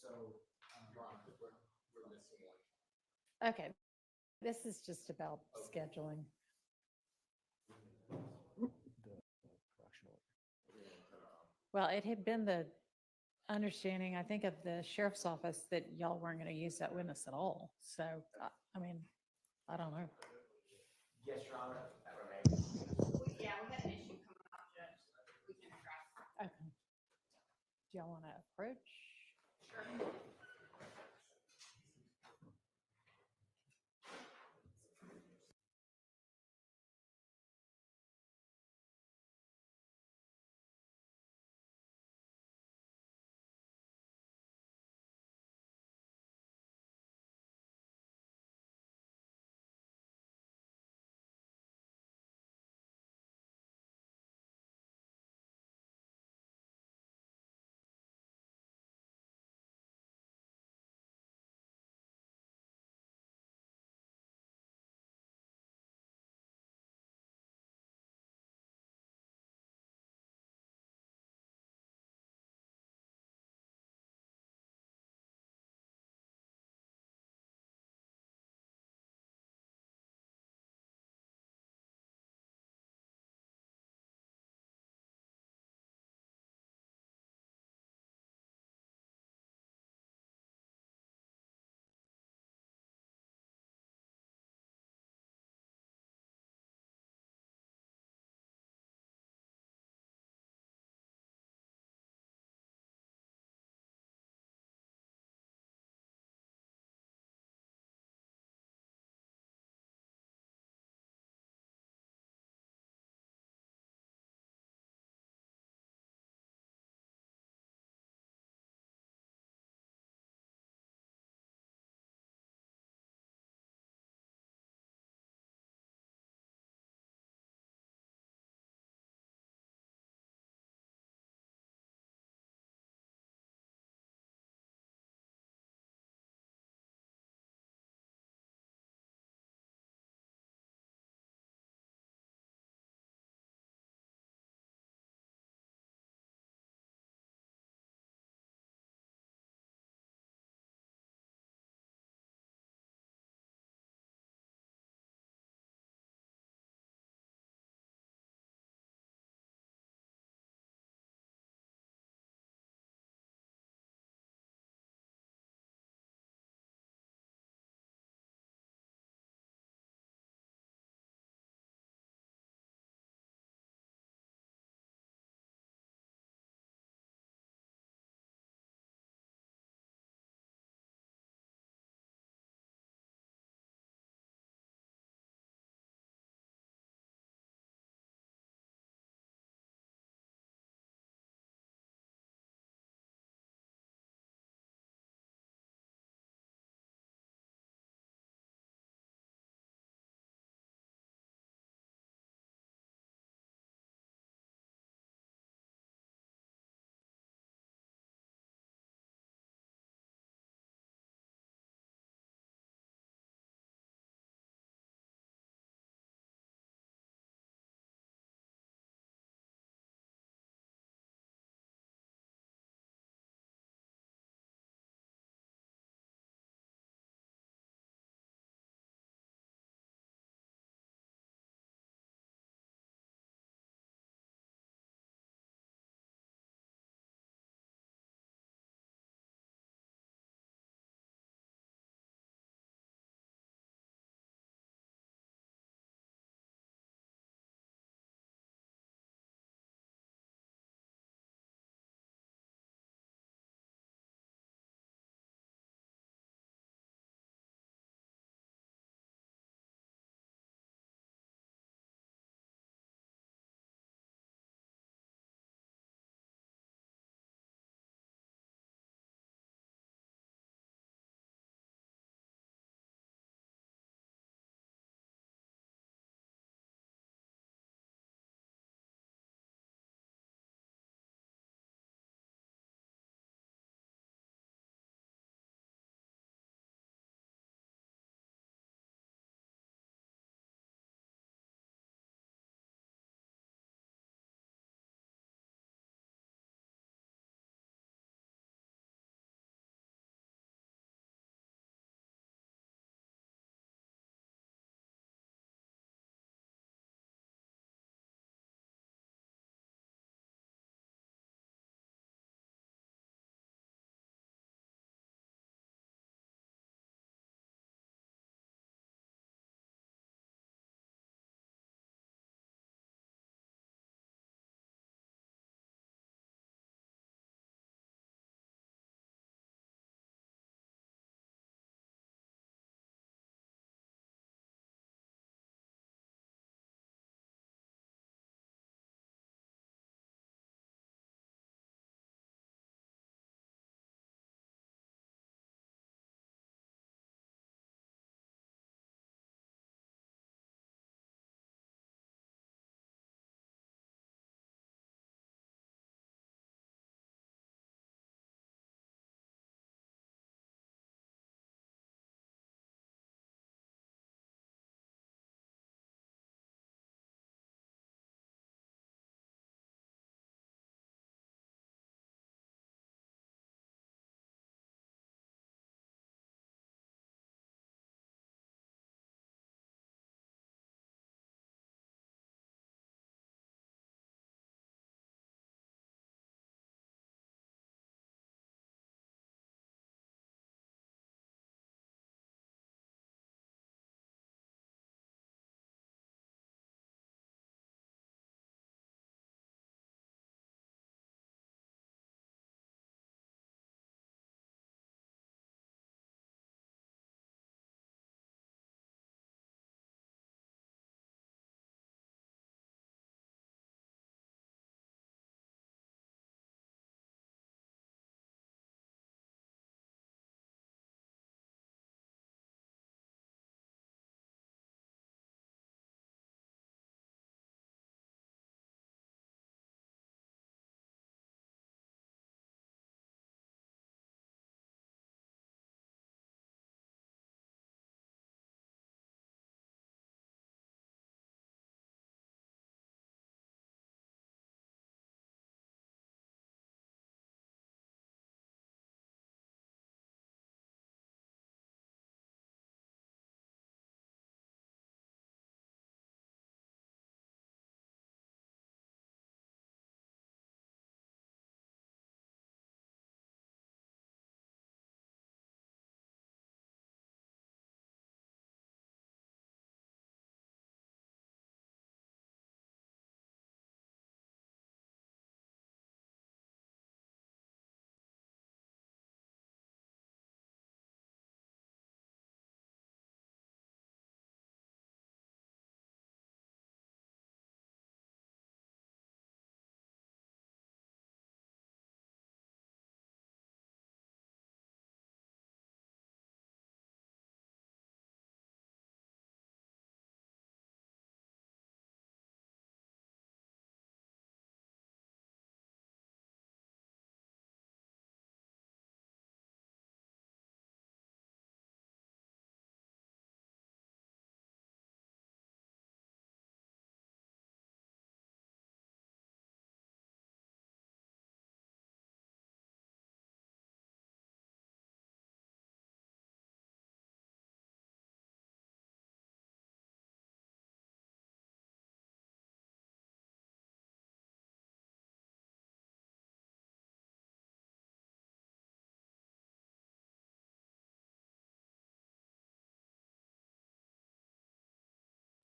We're missing one. Okay, this is just about scheduling. Well, it had been the understanding, I think, of the sheriff's office that y'all weren't going to use that witness at all. So, I mean, I don't know. Yes, Your Honor, that remains. Yeah, we had an issue come up, Judge. We can address. Okay. Do y'all want to approach? Sure.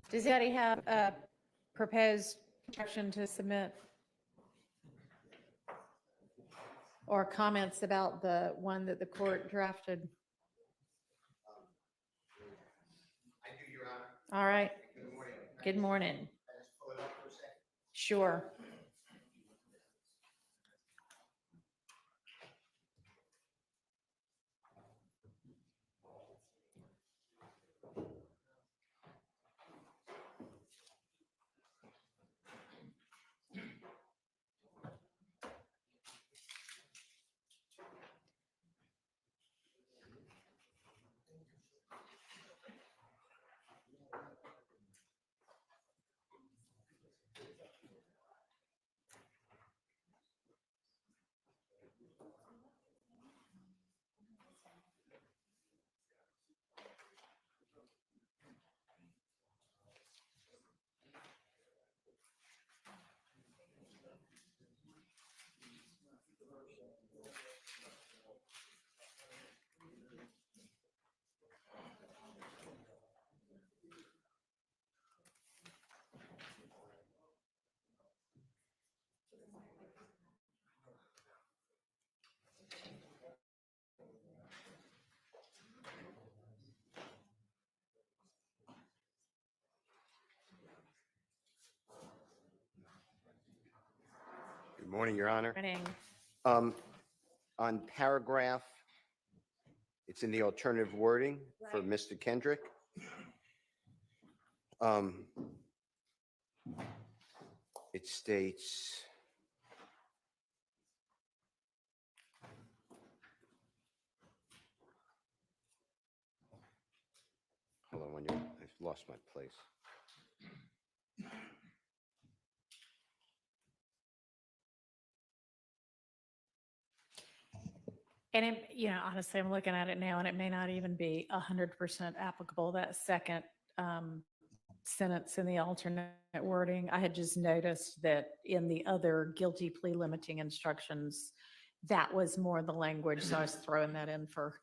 Does anybody have a proposed instruction to submit? Or comments about the one that the court drafted? I do, Your Honor. All right, Good morning. good morning. Can I just pull it up for a second? Sure. Good morning, Your Honor. Morning. On paragraph, it's in the alternative wording for Right. Mr. Kendrick. It states, hold on, I've lost my place. And honestly, I'm looking at it now and it may not even be 100% applicable, that second sentence in the alternate wording. I had just noticed that in the other guilty plea limiting instructions, that was more the language. So I was throwing that in for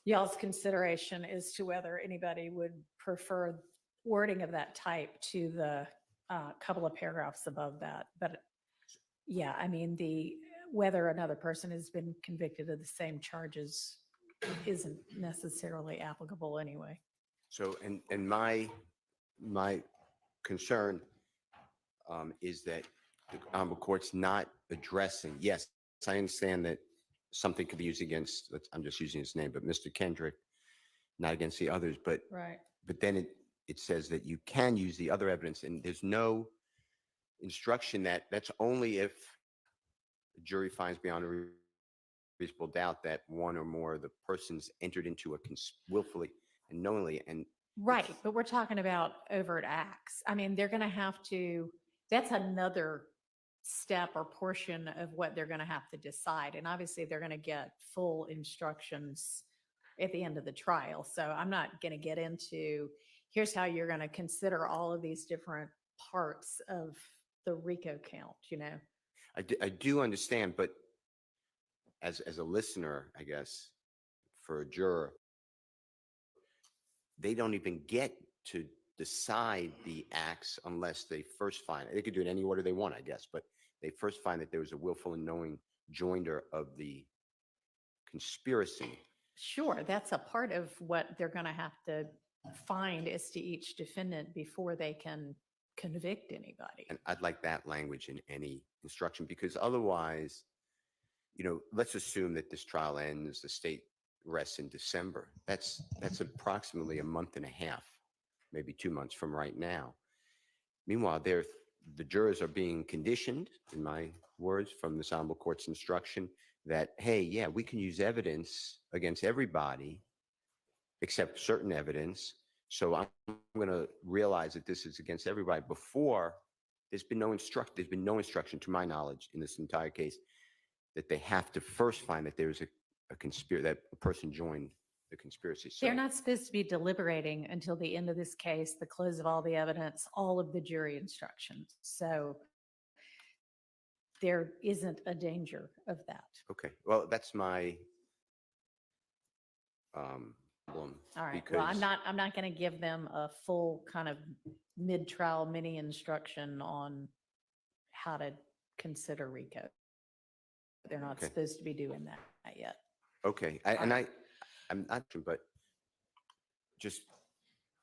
y'all's consideration as to whether anybody would prefer wording of that type to the couple of paragraphs above that. But yeah, I mean, whether another person has been convicted of the same charges isn't necessarily applicable anyway. So, and my concern is that the Honorable Court's not addressing, yes, I understand that something could be used against, I'm just using his name, but Mr. Kendrick, not against the others, but Right. then it says that you can use the other evidence, and there's no instruction that's only if the jury finds beyond a reasonable doubt that one or more of the persons entered into a willfully and knowingly. And Right, but we're talking about overt acts. I mean, they're going to have to, that's another step or portion of what they're going to have to decide. And obviously they're going to get full instructions at the end of the trial. So I'm not going to get into, here's how you're going to consider all of these different parts of the RICO count, I do understand, but as a listener, I guess, for a juror, they don't even get to decide the acts unless they first find it. They could do it any order they want, I guess, but they first find that there was a willful and knowing joinder of the conspiracy. Sure, that's a part of what they're going to have to find as to each defendant before they can convict anybody. And I'd like that language in any instruction, because otherwise, let's assume that this trial ends, the state rests in December. That's approximately a month and a half, maybe 2 months from right now. Meanwhile, the jurors are being conditioned, in my words, from this Honorable Court's instruction that, hey, yeah, we can use evidence against everybody except certain evidence. So I'm going to realize that this is against everybody before there's been no instruction to my knowledge in this entire case that they have to first find that there's a conspiracy, that a person joined the conspiracy. So They're not supposed to be deliberating until the end of this case, the close of all the evidence, all of the jury instructions. So there isn't a danger of that. okay, well, that's my problem. All right. Because Well, I'm not going to give them a full kind of mid-trial mini instruction on how to consider RICO. They're not Okay. supposed to be doing that yet. Okay, I'm not sure, but just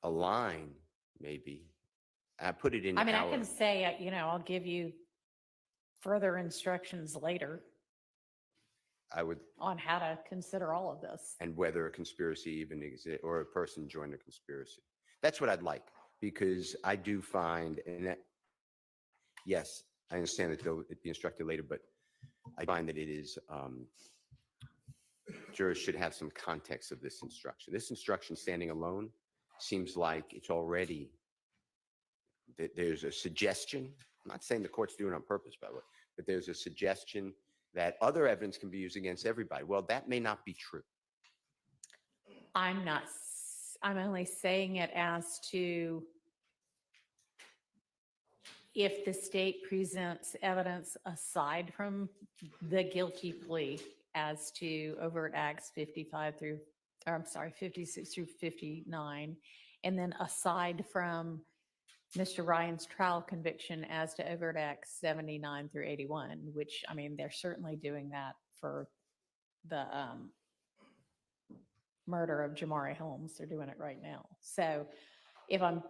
a line, maybe. I put it in I mean, I our, can say, I'll give you further instructions later I would, on how to consider all of this. and whether a conspiracy even exists or a person joined a conspiracy. That's what I'd like, because I do find, and that, yes, I understand that they'll be instructed later, but I find that it is, jurors should have some context of this instruction. This instruction standing alone seems like it's already, that there's a suggestion. I'm not saying the court's doing it on purpose, by the way, but there's a suggestion that other evidence can be used against everybody. Well, that may not be true. I'm only saying it as to if the state presents evidence aside from the guilty plea as to overt acts 56 through 59, and then aside from Mr. Ryan's trial conviction as to overt acts 79 through 81, which, I mean, they're certainly doing that for the murder of Jamari Holmes. They're doing it right now. So if I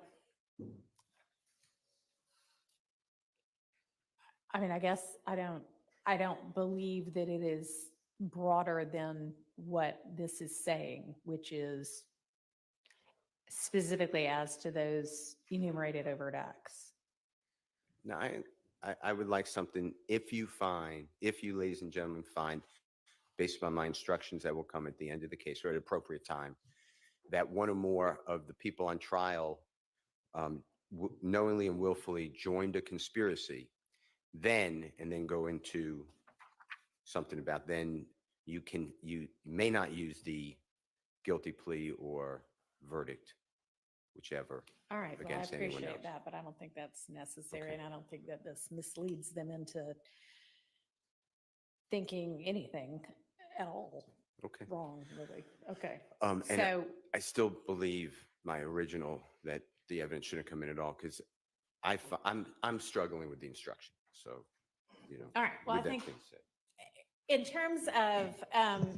guess I don't believe that it is broader than what this is saying, which is specifically as to those enumerated overt acts. Now, I would like something, if you, ladies and gentlemen, find, based upon my instructions that will come at the end of the case or at appropriate time, that one or more of the people on trial knowingly and willfully joined a conspiracy, then go into something about, then you may not use the guilty plea or verdict, whichever. All right, well, I against anyone appreciate else. that, but I don't think that's necessary, Okay. and I don't think that this misleads them into thinking anything at all Okay. wrong, really. Okay. And So, I still believe my original that the evidence shouldn't come in at all, because I'm struggling with the instruction. So, all right, well, I with that think being said. in terms of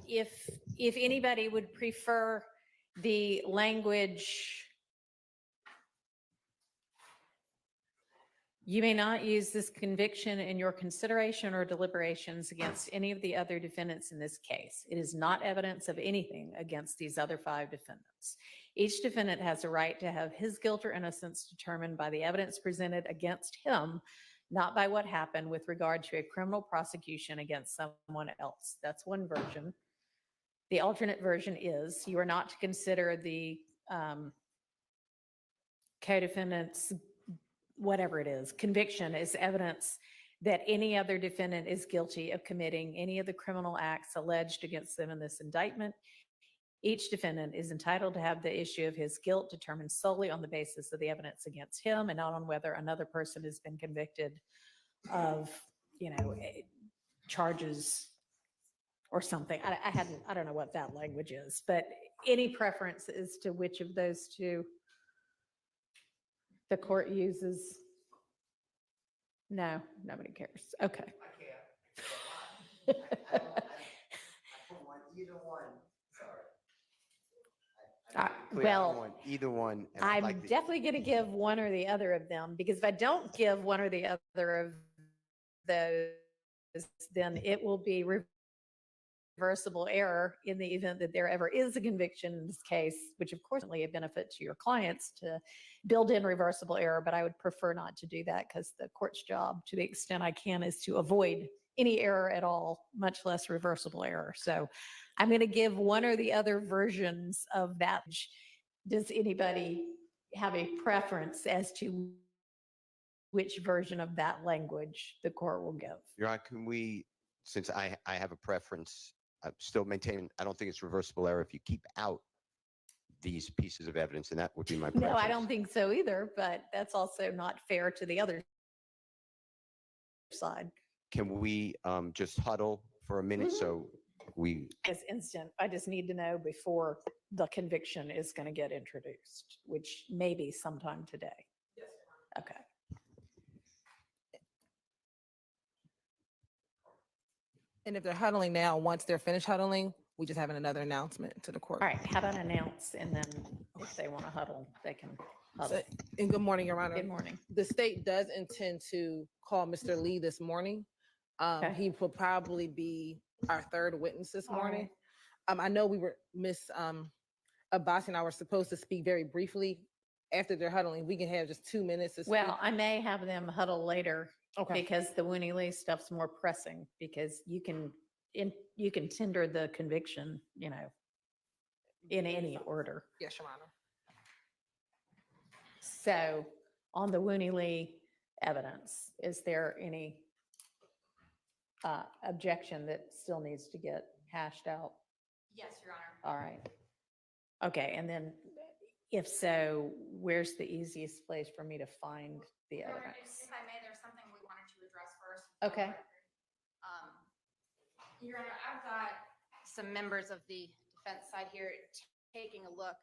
if anybody would prefer the language, you may not use this conviction in your consideration or deliberations against any of the other defendants in this case. It is not evidence of anything against these other 5 defendants. Each defendant has a right to have his guilt or innocence determined by the evidence presented against him, not by what happened with regard to a criminal prosecution against someone else. That's one version. The alternate version is you are not to consider the co-defendant's, whatever it is, conviction as evidence that any other defendant is guilty of committing any of the criminal acts alleged against them in this indictment. Each defendant is entitled to have the issue of his guilt determined solely on the basis of the evidence against him and not on whether another person has been convicted of, charges or something. I don't know what that language is, but any preference as to which of those two the court uses? No, nobody cares. Okay. I can't. I don't want either one, sorry. Clearly, I don't Well, want either one. And I'd I'm like to- definitely going to give one or the other of them, because if I don't give one or the other of those, then it will be reversible error in the event that there ever is a conviction in this case, which of course is a benefit to your clients to build in reversible error, but I would prefer not to do that, because the court's job, to the extent I can, is to avoid any error at all, much less reversible error. So I'm going to give one or the other versions of that. Does anybody have a preference as to which version of that language the court will give? Your Honor, can we, since I have a preference, I'm still maintaining, I don't think it's reversible error if you keep out these pieces of evidence, and that would be my preference. No, I don't think so either, but that's also not fair to the other side. Can we just huddle for a minute? Mhm. So It's instant. I just need to know before the conviction is going to get introduced, which may be sometime today. Yes. Okay. And if they're huddling now, once they're finished huddling, we just have another announcement to the court. All right. How about announce and then if they want to huddle, they can huddle. So- And good morning, Your Honor. Good morning. The state does intend to call Mr. Lee this morning. Okay. He will probably be our third witness this All morning. I know we were, Miss Abbasi and I were supposed to speak very briefly after they're huddling. We can have just 2 minutes to speak. Well, I may have them huddle later Okay, because the Winnie Lee stuff's more pressing because you can tender the conviction, in any order. yes, Your Honor. So on the Winnie Lee evidence, is there any objection that still needs to get hashed out? Yes, Your Honor. All right. Okay, and then if so, where's the easiest place for me to find the Your Honor, evidence? if I may, there's something we wanted to address first. Okay. Your Honor, I've got some members of the defense side here taking a look.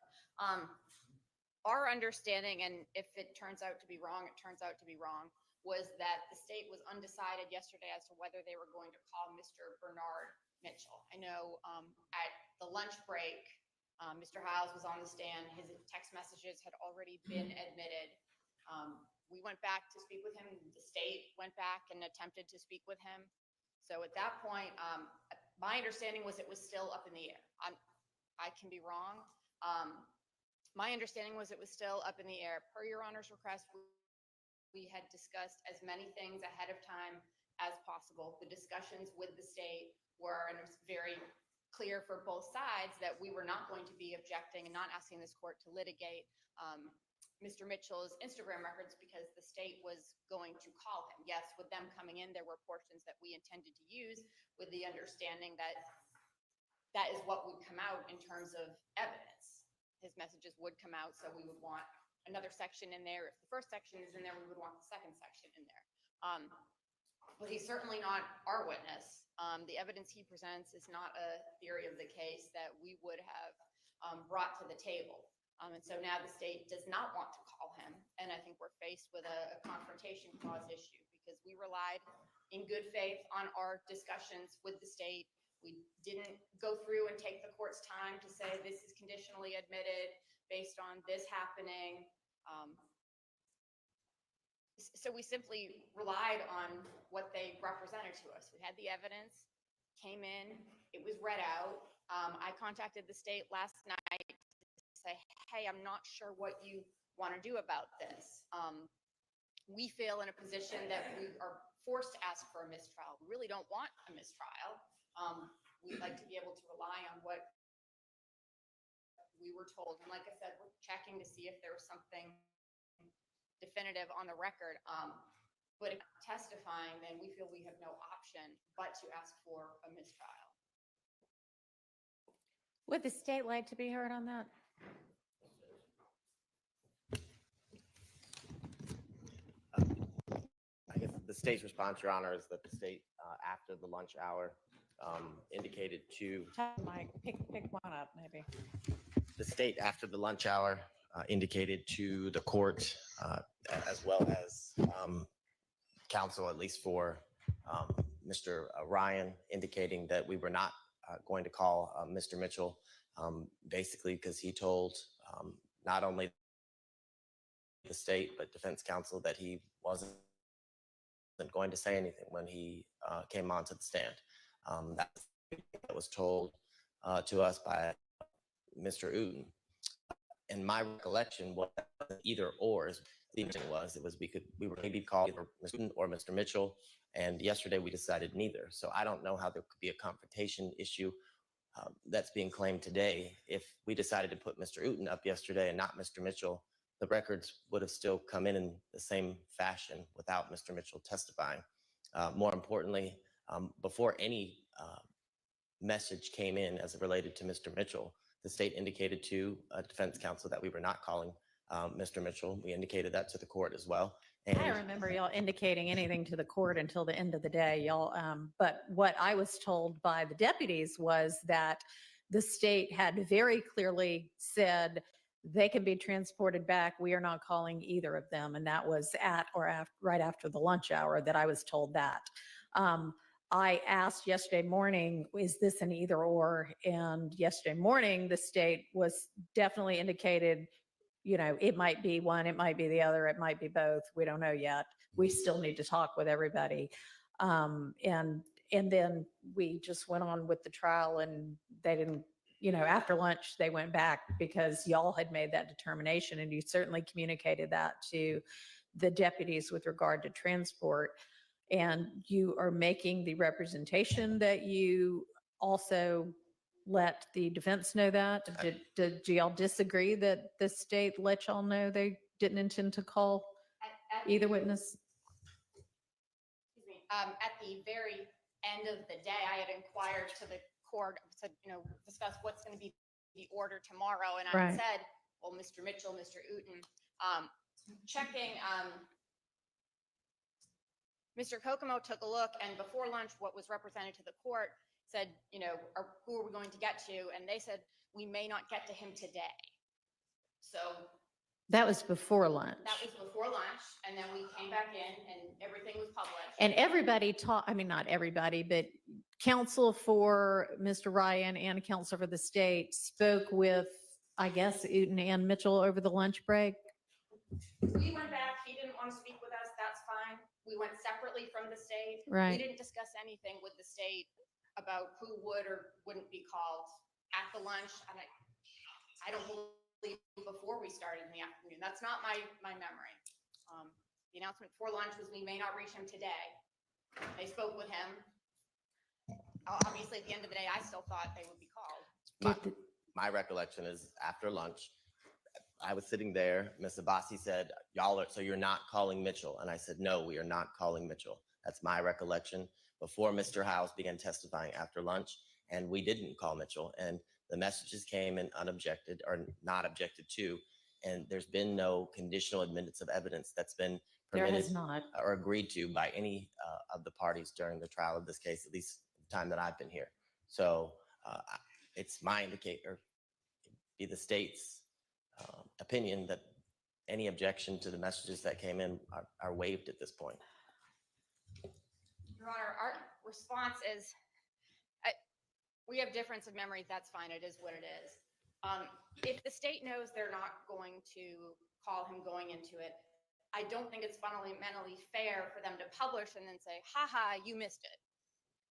Our understanding, and if it turns out to be wrong, it turns out to be wrong, was that the state was undecided yesterday as to whether they were going to call Mr. Bernard Mitchell. I know at the lunch break, Mr. Hiles was on the stand. His text messages had already been admitted. We went back to speak with him. The state went back and attempted to speak with him. So at that point, my understanding was it was still up in the air. I can be wrong. My understanding was it was still up in the air. Per Your Honor's request, we had discussed as many things ahead of time as possible. The discussions with the state were, and it was very clear for both sides that we were not going to be objecting and not asking this court to litigate Mr. Mitchell's Instagram records because the state was going to call him. Yes, with them coming in, there were portions that we intended to use with the understanding that that is what would come out in terms of evidence. His messages would come out, so we would want another section in there. If the first section is in there, we would want the second section in there. But he's certainly not our witness. The evidence he presents is not a theory of the case that we would have brought to the table. And so now the state does not want to call him. And I think we're faced with a confrontation clause issue because we relied in good faith on our discussions with the state. We didn't go through and take the court's time to say this is conditionally admitted based on this happening. So we simply relied on what they represented to us. We had the evidence, came in, it was read out. I contacted the state last night to say, hey, I'm not sure what you want to do about this. We feel in a position that we are forced to ask for a mistrial. We really don't want a mistrial. We'd like to be able to rely on what we were told. And like I said, we're checking to see if there was something definitive on the record. But if testifying, then we feel we have no option but to ask for a mistrial. Would the state like to be heard on that? I guess the state's response, Your Honor, is that the state, after the lunch hour, indicated to Mike, pick one up, maybe. the state after the lunch hour, indicated to the court, as well as counsel, at least for Mr. Ryan, indicating that we were not going to call Mr. Mitchell, basically because he told not only the state, but defense counsel that he wasn't going to say anything when he came onto the stand. That was told to us by Mr. Uten. And my recollection was either or, as the meeting was, we were maybe called either Mr. Uten or Mr. Mitchell. And yesterday we decided neither. So I don't know how there could be a confrontation issue that's being claimed today. If we decided to put Mr. Uten up yesterday and not Mr. Mitchell, the records would have still come in the same fashion without Mr. Mitchell testifying. More importantly, before any message came in as it related to Mr. Mitchell, the state indicated to defense counsel that we were not calling Mr. Mitchell. We indicated that to the court as well. I don't remember y'all indicating anything to the court until the end of the day, y'all. But what I was told by the deputies was that the state had very clearly said they can be transported back. We are not calling either of them. And that was at or right after the lunch hour that I was told that. I asked yesterday morning, is this an either or? And yesterday morning, the state was definitely indicated, it might be one, it might be the other, it might be both. We don't know yet. We still need to talk with everybody. And then we just went on with the trial, and they didn't, after lunch, they went back because y'all had made that determination, and you certainly communicated that to the deputies with regard to transport. And you are making the representation that you also let the defense know that. Did y'all disagree that the state let y'all know they didn't intend to call At either witness? excuse me, at the very end of the day, I had inquired to the court, said, discuss what's going to be the order tomorrow. And I Right. said, well, Mr. Mitchell, Mr. Uten, checking, Mr. Kokomo took a look, and before lunch, what was represented to the court said, who are we going to get to? And they said, we may not get to him today. So That was before lunch. that was before lunch, and then we came back in and everything was published. And everybody not everybody, but counsel for Mr. Ryan and counsel for the state spoke with, I guess, Uten and Mitchell over the lunch break. We went back, he didn't want to speak with us, that's fine. We went separately from the state. We Right. didn't discuss anything with the state about who would or wouldn't be called at the lunch. And I don't believe before we started in the afternoon. That's not my memory. The announcement before lunch was we may not reach him today. They spoke with him. Obviously, at the end of the day, I still thought they would be called. My recollection is after lunch, I was sitting there, Ms. Abbasi said, so you're not calling Mitchell? And I said, no, we are not calling Mitchell. That's my recollection before Mr. Howes began testifying after lunch, and we didn't call Mitchell. And the messages came in unobjected or not objected to, and there's been no conditional admittance of evidence that's been There permitted has not. or agreed to by any of the parties during the trial of this case, at least the time that I've been here. So it's my indicator, be the state's opinion that any objection to the messages that came in are waived at this point. Your Honor, our response is, we have difference of memories, that's fine, it is what it is. If the state knows they're not going to call him going into it, I don't think it's fundamentally fair for them to publish and then say, haha, you missed it.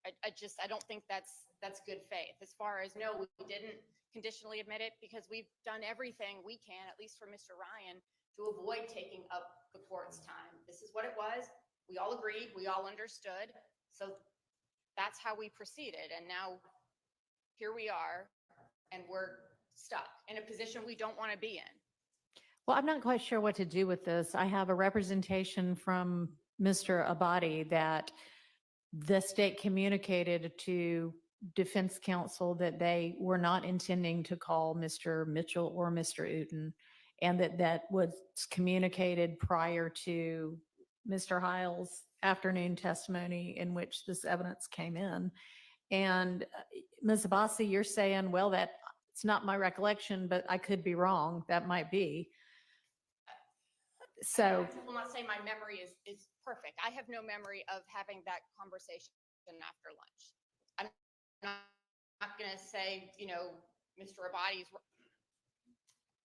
I don't think that's good faith. As far as, no, we didn't conditionally admit it because we've done everything we can, at least for Mr. Ryan, to avoid taking up the court's time. This is what it was. We all agreed, we all understood. So that's how we proceeded. And now here we are, and we're stuck in a position we don't want to be in. Well, I'm not quite sure what to do with this. I have a representation from Mr. Abadi that the state communicated to defense counsel that they were not intending to call Mr. Mitchell or Mr. Uten, and that was communicated prior to Mr. Hiles' afternoon testimony in which this evidence came in. And Ms. Abbasi, you're saying, well, it's not my recollection, but I could be wrong. That might be. So I will not say my memory is perfect. I have no memory of having that conversation after lunch. I'm not going to say, Mr. Abadi's.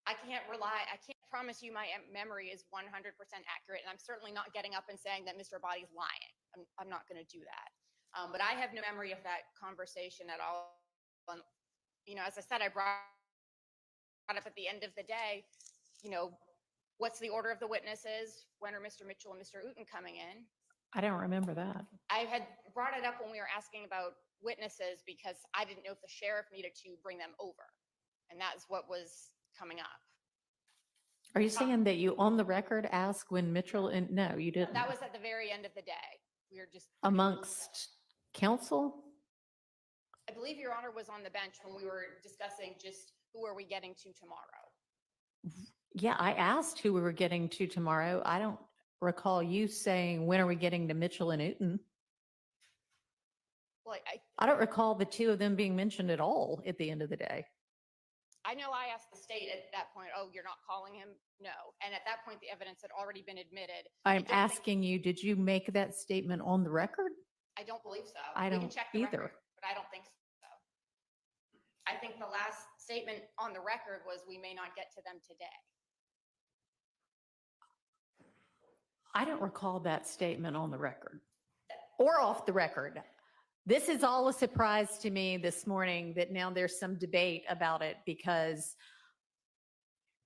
I can't promise you my memory is 100% accurate, and I'm certainly not getting up and saying that Mr. Abadi's lying. I'm not going to do that. But I have no memory of that conversation at all. And, as I said, I brought up at the end of the day, what's the order of the witnesses? When are Mr. Mitchell and Mr. Uten coming in? I don't remember that. I had brought it up when we were asking about witnesses because I didn't know if the sheriff needed to bring them over. And that's what was coming up. Are you saying that you on the record asked when Mitchell and no, you didn't? That was at the very end of the day. We were just Amongst counsel? I believe Your Honor was on the bench when we were discussing just who are we getting to tomorrow. Yeah, I asked who we were getting to tomorrow. recall you saying, when are we getting to Mitchell and Newton? Well, I don't recall the two of them being mentioned at all at the end of the day. I know I asked the state at that point, oh, you're not calling him? No. And at that point, the evidence had already been admitted. I'm don't think- asking you, did you make that statement on the record? I don't believe so. I We can don't check the either. record, but I don't think so. I think the last statement on the record was we may not get to them today. I don't recall that statement on the record or off the record. This is all a surprise to me this morning that now there's some debate about it, because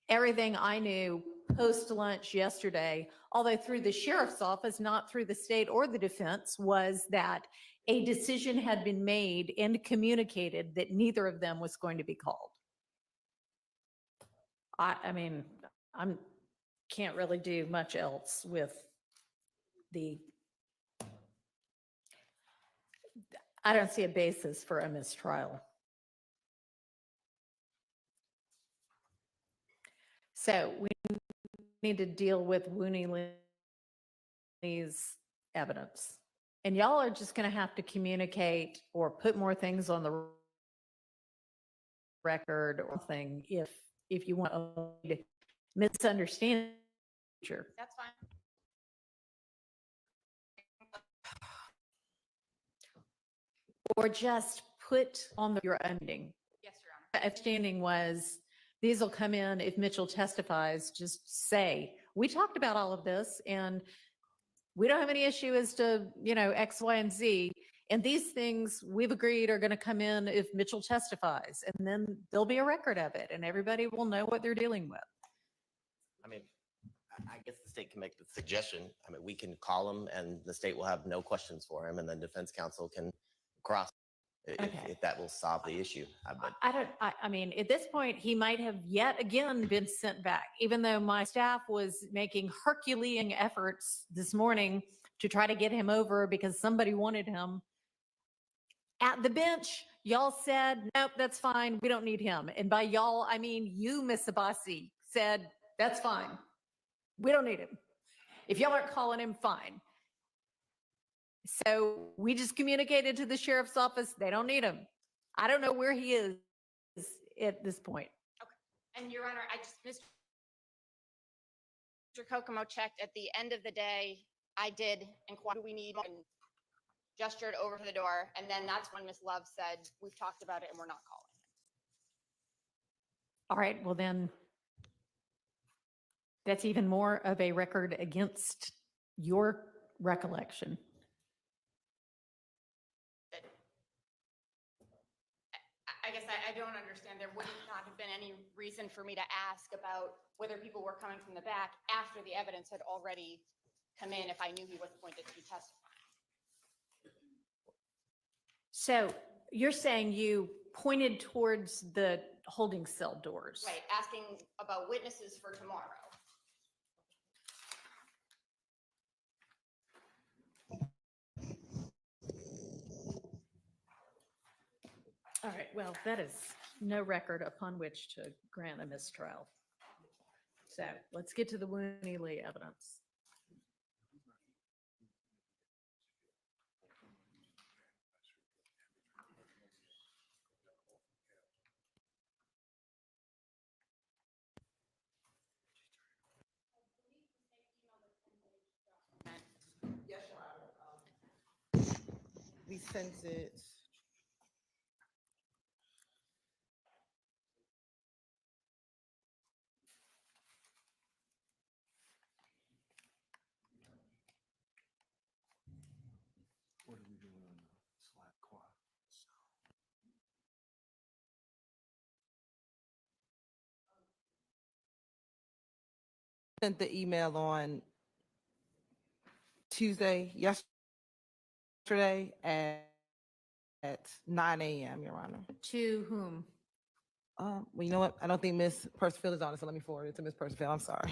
everything I knew post-lunch yesterday, although through the sheriff's office, not through the state or the defense, was that a decision had been made and communicated that neither of them was going to be called. I mean, can't really do much else with I don't see a basis for a mistrial. So we need to deal with Wooney Lee's evidence. And y'all are just going to have to communicate or put more things on the record or thing if you want to misunderstand. That's fine. Or just put on your ending. Yes, Your Honor. Understanding was these will come in if Mitchell testifies, just say, we talked about all of this and we don't have any issue as to, X, Y, and Z. And these things we've agreed are going to come in if Mitchell testifies, and then there'll be a record of it and everybody will know what they're dealing with. I mean, I guess the state can make the suggestion. I mean, we can call him and the state will have no questions for him, and then defense counsel can cross Okay. if that will solve the issue. But I mean, at this point, he might have yet again been sent back, even though my staff was making Herculean efforts this morning to try to get him over because somebody wanted him. At the bench, y'all said, nope, that's fine. We don't need him. And by y'all, I mean you, Miss Abbasi, said, that's fine. We don't need him. If y'all aren't calling him, fine. So we just communicated to the sheriff's office, they don't need him. I don't know where he is at this point. And Your Honor, Mr. Kokomo checked at the end of the day. I did inquire, do we need, and gestured over to the door. And then that's when Ms. Love said, we've talked about it and we're not calling him. All right, well then, that's even more of a record against your recollection. I guess I don't understand. There would not have been any reason for me to ask about whether people were coming from the back after the evidence had already come in if I knew he was appointed to be testifying. So you're saying you pointed towards the holding cell doors? Right, asking about witnesses for tomorrow. All right, well, that is no record upon which to grant a mistrial. So let's get to the Wooney Lee evidence. Yes, Your Honor. We sent it. What are we doing on the slide quad? Sent the email on Tuesday, yesterday at 9 a.m., Your Honor. To whom? Well, you know what? I don't think Ms. Percival is on it, so let me forward it to Ms. Percival. I'm sorry.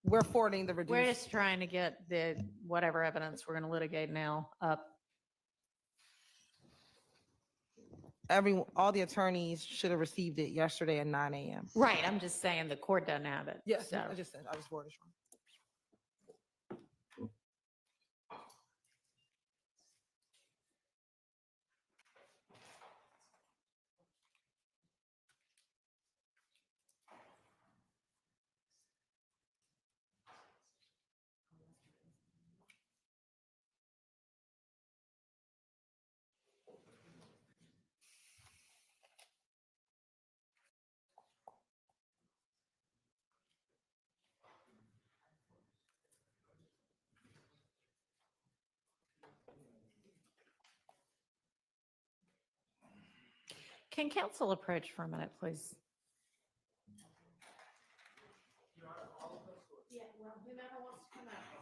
We're forwarding the We're reduced. just trying to get the whatever evidence we're going to litigate now up. all the attorneys should have received it yesterday at 9 a.m. Right, I'm just saying the court doesn't have it. Yes, so. I just worded it wrong. Can council approach for a minute, please? Yeah, well, whomever wants to come out.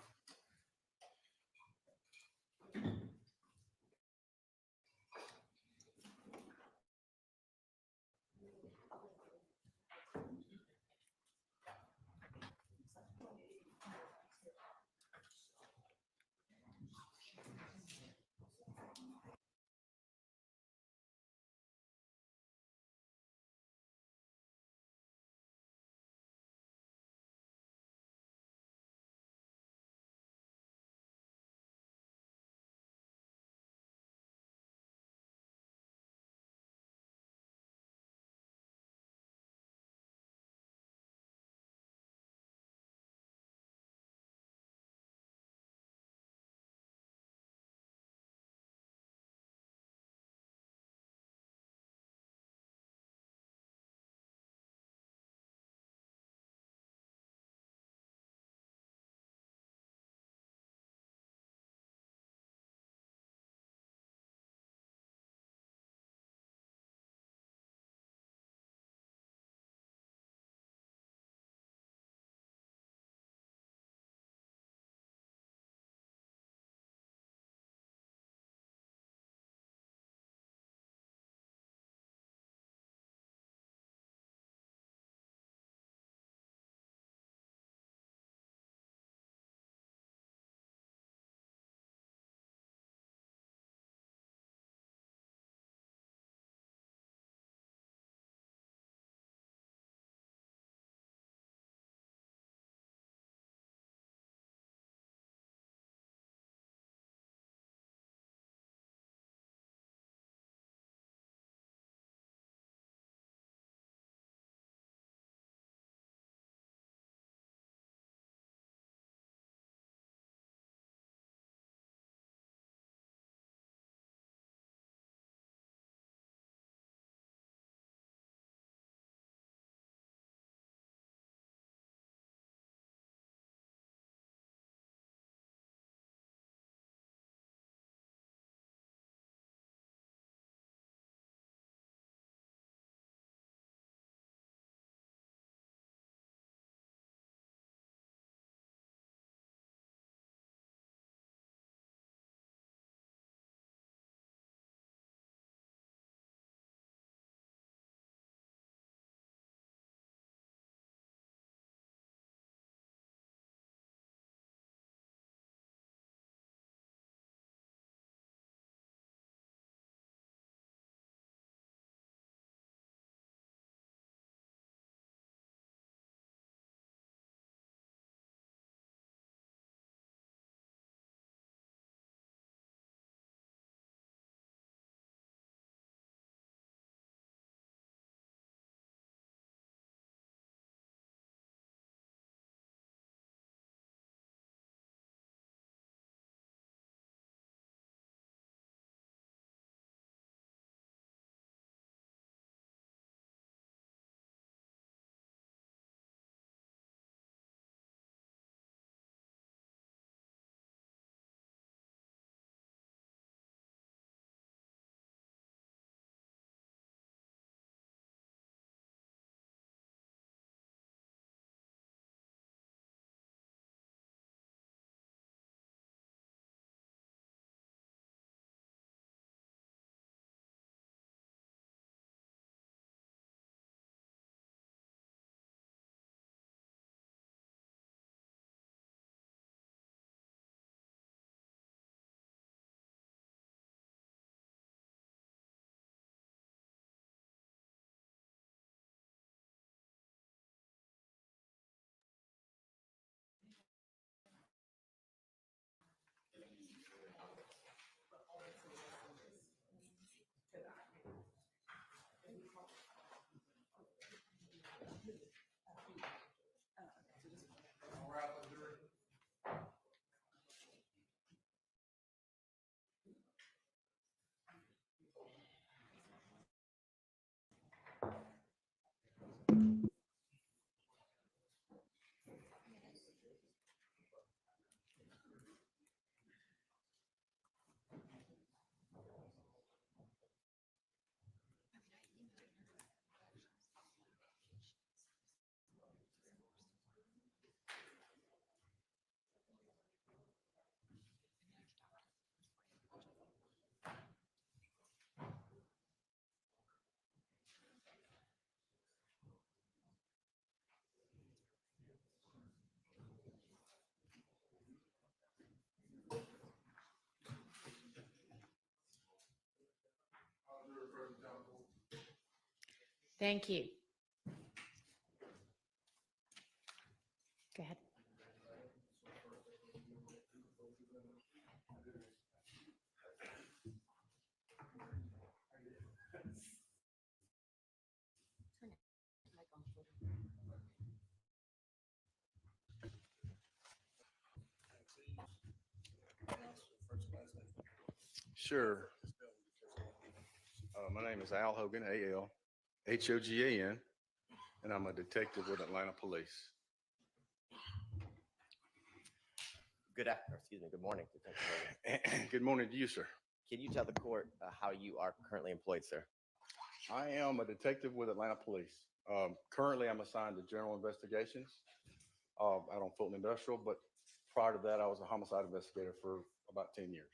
Thank you. Go ahead. Sure. My name is Al Hogan, ALHOGAN, and I'm a detective with Atlanta Police. Good morning. Detective Hogan. Good morning to you, sir. Can you tell the court how you are currently employed, sir? I am a detective with Atlanta Police. Currently, I'm assigned to general investigations out on Fulton Industrial, but prior to that, I was a homicide investigator for about 10 years.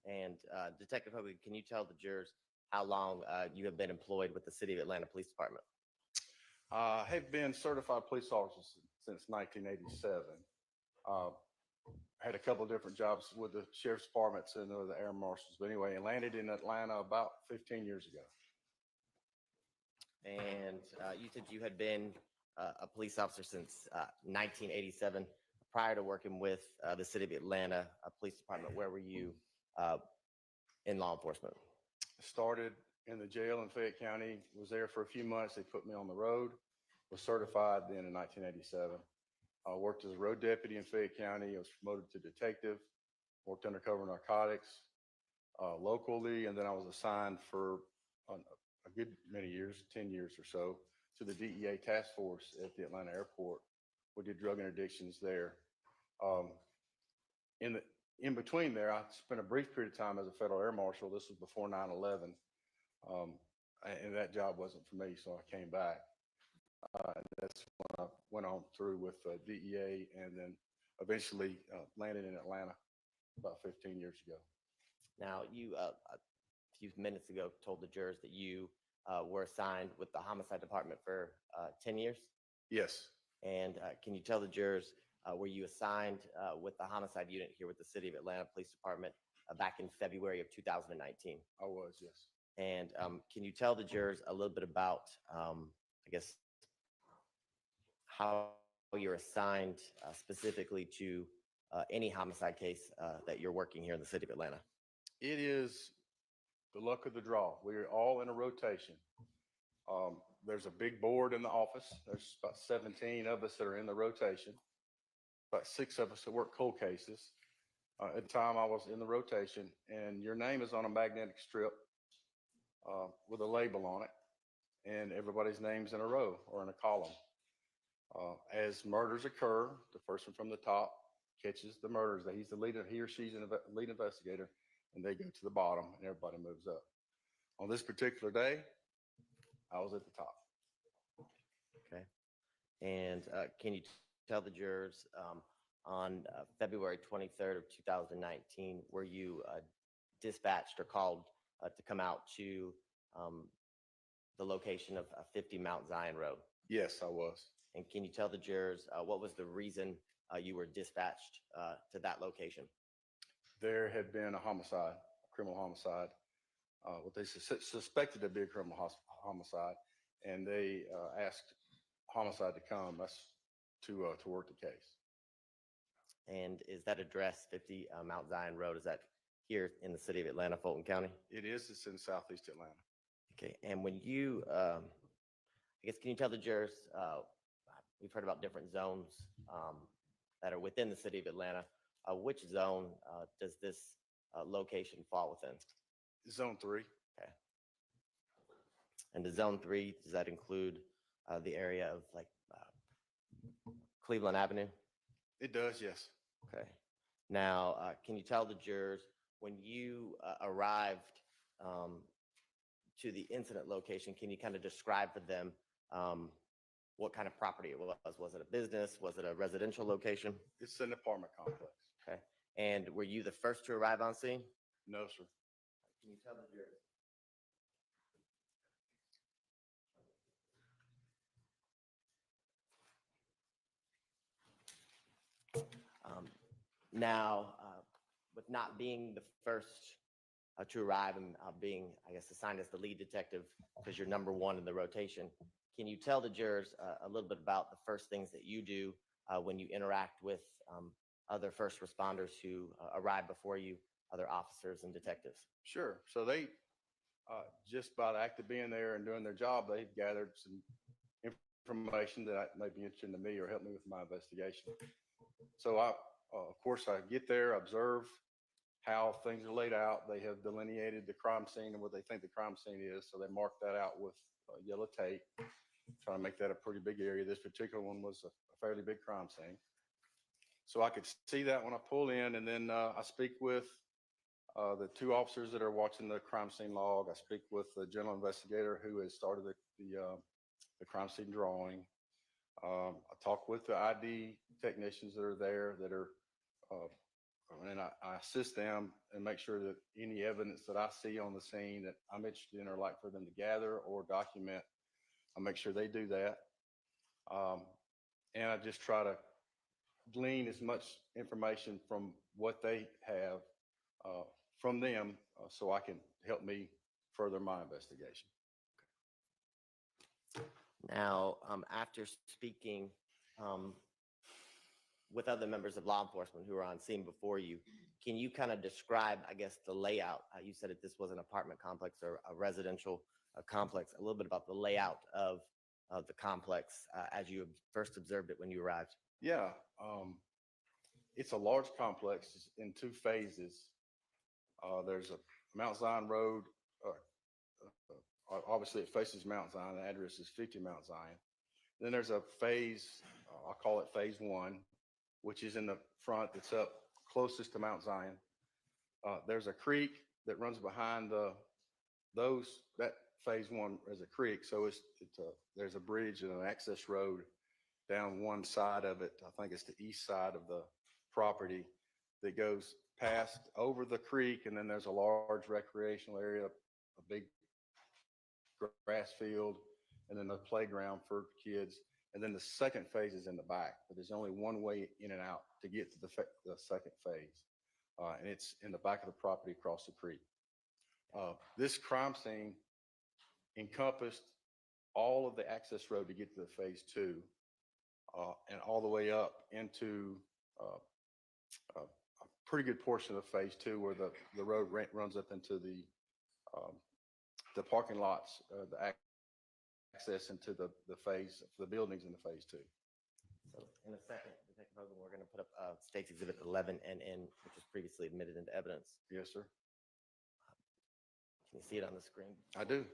And Detective Hogan, can you tell the jurors how long you have been employed with the City of Atlanta Police Department? I have been certified police officer since 1987. Had a couple of different jobs with the sheriff's departments and the air marshals, but anyway, I landed in Atlanta about 15 years ago. And you said you had been a police officer since 1987. Prior to working with the City of Atlanta Police Department, where were you in law enforcement? I started in the jail in Fayette County, was there for a few months. They put me on the road, was certified then in 1987. I worked as a road deputy in Fayette County. I was promoted to detective, worked undercover narcotics locally, and then I was assigned for a good many years, 10 years or so, to the DEA task force at the Atlanta airport. We did drug interdictions there. In between there, I spent a brief period of time as a federal air marshal. This was before 9/11, and that job wasn't for me, so I came back. That's when I went on through with DEA, and then eventually landed in Atlanta about 15 years ago. Now, you a few minutes ago told the jurors that you were assigned with the homicide department for 10 years. Yes. And can you tell the jurors, were you assigned with the homicide unit here with the City of Atlanta Police Department back in February of 2019? I was, yes. And can you tell the jurors a little bit about, I guess, how you're assigned specifically to any homicide case that you're working here in the City of Atlanta? It is the luck of the draw. We're all in a rotation. There's a big board in the office. There's about 17 of us that are in the rotation, about 6 of us that work cold cases. At the time I was in the rotation, and your name is on a magnetic strip with a label on it, and everybody's name's in a row or in a column. As murders occur, the person from the top catches the murders. He's the lead, he or she's the lead investigator, and they go to the bottom, and everybody moves up. On this particular day, I was at the top. Okay. And can you tell the jurors on February 23rd of 2019, were you dispatched or called to come out to the location of 50 Mount Zion Road? Yes, I was. And can you tell the jurors what was the reason you were dispatched to that location? There had been a homicide, a criminal homicide, what they suspected to be a criminal homicide, and they asked homicide to come. That's to work the case. And is that address 50 Mount Zion Road? Is that here in the City of Atlanta, Fulton County? It is. It's in Southeast Atlanta. Okay. And when you, I guess, can you tell the jurors, we've heard about different zones that are within the City of Atlanta. Which zone does this location fall within? Zone 3. Okay. And the Zone 3, does that include the area of like Cleveland Avenue? It does, yes. Okay. Now, can you tell the jurors when you arrived to the incident location, can you kind of describe for them what kind of property it was? Was it a business? Was it a residential location? It's an apartment complex. Okay. And were you the first to arrive on scene? No, sir. Can you tell the jurors? Now, with not being the first to arrive and being, I guess, assigned as the lead detective because you're number one in the rotation. Can you tell the jurors a little bit about the first things that you do when you interact with other first responders who arrive before you, other officers and detectives? Sure. So they, just by the act of being there and doing their job, they've gathered some information that may be interesting to me or help me with my investigation. So of course, I get there, observe how things are laid out. They have delineated the crime scene and what they think the crime scene is. So they mark that out with yellow tape, trying to make that a pretty big area. This particular one was a fairly big crime scene. So I could see that when I pull in, and then I speak with the two officers that are watching the crime scene log. I speak with the general investigator who has started the crime scene drawing. I talk with the ID technicians that are there that are, and I assist them and make sure that any evidence that I see on the scene that I'm interested in or like for them to gather or document, I make sure they do that. And I just try to glean as much information from what they have from them so I can help me further my investigation. Now, after speaking with other members of law enforcement who are on scene before you, can you kind of describe, I guess, the layout? You said that this was an apartment complex or a residential complex, a little bit about the layout of the complex as you first observed it when you arrived. Yeah, it's a large complex. It's in two phases. There's a Mount Zion Road. Obviously, it faces Mount Zion. The address is 50 Mount Zion. Then there's a phase, I'll call it phase one, which is in the front. It's up closest to Mount Zion. There's a creek that runs behind that phase one is a creek. So there's a bridge and an access road down one side of it. I think it's the east side of the property that goes past over the creek. And then there's a large recreational area, a big grass field, and then a playground for kids. And then the second phase is in the back, but there's only one way in and out to get to the second phase. And it's in the back of the property across the creek. This crime scene encompassed all of the access road to get to the phase two, and all the way up into a pretty good portion of phase two where the road runs up into the parking lots, the access into the buildings in the phase two. So in a second, Detective Hogan, we're going to put up State's Exhibit 11NN, which was previously admitted into evidence. Yes, sir. Can you see it on the screen? I do.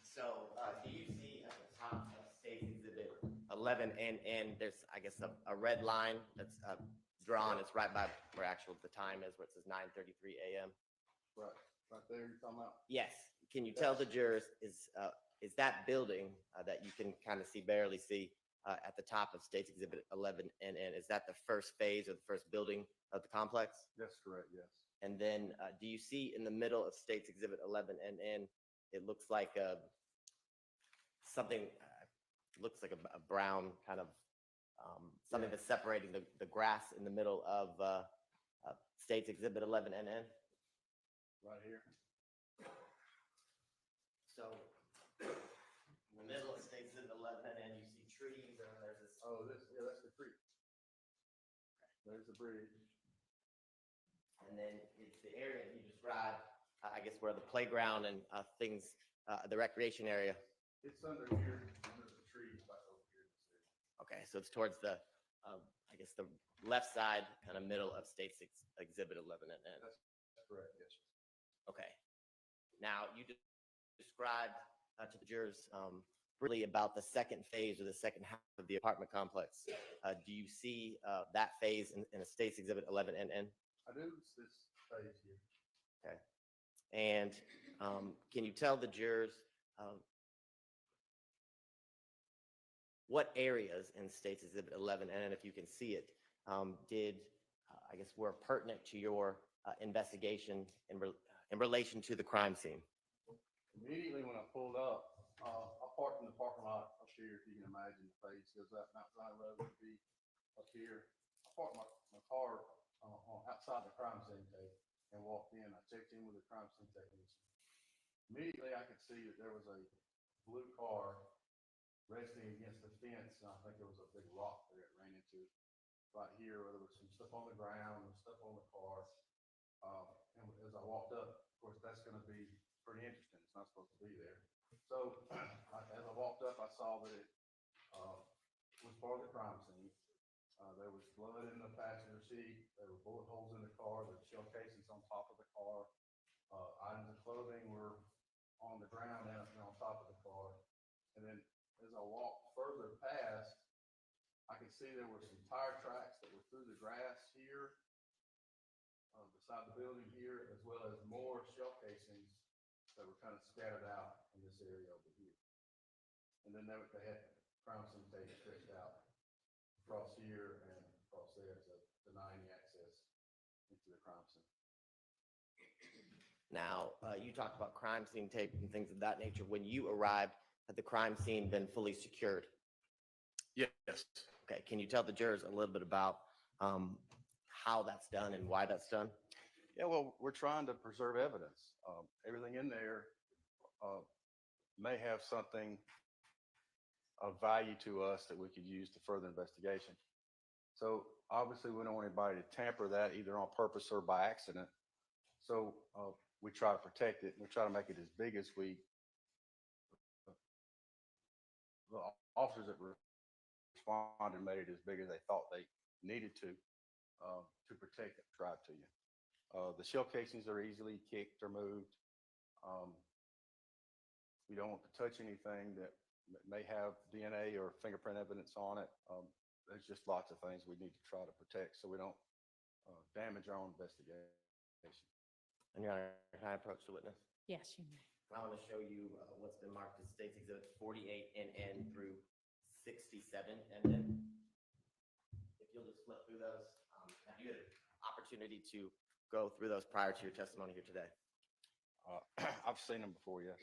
So do you see at the top of State's Exhibit 11NN, there's, I guess, a red line that's drawn. It's right by where the time is, where it says 9:33 a.m. Right there you're talking about? Yes. Can you tell the jurors, is that building that you can kind of barely see at the top of State's Exhibit 11NN, is that the first phase or the first building of the complex? That's correct, yes. And then do you see in the middle of State's Exhibit 11NN, it looks like something, looks like a brown kind of something that's separating the grass in the middle of State's Exhibit 11NN? Right here. So in the middle of State's Exhibit 11NN, you see trees, and there's this. Oh, that's the creek. There's the bridge. And then it's the area you described, I guess, where the playground and things, the recreation area. It's under here, under the trees, back over here. Okay, so it's towards the, I guess, the left side, kind of middle of State's Exhibit 11NN. That's correct, yes. Okay. Now, you described to the jurors really about the second phase or the second half of the apartment complex. Do you see that phase in a State's Exhibit 11NN? I do. It's this phase here. Okay. And can you tell the jurors what areas in State's Exhibit 11NN, if you can see it, I guess, were pertinent to your investigation in relation to the crime scene? Immediately when I pulled up, I parked in the parking lot up here, if you can imagine, the face goes up Mount Zion Road would be up here. I parked my car on outside the crime scene tape and walked in. I checked in with the crime scene technician. Immediately, I could see that there was a blue car resting against the fence, and I think there was a big rock there it ran into right here, where there was some stuff on the ground and stuff on the car. And as I walked up, of course, that's going to be pretty interesting. It's not supposed to be there. So as I walked up, I saw that it was part of the crime scene. There was blood in the passenger seat. There were bullet holes in the car. There were shell casings on top of the car. Items of clothing were on the ground and on top of the car. And then as I walked further past, I could see there were some tire tracks that were through the grass here, beside the building here, as well as more shell casings that were kind of scattered out in this area over here. And then they had crime scene tape stretched out across here and across there to deny any access into the crime scene. Now, you talked about crime scene tape and things of that nature. When you arrived, had the crime scene been fully secured? Yes. Okay, can you tell the jurors a little bit about how that's done and why that's done? Yeah, well, we're trying to preserve evidence. Everything in there may have something of value to us that we could use to further investigation. So obviously, we don't want anybody to tamper that either on purpose or by accident. So we try to protect it. We try to make it as big as the officers that responded made it as big as they thought they needed to protect it, drive to you. The shell casings are easily kicked or moved. We don't want to touch anything that may have DNA or fingerprint evidence on it. There's just lots of things we need to try to protect so we don't damage our own investigation. And Your Honor, can I approach the witness? Yes, you may. I want to show you what's been marked as State's Exhibits 48 NN through 67 NN. If you'll just flip through those, have you had an opportunity to go through those prior to your testimony here today? I've seen them before, yes.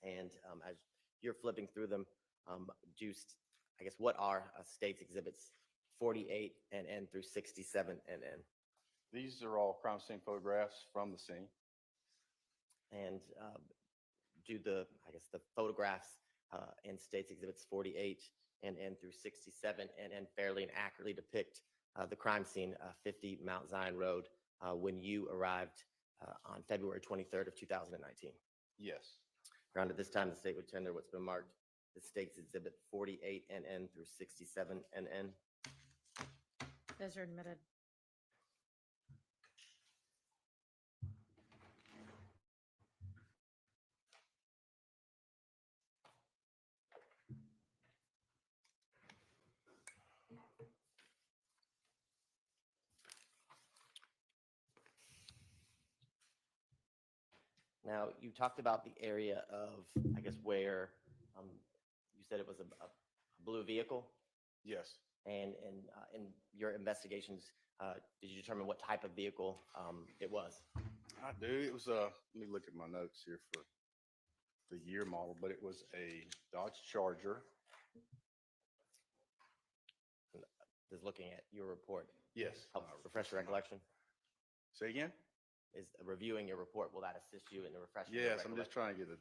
And as you're flipping through them, I guess, what are State's Exhibits 48 NN through 67 NN? These are all crime scene photographs from the scene. And do the photographs in State's Exhibits 48 NN through 67 NN fairly and accurately depict the crime scene, 50 Mount Zion Road, when you arrived on February 23rd of 2019? Yes. Around at this time, the state would tender what's been marked the State's Exhibit 48 NN through 67 NN. Those are admitted. Now, you talked about the area of, I guess, where you said it was a blue vehicle, Yes. and in your investigations, did you determine what type of vehicle it was? I do. It was let me look at my notes here for the year model, but it was a Dodge Charger. Just looking at your report, Yes. help refresh your recollection? Say again? Is reviewing your report, will that assist you in the refreshing? your Yes, I'm just trying to get a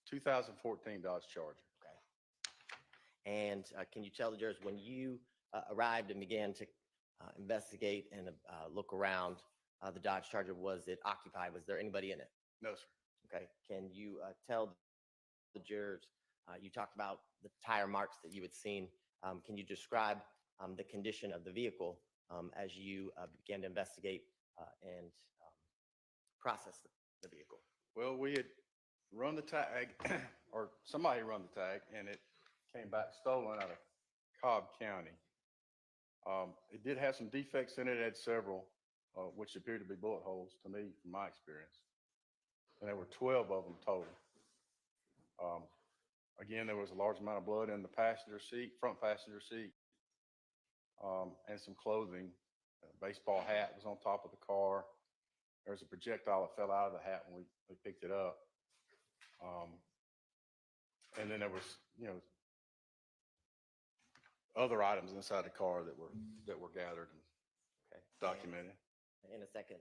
2014 Dodge Charger. Okay. And can you tell the jurors, when you arrived and began to investigate and look around the Dodge Charger, was it occupied? Was there anybody in it? No, sir. Okay. Can you tell the jurors, you talked about the tire marks that you had seen. Can you describe the condition of the vehicle as you began to investigate and process the vehicle? Well, we had run the tag, or somebody run the tag, and it came back stolen out of Cobb County. It did have some defects in it. It had several, which appeared to be bullet holes to me, from my experience. And there were 12 of them total. Again, there was a large amount of blood in the passenger seat, front passenger seat, and some clothing. A baseball hat was on top of the car. There was a projectile that fell out of the hat when we picked it up. And then there was, other items inside the car that were gathered and Okay. documented. In a second,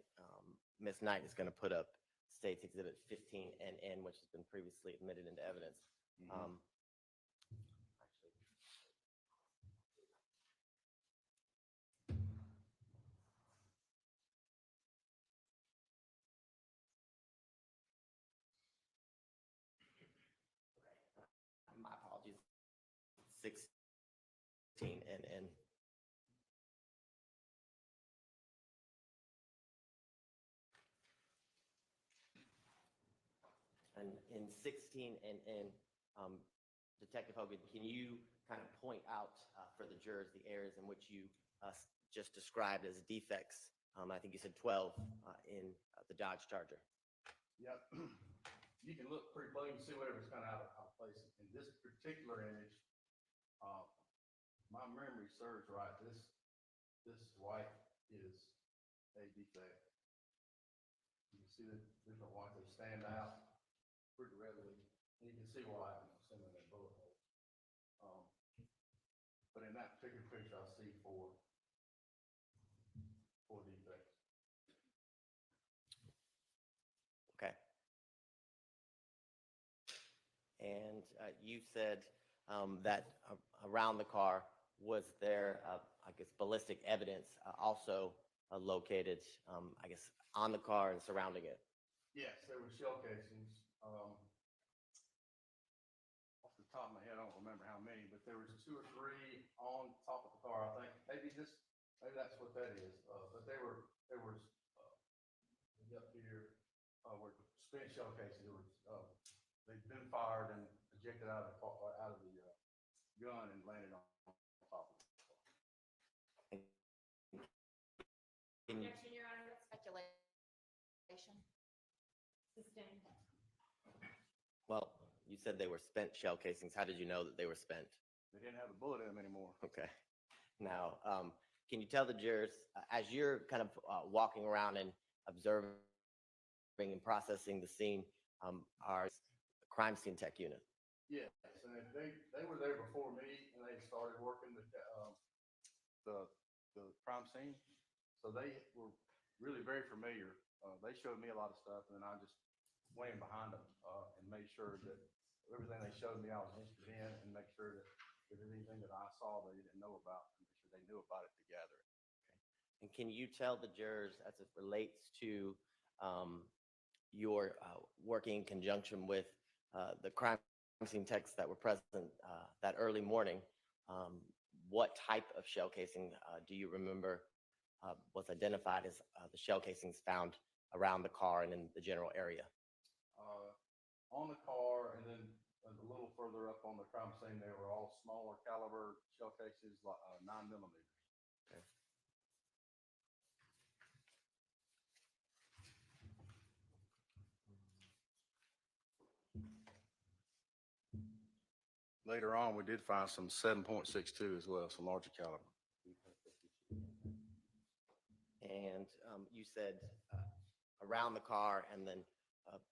Ms. Knight is going to put up State's Exhibit 15NN, which has been previously admitted into evidence. Mhm. Actually, my apologies. 16NN. And in 16NN, Detective Hogan, can you kind of point out for the jurors the areas in which you just described as defects? I think you said 12 in the Dodge Charger. Yep. You can look pretty close and see whatever's kind of out of place. In this particular image, my memory serves right. This white is a defect. You can see the different whites that stand out pretty readily. And you can see why I'm assuming they're bullet holes. But in that particular picture, I see four defects. Okay. And you said that around the car, was there, I guess, ballistic evidence also located, I guess, on the car and surrounding it? Yes, there were shell casings. Off the top of my head, I don't remember how many, but there was 2 or 3 on top of the car. I think maybe that's what that is. But there was up here were spent shell casings. They'd been fired and ejected out of the gun and landed on top of it. Objection, Your Honor, that's speculation. Sustained. Well, you said they were spent shell casings. How did you know that they were spent? They didn't have a bullet in them anymore. Okay. Now, can you tell the jurors, as you're kind of walking around and observing and processing the scene, our crime scene tech unit? Yes, and they were there before me, and they started working the crime scene. So they were really very familiar. They showed me a lot of stuff, and then I just went in behind them and made sure that everything they showed me I was interested in, and make sure that if there's anything that I saw they didn't know about, make sure they knew about it to gather it. And can you tell the jurors, as it relates to your working in conjunction with the crime scene techs that were present that early morning, what type of shell casing do you remember was identified as the shell casings found around the car and in the general area? On the car, and then a little further up on the crime scene, they were all smaller caliber shell cases, like 9mm. Okay. Later on, we did find some 7.62 as well, some larger caliber. And you said around the car and then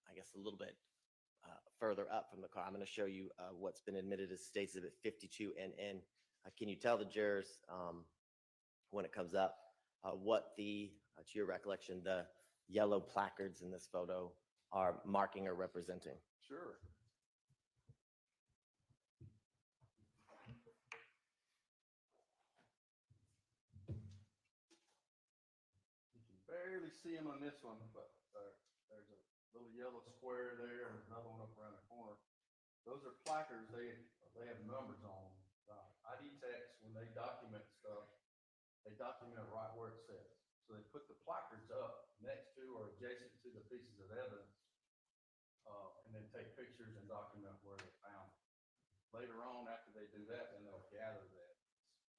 I guess a little bit further up from the car. I'm going to show you what's been admitted as State's Exhibit 52NN. Can you tell the jurors when it comes up what to your recollection, the yellow placards in this photo are marking or representing? Sure. You can barely see them on this one, but there's a little yellow square there and another one up around the corner. Those are placards. They have numbers on them. ID techs, when they document stuff, they document it right where it says. So they put the placards up next to or adjacent to the pieces of evidence, and then take pictures and document where they found it. Later on, after they do that, then they'll gather that,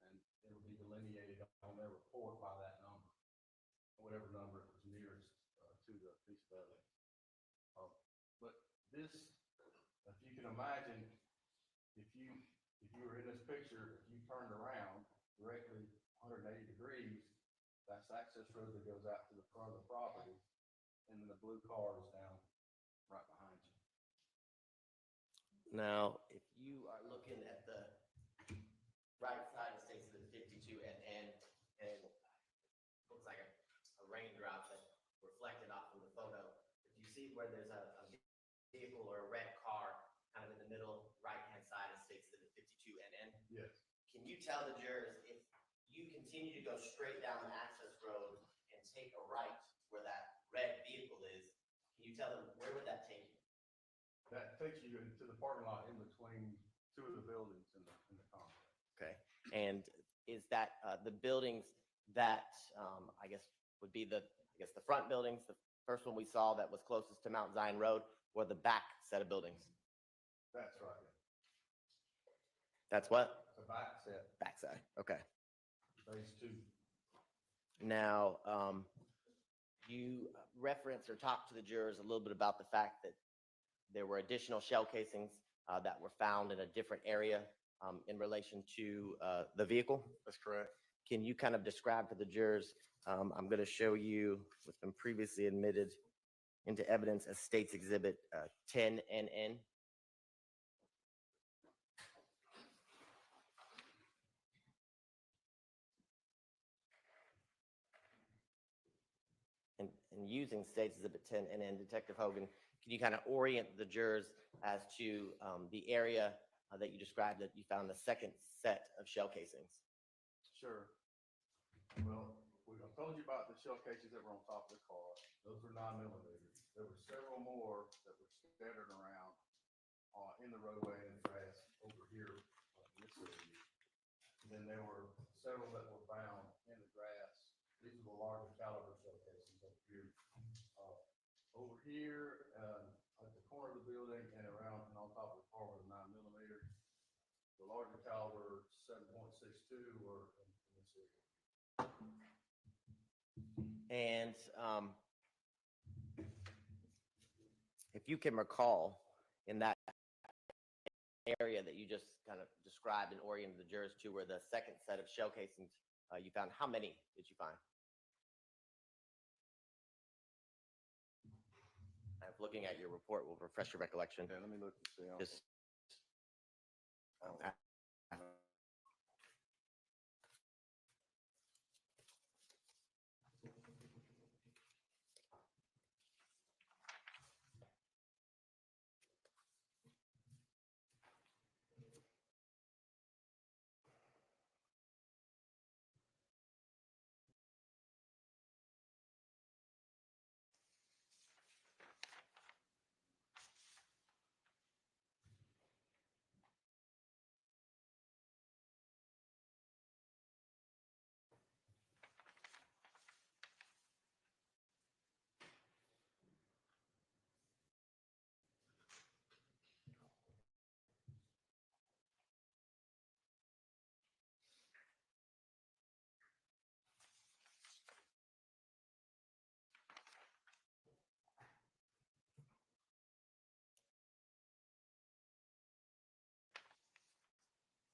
and it'll be delineated on their report by that number, whatever number is nearest to the piece of evidence. But this, if you can imagine, if you were in this picture, if you turned around directly 180 degrees, that's the access road that goes out to the front of the property, and then the blue car is down right behind you. Now, if you are looking at the right side, it states the 52 and looks like a raindrop that reflected off from the photo. If you see where there's a vehicle or a red car kind of in the middle right-hand side, it states that it's 52 NN. Yes. Can you tell the jurors if you continue to go straight down the access road and take a right where that red vehicle is, can you tell them where would that take you? That takes you into the parking lot in between two of the buildings in the complex. Okay, and is that the buildings that I guess would be the front buildings, the first one we saw that was closest to Mount Zion Road, or the back set of buildings? That's right. That's what? The back set, Backside. Okay. phase two. Now, you referenced or talked to the jurors a little bit about the fact that there were additional shell casings that were found in a different area in relation to the vehicle. That's correct. Can you kind of describe to the jurors? I'm going to show you what's been previously admitted into evidence as State's Exhibit 10NN. And using State's Exhibit 10NN, Detective Hogan, can you kind of orient the jurors as to the area that you described that you found the second set of shell casings? Sure. Well, I told you about the shell cases that were on top of the car. Those were 9mm. There were several more that were scattered around in the roadway and the grass over here in this area. And then there were several that were found in the grass. These are the larger caliber shell casings over here. Over here at the corner of the building and around and on top of the car were 9mm. The larger caliber 7.62 were in this area. And if you can recall, in that area that you just kind of described and oriented the jurors to, where the second set of shell casings you found, how many did you find? Looking at your report will refresh your recollection. Okay, let me look and see. Just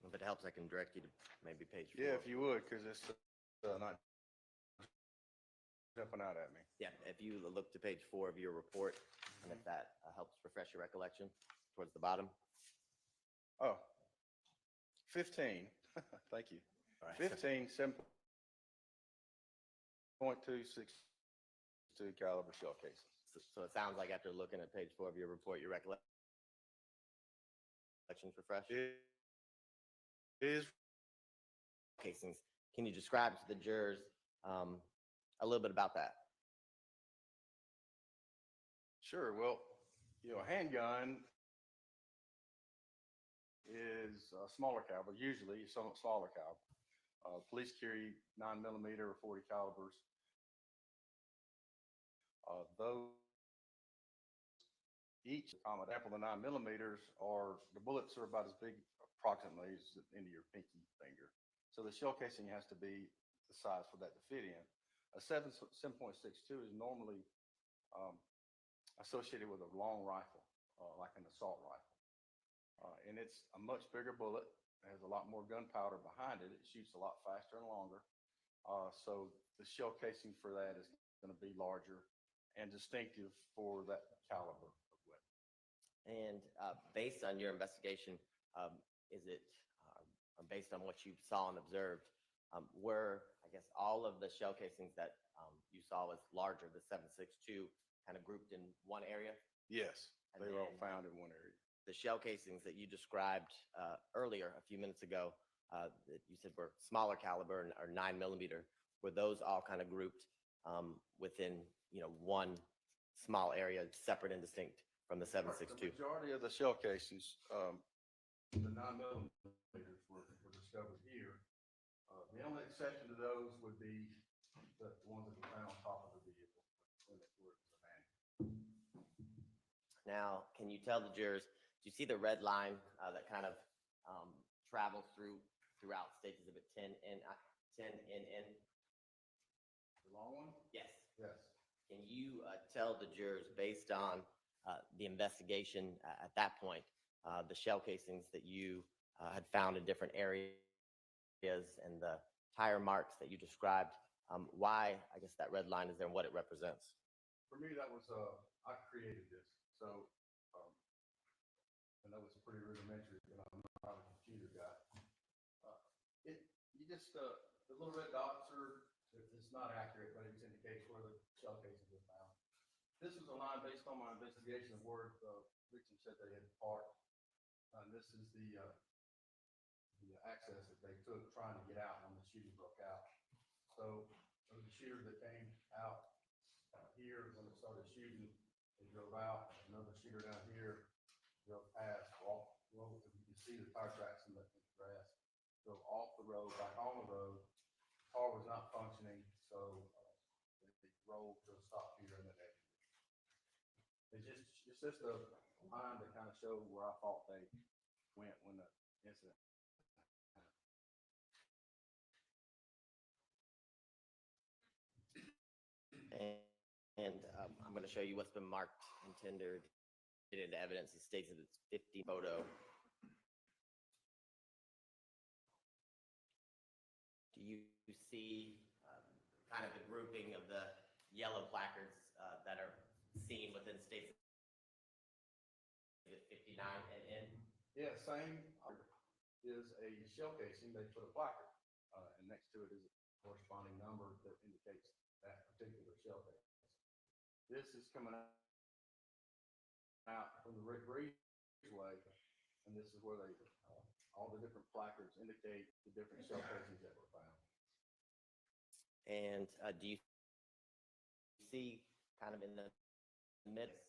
if it helps, I can direct you to maybe page 4. Yeah, if you would, because it's not jumping out at me. Yeah, if you look to page 4 of your report, and if that helps refresh your recollection towards the bottom. Oh, 15. Thank you. All right. 15, 7.262 caliber shell cases. So it sounds like after looking at page 4 of your report, your recollection's refreshed. It is Casings. Can you describe to the jurors a little bit about that? sure. Well, a handgun is a smaller caliber, usually somewhat smaller caliber. Police carry 9mm or 40 calibers. Those each common example, the 9mm are, the bullets are about as big approximately as the end of your pinky finger. So the shell casing has to be the size for that to fit in. A 7.62 is normally associated with a long rifle, like an assault rifle. And it's a much bigger bullet. It has a lot more gunpowder behind it. It shoots a lot faster and longer. So the shell casing for that is going to be larger and distinctive for that caliber of weapon. And based on your investigation, is it, or based on what you saw and observed, were, I guess, all of the shell casings that you saw was larger, the 7.62, kind of grouped in one area? Yes, And they were all then- found in one area. The shell casings that you described earlier, a few minutes ago, that you said were smaller caliber and are 9mm, were those all kind of grouped within, one small area, separate and distinct from the The 7.62? majority of the shell casings, the 9mm were discovered here. The only exception to those would be the ones that were found on top of the vehicle when it was abandoned. Now, can you tell the jurors, do you see the red line that kind of travels throughout State's Exhibit 10NN? The long one? Yes. Yes. Can you tell the jurors, based on the investigation at that point, the shell casings that you had found in different areas and the tire marks that you described, why, I guess, that red line is there and what it represents? For me, that was, I created this, so, and that was pretty rudimentary, I'm not a computer guy. You just, the little red dots are, it's not accurate, but it just indicates where the shell casings were found. This was a line based on my investigation of where the victim said they had parked. And this is the access that they took trying to get out when the shooting broke out. So there was a shooter that came out here when it started shooting. They drove out. Another shooter down here drove past, walked, well, you can see the tire tracks in the grass. Drove off the road, back on the road. Car was not functioning, so they rolled to a stop here and then exited. It's just a line to kind of show where I thought they went when the incident happened. And I'm going to show you what's been marked and tendered into evidence. It states that it's 50 photo. Do you see kind of the grouping of the yellow placards that are seen within states 59 and N? Yeah, same is a shell casing. They put a placard, and next to it is a corresponding number that indicates that particular shell casing. This is coming out from the Rick Breezeway, and this is where they, all the different placards indicate the different shell casings that were found. And do you see kind of in the midst,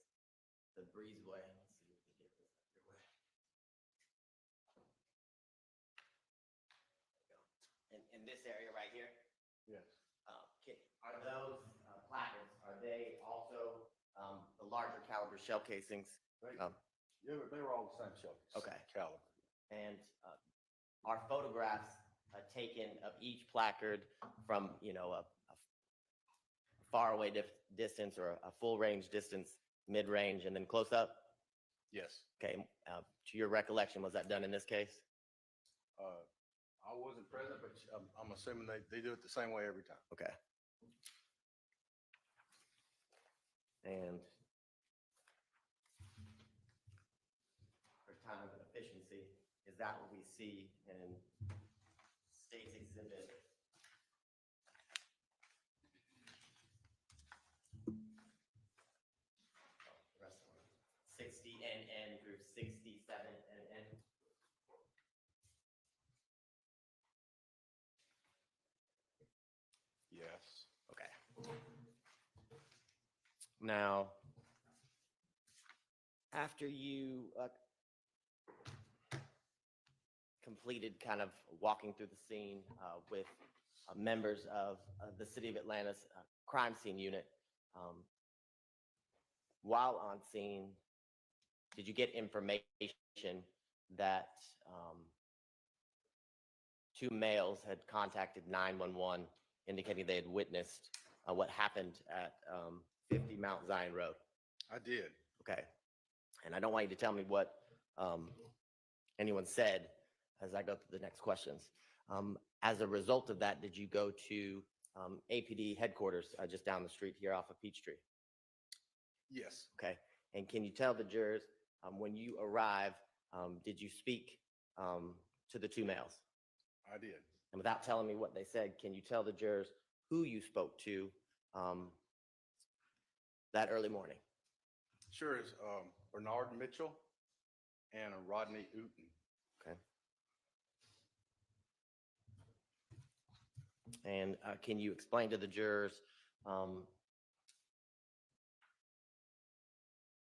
the breezeway? Let's see if we can get this up your way. There we go. In this area right here, Yes. are those placards, are they also the larger caliber shell casings? They, Um, yeah, they were all the same shell casing. Okay. Caliber. And are photographs taken of each placard from, a far away distance or a full range distance, mid range, and then close up? Yes. Okay. To your recollection, was that done in this case? I wasn't present, but I'm assuming they do it the same way every time. Okay. And for time and efficiency, is that what we see in State's Exhibit? The rest of them. 60 NN through 67 NN. Yes. Okay. Now, after you completed kind of walking through the scene with members of the City of Atlanta's crime scene unit, while on scene, did you get information that two males had contacted 911 indicating they had witnessed what happened at 50 Mount Zion Road? I did. Okay. And I don't want you to tell me what anyone said as I go through the next questions. As a result of that, did you go to APD headquarters just down the street here off of Peachtree? Yes. Okay. And can you tell the jurors when you arrive, did you speak to the two males? I did. And without telling me what they said, can you tell the jurors who you spoke to that early morning? Sure, is Bernard Mitchell and Rodney Uten. Okay. And can you explain to the jurors,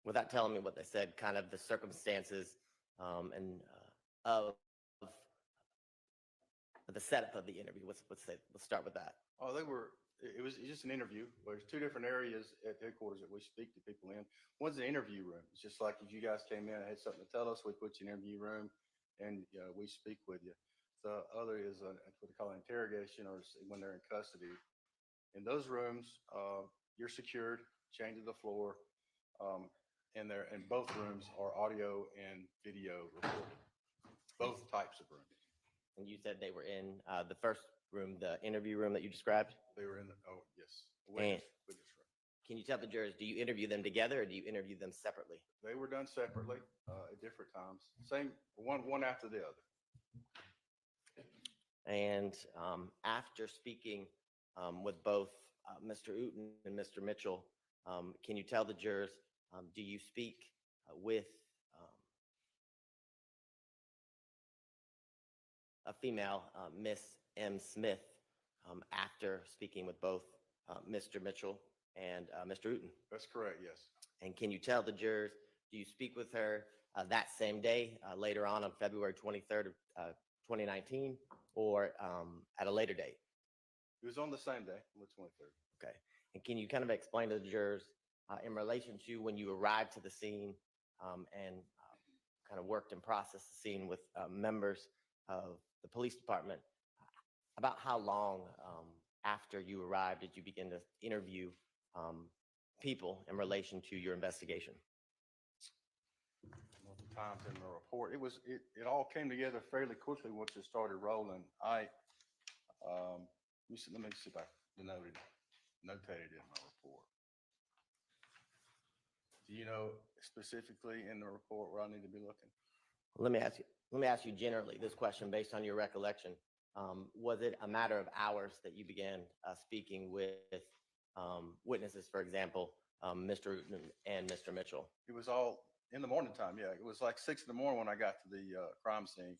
without telling me what they said, kind of the circumstances and of the setup of the interview? Let's start with that. Oh, it was just an interview. There's two different areas at headquarters that we speak to people in. One's the interview room. It's just like if you guys came in and had something to tell us, we put you in an interview room and we speak with you. The other is what they call interrogation, or when they're in custody. In those rooms, you're secured, chained to the floor, and both rooms are audio and video recorded. Both types of rooms. And you said they were in the first room, the interview room that you described? They were in yes, witness room. Can you tell the jurors, do you interview them together or do you interview them separately? They were done separately at different times. Same, one after the other. And after speaking with both Mr. Uten and Mr. Mitchell, can you tell the jurors, do you speak with a female, Miss M. Smith, after speaking with both Mr. Mitchell and Mr. Uten? That's correct, yes. And can you tell the jurors, do you speak with her that same day, later on February 23rd of 2019, or at a later date? It was on the same day, on the 23rd. Okay. And can you kind of explain to the jurors in relation to when you arrived to the scene and kind of worked and processed the scene with members of the police department, about how long after you arrived did you begin to interview people in relation to your investigation? Multiple times in the report. It all came together fairly quickly once it started rolling. Let me see if I notated it in my report. Do you know specifically in the report where I need to be looking? Let me ask you generally this question based on your recollection. Was it a matter of hours that you began speaking with witnesses, for example, Mr. Uten and Mr. Mitchell? It was all in the morning time. Yeah, it was like 6 in the morning when I got to the crime scene.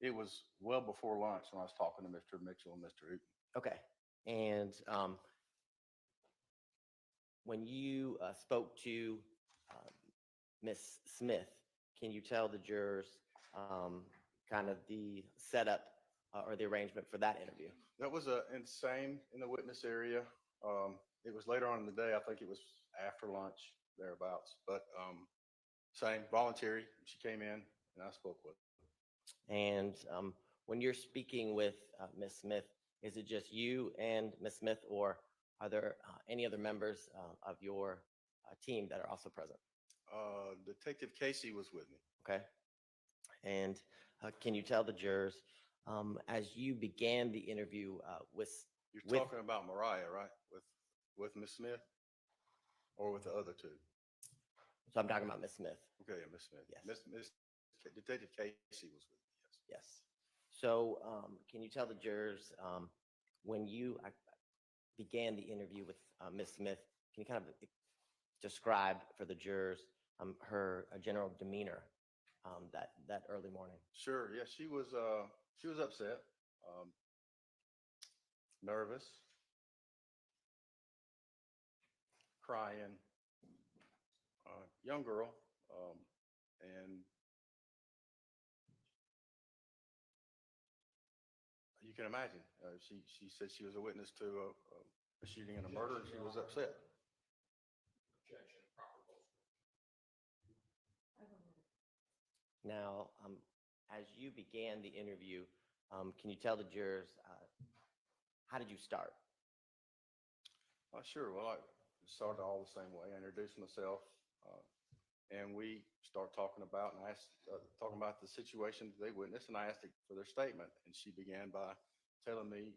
It was well before lunch when I was talking to Mr. Mitchell and Mr. Uten. Okay. And when you spoke to Miss Smith, can you tell the jurors kind of the setup or the arrangement for that interview? That was in the witness area. It was later on in the day. I think it was after lunch, thereabouts. But same, voluntary. She came in and I spoke with her. And when you're speaking with Miss Smith, is it just you and Miss Smith, or are there any other members of your team that are also present? Detective Casey was with me. Okay. And can you tell the jurors, as you began the interview with... You're talking about Mariah, right? With Miss Smith, or with the other two? So I'm talking about Miss Smith. Okay, yeah, Miss Smith. Yes. Miss Detective Casey was with me. Yes. Yes. So can you tell the jurors, when you began the interview with Miss Smith, can you kind of describe for the jurors her general demeanor that early morning? Sure. Yeah, she was upset, nervous, crying, young girl, and you can imagine. She said she was a witness to a shooting and a murder, and she was upset. Now, as you began the interview, can you tell the jurors, how did you start? Sure. Well, I started all the same way. I introduced myself, and we started talking about, and I asked, talking about the situation that they witnessed, and I asked for their statement. And she began by telling me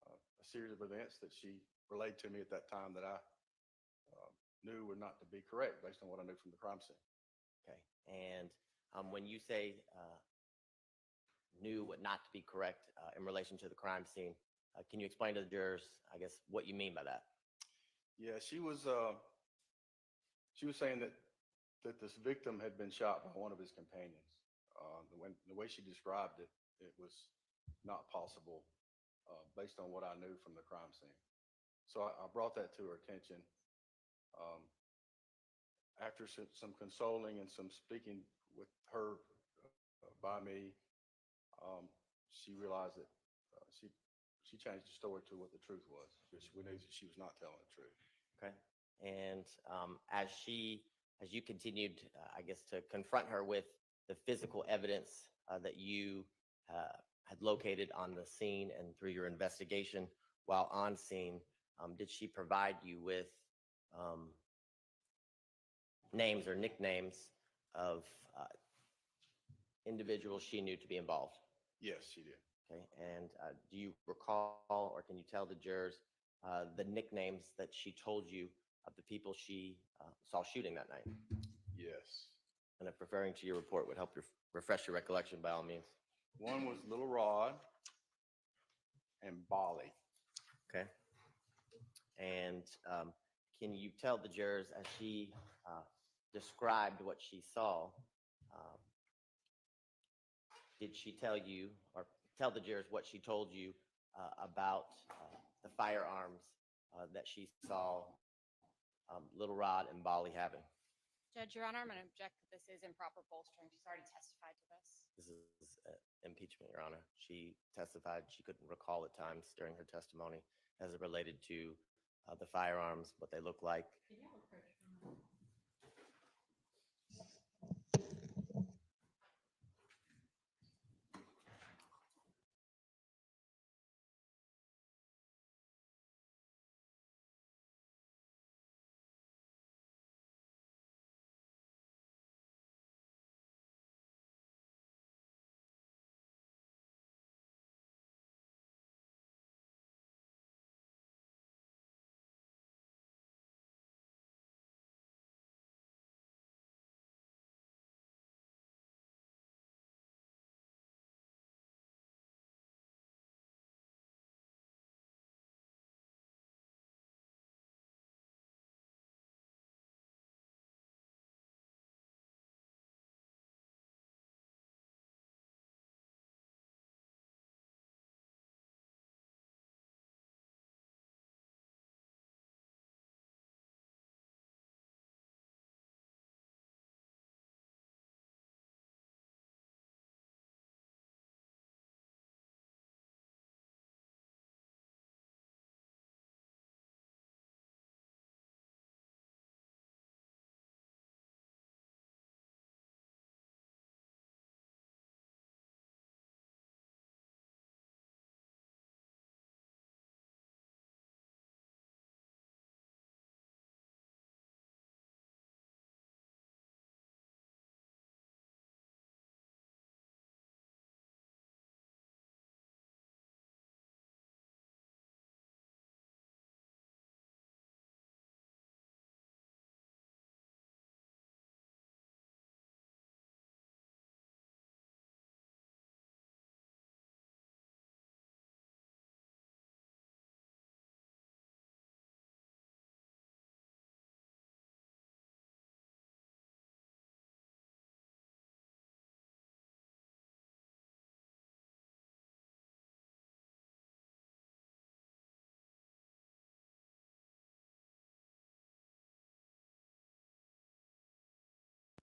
a series of events that she relayed to me at that time that I knew were not to be correct based on what I knew from the crime scene. Okay. And when you say knew what not to be correct in relation to the crime scene, can you explain to the jurors, I guess, what you mean by that? Yeah, she was saying that this victim had been shot by one of his companions. The way she described it, it was not possible based on what I knew from the crime scene. So I brought that to her attention. After some consoling and some speaking with her by me, she realized that she changed the story to what the truth was, because we knew that she was not telling the truth. Okay. And as you continued, I guess, to confront her with the physical evidence that you had located on the scene and through your investigation while on scene, did she provide you with names or nicknames of individuals she knew to be involved? Yes, she did. Okay. And do you recall, or can you tell the jurors the nicknames that she told you of the people she saw shooting that night? Yes. And if referring to your report would help refresh your recollection, by all means. One was Little Rod and Bali. Okay. And can you tell the jurors, as she described what she saw, did she tell you, or tell the jurors what she told you about the firearms that she saw Little Rod and Bali having? Judge, Your Honor, I'm going to object that this is improper bolstering. She's already testified to this. This is impeachment, Your Honor. She testified she couldn't recall at times during her testimony as it related to the firearms, what they look like.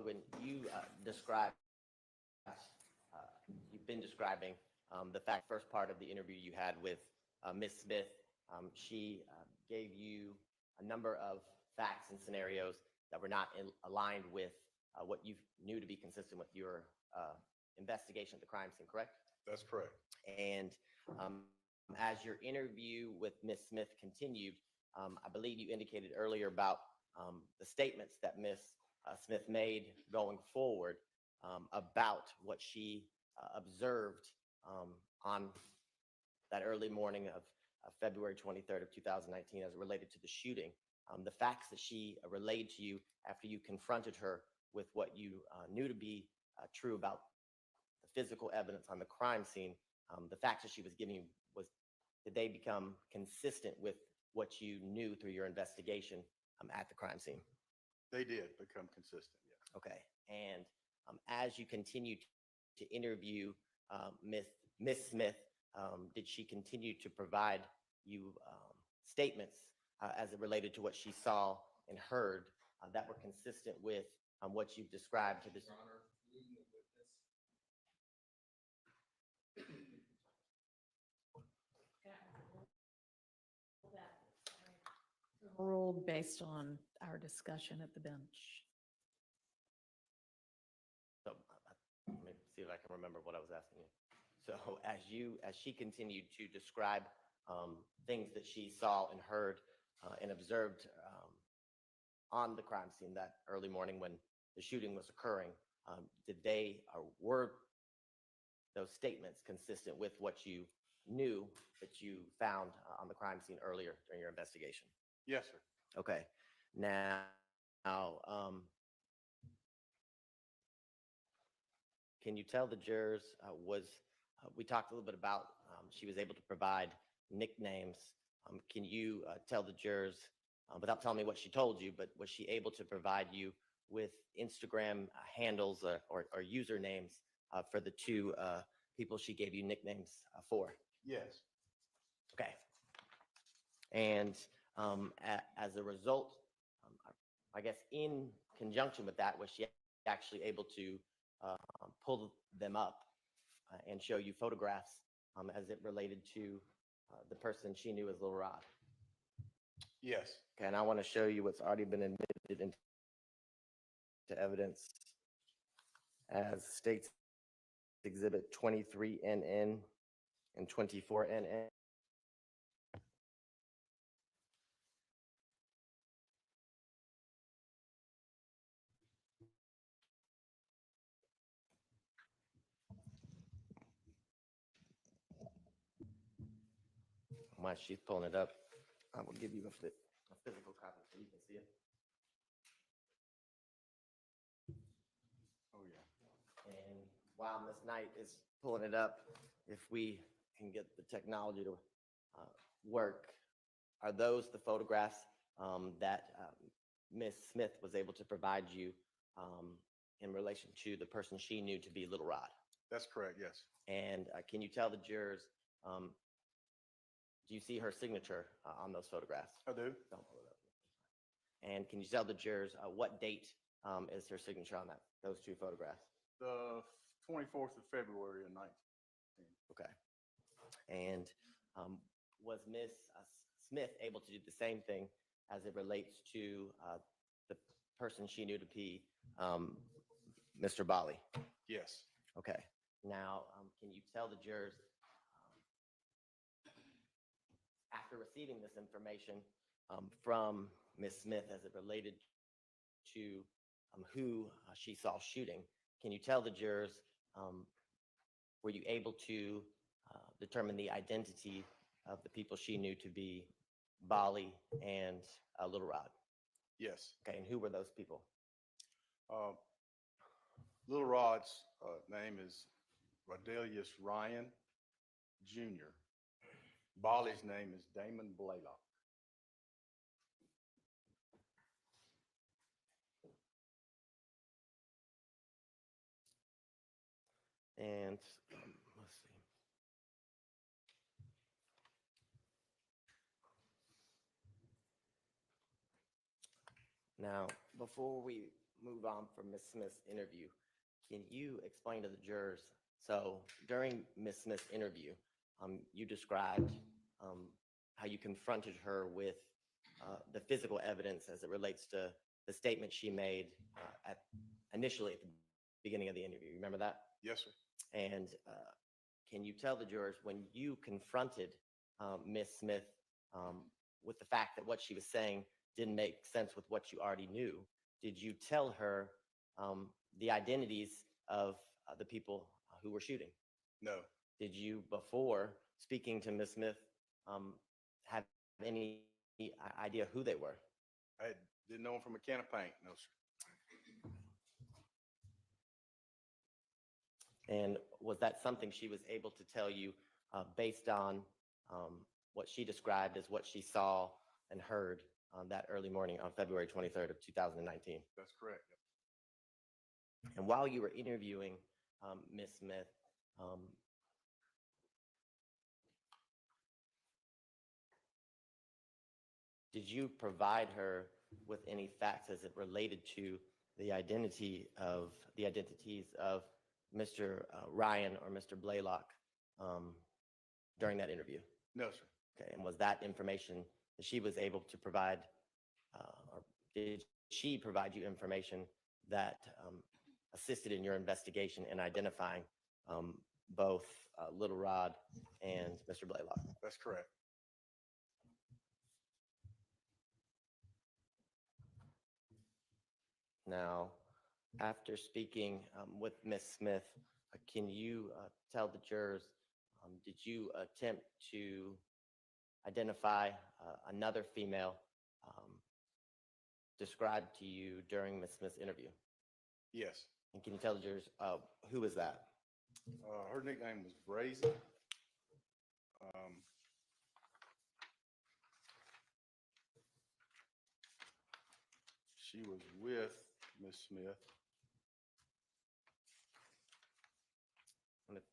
When you describe, you've been describing the first part of the interview you had with Ms. Smith. She gave you a number of facts and scenarios that were not aligned with what you knew to be consistent with your investigation of the crime scene, correct? That's correct. And as your interview with Ms. Smith continued, I believe you indicated earlier about the statements that Ms. Smith made going forward about what she observed on that early morning of February 23rd of 2019 as it related to the shooting. The facts that she relayed to you after you confronted her with what you knew to be true about the physical evidence on the crime scene, the facts that she was giving you, did they become consistent with what you knew through your investigation at the crime scene? They did become consistent, yes. Okay. And as you continued to interview Miss Smith, did she continue to provide you statements as it related to what she saw and heard that were consistent with what you've described to this? Ruled based on our discussion at the bench. So let me see if I can remember what I was asking you. So as she continued to describe things that she saw and heard and observed on the crime scene that early morning when the shooting was occurring, were those statements consistent with what you knew that you found on the crime scene earlier during your investigation? Yes, sir. Okay. Now, can you tell the jurors, we talked a little bit about, she was able to provide nicknames. Can you tell the jurors, without telling me what she told you, but was she able to provide you with Instagram handles or usernames for the two people she gave you nicknames for? Yes. Okay. And as a result, I guess in conjunction with that, was she actually able to pull them up and show you photographs as it related to the person she knew as Lil Rod? Yes. Okay, and I want to show you what's already been admitted into evidence as States Exhibit 23NN and 24NN. While she's pulling it up, I will give you a physical copy so you can see it. Oh, yeah. And while Ms. Knight is pulling it up, if we can get the technology to work, are those the photographs that Ms. Smith was able to provide you in relation to the person she knew to be Little Rod? That's correct, yes. And can you tell the jurors, do you see her signature on those photographs? I do. Don't pull it up. And can you tell the jurors what date is her signature on those two photographs? The 24th of February of 19. Okay. And was Ms. Smith able to do the same thing as it relates to the person she knew to be Mr. Bali? Yes. Okay. Now, can you tell the jurors, after receiving this information from Ms. Smith as it related to who she saw shooting, can you tell the jurors, were you able to determine the identity of the people she knew to be Bali and Little Rod? Yes. Okay, and who were those people? Little Rod's name is Rodelius Ryan Jr. Bali's name is Damon Blaylock. And let's see. Now, before we move on from Ms. Smith's interview, can you explain to the jurors, so during Ms. Smith's interview, you described how you confronted her with the physical evidence as it relates to the statement she made initially at the beginning of the interview. You remember that? Yes, sir. And can you tell the jurors, when you confronted Ms. Smith with the fact that what she was saying didn't make sense with what you already knew, did you tell her the identities of the people who were shooting? No. Did you, before speaking to Ms. Smith, have any idea who they were? I didn't know him from a can of paint. No, sir. And was that something she was able to tell you based on what she described as what she saw and heard that early morning on February 23rd of 2019? That's correct. And while you were interviewing Ms. Smith, did you provide her with any facts as it related to the identities of Mr. Ryan or Mr. Blaylock during that interview? No, sir. Okay, and was that information that she was able to provide, or did she provide you information that assisted in your investigation in identifying both Little Rod and Mr. Blaylock? That's correct. Now, after speaking with Ms. Smith, can you tell the jurors, did you attempt to identify another female described to you during Ms. Smith's interview? Yes. And can you tell the jurors who is that? Her nickname was Brazy. She was with Miss Smith. And if,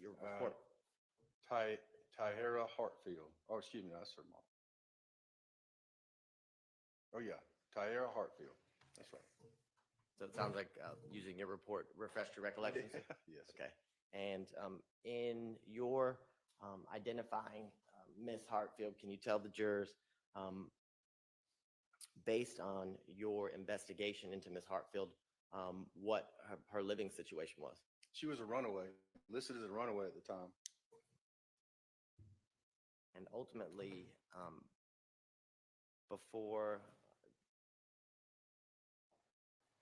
your report. Tyhera Hartfield. Oh, excuse me, that's her mom. Oh, yeah, Tyhera Hartfield. That's right. So it sounds like using your report refreshed your recollections? Yes. Okay. And in your identifying Ms. Hartfield, can you tell the jurors, based on your investigation into Ms. Hartfield, what her living situation was? She was a runaway, listed as a runaway at the time. And ultimately, before,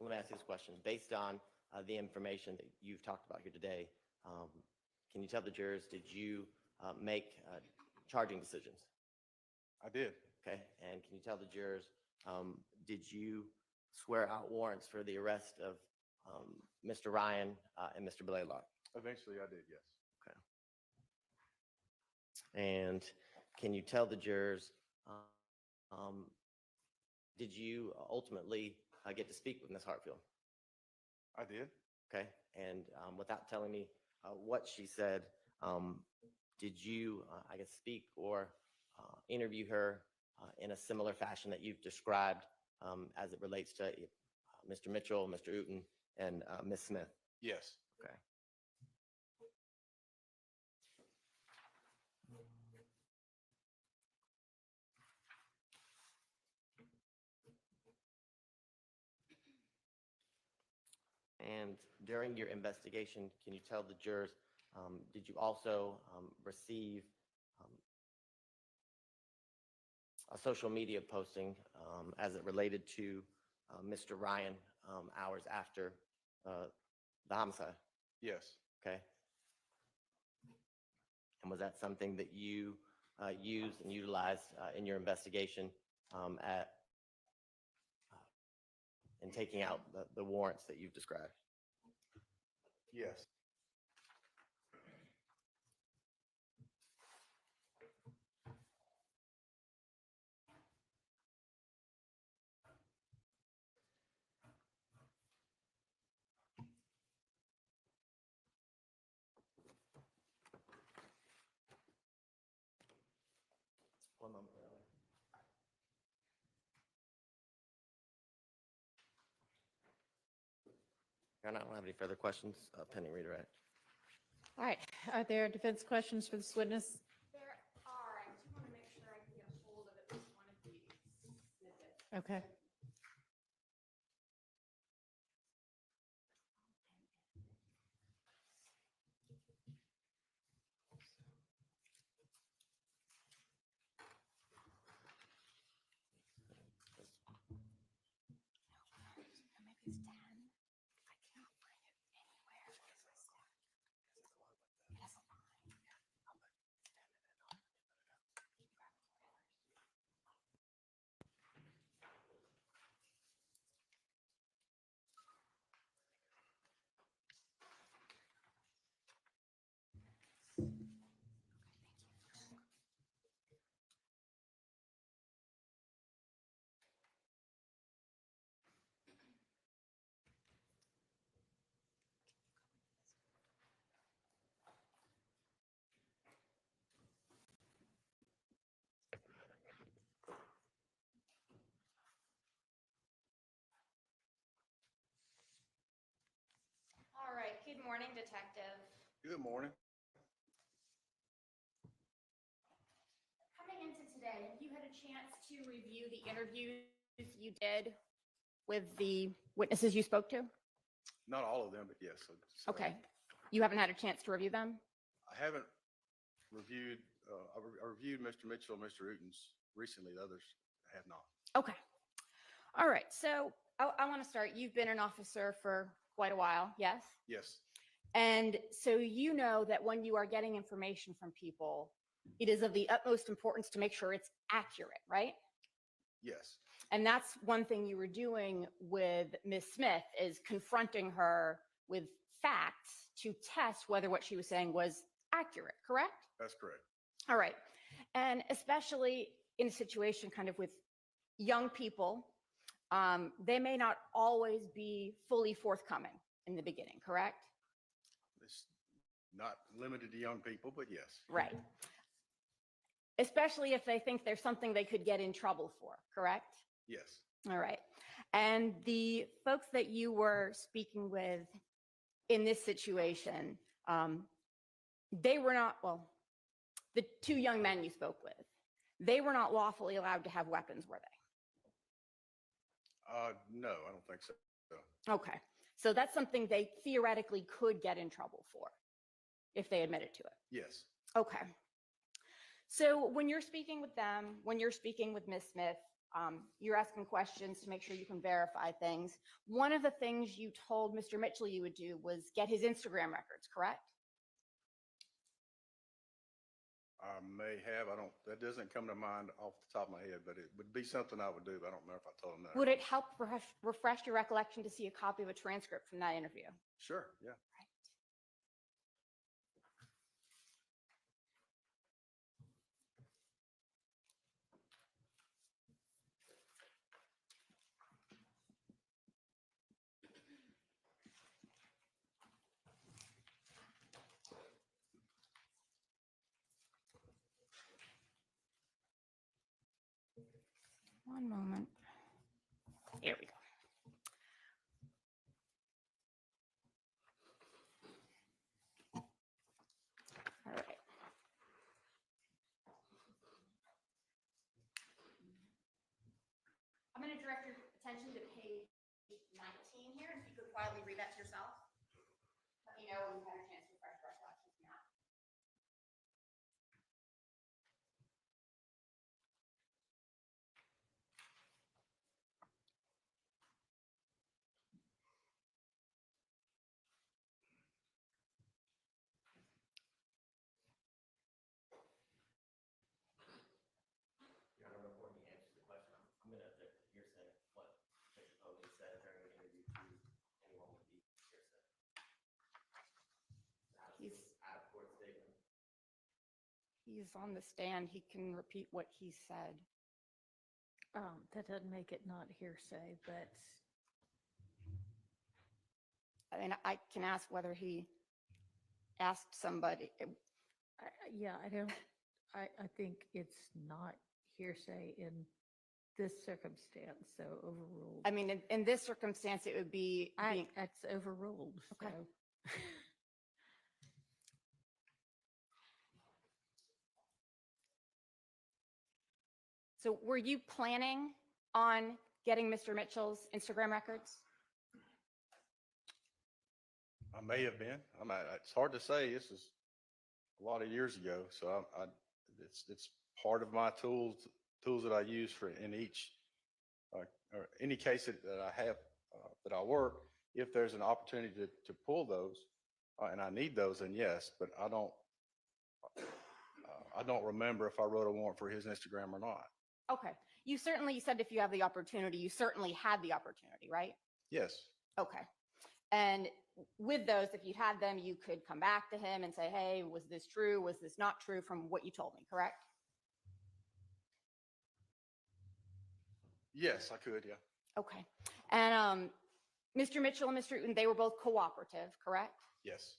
let me ask you this question. Based on the information that you've talked about here today, can you tell the jurors, did you make charging decisions? I did. Okay. And can you tell the jurors, did you swear out warrants for the arrest of Mr. Ryan and Mr. Blaylock? Eventually I did, yes. And can you tell the jurors, did you ultimately get to speak with Ms. Hartfield? I did. Okay. And without telling me what she said, did you, I guess, speak or interview her in a similar fashion that you've described as it relates to Mr. Mitchell, Mr. Uten, and Ms. Smith? Yes. Okay. And during your investigation, can you tell the jurors, did you also receive a social media posting as it related to Mr. Ryan hours after the homicide? Yes. Okay. And was that something that you used and utilized in your investigation in taking out the warrants that you've described? Yes. One moment. I don't have any further questions pending redirect. All right, are there defense questions for this witness? There are, I do want to make sure I can get a hold of at least one of these snippets. Okay. Maybe it's 10. I cannot find it anywhere. It has a line. Good morning, Detective. Good morning. Coming into today, have you had a chance to review the interviews you did with the witnesses you spoke to? Not all of them, but yes. Okay. You haven't had a chance to review them? I haven't reviewed, I reviewed Mr. Mitchell and Mr. Uten's recently. The others have not. Okay. All right. So I want to start. You've been an officer for quite a while, yes? Yes, And so you know that when you are getting information from people, it is of the utmost importance to make sure it's accurate, right? yes, And that's one thing you were doing with Ms. Smith, is confronting her with facts to test whether what she was saying was accurate, correct? that's correct. All right. And especially in a situation kind of with young people, they may not always be fully forthcoming in the beginning, correct? It's not limited to young people, but yes, Right. Especially if they think there's something they could get in trouble for, correct? yes, All right. And the folks that you were speaking with in this situation, they were not, well, the two young men you spoke with, they were not lawfully allowed to have weapons, were they? no, I don't think so. Okay. So that's something they theoretically could get in trouble for if they admitted to it. Yes, Okay. So when you're speaking with them, when you're speaking with Ms. Smith, you're asking questions to make sure you can verify things. One of the things you told Mr. Mitchell you would do was get his Instagram records, correct? I may have, that doesn't come to mind off the top of my head, but it would be something I would do. I don't remember if I told him that. Would it help refresh your recollection to see a copy of a transcript from that interview? Sure, yeah. One moment. Here we go. All right. I'm going to direct your attention to page 19 here. If you could quietly read that to yourself. Let me know when you've had a chance to refresh your recollection from that. Your Honor, before he answers the question, I'm going to object to hearsay what Mr. Poggi said during the interview to anyone would be hearsay. He's- Out of court statement. He's on the stand. He can repeat what he said. That doesn't make it not hearsay, but I mean, I can ask whether he asked somebody. I think it's not hearsay in this circumstance, so overruled. I mean, in this circumstance, it would be being, That's overruled, Okay. so. so were you planning on getting Mr. Mitchell's Instagram records? I may have been. It's hard to say. This is a lot of years ago. So it's part of my tools that I use for in each, or any case that I have, that I work. If there's an opportunity to pull those, and I need those, then yes, but I don't remember if I wrote a warrant for his Instagram or not. Okay. You said if you have the opportunity, you certainly had the opportunity, right? Yes, Okay. And with those, if you had them, you could come back to him and say, hey, was this true? Was this not true from what you told me, correct? yes, I could, yeah. Okay. And Mr. Mitchell and Mr. Uten, they were both cooperative, correct? Yes,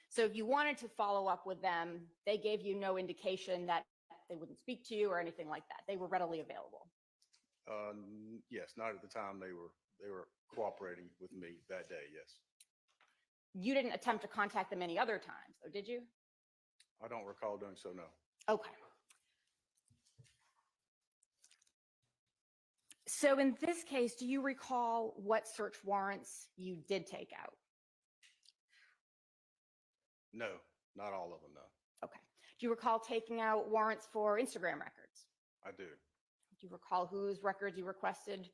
So if you wanted to follow up with them, they gave you no indication that they wouldn't speak to you or anything like that. They were readily available. yes, not at the time they were cooperating with me that day, yes. you didn't attempt to contact them any other times, though, did you? I don't recall doing so, no. Okay. So in this case, do you recall what search warrants you did take out? No, not all of them, no. Okay. Do you recall taking out warrants for Instagram records? I do. Do you recall whose records you requested?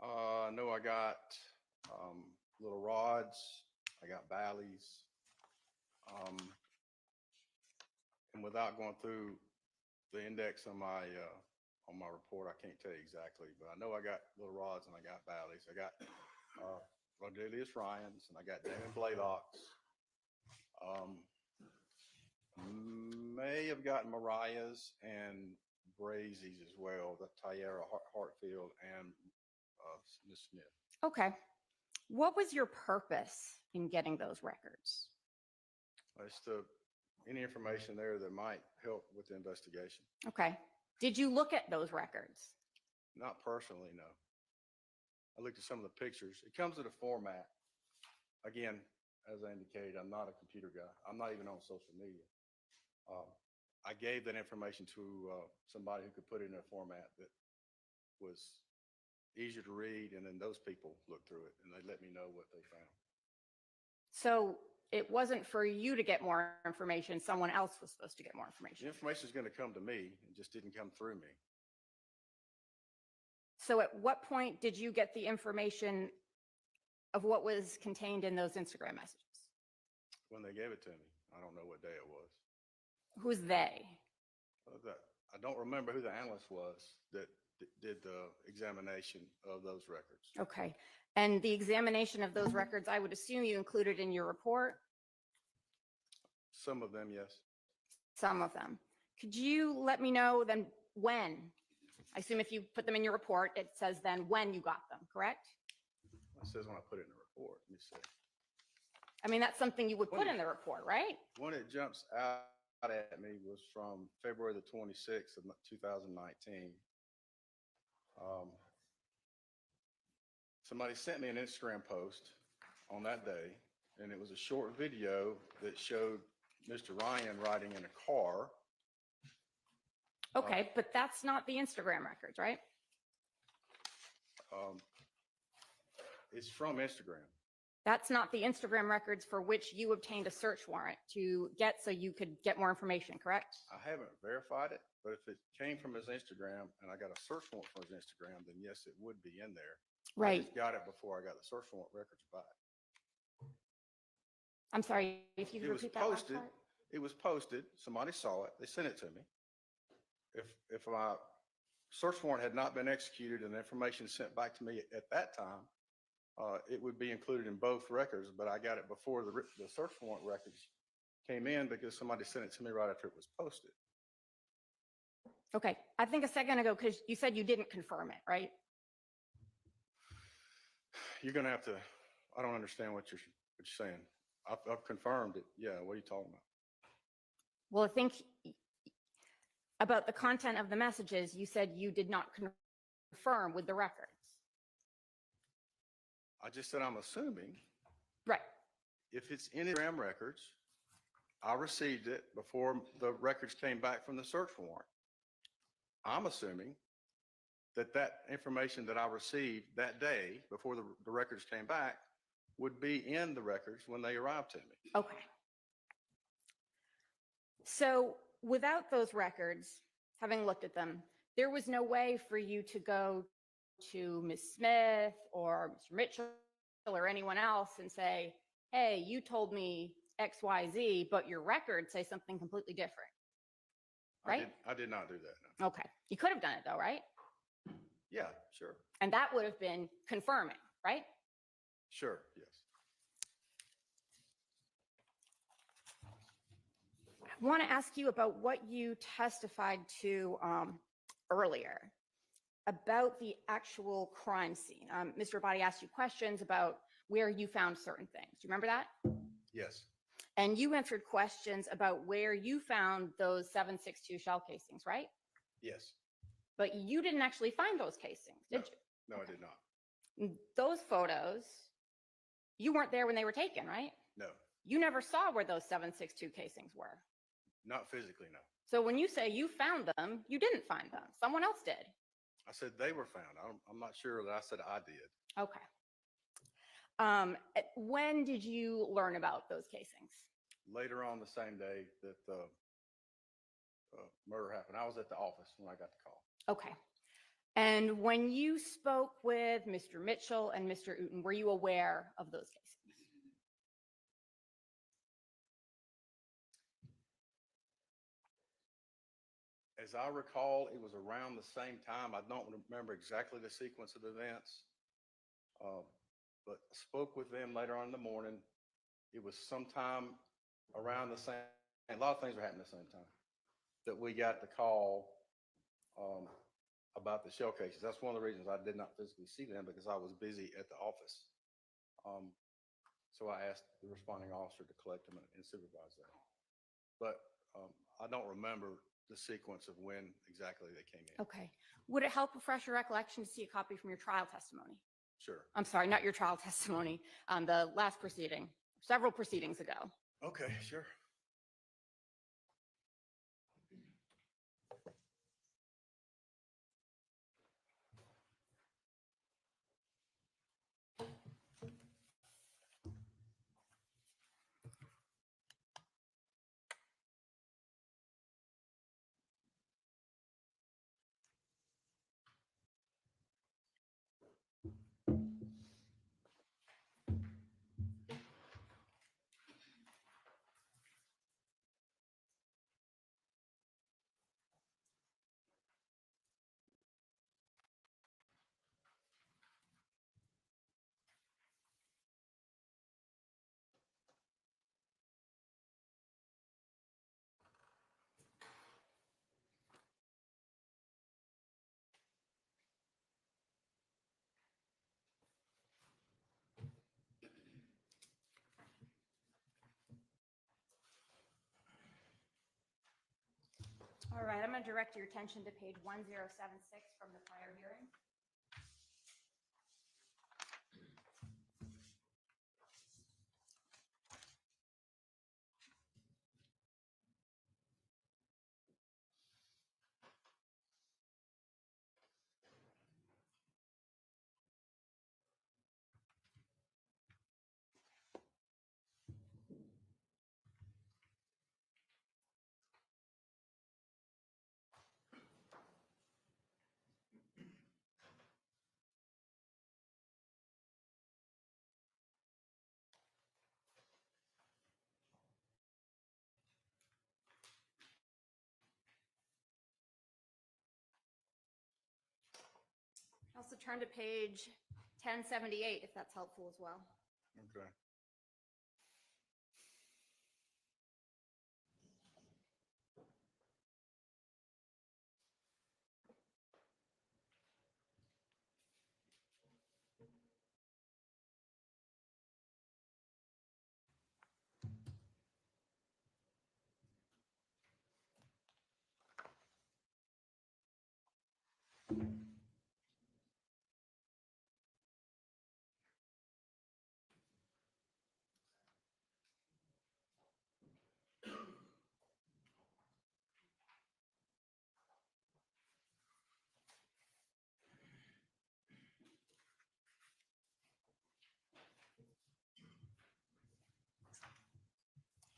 I know I got little rods, I got valleys. And without going through the index on my report, I can't tell you exactly, but I know I got little rods and I got valleys. I got Rodelius Ryans and I got Damon Blaylocks. May have gotten Mariah's and Brazy's as well, the Tyara Hartfield and Ms. Smith. Okay. What was your purpose in getting those records? It's any information there that might help with the investigation. Okay. Did you look at those records? Not personally, no. I looked at some of the pictures. It comes in a format. Again, as I indicated, I'm not a computer guy. I'm not even on social media. I gave that information to somebody who could put it in a format that was easier to read, and then those people looked through it and they let me know what they found. So it wasn't for you to get more information. Someone else was supposed to get more The information. information is going to come to me. It just didn't come through me. So at what point did you get the information of what was contained in those Instagram messages? When they gave it to me, I don't know what day it was. Who's they? I don't remember who the analyst was that did the examination of those records. Okay. And the examination of those records, I would assume you included in your report? Some of them, yes. Some of them. Could you let me know then when? I assume if you put them in your report, it says then when you got them, correct? It says when I put it in the report. Let me see. I mean, that's something you would put in the report, right? One it jumps out at me was from February the 26th of 2019. Somebody sent me an Instagram post on that day, and it was a short video that showed Mr. Ryan riding in a car. Okay, but that's not the Instagram records, right? It's from Instagram. That's not the Instagram records for which you obtained a search warrant to get so you could get more information, correct? I haven't verified it, but if it came from his Instagram and I got a search warrant for his Instagram, then yes, it would be in there. I Right. just got it before I got the search warrant records back. I'm sorry, if you could It was repeat that last posted. part. It was posted. Somebody saw it. They sent it to me. If my search warrant had not been executed and the information sent back to me at that time, it would be included in both records, but I got it before the search warrant records came in because somebody sent it to me right after it was posted. Okay, I think a second ago, because you said you didn't confirm it, right? You're going to have to, I don't understand what you're saying. I've confirmed it. Yeah, what are you talking about? Well, I think about the content of the messages, you said you did not confirm with the records. I just said I'm assuming Right. if it's in Instagram records, I received it before the records came back from the search warrant. I'm assuming that information that I received that day before the records came back would be in the records when they arrived to me. Okay. So without those records, having looked at them, there was no way for you to go to Ms. Smith or Mr. Mitchell or anyone else and say, hey, you told me X, Y, Z, but your records say something completely different. Right? I did not do that. No. Okay. You could have done it though, right? Yeah, sure. And that would have been confirming, right? Sure, yes. I want to ask you about what you testified to earlier about the actual crime scene. Mr. Abadi asked you questions about where you found certain things. Do you remember that? Yes, And you answered questions about where you found those 7.62 shell casings, right? yes. But you didn't actually find those casings, did No, I did not. you? Those photos, you weren't there when they were taken, right? No, You never saw where those 7.62 casings were. not physically, no. So when you say you found them, you didn't find them. Someone else did. I said they were found. I'm not sure that I said I did. Okay. When did you learn about those casings? Later on the same day that the murder happened, I was at the office when I got the call. Okay. And when you spoke with Mr. Mitchell and Mr. Uten, were you aware of those casings? As I recall, it was around the same time. I don't remember exactly the sequence of events. But I spoke with them later on in the morning. It was sometime around the same, a lot of things were happening at the same time, that we got the call about the shell cases. That's one of the reasons I did not physically see them, because I was busy at the office. So I asked the responding officer to collect them and supervise that. But I don't remember the sequence of when exactly they came in. Okay. Would it help refresh your recollection to see a copy from your trial testimony? Sure. I'm sorry, not your trial testimony, the last proceeding, several proceedings ago. Okay, sure. All right, I'm going to direct your attention to page 1076 from the prior hearing. Also turn to page 1078 if that's helpful as well. Okay.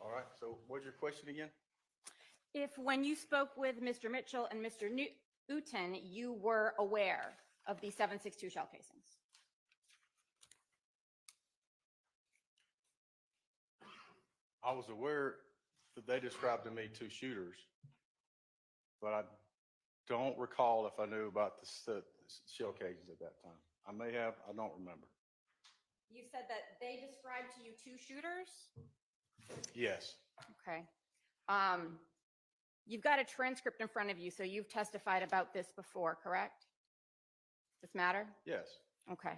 All right, so what's your question again? If when you spoke with Mr. Mitchell and Mr. Uten, you were aware of the 7.62 shell casings. I was aware that they described to me two shooters, but I don't recall if I knew about the shell cases at that time. I may have, I don't remember. You said that they described to you two shooters? Yes, Okay. You've got a transcript in front of you, so you've testified about this before, correct? This matter? yes. Okay.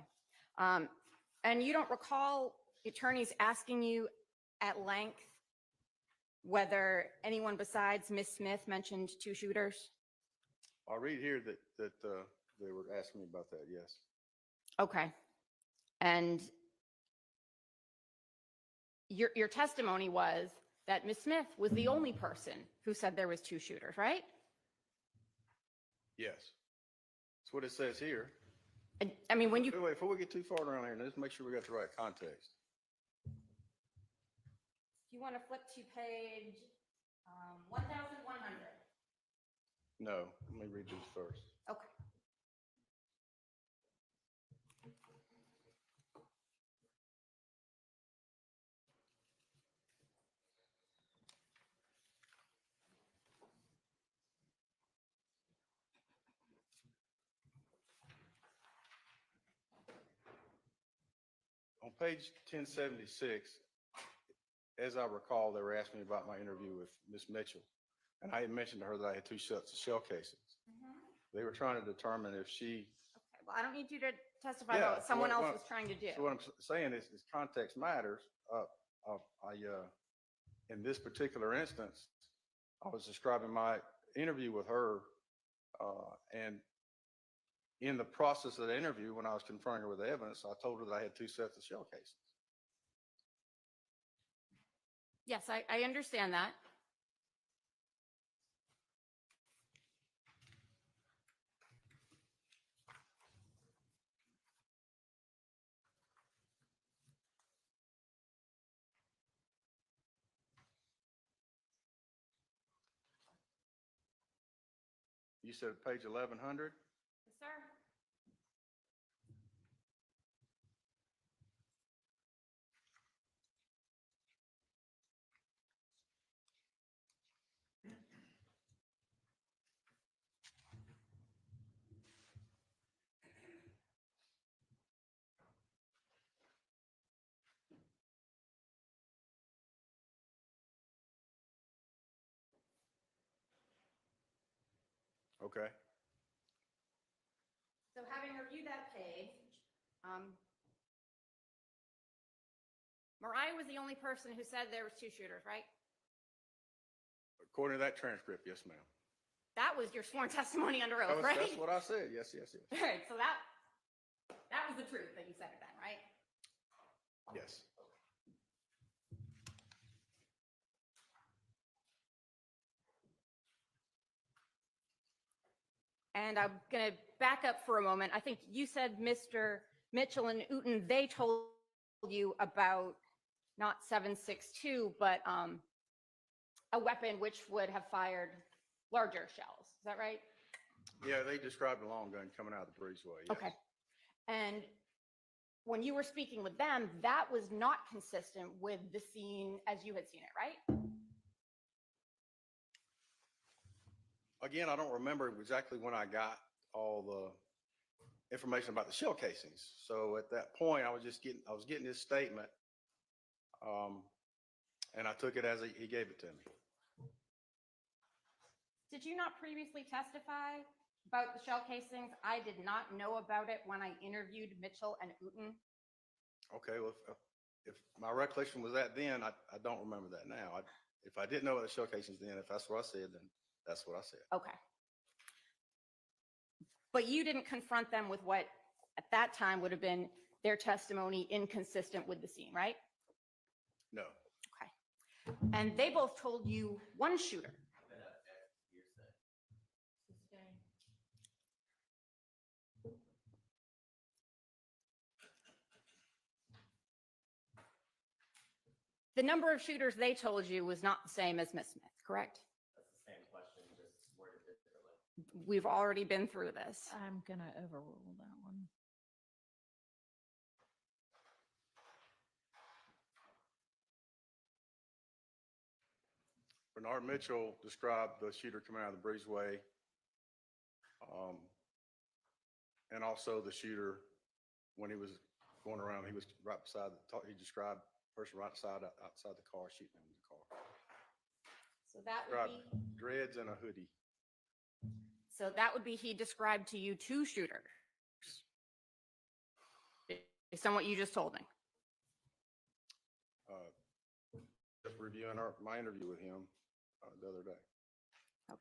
And you don't recall the attorneys asking you at length whether anyone besides Ms. Smith mentioned two shooters? I read here that they were asking me about that, yes. Okay. And your testimony was that Ms. Smith was the only person who said there was 2 shooters, right? Yes. That's what it says here. I mean, when you, Wait, before we get too far around here, let's make sure we got the right context. if you want to flip to page 1,100. No, let me read these first. Okay. On page 1076, as I recall, they were asking me about my interview with Ms. Mitchell. And I had mentioned to her that I had 2 sets of shell casings. They were trying to determine if she, Okay, well, I don't need you to testify Yeah, about what someone what- else what- was trying to do. so what I'm saying is context matters. In this particular instance, I was describing my interview with her, and in the process of the interview, when I was confronting her with the evidence, I told her that I had 2 sets of shell casings. Yes, I understand that. You said page 1100? Yes, sir. Okay. So having reviewed that page, Mariah was the only person who said there was 2 shooters, right? According to that transcript, yes, ma'am. That was your sworn testimony under oath, right? That's what I said. Yes, yes, yes. All right, so that was the truth that you said it then, right? Yes. And I'm going to back up for a moment. I think you said Mr. Mitchell and Uten, they told you about not 7.62, but a weapon which would have fired larger shells. Is that right? Yeah, they described a long gun coming out of the breezeway. Yes. Okay. And when you were speaking with them, that was not consistent with the scene as you had seen it, right? Again, I don't remember exactly when I got all the information about the shell casings. So at that point, I was getting his statement, and I took it as he gave it to me. Did you not previously testify about the shell casings? I did not know about it when I interviewed Mitchell and Uten. Okay, well, if my recollection was that then, I don't remember that now. If I didn't know about the shell casings then, if that's what I said, then that's what I said. Okay. But you didn't confront them with what at that time would have been their testimony inconsistent with the scene, right? No. Okay. And they both told you 1 shooter. The number of shooters they told you was not the same as Miss Smith, correct? That's the same question, just worded differently. We've already been through this. I'm going to overrule that one. Bernard Mitchell described the shooter coming out of the breezeway, and also the shooter when he was going around. He was right beside he described the person right outside the car shooting him in the car. So that would Described be, dreads and a hoodie. so that would be he described to you 2 shooters. Based on what you just told me. Just reviewing my interview with him the other day. Okay.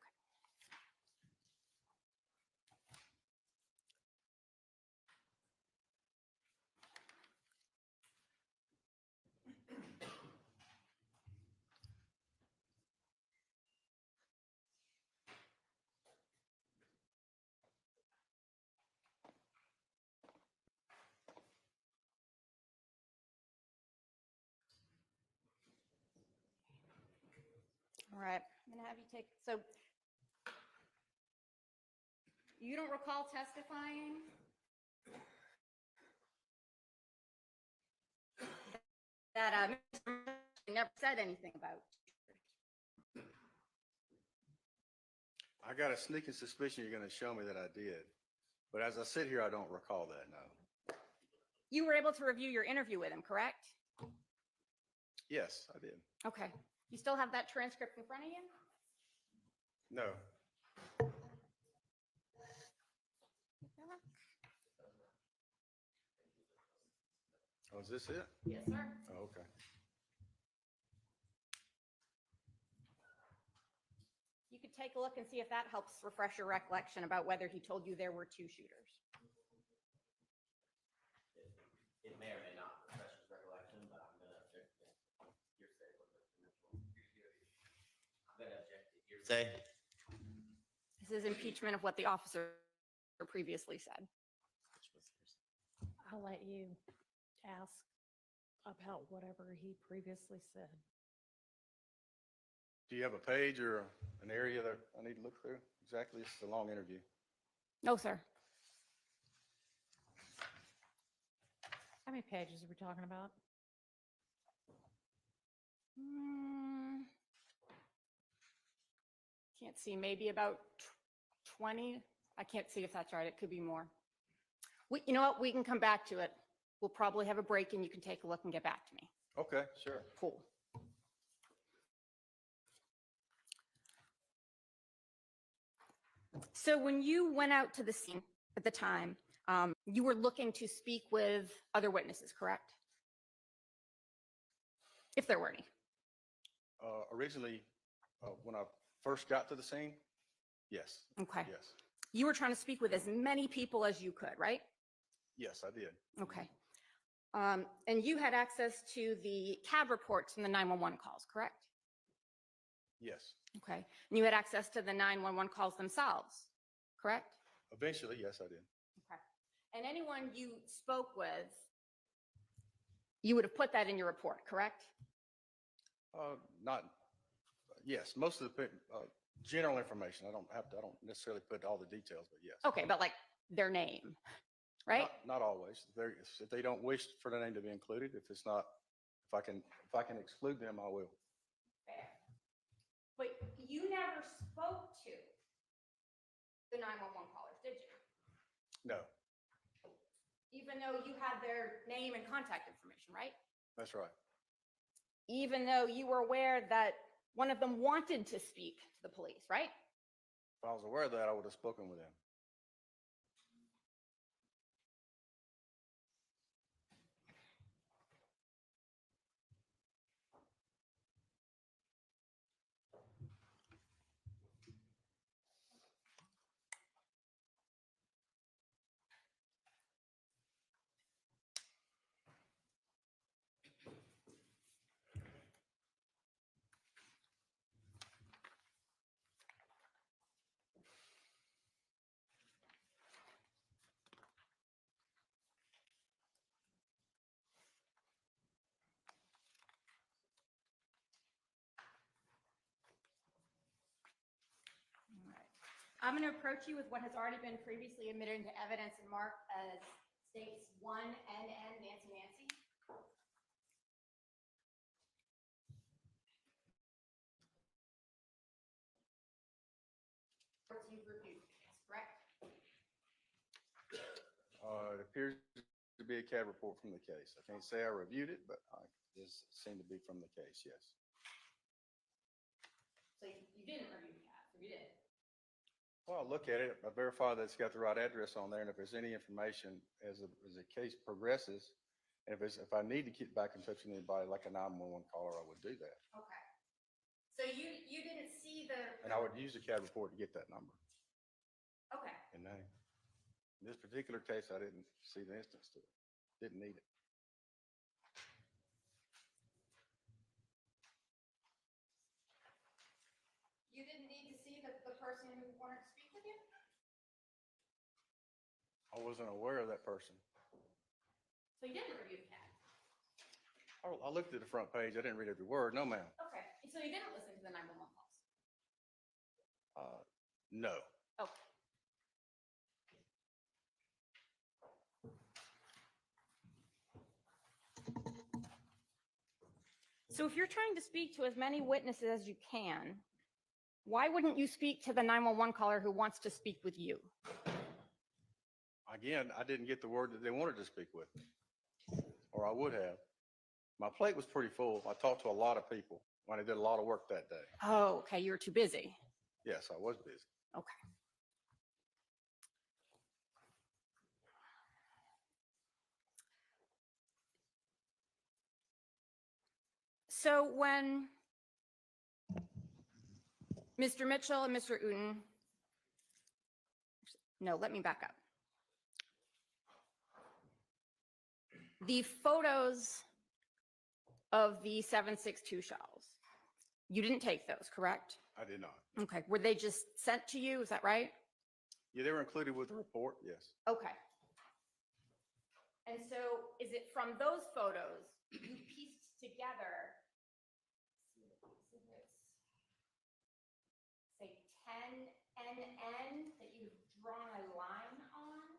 All right, I'm gonna have you take, so you don't recall testifying? That, Mr. never said anything about. I got a sneaking suspicion you're gonna show me that I did, but as I sit here, I don't recall that, no. You were able to review your interview with him, correct? Yes, I did. Okay. You still have that transcript in front of you? No. Oh, is this it? Yes, sir. Oh, okay. You could take a look and see if that helps refresh your recollection about whether he told you there were two shooters. It may or may not refresh his recollection, but I'm gonna object to hearsay. I'm gonna object to hearsay. This is impeachment of what the officer previously said. I'll let you ask about whatever he previously said. Do you have a page or an area that I need to look through? Exactly, it's a long interview. No, sir. How many pages are we talking about? Can't see, maybe about 20. I can't see if that's right. It could be more. You know what? We can come back to it. We'll probably have a break and you can take a look and get back to me. Okay, sure. Cool. So when you went out to the scene at the time, you were looking to speak with other witnesses, correct? If there were any. Originally, when I first got to the scene, yes, Okay. yes, You were trying to speak with as many people as you could, right? yes, I did. Okay. And you had access to the CAD reports from the 911 calls, correct? Yes, Okay. And you had access to the 911 calls themselves, correct? eventually, yes, I did. Okay. And anyone you spoke with, you would have put that in your report, correct? Not, yes, most of the general information. I don't necessarily put all the details, but yes. Okay, but like their name, right? Not always. If they don't wish for the name to be included, if I can exclude them, I will. Fair. But you never spoke to the 911 callers, did you? No, Even though you had their name and contact information, right? that's right. Even though you were aware that one of them wanted to speak to the police, right? If I was aware of that, I would have spoken with them. All right. I'm going to approach you with what has already been previously admitted into evidence and marked as states 1NN Nancy Nancy. You've reviewed the case, correct? It appears to be a CAD report from the case. I can't say I reviewed it, but this seemed to be from the case, yes. So you didn't review the CAD, or you did? Well, I look at it, I verify that it's got the right address on there, and if there's any information as the case progresses, and if I need to get back in touch with anybody like a 911 caller, I would do that. Okay. So you didn't see the. And I would use the CAD report to get that number Okay. and name. In this particular case, I didn't see the instance to it. Didn't need it. You didn't need to see the person who wanted to speak with you? I wasn't aware of that person. So you didn't review the CAD? I looked at the front page. I didn't read every word. No, ma'am. Okay. So you didn't listen to the 911 calls? No. Okay. So if you're trying to speak to as many witnesses as you can, why wouldn't you speak to the 911 caller who wants to speak with you? Again, I didn't get the word that they wanted to speak with me, or I would have. My plate was pretty full. I talked to a lot of people when I did a lot of work that day. Oh, okay, you were too busy. Yes, I was busy. Okay. So when Mr. Mitchell and Mr. Uten, no, let me back up. The photos of the 7.62 shells, you didn't take those, correct? I did not. Okay, were they just sent to you? Is that right? Yeah, they were included with the report, yes. Okay. And so is it from those photos you pieced together, say 10 NN that you've drawn a line on?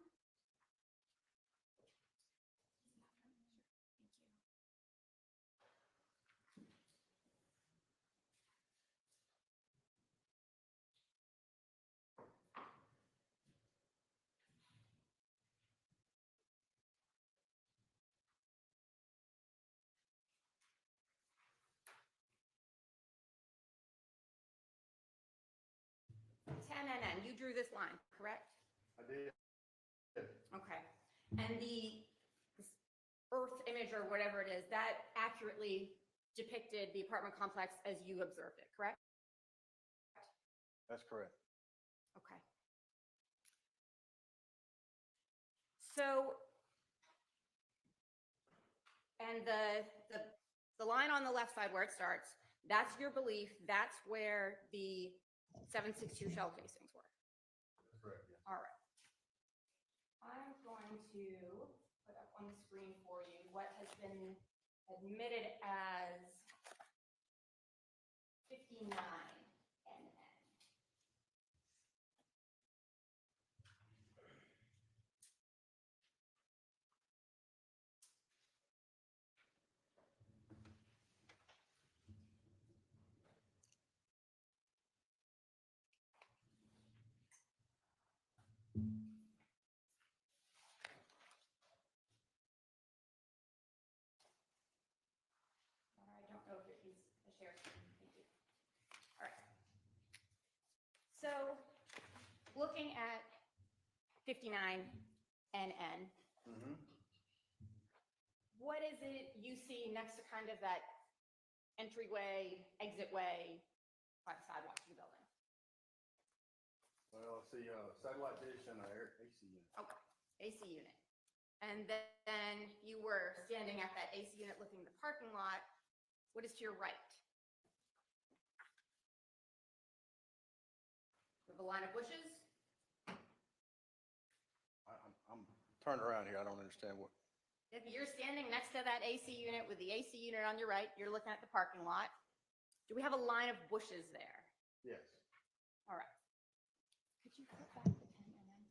NN, you drew this line, correct? I did. Okay. And this Earth image or whatever it is, that accurately depicted the apartment complex as you observed it, correct? That's correct. Okay. So, and the line on the left side where it starts, that's your belief, that's where the 7.62 shell casings were. That's correct, yes. All right. I'm going to put up on the screen for you what has been admitted as 59 NN. I don't know if it is a share screen. Thank you. All right. So looking at 59 NN, what is it you see next to kind of that entryway, exitway by the sidewalk to the building? Well, I see satellite dish and an AC unit. Okay, AC unit. And then you were standing at that AC unit looking at the parking lot. What is to your right? With a line of bushes? I'm turned around here. I don't understand what. If you're standing next to that AC unit with the AC unit on your right, you're looking at the parking lot. Do we have a line of bushes there? Yes. All right. Could you flip back the 10 NN?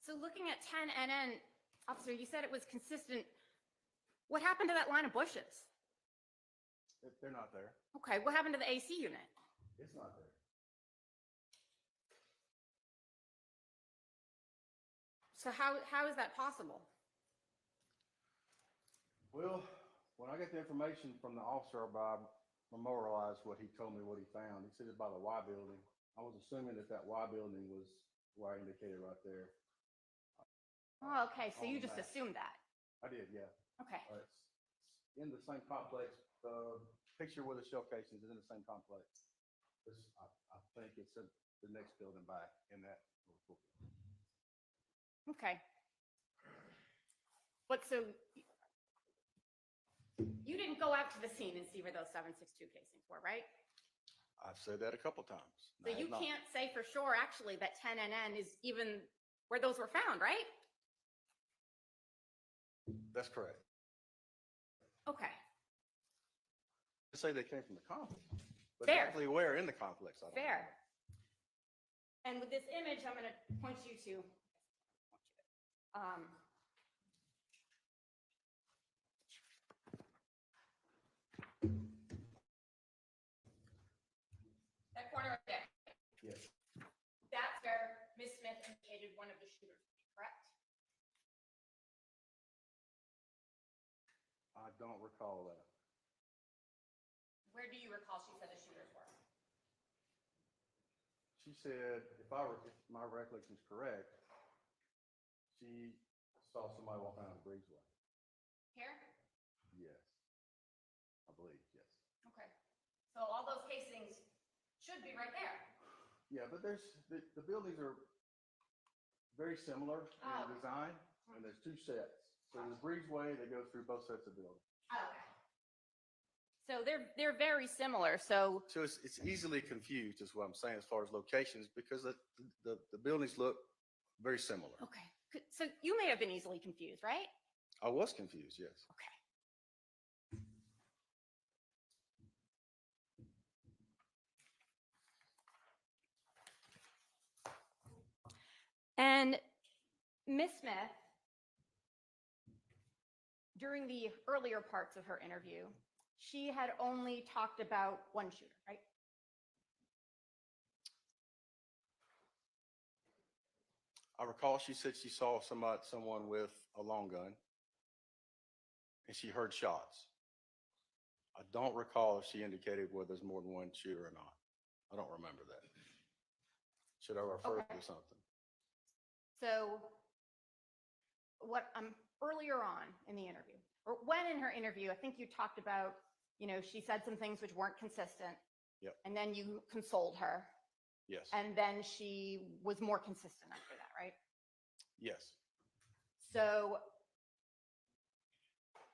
So looking at 10 NN, officer, you said it was consistent. What happened to that line of bushes? They're not there. Okay, what happened to the AC unit? It's not there. So how is that possible? Well, when I got the information from the officer, I memorialized what he told me, what he found. He said it's by the Y building. I was assuming that Y building was where I indicated right there. Oh, okay, so On you the just map. assumed that. I did, yeah. Okay, It's in the same complex. The picture with the shell casings is in the same complex. I think it's in the next building back in that. okay. But so You didn't go out to the scene and see where those 7.62 casings were, right? I've said that a couple times. So I you have not. can't say for sure, actually, that 10NN is even where those were found, right? That's correct. Okay, To say they came from the complex, but Fair. exactly where in the complex, I don't know. fair. And with this image, I'm gonna point you to, that corner right there. Yes. That's where Ms. Smith indicated one of the shooters would be, correct? I don't recall that. Where do you recall she said the shooters were? She said, if my recollection is correct, she saw somebody walk down the breezeway. Here? Yes. I believe, yes. Okay. So all those casings should be right there. Yeah, but the buildings are very similar Oh. in design, and there's two sets. So there's a breezeway that goes through both sets of buildings. Okay. So they're very similar, so, So it's easily confused is what I'm saying as far as locations, because the buildings look very similar. okay. So you may have been easily confused, right? I was confused, yes. Okay. And Ms. Smith, during the earlier parts of her interview, she had only talked about one shooter, right? I recall she said she saw someone with a long gun, and she heard shots. I don't recall if she indicated whether there's more than one shooter or not. I don't remember that. Should I refer Okay. to something? So earlier on in the interview, or when in her interview, I think you talked about, she said some things which weren't consistent. Yep. And then you consoled her, Yes. and then she was more consistent after that, right? Yes. So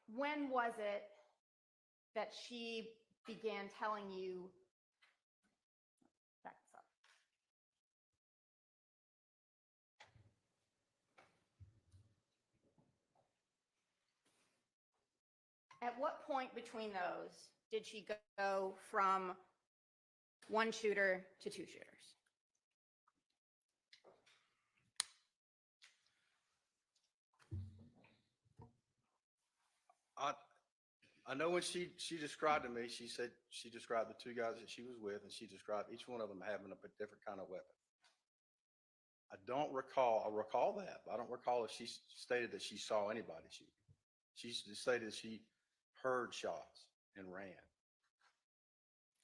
when was it that she began telling you, back this up. At what point between those did she go from one shooter to two shooters? I know when she described to me, she said she described the two guys that she was with, and she described each one of them having a different kind of weapon. I recall that, but I don't recall if she stated that she saw anybody shoot. She stated she heard shots and ran.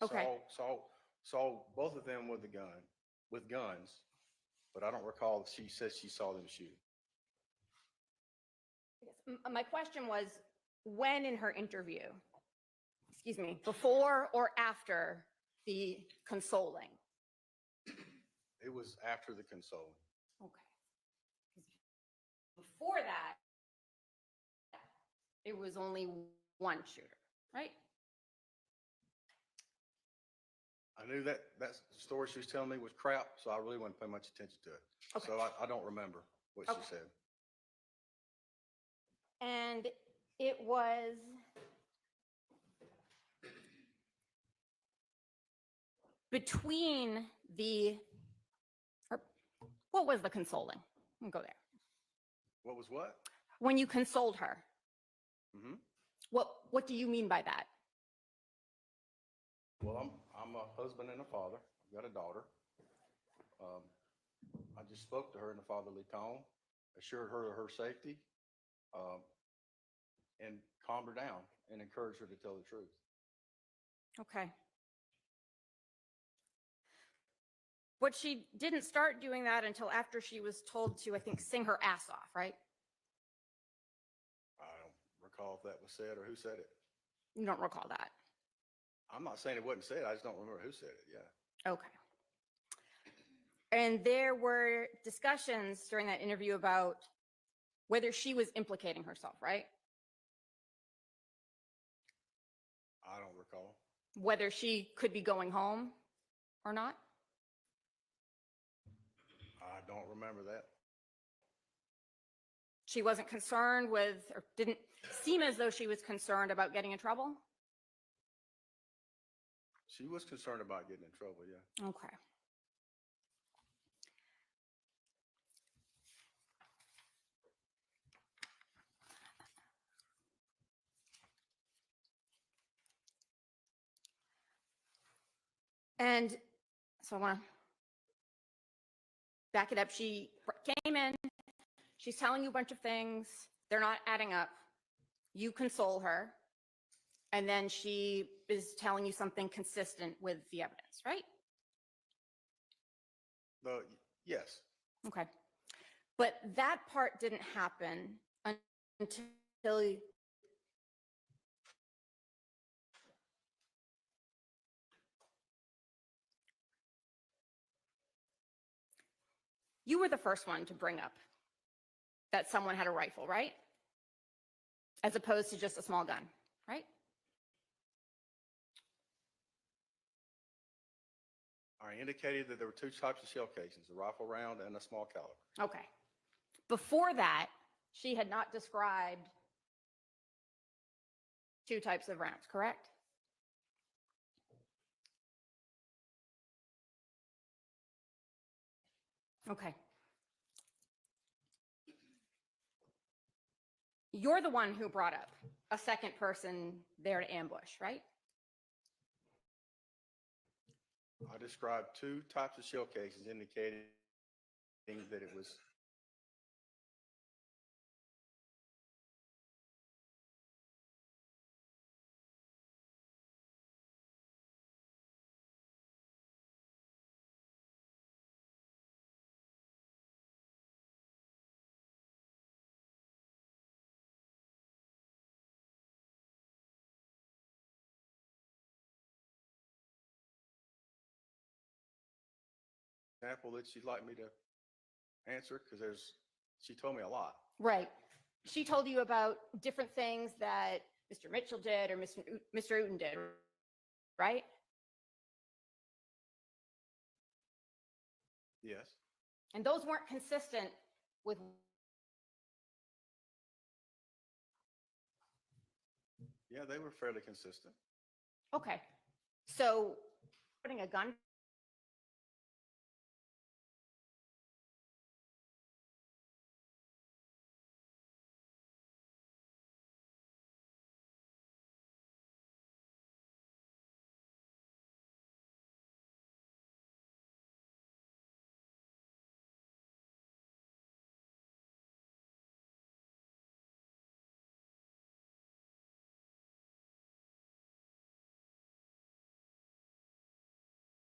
Okay. Saw both of them with guns, but I don't recall if she said she saw them shoot. My question was, when in her interview, before or after the consoling? It was after the consoling. Okay. Before that, it was only one shooter, right? I knew that story she was telling me was crap, so I really wasn't paying much attention to it. Okay. So I don't remember what Okay. she said. And it was between what was the consoling? We'll go there. What was what? When you consoled her, Mm-hmm. what do you mean by that? Well, I'm a husband and a father. I've got a daughter. I just spoke to her in a fatherly tone, assured her of her safety, and calmed her down and encouraged her to tell the truth. Okay. But she didn't start doing that until after she was told to, I think, sing her ass off, right? I don't recall if that was said or who said it. You don't recall that. I'm not saying it wasn't said. I just don't remember who said it. Yeah. Okay. And there were discussions during that interview about whether she was implicating herself, right? whether she could be going home or not? I don't remember that. She wasn't concerned with, or didn't seem as though she was concerned about getting in trouble? She was concerned about getting in trouble, yeah. Okay. And so I want to back it up. She came in, she's telling you a bunch of things, they're not adding up. You console her, and then she is telling you something consistent with the evidence, right? Yes, Okay. But that part didn't happen until you were the first one to bring up that someone had a rifle, right? As opposed to just a small gun, right? I indicated that there were two types of shell casings, a rifle round and a small caliber. Okay. Before that, she had not described two types of rounds, correct? Okay. You're the one who brought up a second person there to ambush, right? I described two types of shell casings indicating that it was example that she'd like me to answer because she told me a lot. Right. She told you about different things that Mr. Mitchell did or Mr. Uten did, right? Yes, And those weren't consistent with yeah, they were fairly consistent. okay. So putting a gun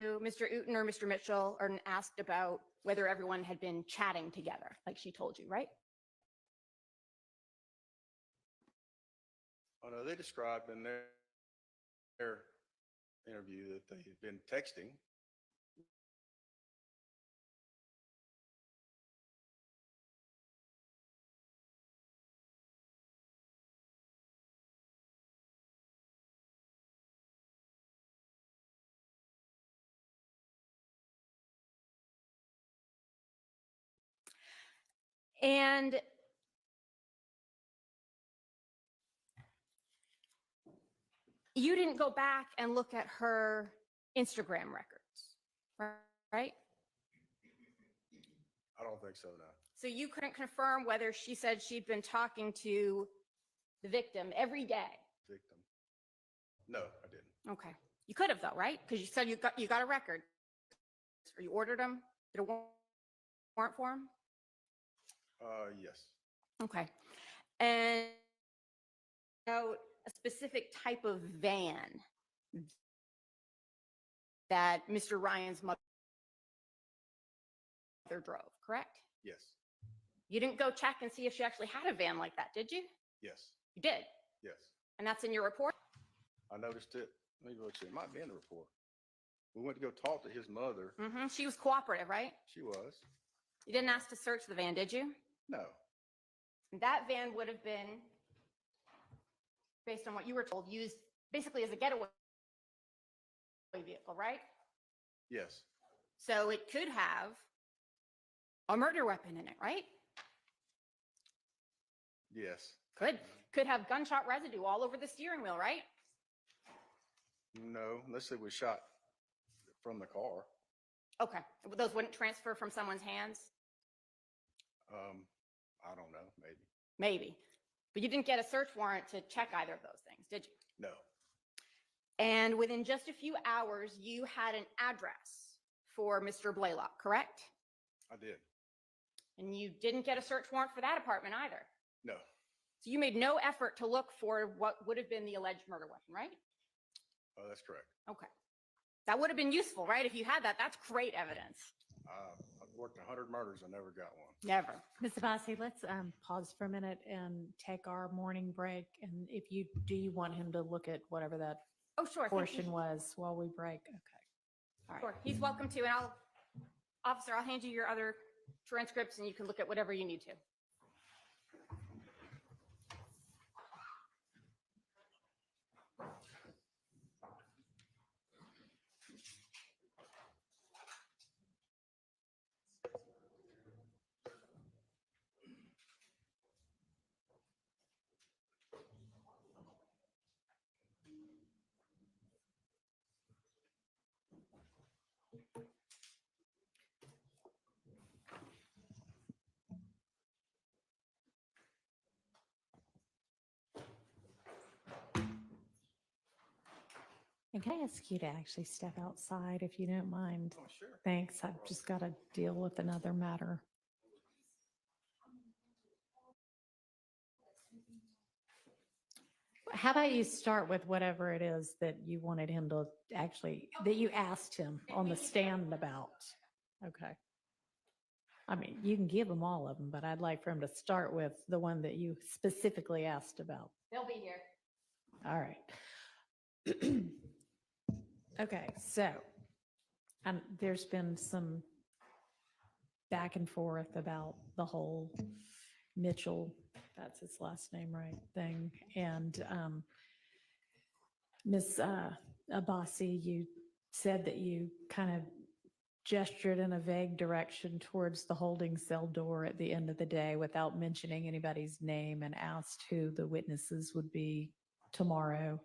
to Mr. Uten or Mr. Mitchell and asked about whether everyone had been chatting together, like she told you, right? Oh, no, they described in their interview that they had been texting. And you didn't go back and look at her Instagram records, right? I don't think so, no. So you couldn't confirm whether she said she'd been talking to the victim every day. Victim. No, I didn't. Okay. You could have though, right? Because you said you got a record. Or you ordered them? Did a warrant for them? Yes. Okay. And about a specific type of van that Mr. Ryan's mother drove, correct? Yes. You didn't go check and see if she actually had a van like that, did you? Yes. You did. Yes. And that's in your report? I noticed it. Let me go check. It might be in the report. We went to go talk to his mother. Mm-hmm. She was cooperative, right? She was. You didn't ask to search the van, did you? No. That van would have been, based on what you were told, used basically as a getaway vehicle, right? Yes, So it could have a murder weapon in it, right? yes. Could have gunshot residue all over the steering wheel, right? No, unless it was shot from the car. Okay, those wouldn't transfer from someone's hands? I don't know, maybe. Maybe. But you didn't get a search warrant to check either of those things, did you? No, And within just a few hours, you had an address for Mr. Blaylock, correct? I did. And you didn't get a search warrant for that apartment either. No, So you made no effort to look for what would have been the alleged murder weapon, right? that's correct. Okay. That would have been useful, right? If you had that, that's great evidence. I've worked 100 murders. I never got one. Never. Ms. Abbasi, let's pause for a minute and take our morning break. And if you, do you want him to look at whatever that Oh, sure. thank you. portion was while we break? Okay. All right. Sure. He's welcome to, and officer, I'll hand you your other transcripts and you can look at whatever you need to. And can I ask you to actually step outside if you don't mind? Oh, sure. Thanks. I've just got to deal with another matter. How about you start with whatever it is that you wanted him to actually, that you asked him on the stand about? Okay. I mean, you can give him all of them, but I'd like for him to start with the one that you specifically asked about. They'll be here. All right. Okay, so there's been some back and forth about the whole Mitchell, that's his last name, right, thing. And Ms. Abbasi, you said that you kind of gestured in a vague direction towards the holding cell door at the end of the day without mentioning anybody's name, and asked who the witnesses would be tomorrow,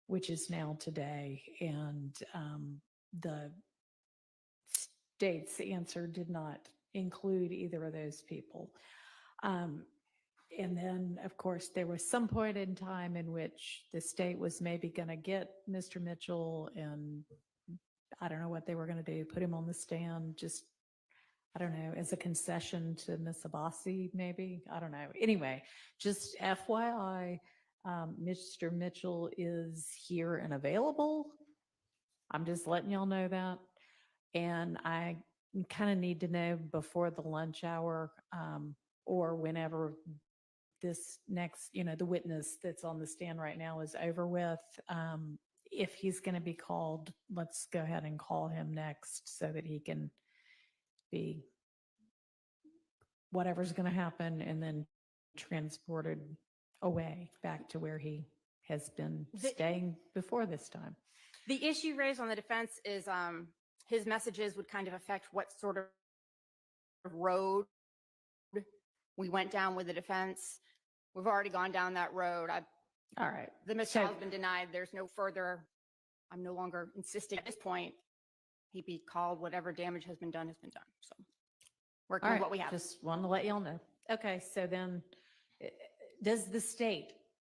which is now today. And the state's answer did not include either of those people. And then, of course, there was some point in time in which the state was maybe going to get Mr. Mitchell, and I don't know what they were going to do, put him on the stand, just, I don't know, as a concession to Ms. Abbasi, maybe? I don't know. Anyway, just FYI, Mr. Mitchell is here and available. I'm just letting y'all know that. And I kind of need to know before the lunch hour, or whenever this next, the witness that's on the stand right now is over with. If he's going to be called, let's go ahead and call him next so that he can be whatever's going to happen and then transported away back to where he has been staying before this time. The issue raised on the defense is his messages would kind of affect what sort of road we went down with the defense. We've already gone down that road. All right. The mistrial has been denied. There's no further, I'm no longer insisting at this point. He be called, whatever damage has been done. So working All with right, what we have. just wanted to let y'all know. Okay, so then, does the state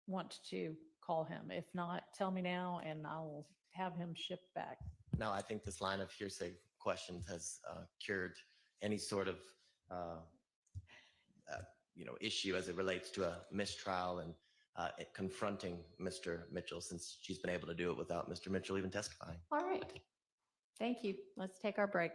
want to call him? If not, tell me now and I'll have him shipped back. No, I think this line of hearsay questions has cured any sort of issue as it relates to a mistrial and confronting Mr. Mitchell, since she's been able to do it without Mr. Mitchell even testifying. All right. Thank you. Let's take our break.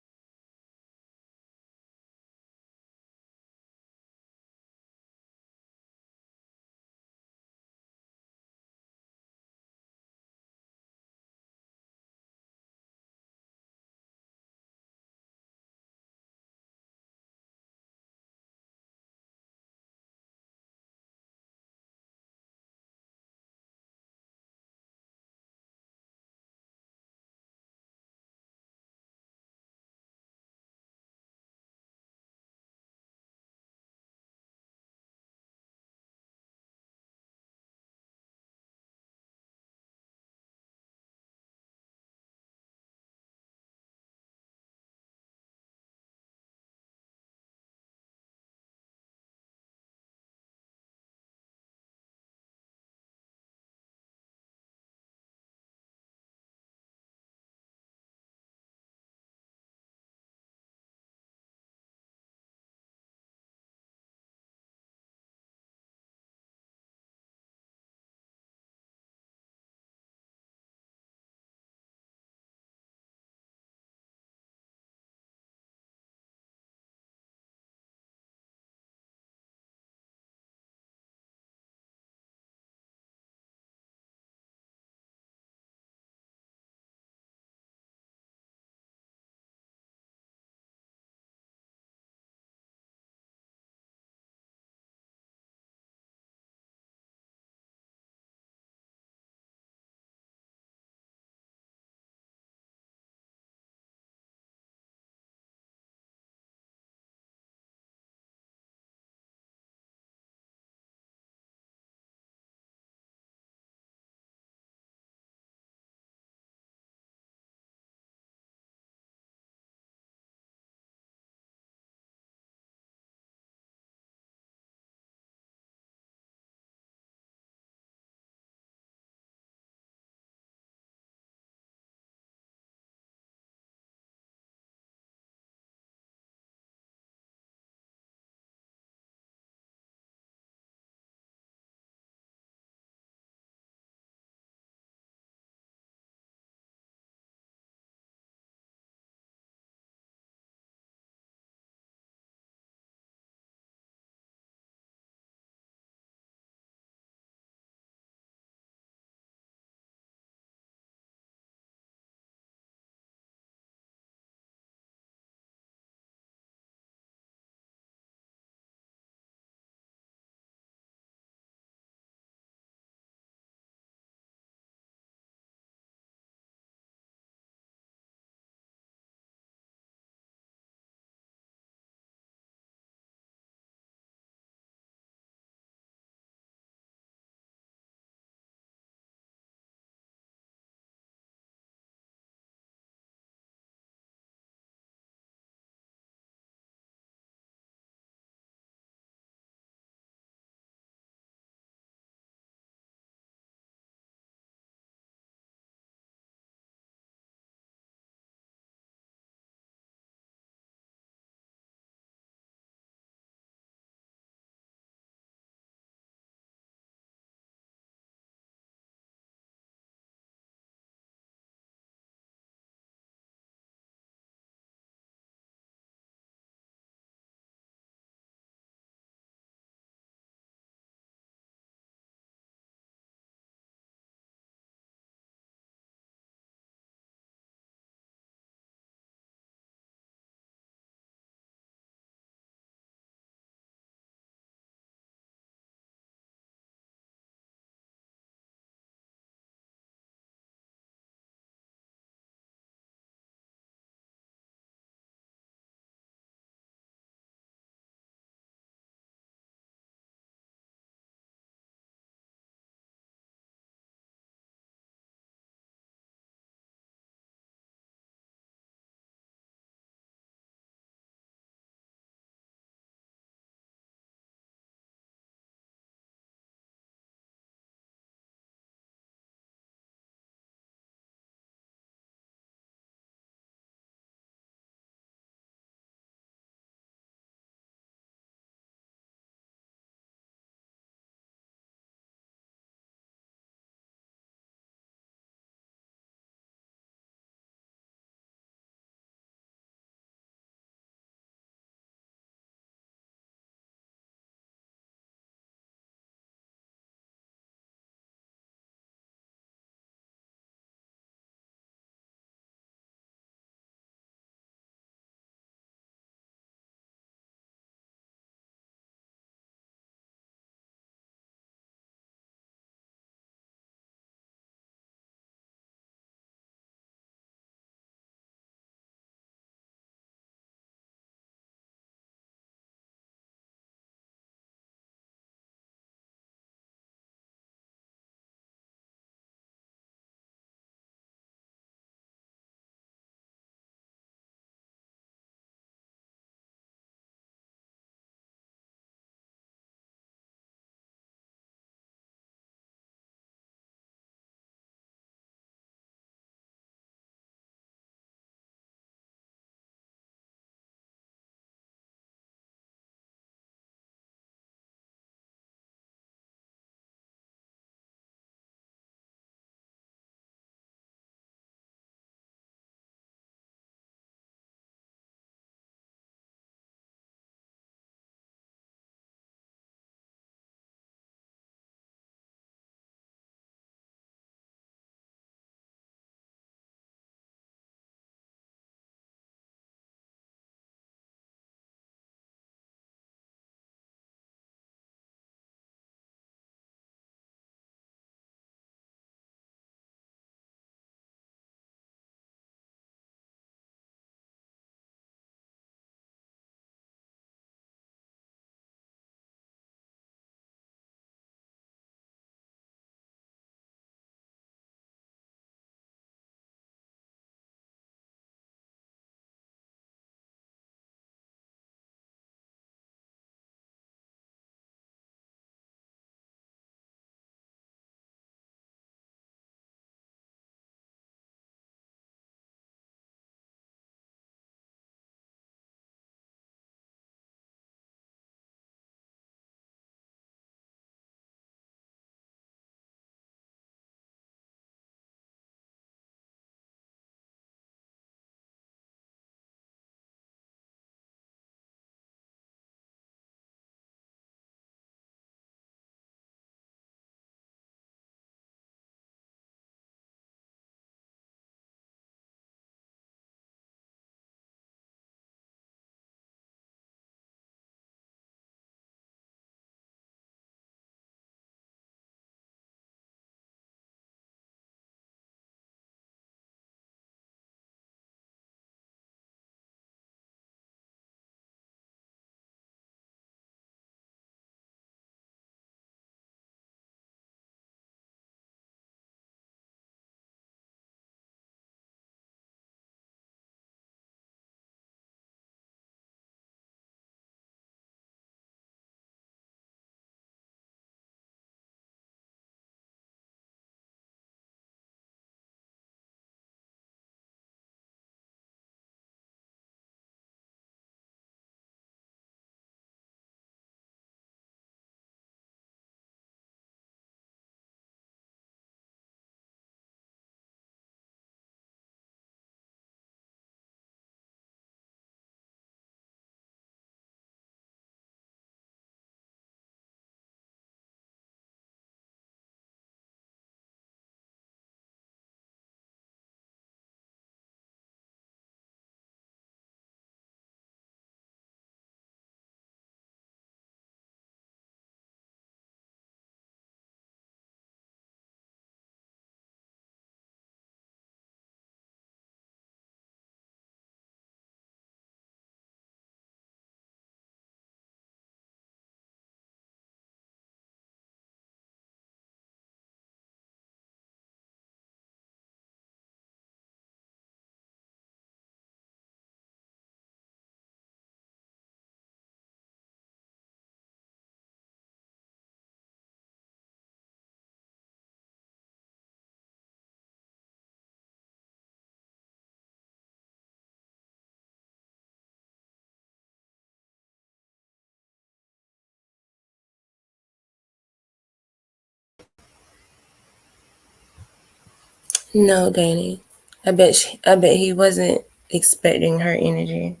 No, Danny. I bet he wasn't expecting her energy.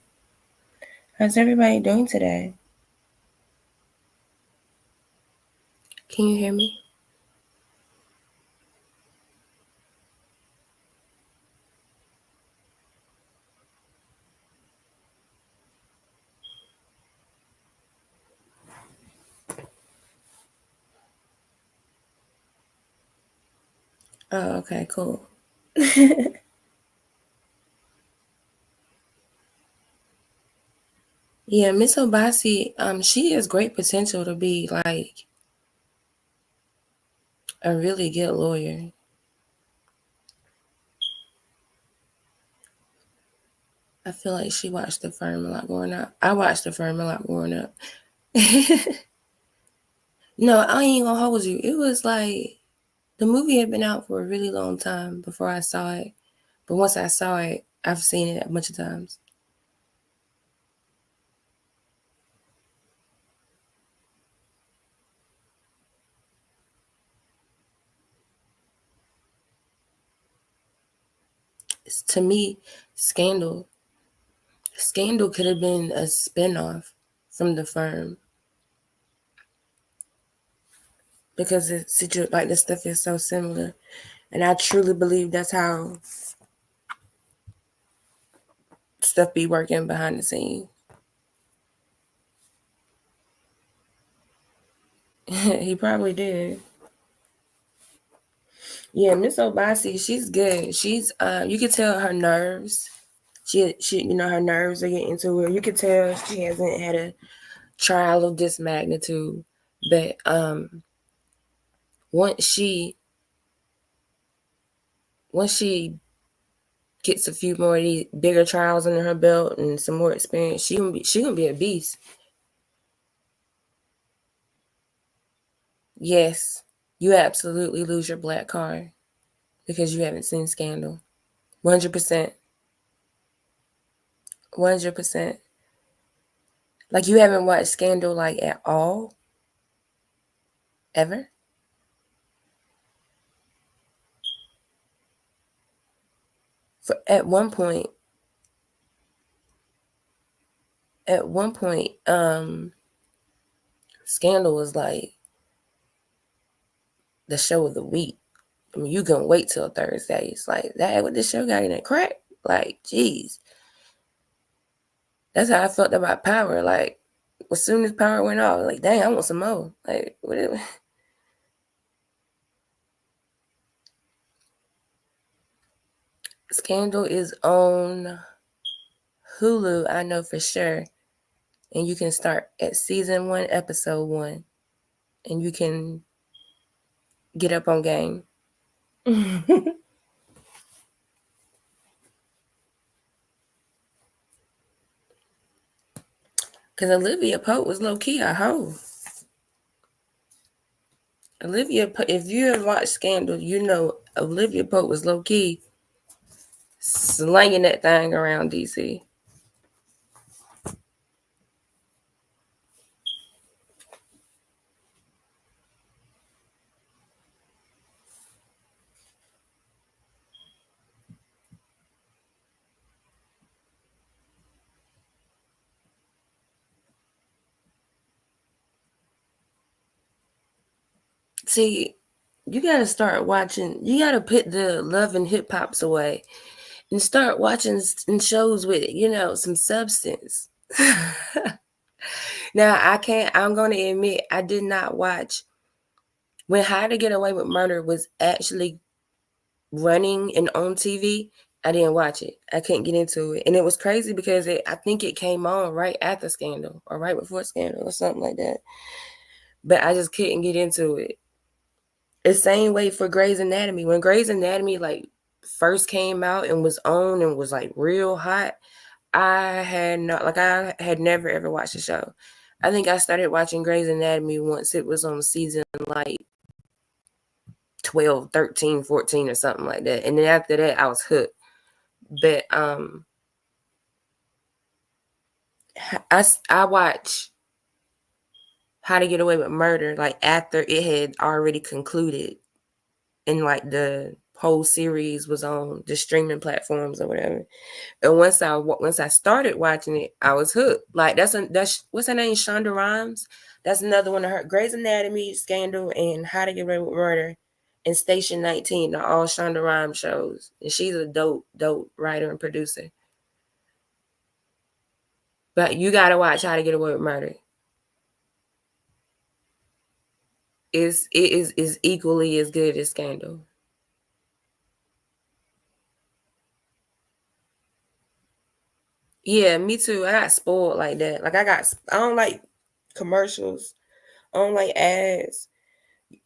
How's everybody doing today? Can you hear me? Oh, okay, cool. Yeah, Miss Obasi, she has great potential to be like a really good lawyer. I feel like she watched The Firm a lot growing up. I watched The Firm a lot growing up. No, I ain't gonna hold you. It was like the movie had been out for a really long time before I saw it. But once I saw it, I've seen it a bunch of times. To me, Scandal. Scandal could have been a spinoff from The Firm because like the stuff is so similar, and I truly believe that's how stuff be working behind the scenes. He probably did. Yeah, Miss Obasi, she's good. She's you can tell her nerves. She her nerves are getting to her. You can tell she hasn't had a trial of this magnitude. But once she once she gets a few more of these bigger trials under her belt and some more experience, she gonna be a beast. Yes, you absolutely lose your black card because you haven't seen Scandal. 100%. 100%. Like you haven't watched Scandal like at all? Ever? For at one point, Scandal was like the show of the week. I mean, you can wait till Thursday. It's like that. What this show got in that crack? Like, geez, that's how I felt about Power. Like, as soon as Power went off, like, dang, I want some more. Like, what? Scandal is on Hulu. I know for sure, and you can start at season 1, episode 1, and you can get up on game. Because Olivia Pope was low key a hoe. If you have watched Scandal, you know Olivia Pope was low key slanging that thing around DC. See, you gotta start watching. You gotta put the love and hip hops away and start watching shows with some substance. Now I can't. I'm gonna admit I did not watch when How to Get Away with Murder was actually running and on TV. I didn't watch it. I couldn't get into it, and it was crazy because I think it came on right after Scandal or right before Scandal or something like that. But I just couldn't get into it. The same way for Grey's Anatomy. When Grey's Anatomy like first came out and was on and was like real hot, I had never ever watched the show. I think I started watching Grey's Anatomy once it was on season like 12, 13, 14 or something like that. And then after that I was hooked. But I watched How to Get Away with Murder like after it had already concluded in like the whole series was on the streaming platforms or whatever. And once I started watching it, I was hooked. Like that's what's her name, Shonda Rhimes. That's another one of her. Grey's Anatomy, Scandal, and How to Get Away with Murder, and Station 19 are all Shonda Rhimes shows, and she's a dope writer and producer. But you gotta watch How to Get Away with Murder. It is equally as good as Scandal. Yeah, me too. I got spoiled like that. Like I don't like commercials. I don't like ads.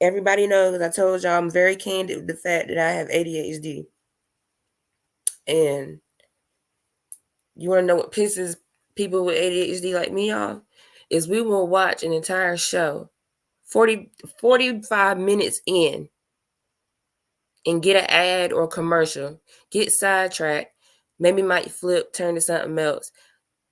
Everybody knows I told y'all I'm very candid with the fact that I have ADHD. And you want to know what pisses people with ADHD like me off? Is we will watch an entire show 45 minutes in and get an ad or commercial, get sidetracked, maybe might turn to something else.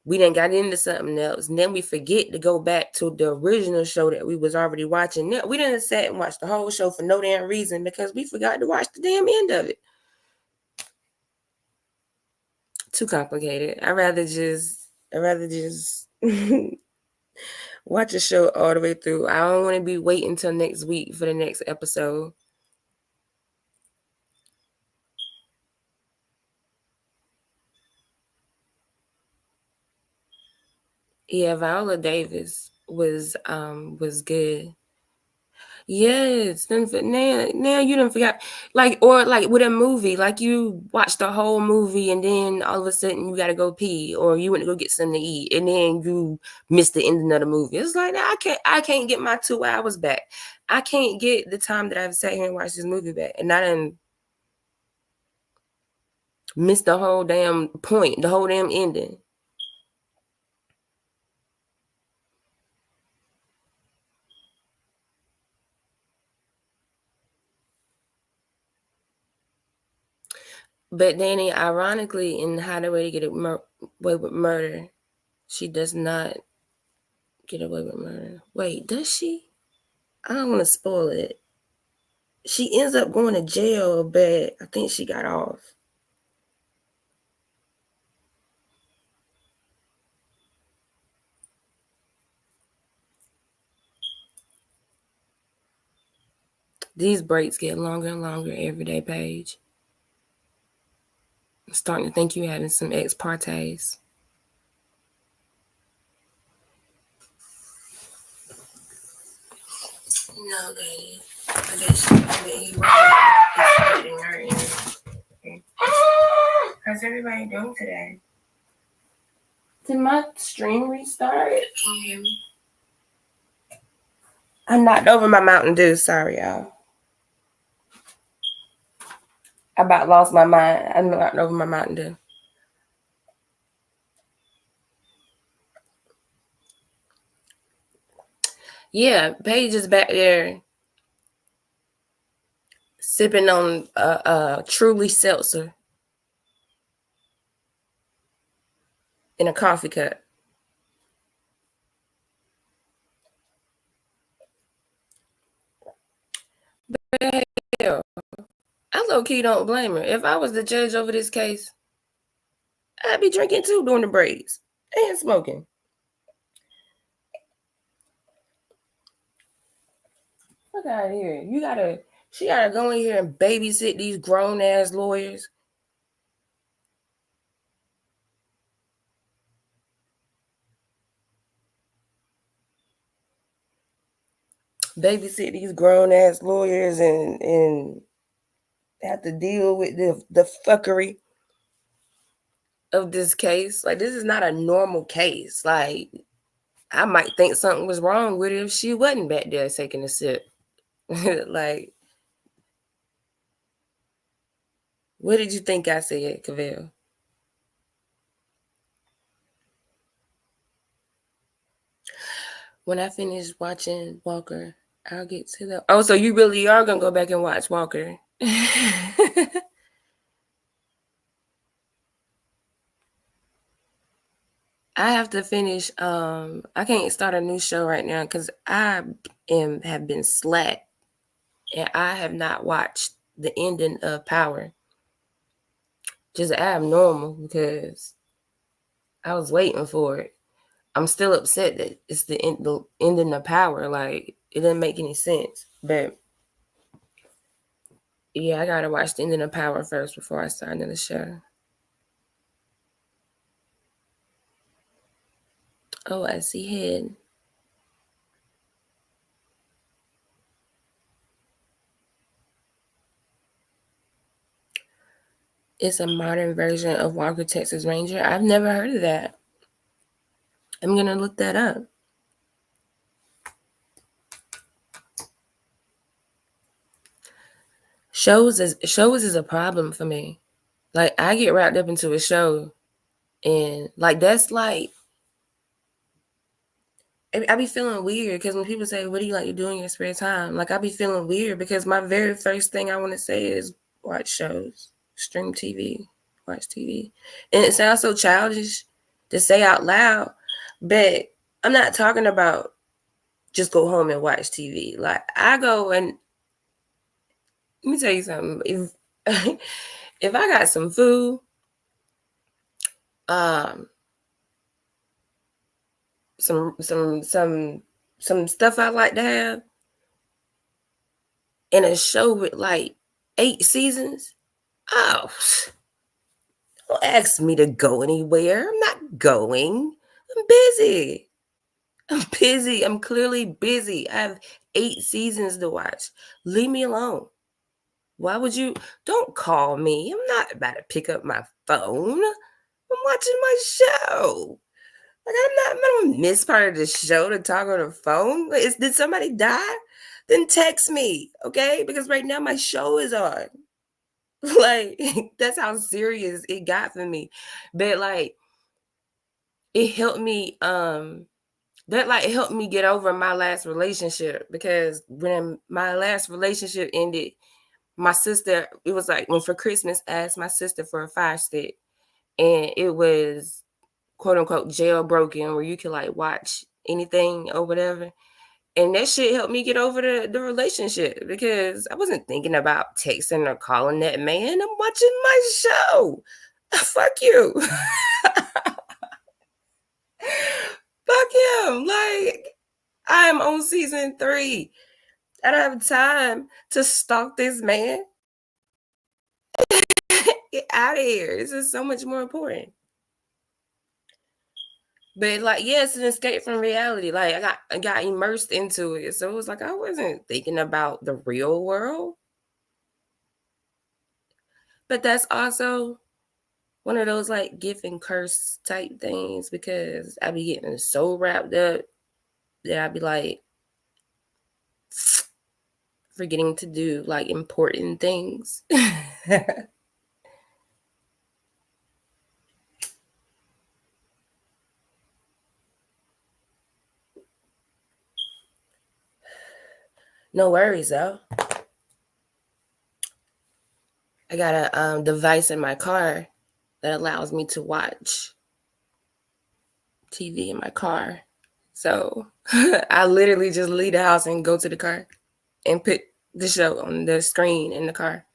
We then got into something else, and then we forget to go back to the original show that we was already watching. Now, we didn't sit and watch the whole show for no damn reason because we forgot to watch the damn end of it. Too complicated. I'd rather just watch a show all the way through. I don't want to be waiting until next week for the next episode. Yeah, Viola Davis was good. Yes, then now you done forgot. Like with a movie, like you watch the whole movie and then all of a sudden you gotta go pee or you went to go get something to eat and then you missed the ending of the movie. It's like I can't get my 2 hours back. I can't get the time that I've sat here and watched this movie back, and I done missed the whole damn point, the whole damn ending. But then, ironically, in How to Get Away with Murder, she does not get away with murder. Wait, does she? I don't want to spoil it. She ends up going to jail, but I think she got off. These breaks get longer and longer every day, Paige. I'm starting to think you're having some ex partes. No, baby. I guess he was her in. How's everybody doing today? Did my stream restart? Can you hear me? I knocked over my Mountain Dew. Sorry, y'all. I about lost my mind. I knocked over my Mountain Dew. Yeah, Paige is back there sipping on a Truly seltzer in a coffee cup. But hell, I low-key don't blame her. If I was the judge over this case, I'd be drinking too during the breaks and smoking. Fuck out of here. She gotta go in here and babysit these grown-ass lawyers. Babysit these grown-ass lawyers and have to deal with the fuckery of this case. Like, this is not a normal case. Like, I might think something was wrong with her if she wasn't back there taking a sip. Like, what did you think I said, Cavell? When I finish watching Walker, I'll get to the... Oh, so you really are going to go back and watch Walker? I have to finish. I can't start a new show right now because have been slack, and I have not watched the ending of Power. Just abnormal because I was waiting for it. I'm still upset that it's the ending of Power. Like, it doesn't make any sense. But yeah, I gotta watch the ending of Power first before I start another show. Oh, I see head. It's a modern version of Walker, Texas Ranger. I've never heard of that. I'm gonna look that up. Shows is a problem for me. Like, I get wrapped up into a show, and like that's like I be feeling weird because when people say, "What do you like to do in your spare time?" Like, I be feeling weird because my very first thing I want to say is watch shows, stream TV, watch TV, and it sounds so childish to say out loud, but I'm not talking about just go home and watch TV. Like, I go and let me tell you something. If if I got some food, um, some stuff I like to have, and a show with like 8 seasons, oh, don't ask me to go anywhere. I'm not going. I'm busy. I'm busy. I'm clearly busy. I have 8 seasons to watch. Leave me alone. Why would you? Don't call me. I'm not about to pick up my phone. I'm watching my show. Like, I don't miss part of the show to talk on the phone. Did somebody die? Then text me, okay? Because right now my show is on. Like, that's how serious it got for me. But like, it helped me it helped me get over my last relationship, because when my last relationship ended, my sister, it was like when for Christmas I asked my sister for a Fire Stick, and it was quote unquote jailbroken where you can like watch anything or whatever. And that shit helped me get over the relationship because I wasn't thinking about texting or calling that man. I'm watching my show. Fuck you. Fuck him. Like, I'm on season 3. I don't have time to stalk this man. Get out of here. This is so much more important. But like, yeah, it's an escape from reality. Like, I got immersed into it. So it was like I wasn't thinking about the real world. But that's also one of those like gift and curse type things, because I be getting so wrapped up that I be like forgetting to do like important things. No worries though. I got a device in my car that allows me to watch TV in my car. So I literally just leave the house and go to the car and put the show on the screen in the car.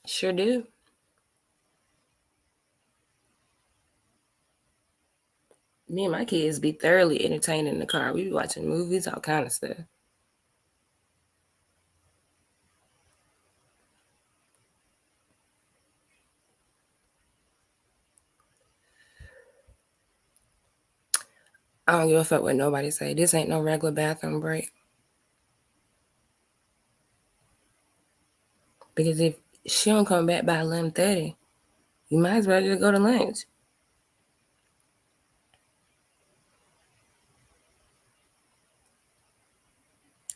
Sure do. Me and my kids be thoroughly entertained in the car. We be watching movies, all kind of stuff. I don't give a fuck what nobody say. This ain't no regular bathroom break. Because if she don't come back by 11:30, you might as well just go to lunch.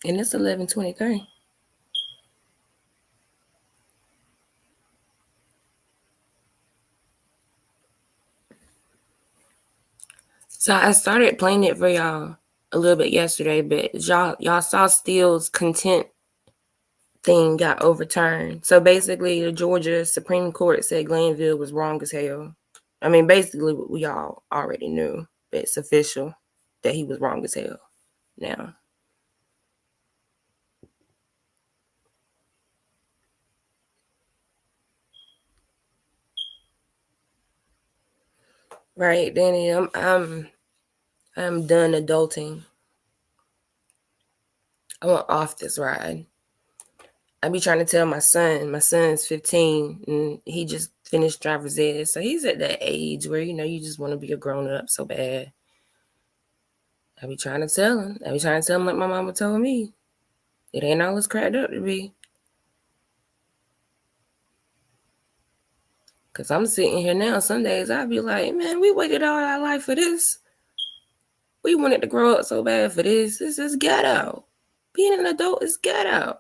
And it's 11:23. So I started playing it for y'all a little bit yesterday, but y'all saw Steele's content thing got overturned. So basically, the Georgia Supreme Court said Glanville was wrong as hell. I mean, basically, what we all already knew, but it's official that he was wrong as hell. now. Right, Danny, I'm done adulting. I want off this ride. I be trying to tell my son's 15 and he just finished driver's ed. So he's at that age where, you just want to be a grown up so bad. I be trying to tell him. Like my mama told me. It ain't all it's cracked up to be. Cause I'm sitting here now, some days I be like, man, we waited all our life for this. We wanted to grow up so bad for this. This is ghetto. Being an adult is ghetto.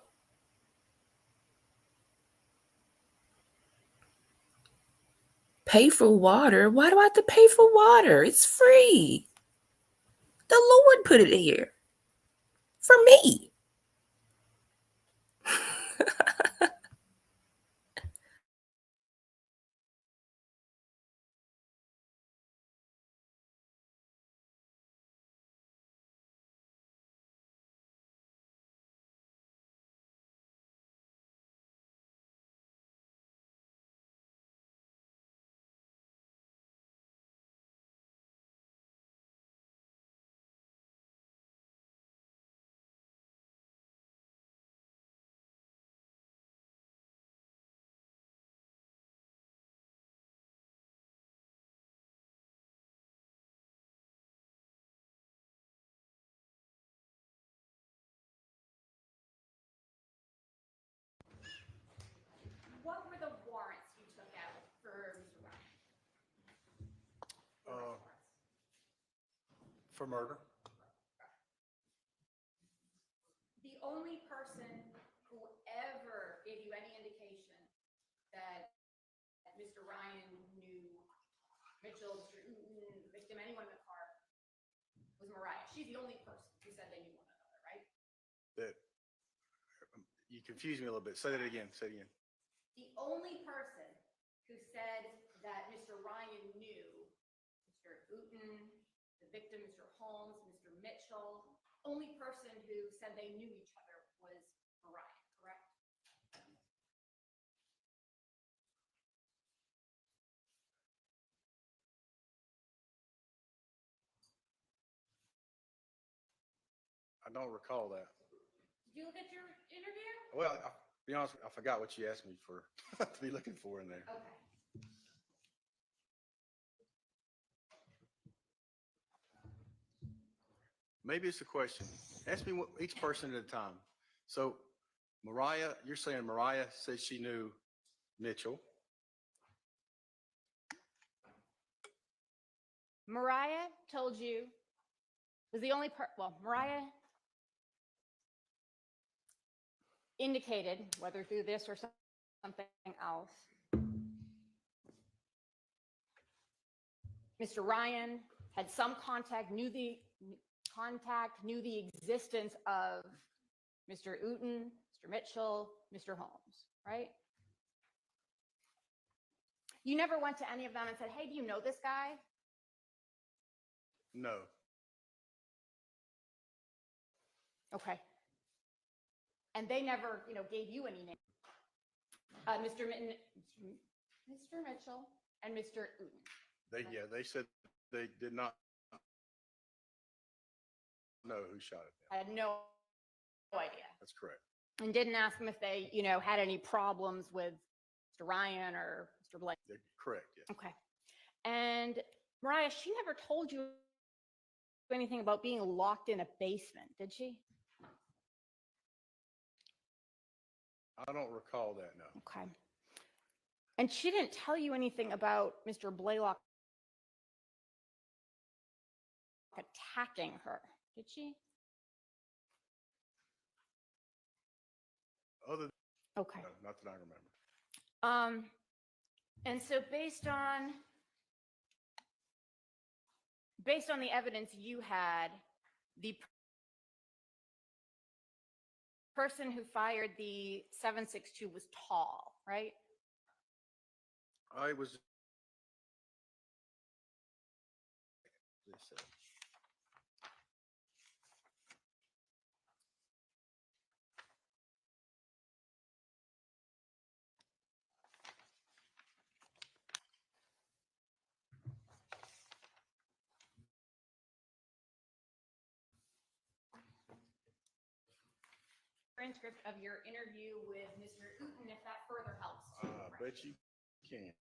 Pay for water? Why do I have to pay for water? It's free. The Lord put it here. For me. What were the warrants you took out for Mr. Ryan? For murder. The only person who ever gave you any indication that Mr. Ryan knew Mitchell, Mr. Eaton, the victim, anyone in the car, was Mariah. She's the only person who said they knew one another, right? That you confused me a little bit. Say that again. Say it again. The only person who said that Mr. Ryan knew Mr. Eaton, the victim, Mr. Holmes, Mr. Mitchell, only person who said they knew each other was Mariah, correct? I don't recall that. Did you look at your interview? Well, I'll be honest, I forgot what you asked me for to be looking for in there. Okay. Maybe it's a question. Ask me each person at a time. So Mariah, you're saying Mariah said she knew Mitchell. Mariah told you was the only Mariah indicated, whether through this or something else, Mr. Ryan had some contact, knew the existence of Mr. Eaton, Mr. Mitchell, Mr. Holmes, right? You never went to any of them and said, hey, do you know this guy? No. Okay. And they never, gave you any name. Mr. Mitchell and Mr. Eaton. They said they did not know who shot it. I had no idea. That's correct. And didn't ask them if they, had any problems with Mr. Ryan or Mr. Blake. They're correct. Yes. Okay. And Mariah, she never told you anything about being locked in a basement, did she? I don't recall that. No. Okay. And she didn't tell you anything about Mr. Blaylock attacking her, did she? Okay. No, not that I remember. And so based on the evidence you had, the person who fired the 7.62 was tall, right? I was. transcript of your interview with Mr. Uten, if that further helps. to I correct. bet you can.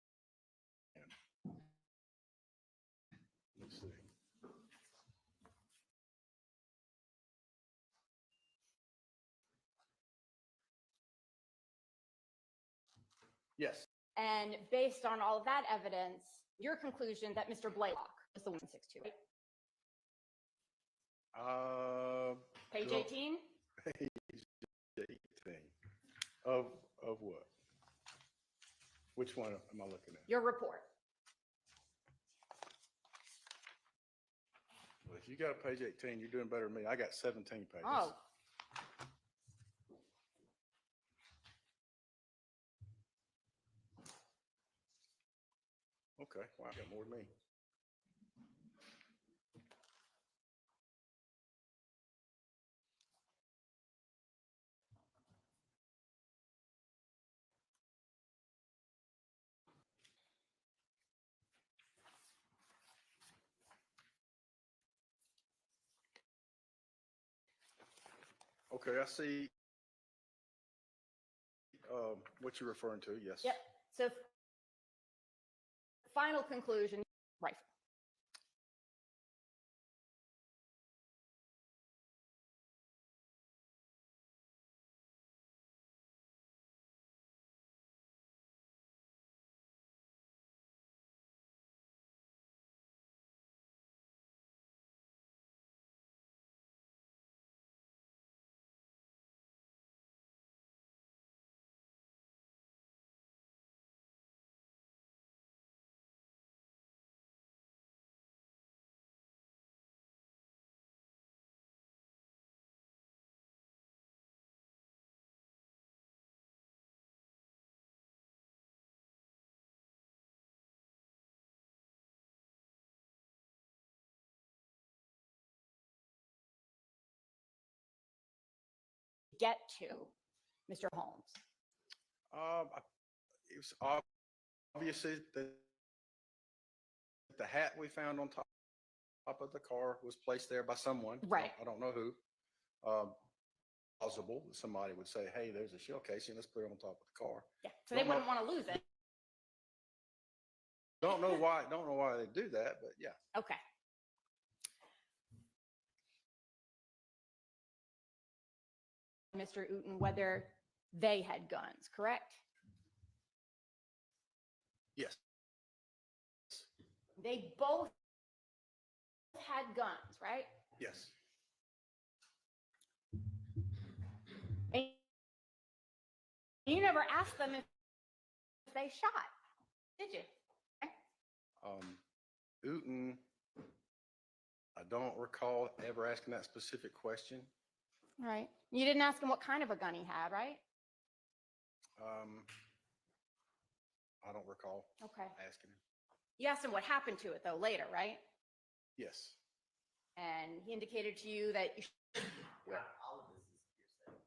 Let's see. Yes, And based on all of that evidence, your conclusion that Mr. Blaylock was the 162, right? Page well, 18? page 18. Of what? Which one am I looking at? Your report. Well, if you got a page 18, you're doing better than me. I got 17 pages. Oh, Okay, well, I got more than me. Okay, I see what you're referring to, yes. yep. So final conclusion, rifle. Get to Mr. Holmes. It was obviously that the hat we found on top of the car was placed there by someone. Right. I don't know who. Plausible that somebody would say, hey, there's a shell casing, let's put it on top of the car. Yeah, so they Don't know. wouldn't want to lose it. Don't know why they do that, but yeah. Okay. Mr. Uten, whether they had guns, correct? Yes. They both had guns, right? Yes. And you never asked them if they shot, did you? Uten, I don't recall ever asking that specific question. Right. You didn't ask him what kind of a gun he had, right? I don't recall Okay. asking him. You asked him what happened to it though later, right? Yes. And he indicated to you that you All of this is hearsay.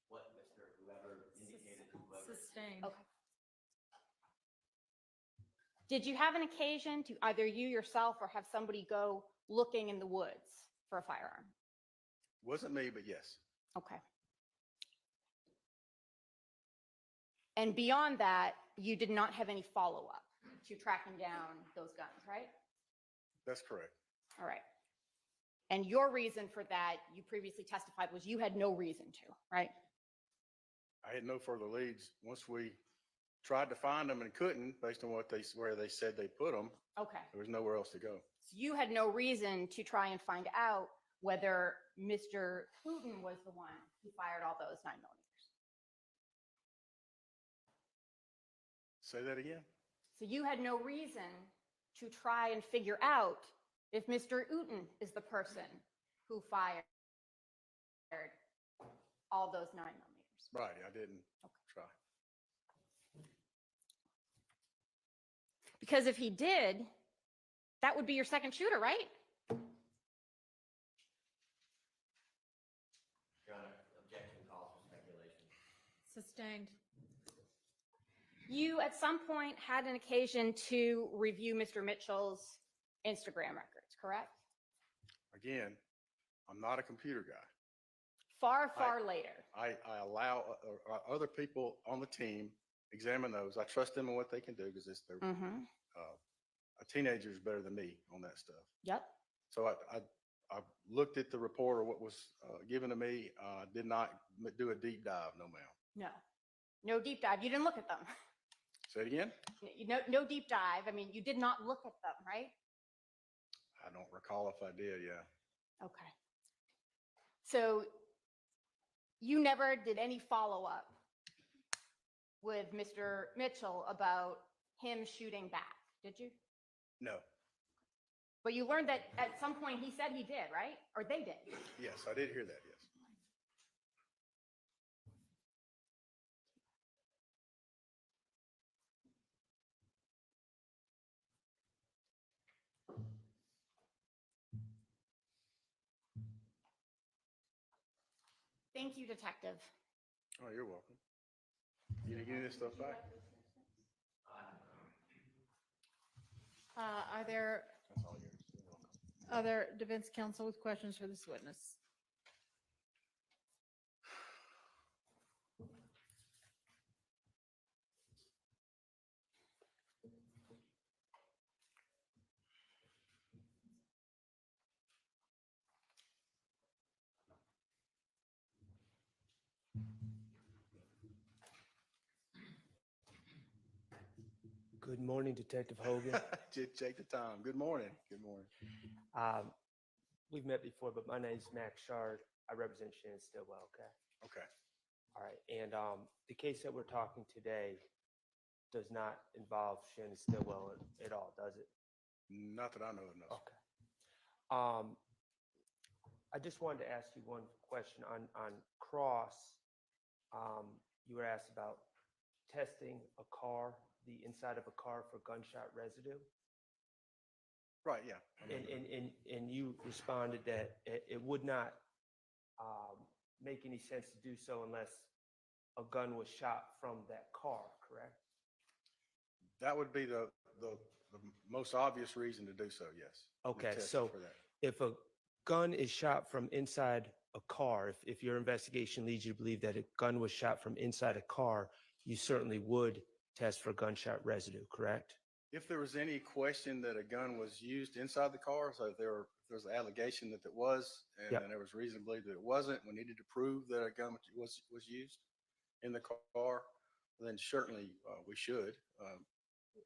What Mr. Whoever indicated whoever. Sustained. Okay. Did you have an occasion to either you yourself or have somebody go looking in the woods for a firearm? Wasn't me, but yes. Okay. And beyond that, you did not have any follow-up to tracking down those guns, right? That's correct. All right. And your reason for that, you previously testified, was you had no reason to, right? I had no further leads. Once we tried to find them and couldn't, based on where they said they put them, Okay. there was nowhere else to go. So you had no reason to try and find out whether Mr. Putin was the one who fired all those 9mm. Say that again? So you had no reason to try and figure out if Mr. Uten is the person who fired all those 9mm. Right, I didn't try. Because if he did, that would be your second shooter, right? Your Honor, objection calls for speculation. Sustained. You at some point had an occasion to review Mr. Mitchell's Instagram records, correct? Again, I'm not a computer guy. far later. I allow other people on the team examine those. I trust them in what they can do because they're Mm-hmm. a teenager is better than me on that stuff. Yep. So I looked at the report or what was given to me. Did not do a deep dive. No, ma'am. No, no deep dive. You didn't look at them. Say it again. No deep dive. I mean, you did not look at them, right? I don't recall if I did. Yeah. Okay. So you never did any follow-up with Mr. Mitchell about him shooting back, did you? No. But you learned that at some point he said he did, right? Or they did. Yes, I did hear that. Yes. Thank you, Detective. Oh, you're welcome. You didn't give this stuff back? Are there That's all yours. You're welcome. other defense counsel with questions for this witness? Good morning, Detective Hogan. Just take the time. Good morning. Good morning. We've met before, but my name's Max Shard. I represent Shannon Stillwell, okay? Okay. All right, and the case that we're talking today does not involve Shannon Stillwell at all, does it? Not that I know of. No. Okay. I just wanted to ask you one question on cross. You were asked about testing a car, the inside of a car for gunshot residue. Right. Yeah. I know. And you responded that it would not make any sense to do so unless a gun was shot from that car, correct? That would be the most obvious reason to do so. Yes. We Okay, tested so for that. if a gun is shot from inside a car, if your investigation leads you to believe that a gun was shot from inside a car, you certainly would test for gunshot residue, correct? If there was any question that a gun was used inside the car, so if there was an allegation that it was, and Yep. then there was reason to believe that it wasn't, we needed to prove that a gun was used in the car, then certainly we should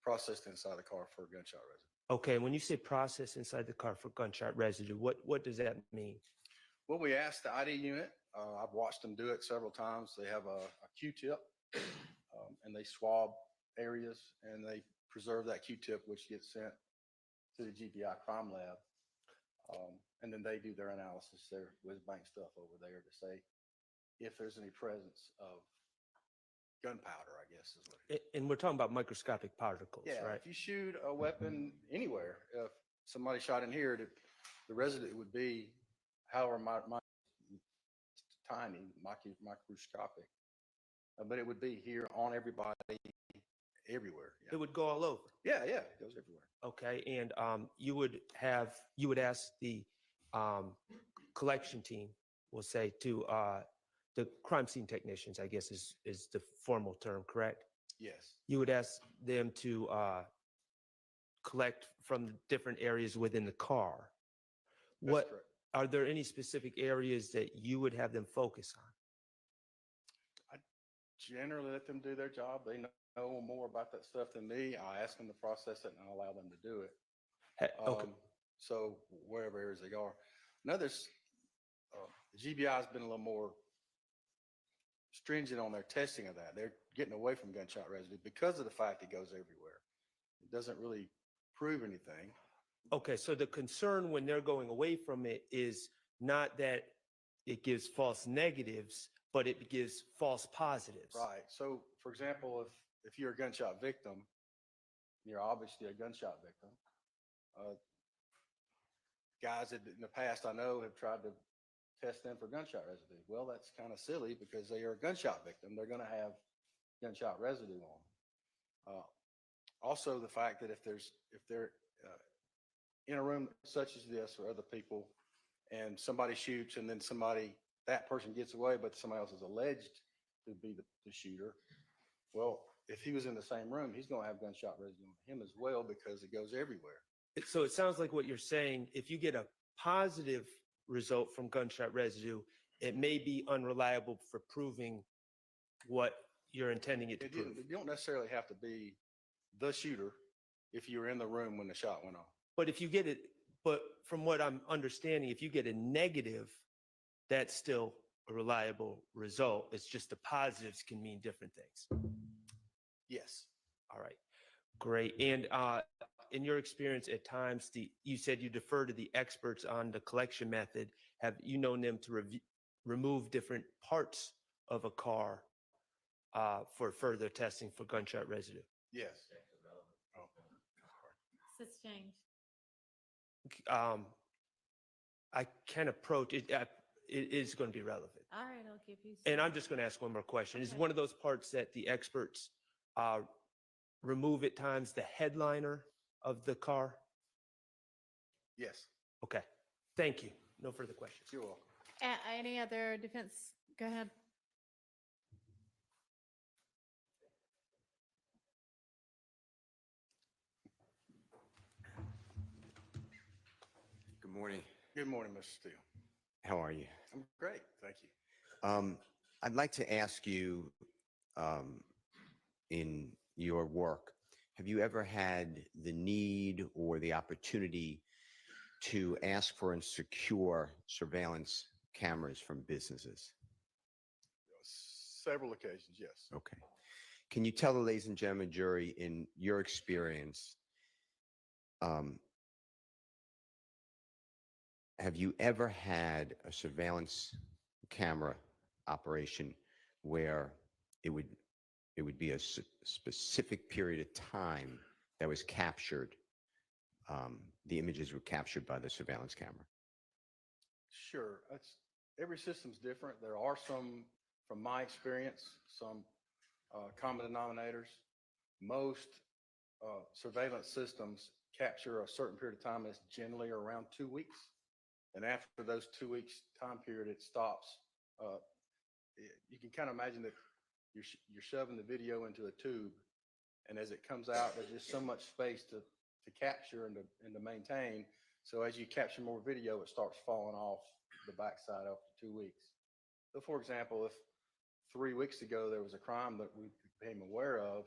process inside the car for gunshot residue. Okay, when you say process inside the car for gunshot residue, what does that mean? Well, we asked the ID unit. I've watched them do it several times. They have a Q-tip, and they swab areas, and they preserve that Q-tip, which gets sent to the GBI crime lab. And then they do their analysis there with bank stuff over there to say if there's any presence of gunpowder, I guess is what it is. And we're talking about microscopic particles, Yeah, right? if you shoot a weapon anywhere, if somebody shot in here, the residue would be however tiny, microscopic, but it would be here on everybody, everywhere. It would go all over. Yeah, it goes everywhere. Okay, and you would ask the collection team, we'll say, to the crime scene technicians, I guess is the formal term, correct? Yes. You would ask them to collect from the different areas within the car. That's correct. Are there any specific areas that you would have them focus on? Generally let them do their job. They know more about that stuff than me. I ask them to process it and I allow them to do it. Okay. So wherever areas they are. Another's, the GBI has been a little more stringent on their testing of that. They're getting away from gunshot residue because of the fact it goes everywhere. It doesn't really prove anything. Okay, so the concern when they're going away from it is not that it gives false negatives, but it gives false positives. Right. So, for example, if you're a gunshot victim, you're obviously a gunshot victim. Guys that in the past I know have tried to test them for gunshot residue. Well, that's kind of silly because they are a gunshot victim. They're going to have gunshot residue on them. Also, the fact that if they're in a room such as this or other people, and somebody shoots and then somebody that person gets away, but somebody else is alleged to be the shooter. Well, if he was in the same room, he's going to have gunshot residue on him as well because it goes everywhere. So it sounds like what you're saying, if you get a positive result from gunshot residue, it may be unreliable for proving what you're intending it to prove. You don't necessarily have to be the shooter if you were in the room when the shot went off. But if you get it, but from what I'm understanding, if you get a negative, that's still a reliable result. It's just the positives can mean different things. Yes. All right, great. And in your experience at times, you said you defer to the experts on the collection method. Have you known them to remove different parts of a car for further testing for gunshot residue? Yes. Oh. It's changed. I can approach it. It is going to be relevant. All right, I'll give you. And I'm just going to ask one more question. Is Okay. one of those parts that the experts remove at times the headliner of the car? Yes. Okay, thank you. No further questions. You're welcome. Any other defense? Go ahead. Good morning. Good morning, Mr. Steele. How are you? I'm great. Thank you. I'd like to ask you, in your work, have you ever had the need or the opportunity to ask for and secure surveillance cameras from businesses? Several occasions, yes. Okay. Can you tell the ladies and gentlemen jury, in your experience, have you ever had a surveillance camera operation where it would be a specific period of time that was captured, the images were captured by the surveillance camera? Sure. Every system's different. There are some, from my experience, some common denominators. Most surveillance systems capture a certain period of time. That's generally around 2 weeks. And after those 2 weeks time period, it stops. You can kind of imagine that you're shoving the video into a tube, and as it comes out, there's just so much space to capture and to maintain. So as you capture more video, it starts falling off the backside after 2 weeks. So for example, if 3 weeks ago there was a crime that we became aware of,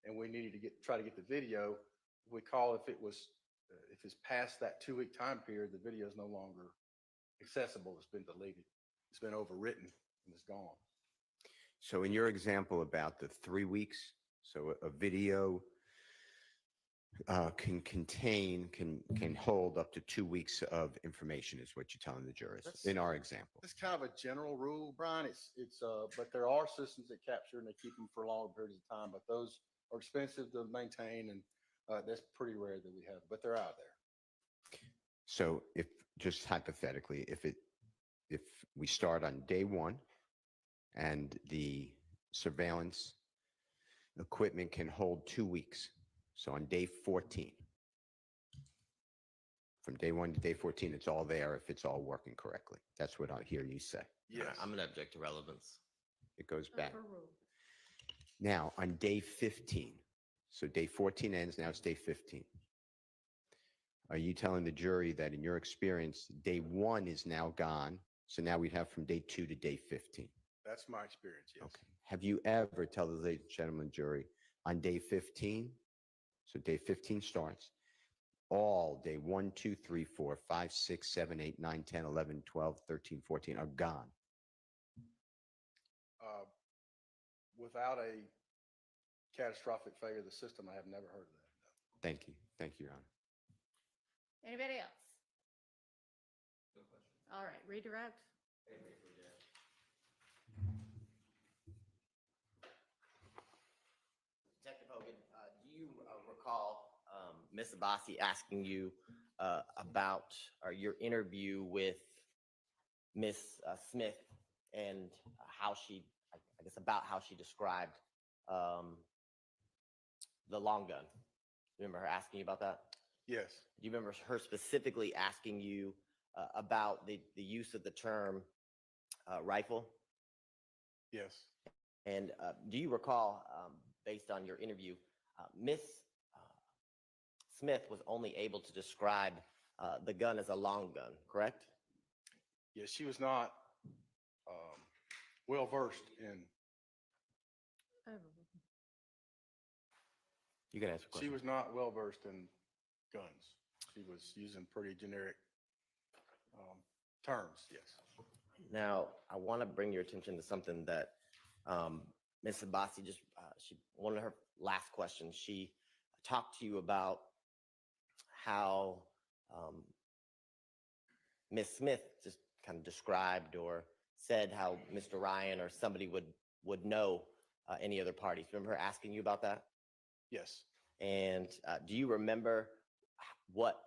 and we needed to try to get the video, we call if it's past that 2 week time period, the video is no longer accessible. It's been deleted. It's been overwritten and it's gone. So in your example about the 3 weeks, so a video can hold up to 2 weeks of information, is what you're telling the jurors in our example. It's kind of a general rule, Brian. But there are systems that capture and they keep them for longer periods of time, but those are expensive to maintain, and that's pretty rare that we have, but they're out there. So if, just hypothetically, if we start on day 1 and the surveillance equipment can hold 2 weeks, so on day 14, from day 1 to day 14, it's all there if it's all working correctly. That's what I hear you say. Yes. I'm going to object to relevance. It goes back. Now, on day 15, so day 14 ends, now it's day 15. Are you telling the jury that in your experience, day 1 is now gone, so now we'd have from day 2 to day 15? That's my experience, yes. Okay. Have you ever, tell the ladies and gentlemen jury, on day 15, so day 15 starts, all day 1, 2, 3, 4, 5, 6, 7, 8, 9, 10, 11, 12, 13, 14 are gone? Without a catastrophic failure of the system, I have never heard of that. No. Thank you. Thank you, Your Honor. Anybody else? No question. All right, redirect. Detective Hogan, do you recall Ms. Abbasi asking you about your interview with Ms. Smith and how she, I guess, about how she described the long gun? Remember her asking you about that? Yes. Do you remember her specifically asking you about the use of the term rifle. Yes. And do you recall, based on your interview, Miss Smith was only able to describe the gun as a long gun, correct? Yeah, she was not well versed in. You can answer the She question. was not well versed in guns. She was using pretty generic terms. Yes. Now, I want to bring your attention to something that Ms. Abbasi just, one of her last questions, she talked to you about how Ms. Smith just kind of described or said how Mr. Ryan or somebody would know any other parties. Remember her asking you about that? Yes. And do you remember what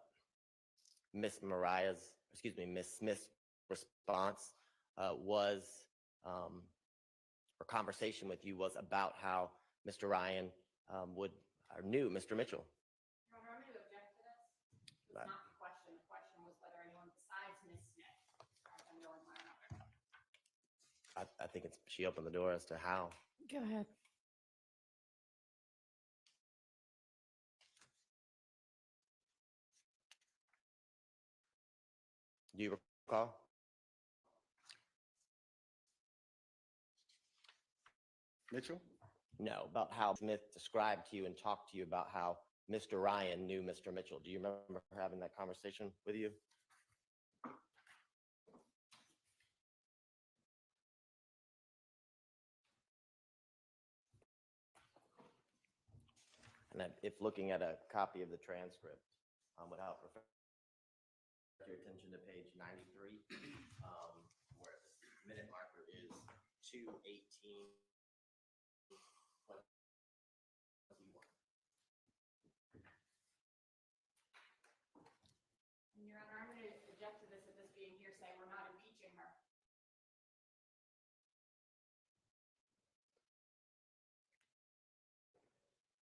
Miss Smith's response was, or conversation with you was about how Mr. Ryan would or knew Mr. Mitchell? Your Honor, I'm going to object to this. It was Right. not the question. The question was whether anyone besides Ms. Smith described them knowing one another. I think she opened the door as to how. Go ahead. Do you recall? Mitchell? No, about how Smith described to you and talked to you about how Mr. Ryan knew Mr. Mitchell. Do you remember having that conversation with you? And if looking at a copy of the transcript, without referring your attention to page 93, where the minute marker is 2:18. Your Honor, I'm going to object to this at this being hearsay. We're not impeaching her.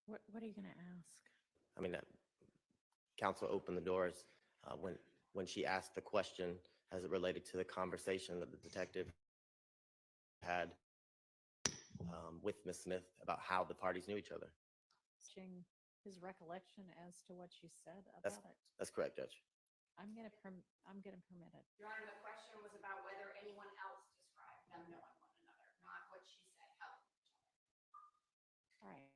What are you going to ask? I mean, counsel opened the doors when she asked the question as it related to the conversation that the detective had with Ms. Smith about how the parties knew each other. His recollection as to what you said That's- about it. That's correct, Judge. I'm going to permit it. Your Honor, the question was about whether anyone else described them knowing one another, not what she said held. All right.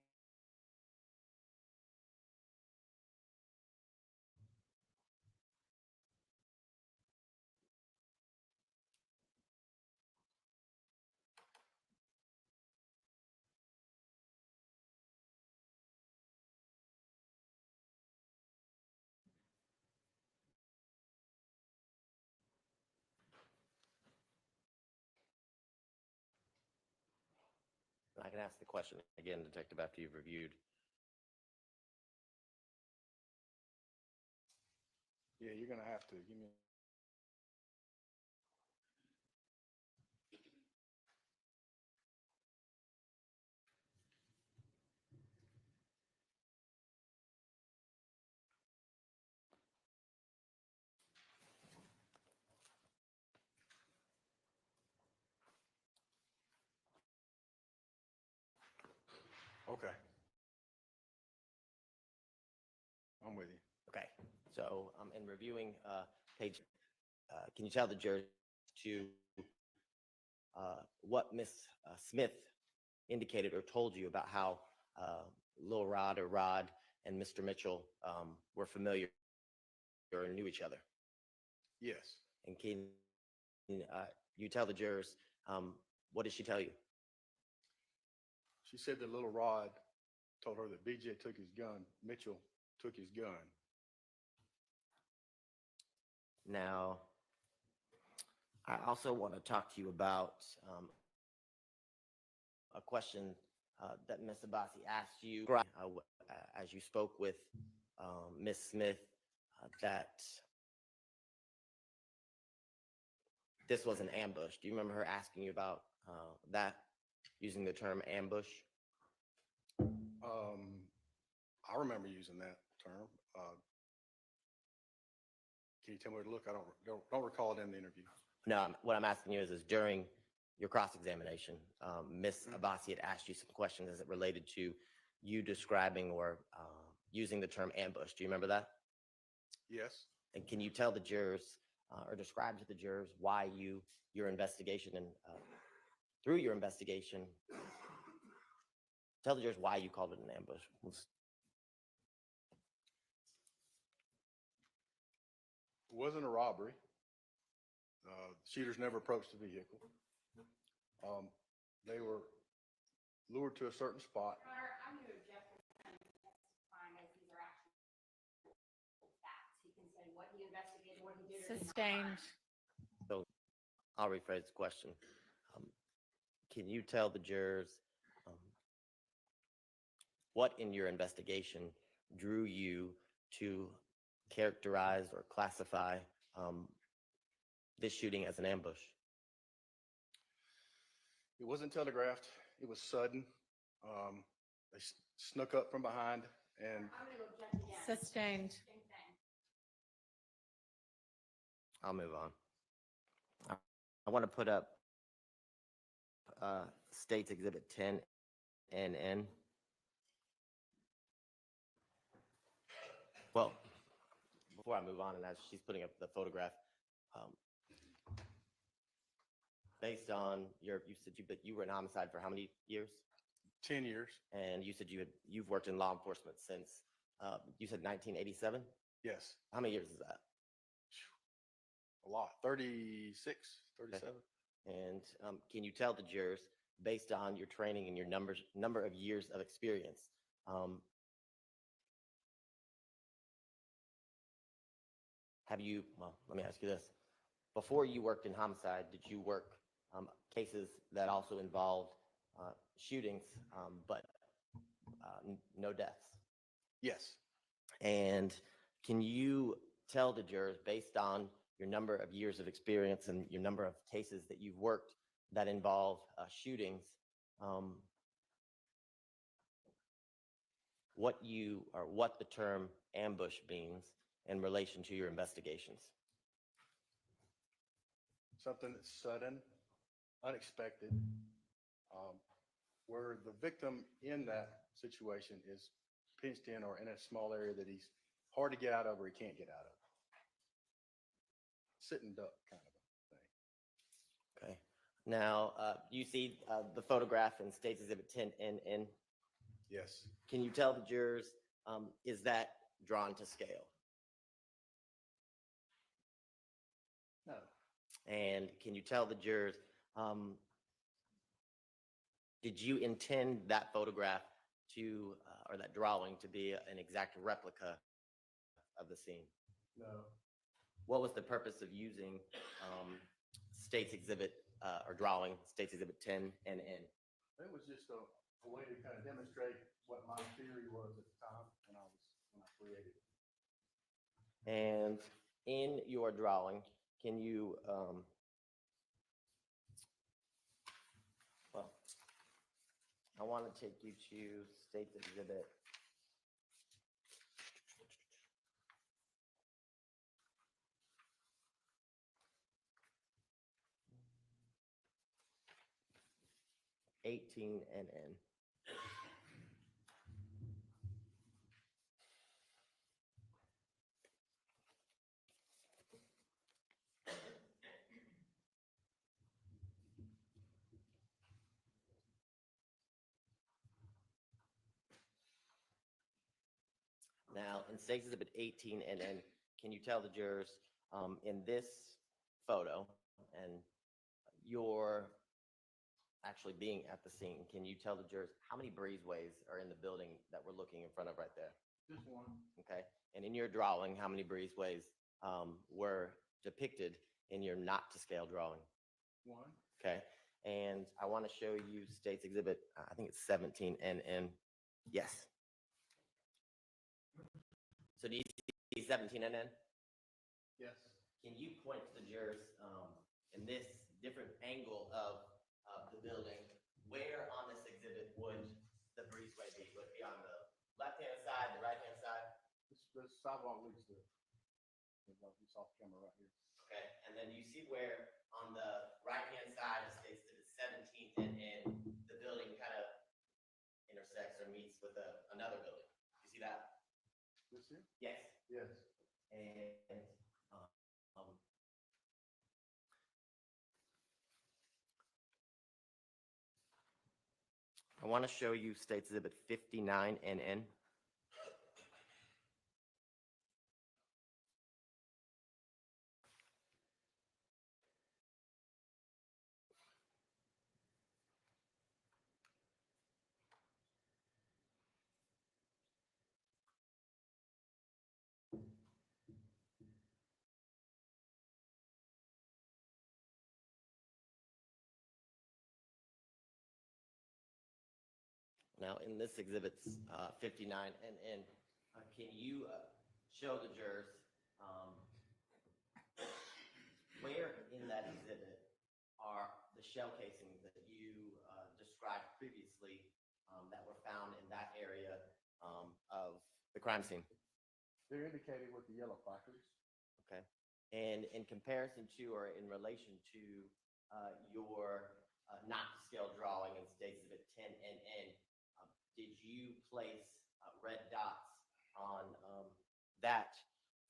I can ask the question again, Detective, after you've reviewed. Yeah, you're gonna have to give me. Okay. I'm with you. Okay, so in reviewing page, can you tell the jurors to what Ms. Smith indicated or told you about how Lil Rod or Rod and Mr. Mitchell were familiar or knew each other? Yes. And can you tell the jurors, what did she tell you? She said that little Rod told her that BJ took his gun, Mitchell took his gun. Now, I also want to talk to you about a question that Ms. Abbasi asked you as you spoke with Ms. Smith, that this was an ambush. Do you remember her asking you about that, using the term ambush? I remember using that term. Can you tell me where to look? I don't recall it in the interview. No, what I'm asking you is during your cross-examination, Ms. Abbasi had asked you some questions as it related to you describing or using the term ambush. Do you remember that? Yes. And can you tell the jurors or describe to the jurors why your investigation and through your investigation, tell the jurors why you called it an ambush? It wasn't a robbery. Shooters never approached the vehicle. They were lured to a certain spot. Your Honor, I'm going to object to him testifying as these are actual facts. He can say what he investigated, what he did. or did not. Sustained. So I'll rephrase the question. Can you tell the jurors what in your investigation drew you to characterize or classify this shooting as an ambush? It wasn't telegraphed. It was sudden. They snuck up from behind and I'm going to object again. Sustained. Same thing. I'll move on. I want to put up State's Exhibit 10 NN. Well, before I move on, and as she's putting up the photograph, based on you said you were in homicide for how many years? 10 years. And you said you've worked in law enforcement since you said 1987. Yes. How many years is that? A lot. 36, 37. And can you tell the jurors, based on your training and your number of years of experience, well, let me ask you this. Before you worked in homicide, did you work cases that also involved shootings, but no deaths? Yes. And can you tell the jurors, based on your number of years of experience and your number of cases that you've worked that involve shootings, what the term ambush means in relation to your investigations? Something that's sudden, unexpected, where the victim in that situation is pinched in or in a small area that he's hard to get out of or he can't get out of. Sit and duck kind of a thing. Okay. Now, you see the photograph in State's Exhibit 10 NN. Yes. Can you tell the jurors, is that drawn to scale? No. And can you tell the jurors, did you intend that photograph to, or that drawing to be an exact replica of the scene? No. What was the purpose of using State's Exhibit or drawing State's Exhibit 10 NN? It was just a way to kind of demonstrate what my theory was at the time when I created it. And in your drawing, can you, well, I want to take you to State's Exhibit 18 NN. Now, in State's Exhibit 18 NN, can you tell the jurors in this photo and your actually being at the scene, can you tell the jurors how many breezeways are in the building that we're looking in front of right there? Just one. Okay. And in your drawing, how many breezeways were depicted in your not to scale drawing? One. Okay. And I want to show you State's Exhibit, I think it's 17 NN. Yes. So do you see 17 NN? Yes. Can you point to the jurors in this different angle of the building, where on this exhibit would the breezeway be? Would it be on the left-hand side, the right-hand side? The sidewalk leads to, it's off camera right here. Okay, and then you see where on the right-hand side, it states that it's 17th and the building kind of intersects or meets with another building. You see that? This here? Yes. Yes. And I want to show you State Exhibit 59NN. Now, in this exhibit's 59NN, can you show the jurors where in that exhibit are the shell casings that you described previously that were found in that area of the crime scene? They're indicated with the yellow placards. Okay. And in comparison to or in relation to your not to scale drawing in State Exhibit 10NN, did you place red dots on that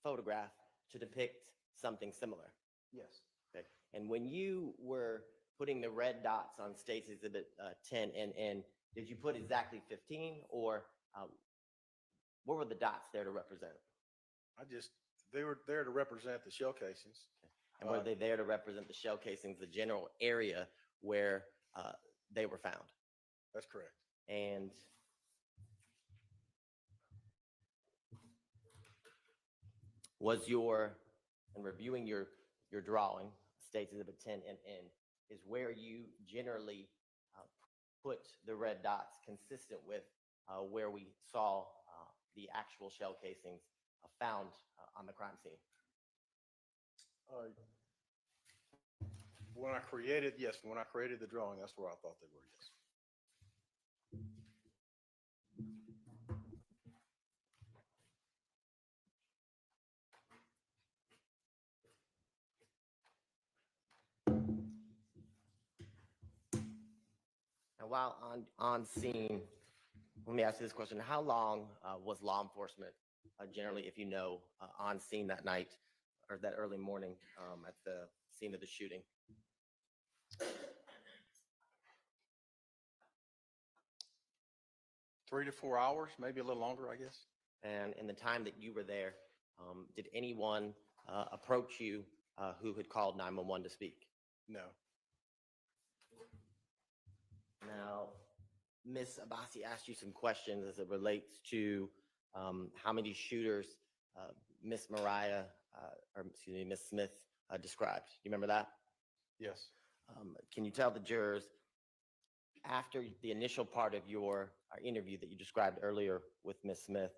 photograph to depict something similar? Yes. Okay. And when you were putting the red dots on State Exhibit 10NN, did you put exactly 15 or what were the dots there to represent? They were there to represent the shell casings. And were they there to represent the shell casings, the general area where they were found? That's correct. And was in reviewing your drawing, State Exhibit 10NN, is where you generally put the red dots consistent with where we saw the actual shell casings found on the crime scene? When I created the drawing, that's where I thought they were, yes. And while on scene, let me ask you this question. How long was law enforcement generally, if you know, on scene that night or that early morning at the scene of the shooting? 3 to 4 hours, maybe a little longer, I guess. And in the time that you were there, did anyone approach you who had called 911 to speak? No. Now, Ms. Abbasi asked you some questions as it relates to how many shooters Ms. Ms. Smith described. Do you remember that? Yes. Can you tell the jurors, after the initial part of your interview that you described earlier with Ms. Smith,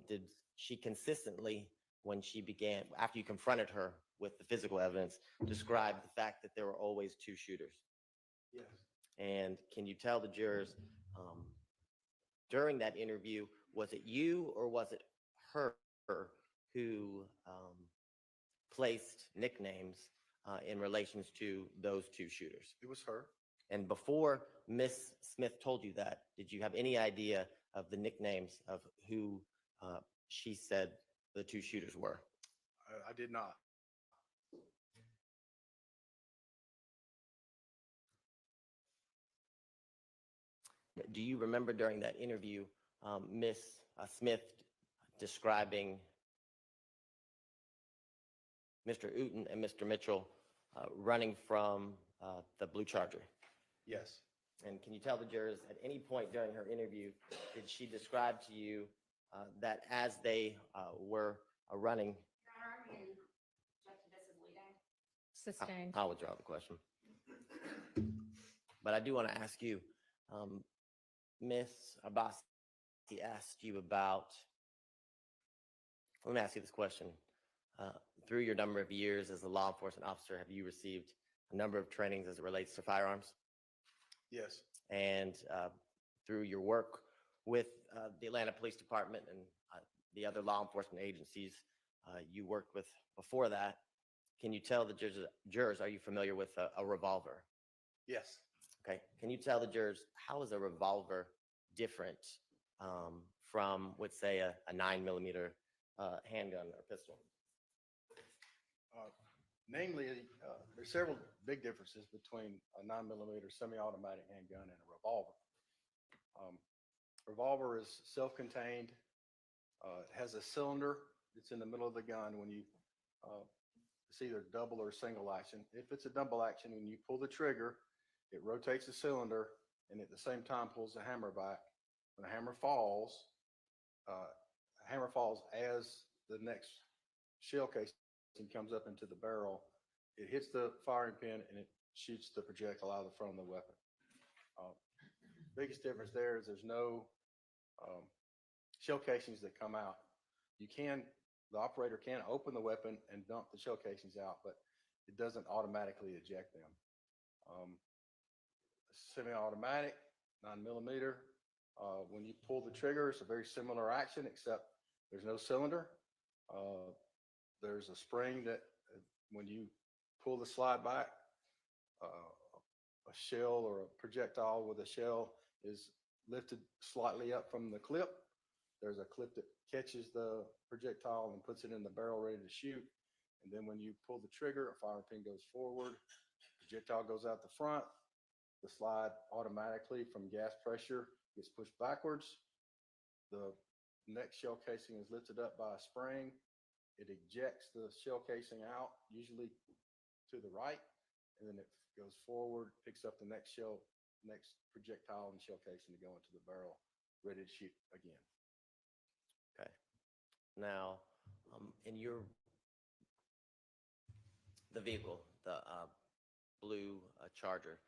did she consistently, when she began, after you confronted her with the physical evidence, describe the fact that there were always two shooters? Yes. And can you tell the jurors during that interview, was it you or was it her who placed nicknames in relations to those two shooters? It was her. And before Ms. Smith told you that, did you have any idea of the nicknames of who she said the two shooters were? I did not. Do you remember during that interview, Ms. Smith describing Mr. Uten and Mr. Mitchell running from the blue Charger? Yes. And can you tell the jurors at any point during her interview, did she describe to you that as they were running? Your Honor, I'm going to object to this as leading. Sustained. I'll withdraw the question. But I do want to ask you, Ms. Abbasi asked you about, let me ask you this question. Through your number of years as a law enforcement officer, have you received a number of trainings as it relates to firearms? Yes. And through your work with the Atlanta Police Department and the other law enforcement agencies you worked with before that, can you tell the jurors, are you familiar with a revolver? Yes. Okay, can you tell the jurors, how is a revolver different from, let's say, a 9mm handgun or pistol? Namely, there's several big differences between a 9mm semi-automatic handgun and a revolver. Revolver is self-contained. It has a cylinder that's in the middle of the gun when you, it's either double or single action. If it's a double action, when you pull the trigger, it rotates the cylinder and at the same time pulls the hammer back. When the hammer falls as the next shell casing comes up into the barrel, it hits the firing pin and it shoots the projectile out of the front of the weapon. Biggest difference there is there's no shell casings that come out. The operator can open the weapon and dump the shell casings out, but it doesn't automatically eject them. Semi-automatic, 9mm, when you pull the trigger, it's a very similar action, except there's no cylinder. There's a spring that when you pull the slide back, a shell or a projectile with a shell is lifted slightly up from the clip. There's a clip that catches the projectile and puts it in the barrel ready to shoot. And then when you pull the trigger, a firing pin goes forward, projectile goes out the front. The slide automatically from gas pressure gets pushed backwards. The next shell casing is lifted up by a spring. It ejects the shell casing out, usually to the right, and then it goes forward, picks up the next projectile and shell casing to go into the barrel, ready to shoot again. Okay. Now, in the vehicle, the blue Charger,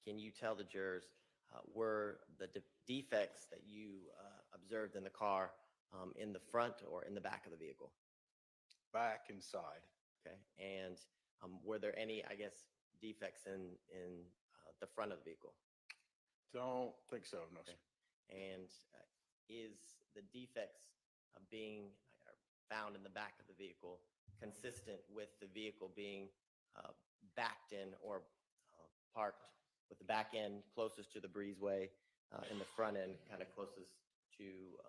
can you tell the jurors, were the defects that you observed in the car in the front or in the back of the vehicle? Back inside. Okay. And were there any, I guess, defects in the front of the vehicle? Don't think so, no, Okay. sir. And is the defects being found in the back of the vehicle consistent with the vehicle being backed in or parked with the back end closest to the breezeway and the front end kind of closest to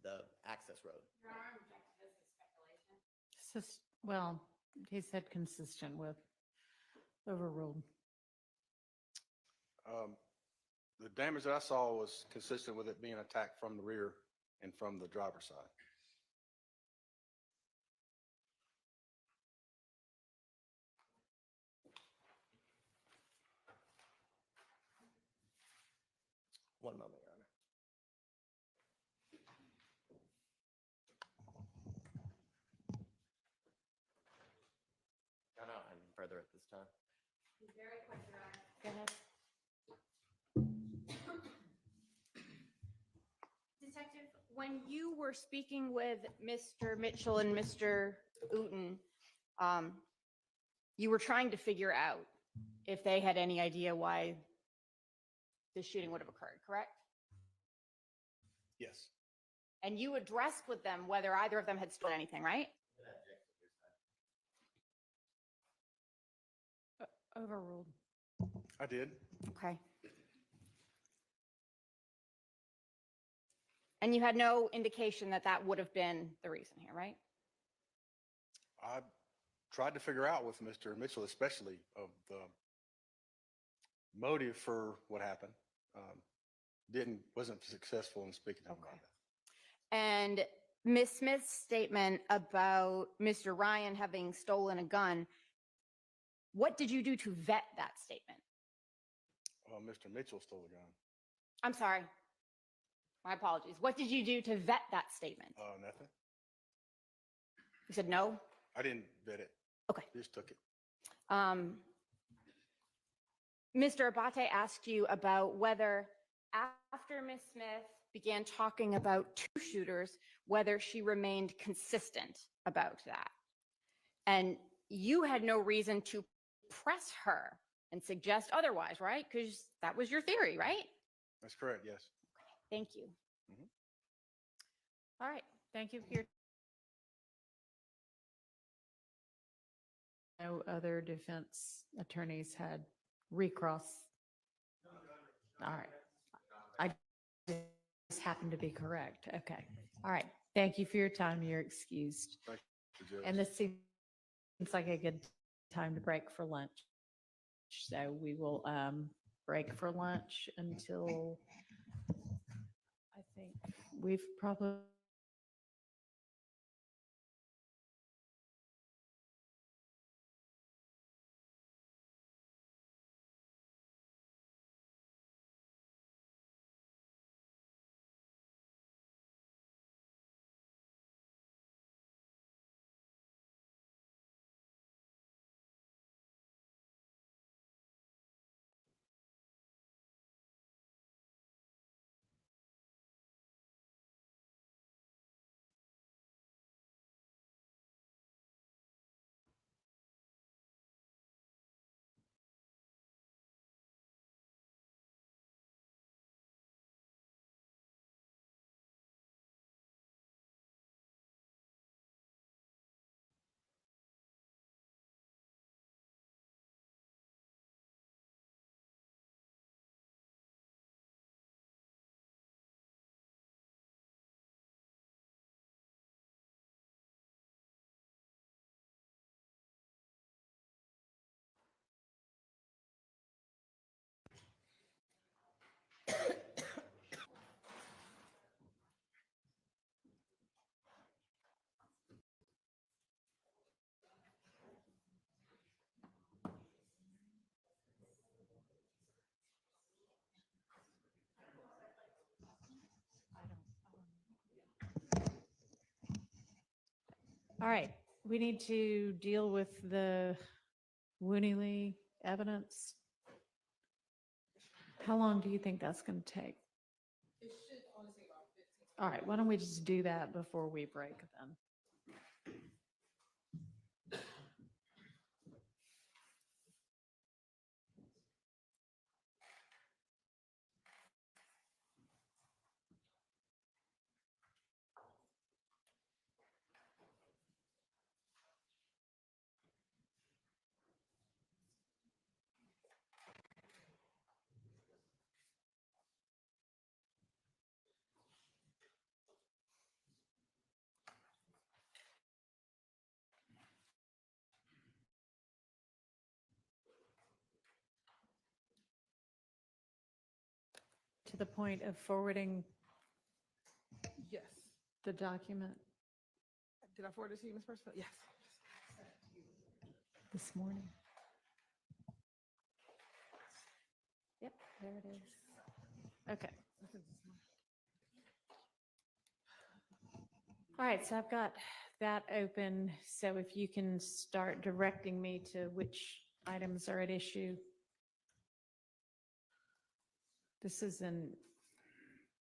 the access road? Your Honor, I'm objecting. This is speculation. Well, he said consistent with, overruled. The damage that I saw was consistent with it being attacked from the rear and from the driver's side. One moment, Your Honor. No, I'm further at this time. Very quick, Your Honor. Go ahead. Detective, when you were speaking with Mr. Mitchell and Mr. Uten, you were trying to figure out if they had any idea why the shooting would have occurred, correct? Yes. And you addressed with them whether either of them had stolen anything, right? Overruled. I did. Okay. And you had no indication that that would have been the reason here, right? I tried to figure out with Mr. Mitchell, especially of the motive for what happened. Wasn't successful in speaking to him about Okay. that. And Ms. Smith's statement about Mr. Ryan having stolen a gun, what did you do to vet that statement? Mr. Mitchell stole the gun. I'm sorry. My apologies. What did you do to vet that statement? Nothing. You said no? I didn't vet it. Okay. Just took it. Mr. Abate asked you about whether after Ms. Smith began talking about two shooters, whether she remained consistent about that. And you had no reason to press her and suggest otherwise, right? Because that was your theory, right? That's correct, yes. Thank you. All right. Thank you for your no other defense attorneys had recross. All right. I just happened to be correct. Okay. All right. Thank you for your time. You're excused. And this seems like a good time to break for lunch. So we will break for lunch until I think we've probably All right, we need to deal with the Wooney evidence. How long do you think that's going to take? All right, why don't we just do that before we break then? To the point of forwarding Yes. the document Did I forward it to you, Ms. Percival? Yes. this morning. Yep, there it is. Okay. All right, so I've got that open. So if you can start directing me to which items are at issue. This is in,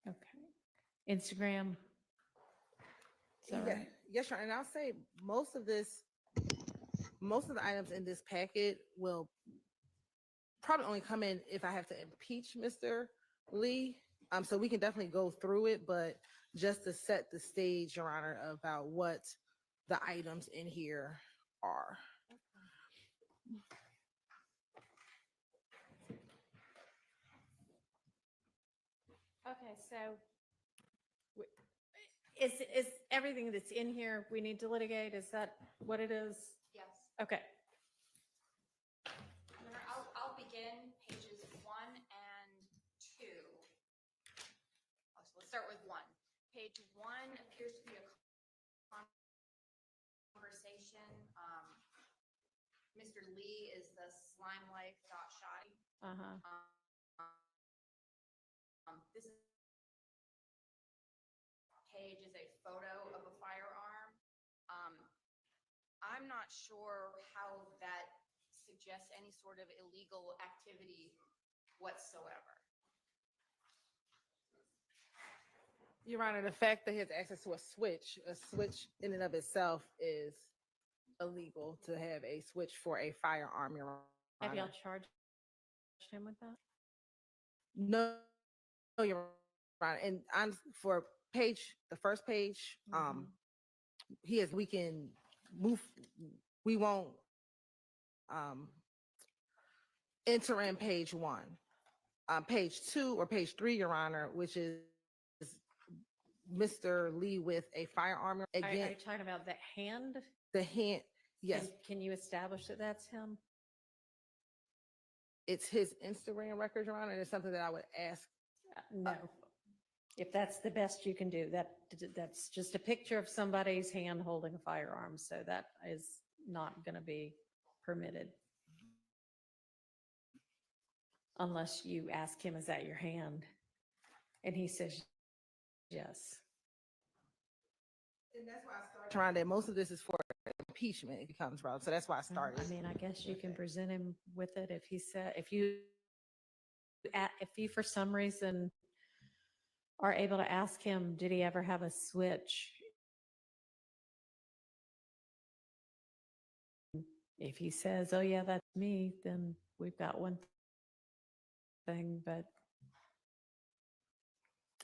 okay, Instagram. Is that Yeah, right? yes, Your Honor. And I'll say most of the items in this packet will probably only come in if I have to impeach Mr. Lee. So we can definitely go through it, but just to set the stage, Your Honor, about what the items in here are. Okay, so is everything that's in here we need to litigate? Is that what it is? Yes. Okay. I'll begin pages 1 and 2. Oh, so let's start with 1. Page 1 appears to be a conversation. Mr. Lee is the slimelife.shoddy. Uh-huh. This page is a photo of a firearm. I'm not sure how that suggests any sort of illegal activity whatsoever. Your Honor, the fact that he has access to a switch in and of itself is illegal to have a switch for a firearm, Your Have y'all Honor. charged him with that? No, Your Honor. And on for the first page, Mhm. we can move, we won't enter in page 1. Page 2 or page 3, Your Honor, which is Mr. Lee with a firearm. Are Again, you talking about the hand? the hand, yes, Can you establish that that's him? it's his Instagram records, Your Honor, and it's something that I would ask. No. If that's the best you can do, that's just a picture of somebody's hand holding a firearm, so that is not going to be permitted. Unless you ask him, is that your hand? And he says, yes. And that's why I started trying that most of this is for impeachment if he comes around. So that's why I started. I mean, I guess you can present him with it if he said, if you for some reason are able to ask him, did he ever have a switch? If he says, oh yeah, that's me, then we've got one thing, but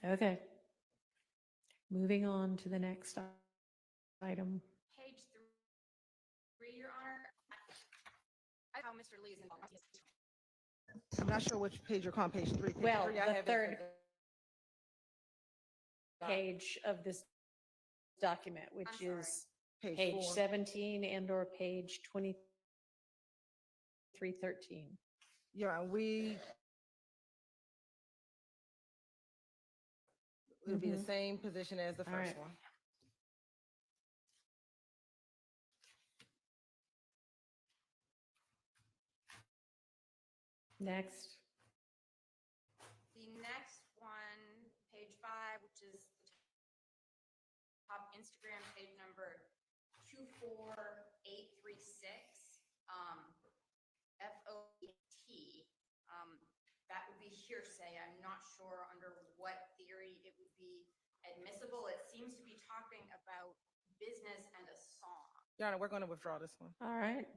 okay. Moving on to the next item. Page 3, Your Honor. I how Mr. Lee is involved. I'm not sure which page you're calling, page 3. Page Well, 3, I the have it. third page of this document, which I'm sorry. is Page page 4. 17 and or page 2313. Yeah, it'll be the Mhm. same position as the All first right. one. Next. The next one, page 5, which is the top Instagram page number 24836, FOT. That would be hearsay. I'm not sure under what theory it would be admissible. It seems to be talking about business and a song. Your Honor, we're going to withdraw this one. All right.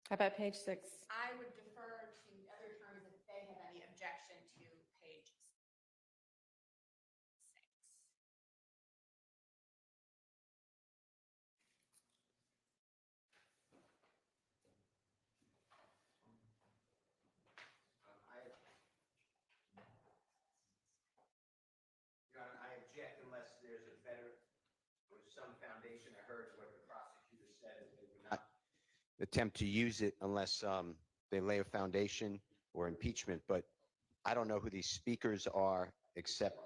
How about page 6? I would defer to other attorneys if they have any objection to page 6. Your Honor, I object unless there's a better, or some foundation. I heard what the prosecutor said, that they would not attempt to use it unless they lay a foundation or impeachment, but I don't know who these speakers are, except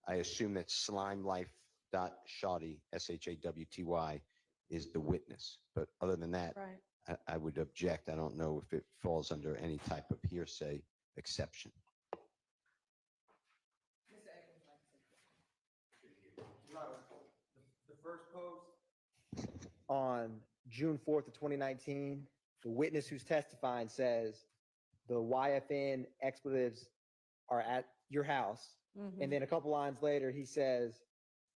I assume that slimelife.shawty, SHAWTY, is the witness. But other than that, Right. I would object. I don't know if it falls under any type of hearsay exception. The first post on June 4th of 2019, the witness who's testifying says the YFN expletives are at your house. Mhm. And then a couple lines later, he says,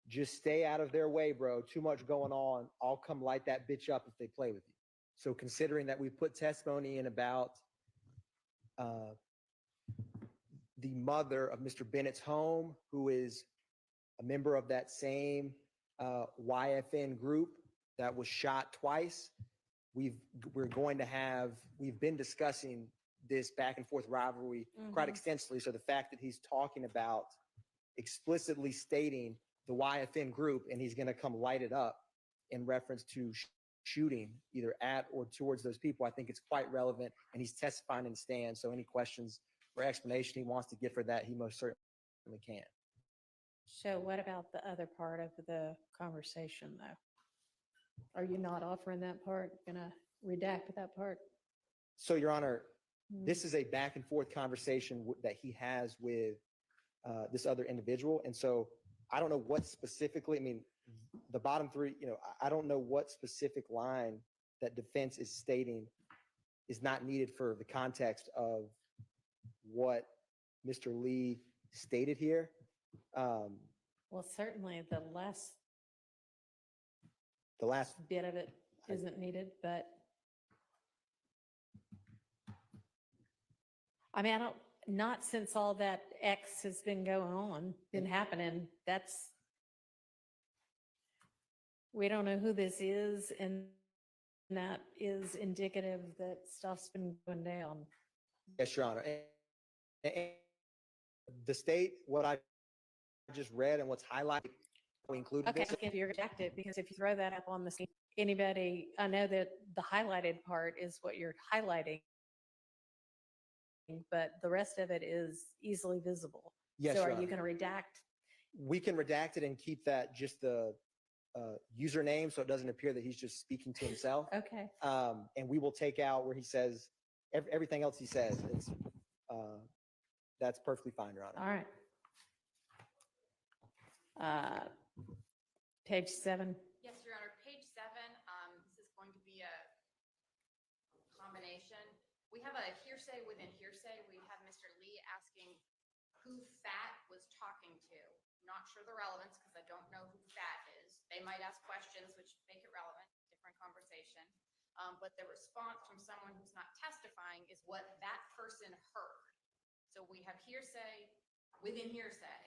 just stay out of their way, bro. Too much going on. I'll come light that bitch up if they play with you. So considering that we put testimony in about the mother of Mr. Bennett's home, who is a member of that same YFN group that was shot twice, we've been discussing this back and forth rivalry quite Mhm. extensively. So the fact that he's talking about explicitly stating the YFN group and he's going to come light it up in reference to shooting either at or towards those people, I think it's quite relevant, and he's testifying in the stand. So any questions or explanation he wants to give for that, he most certainly can. So what about the other part of the conversation, though? Are you not offering that part? Gonna redact that part? So, Your Honor, Hmm. this is a back and forth conversation that he has with this other individual. And so I don't know what specifically, I mean, the bottom three, I don't know what specific line that defense is stating is not needed for the context of what Mr. Lee stated here. Well, certainly the last The last, bit of it isn't needed, but I mean, I don't, not since all that X has been going on, been happening, we don't know who this is, and that is indicative that stuff's been going down. Yes, Your Honor. And the state, what I just read and what's highlighted, we included Okay, this. if you're rejected, because if you throw that up on the screen, anybody, I know that the highlighted part is what you're highlighting, but the rest of it is easily visible. Yes, So Your are you Honor. going to redact? We can redact it and keep that just the username so it doesn't appear that he's just speaking to himself. Okay. And we will take out where he says, everything else he says. That's perfectly fine, Your Honor. All right. Page 7. Yes, Your Honor, page 7, this is going to be a combination. We have a hearsay within hearsay. We have Mr. Lee asking who FAT was talking to. Not sure the relevance because I don't know who FAT is. They might ask questions which make it relevant, different conversation. But the response from someone who's not testifying is what that person heard. So we have hearsay within hearsay.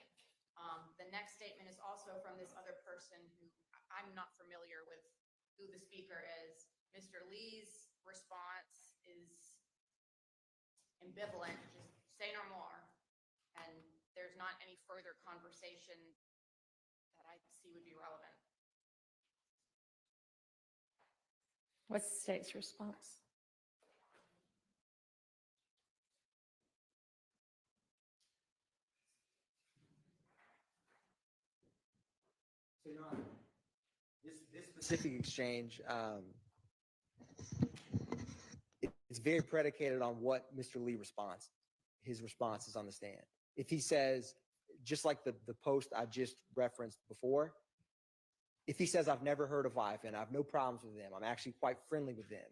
The next statement is also from this other person who I'm not familiar with who the speaker is. Mr. Lee's response is ambivalent, just say no more. And there's not any further conversation that I see would be relevant. What's the state's response? So, Your Honor, this specific exchange, it's very predicated on what Mr. Lee responds. His response is on the stand. If he says, just like the post I just referenced before, if he says, I've never heard of YFN, I have no problems with them, I'm actually quite friendly with them,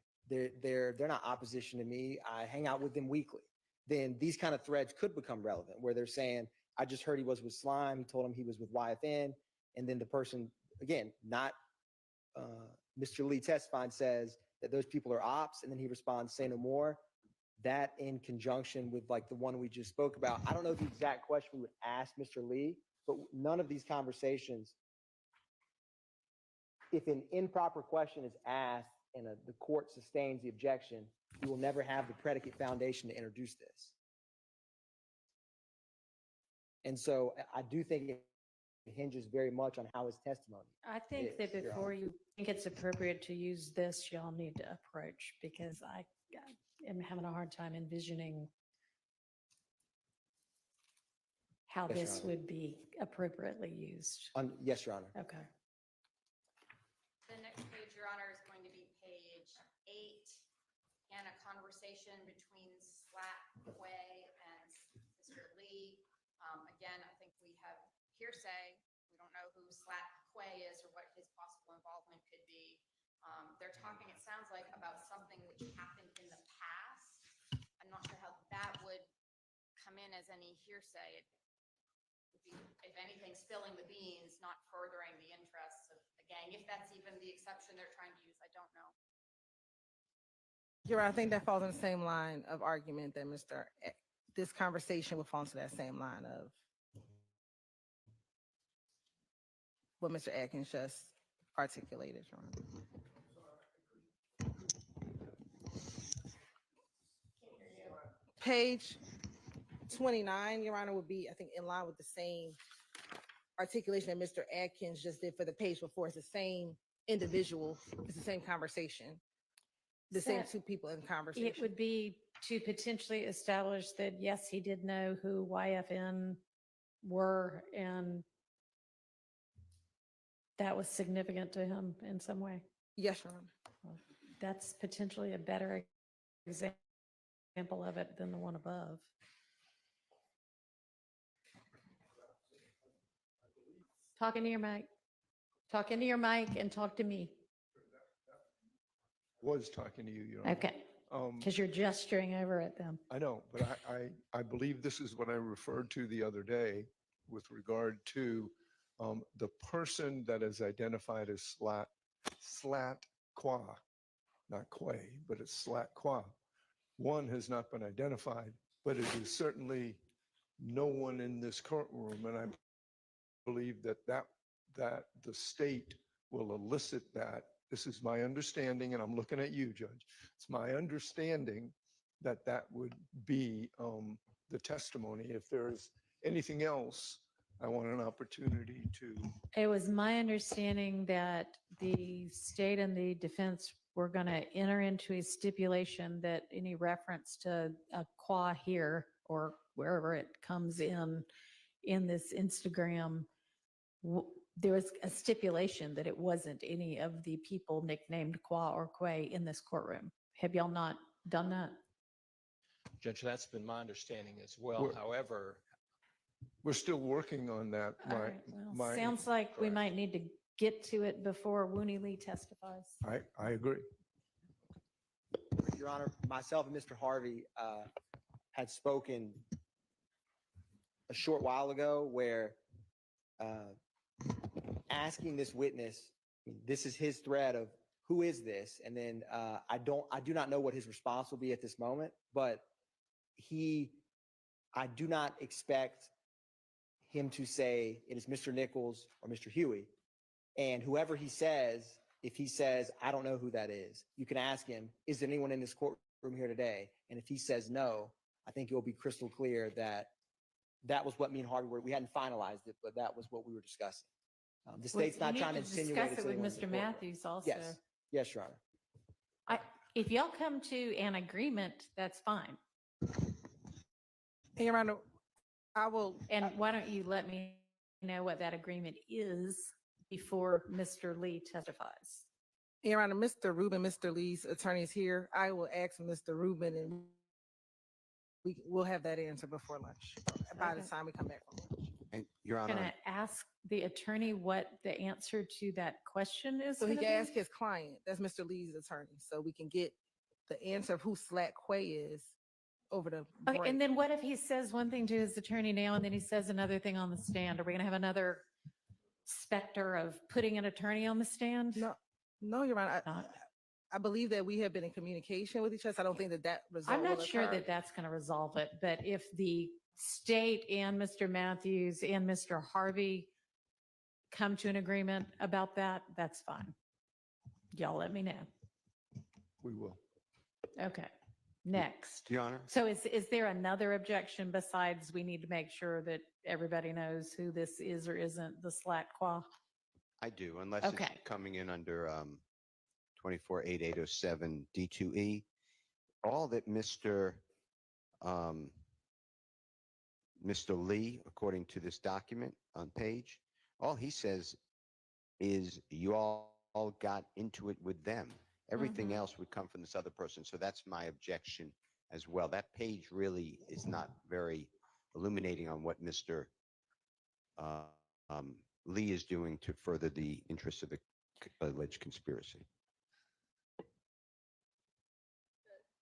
they're not opposition to me, I hang out with them weekly, then these kind of threads could become relevant, where they're saying, I just heard he was with Slime, he told him he was with YFN, and then the person, again, not Mr. Lee testifying, says that those people are ops, and then he responds, say no more. That in conjunction with like the one we just spoke about, I don't know the exact question we would ask Mr. Lee, but none of these conversations, if an improper question is asked and the court sustains the objection, you will never have the predicate foundation to introduce this. And so I do think it hinges very much on how his testimony. I think that Yes, Your before Honor. you think it's appropriate to use this, y'all need to approach, because I am having a hard time envisioning how Yes, Your this Honor. would be appropriately used. Yes, Your Honor. Okay. The next page, Your Honor, is going to be page 8, and a conversation between Slat Quay and Mr. Lee. Again, I think we have hearsay. We don't know who Slat Quay is or what his possible involvement could be. They're talking, it sounds like, about something which happened in the past. I'm not sure how that would come in as any hearsay. It would be, if anything, spilling the beans, not furthering the interests of the gang, if that's even the exception they're trying to use, I don't know. I think that falls in the same line of argument that this conversation would fall into that same line of what Mr. Atkins just articulated, Your Honor. Page 29, Your Honor, would be, I think, in line with the same articulation that Mr. Atkins just did for the page before. It's the same individual, it's the same conversation, the same So two people in conversation. It would be to potentially establish that, yes, he did know who YFN were, and that was significant to him in some way. Yes, Your Honor. That's potentially a better example of it than the one above. Talk into your mic. Talk into your mic and talk to me. Was talking to you, Your Honor. Okay, because you're gesturing over at them. I know, but I believe this is what I referred to the other day with regard to the person that is identified as Slat Qua, not Quay, but it's Slat Qua. One has not been identified. but it is certainly no one in this courtroom, and I believe that the state will elicit that. This is my understanding, and I'm looking at you, Judge. It's my understanding that that would be the testimony. If there's anything else, I want an opportunity to. It was my understanding that the state and the defense were going to enter into a stipulation that any reference to a qua here or wherever it comes in this Instagram, there was a stipulation that it wasn't any of the people nicknamed Qua or Quay in this courtroom. Have y'all not done that? Judge, that's been my understanding as well. We're- However, We're still working on that. All My, right, well, my, sounds like we correct. might need to get to it before Wooney Lee testifies. I agree. Your Honor, myself and Mr. Harvey had spoken a short while ago where asking this witness, this is his thread of who is this? And then I do not know what his response will be at this moment, but I do not expect him to say it is Mr. Nichols or Mr. Huey. And whoever he says, if he says, I don't know who that is, you can ask him, is there anyone in this courtroom here today? And if he says no, I think it will be crystal clear that that was what me and Harvey were, we hadn't finalized it, but that was what we were discussing. The state's not trying to insinuate. Discuss it's it with anyone's in Mr. the courtroom. Matthews also. Yes, yes, Your Honor. If y'all come to an agreement, that's fine. Your Honor, I will, And why don't you let me know what that agreement is before Mr. Lee testifies? Your Honor, Mr. Rubin, Mr. Lee's attorney is here. I will ask Mr. Rubin and we'll have that answer before lunch, by the Okay. time we come back from lunch. And Your Going Honor, to ask the attorney what the answer to that question is. So he gonna can be? ask his client, that's Mr. Lee's attorney, so we can get the answer of who Slack Quay is over the Okay, break. and then what if he says one thing to his attorney now and then he says another thing on the stand? Are we going to have another specter of putting an attorney on the stand? No, Your Honor, Not- I believe that we have been in communication with each other. I don't think that result I'm will not sure occur. that that's going to resolve it, but if the state and Mr. Matthews and Mr. Harvey come to an agreement about that, that's fine. Y'all let me know. We will. Okay, next. Your Honor, So is there another objection besides we need to make sure that everybody knows who this is or isn't the Slack Qua? I do, unless it's Okay. coming in under 248807 D2E. All that Mr. Lee, according to this document on page, all he says is you all got into it with them. Everything Mhm. else would come from this other person. So that's my objection as well. That page really is not very illuminating on what Mr. Lee is doing to further the interests of the alleged conspiracy.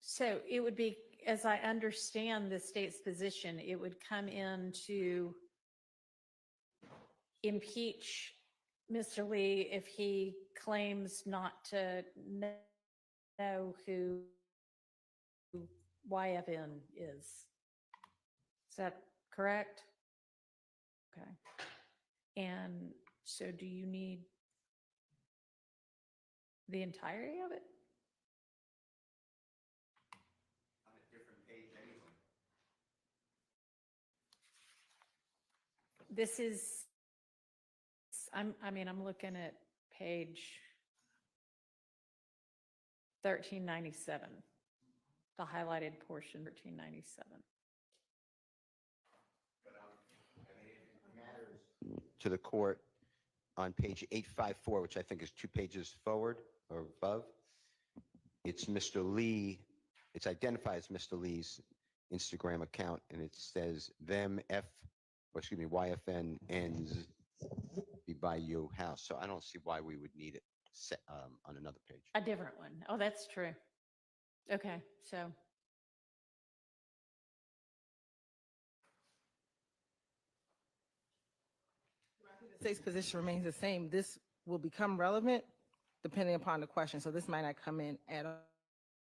So it would be, as I understand the state's position, it would come in to impeach Mr. Lee if he claims not to know who YFN is. Is that correct? Okay. And so do you need the entirety of it? On a different page anyway. This is, I'm looking at page 1397, the highlighted portion, 1397. To the court on page 854, which I think is 2 pages forward or above. It's Mr. Lee, it's identified as Mr. Lee's Instagram account, and it says YFN ends be by your house. So I don't see why we would need it set on another page. A different one. Oh, that's true. Okay, so. The state's position remains the same. This will become relevant depending upon the question. So this might not come in at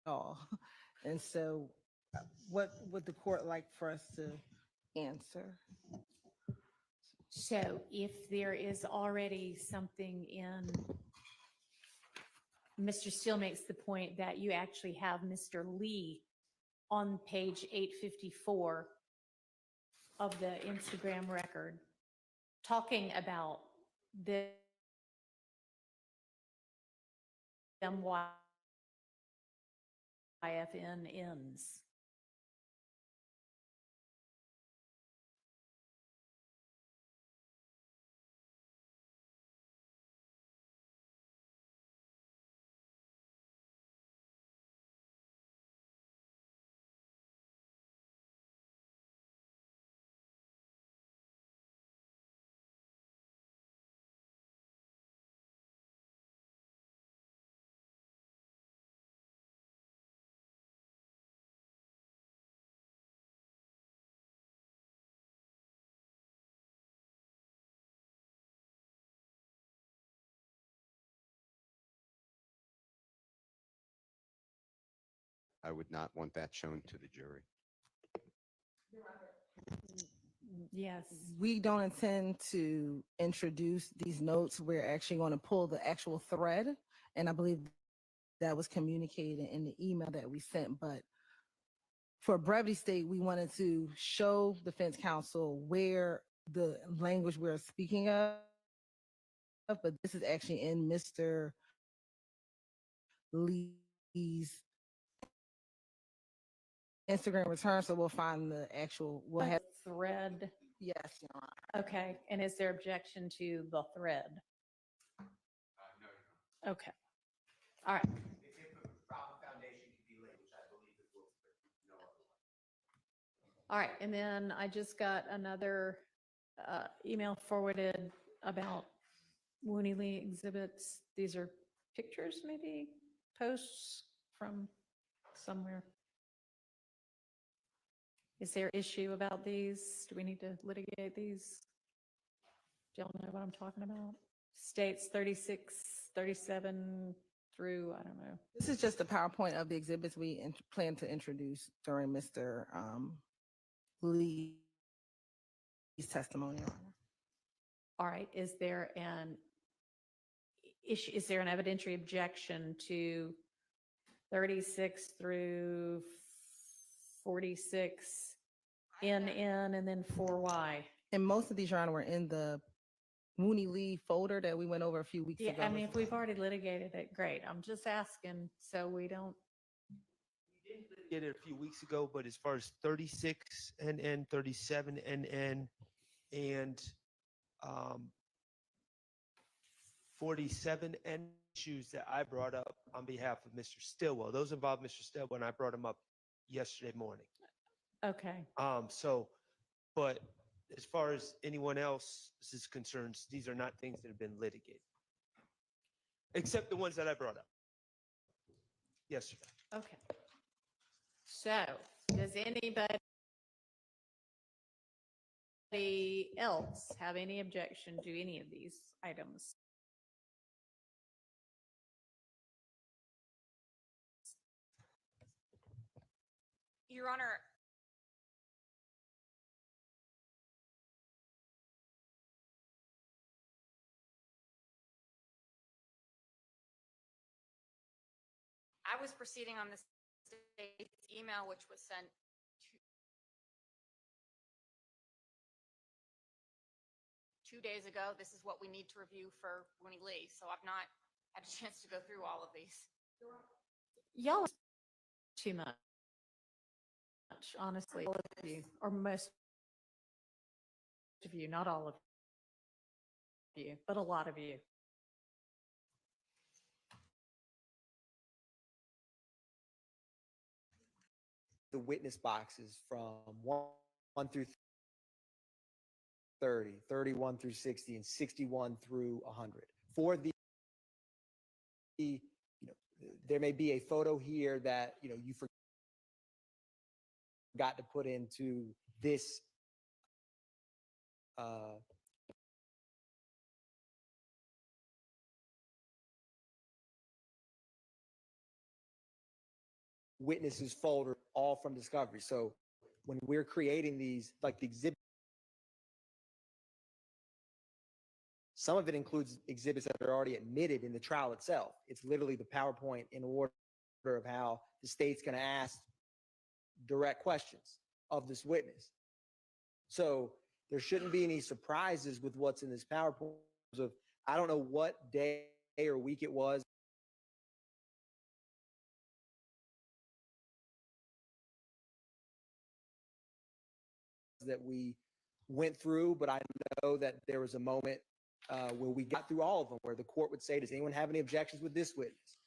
all. And so what would the court like for us to answer? So if there is already something in, Mr. Steele makes the point that you actually have Mr. Lee on page 854 of the Instagram record talking about the MYFN ends. I would not want that shown to the jury. Yes. We don't intend to introduce these notes. We're actually going to pull the actual thread. And I believe that was communicated in the email that we sent. But for brevity's sake, we wanted to show defense counsel where the language we're speaking of, but this is actually in Mr. Lee's Instagram return. So we'll find the actual, we'll have, Thread. yes, Your Honor. Okay. And is there objection to the thread? No. Okay. All right. If a proper foundation could be laid, which I believe it will, but no otherwise. All right. And then I just got another email forwarded about Wooney Lee exhibits. These are pictures, maybe posts from somewhere. Is there issue about these? Do we need to litigate these? Do y'all know what I'm talking about? States 36, 37 through, I don't know. This is just the PowerPoint of the exhibits we plan to introduce during Mr. Lee's testimony, Your Honor. All right, is there an issue, is there an evidentiary objection to 36 through 46 NN and then 4Y? And most of these, Your Honor, were in the Wooney Lee folder that we went over a few weeks Yeah, ago. I mean, if we've already litigated it, great. I'm just asking so we don't. We did litigate it a few weeks ago, but as far as 36 NN, 37 NN, and 47 N issues that I brought up on behalf of Mr. Stillwell, those involve Mr. Stillwell, and I brought them up yesterday morning. Okay, But as far as anyone else is concerned, these are not things that have been litigated, except the ones that I brought up yesterday. okay. So does anybody else have any objection to any of these items? Your Honor, I was proceeding on the state's email, which was sent two days ago. This is what we need to review for Wooney Lee. So I've not had a chance to go through all of these. Y'all too much, honestly, all of you, or most of you, not all of you, but a lot of you. The witness boxes from 1 through 30, 31 through 60, and 61 through 100. For the, there may be a photo here that, you forgot to put into this witnesses folder all from discovery. So when we're creating these, like the exhibit, some of it includes exhibits that are already admitted in the trial itself. It's literally the PowerPoint in order of how the state's going to ask direct questions of this witness. So there shouldn't be any surprises with what's in this PowerPoint. Of, I don't know what day or week it was. That we went through, but I know that there was a moment where we got through all of them, where the court would say, does anyone have any objections with this witness?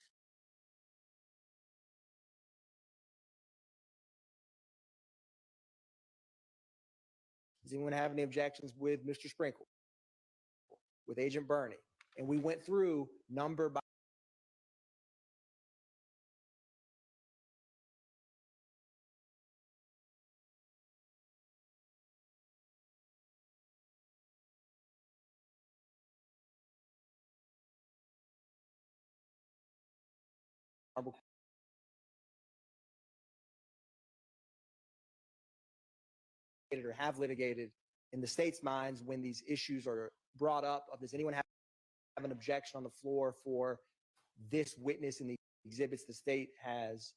Does anyone have any objections with Mr. Sprinkle, with Agent Bernie? And we went through number by or have litigated in the state's minds when these issues are brought up of, does anyone have an objection on the floor for this witness in the exhibits the state has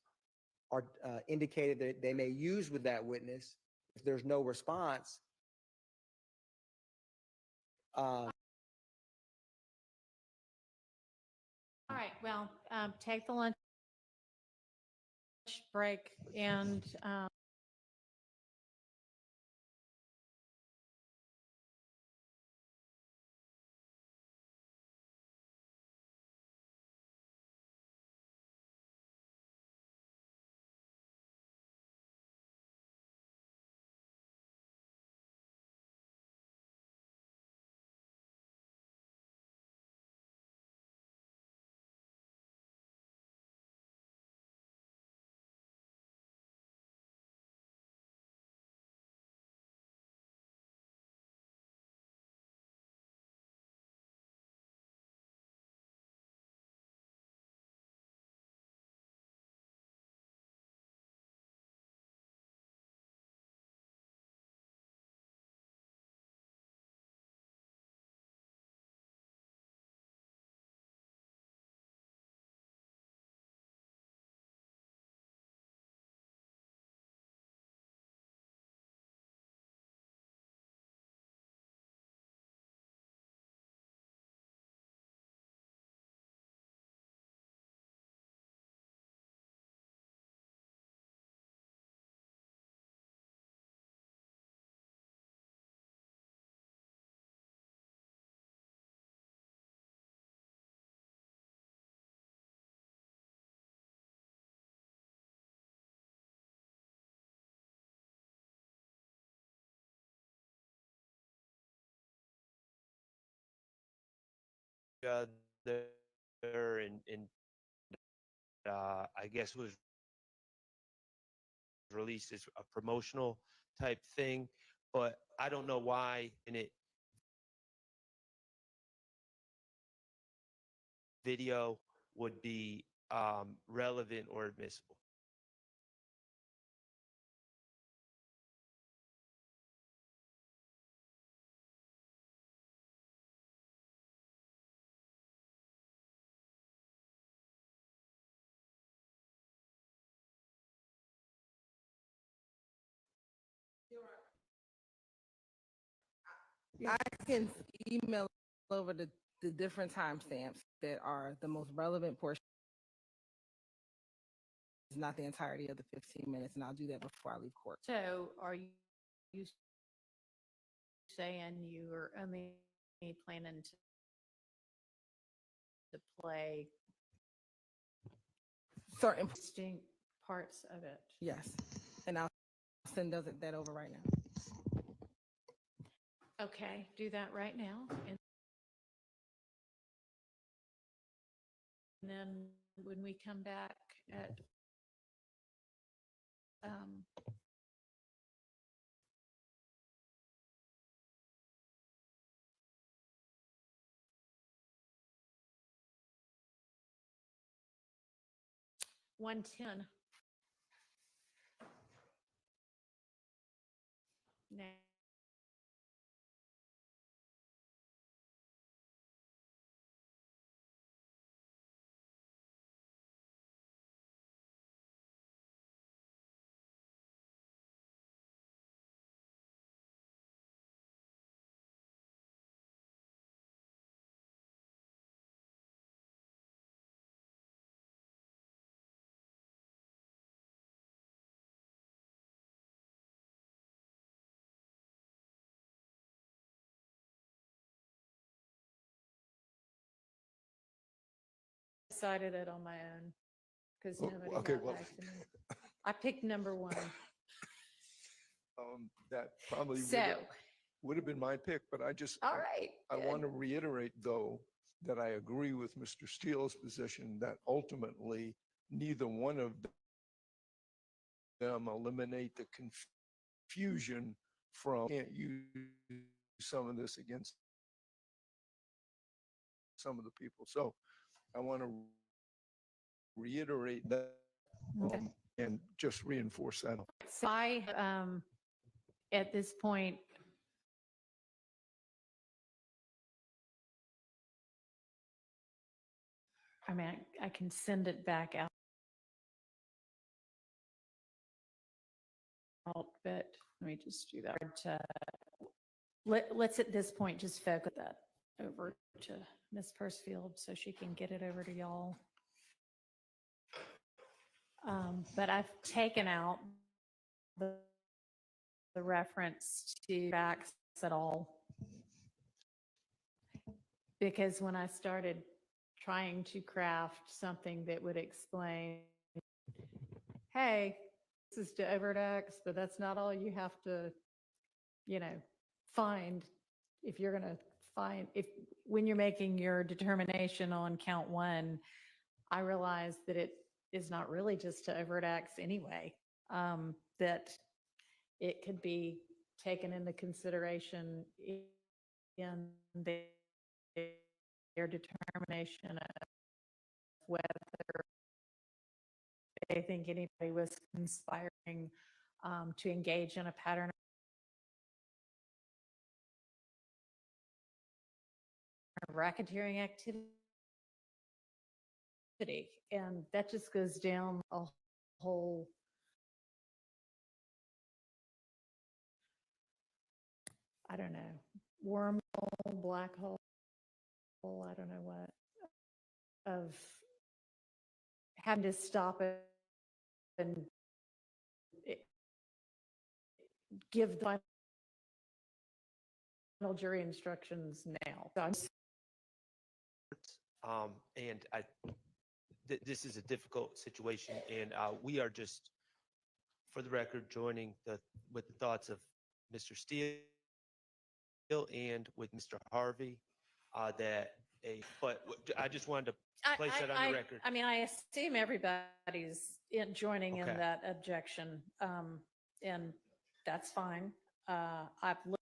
indicated that they may use with that witness? If there's no response, All right, well, take the lunch break and There and I guess was released as a promotional type thing, but I don't know why in it video would be relevant or admissible. I can email over the different timestamps that are the most relevant portion. It's not the entirety of the 15 minutes, and I'll do that before I leave court. so are you saying you are only planning to play Certain, distinct parts of it? yes, and I'll send that over right now. Okay, do that right now. And then when we come back at 1:10, now. Decided it on my own because Oh, nobody okay, got well- back to me. I picked number one. That probably So, would have been my pick, but all right. I good. want to reiterate, though, that I agree with Mr. Steele's position that ultimately neither one of them eliminate the confusion from can't use some of this against some of the people. So I want to reiterate that Okay. and just reinforce that. So I, at this point, I mean, I can send it back out, but let me just do that. Let's at this point just focus that over to Ms. Persfield so she can get it over to y'all. But I've taken out the reference to facts at all. Because when I started trying to craft something that would explain, hey, this is to overtax, but that's not all you have to, find. If you're going to find, when you're making your determination on count one, I realized that it is not really just to overtax anyway, that it could be taken into consideration in their determination of whether they think anybody was conspiring to engage in a pattern of racketeering activity. And that just goes down a whole I don't know, wormhole, black hole, I don't know what, of having to stop it and give the final jury instructions now. So I'm And this is a difficult situation, and we are just, for the record, joining with the thoughts of Mr. Steele and with Mr. Harvey, but I just wanted to place that on the record. I mean, I assume everybody's joining in Okay. that objection, and that's fine. I've looked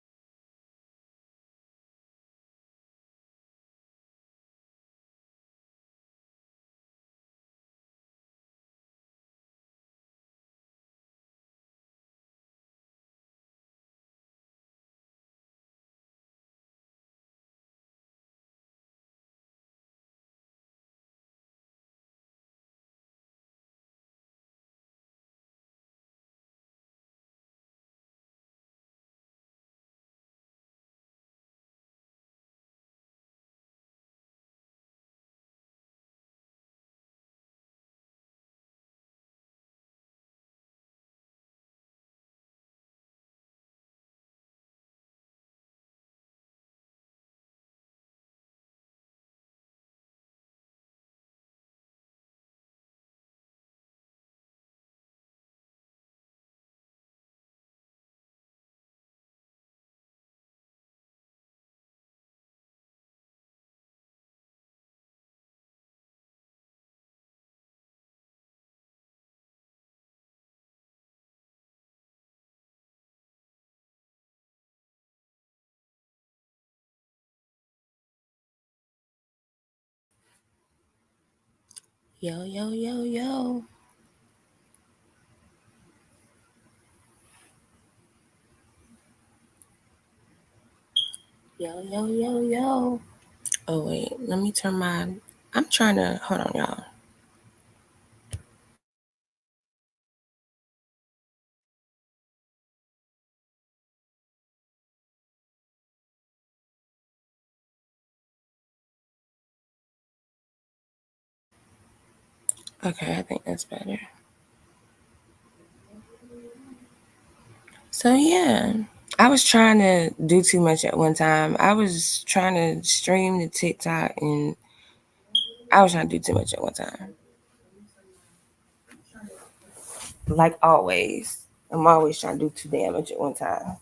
Yo, yo, yo, yo. Yo. Oh, wait. Let me turn my. I'm trying to. Hold on, y'all. Okay, I think that's better. So, yeah. I was trying to do too much at one time. I was trying to stream the TikTok and I was trying to do too much at one time. Like always. I'm always trying to do too damn much at one time.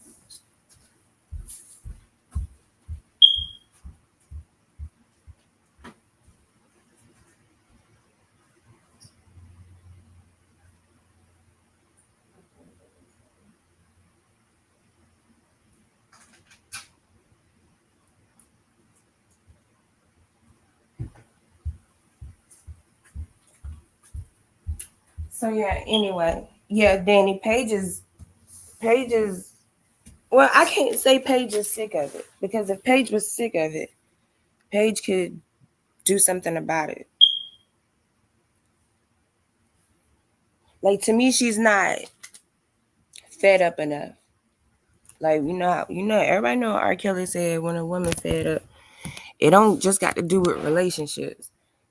So yeah, anyway. Yeah, Danny, Paige is well, I can't say Paige is sick of it because if Paige was sick of it, Paige could do something about it. Like to me, she's not fed up enough. Like everybody know R. Kelly said when a woman fed up, it don't just got to do with relationships.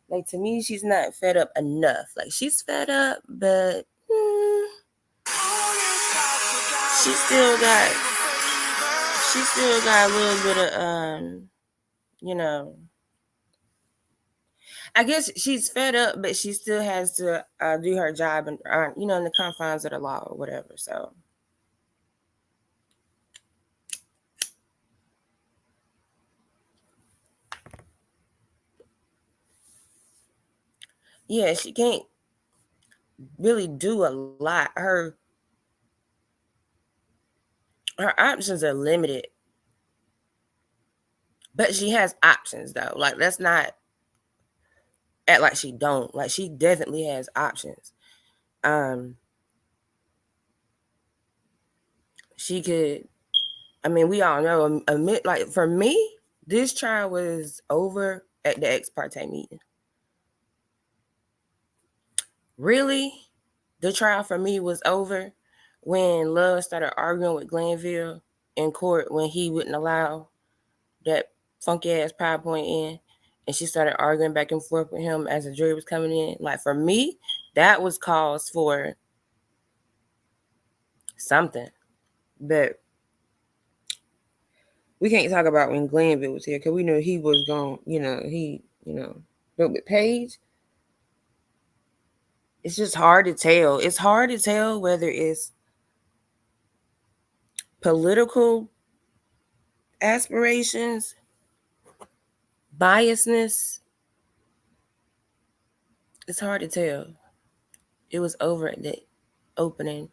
Like to me, she's not fed up enough. Like she's fed up, but she still got a little bit of you know. I guess she's fed up, but she still has to do her job and in the confines of the law or whatever. So yeah, she can't really do a lot. Her options are limited, but she has options though. Like let's not act like she don't. Like she definitely has options. She could. I mean, we all know. Admit like for me, this trial was over at the ex parte meeting. Really, the trial for me was over when Love started arguing with Glanville in court when he wouldn't allow that funky ass PowerPoint in, and she started arguing back and forth with him as the jury was coming in. Like for me, that was cause for something. But we can't talk about when Glanville was here because we know he was gone. But with Paige, it's just hard to tell. It's hard to tell whether it's political aspirations, biasness. It's hard to tell. It was over at the opening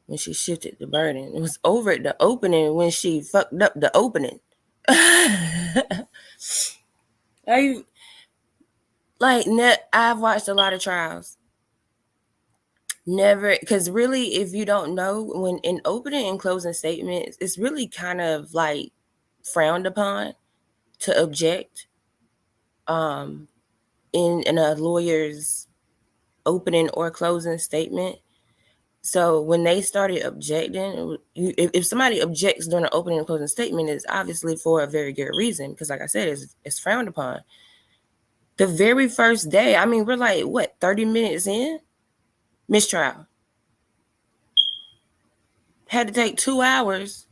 when she shifted the burden. It was over at the opening when she fucked up the opening. I've watched a lot of trials. Never, because really, if you don't know, when in opening and closing statements, it's really kind of like frowned upon to object in a lawyer's opening or closing statement. So when they started objecting, if somebody objects during an opening and closing statement, it's obviously for a very good reason. Because like I said, it's frowned upon. The very first day, I mean, we're like, what, 30 minutes in? Mistrial. Had to take 2 hours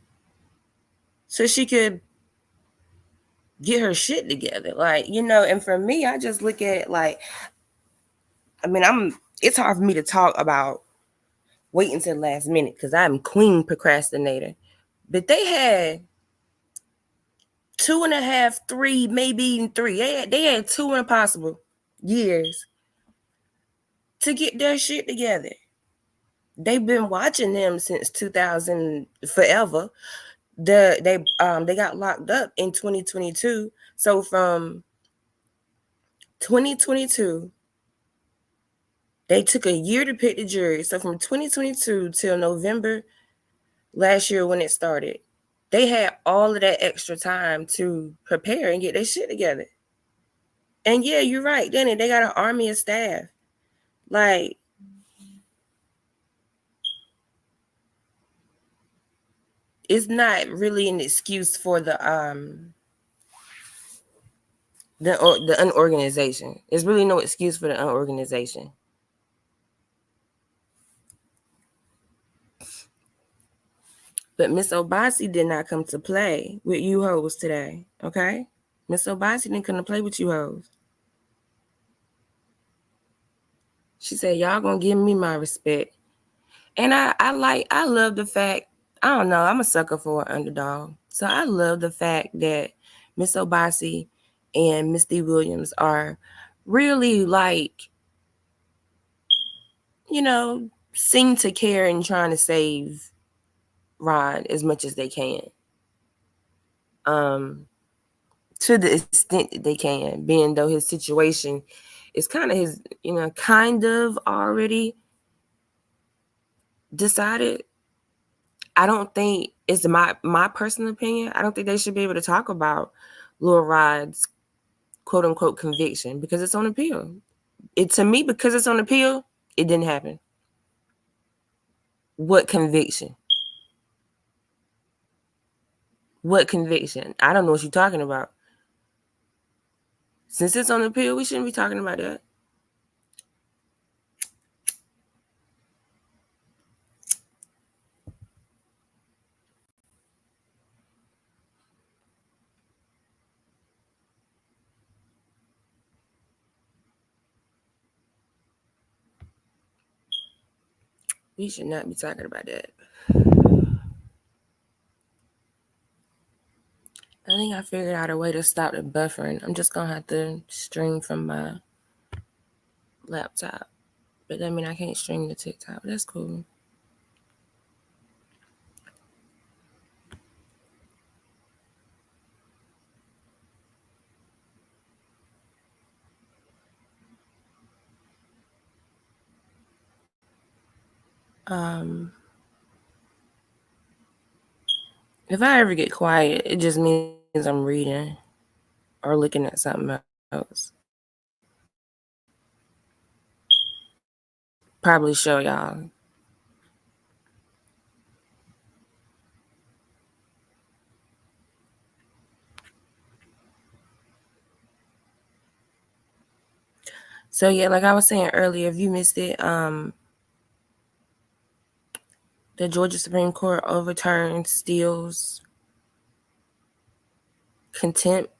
so she could get her shit together. Like, and for me, I just look at it like, I mean, it's hard for me to talk about waiting till the last minute because I'm queen procrastinator. But they had 2.5, 3, maybe even 3. They had 2 impossible years to get their shit together. They've been watching them since 2000 forever. They got locked up in 2022. So from 2022, they took a year to pick the jury. So from 2022 till November last year when it started, They had all of that extra time to prepare and get their shit together. And yeah, you're right, Danny. They got an army of staff. Like, it's not really an excuse for the unorganization. There's really no excuse for the unorganization. But Miss Obasi did not come to play with you hoes today, okay? Miss Obasi didn't come to play with you hoes. She said, y'all gonna give me my respect. And I love the fact, I don't know, I'm a sucker for an underdog. So I love the fact that Miss Obasi and Miss D. Williams are really like, you know, seem to care and trying to save Rod as much as they can. To the extent that they can, being though his situation is kind of his, kind of already decided. I don't think, it's my personal opinion, I don't think they should be able to talk about Lil Rod's quote unquote conviction because it's on appeal. To me, because it's on appeal, it didn't happen. What conviction? What conviction? I don't know what you're talking about. Since it's on appeal, we shouldn't be talking about that. We should not be talking about that. I think I figured out a way to stop the buffering. I'm just going to have to stream from my laptop. But I mean, I can't stream to TikTok. But that's cool. If I ever get quiet, it just means I'm reading or looking at something else. Probably show y'all. So yeah, like I was saying earlier, if you missed it, the Georgia Supreme Court overturned Steele's contempt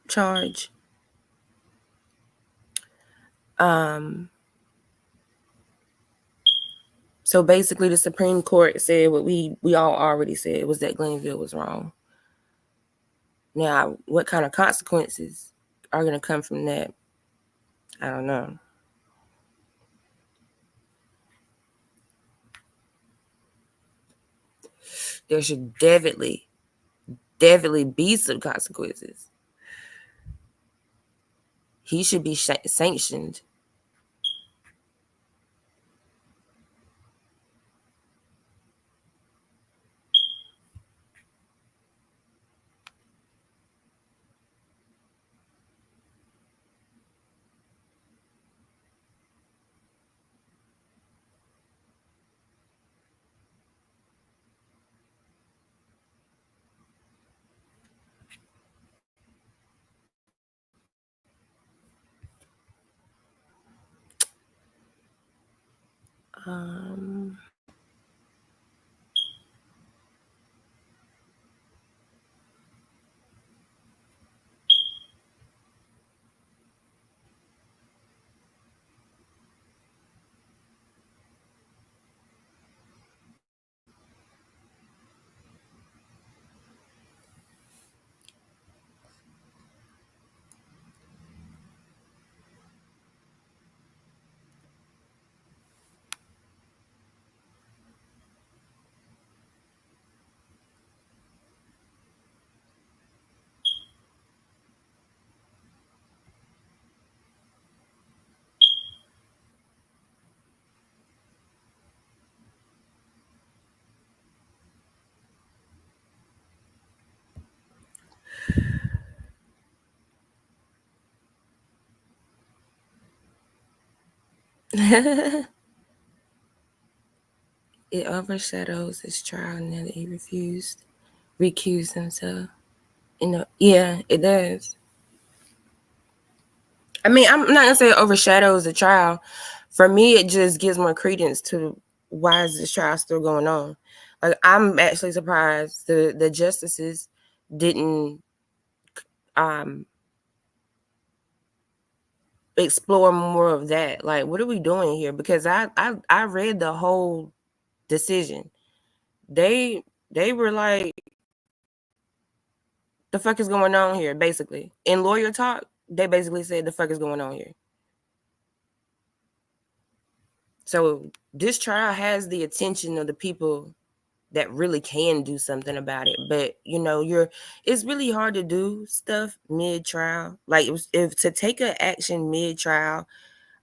charge. So basically the Supreme Court said what we all already said, was that Glenville was wrong. Now, what kind of consequences are going to come from that? I don't know. There should definitely be some consequences. He should be sanctioned. It overshadows his trial now that he recused himself. Yeah, it does. I mean, I'm not gonna say it overshadows the trial. For me, it just gives more credence to why is this trial still going on. Like, I'm actually surprised the justices didn't um explore more of that. Like, what are we doing here? Because I read the whole decision. They were like, the fuck is going on here, basically. In lawyer talk, they basically said the fuck is going on here. So this trial has the attention of the people that really can do something about it. But it's really hard to do stuff mid-trial. Like, if to take an action mid-trial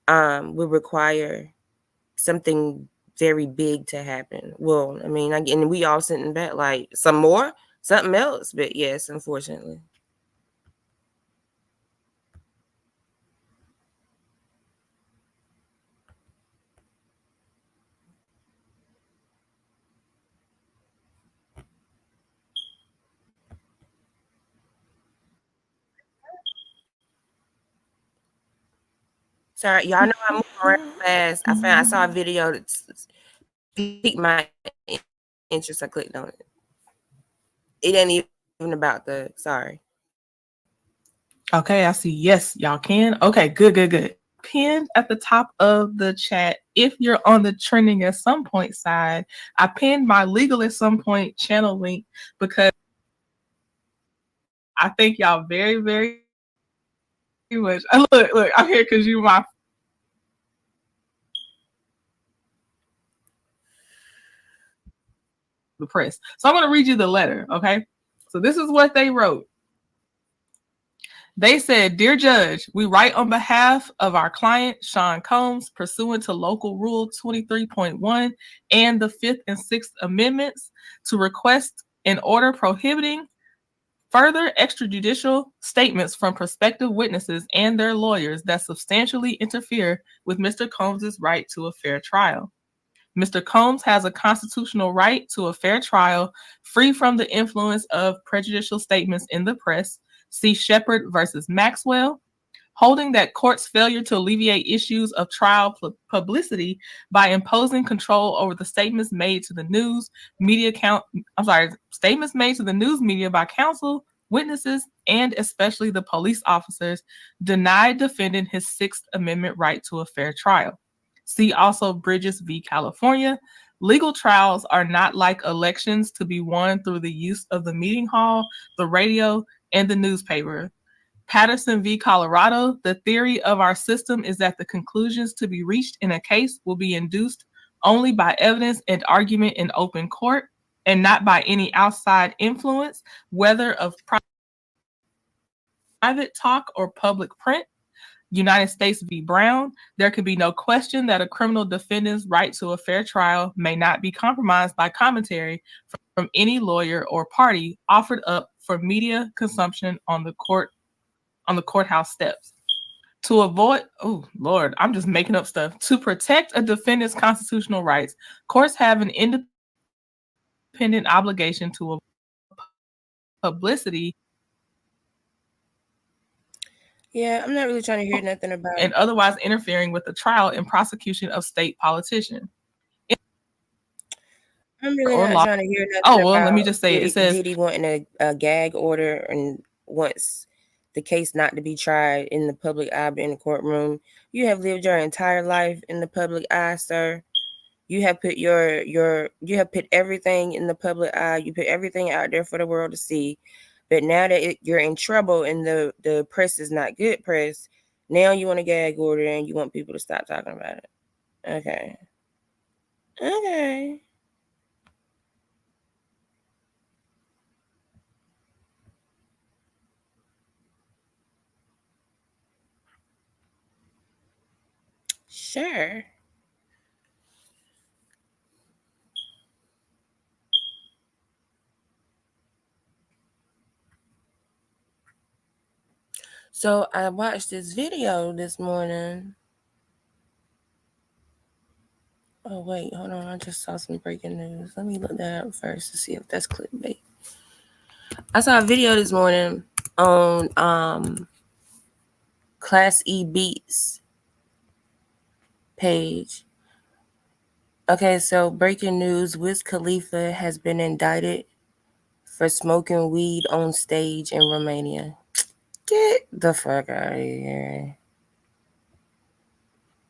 would require something very big to happen. Well, I mean, and we all sitting back like something else. But yes, unfortunately. Sorry, y'all know I move around fast. I saw a video that piqued my interest. I clicked on it. It ain't even about the sorry. Okay, I see. Yes, y'all can. Okay, good. Pinned at the top of the chat. If you're on the trending at some point side, I pinned my legal at some point channel link because I thank y'all very, very much. Look, I'm here because you my the press. So I'm going to read you the letter, okay? So this is what they wrote. They said, "Dear Judge, we write on behalf of our client, Sean Combs, pursuant to Local Rule 23.1 and the 5th and 6th Amendments, to request an order prohibiting further extrajudicial statements from prospective witnesses and their lawyers that substantially interfere with Mr. Combs' right to a fair trial. Mr. Combs has a constitutional right to a fair trial, free from the influence of prejudicial statements in the press. See Shepard versus Maxwell, holding that courts' failure to alleviate issues of trial publicity by imposing control over the statements made to the news media statements made to the news media by counsel, witnesses, and especially the police officers, denied defendant his Sixth Amendment right to a fair trial. See also Bridges v. California. Legal trials are not like elections to be won through the use of the meeting hall, the radio, and the newspaper. Patterson v. Colorado, the theory of our system is that the conclusions to be reached in a case will be induced only by evidence and argument in open court and not by any outside influence, whether of private talk or public print. United States v. Brown, there can be no question that a criminal defendant's right to a fair trial may not be compromised by commentary from any lawyer or party offered up for media consumption on the courthouse steps. To avoid, oh Lord, I'm just making up stuff. To protect a defendant's constitutional rights, courts have an independent obligation to avoid publicity. Yeah, I'm not really trying to hear nothing about and otherwise interfering with the trial and prosecution of state politicians. I'm really not trying to hear nothing Oh, well, about let me just say Diddy, it says Diddy wanting a gag order and wants the case not to be tried in the public eye, but in the courtroom. You have lived your entire life in the public eye, sir. You have put you have put everything in the public eye. You put everything out there for the world to see. But now that you're in trouble and the press is not good press, now you want a gag order and you want people to stop talking about it. Okay. Sure. So I watched this video this morning Oh, wait, hold on. I just saw some breaking news. Let me look that up first to see if that's clickbait. I saw a video this morning on Class E Beats page. Okay, so breaking news, Wiz Khalifa has been indicted for smoking weed on stage in Romania. Get the fuck out of here.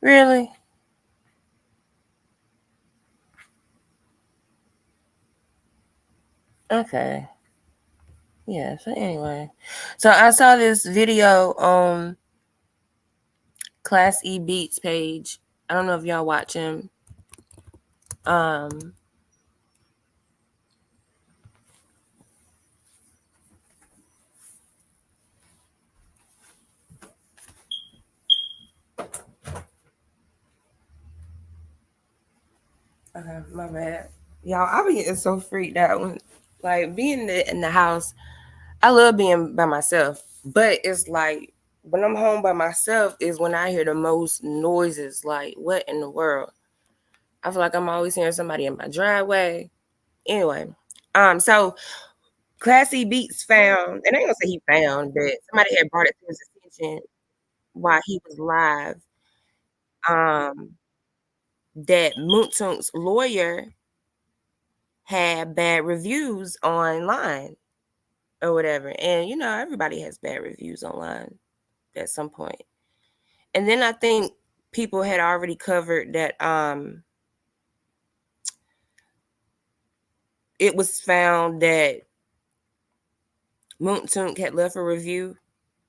Really? Okay. Yeah, so anyway. So I saw this video on Class E Beats page. I don't know if y'all watch him. Okay, my bad. Y'all, I be getting so freaked out when, like, being in the house. I love being by myself, but it's like when I'm home by myself is when I hear the most noises. Like, what in the world? I feel like I'm always hearing somebody in my driveway. Anyway, so Classy Beats found, and I ain't gonna say he found, but somebody had brought it to his attention while he was live. That Moontunk's lawyer had bad reviews online or whatever. And you know, everybody has bad reviews online at some point. And then I think people had already covered that it was found that Moontunk had left a review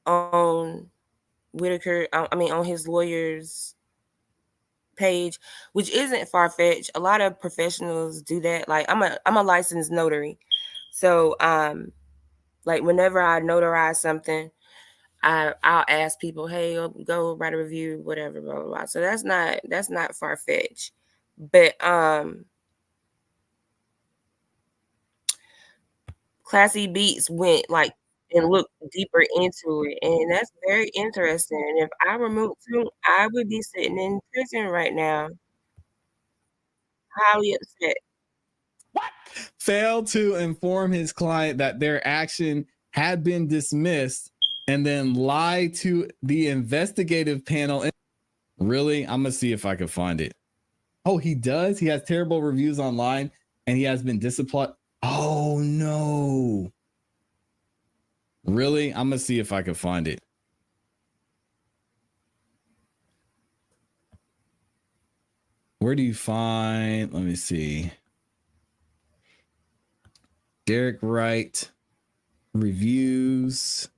on Whitaker, on his lawyer's page, which isn't far-fetched. A lot of professionals do that. Like I'm a licensed notary. So like whenever I notarize something, I'll ask people, hey, go write a review, whatever, blah, blah, blah. So that's not far-fetched. But Classy Beats went like and looked deeper into it, and that's very interesting. And if I were Moontunk, I would be sitting in prison right now, highly upset. Failed to inform his client that their action had been dismissed and then lied to the investigative panel. Really? I'm going to see if I can find it. Oh, he does? He has terrible reviews online and he has been disciplined. Oh, no. Really? I'm going to see if I can find it. Where do you find? Let me see. Derek Wright reviews.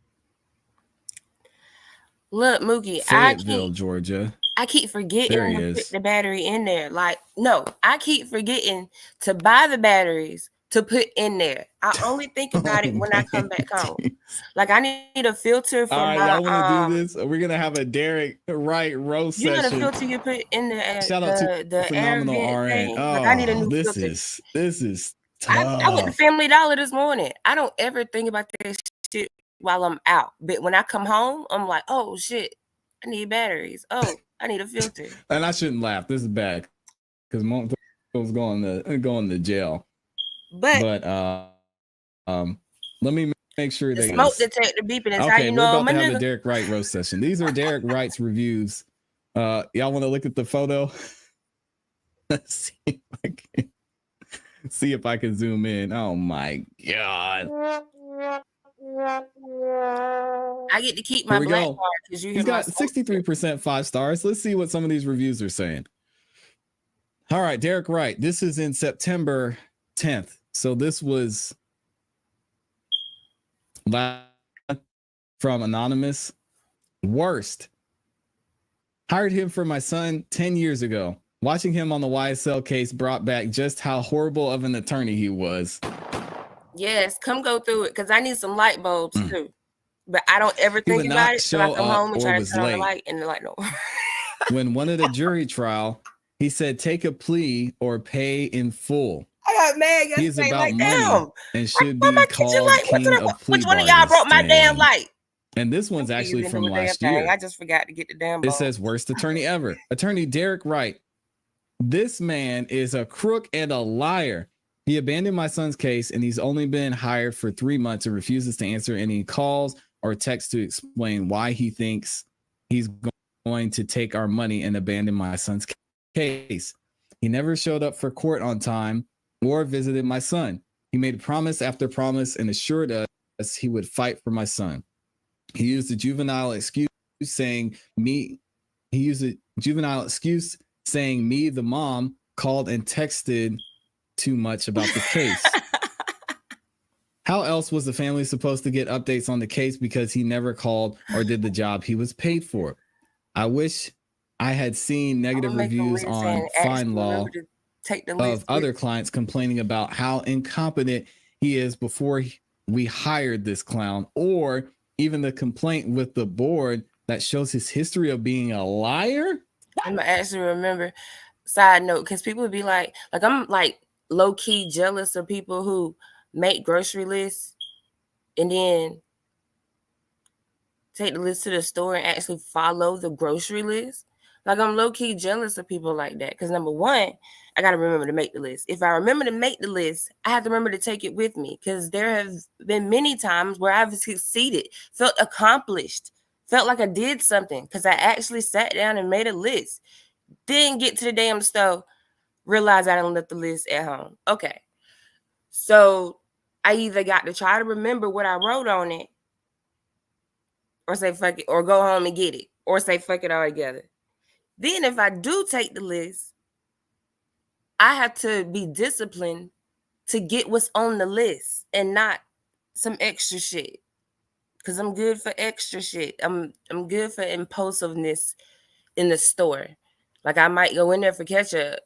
Look, Mookie, Fayetteville, Georgia. I keep forgetting There he to is. put the battery in there. Like, no, I keep forgetting to buy the batteries to put in there. I only think about it when I come back home. Like, I need a filter for All right, my y'all want to do this? We're gonna have a Derek Wright roast you know the session. filter you put in the Shout out to the air phenomenal vent RN. thing. Oh, Like, I need a new this filter. is tough. I went to Family Dollar this morning. I don't ever think about that shit while I'm out. But when I come home, I'm like, oh shit, I need batteries. Oh, I need a filter. And I shouldn't laugh. This is bad because Monk was going to jail. But let me make sure the they smoke detector beeping is how okay, you we're know about I'm to a have the nigga. Derek Wright roast session. These are Derek Wright's reviews. Y'all want to look at the photo? Let's see if I can zoom in. Oh my god. I get to keep my Here we black go. card because you hear He's my got 63% 5 stars. Let's see what some of these reviews are saying. All right, Derek Wright. This is in September 10th. So this was from Anonymous. Worst. Hired him for my son 10 years ago. Watching him on the YSL case brought back just how horrible of an attorney he was. Yes, come go through it because I need some light bulbs too. But I don't ever think about it till I come home and try to turn on the light and the light don't work. When one at a jury trial, he said, take a plea or pay in full. I got mad yesterday. He's about like, money damn, and should why be my kitchen called light? king of plea Which one of y'all bargains. broke my damn Dang. light? And this one's actually from last year. I just forgot to get the damn It bulb. says worst attorney ever. Attorney Derek Wright This man is a crook and a liar. He abandoned my son's case, and he's only been hired for 3 months and refuses to answer any calls or texts to explain why he thinks he's going to take our money and abandon my son's case. He never showed up for court on time or visited my son. He made promise after promise and assured us he would fight for my son. He used a juvenile excuse saying me, the mom, called and texted too much about the case. How else was the family supposed to get updates on the case because he never called or did the job he was paid for? I wish I had seen negative reviews on FindLaw of other clients complaining about how incompetent he is before we hired this clown, or even the complaint with the board that shows his history of being a liar. I'm gonna actually remember. Side note, because people would be like I'm like low key jealous of people who make grocery lists and then take the list to the store and actually follow the grocery list. Like I'm low key jealous of people like that. Because number one, I gotta remember to make the list. If I remember to make the list, I have to remember to take it with me. Because there have been many times where I've succeeded, felt accomplished, felt like I did something because I actually sat down and made a list. Didn't get to the damn store, realized I didn't left the list at home. Okay. So I either got to try to remember what I wrote on it, or say fuck it, or go home and get it, or say fuck it all together. Then if I do take the list, I have to be disciplined to get what's on the list and not some extra shit. Cause I'm good for extra shit. I'm good for impulsiveness in the store. Like I might go in there for ketchup.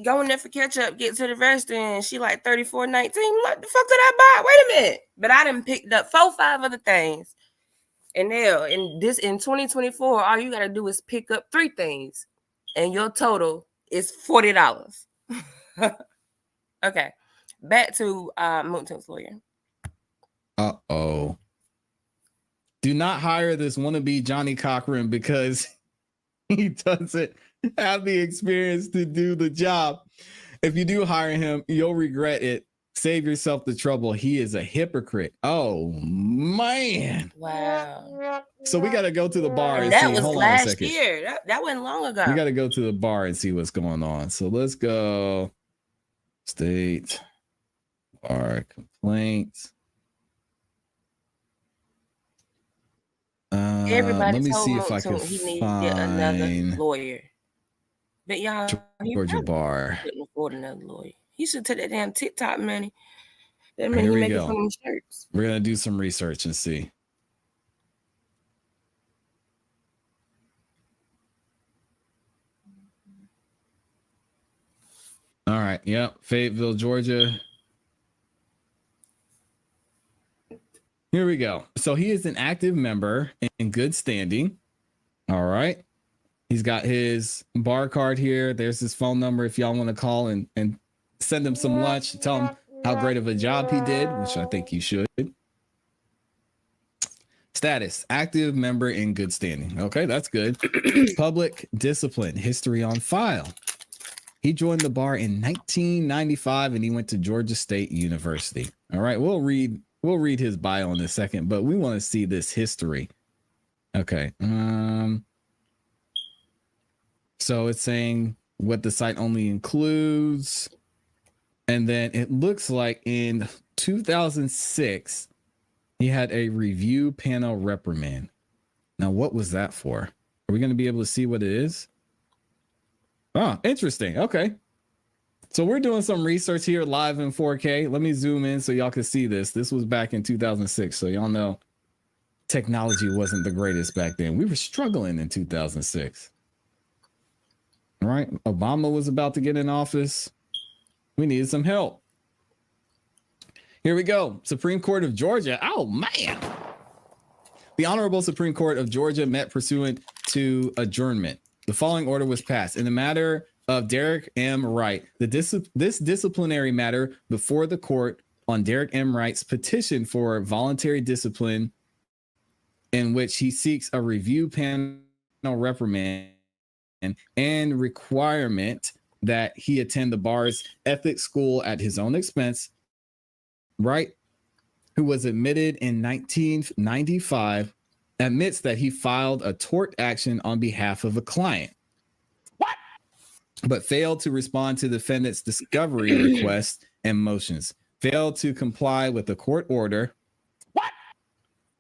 Go in there for ketchup, get to the restaurant, and she like $34.19. Like, the fuck did I buy? Wait a minute. But I done picked up 4-5 other things. And now in 2024, all you gotta do is pick up 3 things. And your total is $40. Okay. Back to Moonton's lawyer. Uh-oh. Do not hire this wannabe Johnny Cochran because he doesn't have the experience to do the job. If you do hire him, you'll regret it. Save yourself the trouble. He is a hypocrite. Oh, man. Wow. So we got to go to the bar and that see. was Hold on a last second. year. That wasn't long ago. We got to go to the bar and see what's going on. So let's go. State bar complaints. Everybody let me told see if I Moonton can he needed to get another find lawyer. But y'all, he Georgia probably bar. couldn't afford another lawyer. He should take that damn TikTok money. That money Here he we making go. from them shirts. We're gonna do some research and see. All right. Yep. Fayetteville, Georgia. Here we go. So he is an active member in good standing. All right. He's got his bar card here. There's his phone number if y'all want to call and send him some lunch. Tell him how great of a job he did, which I think you should. Status, active member in good standing. Okay, that's good. Public discipline, history on file. He joined the bar in 1995 and he went to Georgia State University. All right, we'll read his bio in a second, but we want to see this history. Okay. So it's saying what the site only includes. And then it looks like in 2006, he had a review panel reprimand. Now, what was that for? Are we going to be able to see what it is? Oh, interesting. Okay. So we're doing some research here live in 4K. Let me zoom in so y'all can see this. This was back in 2006. So y'all know technology wasn't the greatest back then. We were struggling in 2006. All right. Obama was about to get in office. We needed some help. Here we go. Supreme Court of Georgia. Oh, man. The Honorable Supreme Court of Georgia met pursuant to adjournment. The following order was passed. In the matter of Derek M. Wright, this disciplinary matter before the court on Derek M. Wright's petition for voluntary discipline, in which he seeks a review panel reprimand and requirement that he attend the bar's ethics school at his own expense, Wright, who was admitted in 1995, admits that he filed a tort action on behalf of a client, but failed to respond to the defendant's discovery requests and motions, failed to comply with the court order,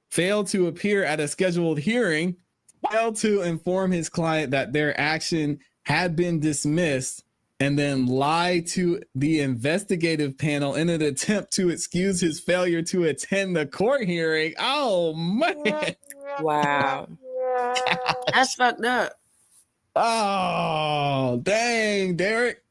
failed to appear at a scheduled hearing, failed to inform his client that their action had been dismissed, and then lied to the investigative panel in an attempt to excuse his failure to attend the court hearing. Oh, man. Wow. That's fucked up. Oh, dang, Derek.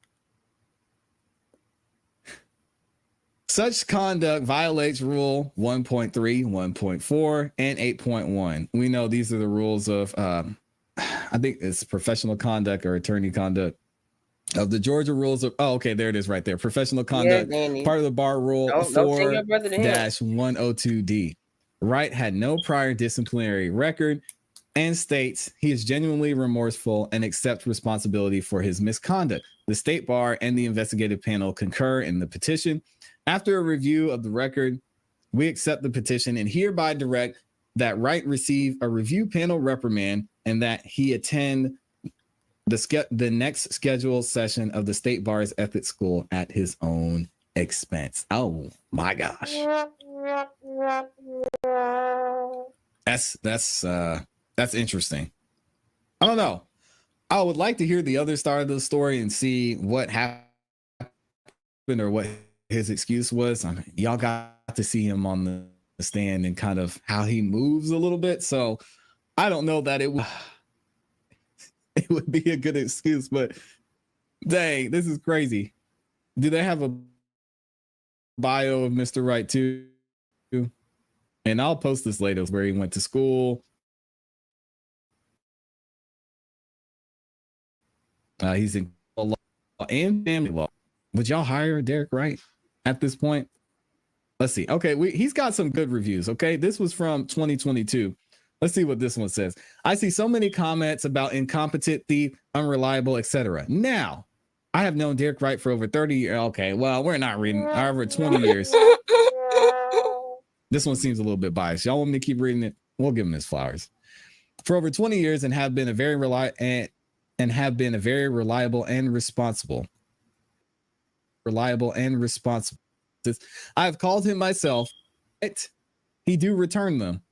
Such conduct violates Rule 1.3, 1.4, and 8.1. We know these are the rules of, I think it's professional conduct or attorney conduct of the Georgia rules of, oh, okay, there it is right there. Professional conduct, part of the bar rule Don't take your brother to him. 4-102D. Wright had no prior disciplinary record and states he is genuinely remorseful and accepts responsibility for his misconduct. The state bar and the investigative panel concur in the petition. After a review of the record, we accept the petition and hereby direct that Wright receive a review panel reprimand and that he attend the next scheduled session of the state bar's ethics school at his own expense. Oh my gosh. That's interesting. I don't know. I would like to hear the other side of the story and see what happened or what his excuse was. I mean, y'all got to see him on the stand and kind of how he moves a little bit. So I don't know that it would be a good excuse, but dang, this is crazy. Do they have a bio of Mr. Wright too? And I'll post this later where he went to school. He's in law and family law. Would y'all hire Derek Wright at this point? Let's see. Okay, he's got some good reviews. Okay, this was from 2022. Let's see what this one says. I see so many comments about incompetent, thief, unreliable, etc. Now, I have known Derek Wright for over 30 years. Okay, well, we're not reading over 20 years. This one seems a little bit biased. Y'all want me to keep reading it? We'll give him his flowers. For over 20 years and have been a very reliable and responsible. I have called him myself. He do return them.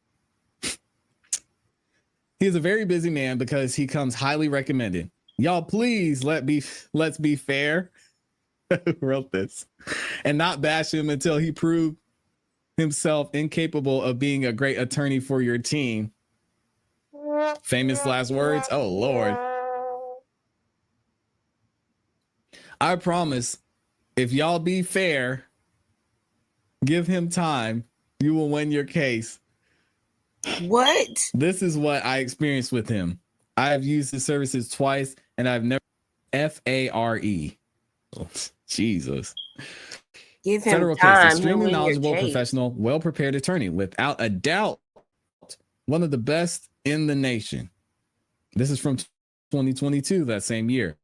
He is a very busy man because he comes highly recommended. Y'all, please let's be fair. Who wrote this? And not bash him until he proved himself incapable of being a great attorney for your team. Famous last words. Oh, Lord. I promise, if y'all be fair, give him time, you will win your case. What? This is what I experienced with him. I have used his services twice and I've never FARE. Oh, Jesus. Give him Federal time. case, extremely knowledgeable, professional, well-prepared attorney, without a doubt, one of the best in the nation. This is from 2022, that same year.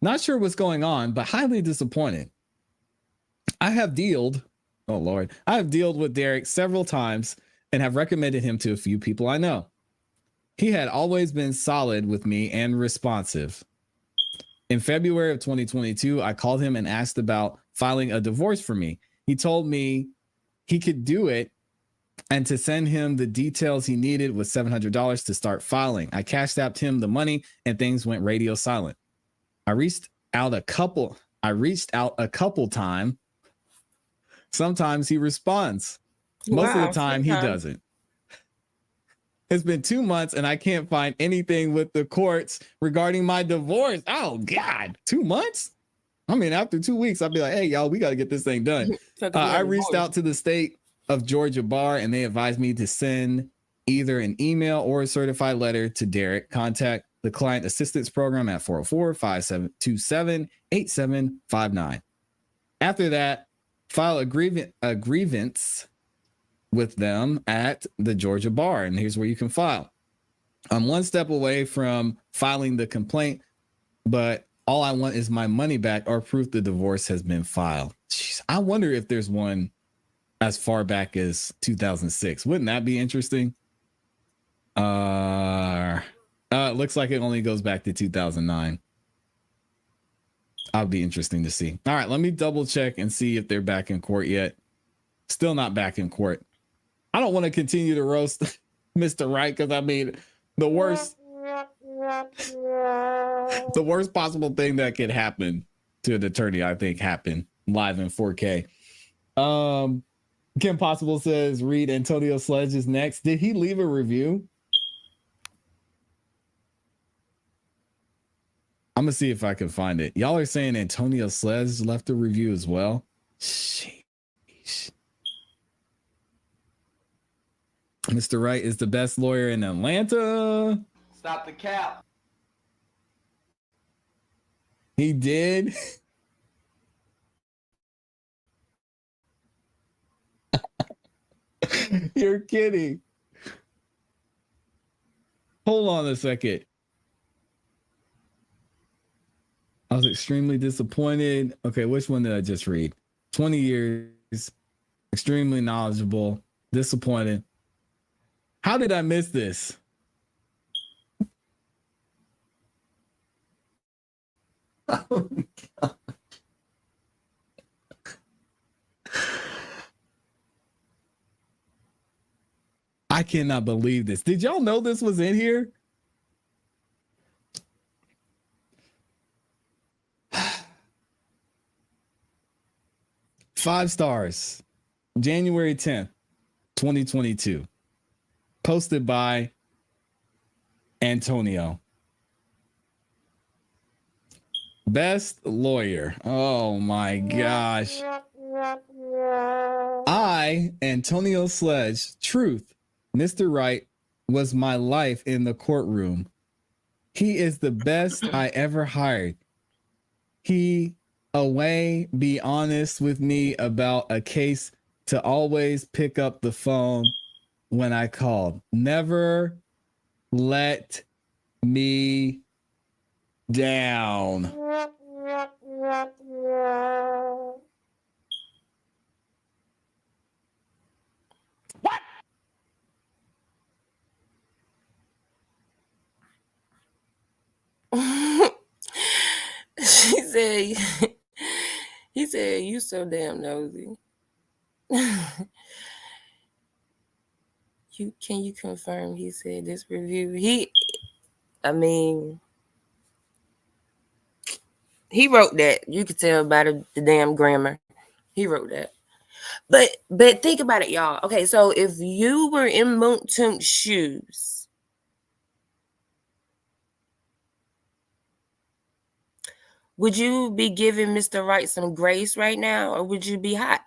Not sure what's going on, but highly disappointed. I have dealt with Derek several times and have recommended him to a few people I know. He had always been solid with me and responsive. In February of 2022, I called him and asked about filing a divorce for me. He told me he could do it and to send him the details he needed was $700 to start filing. I cashed out him the money and things went radio silent. I reached out a couple times. Sometimes he responds. Most of the time he doesn't. It's been 2 months and I can't find anything with the courts regarding my divorce. Oh God, 2 months? I mean, after 2 weeks, I'll be like, hey, y'all, we got to get this thing done. I reached out to the state of Georgia bar and they advised me to send either an email or a certified letter to Derek. Contact the client assistance program at 404-527-8759. After that, file a grievance with them at the Georgia bar. And here's where you can file. I'm one step away from filing the complaint, but all I want is my money back or proof the divorce has been filed. Jeez, I wonder if there's one as far back as 2006. Wouldn't that be interesting? It looks like it only goes back to 2009. That'll be interesting to see. All right, let me double check and see if they're back in court yet. Still not back in court. I don't want to continue to roast Mr. Wright because I mean the worst possible thing that could happen to an attorney, I think, happened live in 4K. Kim Possible says read Antonio Sledge is next. Did he leave a review? I'm gonna see if I can find it. Y'all are saying Antonio Sledge left a review as well. Sheesh. Mr. Wright is the best lawyer in Atlanta. Stop the cap. He did. You're kidding. Hold on a second. I was extremely disappointed. Okay, which one did I just read? 20 years, extremely knowledgeable, disappointed. How did I miss this? Oh, God. I cannot believe this. Did y'all know this was in here? Five stars. January 10th, 2022. Posted by Antonio. Best lawyer. Oh my gosh. I, Antonio Sledge, truth, Mr. Wright was my life in the courtroom. He is the best I ever hired. He away be honest with me about a case to always pick up the phone when I called. Never let me down. What? She said, he said, you so damn nosy. Can you confirm he said this review? He wrote that. You could tell by the damn grammar. He wrote that. But think about it, y'all. Okay, so if you were in Moontunk's shoes, would you be giving Mr. Wright some grace right now, or would you be hot?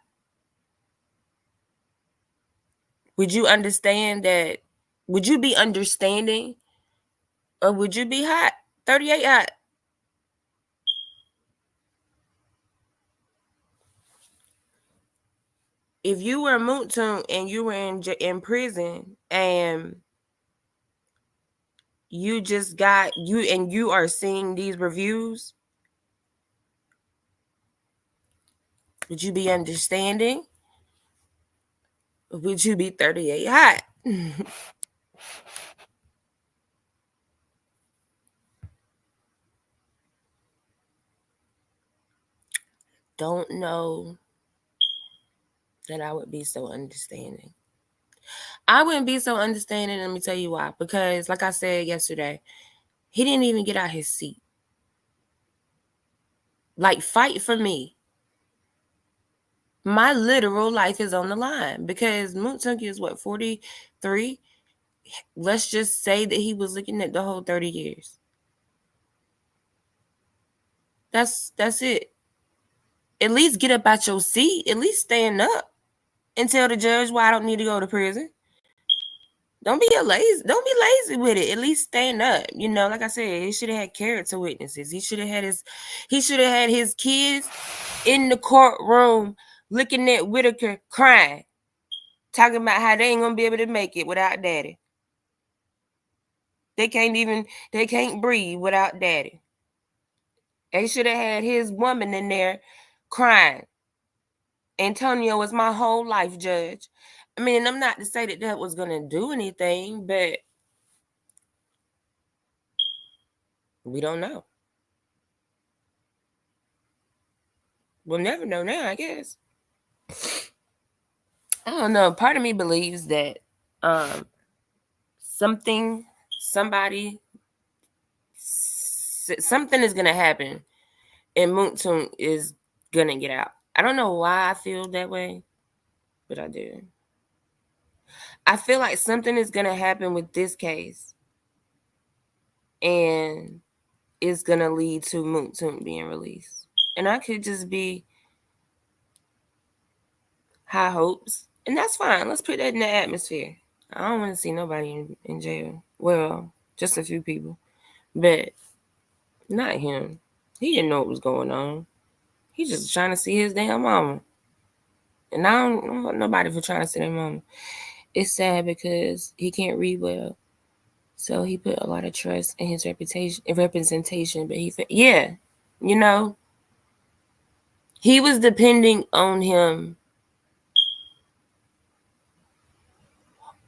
Would you understand that? Would you be understanding, or would you be hot? 38 hot. If you were a Moontunk and you were in prison and you just got you are seeing these reviews, would you be understanding? Or would you be 38 hot? Don't know that I would be so understanding. I wouldn't be so understanding. Let me tell you why. Because like I said yesterday, he didn't even get out his seat. Like, fight for me. My literal life is on the line because Moontunk is what, 43? Let's just say that he was looking at the whole 30 years. That's it. At least get up out your seat. At least stand up and tell the judge why I don't need to go to prison. Don't be lazy with it. At least stand up. You know, like I said, he should have had character witnesses. He should have had his kids in the courtroom looking at Whitaker crying, talking about how they ain't gonna be able to make it without daddy. They can't breathe without daddy. They should have had his woman in there crying. Antonio was my whole life, Judge. I mean, I'm not to say that was going to do anything, but we don't know. We'll never know now, I guess. I don't know. Part of me believes that something is going to happen and Moontoon is going to get out. I don't know why I feel that way, but I do. I feel like something is going to happen with this case and it's going to lead to Moontoon being released. And I could just be high hopes. And that's fine. Let's put that in the atmosphere. I don't want to see nobody in jail. Well, just a few people. But not him. He didn't know what was going on. He's just trying to see his damn mama. And I don't want nobody for trying to see their mama. It's sad because he can't read well. So he put a lot of trust in his representation. But he was depending on him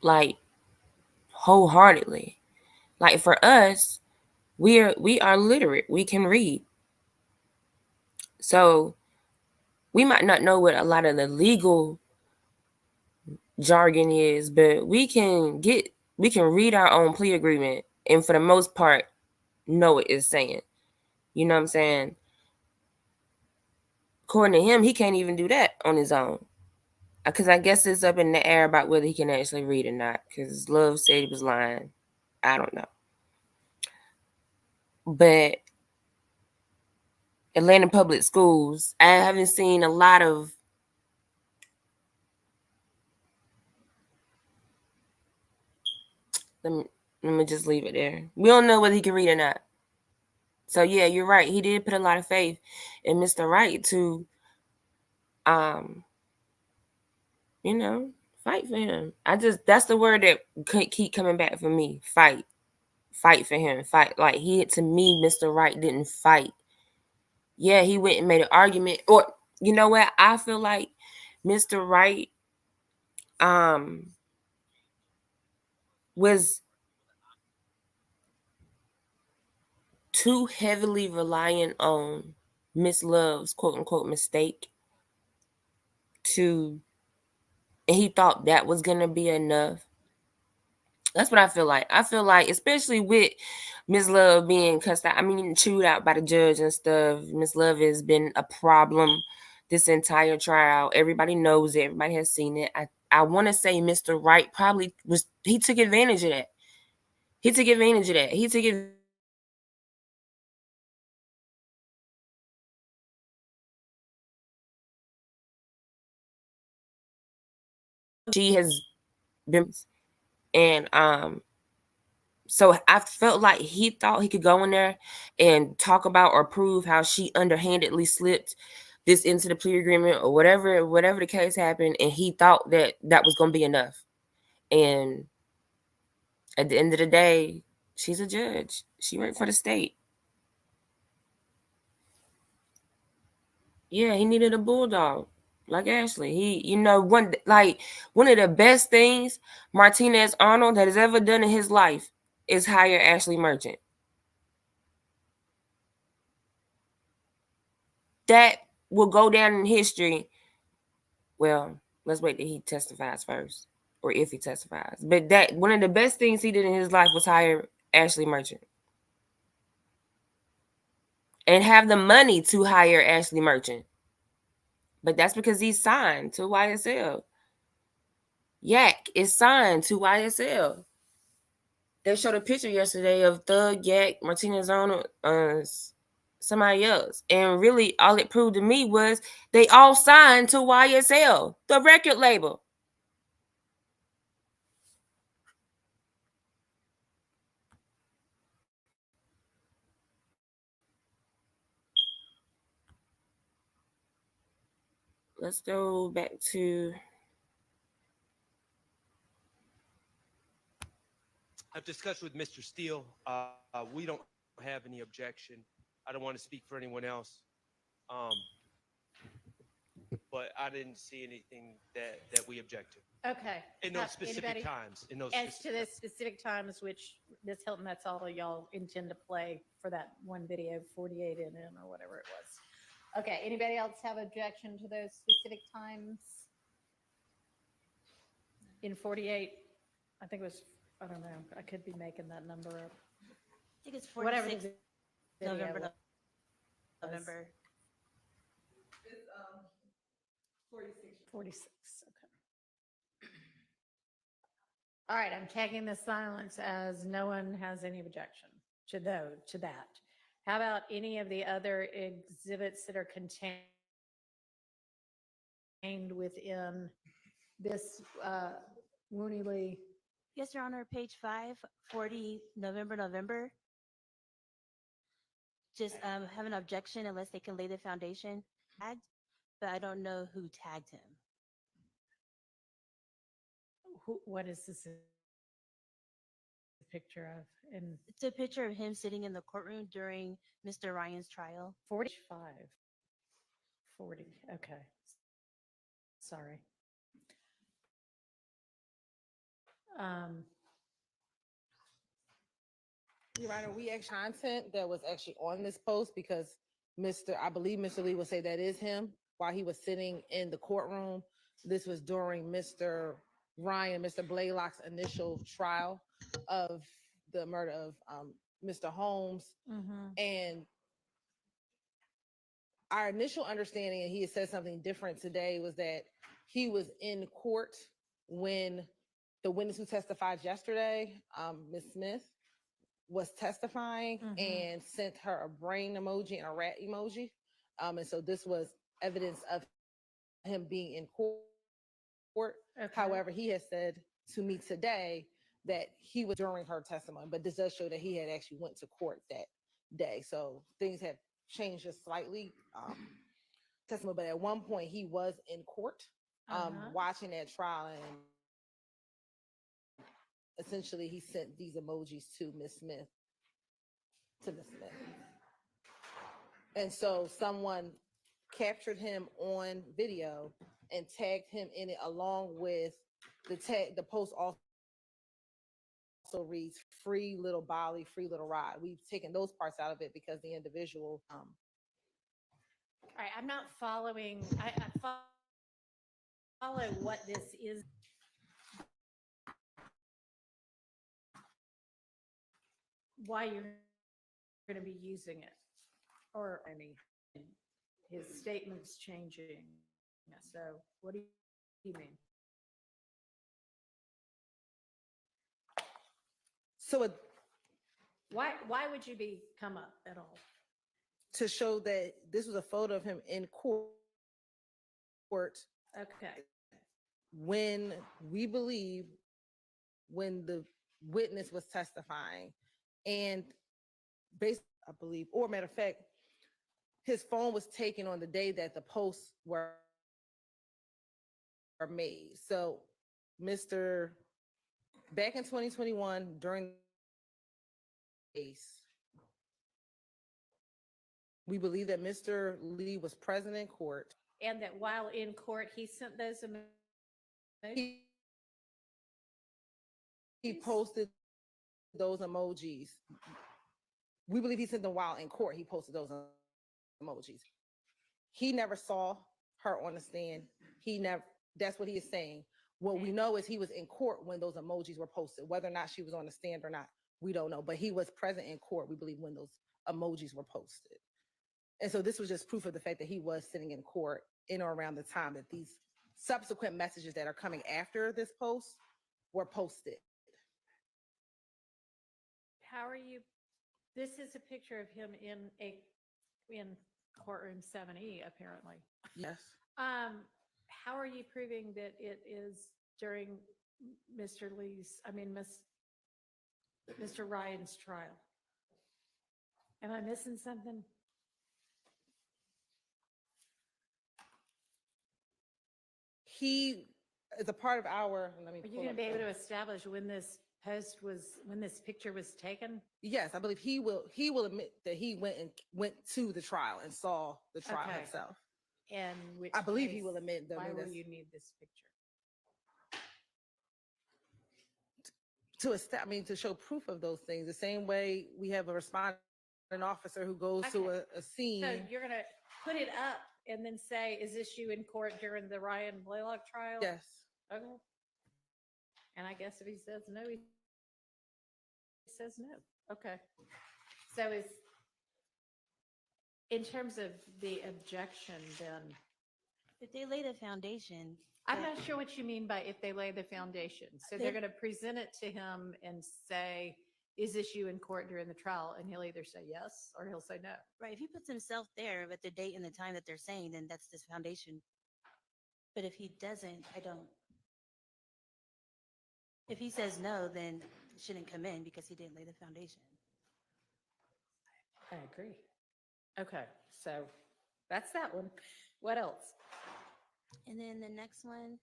like wholeheartedly. Like for us, we are literate. We can read. So we might not know what a lot of the legal jargon is, but we can read our own plea agreement and for the most part know what it's saying. You know what I'm saying? According to him, he can't even do that on his own. Because I guess it's up in the air about whether he can actually read or not. Because Love said he was lying. I don't know. But Atlanta Public Schools, I haven't seen a lot of let me just leave it there. We don't know whether he can read or not. So yeah, you're right. He did put a lot of faith in Mr. Wright to fight for him. That's the word that could keep coming back for me. Fight. Fight for him. Fight. Like to me, Mr. Wright didn't fight. Yeah, he went and made an argument. Or you know what? I feel like Mr. Wright was too heavily reliant on Miss Love's quote unquote mistake and he thought that was gonna be enough. That's what I feel like. I feel like, especially with Miss Love being cussed out, chewed out by the judge and stuff. Miss Love has been a problem this entire trial. Everybody knows it. Everybody has seen it. I want to say Mr. Wright probably he took advantage of that. He took advantage of that. She has been, and so I felt like he thought he could go in there and talk about or prove how she underhandedly slipped this into the plea agreement or whatever the case happened, and he thought that was going to be enough. And at the end of the day, she's a judge. She worked for the state. Yeah, he needed a bulldog like Ashley. One of the best things Martinez Arnold has ever done in his life is hire Ashley Merchant. That will go down in history. Well, let's wait till he testifies first, or if he testifies. But that one of the best things he did in his life was hire Ashley Merchant. And have the money to hire Ashley Merchant. But that's because he's signed to YSL. Yak is signed to YSL. They showed a picture yesterday of Thug, Yak, Martinez Arnold, somebody else. And really all it proved to me was they all signed to YSL, the record label. Let's go back to I've discussed with Mr. Steele. We don't have any objection. I don't want to speak for anyone else. But I didn't see anything that we object to Okay. in those specific times, in those As to specific the specific times, which Ms. Hilton, that's all y'all intend to play for that one video, 48 in or whatever it was. Okay, anybody else have objection to those specific times? In 48, I think it was, I don't know, I could be making that number up. I think it's Whatever 46 the video November. was. November. 46, okay. All right, I'm taking the silence as no one has any objection to that. How about any of the other exhibits that are contained within this Wooney Lee? Yes, Your Honor, page 5, 40 November. Just have an objection unless they can lay the foundation. Tagged, but I don't know who tagged him. What is this a picture of? In It's a picture of him sitting in the courtroom during Mr. Ryan's trial. 45. 40, okay. Sorry. Your Honor, we actually content that was actually on this post because I believe Mr. Lee will say that is him while he was sitting in the courtroom. This was during Mr. Blaylock's initial trial of the murder of Mr. Holmes. And our initial understanding, and he has said something different today, was that he was in court when the witness who testified yesterday, Ms. Smith, was testifying and sent her a brain emoji and a rat emoji. And so this was evidence of him being in court. Okay. However, he has said to me today that he was during her testimony, but this does show that he had actually went to court that day. So things have changed just slightly. Testimony, but at one point he was in court watching that trial, and essentially he sent these emojis to Miss Smith. And so someone captured him on video and tagged him in it, along with the tag. The post also reads "free little Bolly, free little Rod." We've taken those parts out of it because the individual All right, I'm not following. I follow what this is. Why you're going to be using it, or I mean, his statement's changing. So, what do you mean? So Why would you be come up at all? to show that this was a photo of him in court Okay. when we believe when the witness was testifying, and based, I believe, or matter of fact, his phone was taken on the day that the posts were made. So back in 2021, during the case, we believe that Mr. Lee was present in court. And that while in court, he sent those emojis? He posted those emojis. We believe he sent them while in court. He posted those emojis. He never saw her on the stand. That's what he is saying. What we know is he was in court when those emojis were posted. Whether or not she was on the stand or not, we don't know. But he was present in court, we believe, when those emojis were posted. And so this was just proof of the fact that he was sitting in court in or around the time that these subsequent messages that are coming after this post were posted. How are you? This is a picture of him in courtroom 7E, apparently. Yes. How are you proving that it is during Mr. Ryan's trial? Am I missing something? He is a part of our, Are you going to be able to establish when this post was, when this picture was taken? Yes, I believe he will admit that he went to the trial and saw the trial Okay. himself. And which I believe he case, will admit that. why will you need this picture? To show proof of those things, the same way we have a responding officer who goes to Okay. a scene. So you're gonna put it up and then say, is this you in court during the Ryan Blaylock trial? Yes. Okay. And I guess if he says no, he says no. Okay. So is, in terms of the objection, then, If they lay the foundation. I'm that- not sure what you mean by if they lay the foundation. So they're They- gonna present it to him and say, is this you in court during the trial? And he'll either say yes, or he'll say no. Right, if he puts himself there with the date and the time that they're saying, then that's this foundation. But if he doesn't, I don't. If he says no, then it shouldn't come in because he didn't lay the foundation. I agree. Okay, so that's that one. What else? And then the next one.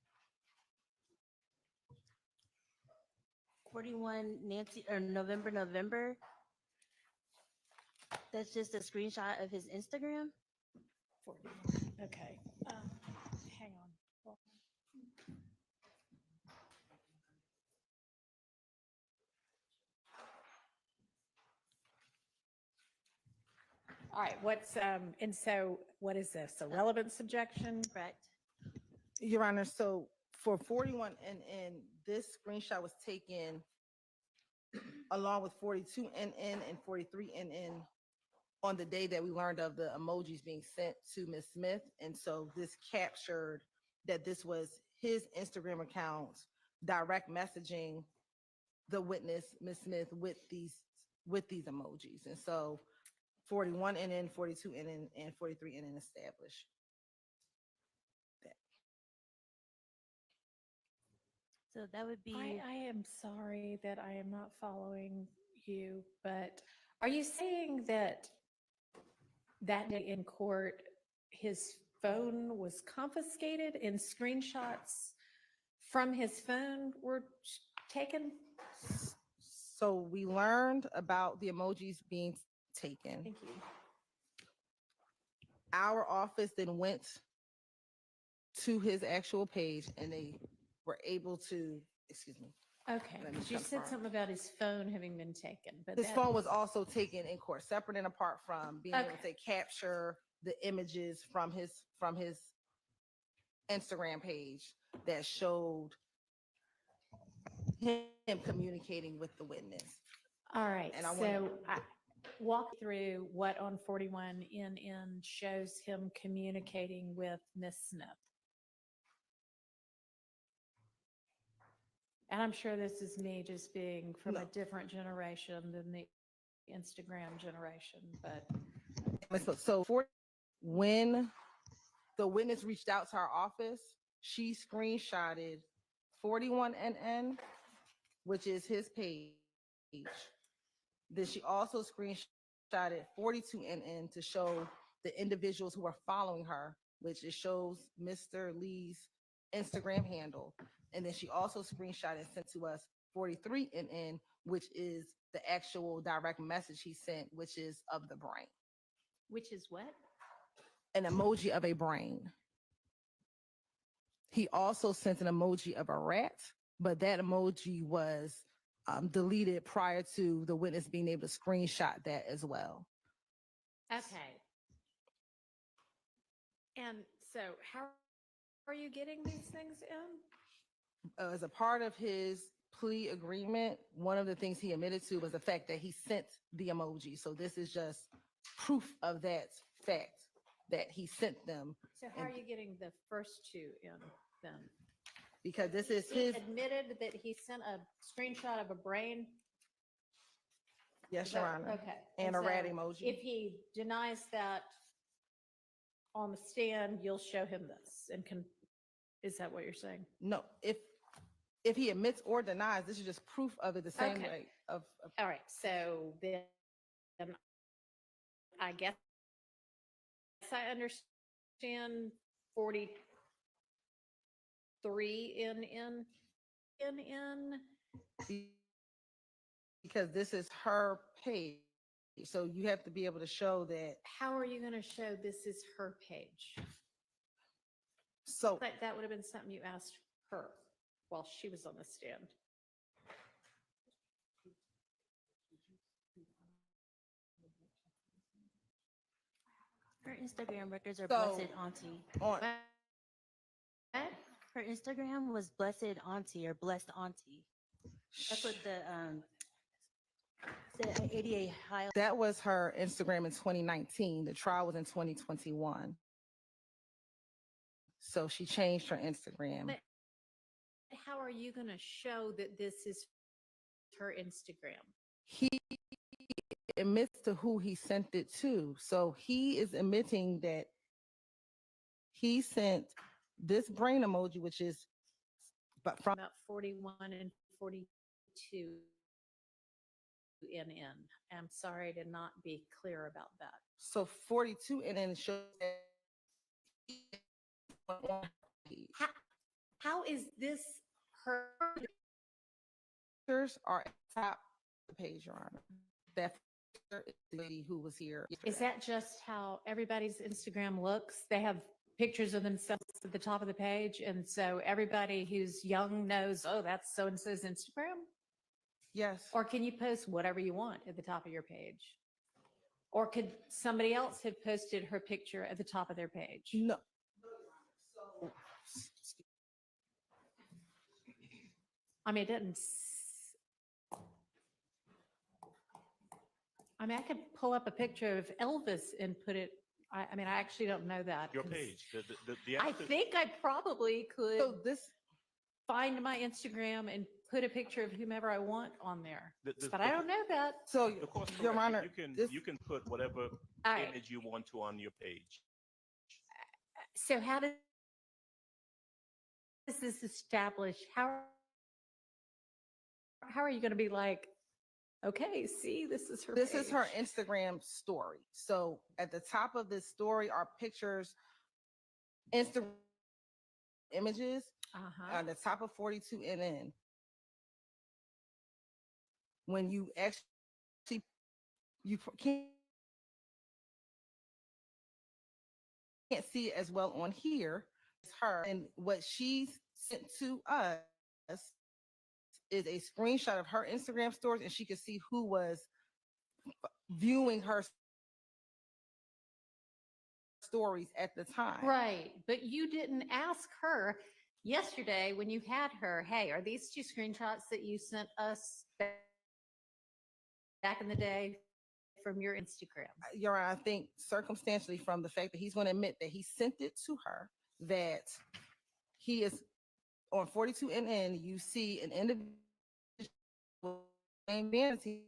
41 Nancy, or November. That's just a screenshot of his Instagram. 41. Okay. Hang on. Hold on. All right, and so what is this? A relevance objection? Correct. Your Honor, so for 41 and this screenshot was taken along with 42 and 43 and on the day that we learned of the emojis being sent to Ms. Smith. And so this captured that this was his Instagram account direct messaging the witness, Ms. Smith, with these emojis. And so 41 NN, 42 NN, and 43 NN established that. So that would be. I am sorry that I am not following you, but are you saying that that day in court, his phone was confiscated and screenshots from his phone were taken? So we learned about the emojis being taken. Thank you. Our office then went to his actual page and they were able to, excuse me. Okay, Let me you said confirm. something about his phone having been taken, but His that- phone was also taken in court, separate and apart from being able Okay. to capture the images from his Instagram page that showed him communicating with the witness. All right, And I so walk through what on 41 NN shows him communicating with Miss Smith. And I'm sure this is me just being from a No. different generation than the Instagram generation, but So when the witness reached out to our office, she screenshotted 41 NN, which is his page. Then she also screenshotted 42 NN to show the individuals who are following her, which it shows Mr. Lee's Instagram handle. And then she also screenshotted and sent to us 43 NN, which is the actual direct message he sent, which is of the brain. which is what? An emoji of a brain. He also sent an emoji of a rat, but that emoji was deleted prior to the witness being able to screenshot that as well. Okay. And so how are you getting these things in? As a part of his plea agreement, one of the things he admitted to was the fact that he sent the emoji. So this is just proof of that fact that he sent them. So how are And- you getting the first two in then? Because this is He his, admitted that he sent a screenshot of a brain. yes, Is Your that- Honor. Okay. And a rat so emoji. If he denies that on the stand, you'll show him this and is that what you're saying? No, if he admits or denies, this is just proof of it the same Okay. way of All right, so then I guess I understand 43 NN. because this is her page. So you have to be able to show that. How are you going to show this is her page? So That would have been something you asked her while she was on the stand. Her Instagram records are So- blessed auntie. on, Her Instagram was blessed auntie or blessed auntie. That's what the ADA high. that was her Instagram in 2019. The trial was in 2021. So she changed her Instagram. But how are you going to show that this is her Instagram? He admits to who he sent it to. So he is admitting that he sent this brain emoji, which is but from About 41 and 42 NN. I'm sorry to not be clear about that. so 42 and then it shows that How is this her? pictures are at the top of the page, Your Honor. That picture is the lady who was here. Is that just how everybody's Instagram looks? They have pictures of themselves at the top of the page. And so everybody who's young knows, oh, that's so-and-so's Instagram? Yes. Or can you post whatever you want at the top of your page? Or could somebody else have posted her picture at the top of their page? No. I mean, it doesn't. I mean, I could pull up a picture of Elvis and put it. I mean, I actually don't know that. Your 'cause page, the I active- think I probably could So this, find my Instagram and put a picture of whomever I want on there. the- But I don't know that. so the course Your correction, Honor, this, you can put whatever All right. image you want to on your page. So how does this establish? How are you going to be like, okay, see, this is her this is her page. Instagram story. So at the top of this story are pictures, Instagram images Uh-huh. on the top of 42 NN. When you actually, you can't see it as well on here. It's her, and what she sent to us is a screenshot of her Instagram stories, and she could see who was viewing her stories at the time. Right. But you didn't ask her yesterday when you had her, hey, are these two screenshots that you sent us back in the day from your Instagram? Your Honor, I think circumstantially from the fact that he's going to admit that he sent it to her, that he is on 42 NN, you see an individual named Vanity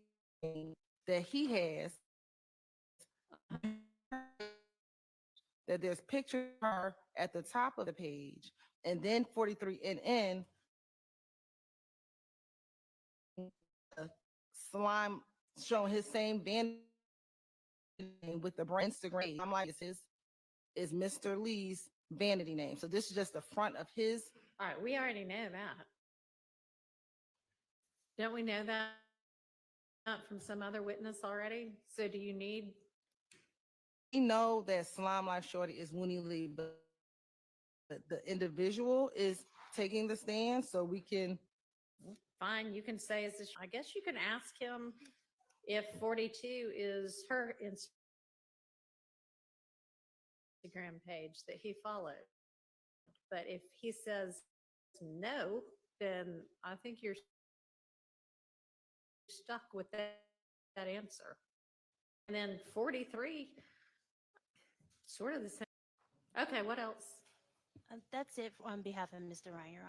that he has, that there's pictures of her at the top of the page, and then 43 NN, slime showing his same Vanity with the brand Instagram. I'm like, is Mr. Lee's vanity name. So this is just the front of his. All right, we already know that. Don't we know that from some other witness already? So do you need? We know that Slime Life Shorty is Winnie Lee, but the individual is taking the stand, so we can. Fine, you can say, is this, I guess you can ask him if 42 is her Instagram page that he followed. But if he says no, then I think you're stuck with that answer. And then 43, sort of the same. Okay, what else? That's it on behalf of Mr. Ryan, Your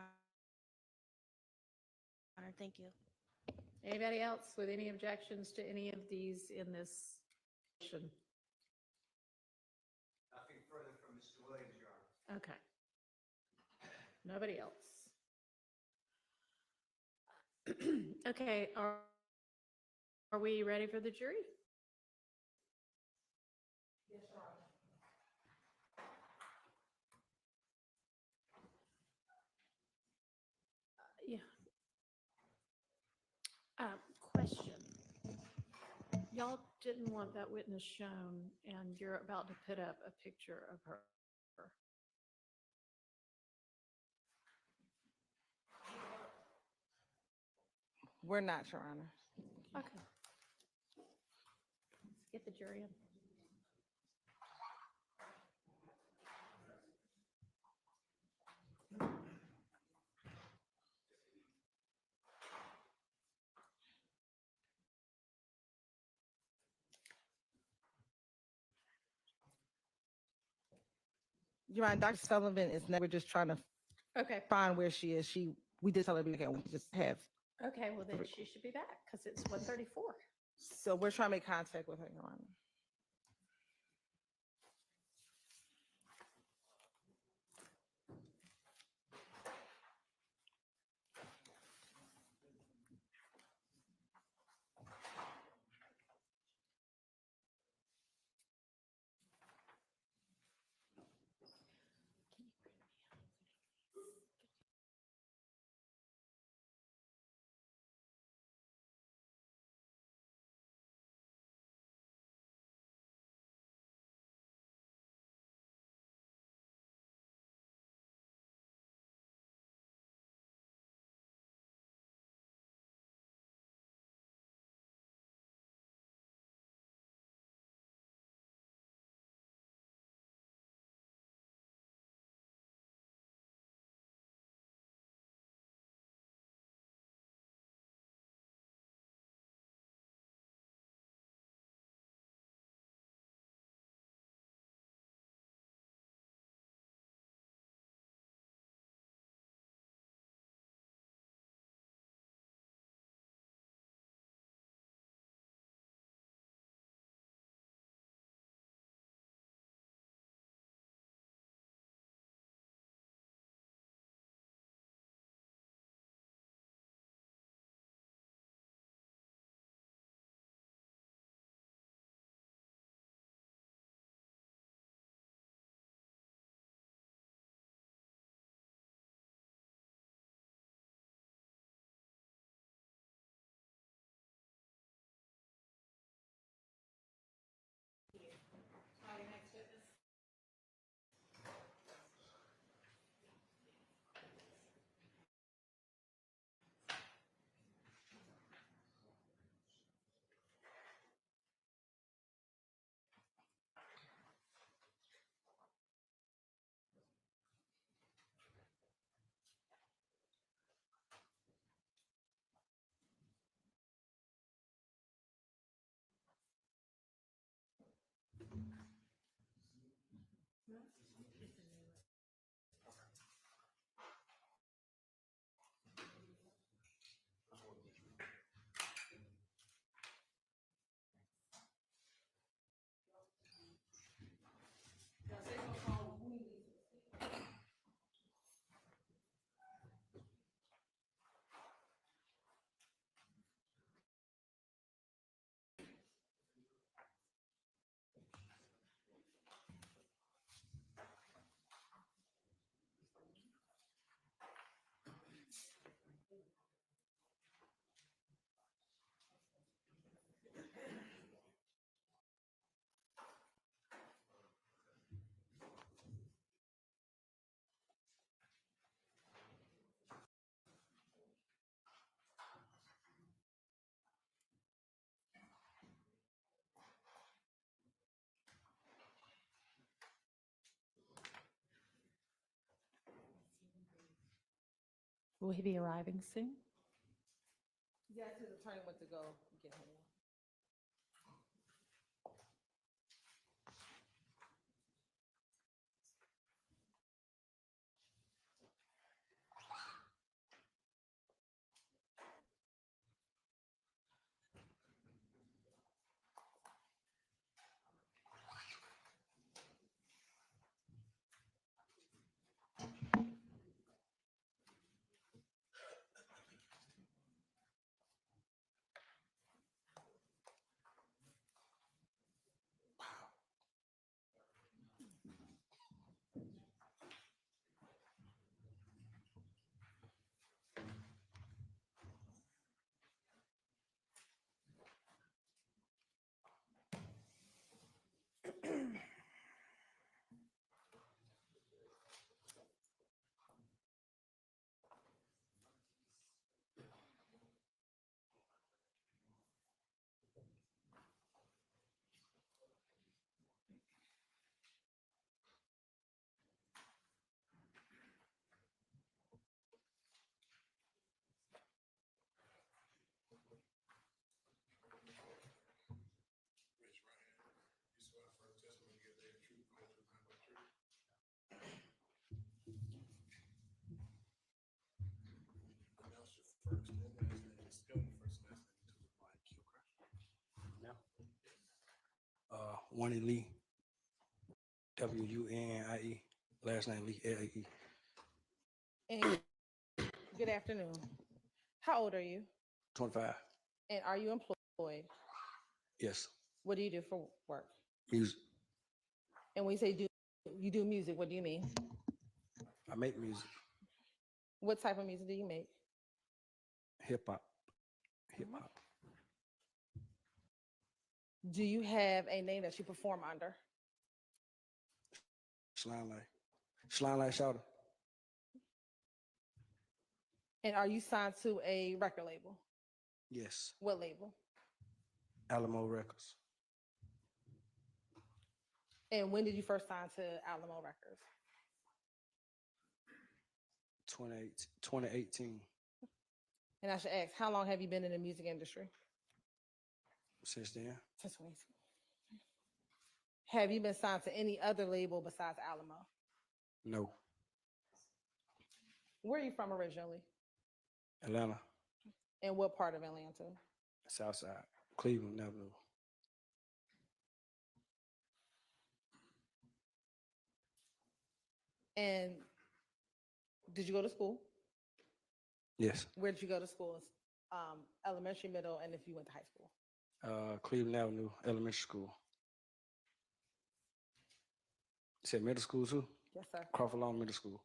Honor. Thank you. Anybody else with any objections to any of these in this session? Nothing further from Mr. Williams, Your Honor. Okay. Nobody else. Okay, are we ready for the jury? Yes, Your Honor. Yeah. Question. Y'all didn't want that witness shown, and you're about to put up a picture of her. We're not, Your Honor. Okay. Get the jury in. Your Honor, Dr. Sullivan is, we're just trying to Okay. find where she is. We did tell her, okay, we just have, Okay, well then she should be back because it's 1:34. so we're trying to make contact with her, Your Honor. Will he be arriving soon? Yes, his attorney went to go get him. Wunnie Lee. Wunie. Last name Lee, Lee. And good afternoon. How old are you? 25. And are you employed? Yes. What do you do for work? Music. And when you say you do music, what do you mean? I make music. What type of music do you make? Hip hop. Hip hop. Do you have a name that you perform under? Slime like Shouter. And are you signed to a record label? Yes. What label? Alamo Records. And when did you first sign to Alamo Records? 2018. And I should ask, how long have you been in the music industry? Since then. Since 2018. Have you been signed to any other label besides Alamo? No. Where are you from originally? Atlanta. And what part of Atlanta? Southside. Cleveland Avenue. And did you go to school? Yes. Where did you go to school? Elementary, middle, and if you went to high school? Cleveland Avenue Elementary School. You said middle school too? Yes, sir. Crawford Lawn Middle School.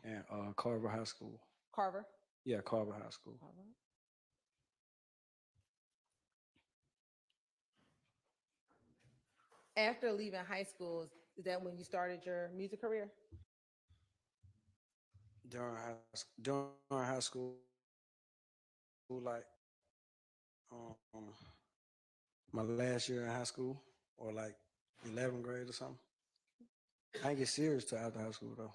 And Carver High School. Carver? Yeah, Carver High School. After leaving high school, is that when you started your music career? During high school, like my last year in high school, or like 11th grade or something. I didn't get serious till after high school though.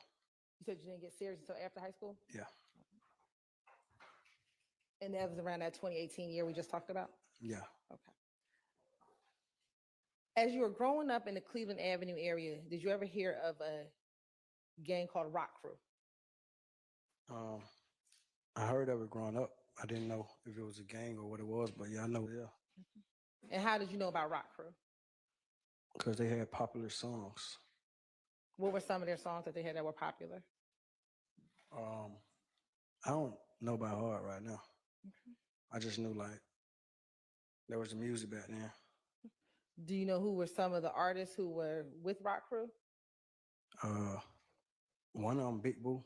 You said you didn't get serious until after high school? Yeah. And that was around that 2018 year we just talked about? Yeah. Okay. As you were growing up in the Cleveland Avenue area, did you ever hear of a gang called Rock Crew? I heard of it growing up. I didn't know if it was a gang or what it was, but yeah, I know, yeah. And how did you know about Rock Crew? Because they had popular songs. What were some of their songs that they had that were popular? I don't know by heart right now. I just knew like there was the music back then. Do you know who were some of the artists who were with Rock Crew? One of them, Big Boo.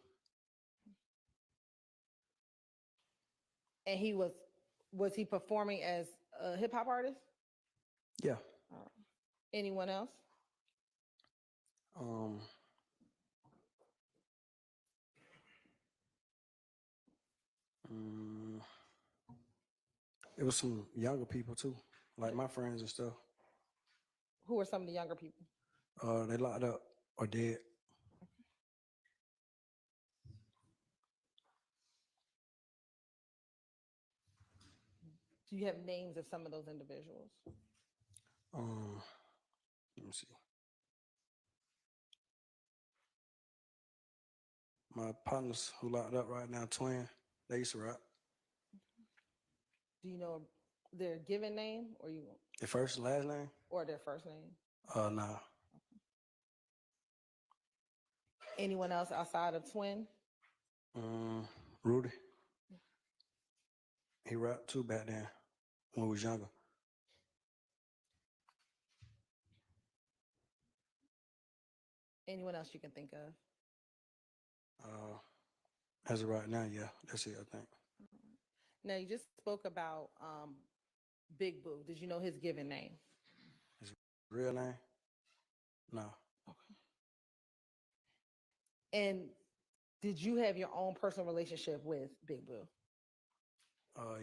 And he was he performing as a hip hop artist? Yeah. Anyone else? It was some younger people too, like my friends and stuff. Who were some of the younger people? They locked up or dead. Do you have names of some of those individuals? Let me see. My partners who locked up right now, Twin, they used to rap. Do you know their given name or you Their first and last name? or their first name? Nah. Anyone else outside of Twin? Rudy. He rapped too back then when we was younger. Anyone else you can think of? As of right now, yeah, that's it, I think. Now you just spoke about Big Boo. Did you know his given name? His real name? No. And did you have your own personal relationship with Big Boo?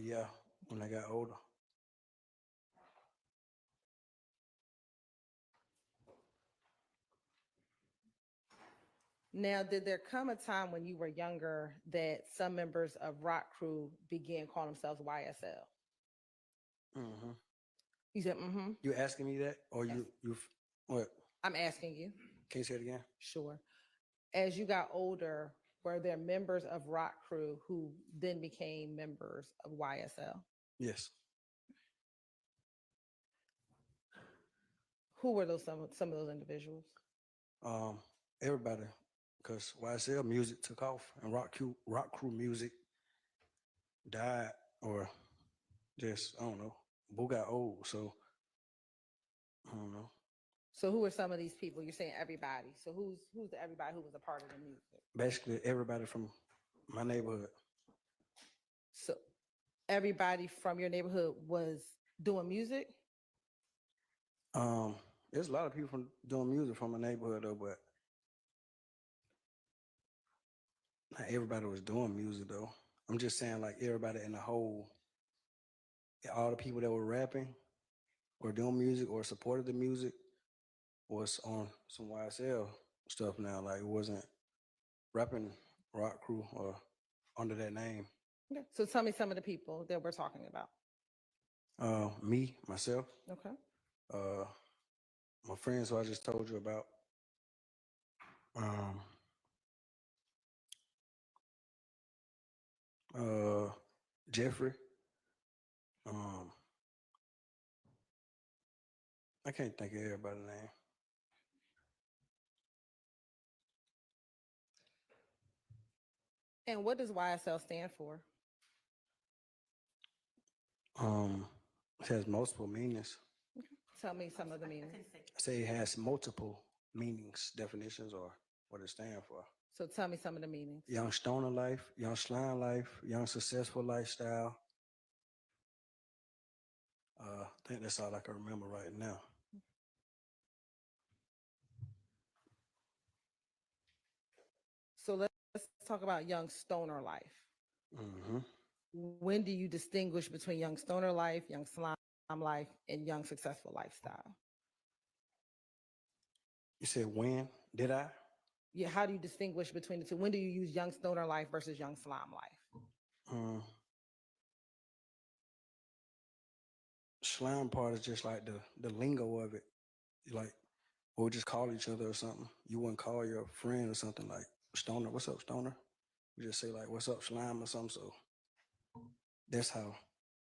Yeah, when I got older. Now, did there come a time when you were younger that some members of Rock Crew began calling themselves YSL? Mm-hmm. You said, mm-hmm. You asking me that, or you what? I'm asking you. Can you say it again? Sure. As you got older, were there members of Rock Crew who then became members of YSL? Yes. Who were those, some of those individuals? Everybody, because YSL music took off and rock crew music died, or just, I don't know, Boo got old, so I don't know. So who are some of these people? You're saying everybody. So who's the everybody who was a part of the music? Basically, everybody from my neighborhood. So everybody from your neighborhood was doing music? There's a lot of people from doing music from my neighborhood though, but not everybody was doing music though. I'm just saying like everybody in the whole, all the people that were rapping or doing music or supported the music was on some YSL stuff now. Like it wasn't rapping rock crew or under that name. Okay. So tell me some of the people that we're talking about. Me, myself, Okay. my friends who I just told you about. Jeffrey. I can't think of everybody's name. And what does YSL stand for? It has multiple meanings. Tell me some of the meanings. I say it has multiple meanings, definitions, or what it stands for. So tell me some of the meanings. Young stoner life, young slime life, young successful lifestyle. I think that's all I can remember right now. So let's talk about young stoner life. Mm-hmm. When do you distinguish between young stoner life, young slime life, and young successful lifestyle? You said when? Did I? Yeah, how do you distinguish between the two? When do you use young stoner life versus young slime life? Slime part is just like the lingo of it. Like we'll just call each other or something. You wouldn't call your friend or something like stoner. What's up, stoner? You just say like, what's up, slime or something. So that's how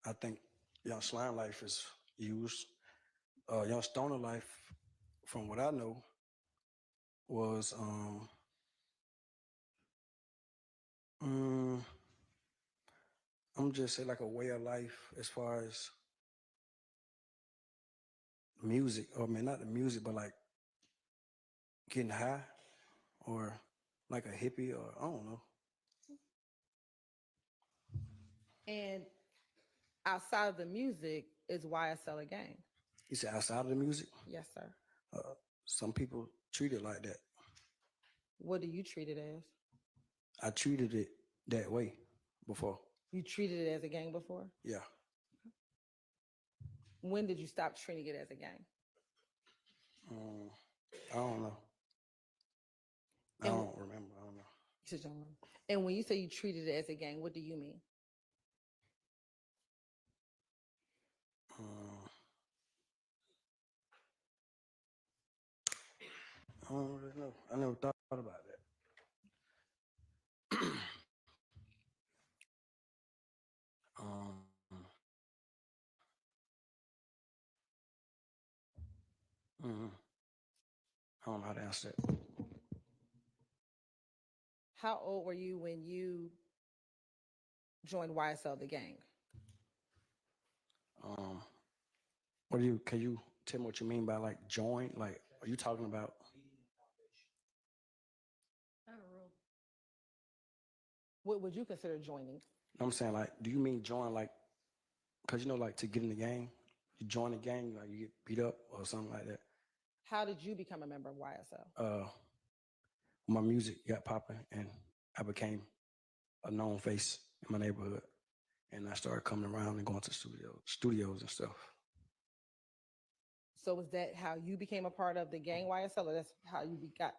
I think young slime life is used. Young stoner life, from what I know, was I'm just say like a way of life as far as music, or I mean not the music, but like getting high, or like a hippie, or I don't know. And outside of the music, is YSL a gang? You said outside of the music? Yes, sir. Some people treat it like that. What do you treat it as? I treated it that way before. You treated it as a gang before? Yeah. When did you stop treating it as a gang? I don't know. I don't remember. I don't know. You said you don't remember. And when you say you treated it as a gang, what do you mean? I don't really know. I never thought about that. I don't know how to answer that. How old were you when you joined YSL, the gang? Can you tell me what you mean by like join? Like, are you talking about? What would you consider joining? I'm saying like, do you mean join like, cause you know like to get in the gang, you join the gang, like you get beat up or something like that. How did you become a member of YSL? My music got popping and I became a known face in my neighborhood, and I started coming around and going to studios and stuff. So was that how you became a part of the gang YSL, or that's how you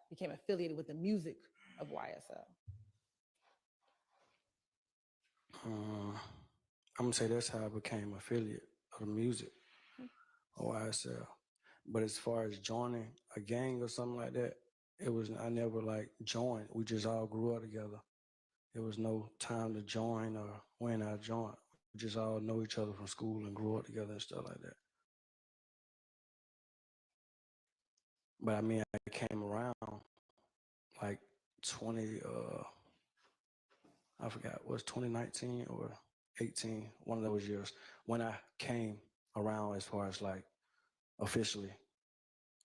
became affiliated with the music of YSL? I'm gonna say that's how I became affiliate of the music of YSL. But as far as joining a gang or something like that, I never like joined. We just all grew up together. There was no time to join or when I joined. We just all know each other from school and grew up together and stuff like that. But I mean, I came around like 20, I forgot, was 2019 or 18, one of those years, when I came around as far as like officially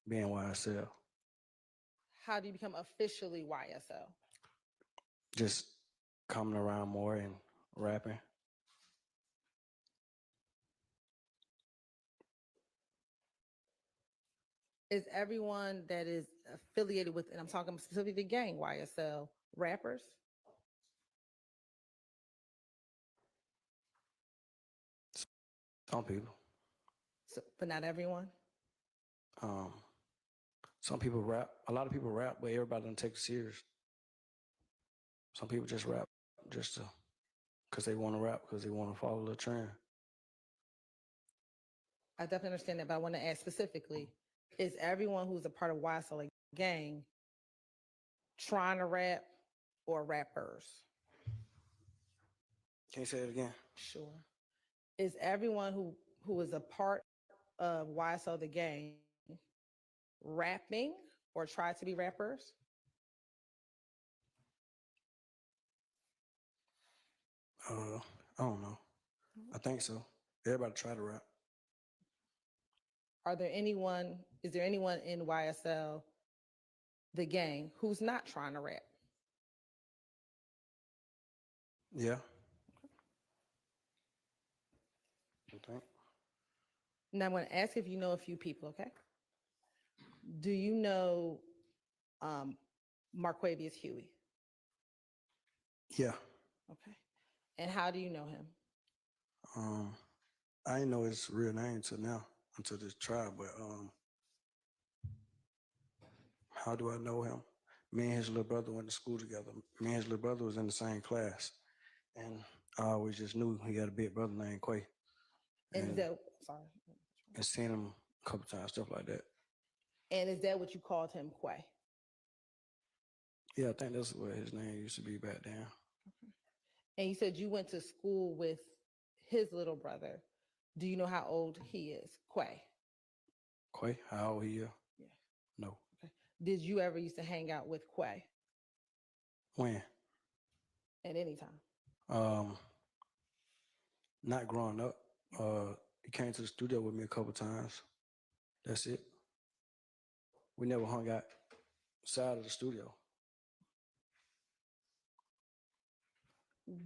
being YSL. How do you become officially YSL? Just coming around more and rapping. Is everyone that is affiliated with, and I'm talking specifically the gang YSL, rappers? Some people. So, but not everyone? Some people rap. A lot of people rap, but everybody doesn't take it serious. Some people just rap just to, because they want to rap, because they want to follow the trend. I definitely understand that, but I want to ask specifically, is everyone who's a part of YSL a gang trying to rap or rappers? Can you say it again? Sure. Is everyone who is a part of YSL the gang rapping or try to be rappers? I don't know. I think so. Everybody try to rap. Is there anyone in YSL the gang who's not trying to rap? Yeah. You think? Now I'm going to ask if you know a few people, okay? Do you know Marquavius Huey? Yeah. Okay. And how do you know him? I didn't know his real name until now, until this trial, but how do I know him? Me and his little brother went to school together. Me and his little brother was in the same class. And I always just knew he had a big brother named Quay. And And seen him a couple times, stuff like that. And is that what you called him, Quay? Yeah, I think that's what his name used to be back then. And you said you went to school with his little brother. Do you know how old he is, Quay? Quay, how old he is? Yeah. No. Okay. Did you ever used to hang out with Quay When? at any time? Not growing up. He came to the studio with me a couple times. That's it. We never hung out outside of the studio.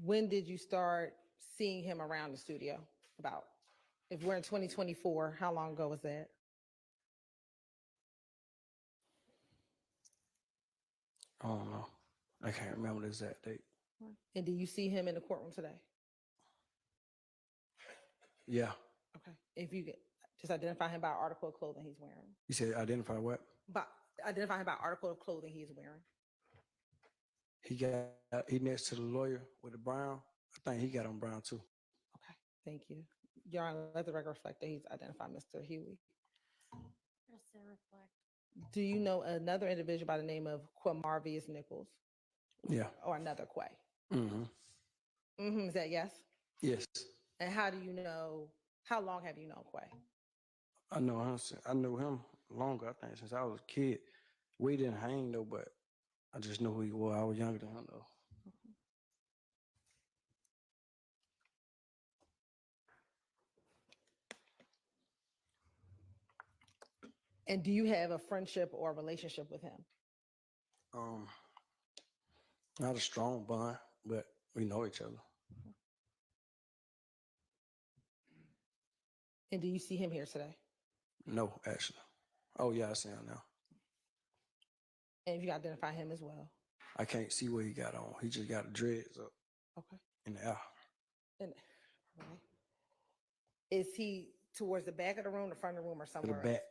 When did you start seeing him around the studio? About, if we're in 2024, how long ago was that? I don't know. I can't remember the exact date. And do you see him in the courtroom today? Yeah. Okay. If you could just identify him by article of clothing he's wearing. You said identify what? But identify him by article of clothing he's wearing. He next to the lawyer with the brown. I think he got on brown too. Okay. Thank you. Your Honor, let the record reflect that he's identified Mr. Huey. Do you know another individual by the name of Quamarvius Nichols? Yeah. Or another Quay? Mm-hmm. Mm-hmm. Is that yes? Yes. And how do you know, how long have you known Quay? I know him. I knew him longer, I think, since I was a kid. We didn't hang though, but I just knew who he was. I was younger than him though. And do you have a friendship or a relationship with him? Not a strong bond, but we know each other. And do you see him here today? No, actually. Oh yeah, I see him now. And if you identify him as well? I can't see what he got on. He just got the dreads up. Okay. In the air. And, all right. Is he towards the back of the room, the front of the room, or To somewhere the else? back.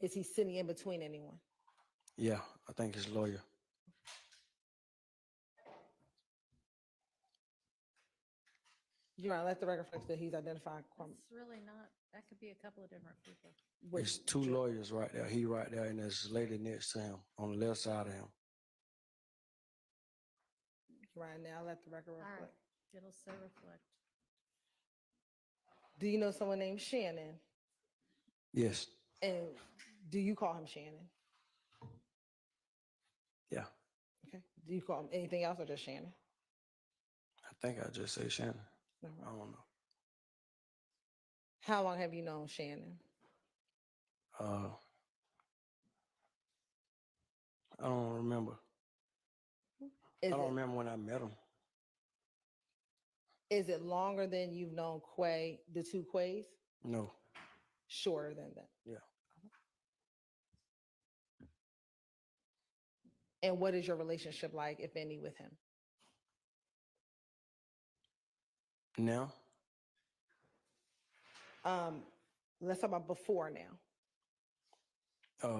Is he sitting in between anyone? Yeah, I think his lawyer. Your Honor, let the record reflect that he's identified. It's really not, that could be a couple of different people. There's two lawyers right there. He right there, and there's a lady next to him on the left side of him. Right now, let the record All right, reflect. it'll so reflect. Do you know someone named Shannon? Yes. And do you call him Shannon? Yeah. Okay. Do you call him anything else or just Shannon? I think I just say Shannon. No. I don't know. How long have you known Shannon? I don't remember. I don't remember when I met him. Is it longer than you've known Quay, the two Quays? No. Shorter than that? Yeah. And what is your relationship like, if any, with him? Now? Let's talk about before now.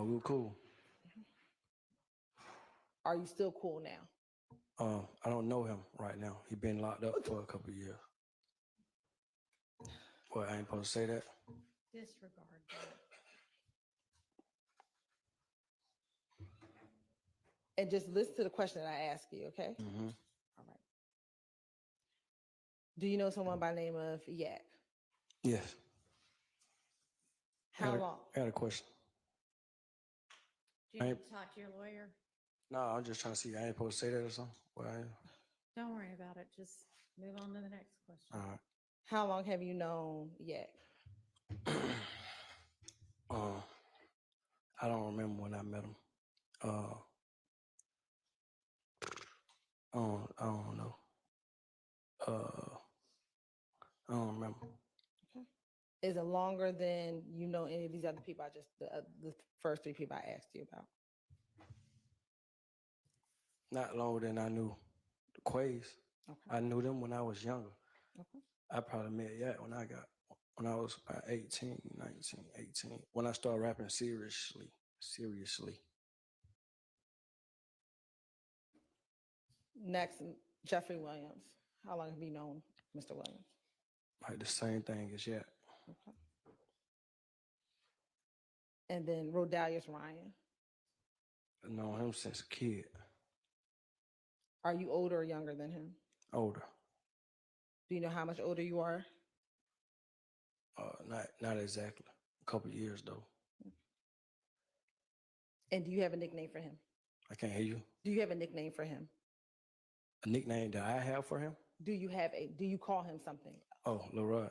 We were cool. Are you still cool now? I don't know him right now. He been locked up for a couple of years. What, I ain't supposed to say that? Disregard that. And just listen to the question that I asked you, okay? Mm-hmm. All right. Do you know someone by the name of Yak? Yes. How long? I got a question. Do you need to talk to your lawyer? No, I'm just trying to see. I ain't supposed to say that or something. Well, Don't worry about it. Just move on to the next question. all right. How long have you known Yak? I don't remember when I met him. I don't know. I don't remember. Okay. Is it longer than you know any of these other people? The first three people I asked you about. Not longer than I knew the Quays. Okay. I knew them when I was younger. Okay. I probably met Yak when I was about 18, 19, 18. When I started rapping seriously. Next, Jeffrey Williams. How long have you known Mr. Williams? Like the same thing as Yak. Okay. And then Rodalius Ryan. I've known him since a kid. Are you older or younger than him? Older. Do you know how much older you are? Not exactly. A couple of years though. And do you have a nickname for him? I can't hear you. Do you have a nickname for him? A nickname that I have for him? Do you call him something? Oh, Lil Rod.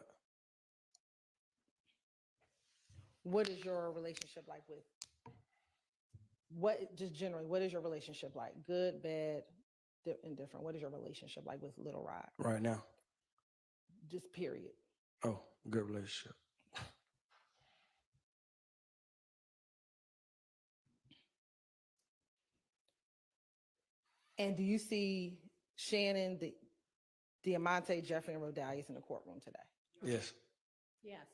What is your relationship like with, just generally, what is your relationship like? Good, bad, indifferent? What is your relationship like with Little Rod? Right now? Just period. Oh, good relationship. And do you see Shannon, Diamante, Jeffrey, and Rodalius in the courtroom today? Yes. Yes.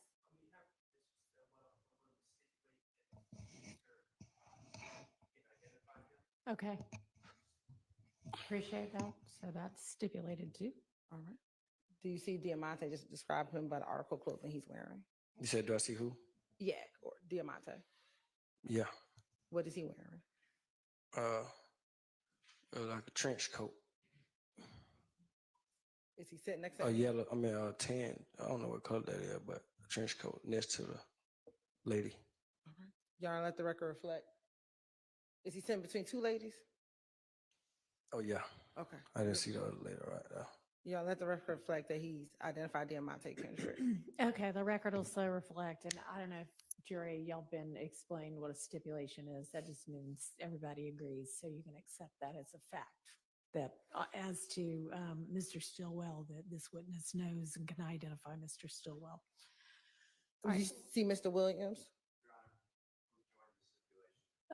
Okay. Appreciate that. So that's stipulated too. All right. Do you see Diamante? Just describe him by the article clothing he's wearing. You said, do I see who? Yeah, or Diamante. Yeah. What is he wearing? Like a trench coat. Is he sitting next to A him? yellow, tan. I don't know what color that is, but a trench coat next to the lady. All right. Y'all let the record reflect. Is he sitting between two ladies? Oh, yeah. Okay. I didn't see the other lady right there. Y'all let the record reflect that he's identified Diamante Kendrick. Okay, the record will so reflect, and I don't know if jury, y'all been explained what a stipulation is. That just means everybody agrees, so you can accept that as a fact. That as to Mr. Stillwell, that this witness knows and can identify Mr. Stillwell. Did you see Mr. Williams?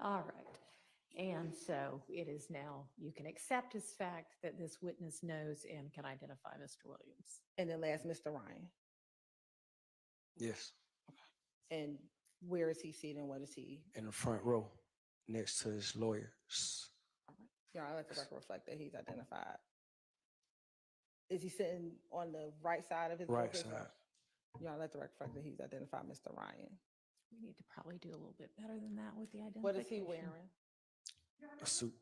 All right. And so it is now, you can accept as fact that this witness knows and can identify Mr. Williams. And then last, Mr. Ryan. Yes. And where is he seated and what is he? In the front row, next to his lawyers. Y'all let the record reflect that he's identified. Is he sitting on the right side of his Right focus? side. Y'all let the record reflect that he's identified Mr. Ryan. We need to probably do a little bit better than that with the identification. What is he wearing? A suit.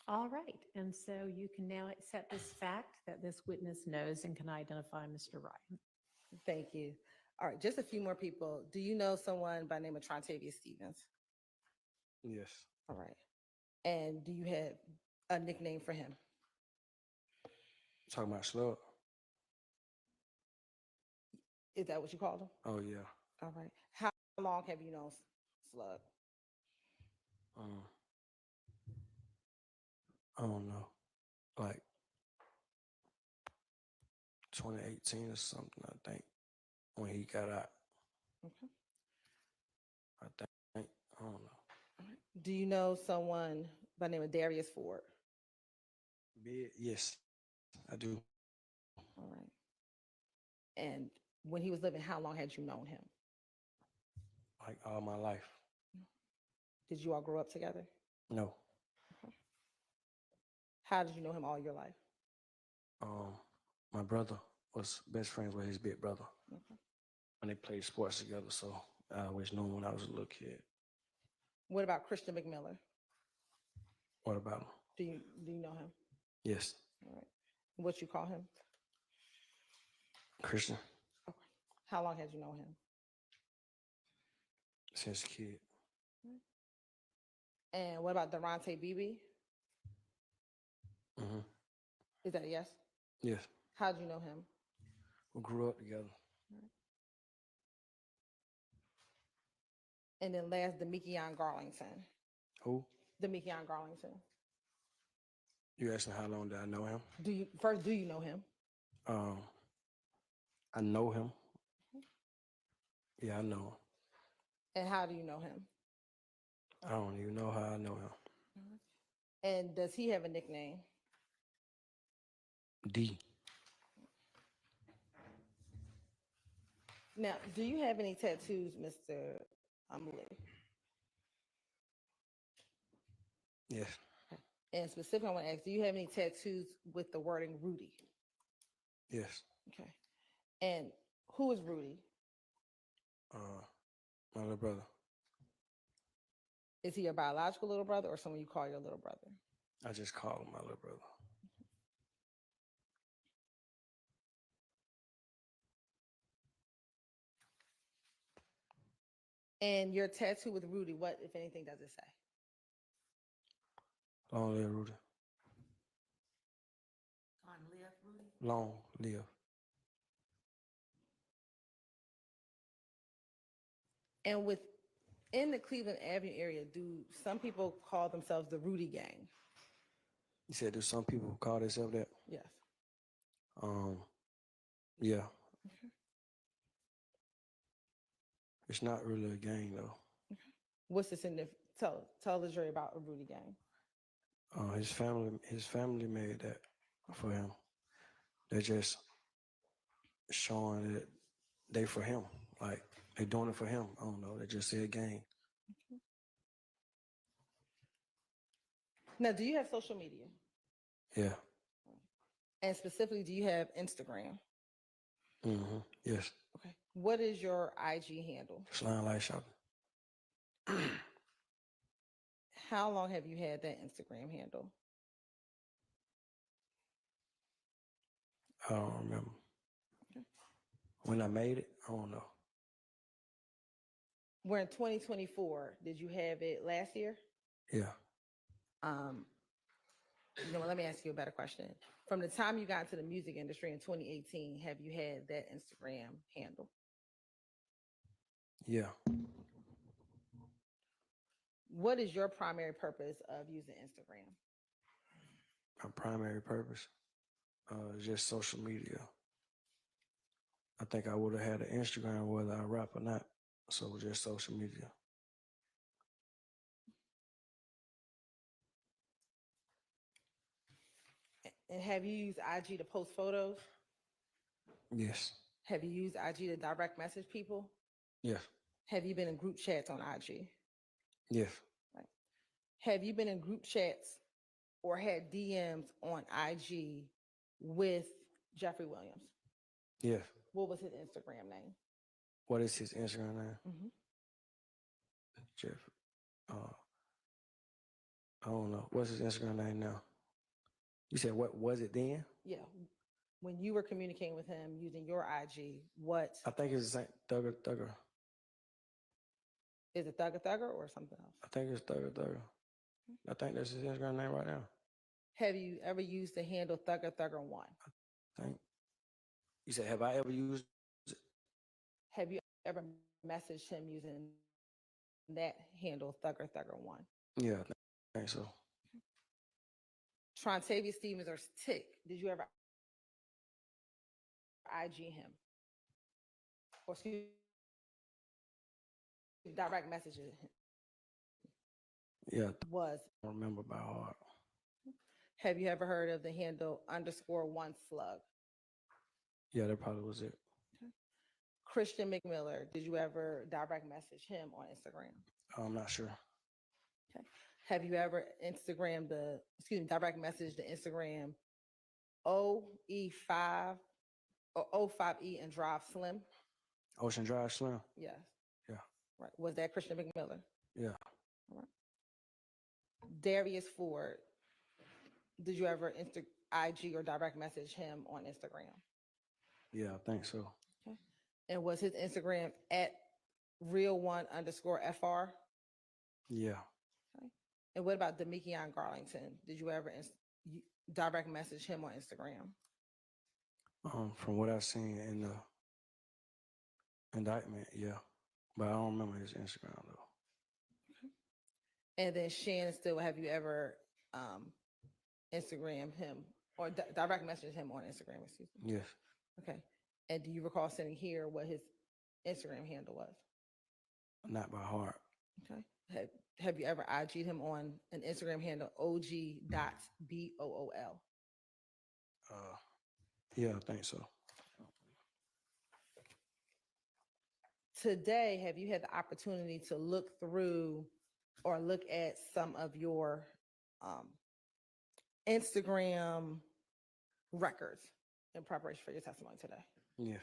All right, and so you can now accept this fact that this witness knows and can identify Mr. Ryan. Thank you. All right, just a few more people. Do you know someone by the name of Trontavious Stevens? Yes. All right. And do you have a nickname for him? Talking about Slug? Is that what you called him? Oh, yeah. All right. How long have you known Slug? I don't know. Like 2018 or something, I think, when he got out. Okay. I think. I don't know. All right. Do you know someone by the name of Darius Ford? Yes, I do. All right. And when he was living, how long had you known him? Like all my life. Did you all grow up together? No. How did you know him all your life? My brother was best friends with his big brother. Okay. And they played sports together, so I always knew him when I was a little kid. What about Christian McMillan? What about him? Do you know him? Yes. All right. What you call him? Christian, Okay. How long had you known him? since a kid. And what about Durante Beebe? Mm-hmm. Is that a yes? Yes. How did you know him? We grew up together. And then last, Demekion Garlington. Who? Demekion Garlington. You asking how long did I know him? Do you know him? I know him. Yeah, I know him. And how do you know him? I don't even know how I know him. And does he have a nickname? D. Now, do you have any tattoos, Mr. Lee? Yes. And specifically, I want to ask, do you have any tattoos with the wording Rudy? Yes. Okay. And who is Rudy? My little brother. Is he your biological little brother or someone you call your little brother? I just call him my little brother. And your tattoo with Rudy, what, if anything, does it say? Long live Rudy. Long live Rudy. Long live. And within the Cleveland Avenue area, do some people call themselves the Rudy Gang? You said there's some people who call themselves that? Yes. Yeah. Okay. It's not really a gang though. Okay. What's the significance? Tell the jury about a Rudy Gang. His family made that for him. They're just showing that they for him. Like they doing it for him. I don't know. They just said gang. Okay. Now, do you have social media? Yeah. And specifically, do you have Instagram? Mm-hmm. Yes. Okay. What is your IG handle? Slime Light Shopping. How long have you had that Instagram handle? I don't remember. Okay. When I made it, I don't know. We're in 2024. Did you have it last year? Yeah. Let me ask you a better question. From the time you got into the music industry in 2018, have you had that Instagram handle? Yeah. What is your primary purpose of using Instagram? My primary purpose is just social media. I think I would have had an Instagram whether I rap or not. So just social media. And have you used IG to post photos? Yes. Have you used IG to direct message people? Yes. Have you been in group chats on IG? Yes. Right. Have you been in group chats or had DMs on IG with Jeffrey Williams? Yes. What was his Instagram name? What is his Instagram name? Mm-hmm. Jeff. I don't know. What's his Instagram name now? You said what was it then? Yeah. When you were communicating with him using your IG, what I think it's the same Thugger. is it Thugger or something else? I think it's Thugger. I think that's his Instagram name right now. Have you ever used the handle Thugger1? I think. You said, have I ever used it? Have you ever messaged him using that handle Thugger1? Yeah, I think so. Trontavious Stevens or Tick, did you ever IG him? Or excuse direct messages him? Yeah, Was. I don't remember by heart. Have you ever heard of the handle _1slug? Yeah, that probably was it. Christian McMiller, did you ever direct message him on Instagram? I'm not sure. Okay. Have you ever direct message the Instagram OE5 or O5E and Drive Slim? Ocean Drive Slim? Yes. Yeah. Right. Was that Christian McMiller? Yeah. All right. Darius Ford, did you ever IG or direct message him on Instagram? Yeah, I think so. Okay. And was his Instagram at real1_FR? Yeah. Okay. And what about Demikion Garlington? Did you ever direct message him on Instagram? From what I've seen in the indictment, yeah. But I don't remember his Instagram though. And then Shannon Still, have you ever Instagram him or direct message him on Instagram? Excuse me. Yes. Okay. And do you recall sending here what his Instagram handle was? Not by heart. Okay. Have you ever IG'd him on an Instagram handle OG.BOOL? Yeah, I think so. Today, have you had the opportunity to look through or look at some of your Instagram records in preparation for your testimony today? Yeah.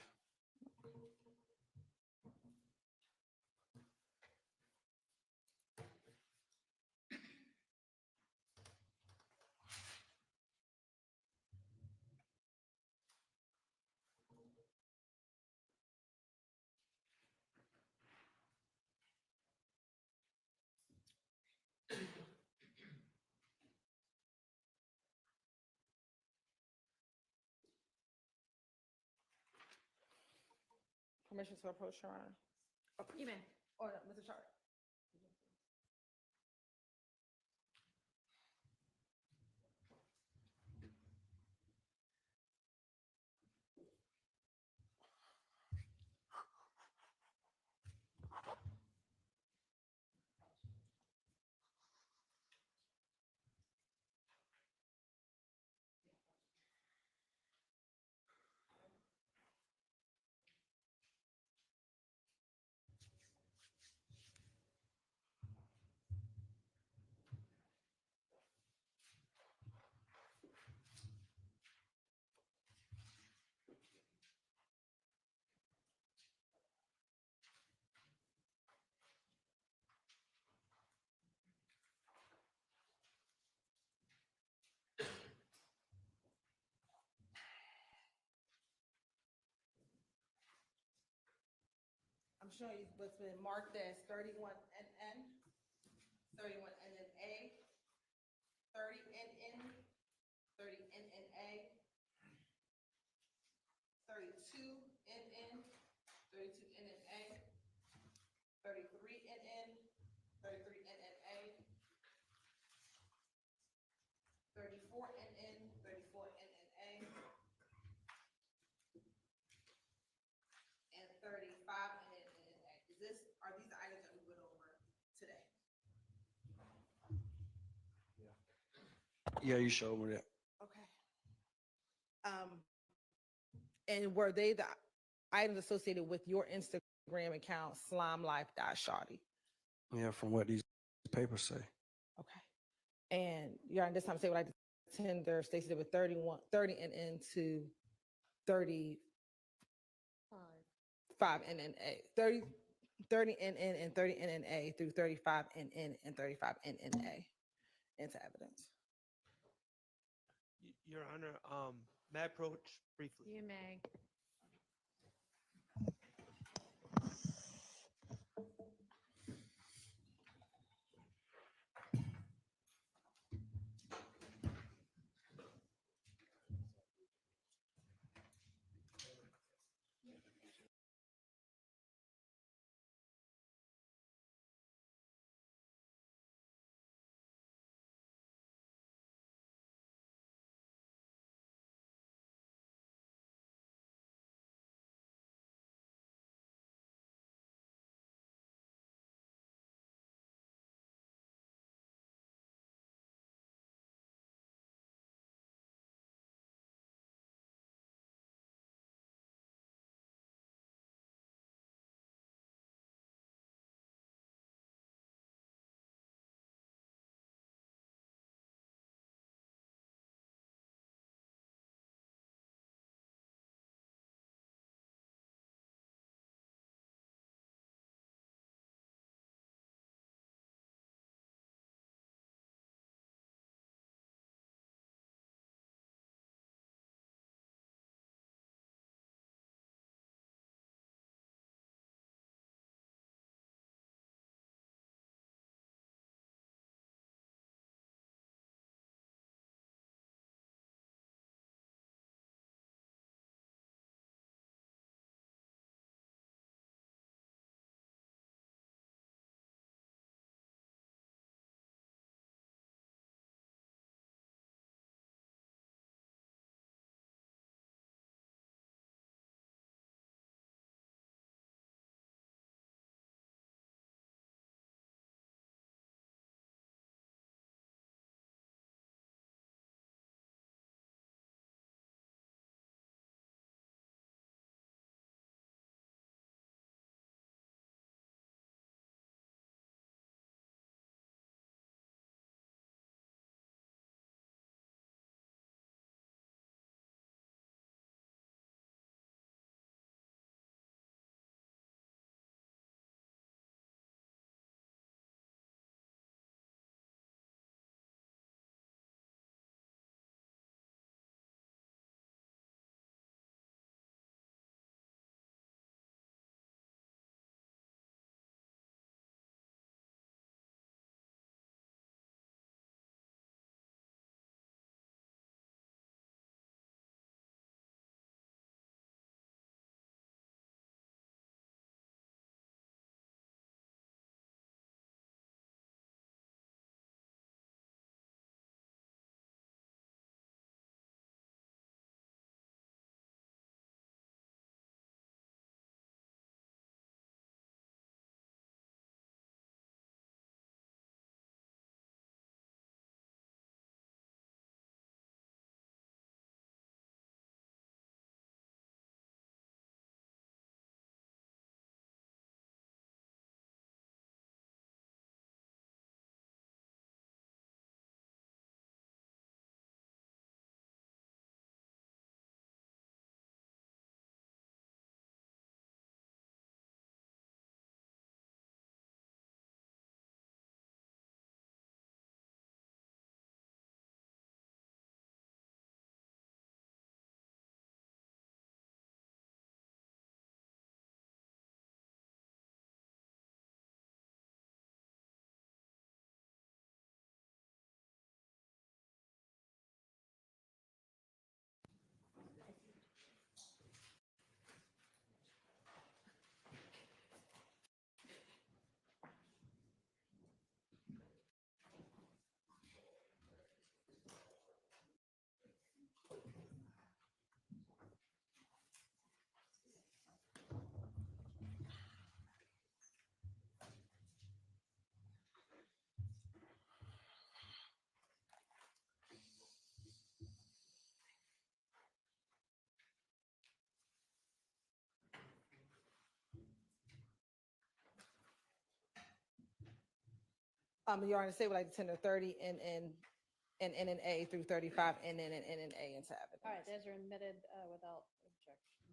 Permission to approach Your Honor. Oh, you may. Or Mr. Chart. I'm showing you what's been marked as 31NN, 31NNA, 30NN, 30NNA, 32NN, 32NNA, 33NN, 33NNA, 34NN, 34NNA, and 35NNA. Are these the items that we went over today? Yeah, you showed me that. Okay. And were they the items associated with your Instagram account, slimelife.shawty? Yeah, from what these papers say. Okay. And you're on this time say what I tender stated with 30 NN to 35 NNA, 30 NN and 30 NNA through 35 NN and 35 NNA. into evidence. Your Honor, may I approach briefly? You may. Your Honor, say like 10 or 30 and NNA through 35 and then an NNA into evidence. All right, those are admitted without objection.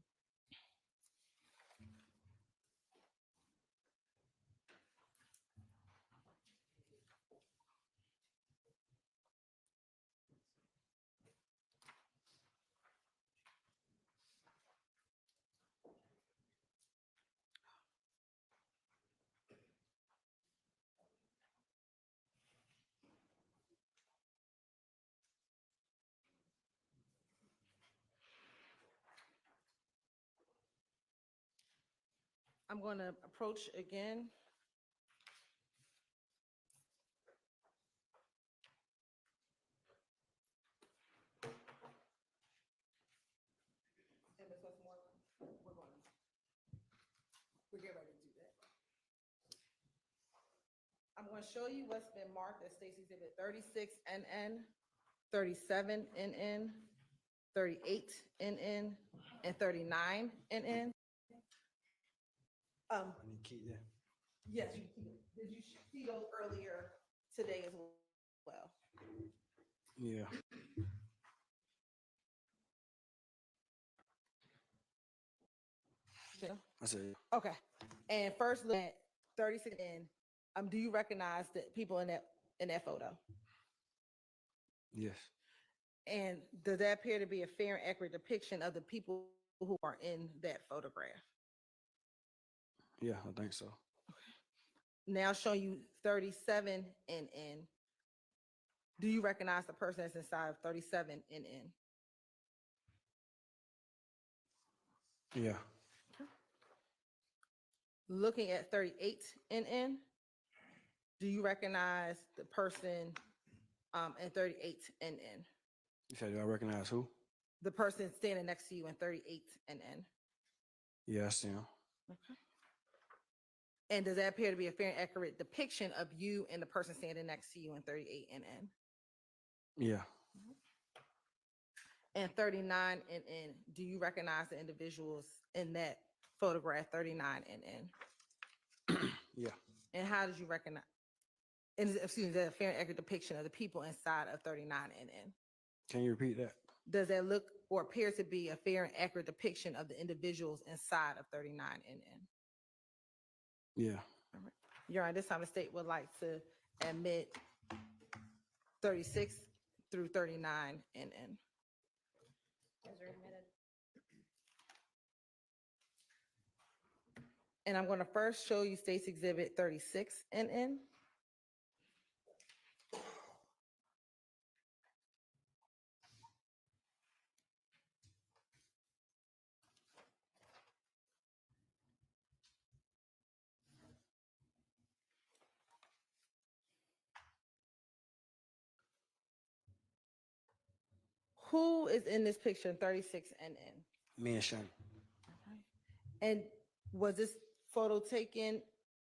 I'm going to approach again. And Ms. Westmoreland, we're getting ready to do that. I'm going to show you what's been marked as State's Exhibit 36 NN, 37 NN, 38 NN, and 39 NN. I need to keep that. Yes, did you see those earlier today as well? Yeah. Yeah. I said, Okay, and first look at 36 in, do you recognize the people in that photo? yes. And does that appear to be a fair and accurate depiction of the people who are in that photograph? Yeah, I think so. Now showing you 37 in. Do you recognize the person that's inside of 37 in? Yeah. Looking at 38 in, do you recognize the person in 38 in? You said, do I recognize who? The person standing next to you in 38 in. Yeah, I see him. Okay. And does that appear to be a fair and accurate depiction of you and the person standing next to you in 38 in? Yeah. And 39 in, do you recognize the individuals in that photograph, 39 in? Yeah. And how did you recognize? And excuse me, is that a fair and accurate depiction of the people inside of 39 in? Can you repeat that? Does that look or appear to be a fair and accurate depiction of the individuals inside of 39 in? Yeah. All right. Your Honor, this time the state would like to admit 36 through 39 in. Those are admitted. And I'm going to first show you State's Exhibit 36 in. Who is in this picture in 36 in? Me and Shane. And was this photo taken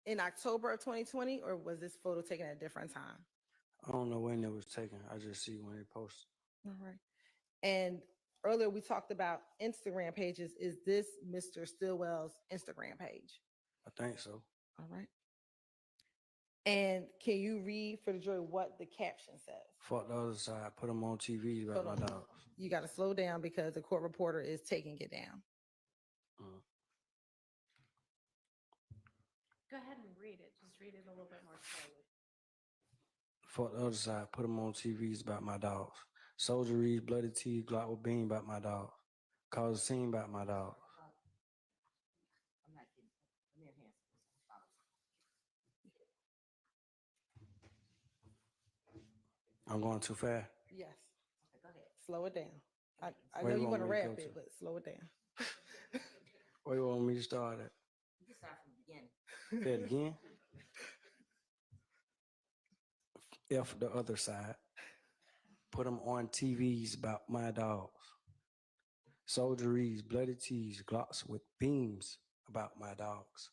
in October of 2020, or was this photo taken at a different time? I don't know when it was taken. I just see when they posted. All right. And earlier we talked about Instagram pages. Is this Mr. Stillwell's Instagram page? I think so. All right. And can you read for the jury what the caption says? Fuck the other side. Put them on TV about Hold my on. dog. You got to slow down because the court reporter is taking it down. Go ahead and read it. Just read it a little bit more slowly. Fuck the other side. Put them on TVs about my dogs. Soldier reads bloody tea, Glock with bean about my dogs. Cause a scene about my dogs. I'm not kidding. Let me enhance this. I'm going too fast. Yes. Okay, go ahead. Slow it down. I Where know you you want want to me to wrap go it, to? but slow it down. Where you want me to start at? You can start from the beginning. Say it again. F the other side. Put them on TVs about my dogs. Soldier reads bloody tees, Glocks with beams about my dogs.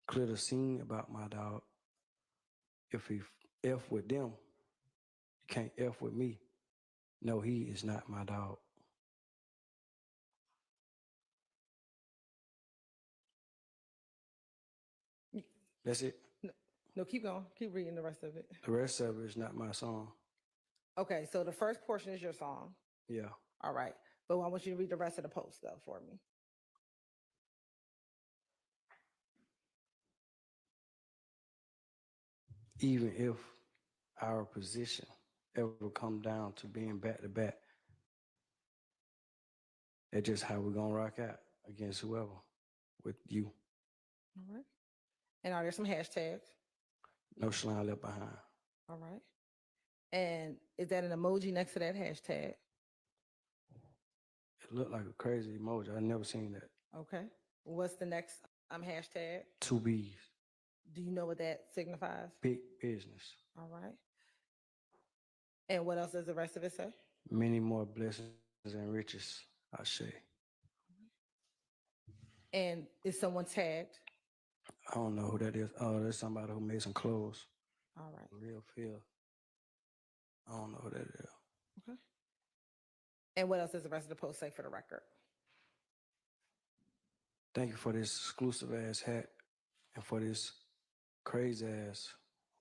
Clear the scene about my dog. If he F with them, you can't F with me. No, he is not my dog. That's it. No, keep going. Keep reading the rest of it. The rest of it is not my song. Okay, so the first portion is your song. Yeah. All right. But I want you to read the rest of the post though for me. Even if our position ever come down to being back to back, that's just how we're gonna rock out against whoever with you. All right. And are there some hashtags? No slime left behind. All right. And is that an emoji next to that hashtag? It looked like a crazy emoji. I never seen that. Okay. What's the next hashtag? 2 B's, Do you know what that signifies? big business. All right. And what else does the rest of it say? Many more blessings and riches, I say. And is someone tagged? I don't know who that is. Oh, there's somebody who made some clothes. All right. Real feel. I don't know who that is. Okay. And what else does the rest of the post say for the record? Thank you for this exclusive ass hat and for this crazy ass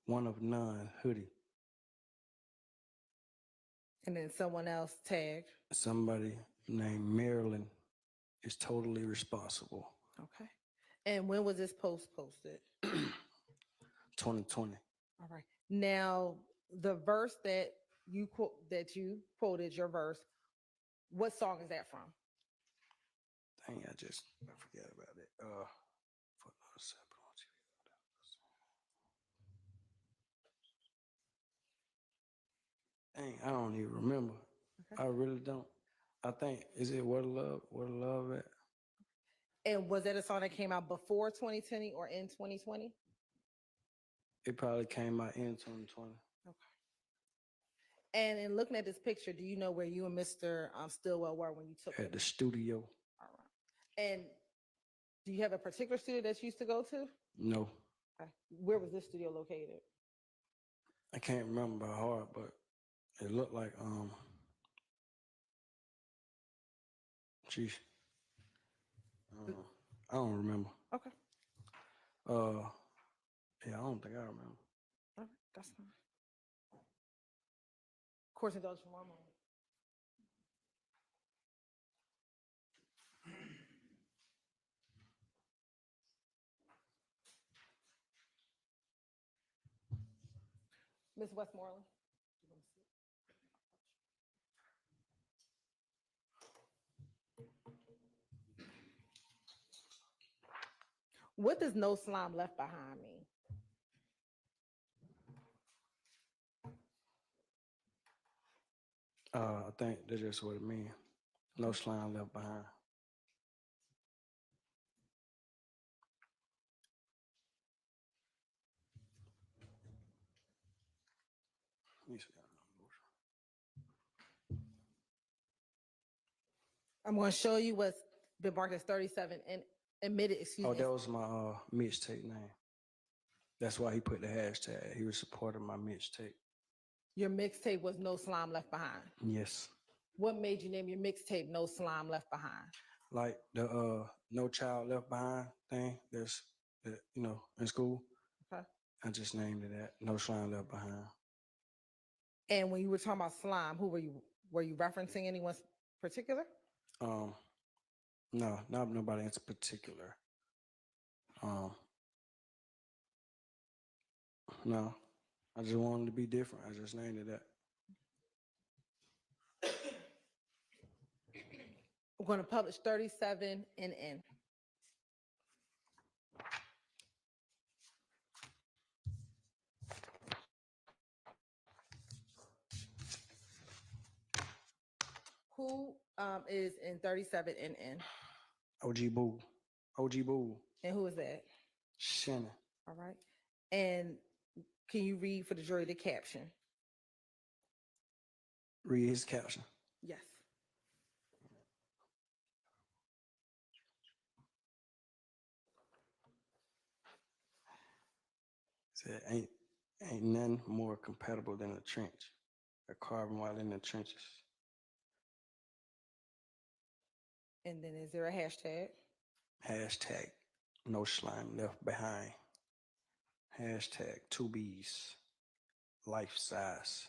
one of none hoodie. And then someone else tagged. Somebody named Marilyn is totally responsible. Okay. And when was this post posted? 2020. All right. Now, the verse that you quoted, your verse, what song is that from? Dang, I forgot about it. For another sample on TV. Dang, I don't even remember. Okay. I really don't. I think, is it Where the Love at? And was that a song that came out before 2020 or in 2020? It probably came out in 2020. Okay. And in looking at this picture, do you know where you and Mr. Stillwell were when you took At it? the studio. All right. And do you have a particular studio that you used to go to? No, Okay. Where was this studio located? I can't remember by heart, but it looked like, geez. I don't remember. Okay. Yeah, I don't think I remember. All right. That's fine. Of course, indulge for one moment. Ms. Westmoreland. What does no slime left behind mean? I think that's just what it means. No slime left behind. Let me see. I'm going to show you what's been marked as 37 and admitted, excuse Oh, me. that was my mixtape name. That's why he put the hashtag. He was supporting my mixtape. Your mixtape was No Slime Left Behind. Yes. What made you name your mixtape No Slime Left Behind? Like the No Child Left Behind thing that's in school. Okay. I just named it that. No Slime Left Behind. And when you were talking about slime, who were you? Were you referencing anyone particular? No, not nobody in particular. No, I just wanted to be different. I just named it that. We're going to publish 37 NN. Who is in 37 NN? OG Boo. OG Boo. And who is that? Shannon. All right. And can you read for the jury the caption? Read his caption. Yes. Said ain't nothing more compatible than a trench. A carbon while in the trenches. And then is there a hashtag? Hashtag no slime left behind. Hashtag 2 B's. Life size.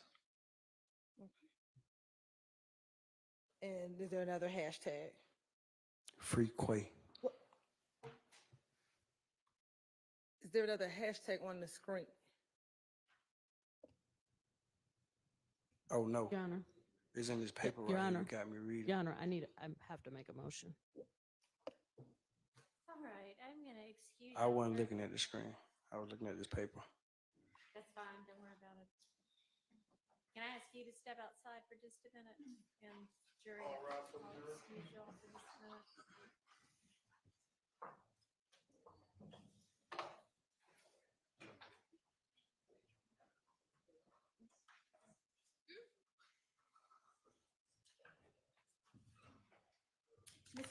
And is there another hashtag? Free Quay. What? Is there another hashtag on the screen? Oh no. Your Honor. It's in this paper Your right Honor. here. You got me reading. Your Honor, I have to make a motion. All right, I'm gonna excuse. I wasn't looking at the screen. I was looking at this paper. That's fine, don't worry about it. Can I ask you to step outside for just a minute and jury? I'll excuse y'all for just a minute.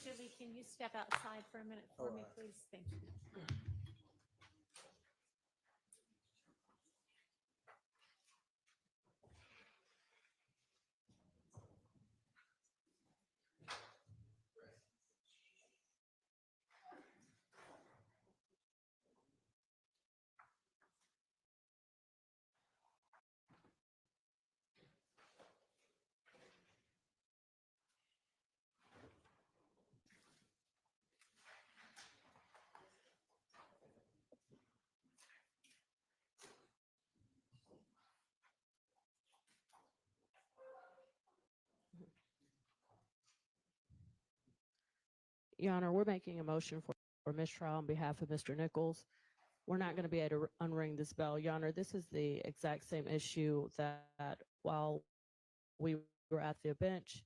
Julie, can you step outside for a minute for me, Alright. please? Thank you. Your Honor, we're making a motion for mistrial on behalf of Mr. Nichols. We're not going to be able to unring this bell. Your Honor, this is the exact same issue that while we were at the bench,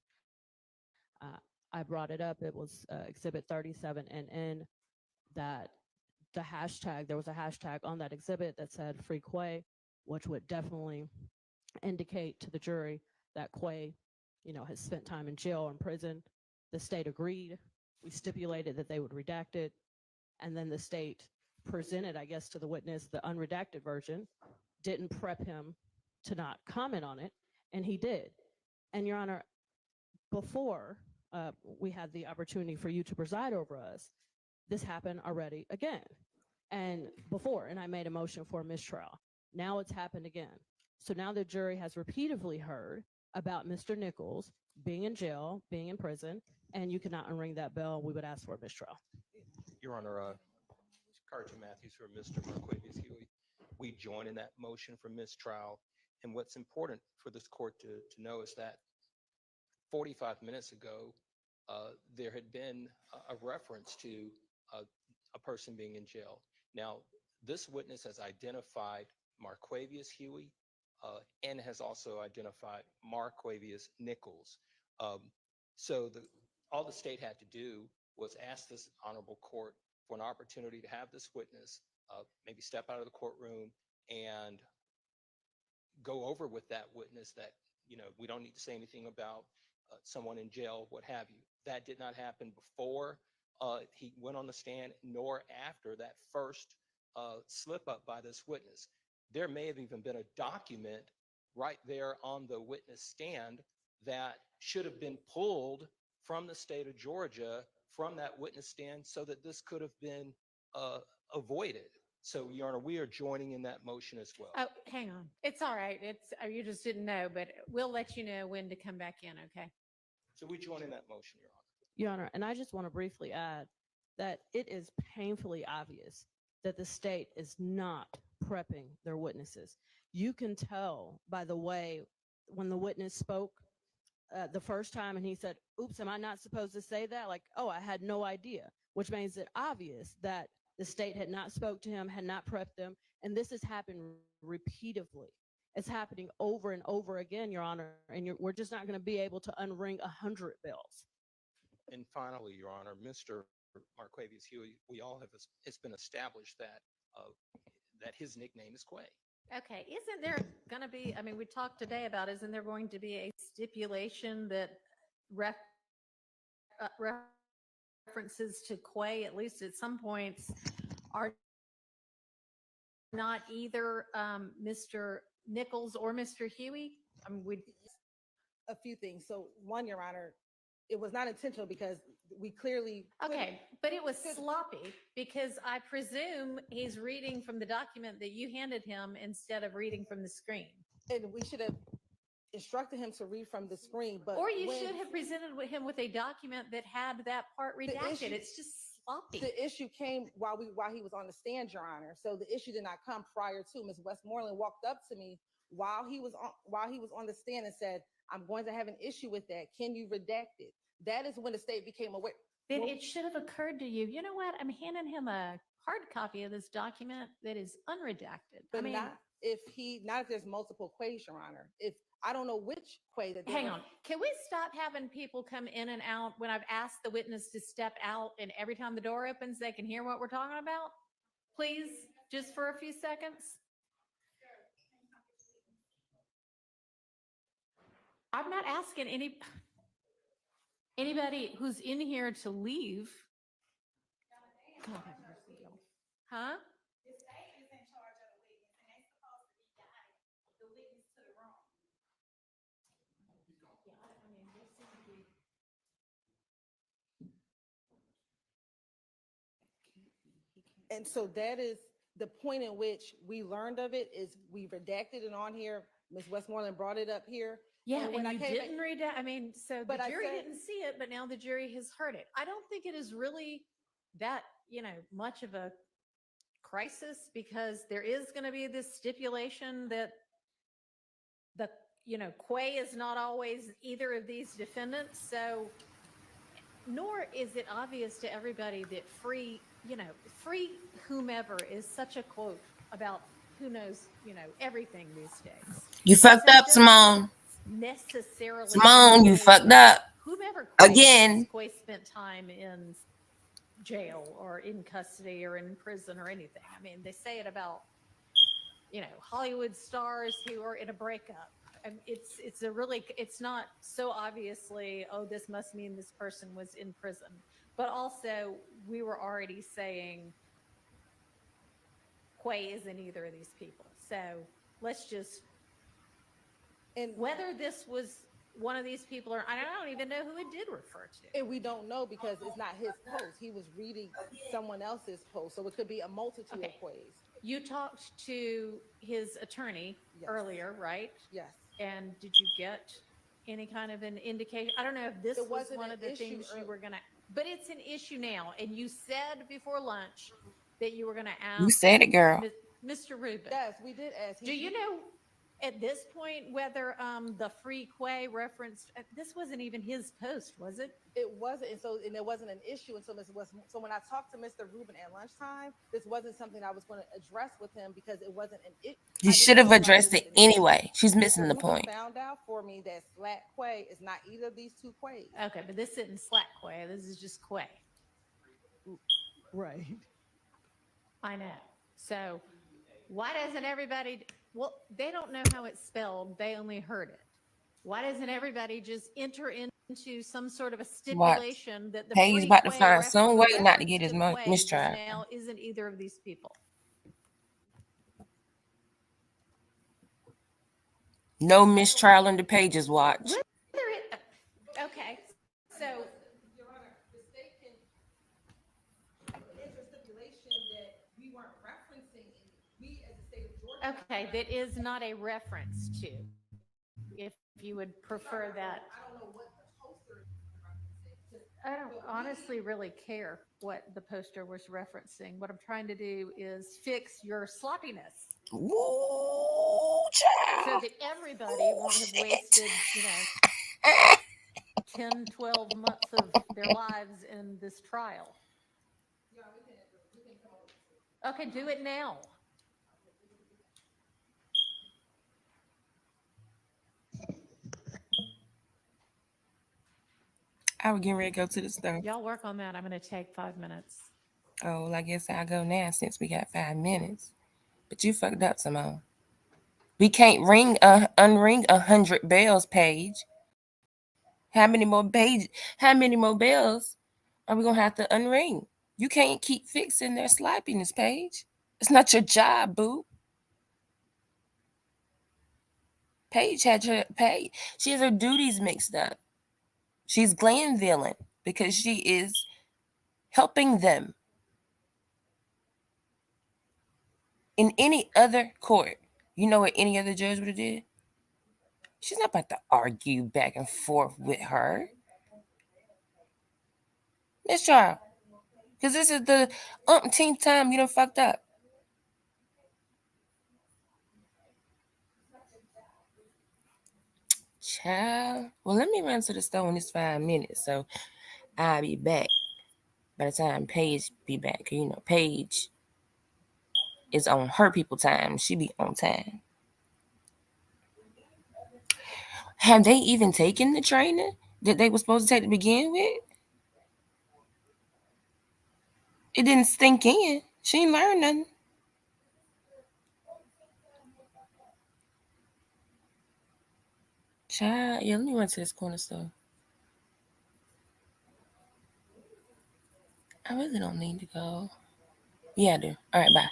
I brought it up. It was Exhibit 37NN that there was a hashtag on that exhibit that said free Quay, which would definitely indicate to the jury that Quay, has spent time in jail or in prison. The state agreed. We stipulated that they would redact it. And then the state presented, I guess, to the witness the unredacted version, didn't prep him to not comment on it, and he did. And Your Honor, before we had the opportunity for you to preside over us, this happened already again. And I made a motion for a mistrial. Now it's happened again. So now the jury has repeatedly heard about Mr. Nichols being in jail, being in prison, and you cannot unring that bell. We would ask for a mistrial. Your Honor, Carter Matthews for Mr. Marquavius Huey. We join in that motion for mistrial. And what's important for this court to know is that 45 minutes ago, there had been a reference to a person being in jail. Now, this witness has identified Marquavius Huey and has also identified Marquavius Nichols. So all the state had to do was ask this honorable court for an opportunity to have this witness maybe step out of the courtroom and go over with that witness that, we don't need to say anything about someone in jail, what have you. That did not happen before he went on the stand, nor after that first slip up by this witness. There may have even been a document right there on the witness stand that should have been pulled from the state of Georgia from that witness stand so that this could have been avoided. So, Your Honor, we are joining in that motion as well. Oh, hang on. It's all right. You just didn't know, but we'll let you know when to come back in, okay? So we join in that motion, Your Honor. Your Honor, and I just want to briefly add that it is painfully obvious that the state is not prepping their witnesses. You can tell by the way when the witness spoke the first time and he said, oops, am I not supposed to say that? Like, oh, I had no idea, which makes it obvious that the state had not spoke to him, had not prepped them. And this has happened repeatedly. It's happening over and over again, Your Honor, and we're just not going to be able to unring 100 bells. And finally, Your Honor, Mr. Marquavius Huey, it's been established that that his nickname is Quay. Okay, isn't there going to be, we talked today about, isn't there going to be a stipulation that references to Quay, at least at some points, are not either Mr. Nichols or Mr. Huey? A few things. So one, Your Honor, it was not intentional because we clearly. Okay, but it was sloppy because I presume he's reading from the document that you handed him instead of reading from the screen. And we should have instructed him to read from the screen, but. Or you should have presented him with a document that had that part redacted. It's just sloppy. The issue came while he was on the stand, Your Honor. So the issue did not come prior to. Ms. Westmoreland walked up to me while he was on the stand and said, I'm going to have an issue with that. Can you redact it? That is when the state became aware. Then it should have occurred to you, you know what? I'm handing him a hard copy of this document that is unredacted. But not if there's multiple Quays, Your Honor. If I don't know which Quay that. Hang on. Can we stop having people come in and out when I've asked the witness to step out and every time the door opens, they can hear what we're talking about? Please, just for a few seconds. I'm not asking any. Anybody who's in here to leave? God have mercy, y'all. Huh? And so that is the point in which we learned of it is we redacted it on here. Ms. Westmoreland brought it up here. Yeah, when and I you came back- didn't read that. I mean, so the But I jury said- didn't see it, but now the jury has heard it. I don't think it is really that, much of a crisis because there is going to be this stipulation that Quay is not always either of these defendants. So, nor is it obvious to everybody that free whomever is such a quote about who knows, everything these days. You fucked up, Simone. Necessarily. Simone, you indicate fucked up. Whomever Again. Quay spent time in jail or in custody or in prison or anything. I mean, they say it about, Hollywood stars who are in a breakup. And it's not so obviously, oh, this must mean this person was in prison. But also, we were already saying Quay isn't either of these people. So let's just, and whether this was one of these people or I don't even know who it did refer to. And we don't know because it's not his post. He was reading someone else's post. So it could be a multitude of Quays. You talked to his attorney earlier, right? Yes. And did you get any kind of an indication? I don't know if this It was wasn't one an of the issue things you early- were gonna, but it's an issue now. And you said before lunch that you were gonna ask. You said it, girl. Mr. Rubin. Yes, we did ask. Do you know at this point whether the free Quay referenced, this wasn't even his post, was it? It wasn't, and it wasn't an issue until Ms. West. So when I talked to Mr. Rubin at lunchtime, this wasn't something I was going to address with him because it wasn't an issue. You should have addressed it anyway. She's missing the point. Found out for me that Slack Quay is not either of these two Quays. Okay, but this isn't Slack Quay. This is just Quay. Right. I know. So why doesn't everybody, well, they don't know how it's spelled. They only heard it. Why doesn't everybody just enter into some sort of a stipulation that the Paige free about to Quay find some way not to reference get his Quay mistrial. now isn't either of these people? No mistrial under Paige's watch. Okay, so Your Honor, the state can enter stipulation that we weren't referencing any. We as the state of Georgia. okay, that is not a reference to. If you would prefer that. I don't know what the poster is referencing. I don't honestly really care what the poster was referencing. What I'm trying to do is fix your sloppiness. Ooh, So child. that everybody won't have wasted, 10, 12 months of their lives in this trial. Okay, do it now. I was getting ready to go to the store. Y'all work on that. I'm going to take 5 minutes. Oh, well, I guess I'll go now since we got 5 minutes. But you fucked up, Simone. We can't unring 100 bells, Paige. How many more bells are we gonna have to unring? You can't keep fixing their sloppiness, Paige. It's not your job, boo. Paige she has her duties mixed up. She's Glanvilling because she is helping them. In any other court, you know what any other judge would have did? She's not about to argue back and forth with her. Miss Charles, because this is the umpteenth time you done fucked up. Child. Well, let me run to the store in this 5 minutes, so I'll be back by the time Paige be back. Paige is on her people time. She be on time. Have they even taken the training that they were supposed to take to begin with? It didn't stink in. She ain't learned nothing. Child, yeah, let me run to this corner store. I really don't need to go. Yeah, I do. All right, bye.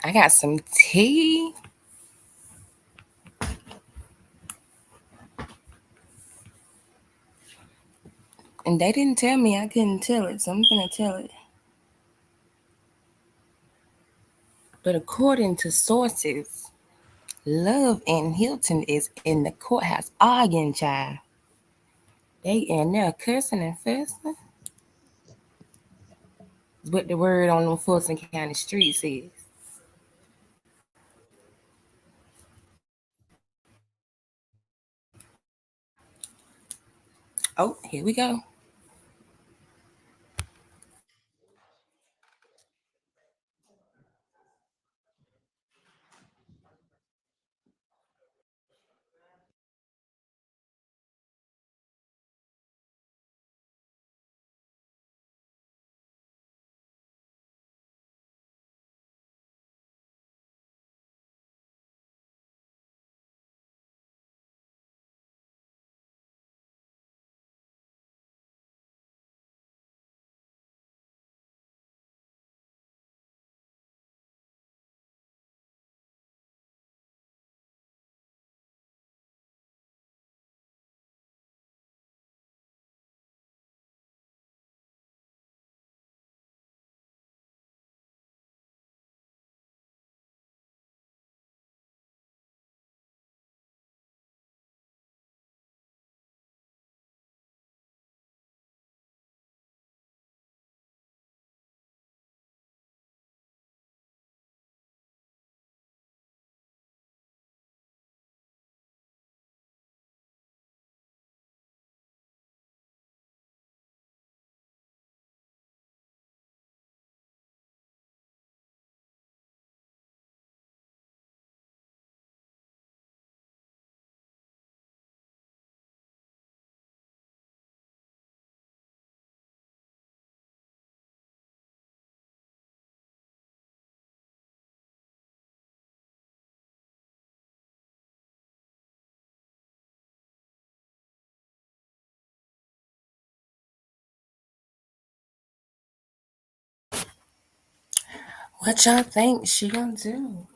I got some tea. And they didn't tell me I couldn't tell it, so I'm gonna tell it. But according to sources, Love and Hilton is in the courthouse arguing, child. They in there cussing and fussing. What the word on them Fulton County streets is. Oh, here we go. What y'all think she gonna do?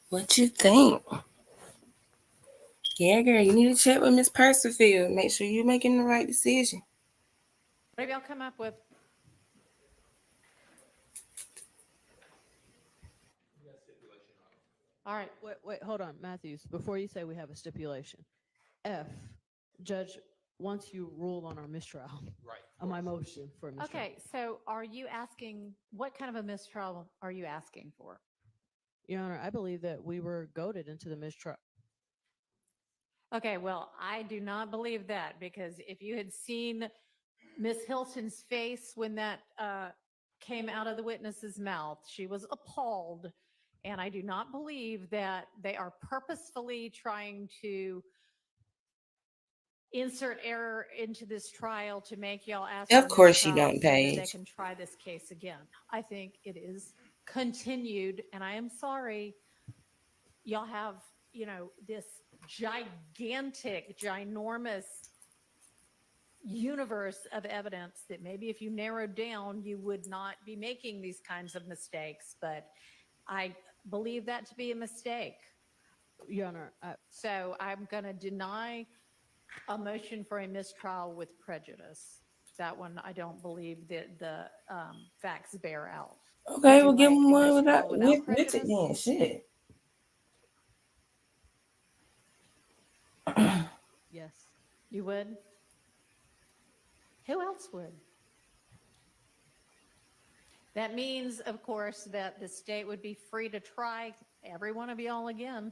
What you think? Yeah, girl, you need to check with Miss Percival. Make sure you're making the right decision. What have y'all come up with? All right. Wait, hold on, Matthews, before you say we have a stipulation. F, Judge, once you rule on our mistrial. Right. On my motion for a mistrial. Okay, so are you asking, what kind of a mistrial are you asking for? Your Honor, I believe that we were goaded into the mistrial. Okay, well, I do not believe that, because if you had seen Miss Hilton's face when that came out of the witness's mouth, she was appalled. And I do not believe that they are purposefully trying to insert error into this trial to make y'all ask Of for course you mistrial don't, so that they Paige. can try this case again. I think it is continued, and I am sorry, y'all have, this gigantic, ginormous universe of evidence that maybe if you narrowed down, you would not be making these kinds of mistakes. But I believe that to be a mistake. Your Honor, So I'm going to deny a motion for a mistrial with prejudice. That one, I don't believe that the facts bear out. Okay, Would you we'll give like them a one mistrial with it prejudice? then. Shit. yes. You would? Who else would? That means, of course, that the state would be free to try every one of y'all again.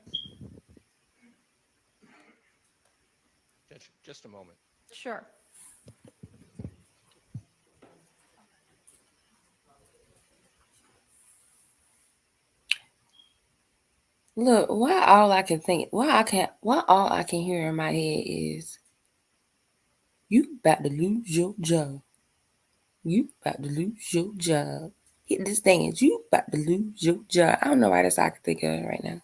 Judge, just a moment. Sure. Look, why all I can hear in my head is you about to lose your job. You about to lose your job. Hit this dance. You about to lose your job. I don't know why that's all I can think of right now.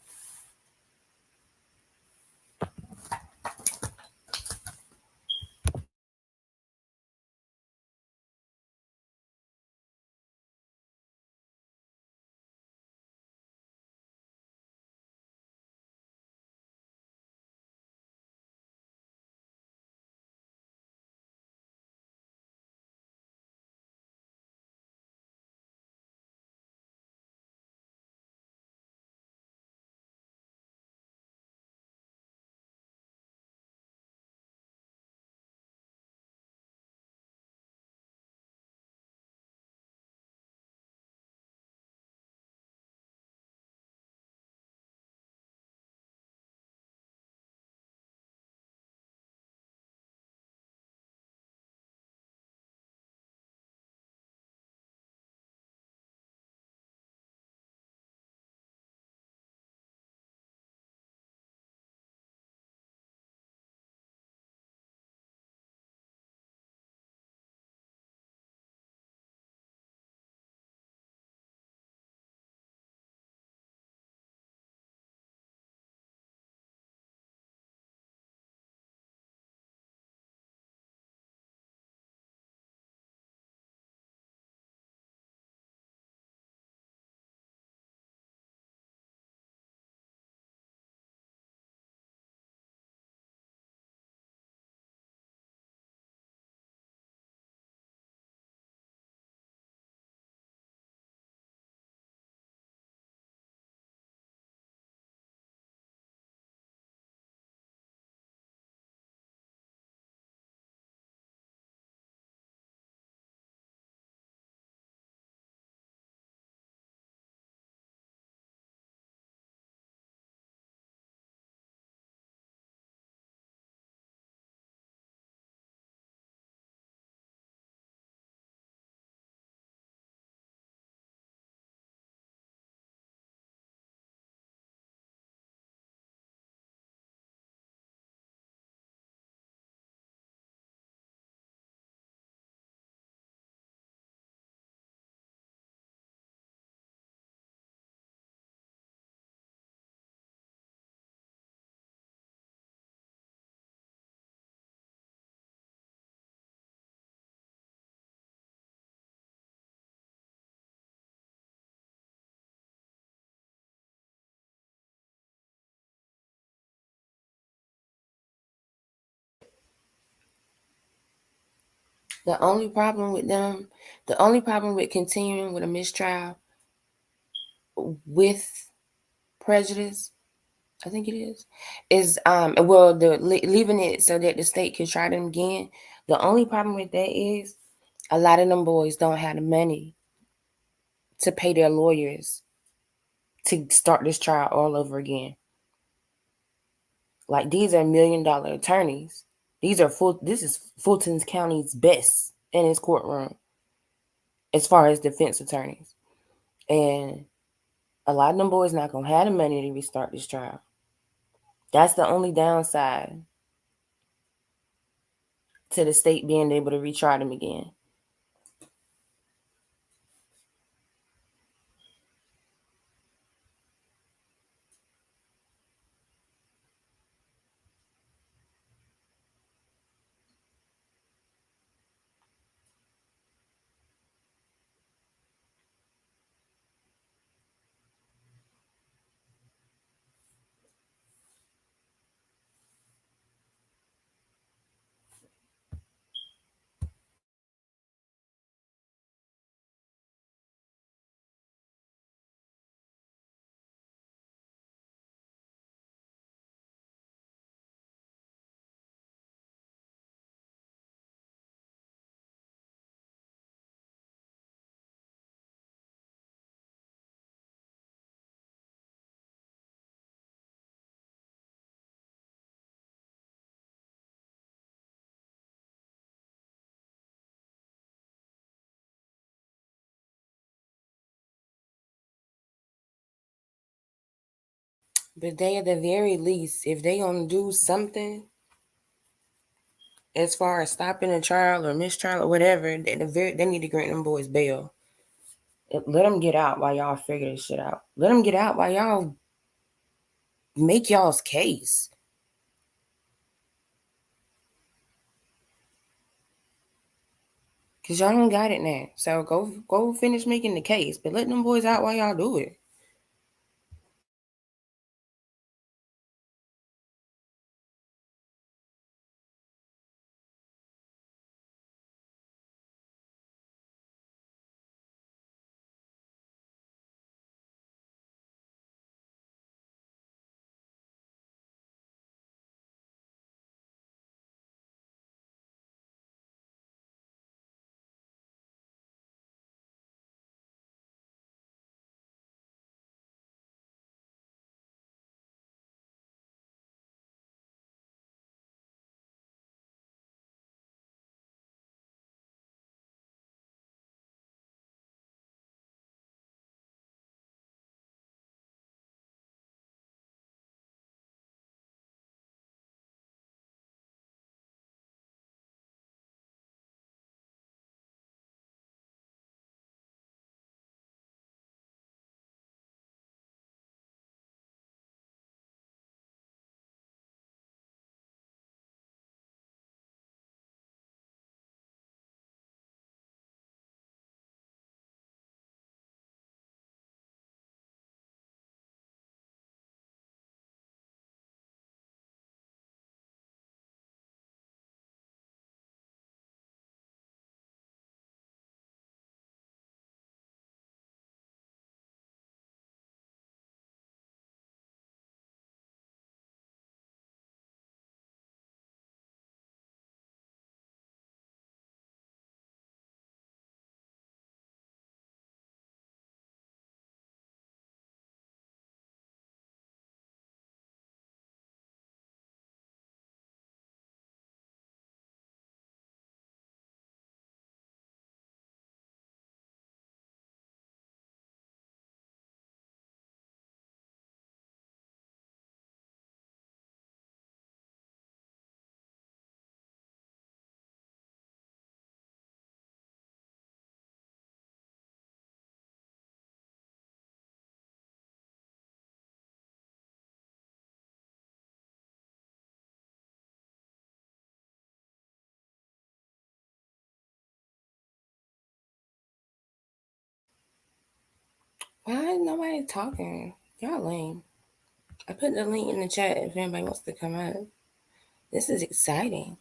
The only problem with them, the only problem with continuing with a mistrial with prejudice, I think it is well leaving it so that the state can try them again. The only problem with that is a lot of them boys don't have the money to pay their lawyers to start this trial all over again. Like these are $1 million attorneys. This is Fulton County's best in his courtroom as far as defense attorneys. And a lot of them boys not gonna have the money to restart this trial. That's the only downside to the state being able to retry them again. But they, at the very least, if they gonna do something as far as stopping a trial or mistrial or whatever, they need to grant them boys bail. Let them get out while y'all figure this shit out. Let them get out while y'all make y'all's case. Cause y'all don't got it now. So go finish making the case. But let them boys out while y'all do it. Why is nobody talking? Y'all lame. I put the link in the chat if anybody wants to come up. This is exciting.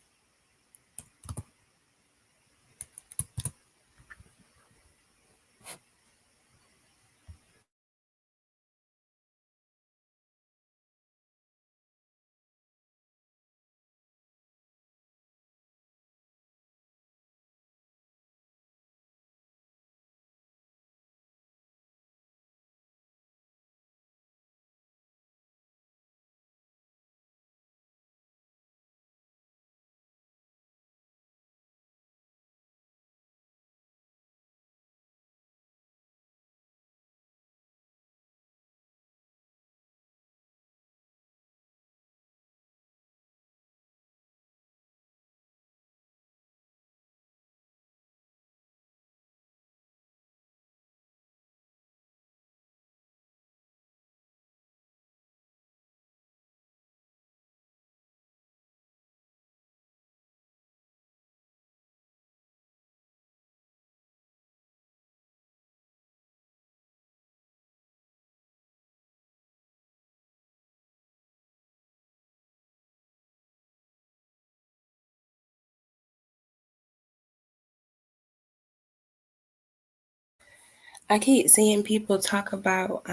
I keep seeing people talk about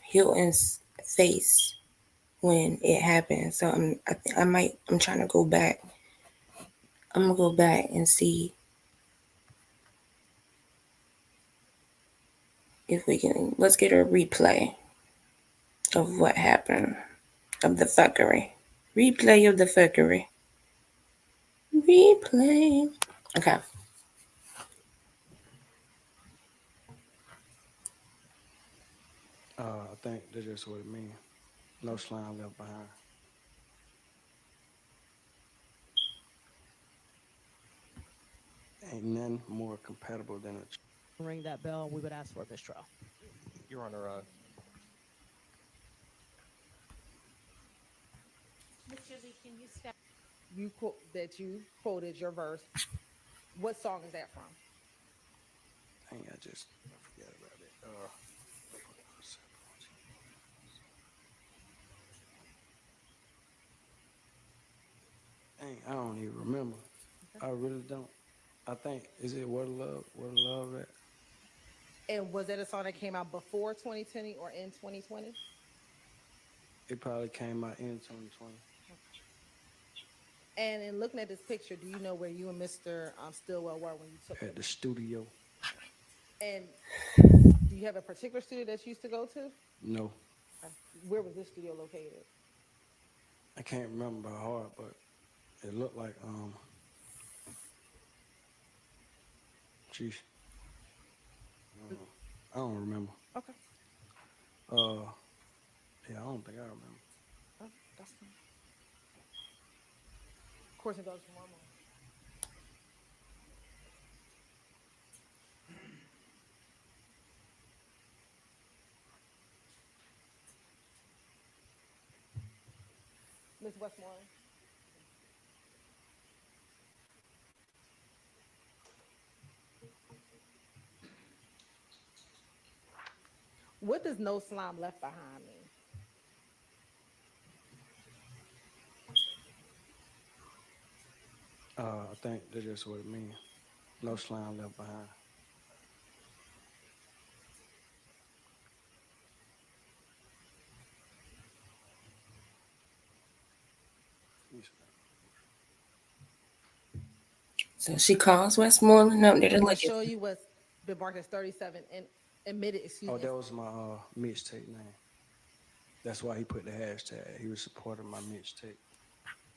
Hilton's face when it happened. So I'm trying to go back. I'm gonna go back and see if we can. Let's get a replay of what happened, of the fuckery. Replay of the fuckery. Replay. Okay. I think that's just what it means. No slime left behind. Ain't none more compatible than a. Ring that bell, we would ask for a mistrial. Your Honor, Mr. Lee, can you step? You quoted your verse. What song is that from? Dang, I forgot about it. Dang, I don't even remember. I really don't. I think, is it What a Love? What a Love that? And was that a song that came out before 2020 or in 2020? It probably came out in 2020. And in looking at this picture, do you know where you and Mr. Stillwell were when you took At it? the studio. And do you have a particular studio that you used to go to? No, Where was this studio located? I can't remember by heart, but it looked like, geez. I don't remember. Okay. Yeah, I don't think I remember. Oh, that's fine. Of course, it goes from one more. Ms. Westmoreland. What does no slime left behind mean? I think that's just what it means. No slime left behind. So she calls Westmoreland up there to And look what's at. showing you what's been marked as 37 and admitted, excuse Oh, me. that was my mixtape name. That's why he put the hashtag. He was supporting my mixtape.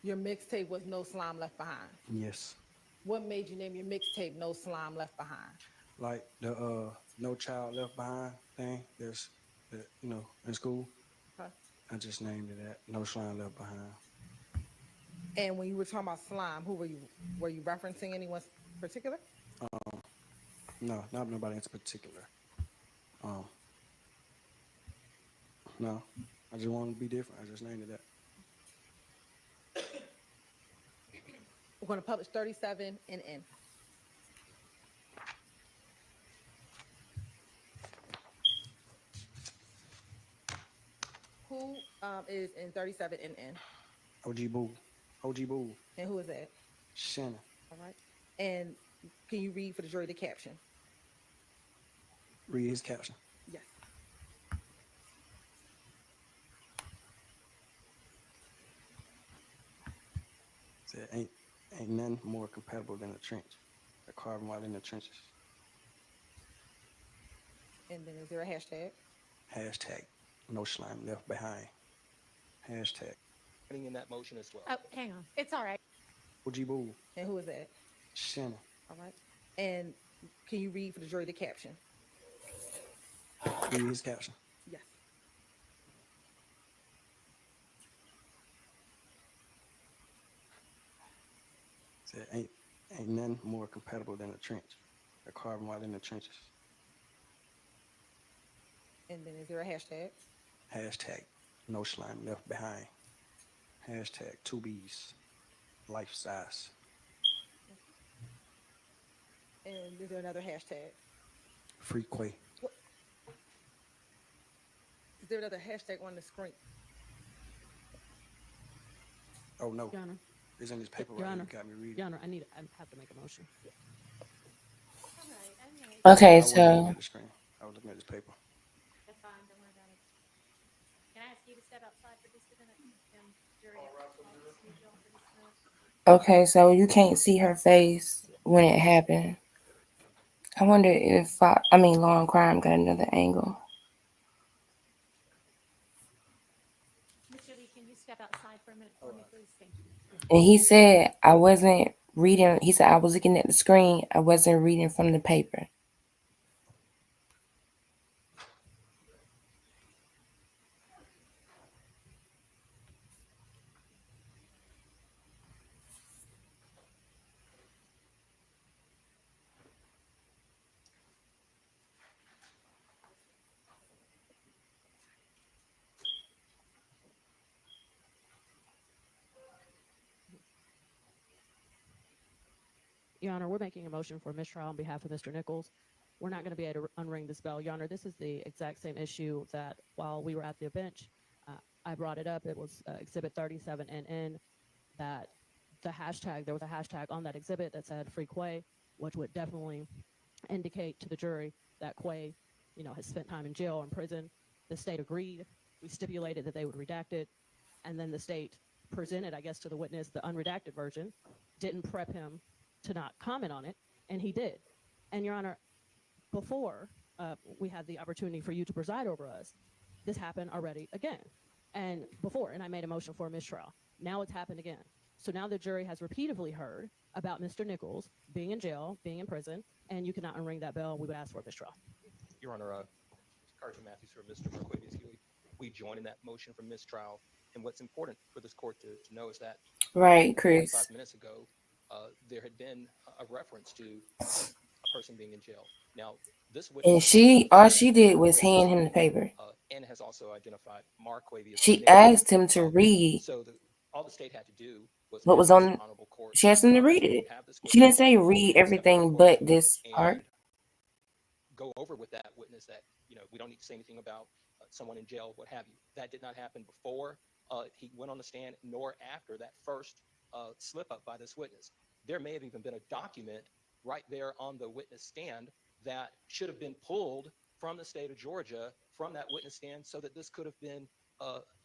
Your mixtape was No Slime Left Behind. Yes. What made you name your mixtape No Slime Left Behind? Like the No Child Left Behind thing that's in school. Okay. I just named it that. No Slime Left Behind. And when you were talking about slime, who were you referencing anyone particular? No, not nobody in particular. No, I just wanted to be different. I just named it that. We're going to publish 37 and N. Who is in 37 and N? OG Boo. OG Boo. And who is that? Shannon. All right. And can you read for the jury the caption? Read his caption. Yes. Said ain't none more compatible than a trench. A carbon while in the trenches. And then is there a hashtag? Hashtag no slime left behind. Hashtag putting in that motion as well. Oh, hang on. It's all right. OG Boo. And who is that? Shannon. All right. And can you read for the jury the caption? Read his caption. Yes. Said ain't none more compatible than a trench. A carbon while in the trenches. And then is there a hashtag? Hashtag no slime left behind. Hashtag 2Bs. Life size. And is there another hashtag? Free Quay. Is there another hashtag on the screen? Oh no. Your Honor. It's in this paper Your right Honor. here. You got me reading. Your Honor, I have to make a motion. Okay, I wasn't looking so at the screen. I was looking at this paper. That's fine, don't worry about it. Can I ask you to step outside for just a minute? And Jerry, excuse y'all for just a minute. okay, so you can't see her face when it happened. I wonder if Long Crime got another angle. Mr. Lee, can you step outside for a minute for me, please? Thank you. And he said I wasn't reading. He said I was looking at the screen. I wasn't reading from the paper. Your Honor, we're making a motion for mistrial on behalf of Mr. Nichols. We're not going to be able to unring this bell. Your Honor, this is the exact same issue that while we were at the bench, I brought it up. It was Exhibit 37NN that there was a hashtag on that exhibit that said Free Quay, which would definitely indicate to the jury that Quay, has spent time in jail or in prison. The state agreed. We stipulated that they would redact it. And then the state presented, I guess, to the witness the unredacted version, didn't prep him to not comment on it, and he did. And Your Honor, before we had the opportunity for you to preside over us, this happened already again. And I made a motion for a mistrial. Now it's happened again. So now the jury has repeatedly heard about Mr. Nichols being in jail, being in prison, and you cannot unring that bell. We would ask for a mistrial. Your Honor, Carter Matthews for Mr. Marquez Huey. We join in that motion for mistrial. And what's important for this court to know is that Right, Chris. 45 minutes ago, there had been a reference to a person being in jail. Now, this witness, And all she did was hand him the paper. and has also identified Mark Wavy as She the name. asked him to read So all the state had to do was what have was this on. honorable court, She asked him to read it. have this She didn't witness, say read step everything forward but this part. and go over with that witness that, we don't need to say anything about someone in jail, what have you. That did not happen before he went on the stand, nor after that first slip up by this witness. There may have even been a document right there on the witness stand that should have been pulled from the state of Georgia from that witness stand so that this could have been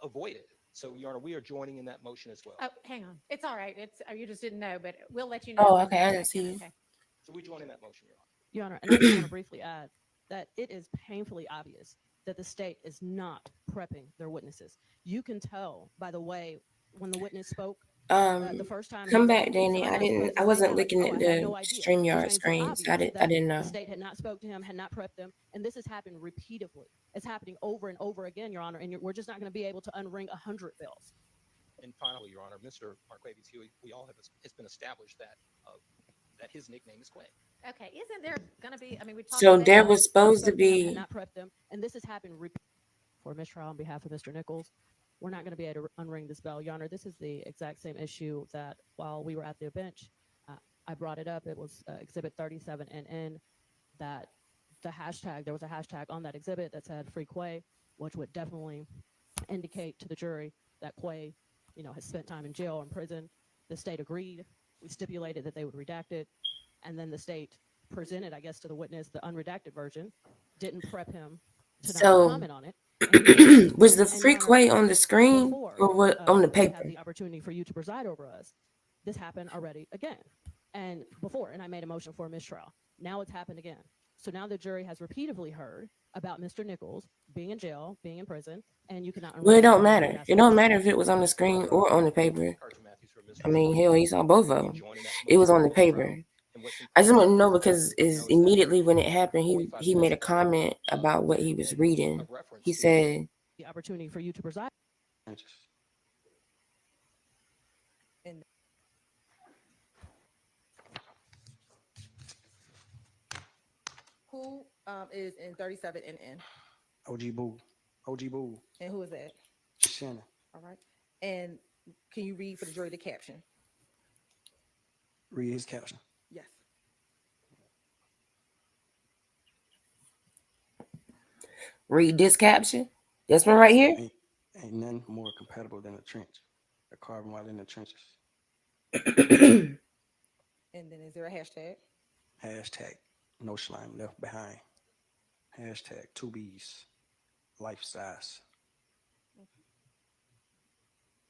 avoided. So, Your Honor, we are joining in that motion as well. Oh, hang on. It's all right. You just didn't know, but we'll let you know. Oh, when okay. we I get didn't back see in, you. okay. So we join in that motion, Your Honor. Your Honor, and I just want to briefly add that it is painfully obvious that the state is not prepping their witnesses. You can tell by the way when the witness spoke the first time. Come he back, said, Danny. "I'm I not supposed didn't. to I say wasn't that." Like, looking "Oh, at I had the no idea." StreamYard It's screen, painful so I obvious didn't that know. the state had not spoke to him, had not prepped them, and this has happened repeatedly. It's happening over and over again, Your Honor, and we're just not going to be able to unring 100 bells. And finally, Your Honor, Mr. Marquez Huey, we all have, it's been established that that his nickname is Quay. Okay, isn't there gonna be, we talked So about there that. was supposed to Spoke to him, had be. not prepped them, and this has happened for mistrial on behalf of Mr. Nichols. We're not going to be able to unring this bell. Your Honor, this is the exact same issue that while we were at the bench, I brought it up. It was Exhibit 37NN that there was a hashtag on that exhibit that said Free Quay, which would definitely indicate to the jury that Quay, has spent time in jail or in prison. The state agreed. We stipulated that they would redact it. And then the state presented, I guess, to the witness the unredacted version, didn't prep him to not So comment on it. And he did. was the And Free Your Honor, Quay on the screen before or what on the we had paper? the opportunity for you to preside over us, this happened already again. And I made a motion for a mistrial. Now it's happened again. So now the jury has repeatedly heard about Mr. Nichols being in jail, being in prison, and you cannot. Well, it don't matter. It don't matter if it was on the screen or on the paper. Carter Matthews for Mr. I mean, hell, he saw both of them. We join in that It was motion on the for mistrial. paper. And what's I just want to important know for because this court to know is that immediately when it happened, 45 he made minutes a ago, comment about what there he had was been reading. a reference He to said, The opportunity for you to preside. And who is in 37NN? OG Boo. OG Boo. And who is that? Shannon. All right. And can you read for the jury the caption? Read his caption. Yes. read this caption. This one right here. Ain't nothing more compatible than a trench. A carbon while in the trenches. And then is there a hashtag? Hashtag No slime left behind. Hashtag 2Bs, life size.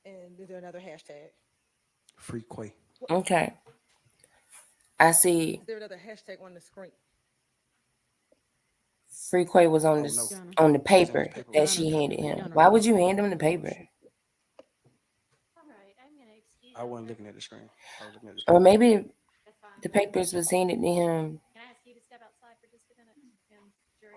And is there another hashtag? Free Quay. Okay. I see Is there another hashtag on the screen? Freeway was on Oh, the no. Your Honor. on the It's in his paper paperwork. that she handed Your him. Honor. Why would you hand him the paper? All right, I'm gonna excuse. I wasn't looking at the screen. I was looking at the Or screen. maybe That's fine. the papers was handed to him Can I ask you to step outside for just a minute? And jury.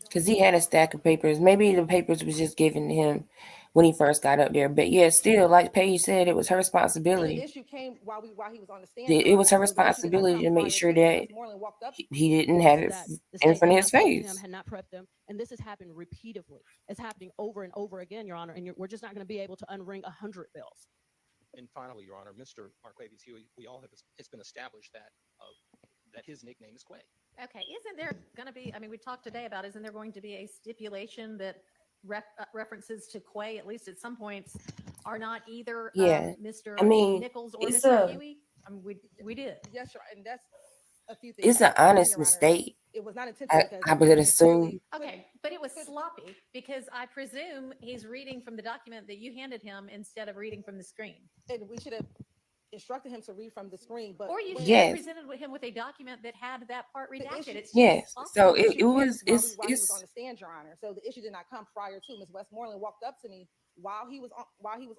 because he had a stack of papers. Maybe the papers was just given to him when he first got up there. But yeah, still, like Paige said, it was her And the responsibility. issue came while he was on the stand. It Your was Honor. her So the issue did not responsibility come to make prior sure to Ms. that Westmoreland walked up. he didn't have it That the in state front had of his not spoken to him, face. had not prepped him, and this has happened repeatedly. It's happening over and over again, Your Honor, and we're just not going to be able to unring 100 bills. And finally, Your Honor, Mr. Marquavius Huey, we all have, it's been established that his nickname is Quay. Okay, isn't there going to be, I mean, we talked today about, isn't there going to be a stipulation that references to Quay, at least at some points, are not either Yeah. Mr. I mean, Nichols or it's Mr. a- Huey? I mean, we did. Yes, Your Honor, and that's a few things. It's an Your honest Honor. mistake. It was not intentional because I would he assume. clearly- Okay, but it was sloppy because I presume he's reading from the document that you handed him instead of reading from the screen. And we should have instructed him to read from the screen, but. Or you should Yes. have presented him with a document that had that part The redacted. issue- It's just Yes. awful. So The it issue was. came It's while he was on it's. the stand, Your Honor. So the issue did not come prior to. Ms. Westmoreland walked up to me while he was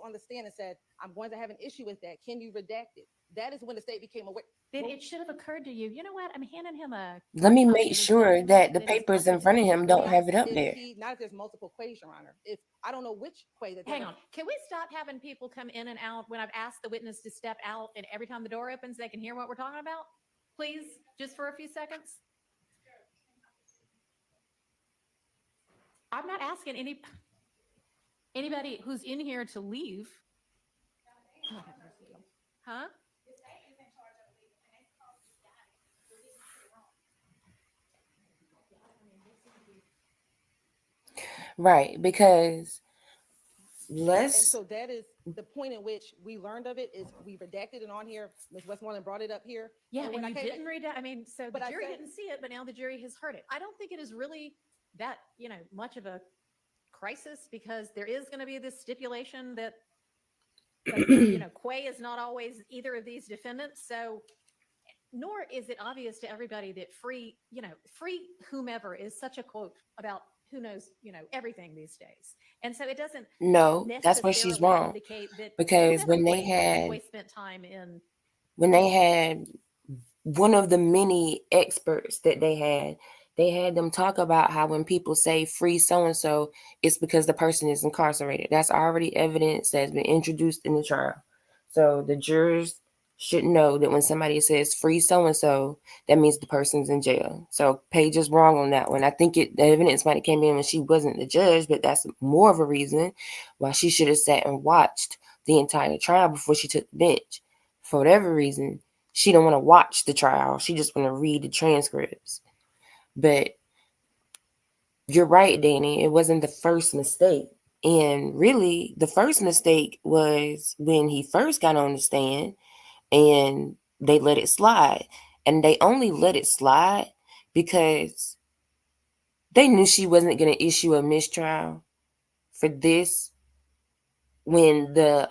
on the stand and said, "I'm going to have an issue with that. Can you redact it?" That is when the state became aware. Then Well, it should have occurred to you. You know what? I'm handing him a. Let me copy make of his sure document that the that he's papers in comfortable front of him with. don't not have it up if there. not if there's multiple quays, Your Honor. If I don't know which quay that. Hang on. Can we stop having people come in and out when I've asked the witness to step out and every time the door opens, they can hear what we're talking about? Please, just for a few seconds. I'm not asking anybody who's in here to leave. Huh? Right, because And let's. so that is the point in which we learned of it is we redacted it on here. Ms. Westmoreland brought it up here. Yeah, when and I you came back- didn't read it. I mean, so the But I jury said- didn't see it, but now the jury has heard it. I don't think it is really that, much of a crisis because there is going to be this stipulation that, Quay is not always either of these defendants. So, nor is it obvious to everybody that free whomever is such a quote about who knows, everything these days. And so it doesn't No, that's where she's necessarily wrong. indicate that Because whomever when they Quay had spent time in. one of the many experts that they had them talk about how when people say free so and so, it's because the person is incarcerated. That's already evidence that's been introduced in the trial. So the jurors should know that when somebody says free so and so, that means the person's in jail. So Paige is wrong on that one. I think the evidence might have came in when she wasn't the judge, but that's more of a reason why she should have sat and watched the entire trial before she took the bench. For whatever reason, she don't want to watch the trial. She just want to read the transcripts. But you're right, Danny. It wasn't the first mistake. And really, the first mistake was when he first got on the stand and they let it slide. And they only let it slide because they knew she wasn't going to issue a mistrial for this when the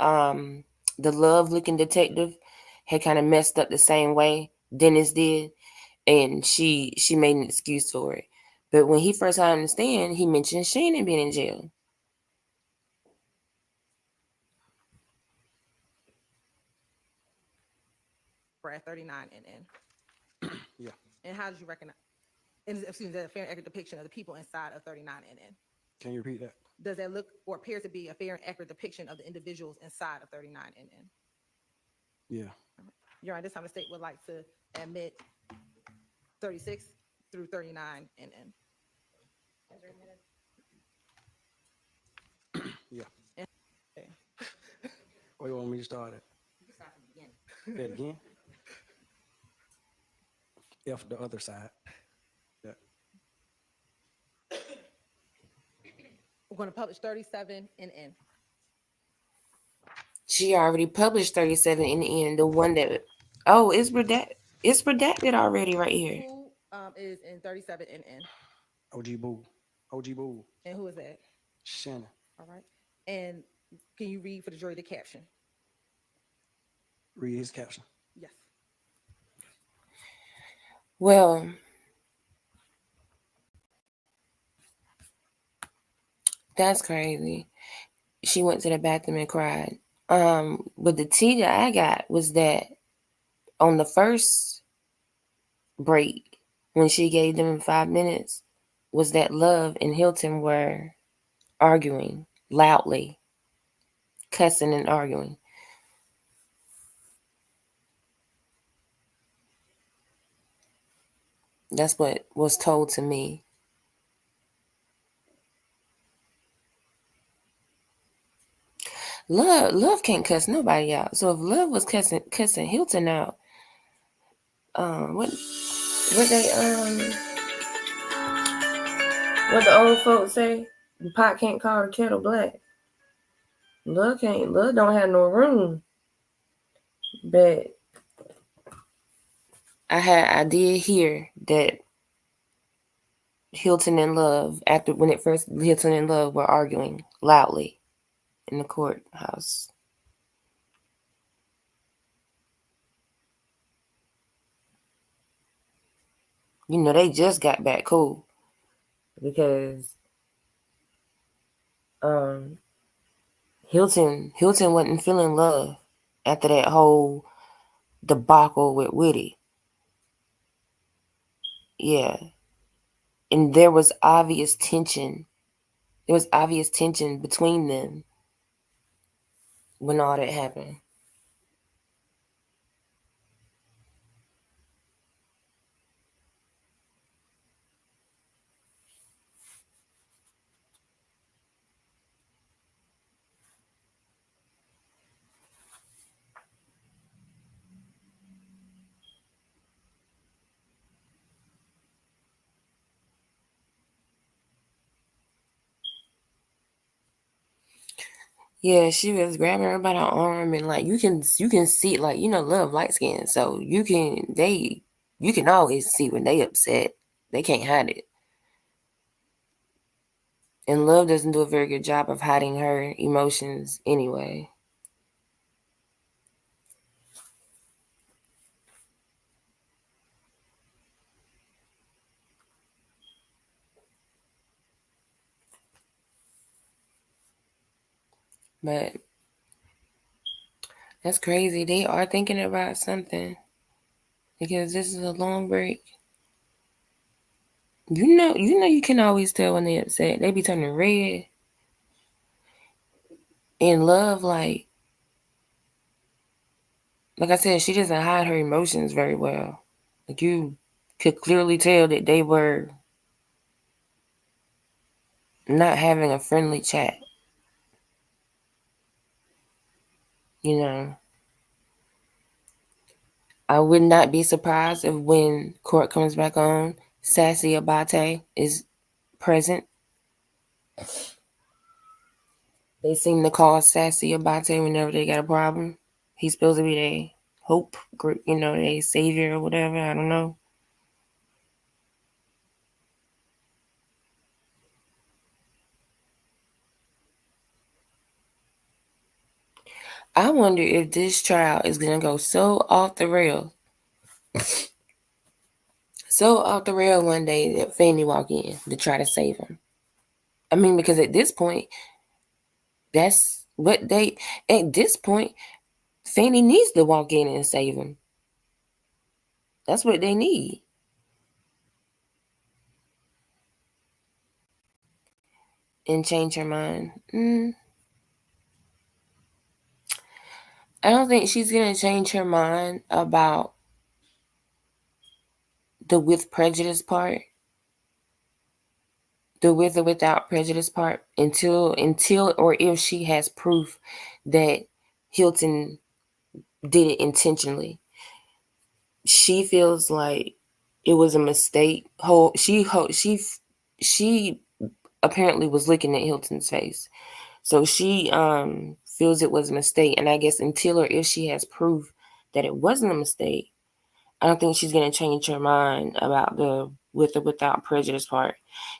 love-looking detective had kind of messed up the same way Dennis did, and she made an excuse for it. But when he first got on the stand, he mentioned Shannon being in jail. We're at 39 NN. Yeah. And how did you recognize? And excuse me, is that a fair and accurate depiction of the people inside of 39 NN? Can you repeat that? Does that look or appear to be a fair and accurate depiction of the individuals inside of 39 NN? Yeah. Your Honor, this time the state would like to admit 36 through 39 NN. Yeah. Okay. Where you want me to start at? Say it again. F the other side. Yeah. We're going to publish 37 NN. She already published 37 in the end. The one that it's redacted already right here. is in 37 NN. OG Boo. OG Boo. And who is that? Shannon. All right. And can you read for the jury the caption? Read his caption. Yes. Well, that's crazy. She went to the bathroom and cried. But the tea that I got was that on the first break, when she gave them 5 minutes, was that Love and Hilton were arguing loudly, cussing and arguing. That's what was told to me. Love can't cuss nobody out. So if Love was cussing Hilton out, what the old folks say? The pot can't call the kettle black. Love don't have no room. But I did hear that Hilton and Love, Hilton and Love were arguing loudly in the courthouse. You know, they just got back cool because Hilton wasn't feeling Love after that whole debacle with Whitty. Yeah. And there was obvious tension. There was obvious tension between them when all that happened. Yeah, she was grabbing her by the arm and like you can see, like, you know, Love light skin, so you can always see when they upset. They can't hide it. And Love doesn't do a very good job of hiding her emotions anyway. But that's crazy. They are thinking about something because this is a long break. You know you can always tell when they upset. They be turning red. And Love, like I said, she doesn't hide her emotions very well. Like you could clearly tell that they were not having a friendly chat. You know, I would not be surprised if when court comes back on, Sassy Abate is present. They seem to call Sassy Abate whenever they got a problem. He's supposed to be their hope, you know, their savior or whatever. I don't know. I wonder if this trial is going to go so off the rails. So off the rail one day that Fanny walk in to try to save him. I mean, because at this point, Fanny needs to walk in and save him. That's what they need. And change her mind. I don't think she's going to change her mind about the with prejudice part. The with or without prejudice part until or if she has proof that Hilton did it intentionally. She feels like it was a mistake. She apparently was looking at Hilton's face. So she feels it was a mistake. And I guess until or if she has proof that it wasn't a mistake, I don't think she's going to change her mind about the with or without prejudice part.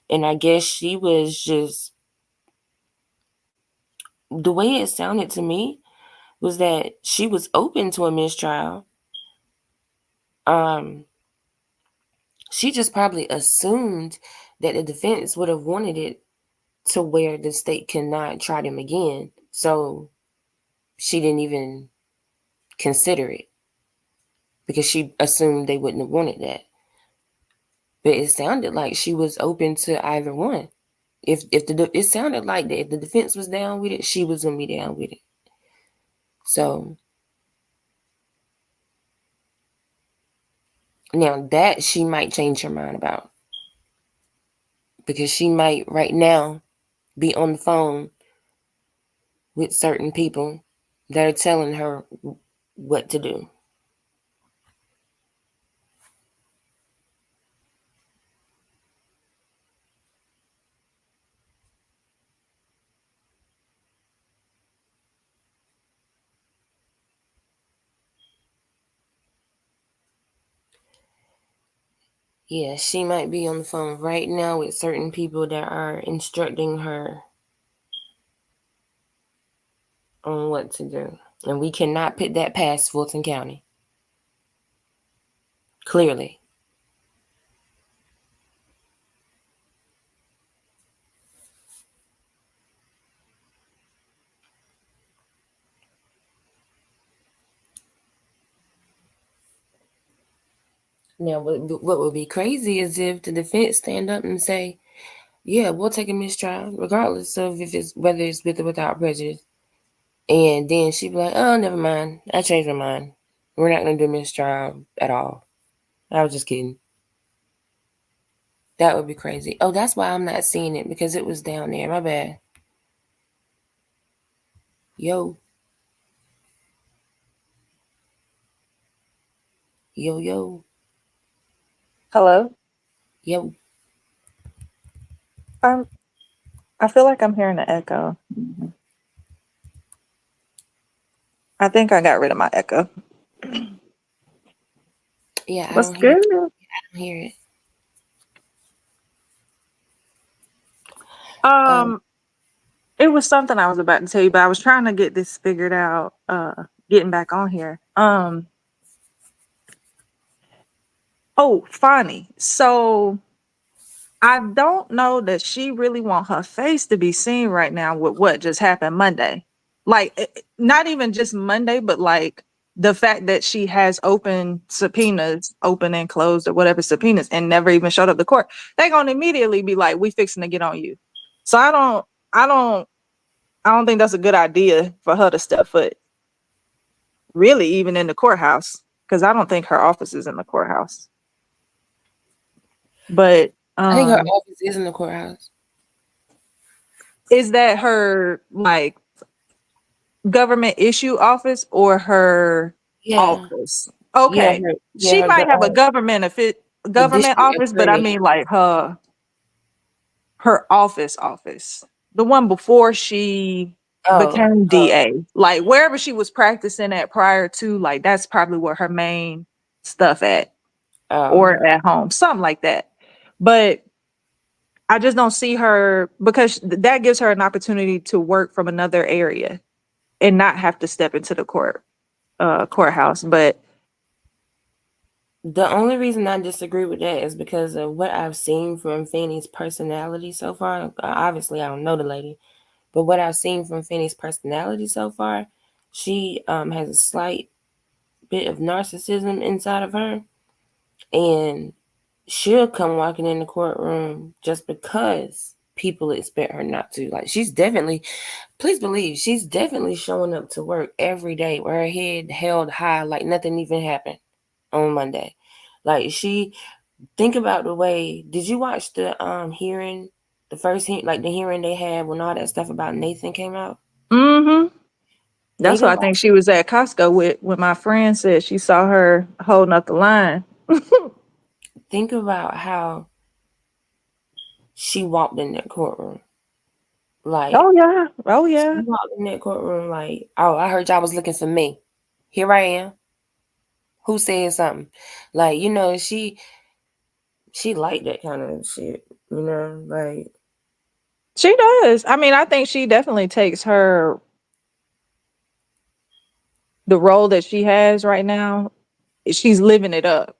And I guess she was just, the way it sounded to me was that she was open to a mistrial. She just probably assumed that the defense would have wanted it to where the state cannot try them again. So she didn't even consider it because she assumed they wouldn't have wanted that. But it sounded like she was open to either one. It sounded like that if the defense was down with it, she was gonna be down with it. So now that she might change her mind about, because she might right now be on the phone with certain people that are telling her what to do. Yeah, she might be on the phone right now with certain people that are instructing her on what to do. And we cannot put that past Fulton County. Clearly. Now, what would be crazy is if the defense stand up and say, yeah, we'll take a mistrial, regardless of if it's whether it's with or without prejudice. And then she'd be like, oh, never mind. I changed my mind. We're not going to do mistrial at all. I was just kidding. That would be crazy. Oh, that's why I'm not seeing it, because it was down there. My bad. Yo. Yo, yo. Hello. Yo. I feel like I'm hearing an echo. I think I got rid of my echo. Yeah, I What's don't hear good? it. I don't hear it. It was something I was about to tell you, but I was trying to get this figured out, getting back on here. Oh, funny. So I don't know that she really want her face to be seen right now with what just happened Monday. Like, not even just Monday, but like the fact that she has open subpoenas, open and closed or whatever subpoenas, and never even showed up to court. They're gonna immediately be like, "We fixing to get on you." So I don't think that's a good idea for her to step foot, really, even in the courthouse, because I don't think her office is in the courthouse. But I think her office is in the courthouse. is that her like government issue office or her office? Okay, she might have a government office, but I mean like her office, the one before she became DA, like wherever she was practicing at prior to, like that's probably where her main stuff at, or at home, something like that. But I just don't see her, because that gives her an opportunity to work from another area and not have to step into the courthouse. But The only reason I disagree with that is because of what I've seen from Fanny's personality so far. Obviously, I don't know the lady, but what I've seen from Fanny's personality so far, she has a slight bit of narcissism inside of her, and she'll come walking in the courtroom just because people expect her not to. Like, she's definitely, please believe, she's definitely showing up to work every day with her head held high like nothing even happened on Monday. Like, think about the way, did you watch the hearing, the first like the hearing they had when all that stuff about Nathan came out? that's what I think she was at Costco with when my friend said she saw her holding up the line. Think about how she walked in that courtroom. Like, oh yeah. She walked in that courtroom like, oh, I heard y'all was looking for me. Here I am. who said something. Like, she liked that kind of shit, like. She does. I mean, I think she definitely takes the role that she has right now. She's living it up.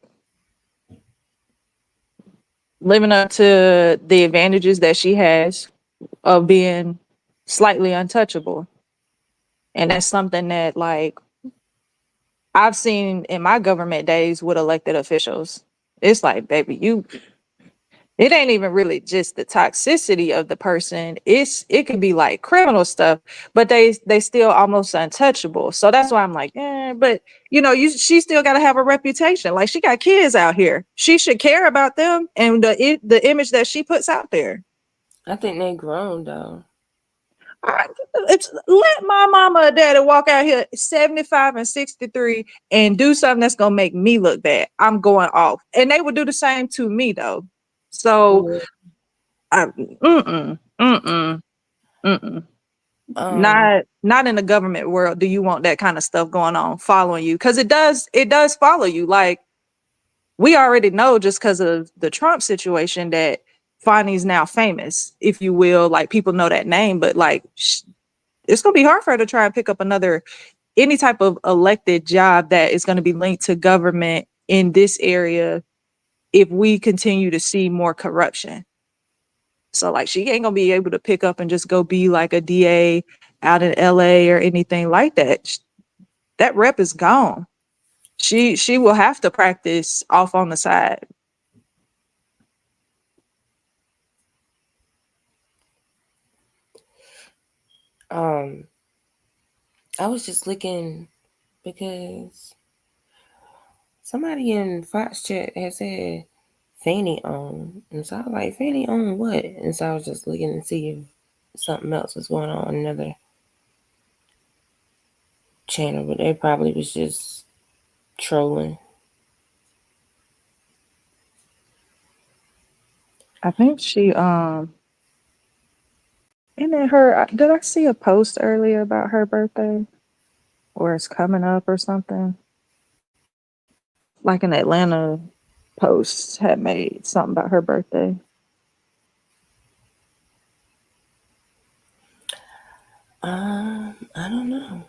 Living up to the advantages that she has of being slightly untouchable. And that's something that, like, I've seen in my government days with elected officials. It's like, baby, it ain't even really just the toxicity of the person. It could be like criminal stuff, but they still almost untouchable. So that's why I'm like, but she still got to have a reputation. Like, she got kids out here. She should care about them and the image that she puts out there. I think they grown though. Let my mama or daddy walk out here 75 and 63 and do something that's gonna make me look bad. I'm going off. And they would do the same to me though. So not in the government world do you want that kind of stuff going on following you, because it does follow you. Like, we already know just because of the Trump situation that Fonny's now famous, if you will. Like, people know that name, but like it's gonna be hard for her to try and pick up any type of elected job that is going to be linked to government in this area if we continue to see more corruption. So like, she ain't gonna be able to pick up and just go be like a DA out in LA or anything like that. That rep is gone. She will have to practice off on the side. I was just looking because somebody in Fox chat had said Fanny on, and so I was like, Fanny on what? And so I was just looking to see if something else was going on another channel, but they probably was just trolling. I think she and then did I see a post earlier about her birthday, or it's coming up or something? Like an Atlanta Post had made something about her birthday. I don't know.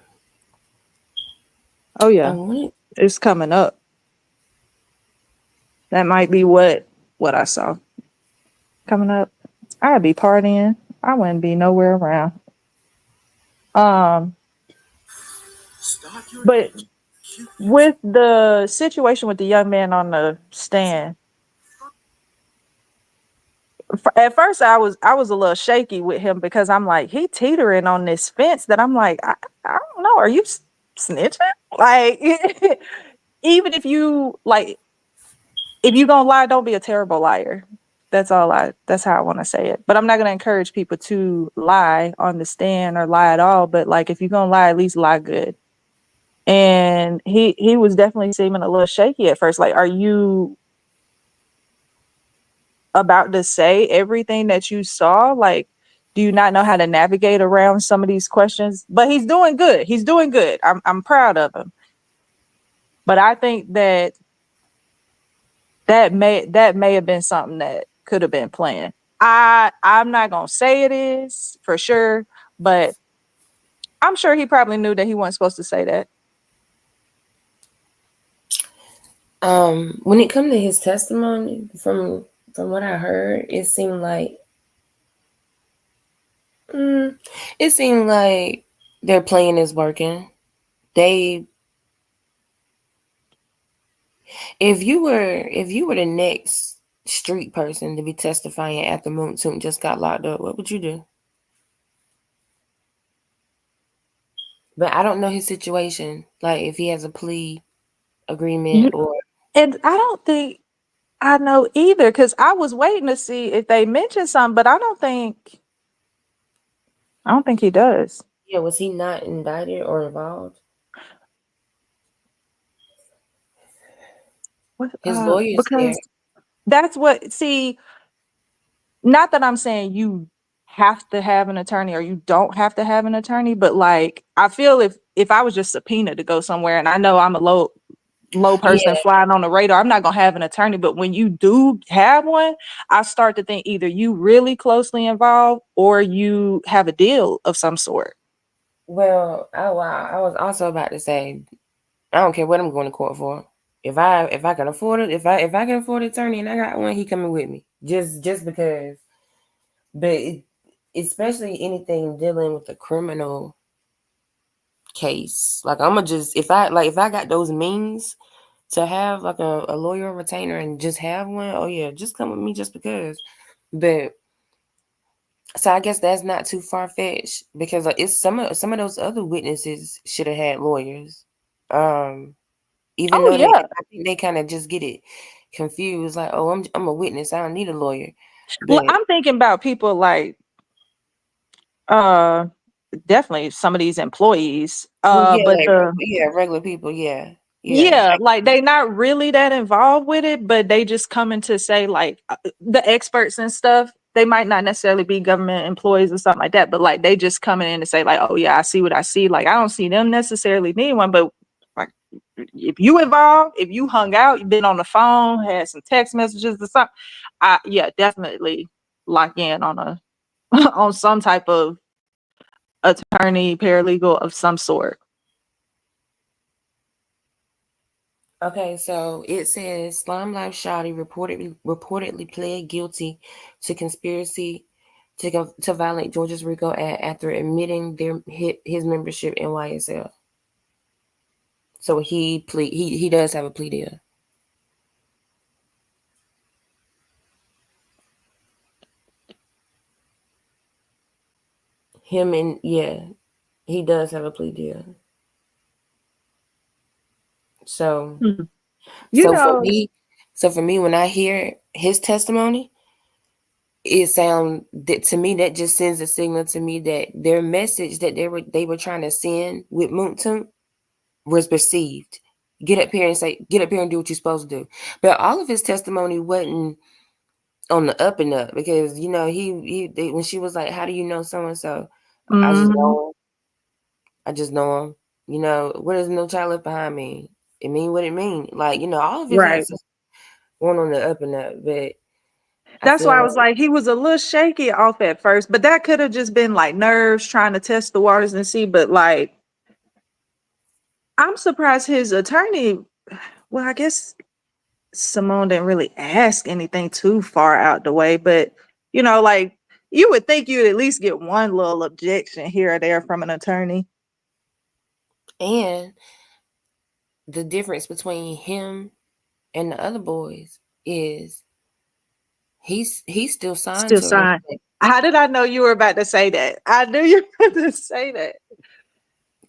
Oh yeah, it's coming up. That might be what I saw coming up. I'd be partying. I wouldn't be nowhere around. But with the situation with the young man on the stand, at first I was a little shaky with him because I'm like, he teetering on this fence that I'm like, I don't know. Are you snitching? Like, even if you gonna lie, don't be a terrible liar. That's how I want to say it. But I'm not gonna encourage people to lie on the stand or lie at all. But like, if you're gonna lie, at least lie good. And he was definitely seeming a little shaky at first. Like, are you about to say everything that you saw? Like, do you not know how to navigate around some of these questions? But he's doing good. He's doing good. I'm proud of him. But I think that may have been something that could have been planned. I'm not gonna say it is for sure, but I'm sure he probably knew that he wasn't supposed to say that. When it comes to his testimony, from what I heard, it seemed like their plan is working. If you were the next street person to be testifying after Moontoon just got locked up, what would you do? But I don't know his situation, like if he has a plea agreement or. And I don't think I know either, because I was waiting to see if they mentioned something, but I don't think he does. Yeah, was he not indicted or involved? His lawyer's Because that's what, see, not that I'm saying you have to have an attorney or you don't have to have an attorney, but like, I feel if I was just subpoenaed to go somewhere and I know I'm a low person flying on the radar. I'm not gonna have an attorney, but when you do have one, I start to think either you really closely involved or you have a deal of some sort. Well, oh wow, I was also about to say, I don't care what I'm going to court for. If I can afford it, if I can afford an attorney and I got one, he coming with me. Just because. But especially anything dealing with a criminal case, like I'ma just if I got those means to have like a lawyer or retainer and just have one, oh yeah, just come with me just because. But so I guess that's not too far fetched because it's some of those other witnesses should have had lawyers. Even Oh though yeah. I think they kind of just get it confused, like, oh, I'm a witness, I don't need a lawyer. Well, But I'm thinking about people like uh definitely some of these employees. well, yeah, But like the regular people, yeah, yeah, like they not really that involved with it, but they just coming to say like the experts and stuff. They might not necessarily be government employees or something like that, but like they just coming in to say like, oh yeah, I see what I see. Like I don't see them necessarily need one, but like if you involved, if you hung out, you've been on the phone, had some text messages or something, yeah, definitely lock in on a on some type of attorney, paralegal of some sort. Okay, so it says Slime Life Shawty reportedly pled guilty to conspiracy to violate Georgia's RICO Act after admitting his membership in YSL. So he does have a plea deal. He does have a plea deal. So You so know, for me, when I hear his testimony, it sounds that to me that just sends a signal to me that their message that they were trying to send with Moontum was perceived. Get up here and do what you're supposed to do. But all of his testimony wasn't on the up and up because when she was like, "How do you know so and so?" I just mhm. know him. I just know him. What does no child left behind mean? It mean what it mean. Like, all of his Right. answers went on the up and up, but I That's why I feel was like, he was a little shaky off at first, but that could have just been like nerves trying to test the waters and see. But like, I'm surprised his attorney, well, I guess Simone didn't really ask anything too far out the way, but like you would think you'd at least get one little objection here or there from an attorney. and the difference between him and the other boys is he's still signed Still to a signed. How did I know you were about to say that? I knew you were about to say that.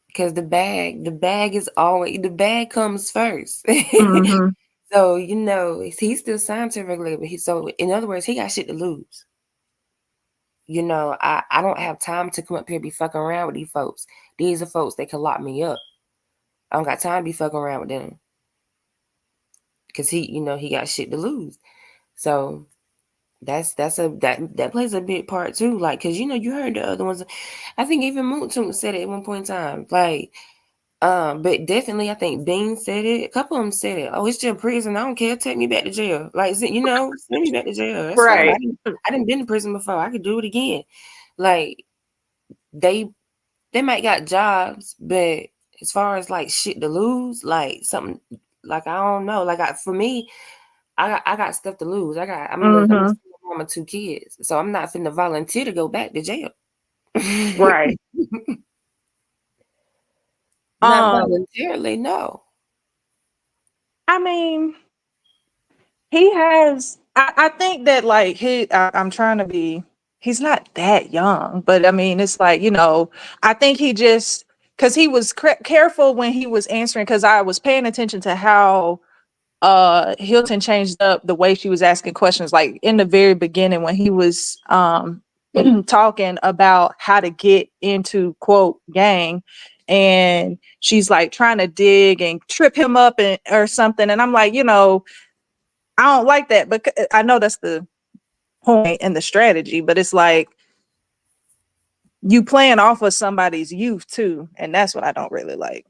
because the bag comes first. Mm-hmm. So he's still signed to a regular, but so in other words, he got shit to lose. I don't have time to come up here and be fucking around with these folks. These are folks that can lock me up. I don't got time to be fucking around with them because he got shit to lose. So that plays a big part too. Like, cause you heard the other ones. I think even Moontoon said it at one point in time. Like, but definitely I think Bean said it. A couple of them said it. Oh, it's just prison. I don't care. Take me back to jail. Like, send me back to jail. That's fine. Right. I didn't been in prison before. I could do it again. Like, they might got jobs, but as far as like shit to lose, like something like I don't know. Like for me, I got stuff to lose. I'm a Mm-hmm. single mom of 2 kids, so I'm not finna volunteer to go back to jail. Right. Not voluntarily, no. I mean, he has. I think that like I'm trying to be. He's not that young, but I mean, it's like I think he just because he was careful when he was answering because I was paying attention to how Hilton changed up the way she was asking questions. Like in the very beginning when he was talking about how to get into quote gang, and she's like trying to dig and trip him up or something, and I'm like, I don't like that, but I know that's the point and the strategy, but it's like you playing off of somebody's youth too, and that's what I don't really like.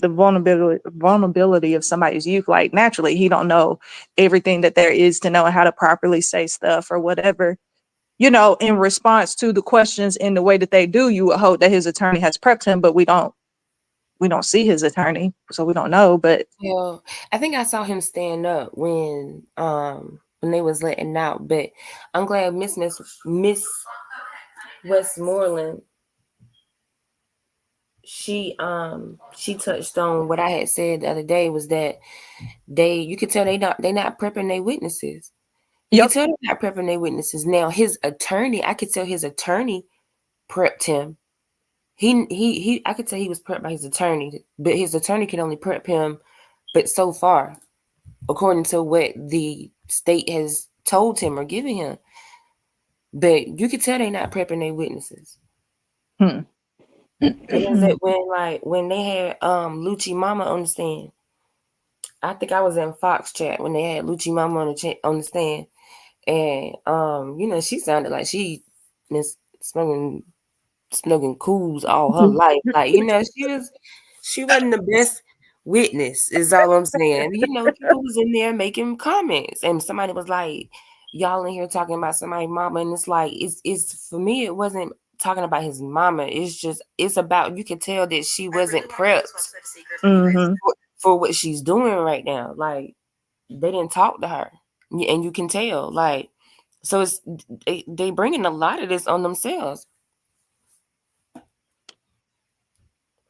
the vulnerability of somebody's youth. Like naturally, he don't know everything that there is to know and how to properly say stuff or whatever. You know, in response to the questions in the way that they do, you would hope that his attorney has prepped him, but we don't see his attorney, so we don't know. But Well, I think I saw him stand up when they was letting out, but I'm glad Miss Westmoreland, she touched on what I had said the other day, was that you could tell they not prepping their witnesses. You could tell they're not prepping their witnesses. Now his attorney, I could tell his attorney prepped him. I could tell he was prepped by his attorney, but his attorney can only prep him but so far, according to what the state has told him or given him. But you could tell they're not prepping their witnesses. It was when they had Lucci Mama on the stand. I think I was in Fox chat when they had Lucci Mama on the stand, and you know, she sounded like she been smoking cools all her life. Like, you know, she wasn't the best witness, is all I'm saying. You know, people was in there making comments, and somebody was like, y'all in here talking about somebody's mama, and it's like, it's for me, it wasn't talking about his mama. It's about, you could tell that she wasn't prepped for what she's doing right now. Like, they didn't talk to her, and you can tell, like, so it's they bringing a lot of this on themselves.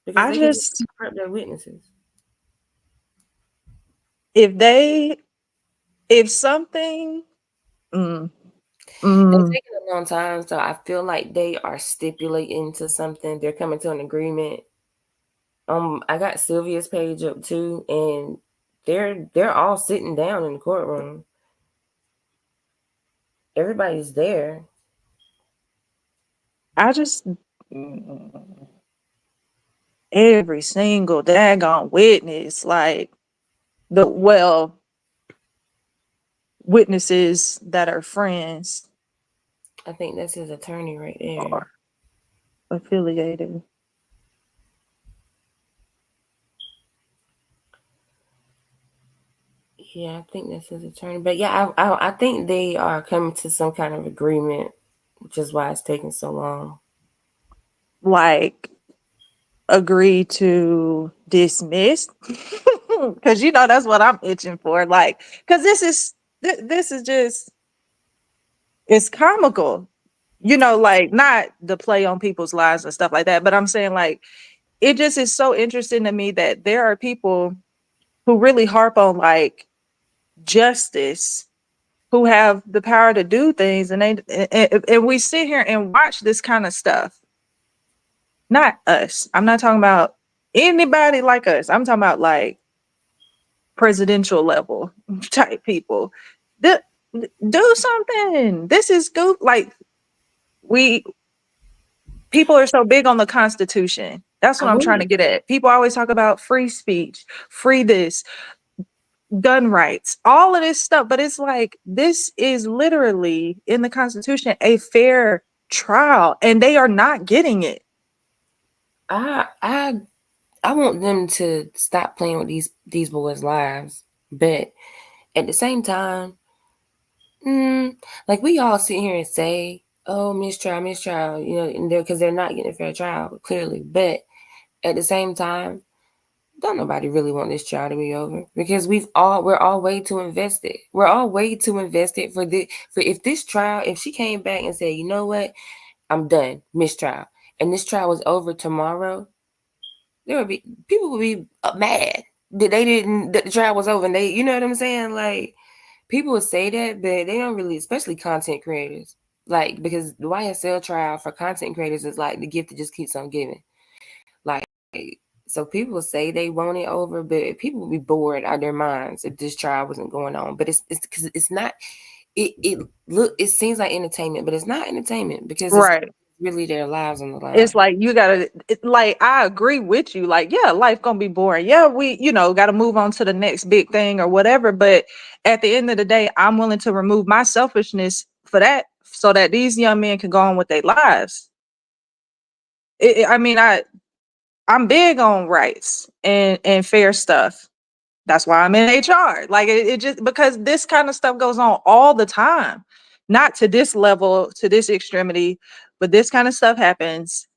Because I they can just, prep their witnesses. if something, They're taking a long time, so I feel like they are stipulating to something. They're coming to an agreement. I got Sylvia's page up too, and they're all sitting down in the courtroom. Everybody's there. I just, every single daggone witness, like witnesses that are friends. I think that's his attorney right there. Or affiliated. Yeah, I think that's his attorney. But yeah, I think they are coming to some kind of agreement, which is why it's taking so long. Like, agree to dismiss, because you know that's what I'm itching for. Like, because this is just, it's comical, you know, like not the play on people's lives and stuff like that, but I'm saying, like, it just is so interesting to me that there are people who really harp on like justice, who have the power to do things, and and we sit here and watch this kind of stuff. Not us. I'm not talking about anybody like us. I'm talking about like presidential level type people. Do something. This is good. Like, people are so big on the Constitution. That's what I'm trying to get at. People always talk about free speech, free this, gun rights, all of this stuff. But it's like, this is literally in the Constitution a fair trial, and they are not getting it. I want them to stop playing with these boys' lives, but at the same time, like, we all sit here and say, "Oh, mistrial," you know, because they're not getting a fair trial, clearly. But at the same time, don't nobody really want this trial to be over, because we're all way too invested. We're all way too invested for if she came back and said, you know what, I'm done, mistrial, and this trial was over tomorrow, people would be mad that that the trial was over, and you know what I'm saying? Like, people would say that, but they don't really, especially content creators, like, because the YSL trial for content creators is like the gift that just keeps on giving. Like, so people say they want it over, but people would be bored out of their minds if this trial wasn't going on. But it's because it's not. It seems like entertainment, but it's not entertainment, because Right. it's really their lives on the line. It's like, you gotta, like, I agree with you. Like, yeah, life gonna be boring. Yeah, we, gotta move on to the next big thing or whatever. But at the end of the day, I'm willing to remove my selfishness for that, so that these young men can go on with their lives. I mean, I I'm big on rights and fair stuff. That's why I'm in HR. Like it just because this kind of stuff goes on all the time. Not to this level, to this extremity, but this kind of stuff happens.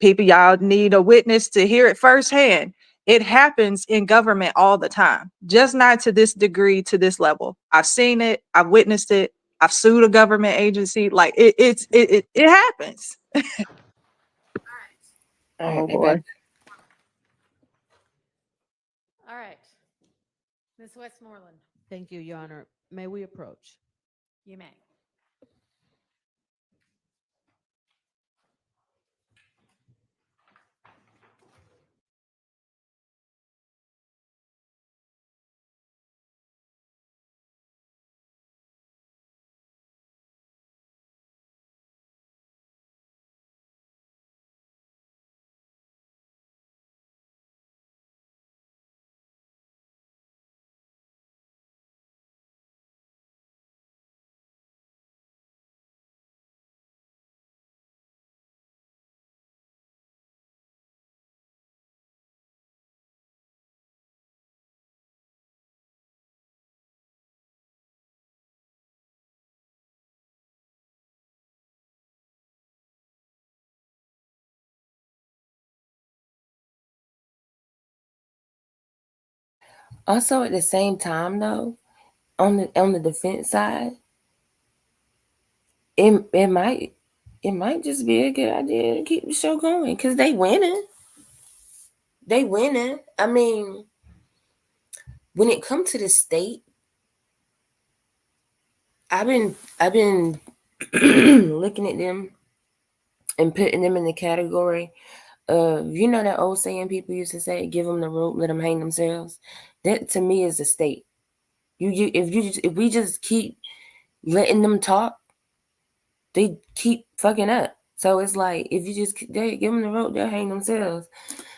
People, y'all need a witness to hear it firsthand. It happens in government all the time, just not to this degree, to this level. I've seen it, I've witnessed it, I've sued a government agency. Like it happens. Oh boy. All right. Ms. Westmoreland, Thank you, Your Honor. May we approach? you may. Also, at the same time, though, on the defense side, it might just be a good idea to keep the show going because they winning. They winning. I mean, when it comes to the state, I've been looking at them and putting them in the category of, you know, that old saying people used to say, "Give them the rope, let them hang themselves." That to me is the state. If we just keep letting them talk, they keep fucking up. So it's like if you just they give them the rope, they'll hang themselves.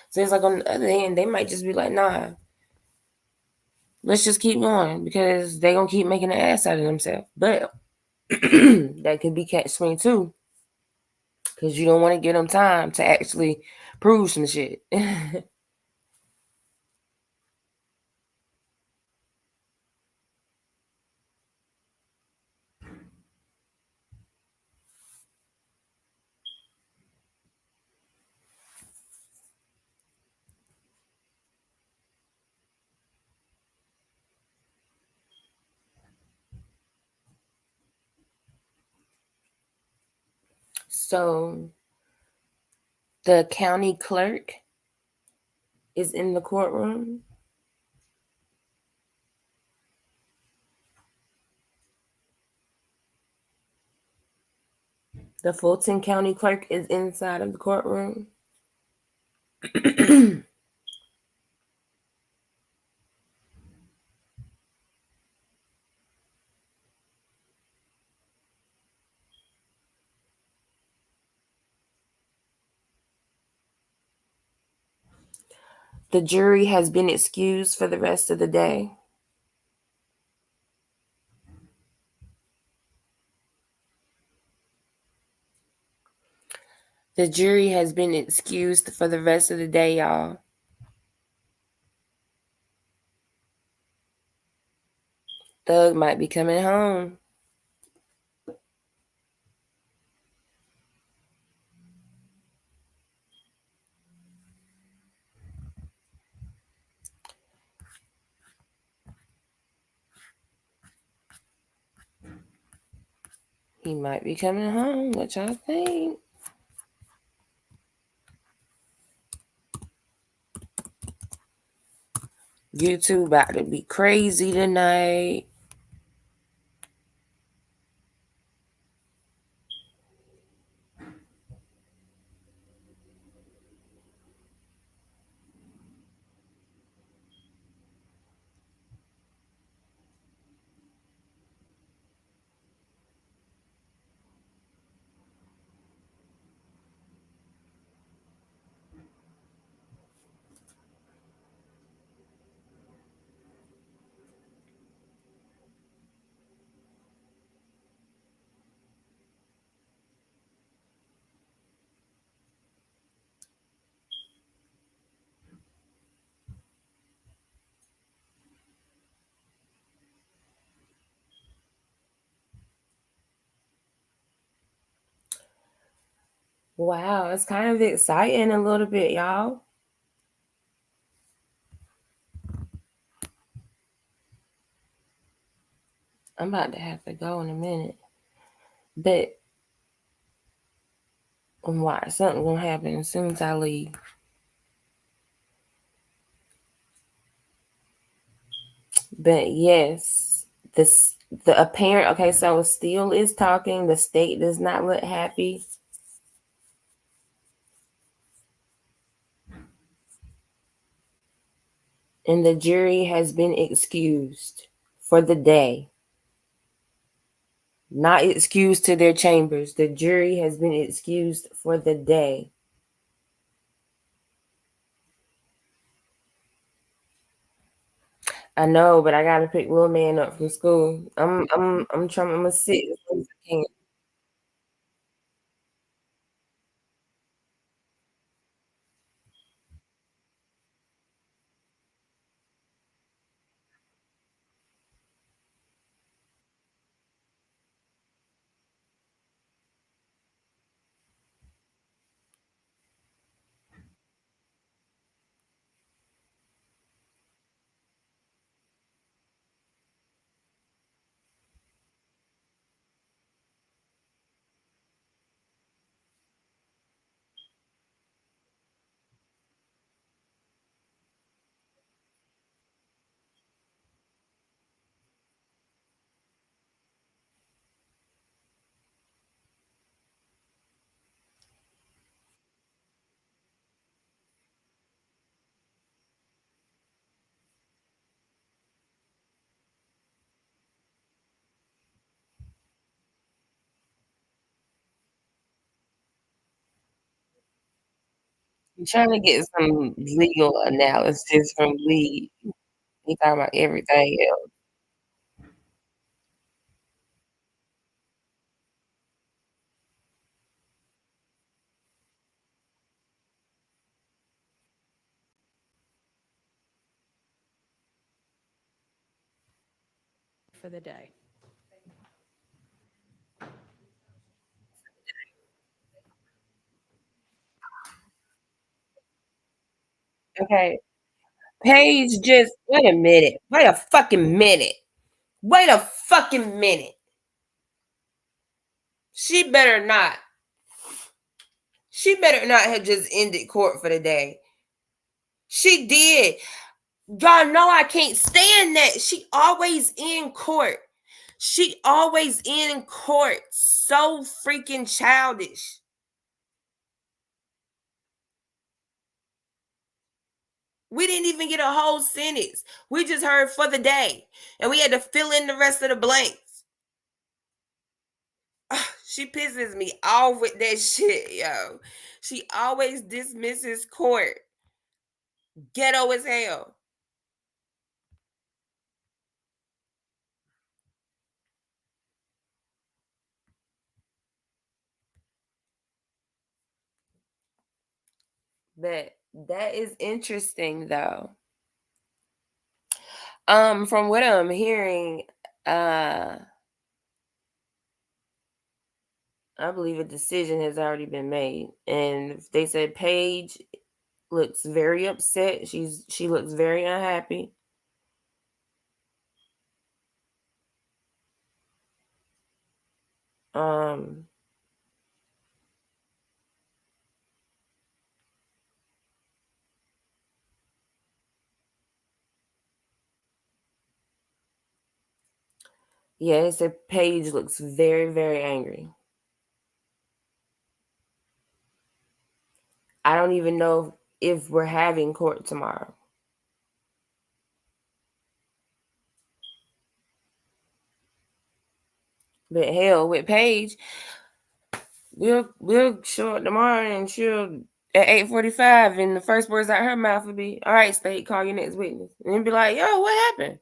So it's like on the other hand, they might just be like, "Nah, let's just keep going," because they gonna keep making an ass out of themselves. But that could be catch-22 because you don't want to give them time to actually prove some shit. So the county clerk is in the courtroom. The Fulton County clerk is inside of the courtroom. The jury has been excused for the rest of the day. The jury has been excused for the rest of the day, y'all. Thug might be coming home. He might be coming home. What y'all think? YouTube about to be crazy tonight. Wow, it's kind of exciting a little bit, y'all. I'm about to have to go in a minute. But why? Something gonna happen as soon as I leave. But yes, the apparent, okay, so still is talking. The state does not look happy. And the jury has been excused for the day. Not excused to their chambers. The jury has been excused for the day. I know, but I gotta pick little man up from school. I'm trying. I'm gonna sit as long as I can. I'm trying to get some legal analysis from Lee. He talking about everything else. For the day. Okay. Paige, just wait a minute. Wait a fucking minute. Wait a fucking minute. She better not. She better not have just ended court for the day. She did. Y'all know I can't stand that. She always in court. She always in court. So freaking childish. We didn't even get a whole sentence. We just heard for the day. And we had to fill in the rest of the blanks. She pisses me off with that shit, yo. She always dismisses court. Ghetto as hell. But that is interesting though. From what I'm hearing, I believe a decision has already been made. And they said Paige looks very upset. She looks very unhappy. Yeah, they said Paige looks very, very angry. I don't even know if we're having court tomorrow. But hell, with Paige, we'll show up tomorrow and she'll at 8:45, and the first words out her mouth would be, "All right, state, call your next witness," and then be like, "Yo, what happened?"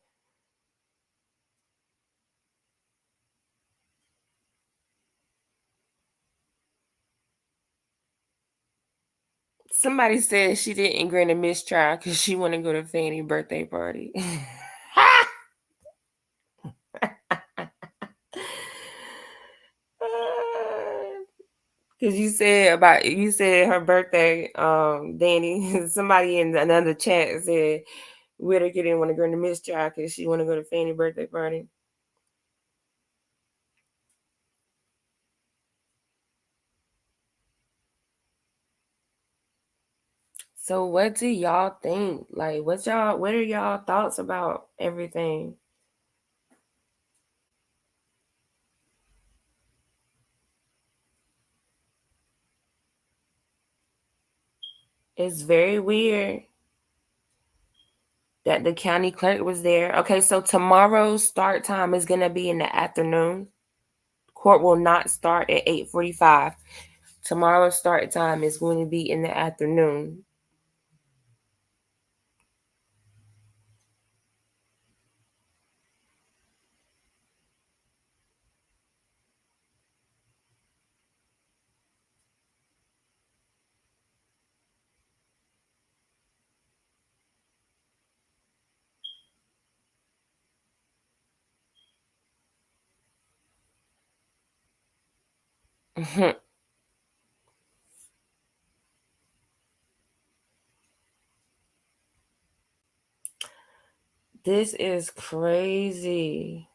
Somebody said she didn't grant a mistrial because she want to go to Fanny's birthday party. Because you said her birthday, Danny. Somebody in another chat said Whitaker didn't want to go to Mistrial because she want to go to Fanny's birthday party. So what do y'all think? Like, what are y'all thoughts about everything? It's very weird that the county clerk was there. Okay, so tomorrow's start time is gonna be in the afternoon. Court will not start at 8:45. Tomorrow's start time is going to be in the afternoon. This is crazy.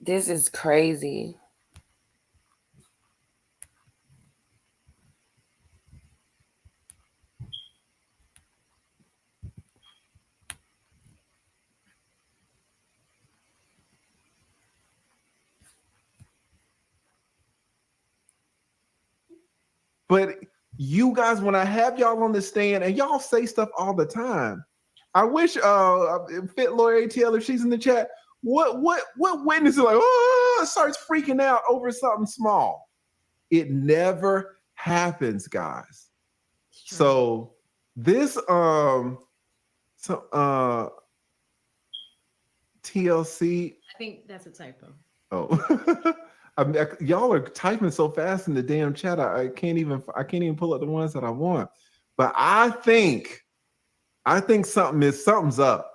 This is crazy. But you guys, when I have y'all on the stand and y'all say stuff all the time, I wish Fit Lawyer ATL, if she's in the chat, what witness is like, oh, starts freaking out over something small. It never happens, guys. So this TLC. I think that's a typo. Oh. I mean, y'all are typing so fast in the damn chat. I can't even pull up the ones that I want. But I think something's up.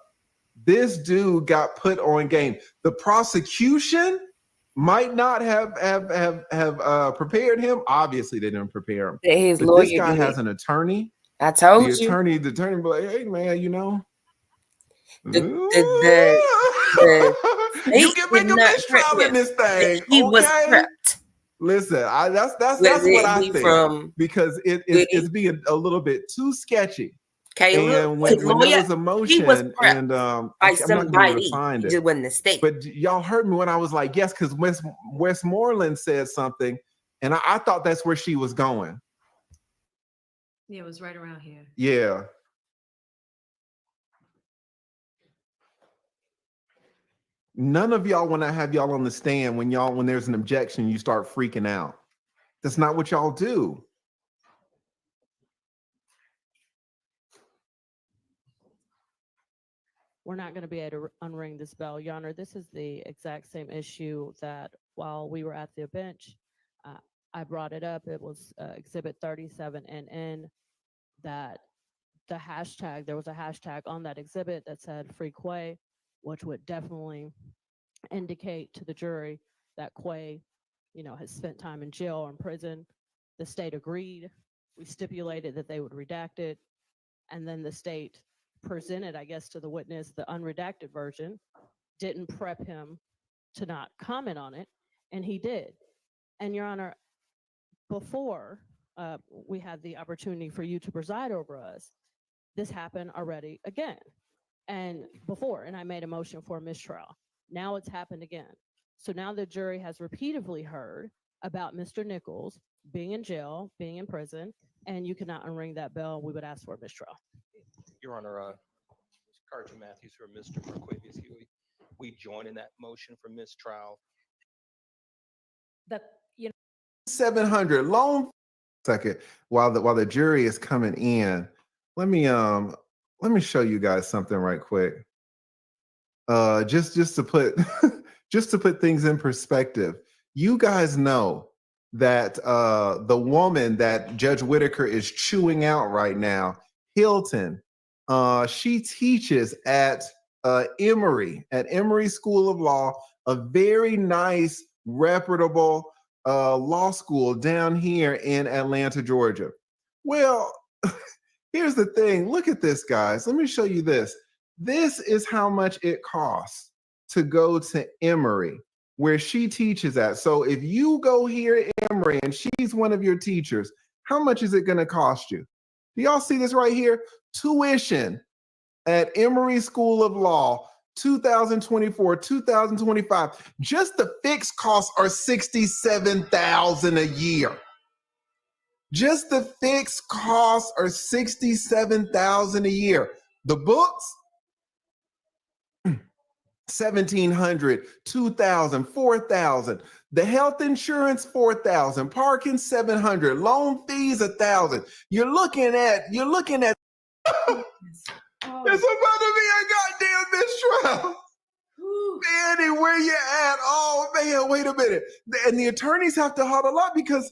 This dude got put on game. The prosecution might not have prepared him. Obviously, they didn't prepare him. His But lawyer this guy did. has an attorney. I told The you. attorney be like, hey man, you know. The You can make a mistrial in this thing. He was okay? prepped. Listen, that's Was what I he think, from because it's being a little bit too sketchy. Okay, And look, his when there lawyer, was a he motion, was prepped and by I'm not gonna be able to somebody. find He it. just wasn't the state. But y'all heard me when I was like, yes, because Westmoreland said something, and I thought that's where she was going. Yeah, it was right around here. Yeah. None of y'all, when I have y'all on the stand, when there's an objection, you start freaking out. That's not what y'all do. We're not going to be able to unring this bell, Your Honor. This is the exact same issue that while we were at the bench, I brought it up. It was Exhibit 37NN that there was a hashtag on that exhibit that said Free Quay, which would definitely indicate to the jury that Quay, has spent time in jail or in prison. The state agreed. We stipulated that they would redact it. And then the state presented, I guess, to the witness the unredacted version, didn't prep him to not comment on it, and he did. And Your Honor, before we had the opportunity for you to preside over us, this happened already again. And I made a motion for a mistrial. Now it's happened again. So now the jury has repeatedly heard about Mr. Nichols being in jail, being in prison, and you cannot unring that bell. We would ask for a mistrial. Your Honor, Carter Matthews or Mr. Marquavius Huey, we join in that motion for mistrial. 700 long second while the jury is coming in. Let me show you guys something right quick. Just to put just to put things in perspective. You guys know that the woman that Judge Whitaker is chewing out right now, Hilton, She teaches at Emory School of Law, a very nice, reputable law school down here in Atlanta, Georgia. Well, here's the thing. Look at this, guys. Let me show you this. This is how much it costs to go to Emory, where she teaches at. So if you go here at Emory and she's one of your teachers, how much is it going to cost you? Do y'all see this right here? Tuition at Emory School of Law, 2024, 2025. Just the fixed costs are $67,000 a year. Just the fixed costs are $67,000 a year. The books, $1,700, $2,000, $4,000. The health insurance, $4,000. Parking, $700. Loan fees, $1,000. You're looking at. It's about to be a goddamn mistrial. Manny, where you at? Oh man, wait a minute. And the attorneys have to huddle up because,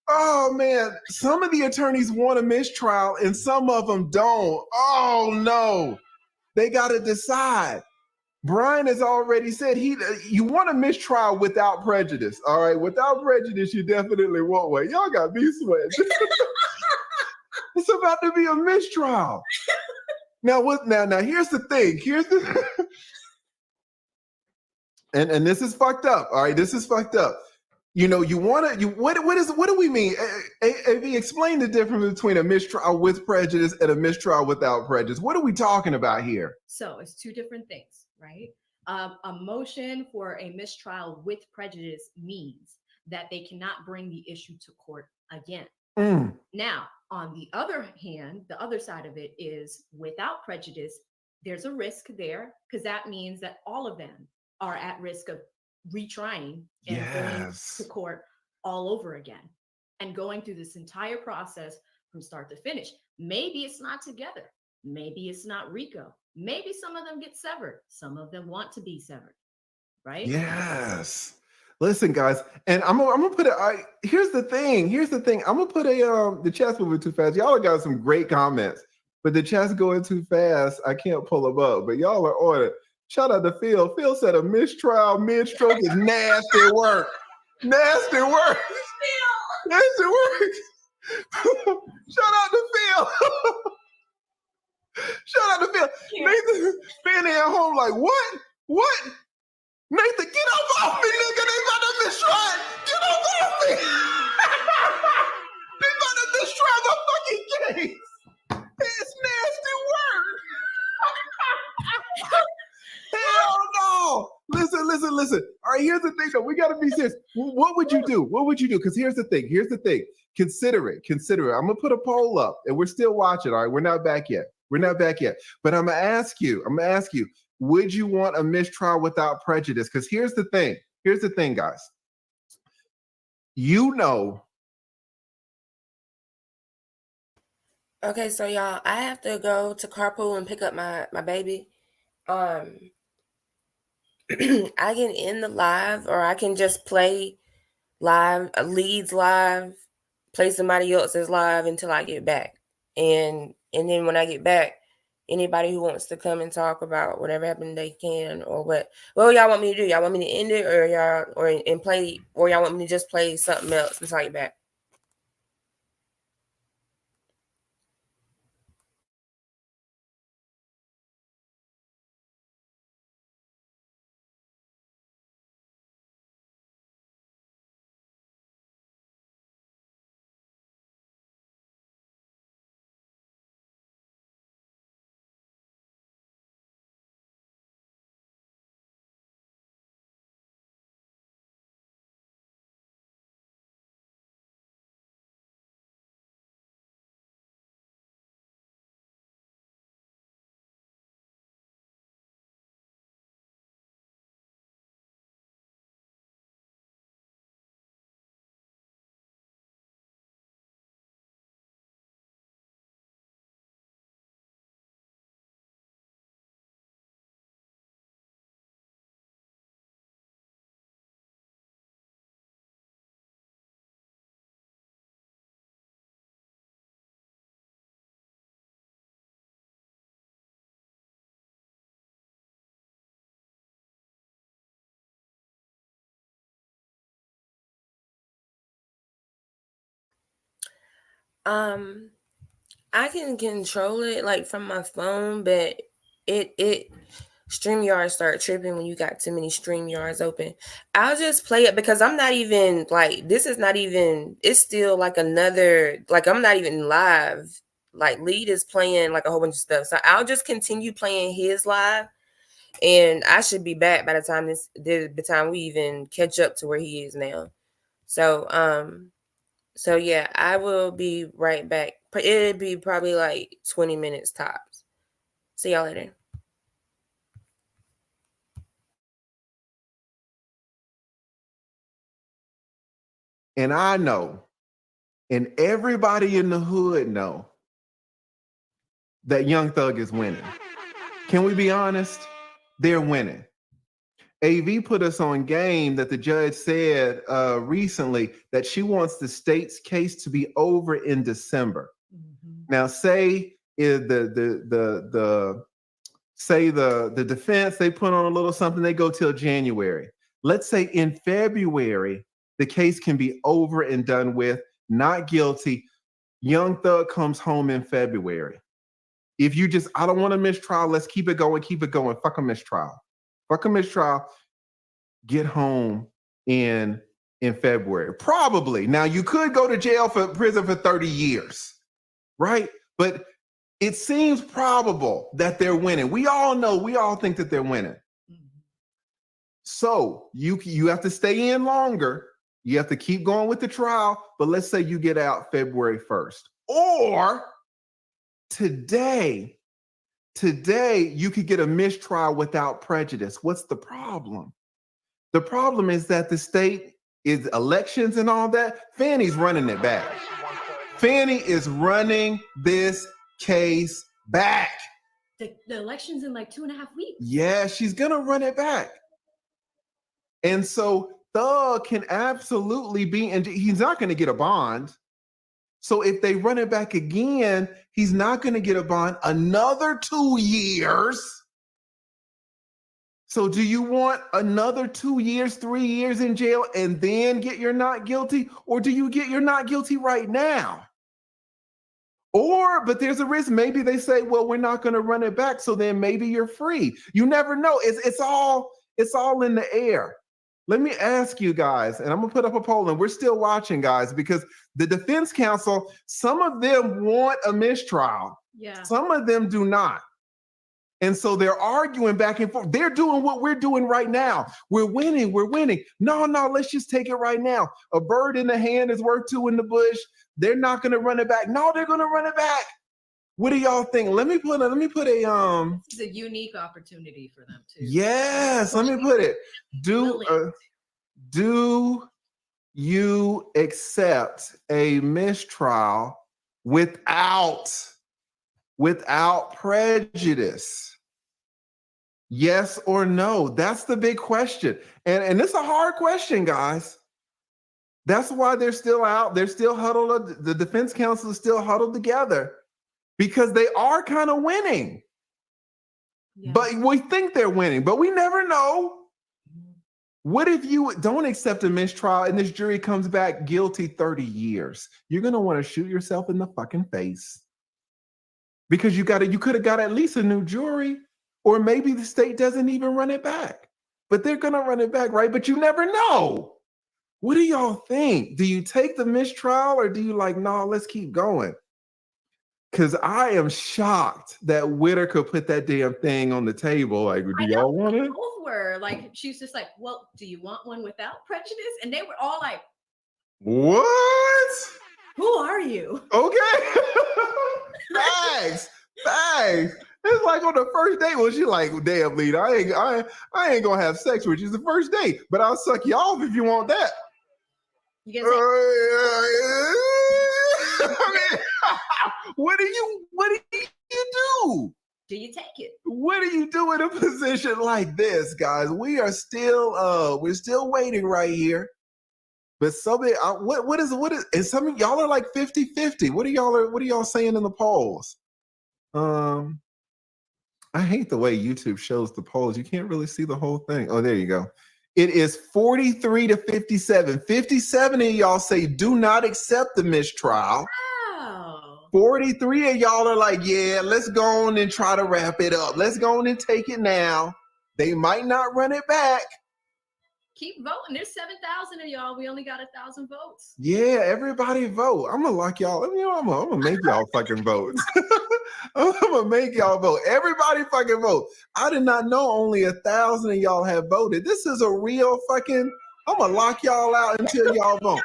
oh man, some of the attorneys want a mistrial and some of them don't. Oh no, they got to decide. Brian has already said you want a mistrial without prejudice. All right, without prejudice, you definitely want one. Y'all got me sweating. It's about to be a mistrial. Now what? Now here's the thing. And this is fucked up. All right, this is fucked up. You know, what do we mean? Explain the difference between a mistrial with prejudice and a mistrial without prejudice. What are we talking about here? So it's two different things, right? A motion for a mistrial with prejudice means that they cannot bring the issue to court again. Now, on the other hand, the other side of it is without prejudice, there's a risk there because that means that all of them are at risk of retrying and going to court all over again and going through this entire process from start to finish. Maybe it's not together. Maybe it's not RICO. Maybe some of them get severed. Some of them want to be severed, right? Yes. Listen, guys, and I'm gonna put it. Here's the thing. I'm gonna put the chat's moving too fast. Y'all got some great comments, but the chat's going too fast. I can't pull them up. But y'all are on it. Shout out to Phil. Phil said a mistrial mid-stroke is nasty work. Nasty work. Nasty work. Shout out to Phil. Shout out to Phil. Nathan standing at home like, what? What? Nathan, get up off me, nigga. They about to mistrial. Get up off me. They about to mistrial the fucking case. It's nasty work. Hell no. Listen. All right, here's the thing though. We gotta be serious. What would you do? Because here's the thing. Consider it. I'm gonna put a poll up and we're still watching. All right, we're not back yet. But I'm gonna ask you, would you want a mistrial without prejudice? Because here's the thing, guys. You know. Okay, so y'all, I have to go to carpool and pick up my baby. I can end the live, or I can just play live, leads live, play somebody else's live until I get back. And then when I get back, anybody who wants to come and talk about whatever happened, they can, or what y'all want me to do? Y'all want me to end it, or y'all want me to just play something else until I get back? I can control it like from my phone, but it StreamYard start tripping when you got too many StreamYards open. I'll just play it because I'm not even like this is not even it's still like another like I'm not even live. Like Lead is playing like a whole bunch of stuff. So I'll just continue playing his live and I should be back by the time the time we even catch up to where he is now. So yeah, I will be right back. It'll be probably like 20 minutes tops. See y'all later. And I know, and everybody in the hood know that Young Thug is winning. Can we be honest? They're winning. AV put us on game that the judge said recently that she wants the state's case to be over in December. Now, say the defense, they put on a little something, they go till January. Let's say in February, the case can be over and done with, not guilty. Young Thug comes home in February. If you just, I don't want a mistrial, let's keep it going. Fuck a mistrial. Fuck a mistrial. Get home in February. Probably. Now, you could go to prison for 30 years, right? But it seems probable that they're winning. We all know, we all think that they're winning. So you have to stay in longer. You have to keep going with the trial. But let's say you get out February 1st. Or today you could get a mistrial without prejudice. What's the problem? The problem is that the state is elections and all that. Fannie's running it back. Fannie is running this case back. The election's in like 2.5 weeks. Yeah, she's gonna run it back. And so Thug can absolutely be, and he's not gonna get a bond. So if they run it back again, he's not gonna get a bond another 2 years. So do you want another 2 years, 3 years in jail and then get your not guilty? Or do you get your not guilty right now? But there's a risk. Maybe they say, well, we're not going to run it back. So then maybe you're free. You never know. It's all in the air. Let me ask you guys, and I'm going to put up a poll, and we're still watching, guys, because the defense counsel, some of them want a mistrial. Yeah. Some of them do not. And so they're arguing back and forth. They're doing what we're doing right now. We're winning. No, let's just take it right now. A bird in the hand is worth two in the bush. They're not going to run it back. No, they're going to run it back. What do y'all think? Let me put a It's a unique opportunity for them too. Yes, let me put it. Do you accept a mistrial without prejudice? Yes or no? That's the big question. And it's a hard question, guys. That's why they're still out. They're still huddled. The defense counsel is still huddled together because they are kind of winning. Yeah. But we think they're winning, but we never know. What if you don't accept a mistrial and this jury comes back guilty 30 years? You're going to want to shoot yourself in the fucking face. Because you could have got at least a new jury, or maybe the state doesn't even run it back. But they're going to run it back, right? But you never know. What do y'all think? Do you take the mistrial or do you no, let's keep going? Because I am shocked that Whitaker put that damn thing on the table. Like, do y'all want it? Both were she was just like, well, do you want one without prejudice? And they were all like, what? Who are you? Okay. Facts. It's like on the first date. Well, she like, damn, lead, I ain't gonna have sex with you. It's the first date, but I'll suck you off if you want that. You gonna say, what do you do? Do you take it? What do you do in a position like this, guys? We are still we're still waiting right here. But somebody, what is and some of y'all are like 50-50. What are y'all saying in the polls? I hate the way YouTube shows the polls. You can't really see the whole thing. Oh, there you go. It is 43-57. 57 of y'all say do not accept the mistrial. Wow. 43 of y'all are like, yeah, let's go on and try to wrap it up. Let's go on and take it now. They might not run it back. Keep voting. There's 7,000 of y'all. We only got 1,000 votes. Yeah, everybody vote. I'm gonna lock y'all. You know, I'm gonna make y'all fucking vote. I'm gonna make y'all vote. Everybody fucking vote. I did not know only 1,000 of y'all have voted. This is a real fucking. I'm gonna lock y'all out until y'all vote.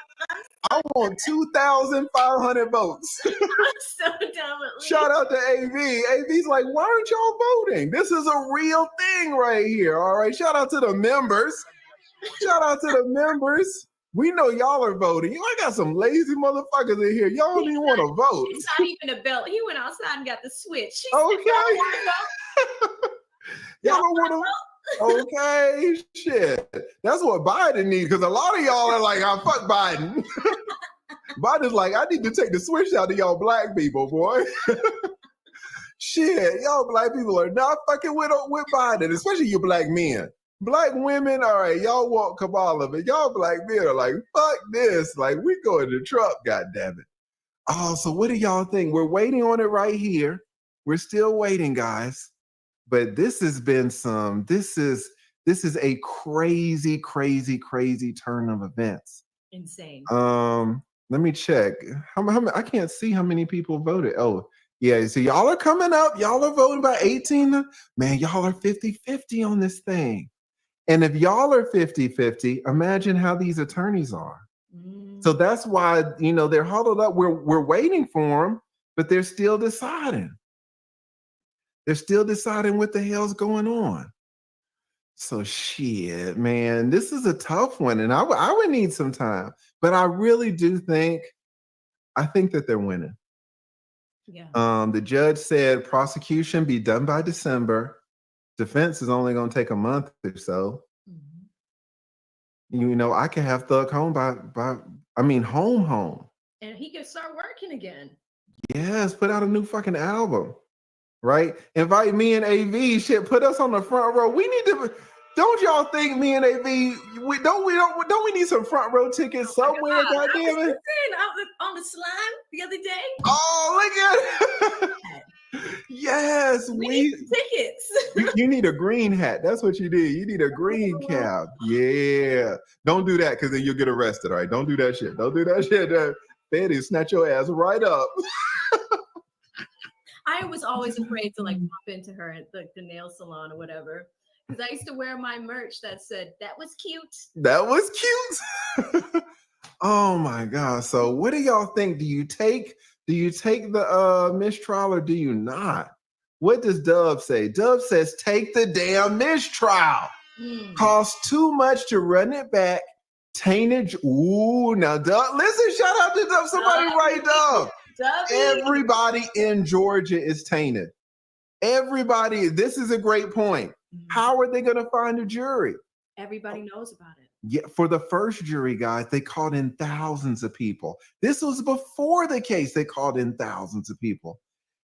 I want 2,500 votes. I'm so done with Shout out to AV. AV's like, why aren't y'all voting? This is a real thing right here. All right. Shout out to the members. Shout out to the members. We know y'all are voting. I got some lazy motherfuckers in here. Y'all don't even want to vote. It's not even a belt. He went outside and got the switch. She Okay. said, Y'all don't want to. Okay, shit. That's what Biden needs, because a lot of y'all are like, "I fuck Biden." Biden's like, I need to take the switch out to y'all black people, boy. Shit, y'all black people are not fucking with Biden, especially you black men. Black women, all right, y'all want Kamala, but y'all black men are like, fuck this. Like, we going to Trump, goddammit. Oh, so what do y'all think? We're waiting on it right here. We're still waiting, guys. But this has been this is a crazy, crazy, crazy turn of events. Insane. Let me check. I can't see how many people voted. Oh, yeah. So y'all are coming up. Y'all are voting by 18. Man, y'all are 50-50 on this thing. And if y'all are 50-50, imagine how these attorneys are. So that's why, they're huddled up. We're waiting for them, but they're still deciding. They're still deciding what the hell's going on. So shit, man, this is a tough one. And I would need some time, but I really do think that they're winning. Yeah. The judge said prosecution be done by December. Defense is only going to take a month or so. I can have Thug home home. And he can start working again. Yes, put out a new fucking album, right? Invite me and AV. Shit, put us on the front row. We need to. Don't y'all think me and AV? Don't we need some front row tickets somewhere? Goddamn it! On the slime the other day. Oh, look at it! Yes, we need some tickets. You need a green hat. That's what you need. You need a green cap. Yeah. Don't do that, because then you'll get arrested. All right. Don't do that shit. Don't do that shit. Betty, snatch your ass right up. I was always afraid to bump into her at the nail salon or whatever, because I used to wear my merch that said, "That was cute." That was cute. Oh my God. So what do y'all think? Do you take the mistrial or do you not? What does Dove say? Dove says, take the damn mistrial. Costs too much to run it back. Tainted. Ooh, now Dove, listen, shout out to Dove. Somebody write Dove. Everybody in Georgia is tainted. Everybody, this is a great point. How are they going to find a jury? Everybody knows about it. Yeah, for the first jury, guys, they called in thousands of people. This was before the case. They called in thousands of people.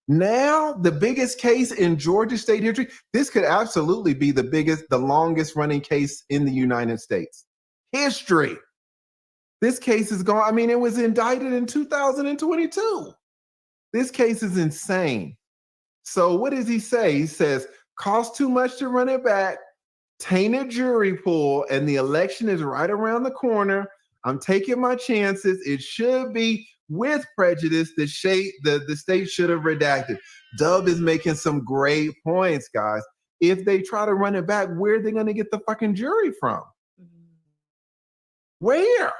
Now, the biggest case in Georgia state history, this could absolutely be the longest running case in the United States history. This case is gone. I mean, it was indicted in 2022. This case is insane. So what does he say? He says, cost too much to run it back. Tainted jury pool, and the election is right around the corner. I'm taking my chances. It should be with prejudice. The state should have redacted. Dove is making some great points, guys. If they try to run it back, where are they going to get the fucking jury from? Where?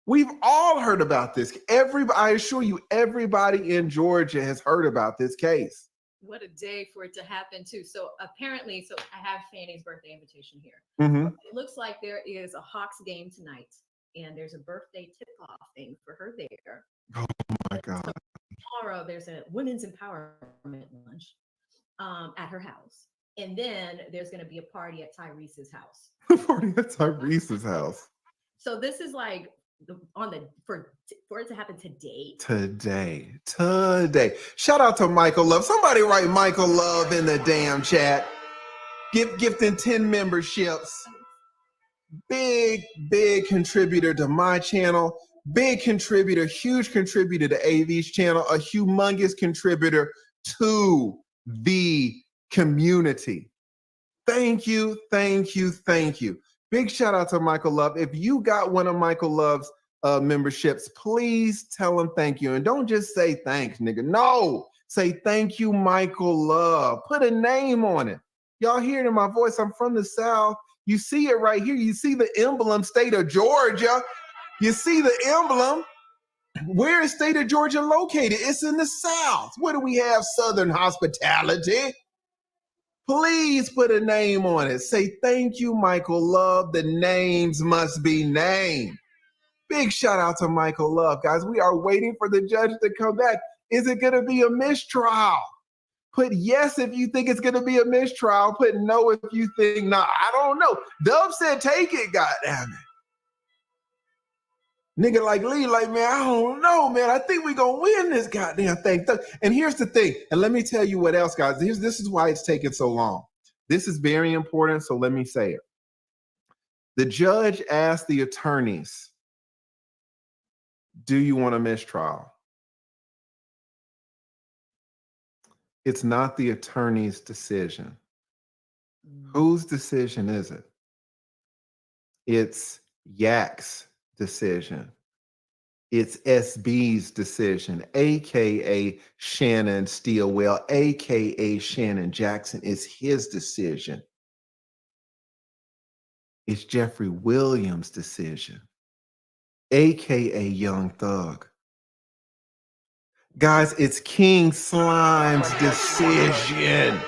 We've all heard about this. I assure you, everybody in Georgia has heard about this case. What a day for it to happen too. So apparently, I have Fanny's birthday invitation here. It looks like there is a Hawks game tonight, and there's a birthday tip-off thing for her there. Oh my God. So tomorrow there's a women's empowerment lunch at her house. And then there's going to be a party at Tyrese's house. Party at Tyrese's house. So this is like for it to happen today. Today. Shout out to Michael Love. Somebody write Michael Love in the damn chat. Gifting 10 memberships. Big contributor to my channel. big contributor, huge contributor to AV's channel, a humongous contributor to the community. Thank you, thank you, thank you. Big shout out to Michael Love. If you got one of Michael Love's memberships, please tell him thank you. And don't just say thanks, nigga. No, say thank you, Michael Love. Put a name on it. Y'all hear it in my voice. I'm from the South. You see it right here. You see the emblem, state of Georgia. You see the emblem. Where is state of Georgia located? It's in the South. Where do we have Southern hospitality? Please put a name on it. Say thank you, Michael Love. The names must be named. Big shout out to Michael Love, guys. We are waiting for the judge to come back. Is it going to be a mistrial? Put yes if you think it's going to be a mistrial. Put no if you think not. I don't know. Dub said take it, goddammit. Nigga like Lee, like, man, I don't know, man. I think we're going to win this goddamn thing. And here's the thing. And let me tell you what else, guys. This is why it's taking so long. This is very important, so let me say it. The judge asked the attorneys, do you want a mistrial? It's not the attorney's decision. Whose decision is it? It's Yak's decision. It's SB's decision, AKA Shannon Steelwell, AKA Shannon Jackson. It's his decision. It's Jeffrey Williams' decision, AKA Young Thug. Guys, it's King Slime's decision.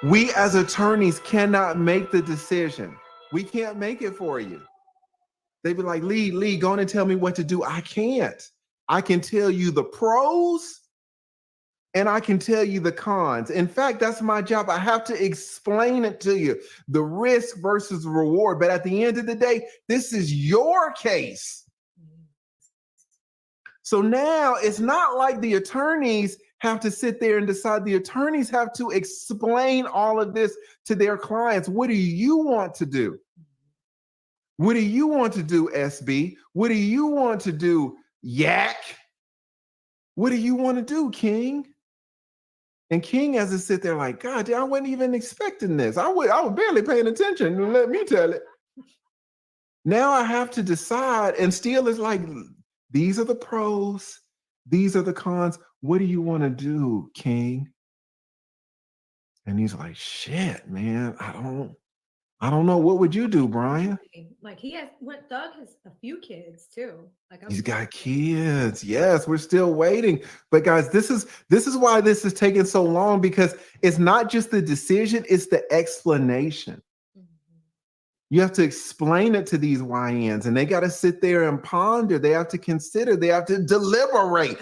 We as attorneys cannot make the decision. We can't make it for you. They be like, Lee, go on and tell me what to do. I can't. I can tell you the pros and I can tell you the cons. In fact, that's my job. I have to explain it to you, the risk versus reward. But at the end of the day, this is your case. So now it's not like the attorneys have to sit there and decide. The attorneys have to explain all of this to their clients. What do you want to do? What do you want to do, SB? What do you want to do, Yak? What do you want to do, King? And King has to sit there like, God damn, I wasn't even expecting this. I was barely paying attention, let me tell it. Now I have to decide, and Steele is like, these are the pros, these are the cons. What do you want to do, King? And he's like, shit, man, I don't know. What would you do, Brian? Like Doug has a few kids too. Like He's got kids. Yes, we're still waiting. But guys, this is why this is taking so long, because it's not just the decision, it's the explanation. You have to explain it to these YNs, and they got to sit there and ponder. They have to consider. They have to deliberate.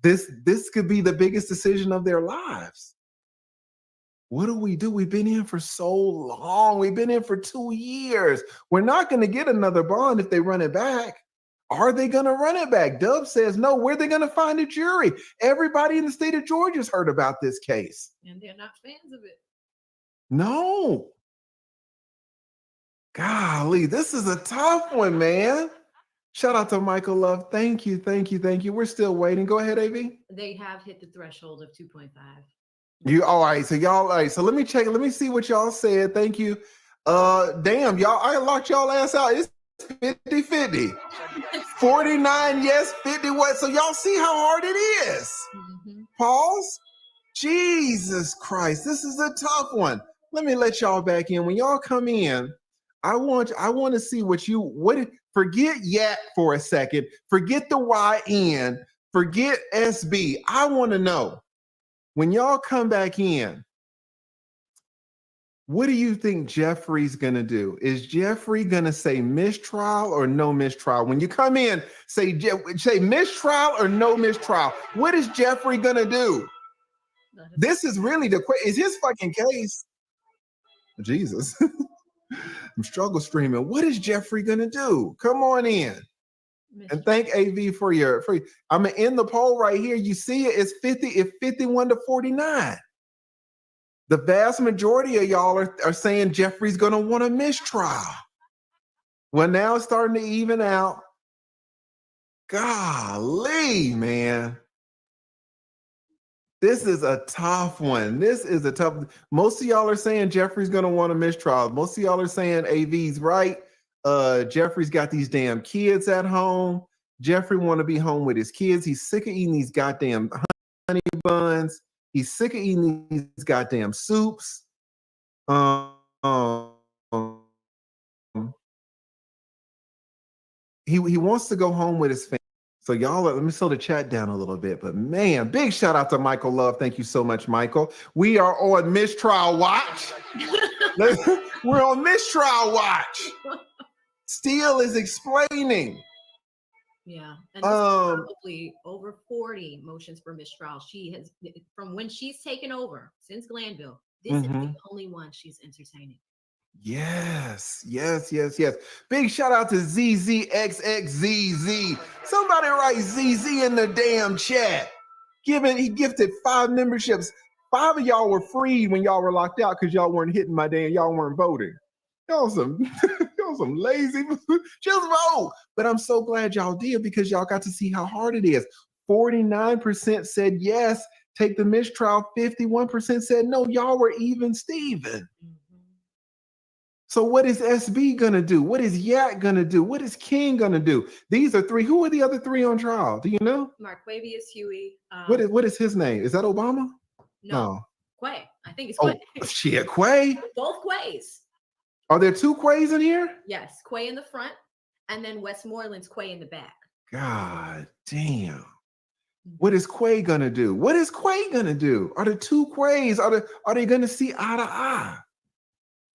This could be the biggest decision of their lives. What do? We've been in for so long. We've been in for 2 years. We're not going to get another bond if they run it back. Are they going to run it back? Dub says no. Where are they going to find a jury? Everybody in the state of Georgia's heard about this case. And they're not fans of it. No. Golly, this is a tough one, man. Shout out to Michael Love. Thank you, thank you, thank you. We're still waiting. Go ahead, AV. They have hit the threshold of 2.5. You all right? So y'all, all right. So let me check. Let me see what y'all said. Thank you. Damn, y'all, I locked y'all ass out. It's 50-50. 49 yes, 50 what? So y'all see how hard it is. Pause. Jesus Christ, this is a tough one. Let me let y'all back in. When y'all come in, I want to see forget Yak for a second. Forget the YN. Forget SB. I want to know, when y'all come back in, what do you think Jeffrey's going to do? Is Jeffrey going to say mistrial or no mistrial? When you come in, say mistrial or no mistrial. What is Jeffrey going to do? This is really the question. Is his fucking case? Jesus. I'm struggle streaming. What is Jeffrey going to do? Come on in. And thank AV for your I'm gonna end the poll right here. You see it, it's 51-49. The vast majority of y'all are saying Jeffrey's gonna want a mistrial. Well, now it's starting to even out. Golly, man. This is a tough one. This is a tough. Most of y'all are saying Jeffrey's gonna want a mistrial. Most of y'all are saying AV's right. Jeffrey's got these damn kids at home. Jeffrey want to be home with his kids. He's sick of eating these goddamn honey buns. He's sick of eating these goddamn soups. He wants to go home with his family. So y'all, let me slow the chat down a little bit. But man, big shout out to Michael Love. Thank you so much, Michael. We are on mistrial watch. We're on mistrial watch. Steele is explaining. Yeah, and this is probably over 40 motions for mistrial. She has, from when she's taken over since Glanville, this is the only one she's entertaining. Yes. Big shout out to ZZXXZZ. Somebody write ZZ in the damn chat. He gifted 5 memberships. 5 of y'all were freed when y'all were locked out because y'all weren't hitting my damn, y'all weren't voting. Y'all some lazy, just vote. But I'm so glad y'all did because y'all got to see how hard it is. 49% said yes, take the mistrial. 51% said no. Y'all were even Steven. So what is SB gonna do? What is Yak gonna do? What is King gonna do? These are 3. Who are the other 3 on trial? Do you know? Marquavius Huey. What is his name? Is that Obama? No. Quay. I think it's Quay. Oh, shit, Quay? Both Quays. Are there 2 Quays in here? Yes, Quay in the front, and then Westmoreland's Quay in the back. God damn. What is Quay gonna do? What is Quay gonna do? Are there 2 Quays? Are they gonna see eye to eye?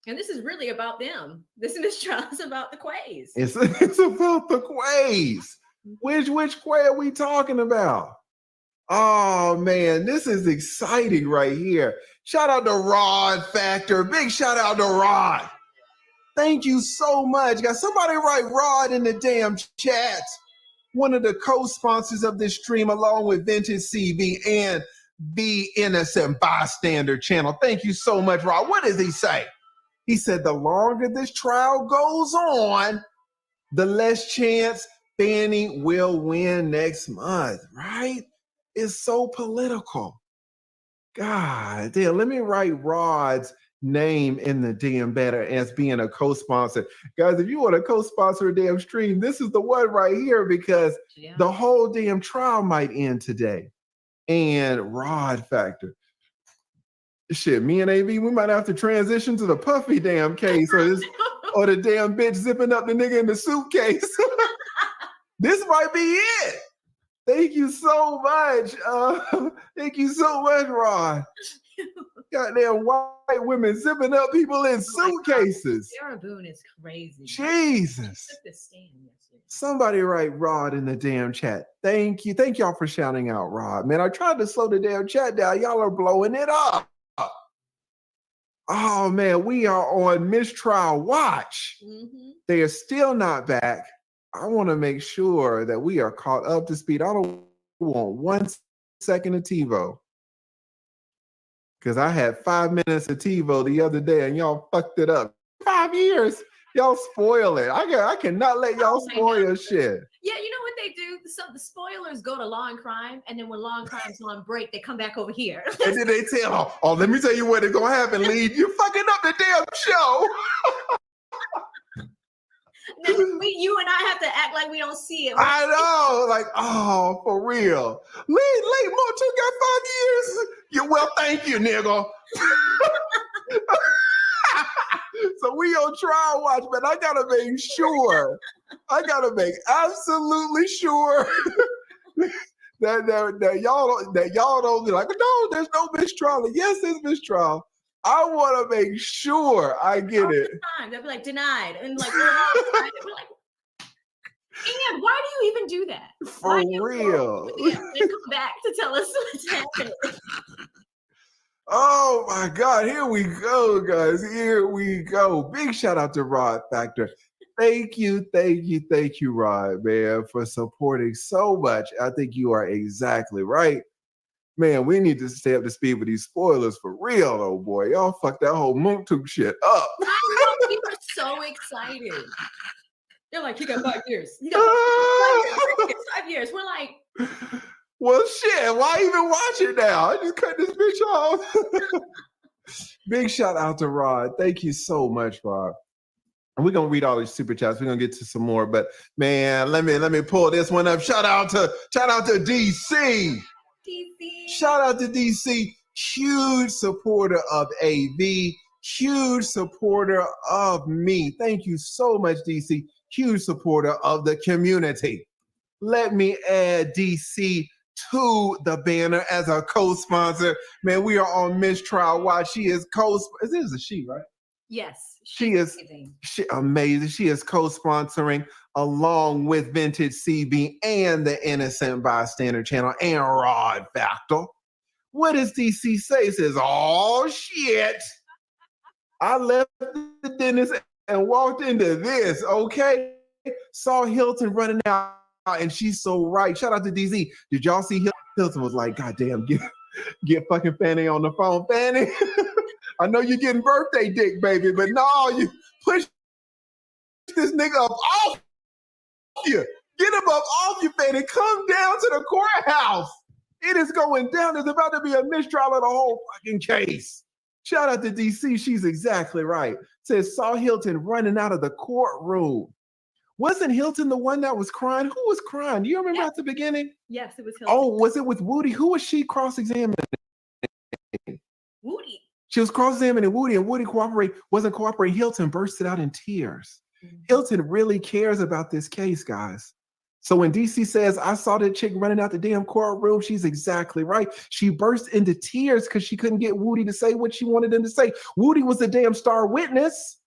And this is really about them. This mistrial is about the Quays. It's about the Quays. Which Quay are we talking about? Oh man, this is exciting right here. Shout out to Rod Factor. Big shout out to Rod. Thank you so much, guys. Somebody write Rod in the damn chat. One of the co-sponsors of this stream, along with Vintage CV and the Innocent Bystander channel. Thank you so much, Rod. What does he say? He said the longer this trial goes on, the less chance Fannie will win next month, right? It's so political. God damn, let me write Rod's name in the damn banner as being a co-sponsor. Guys, if you want to co-sponsor a damn stream, this is the one right here because the whole damn trial might end today. And Rod Factor. Shit, me and AV, we might have to transition to the Puffy damn case or the damn bitch zipping up the nigga in the suitcase. This might be it. Thank you so much. Thank you so much, Rod. Goddamn white women zipping up people in suitcases. Sarah Boone is crazy. Jesus. She took the stand yesterday. Somebody write Rod in the damn chat. Thank you. Thank y'all for shouting out Rod. Man, I tried to slow the damn chat down. Y'all are blowing it up. Oh man, we are on mistrial watch. They are still not back. I want to make sure that we are caught up to speed. I don't want 1 second of TiVo. Because I had 5 minutes of TiVo the other day and y'all fucked it up. 5 years. Y'all spoil it. I cannot let y'all spoil shit. Yeah, you know what they do? So the spoilers go to Law and Crime, and then when Law and Crime's on break, they come back over here. And then they tell, oh, let me tell you what is going to happen, Lee. You're fucking up the damn show. Then you and I have to act like we don't see it. I know, like, oh, for real. Lee Moore took got 5 years. Yeah, well, thank you, nigga. So we on trial watch, but I gotta make sure. I gotta make absolutely sure that y'all don't be like, no, there's no mistrial. Yes, there's mistrial. I want to make sure I get it. They'll be like denied, and like, we're like, and why do you even do that? For real. Then come back to tell us what's happening. Oh my God, here we go, guys. Here we go. Big shout out to Rod Factor. Thank you, Rod, man, for supporting so much. I think you are exactly right. Man, we need to stay up to speed with these spoilers for real, oh boy. Y'all fucked that whole Moontooth shit up. I know, we were so excited. They're like, you got 5 years. You got 5 years. 5 years. We're like, Well, shit, why even watch it now? I just cut this bitch off. Big shout out to Rod. Thank you so much, Rod. And we're gonna read all these super chats. We're gonna get to some more, but man, let me pull this one up. Shout out to DC. Shout out to DC. Huge supporter of AV. Huge supporter of me. Thank you so much, DC. Huge supporter of the community. Let me add DC to the banner as a co-sponsor. Man, we are on Mistrial Watch. She is this is a she, right? yes. She is amazing. She is co-sponsoring along with Vintage CB and the Innocent Bystander channel and Rod Factor. What does DC say? It says, oh shit. I left the dentist and walked into this, okay? Saw Hilton running out, and she's so right. Shout out to DZ. Did y'all see Hilton was like, God damn, get fucking Fanny on the phone. Fanny, I know you're getting birthday dick, baby, but no, you push this nigga up off you. Get him up off you, Fanny. Come down to the courthouse. It is going down. There's about to be a mistrial of the whole fucking case. Shout out to DC. She's exactly right. Says saw Hilton running out of the courtroom. Wasn't Hilton the one that was crying? Who was crying? Do you remember at the beginning? Yes, it was Hilton. Oh, was it with Woody? Who was she cross-examining? Woody. She was cross-examining Woody, and Woody wasn't cooperating. Hilton bursted out in tears. Hilton really cares about this case, guys. So when DC says, I saw that chick running out the damn courtroom, she's exactly right. She burst into tears because she couldn't get Woody to say what she wanted him to say. Woody was the damn star witness.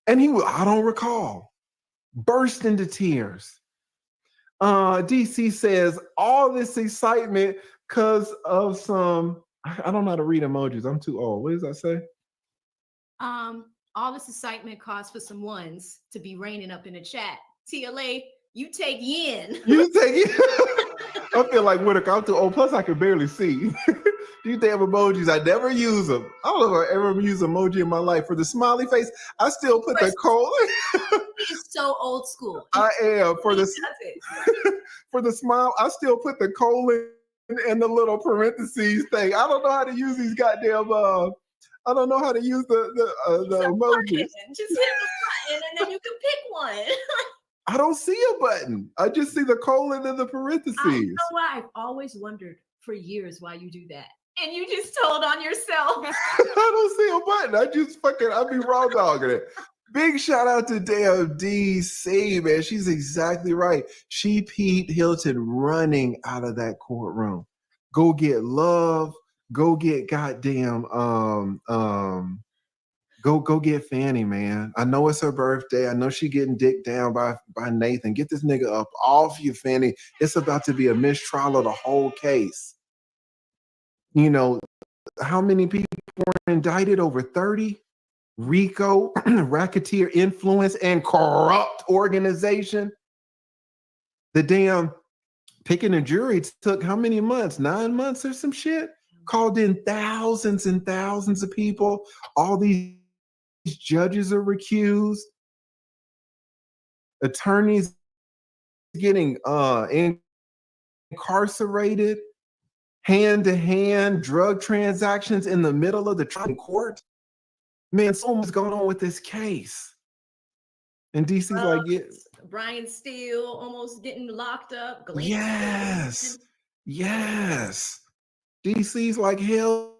And he was, I don't recall, burst into tears. DC says, all this excitement because of some, I don't know how to read emojis. I'm too old. What does that say? All this excitement caused for some ones to be raining up in the chat. TLA, you take yin. You take it. I feel like Whitaker. I'm too old. Plus, I can barely see. These damn emojis, I never use them. I don't know if I ever used emoji in my life. For the smiley face, I still put the colon. He's so old school. I am. For the smile, I still put the colon and the little parentheses thing. I don't know how to use these goddamn. I don't know how to use the emojis. Just hit the button and then you can pick one. I don't see a button. I just see the colon and the parentheses. I know why. I've always wondered for years why you do that. And you just told on yourself. I don't see a button. I be raw dogging it. Big shout out to damn DC, man. She's exactly right. She peeped Hilton running out of that courtroom. Go get love. Go get goddamn Go get Fanny, man. I know it's her birthday. I know she getting dicked down by Nathan. Get this nigga up off you, Fanny. It's about to be a mistrial of the whole case. You know, how many people were indicted? Over 30? RICO, racketeer influence, and corrupt organization. The damn picking a jury took how many months? 9 months or some shit? Called in thousands and thousands of people. All these judges are recused. Attorneys getting incarcerated. Hand-to-hand drug transactions in the middle of the trial in court. Man, so much going on with this case. And DC's like, yeah. Brian Steele almost getting locked up. Yes. DC's like, hell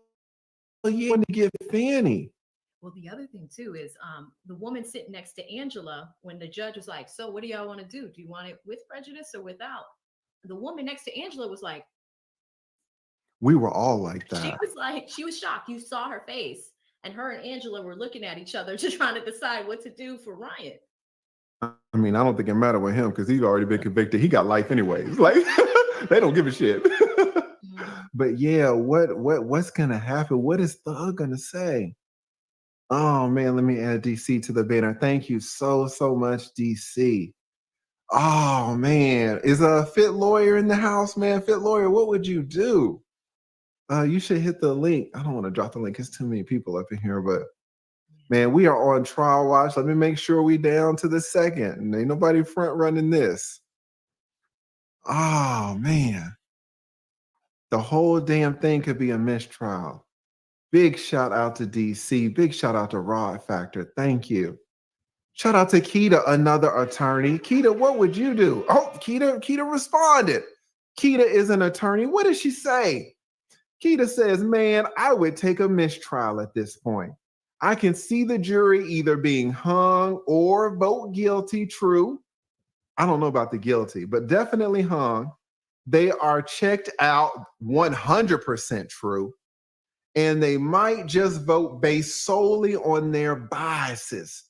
yeah, to get Fanny. Well, the other thing too is the woman sitting next to Angela, when the judge was like, so what do y'all want to do? Do you want it with prejudice or without? The woman next to Angela was like, we were all like that. She was shocked. You saw her face. And her and Angela were looking at each other, just trying to decide what to do for Ryan. I mean, I don't think it mattered with him because he's already been convicted. He got life anyways. Like, they don't give a shit. But yeah, what's gonna happen? What is Thug gonna say? Oh man, let me add DC to the banner. Thank you so much, DC. Oh man, is a Fit Lawyer in the house, man? Fit Lawyer, what would you do? You should hit the link. I don't want to drop the link. It's too many people up in here, but Man, we are on trial watch. Let me make sure we down to the second. Ain't nobody front running this. Oh, man. The whole damn thing could be a mistrial. Big shout out to DC. Big shout out to Rod Factor. Thank you. Shout out to Keita, another attorney. Keita, what would you do? Oh, Keita responded. Keita is an attorney. What did she say? Keita says, man, I would take a mistrial at this point. I can see the jury either being hung or vote guilty, true. I don't know about the guilty, but definitely hung. They are checked out 100% true. And they might just vote based solely on their biases.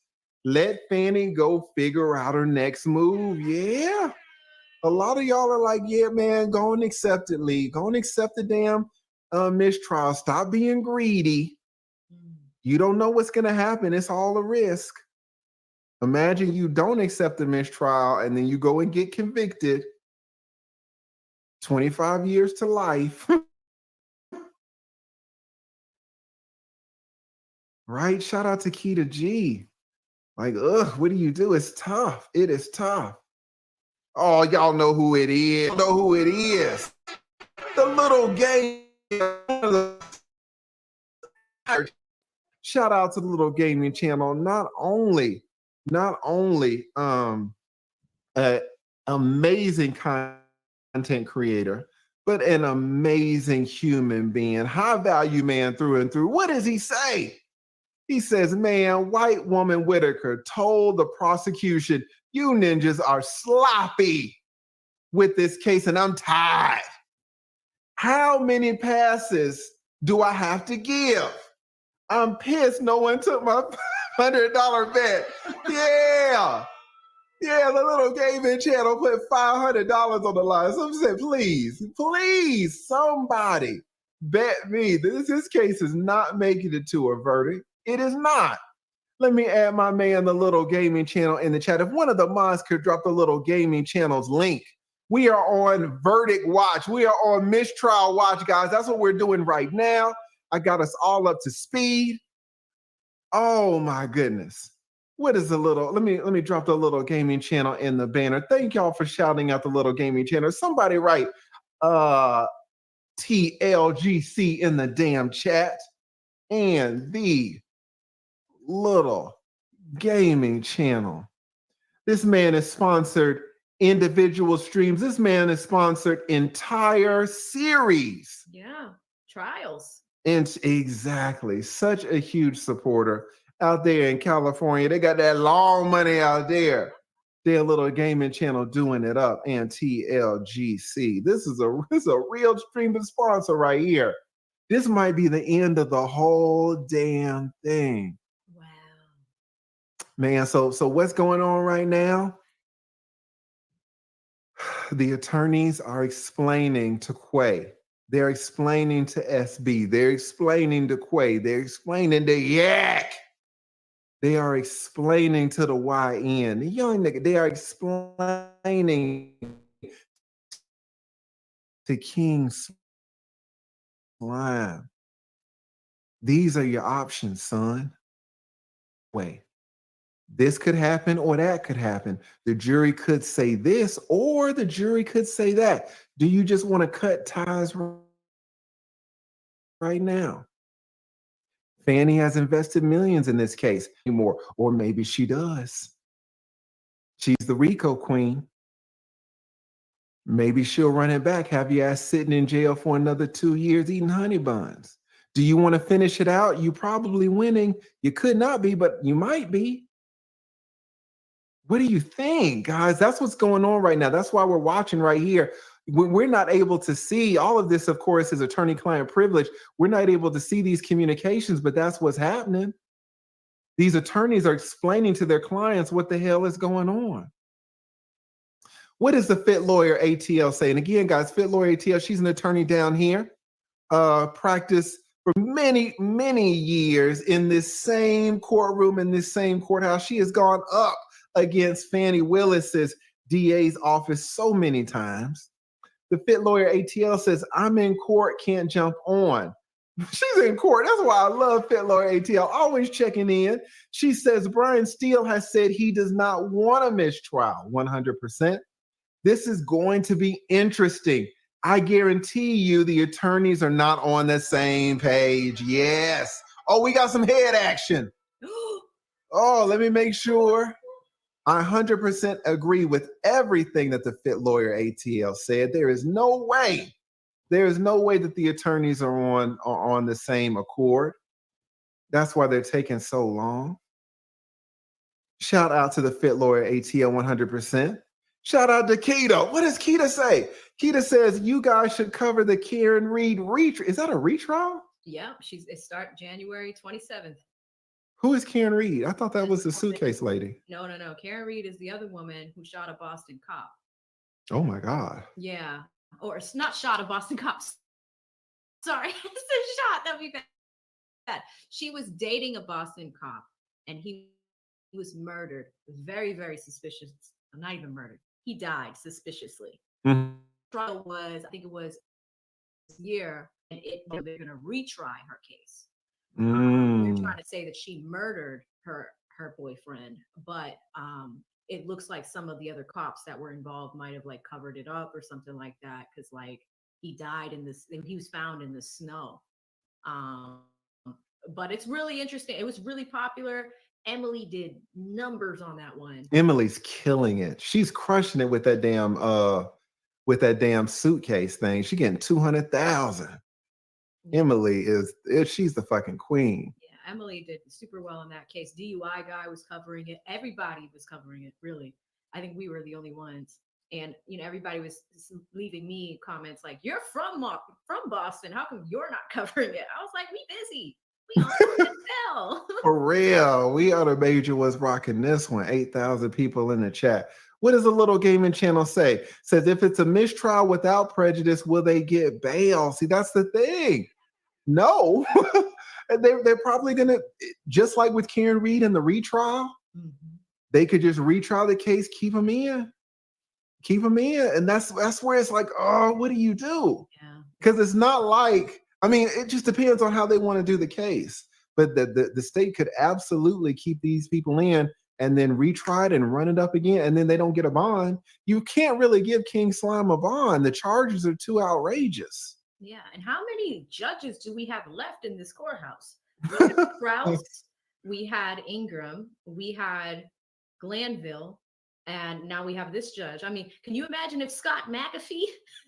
Let Fannie go figure out her next move. Yeah. A lot of y'all are like, yeah, man, go and accept it, Lee. Go and accept the damn mistrial. Stop being greedy. You don't know what's going to happen. It's all a risk. Imagine you don't accept the mistrial and then you go and get convicted. 25 years to life. Right? Shout out to Keita G. Like, what do you do? It's tough. It is tough. Oh, y'all know who it is. Know who it is. The little game. Shout out to the little gaming channel. Not only an amazing content creator, but an amazing human being. High value man through and through. What does he say? He says, man, white woman Whitaker told the prosecution, you ninjas are sloppy with this case and I'm tired. How many passes do I have to give? I'm pissed no one took my $100 bet. Yeah. Yeah, the little gaming channel put $500 on the line. Someone said, please, somebody bet me this case is not making it to a verdict. It is not. Let me add my man, the little gaming channel, in the chat. If one of the mods could drop the little gaming channel's link. We are on verdict watch. We are on mistrial watch, guys. That's what we're doing right now. I got us all up to speed. Oh my goodness. What is the little, let me drop the little gaming channel in the banner. Thank y'all for shouting out the little gaming channel. Somebody write TLGC in the damn chat. And the little gaming channel. This man is sponsored individual streams. This man is sponsored entire series. Yeah, trials. And exactly, such a huge supporter out there in California. They got that long money out there. Their little gaming channel doing it up, and TLGC. This is a real streaming sponsor right here. This might be the end of the whole damn thing. Wow. Man, so what's going on right now? The attorneys are explaining to Quay. They're explaining to SB. They're explaining to Quay. They're explaining to Yak. They are explaining to the YN. The young nigga, they are explaining to King Slime. These are your options, son. Wait. This could happen or that could happen. The jury could say this or the jury could say that. Do you just want to cut ties right now? Fannie has invested millions in this case anymore, or maybe she does. She's the RICO queen. Maybe she'll run it back, have your ass sitting in jail for another 2 years eating honey buns. Do you want to finish it out? You probably winning. You could not be, but you might be. What do you think, guys? That's what's going on right now. That's why we're watching right here. We're not able to see all of this, of course, is attorney-client privilege. We're not able to see these communications, but that's what's happening. These attorneys are explaining to their clients what the hell is going on. What is the Fit Lawyer ATL saying? Again, guys, Fit Lawyer ATL, she's an attorney down here, practiced for many, many years in this same courtroom, in this same courthouse. She has gone up against Fannie Willis's DA's office so many times. The Fit Lawyer ATL says, I'm in court, can't jump on. She's in court. That's why I love Fit Lawyer ATL, always checking in. She says Brian Steele has said he does not want a mistrial. 100%. This is going to be interesting. I guarantee you the attorneys are not on the same page. Yes. Oh, we got some head action. Oh, let me make sure. I 100% agree with everything that the Fit Lawyer ATL said. There is no way that the attorneys are on the same accord. That's why they're taking so long. Shout out to the Fit Lawyer ATL 100%. Shout out to Keita. What does Keita say? Keita says you guys should cover the Karen Reed retrial. Is that a retrial? Yeah, it start January 27th. Who is Karen Reed? I thought that was the suitcase lady. No. Karen Reed is the other woman who shot a Boston cop. Oh my God. Yeah. Or it's not shot a Boston cop. Sorry, it's a shot. That would be bad. She was dating a Boston cop and he was murdered. Very, very suspicious. Not even murdered. He died suspiciously. Mhm. Trial was, I think it was this year, and they're going to retry her case. They're trying to say that she murdered her boyfriend, but it looks like some of the other cops that were involved might have like covered it up or something like that, because like he died and he was found in the snow. But it's really interesting. It was really popular. Emily did numbers on that one. Emily's killing it. She's crushing it with that damn suitcase thing. She getting 200,000. Emily she's the fucking queen. Yeah, Emily did super well in that case. DUI guy was covering it. Everybody was covering it, really. I think we were the only ones. And everybody was leaving me comments like, "You're from Boston. How come you're not covering it?" I was like, "We busy. We on hell." For real. We Other Major was rocking this one. 8,000 people in the chat. What does the little gaming channel say? Says if it's a mistrial without prejudice, will they get bail? See, that's the thing. No. They're probably gonna, just like with Karen Reed and the retrial, they could just retrial the case, keep them in. And that's where it's like, oh, what do you do? Yeah. Because it's not like, I mean, it just depends on how they want to do the case. But the state could absolutely keep these people in and then retry it and run it up again, and then they don't get a bond. You can't really give King Slime a bond. The charges are too outrageous. Yeah, and how many judges do we have left in this courthouse? We had Krause, we had Ingram, we had Glanville, and now we have this judge. I mean, can you imagine if Scott McAfee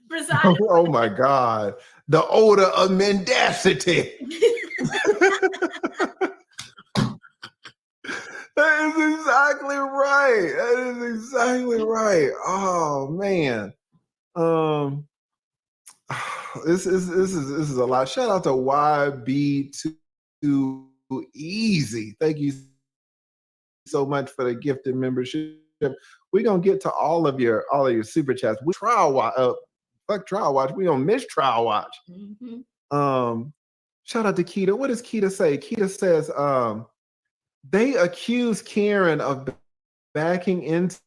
presided? Oh my God. The odor of mendacity. That is exactly right. Oh man. This is a lot. Shout out to YB2 Easy. Thank you so much for the gifted membership. We're gonna get to all of your super chats. We trial watch. Fuck trial watch. We don't miss trial watch. Shout out to Keita. What does Keita say? Keita says they accuse Karen of backing into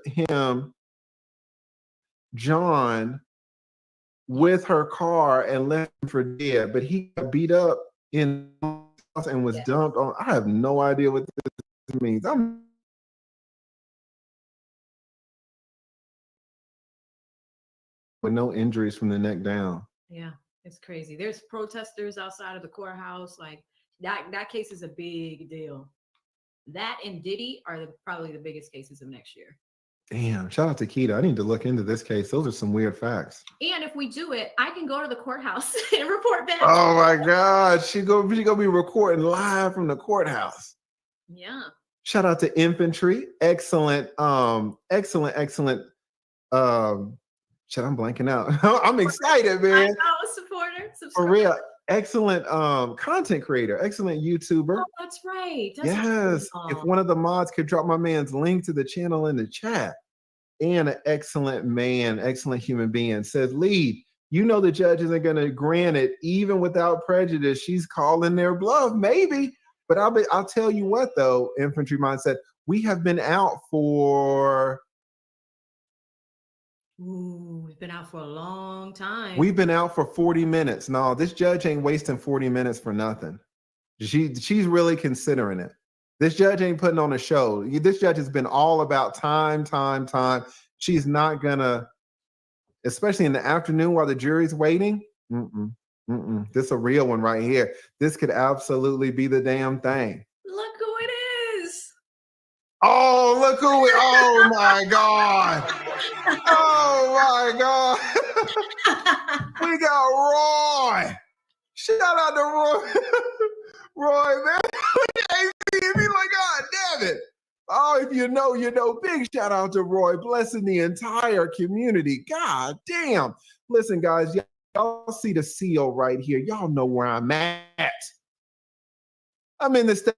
him, John, with her car and left him for dead, but he got beat up in house and was dumped on. I have no idea what this means. With no injuries from the neck down. Yeah, it's crazy. There's protesters outside of the courthouse. Like that case is a big deal. That and Diddy are probably the biggest cases of next year. Damn, shout out to Keita. I need to look into this case. Those are some weird facts. And if we do it, I can go to the courthouse and report back. Oh my God. She gonna be recording live from the courthouse. Yeah. Shout out to Infantry. Excellent. Excellent. Shit, I'm blanking out. I'm excited, man. I know, supporter. For real. Excellent content creator. Excellent YouTuber. Oh, that's right. Yes. If one of the mods could drop my man's link to the channel in the chat. And an excellent man, excellent human being. Says, lead, you know the judge isn't going to grant it even without prejudice. She's calling their bluff, maybe. But I'll tell you what, though, Infantry Mindset, we have been out for Ooh, we've been out for a long time. We've been out for 40 minutes. No, this judge ain't wasting 40 minutes for nothing. She's really considering it. This judge ain't putting on a show. This judge has been all about time. She's not gonna, especially in the afternoon while the jury's waiting. This is a real one right here. This could absolutely be the damn thing. Look who it is. Oh, look who it, oh my God. Oh my God. We got Roy. Shout out to Roy. Roy, man. He be like, God damn it. Oh, if you know, you know. Big shout out to Roy, blessing the entire community. God damn. Listen, guys, y'all see the seal right here. Y'all know where I'm at. I'm in the state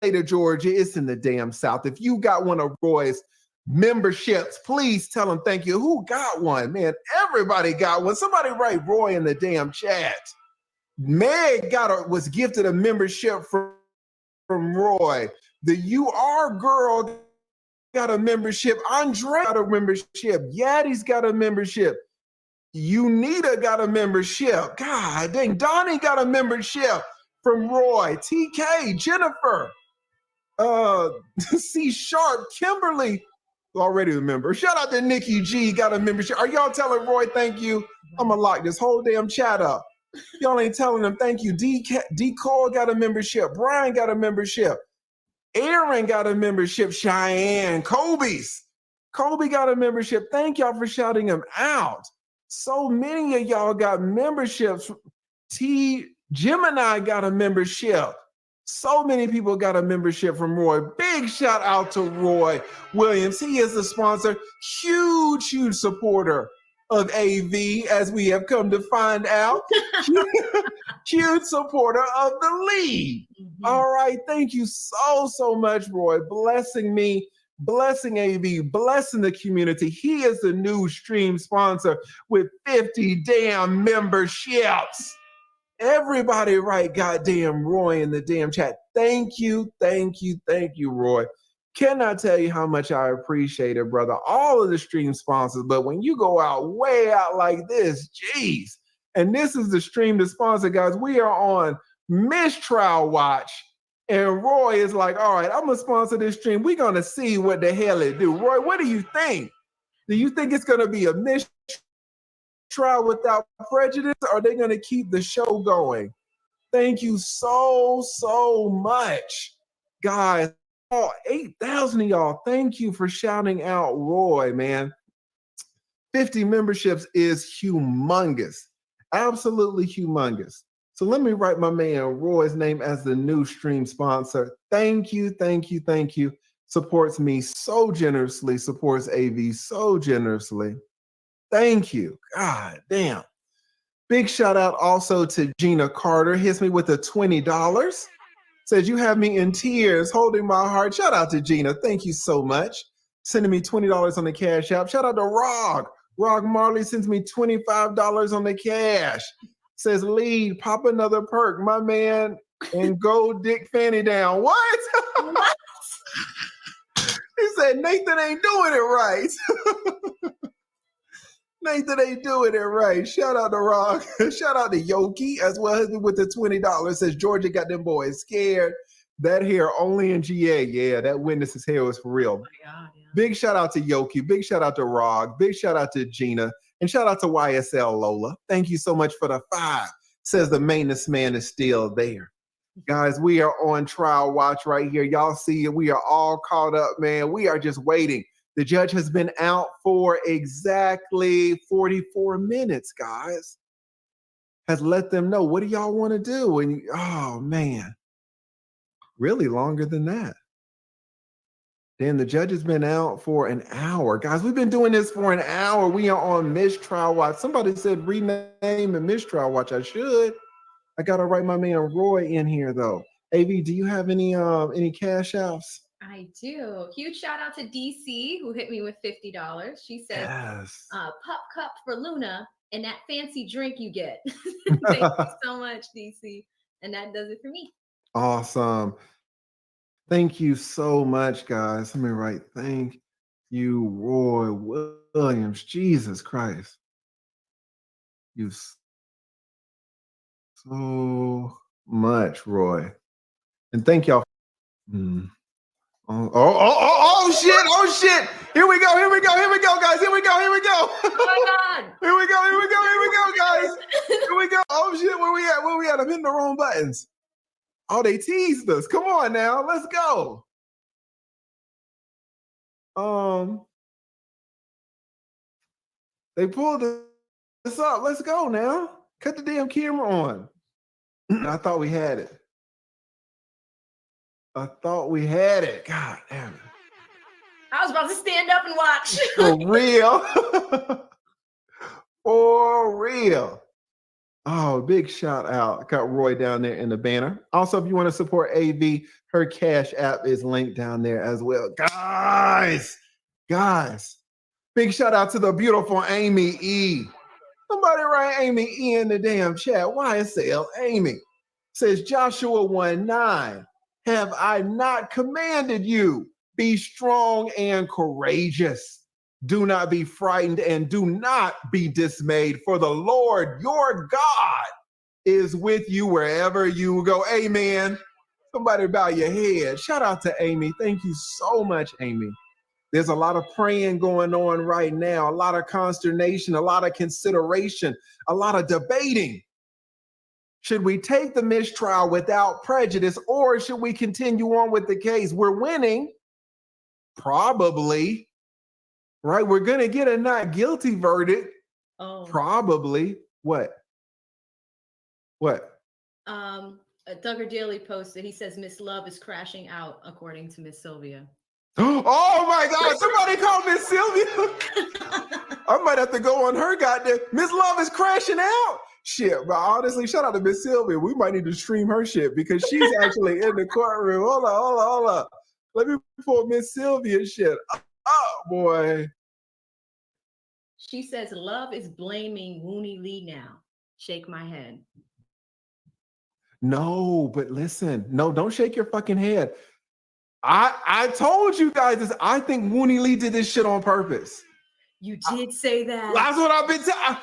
of Georgia. It's in the damn South. If you got one of Roy's memberships, please tell him thank you. Who got one? Man, everybody got one. Somebody write Roy in the damn chat. Meg was gifted a membership from Roy. The UR girl got a membership. Andre got a membership. Yadi's got a membership. Unita got a membership. God dang, Donnie got a membership from Roy. TK, Jennifer, C Sharp, Kimberly, already a member. Shout out to Nikki G, got a membership. Are y'all telling Roy thank you? I'm gonna lock this whole damn chat up. Y'all ain't telling them thank you. D Cole got a membership. Brian got a membership. Aaron got a membership. Cheyenne, Kobe got a membership. Thank y'all for shouting him out. So many of y'all got memberships. Gemini got a membership. So many people got a membership from Roy. Big shout out to Roy Williams. He is the sponsor, huge supporter of AV, as we have come to find out. Huge supporter of the league. All right, thank you so much, Roy. Blessing me, blessing AV, blessing the community. He is the new stream sponsor with 50 damn memberships. Everybody write goddamn Roy in the damn chat. Thank you, Roy. Cannot tell you how much I appreciate it, brother. All of the stream sponsors, but when you go out way out like this, geez. And this is the stream to sponsor, guys. We are on Mistrial Watch. And Roy is like, all right, I'm gonna sponsor this stream. We're gonna see what the hell it do. Roy, what do you think? Do you think it's gonna be a mistrial without prejudice, or are they gonna keep the show going? Thank you so much, guys. Oh, 8,000 of y'all. Thank you for shouting out Roy, man. 50 memberships is humongous. Absolutely humongous. So let me write my man Roy's name as the new stream sponsor. Thank you. Supports me so generously, supports AV so generously. Thank you. God damn. Big shout out also to Gina Carter. Hits me with a $20. Says, you have me in tears, holding my heart. Shout out to Gina. Thank you so much. Sending me $20 on the Cash App. Shout out to Rog. Rog Marley sends me $25 on the cash. Says, lead, pop another perk, my man, and go dick Fanny down. What? He said, Nathan ain't doing it right. Nathan ain't doing it right. Shout out to Rock. Shout out to Yoki as well with the $20. Says Georgia got them boys scared. That here only in GA. Yeah, that witness is here is for real. Oh my God, yeah. Big shout out to Yoki. Big shout out to Rog. Big shout out to Gina. And shout out to YSL Lola. Thank you so much for the 5. Says the maintenance man is still there. Guys, we are on trial watch right here. Y'all see it. We are all caught up, man. We are just waiting. The judge has been out for exactly 44 minutes, guys. Has let them know, what do y'all want to do? And oh, man, really longer than that. Then the judge has been out for an hour. Guys, we've been doing this for an hour. We are on Mistrial Watch. Somebody said rename it Mistrial Watch. I should. I got to write my man Roy in here, though. AV, do you have any cash outs? I do. Huge shout out to DC who hit me with $50. She says, yes. Pup cup for Luna and that fancy drink you get. Thank you so much, DC. And that does it for me. Awesome. Thank you so much, guys. Let me write thank You, Roy Williams, Jesus Christ. You so much, Roy. And thank y'all. Oh, shit. Oh, shit. Here we go, guys. Here we go. Oh my God. Here we go, guys. Here we go. Oh, shit. Where we at? I'm hitting the wrong buttons. Oh, they teased us. Come on now. Let's go. They pulled this up. Let's go now. Cut the damn camera on. I thought we had it. God damn it. I was about to stand up and watch. For real. For real. Oh, big shout out. Got Roy down there in the banner. Also, if you want to support AV, her Cash App is linked down there as well. Guys, big shout out to the beautiful Amy E. Somebody write Amy E in the damn chat. YSL Amy says Joshua 1:9. Have I not commanded you? Be strong and courageous. Do not be frightened and do not be dismayed, for the Lord your God is with you wherever you go. Amen. Somebody bow your head. Shout out to Amy. Thank you so much, Amy. There's a lot of praying going on right now, a lot of consternation, a lot of consideration, a lot of debating. Should we take the mistrial without prejudice, or should we continue on with the case? We're winning. Probably. Right? We're going to get a not guilty verdict. Oh. Probably. What? Thugger Daily posted, he says Miss Love is crashing out, according to Miss Sylvia. Oh my God, somebody called Miss Sylvia. I might have to go on her goddamn. Miss Love is crashing out. Shit, but honestly, shout out to Miss Sylvia. We might need to stream her shit because she's actually in the courtroom. Hold on. Let me pull Miss Sylvia shit. Oh boy. She says Love is blaming Wooney Lee now. Shake my head. No, but listen, no, don't shake your fucking head. I told you guys this. I think Wooney Lee did this shit on purpose. You did say that. That's what I've been saying.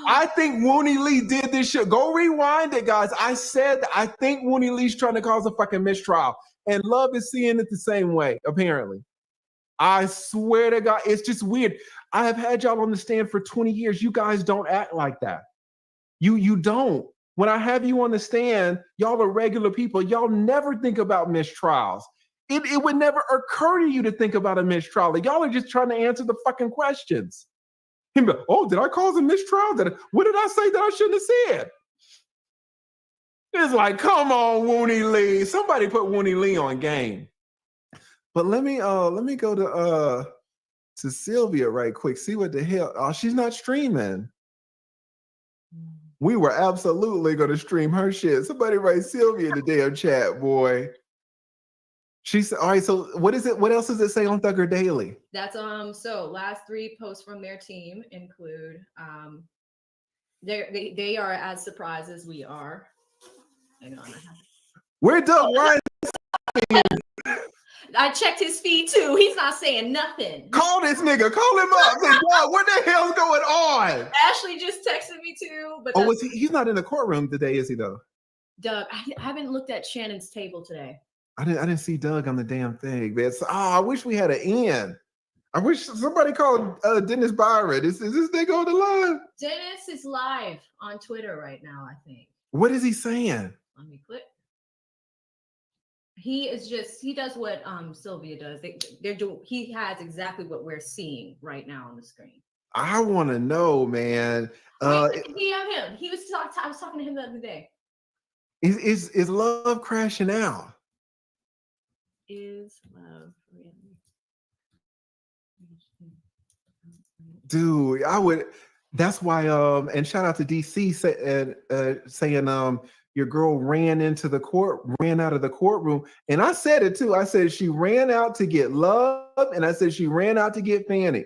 I think Wooney Lee did this shit. Go rewind it, guys. I said I think Wooney Lee's trying to cause a fucking mistrial. And Love is seeing it the same way, apparently. I swear to God, it's just weird. I have had y'all on the stand for 20 years. You guys don't act like that. You don't. When I have you on the stand, y'all are regular people. Y'all never think about mistrials. It would never occur to you to think about a mistrial. Y'all are just trying to answer the fucking questions. Oh, did I cause a mistrial? What did I say that I shouldn't have said? It's like, come on, Wooney Lee. Somebody put Wooney Lee on game. But let me go to Sylvia right quick. See what the hell. Oh, she's not streaming. We were absolutely going to stream her shit. Somebody write Sylvia in the damn chat, boy. She said, all right, so what is it? What else does it say on Thugger Daily? That's so last 3 posts from their team include they are as surprised as we are. Hang on. Where Doug Ryan? I checked his feed too. He's not saying nothing. Call this nigga. Call him up. Say, Doug, what the hell's going on? Ashley just texted me too. But was he's not in the courtroom today, is he though? Doug, I haven't looked at Shannon's table today. I didn't see Doug on the damn thing, man. So, I wish we had an in. I wish somebody called Dennis Byron. Is this nigga on the line? Dennis is live on Twitter right now, I think. What is he saying? Let me click. He does what Sylvia does. He has exactly what we're seeing right now on the screen. I want to know, man. He have him. I was talking to him the other day. Is Love crashing out? Is Love really? Dude, I would. That's why. And shout out to DC saying your girl ran out of the courtroom, and I said it too. I said she ran out to get Love, and I said she ran out to get Fanny.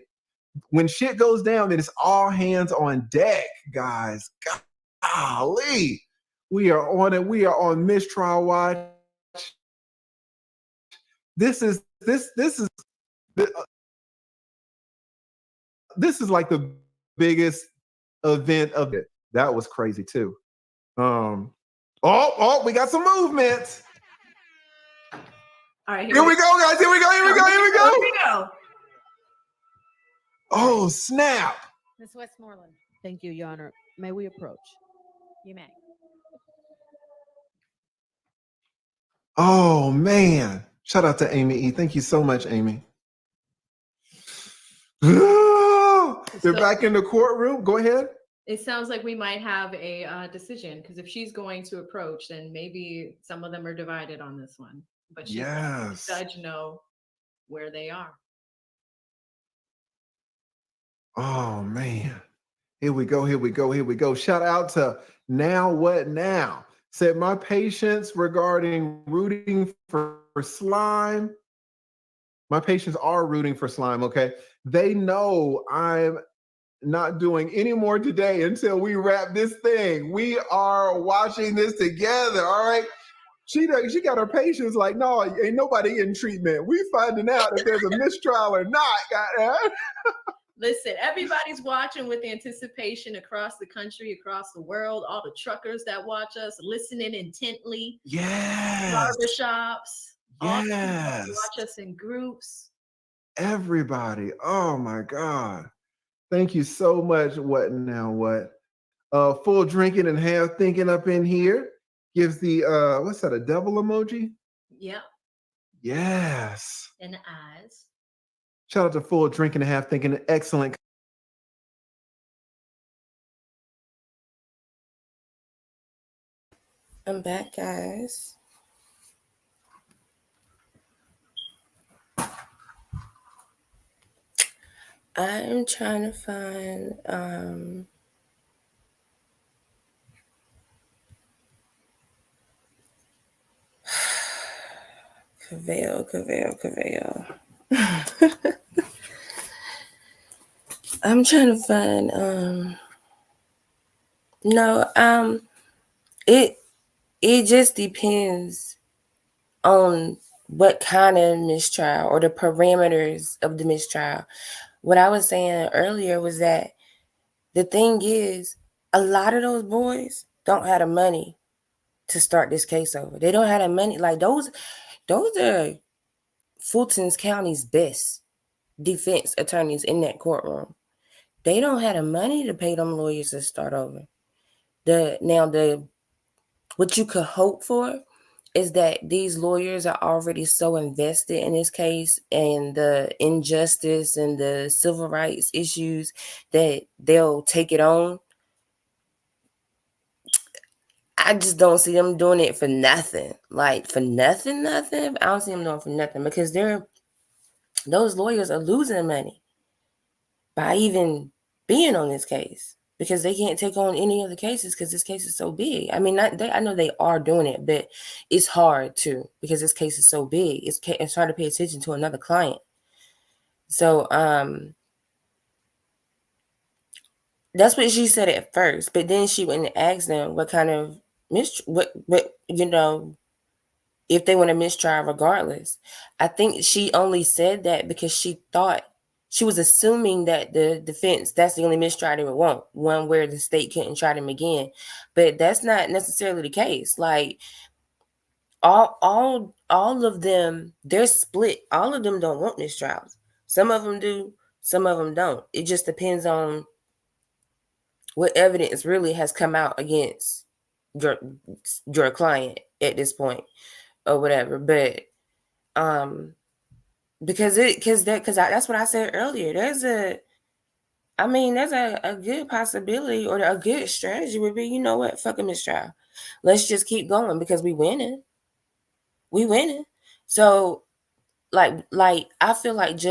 When shit goes down, then it's all hands on deck, guys. Golly, we are on it. We are on mistrial watch. This is this is like the biggest event of it. That was crazy too. We got some movement. All right, Here we go, guys. Here we go. go. Oh, snap. Ms. Westmoreland, Thank you, Your Honor. May we approach? you may. Oh, man. Shout out to Amy E. Thank you so much, Amy. They're back in the courtroom. Go ahead. It sounds like we might have a decision, because if she's going to approach, then maybe some of them are divided on this one. But she's gonna let Yes. the judge know where they are. Oh, man. Here we go. Shout out to Now What Now. Said my patients regarding rooting for slime. My patients are rooting for slime, okay? They know I'm not doing any more today until we wrap this thing. We are watching this together, all right? She got her patients like, no, ain't nobody in treatment. We finding out if there's a mistrial or not, goddamn. Listen, everybody's watching with anticipation across the country, across the world, all the truckers that watch us, listening intently. Yes. Barbershops. All the people that Yes. watch us in groups. Everybody. Oh my God. Thank you so much. What now? What? Full drinking and half thinking up in here. Gives the what's that? A devil emoji? Yep. Yes. And the eyes. Shout out to Full Drinking and Half Thinking. Excellent. I'm back, guys. I'm trying to find Cavell. I'm trying to find it just depends on what kind of mistrial or the parameters of the mistrial. What I was saying earlier was that the thing is, a lot of those boys don't have the money to start this case over. They don't have the money. Like those are Fulton County's best defense attorneys in that courtroom. They don't have the money to pay them lawyers to start over. What you could hope for is that these lawyers are already so invested in this case and the injustice and the civil rights issues that they'll take it on. I just don't see them doing it for nothing. Like for nothing. I don't see them doing it for nothing because those lawyers are losing money by even being on this case because they can't take on any other cases because this case is so big. I mean, I know they are doing it, but it's hard too because this case is so big. It's hard to pay attention to another client. So that's what she said at first, but then she went and asked them what kind of if they want to mistrial regardless. I think she only said that because she was assuming that the defense, that's the only mistrial they would want, one where the state couldn't try them again. But that's not necessarily the case. Like all of them, they're split. All of them don't want mistrials. Some of them do, some of them don't. It just depends on what evidence really has come out against your client at this point or whatever. But because that's what I said earlier. There's a good possibility or a good strategy would be, you know what, fuck a mistrial. Let's just keep going because we winning. So like I feel like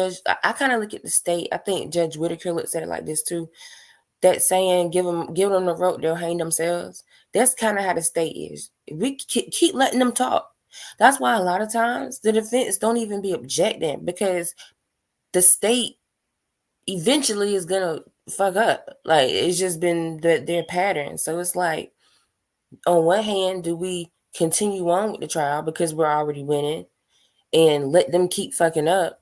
I kind of look at the state. I think Judge Whitaker looked at it like this too. That saying, give them the rope, they'll hang themselves. That's kind of how the state is. We keep letting them talk. That's why a lot of times the defense don't even be objecting because the state eventually is gonna fuck up. Like it's just been their pattern. So it's like, on one hand, do we continue on with the trial because we're already winning and let them keep fucking up?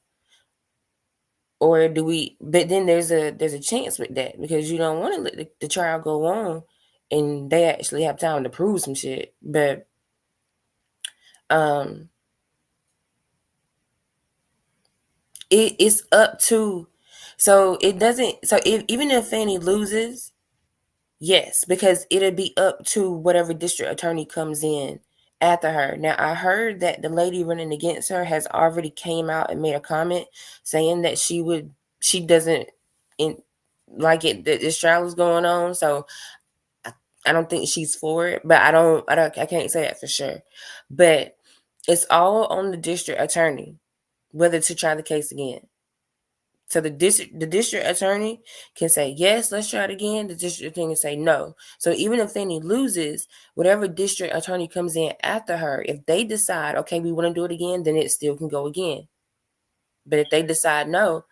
Or do we, but then there's a chance with that because you don't want to let the trial go on and they actually have time to prove some shit. But it's up to, so it doesn't, so even if Fanny loses, yes, because it'll be up to whatever district attorney comes in after her. Now, I heard that the lady running against her has already came out and made a comment saying that she doesn't like it, that this trial is going on. So I don't think she's for it, but I can't say that for sure. But it's all on the district attorney whether to try the case again. So the district attorney can say, yes, let's try it again. The district attorney can say no. So even if Fanny loses, whatever district attorney comes in after her, if they decide, okay, we want to do it again, then it still can go again. But if they decide no,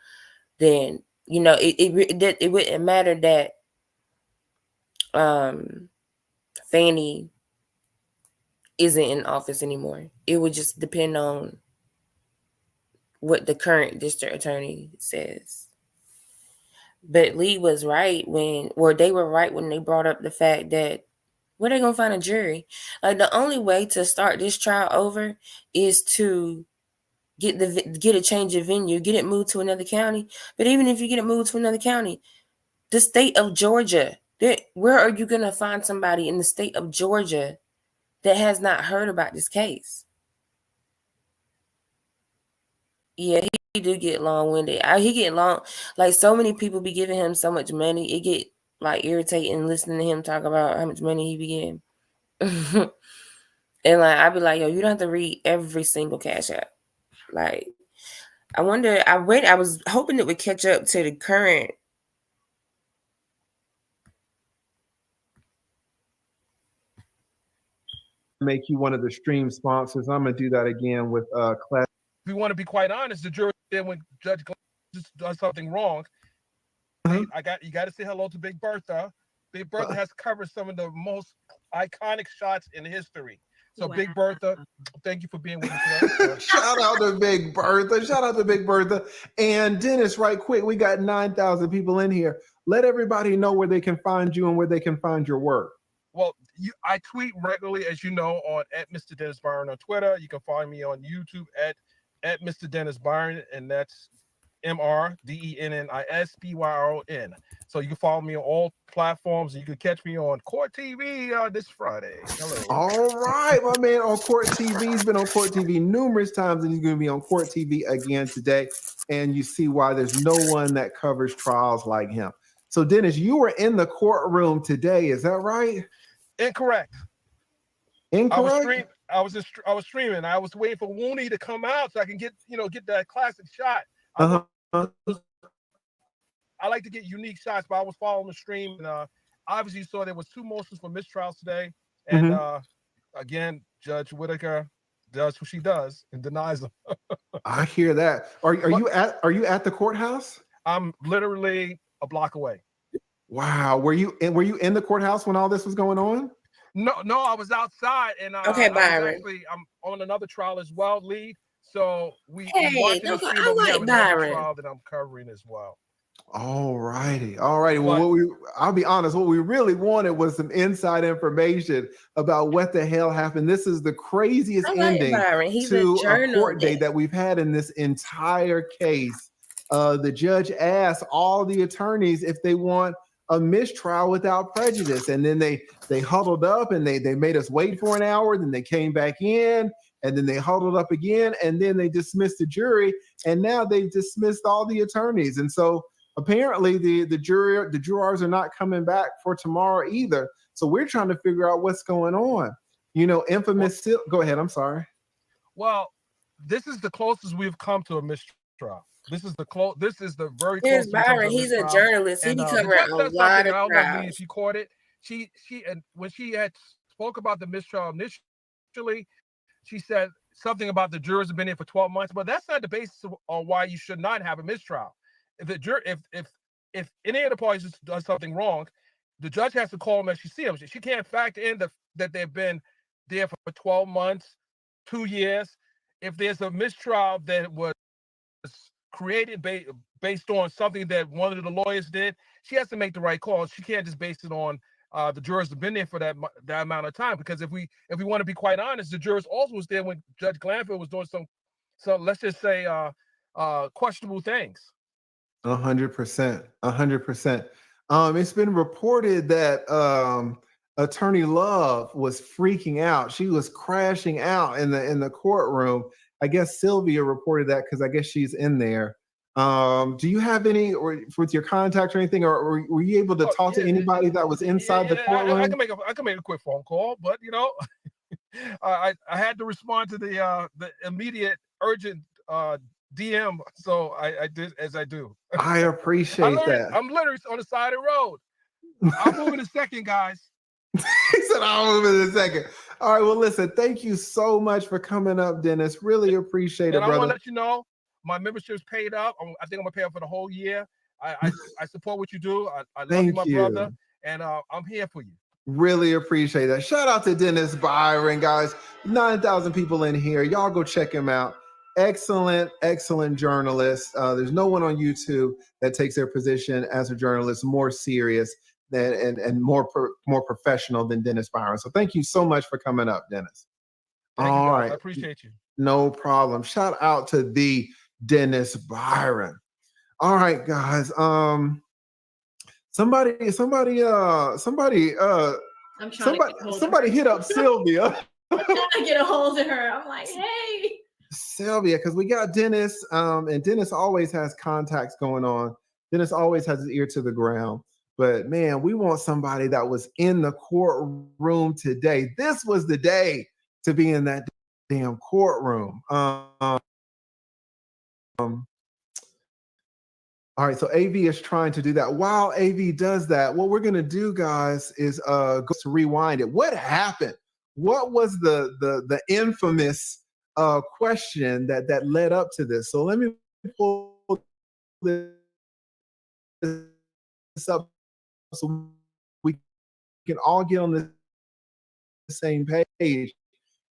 then, it wouldn't matter that Fanny isn't in office anymore. It would just depend on what the current district attorney says. But Lee was right they were right when they brought up the fact that where they gonna find a jury? Like the only way to start this trial over is to get a change of venue, get it moved to another county. But even if you get it moved to another county, the state of Georgia, where are you gonna find somebody in the state of Georgia that has not heard about this case? Yeah, he do get long-winded. He get long, like so many people be giving him so much money. It get like irritating listening to him talk about how much money he be getting. And like I'd be like, yo, you don't have to read every single cash app. Like, I wonder. I was hoping it would catch up to the current. Make you one of the stream sponsors. I'm gonna do that again with class. If we want to be quite honest, the jury then when Judge just does something wrong, you got to say hello to Big Bertha. Big Bertha has covered some of the most iconic shots in history. So Big Bertha, thank you for being with me today. Shout out to Big Bertha. Shout out to Big Bertha. And Dennis, right quick, we got 9,000 people in here. Let everybody know where they can find you and where they can find your work. Well, I tweet regularly, as you know, on @Mr. Dennis Byron on Twitter. You can find me on YouTube at Mr. Dennis Byron, and that's MrDennisByron. So you can follow me on all platforms. You can catch me on Court TV this Friday. Hello. All right, my man on Court TV. He's been on Court TV numerous times, and he's going to be on Court TV again today. And you see why there's no one that covers trials like him. So, Dennis, you were in the courtroom today. Is that right? Incorrect. Incorrect. I was streaming. I was waiting for Wooney to come out so I can get that classic shot. I like to get unique shots, but I was following the stream, and obviously you saw there was 2 motions for mistrials today. And again, Judge Whitaker does what she does and denies them. I hear that. Are you at the courthouse? I'm literally a block away. Wow. Were you in the courthouse when all this was going on? No, I was outside, and okay, Byron. I'm on another trial as well, lead. So we Hey, watching the stream, but we have another trial that I'm covering as well. All righty. Well, I'll be honest, what we really wanted was some inside information about what the hell happened. This is the craziest ending to a court date that we've had in this entire case. The judge asked all the attorneys if they want a mistrial without prejudice. And then they huddled up and they made us wait for an hour. Then they came back in and then they huddled up again. And then they dismissed the jury. And now they've dismissed all the attorneys. And so apparently the jurors are not coming back for tomorrow either. So we're trying to figure out what's going on. Infamous. Go ahead. I'm sorry. Well, this is the closest we've come to a mistrial. This is the very Here's close. Byron. He's a journalist. He covered a lot of trials. If you caught it, she and when she had spoke about the mistrial initially, she said something about the jurors have been here for 12 months, but that's not the basis on why you should not have a mistrial. If any of the parties does something wrong, the judge has to call them as she sees them. She can't factor in that they've been there for 12 months, 2 years. If there's a mistrial that was created based on something that one of the lawyers did, she has to make the right call. She can't just base it on the jurors have been there for that amount of time. Because if we want to be quite honest, the jurors also was there when Judge Glanfield was doing some let's just say questionable things. 100%. 100%. It's been reported that Attorney Love was freaking out. She was crashing out in the courtroom. I guess Sylvia reported that because I guess she's in there. Do you have any, or with your contact or anything, or were you able to talk to anybody that was inside the courtroom? I can make a quick phone call, but you know, I had to respond to the immediate urgent DM, so I did as I do. I appreciate that. I'm literally on the side of the road. I'll move in a second, guys. He said, I'll move in a second. All right, well, listen, thank you so much for coming up, Dennis. Really appreciate it, And I want brother. to let you know, my membership's paid up. I think I'm gonna pay up for the whole year. I support what you do. I love you, my brother, and I'm here for you. Really appreciate that. Shout out to Dennis Byron, guys. 9,000 people in here. Y'all go check him out. Excellent, excellent journalist. There's no one on YouTube that takes their position as a journalist more serious than and more professional than Dennis Byron. So thank you so much for coming up, Dennis. Thank you, All guys. right. I appreciate you. No problem. Shout out to the Dennis Byron. All right, guys. Somebody Somebody hit up Sylvia. I'm trying to get a hold of her. I'm like, hey. Sylvia, because we got Dennis, and Dennis always has contacts going on. Dennis always has his ear to the ground. But man, we want somebody that was in the courtroom today. This was the day to be in that damn courtroom. All right, so AV is trying to do that. While AV does that, what we're gonna do, guys, is go to rewind it. What happened? What was the infamous question that led up to this? So let me pull this up so we can all get on the same page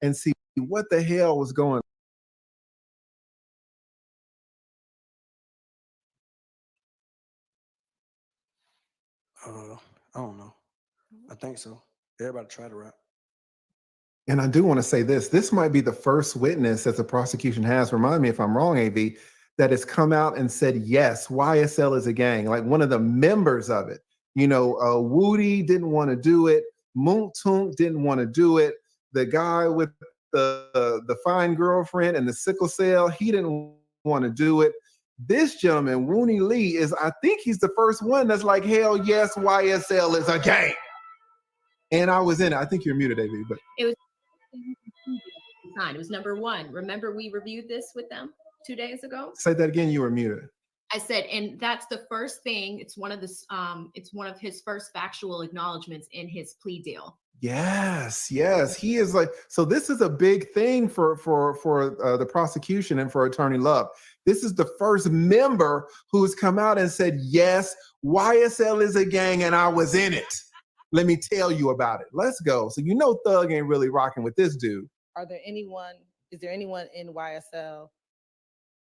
and see what the hell was going on. I don't know. I think so. Everybody try to rap. And I do want to say this. This might be the first witness that the prosecution has, remind me if I'm wrong, AV, that has come out and said, yes, YSL is a gang, like one of the members of it. You know, Woody didn't want to do it. Moont Toont didn't want to do it. The guy with the fine girlfriend and the sickle cell, he didn't want to do it. This gentleman, Wooney Lee, I think he's the first one that's like, hell yes, YSL is a gang. And I was in it. I think you're muted, AV, but It was it was number 1. Remember we reviewed this with them 2 days ago? Say that again, you were muted. I said, and that's the first thing. It's one of his first factual acknowledgments in his plea deal. Yes, yes. He is like, so this is a big thing for the prosecution and for Attorney Love. This is the first member who's come out and said, yes, YSL is a gang and I was in it. Let me tell you about it. Let's go. So you know Thug ain't really rocking with this dude. Is there anyone in YSL,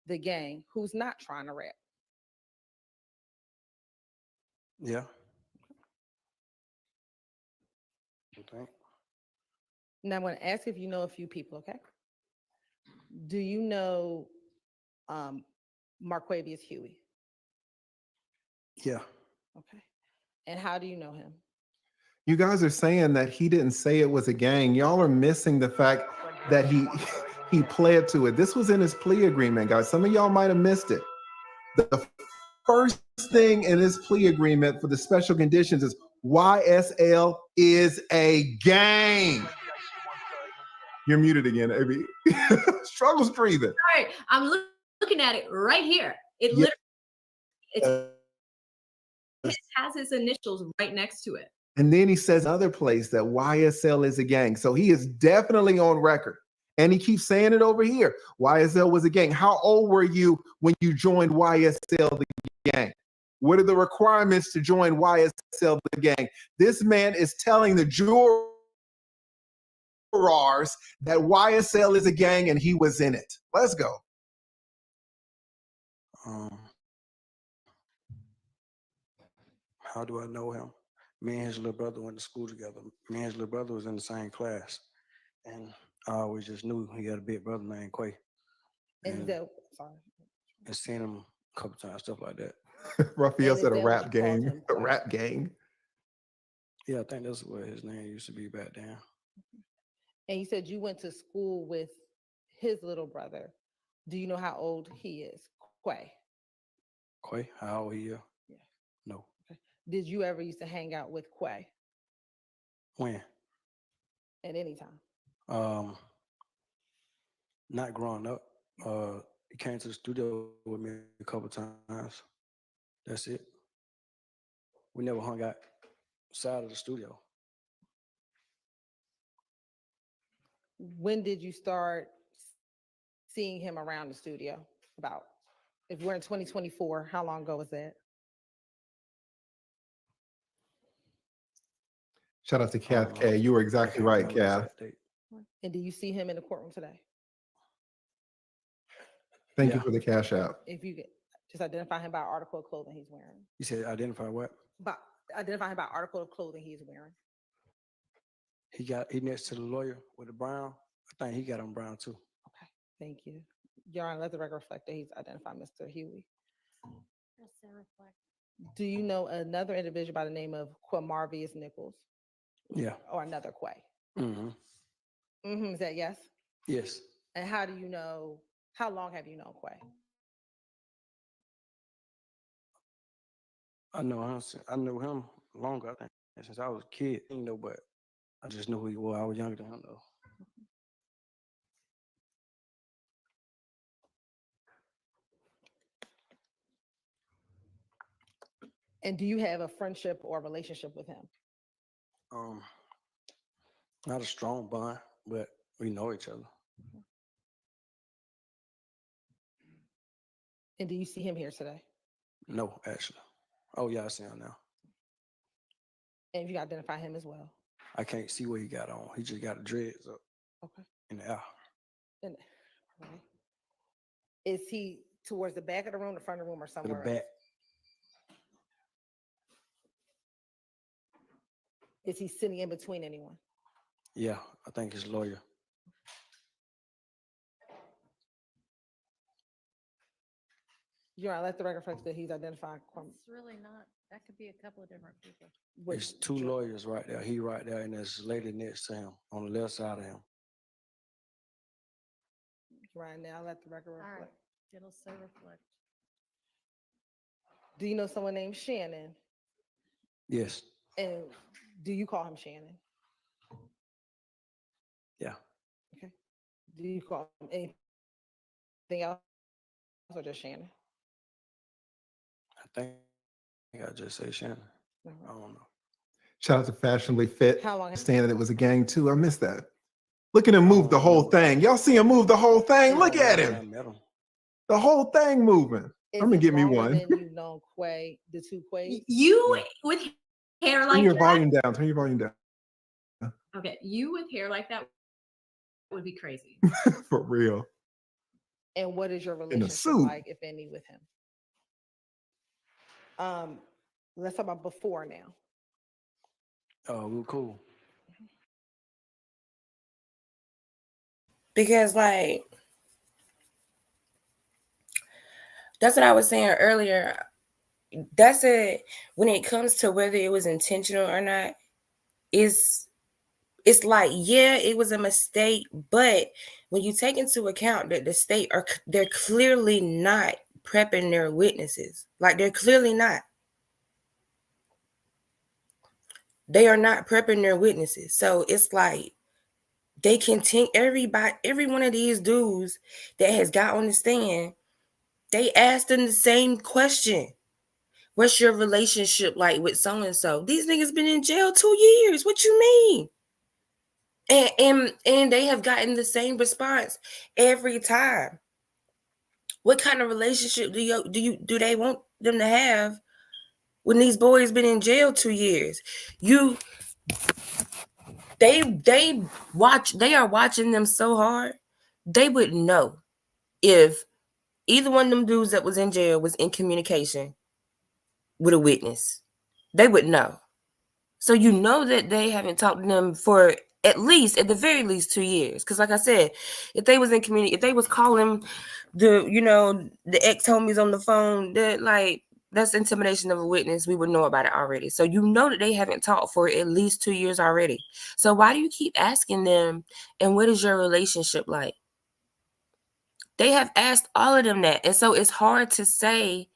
the gang, who's not trying to rap? Yeah. Okay. Now I'm going to ask if you know a few people, okay? Do you know Marquavius Huey? Yeah. Okay. And how do you know him? You guys are saying that he didn't say it was a gang. Y'all are missing the fact that he pled to it. This was in his plea agreement, guys. Some of y'all might have missed it. The first thing in his plea agreement for the special conditions is YSL is a gang. You're muted again, AB. Struggles breathing. All right, I'm looking at it right here. It literally it has his initials right next to it. And then he says another place that YSL is a gang. So he is definitely on record. And he keeps saying it over here. YSL was a gang. How old were you when you joined YSL, the gang? What are the requirements to join YSL, the gang? This man is telling the jurors that YSL is a gang and he was in it. Let's go. How do I know him? Me and his little brother went to school together. Me and his little brother was in the same class. And I always just knew he had a big brother named Quay. And And, sorry. and seen him a couple times, stuff like that. Raphael And said a is that what rap you called gang. him, A Quay? rap gang. Yeah, I think that's what his name used to be back then. And you said you went to school with his little brother. Do you know how old he is? Quay. Quay, how old he is? Yeah. No. Did you ever used to hang out with Quay When? at any time? Not growing up. He came to the studio with me a couple times. That's it. We never hung out outside of the studio. When did you start seeing him around the studio? About, if we're in 2024, how long ago was that? Shout out to Kath K. You were exactly right, Kath. And do you see him in the courtroom today? Thank you for the cash out. If you get, just identify him by article of clothing he's wearing. You said identify what? But identify him by article of clothing he's wearing. He next to the lawyer with the brown. I think he got on brown too. Okay, thank you. Your Honor, let the record reflect that he's identified Mr. Huey. Do you know another individual by the name of Quamarvius Nichols? Yeah. Or another Quay? Mm-hmm. Mm-hmm, is that yes? Yes. And how do you know, how long have you known Quay? I knew him longer, I think, since I was a kid, but I just knew who he was. I was younger than him though. And do you have a friendship or relationship with him? Not a strong bond, but we know each other. And do you see him here today? No, actually. Oh yeah, I see him now. And if you identify him as well? I can't see what he got on. He just got the dreads up. Okay. In the air. And, okay. Is he towards the back of the room, the front of the room, or To the somewhere else? back. Is he sitting in between anyone? Yeah, I think his lawyer. Your Honor, let the record reflect that he's identified. It's really not, that could be a couple of different people. There's two lawyers right there. He right there, and there's a lady next to him on the left side of him. Right now, let the record All right, reflect. it'll so reflect. Do you know someone named Shannon? Yes. And do you call him Shannon? Yeah. Okay. Do you call him anything else or just Shannon? I think I just say Shannon. I don't know. Shout out to Fashionably Fit. How long- Saying that it was a gang too. I missed that. Look at him move the whole thing. Y'all see him move the whole thing? Look at him. The whole thing moving. I'm gonna give me one. Then you've known Quay, the two Quays? You with hair Turn like your that? volume down. Turn your volume down. Okay, you with hair like that would be crazy. For real. And what is your In a relationship suit. like, if any, with him? Let's talk about before now. Oh, we were cool. Because like that's what I was saying earlier. That's it. When it comes to whether it was intentional or not, it's like, yeah, it was a mistake, but when you take into account that the state they're clearly not prepping their witnesses. Like they're clearly not. They are not prepping their witnesses. So it's like they continue, every one of these dudes that has got on the stand, they asked them the same question. What's your relationship like with so-and-so? These niggas been in jail 2 years. What you mean? And they have gotten the same response every time. What kind of relationship do they want them to have when these boys been in jail 2 years? They are watching them so hard, they would know if either one of them dudes that was in jail was in communication with a witness, they would know. So you know that they haven't talked to them for at the very least 2 years. Because like I said, if they was in community, if they was calling the ex-homies on the phone, that's intimidation of a witness. We would know about it already. So you know that they haven't talked for at least 2 years already. So why do you keep asking them, and what is your relationship like? They have asked all of them that. And so it's hard to say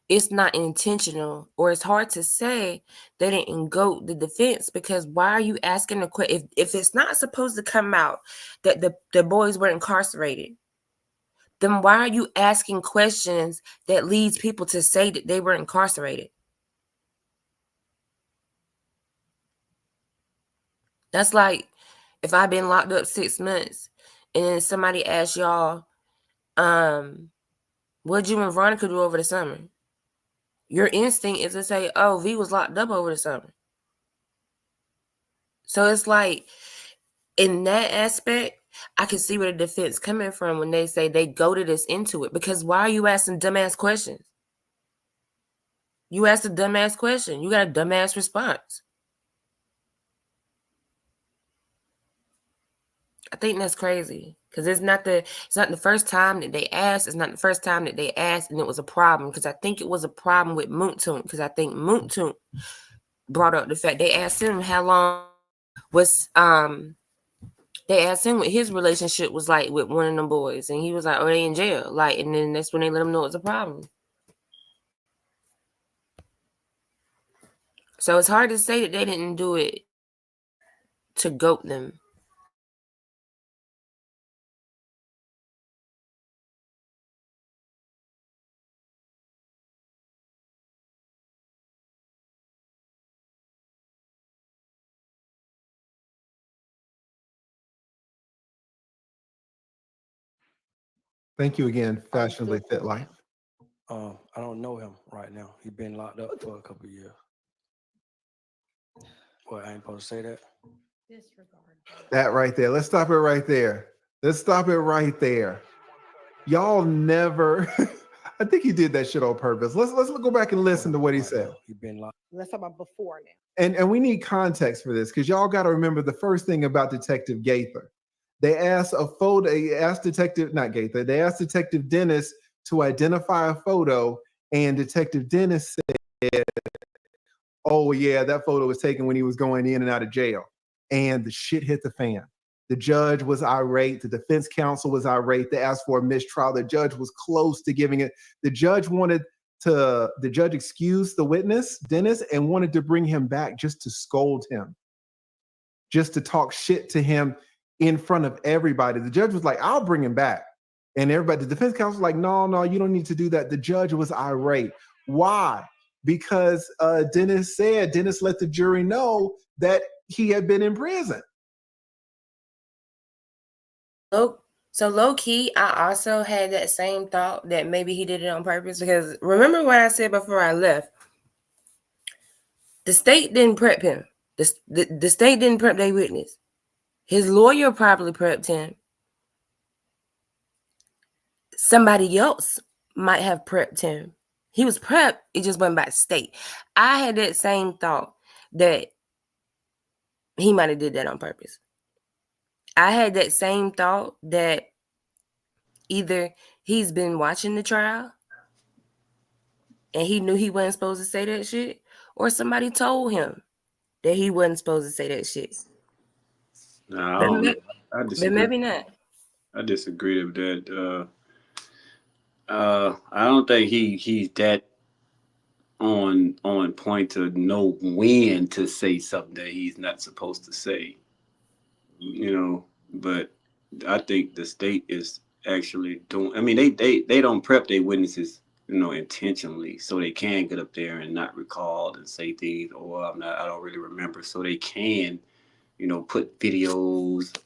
it's not intentional, or it's hard to say they didn't go the defense, because why are you asking the question? If it's not supposed to come out that the boys were incarcerated, then why are you asking questions that leads people to say that they were incarcerated? That's like if I've been locked up 6 months and then somebody asks y'all, what'd you and Veronica do over the summer? Your instinct is to say, oh, V was locked up over the summer. So it's like, in that aspect, I can see where the defense coming from when they say they goaded us into it. Because why are you asking dumbass questions? You asked a dumbass question. You got a dumbass response. I think that's crazy. Because it's not the first time that they asked. It's not the first time that they asked and it was a problem. Because I think it was a problem with Moontoon. Because I think Moontoon brought up the fact they asked him how long was they asked him what his relationship was like with one of them boys, and he was like, oh, they in jail. Like, and then that's when they let him know it was a problem. So it's hard to say that they didn't do it to goat them. Thank you again, Fashionably Fit Life. I don't know him right now. He's been locked up for a couple of years. What, I ain't supposed to say that? Disregard. That right there. Let's stop it right there. Let's stop it right there. Y'all never. I think he did that shit on purpose. Let's go back and listen to what he said. He's been locked. Let's talk about before now. And we need context for this, because y'all got to remember the first thing about Detective Gaither. They asked Detective Dennis to identify a photo, and Detective Dennis said, oh yeah, that photo was taken when he was going in and out of jail. And the shit hit the fan. The judge was irate. The defense counsel was irate. They asked for a mistrial. The judge was close to giving it. The judge excused the witness, Dennis, and wanted to bring him back just to scold him, just to talk shit to him in front of everybody. The judge was like, I'll bring him back. And everybody, the defense counsel was like, no, you don't need to do that. The judge was irate. Why? Because Dennis let the jury know that he had been in prison. So low key, I also had that same thought that maybe he did it on purpose, because remember what I said before I left? The state didn't prep him. The state didn't prep their witness. His lawyer probably prepped him. Somebody else might have prepped him. He was prepped, it just went by state. I had that same thought that he might have did that on purpose. I had that same thought that either he's been watching the trial and he knew he wasn't supposed to say that shit, or somebody told him that he wasn't supposed to say that shit. No, I disagree. But maybe not. I disagree with that. I don't think he's that on point to know when to say something that he's not supposed to say. But I think the state is actually doing. I mean, they don't prep their witnesses, intentionally, so they can get up there and not recall and say things, or I don't really remember, so they can, put videos,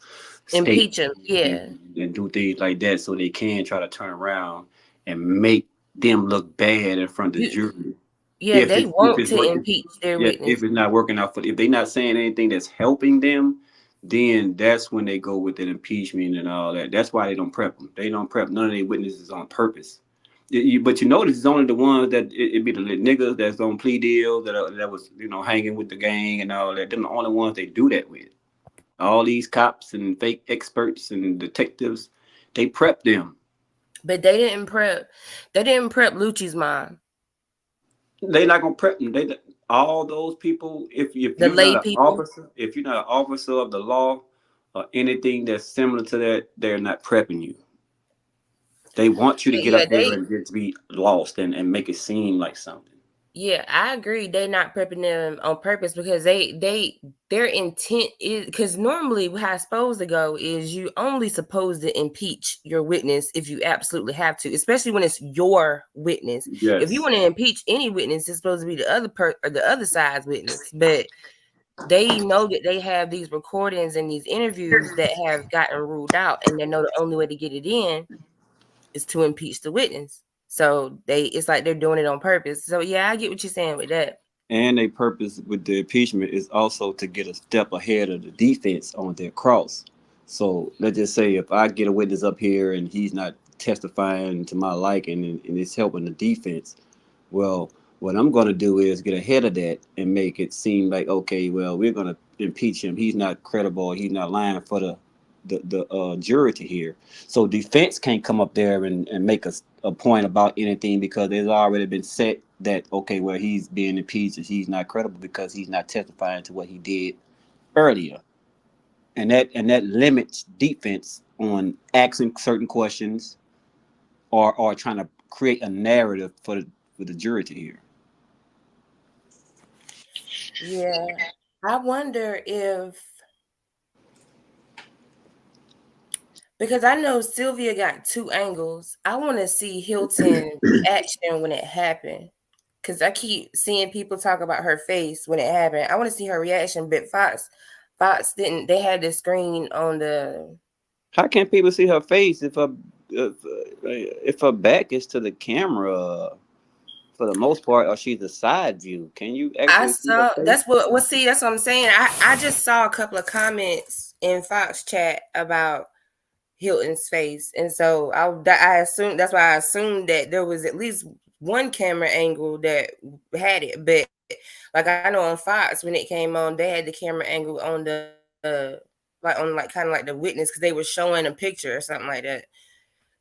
impeach him, yeah, and do things like that, so they can try to turn around and make them look bad in front of the jury. Yeah, they want to impeach their witness. If it's not working out if they're not saying anything that's helping them, then that's when they go with the impeachment and all that. That's why they don't prep them. They don't prep none of their witnesses on purpose. But you notice it's only the ones that it be the little niggas that's on plea deals that was hanging with the gang and all that. Them the only ones they do that with. All these cops and fake experts and detectives, they prep them. But they didn't prep. They didn't prep Lucci's mom. They not gonna prep them. All those people. If The you're lay not an people. officer, if you're not an officer of the law or anything that's similar to that, they're not prepping you. They want you to get Yeah, up there and just be lost and make it seem like something. Yeah, I agree. They not prepping them on purpose because their intent is because normally how it's supposed to go is you only supposed to impeach your witness if you absolutely have to, especially when it's your witness. If you Yes. want to impeach any witness, it's supposed to be the other side's witness. But they know that they have these recordings and these interviews that have gotten ruled out, and they know the only way to get it in is to impeach the witness. So it's like they're doing it on purpose. So yeah, I get what you're saying with that. And a purpose with the impeachment is also to get a step ahead of the defense on their cross. So let's just say if I get a witness up here and he's not testifying to my liking and it's helping the defense, well, what I'm going to do is get ahead of that and make it seem like, okay, well, we're going to impeach him. He's not credible. He's not lying for the jury to hear. So defense can't come up there and make a point about anything because it's already been set that, okay, well, he's being impeached and he's not credible because he's not testifying to what he did earlier. And that limits defense on asking certain questions or trying to create a narrative for the jury to hear. Yeah. I wonder if because I know Sylvia got two angles. I want to see Hilton reaction when it happened. Because I keep seeing people talk about her face when it happened. I want to see her reaction, but Fox didn't. They had the screen on the. How can people see her face if her back is to the camera for the most part, or she's a side view? Can you I actually see her saw face? that's what see that's what I'm saying. I just saw a couple of comments in Fox chat about Hilton's face, and so I assumed that's why I assumed that there was at least one camera angle that had it. But like I know on Fox when it came on, they had the camera angle on the like on like kind of like the witness because they were showing a picture or something like that.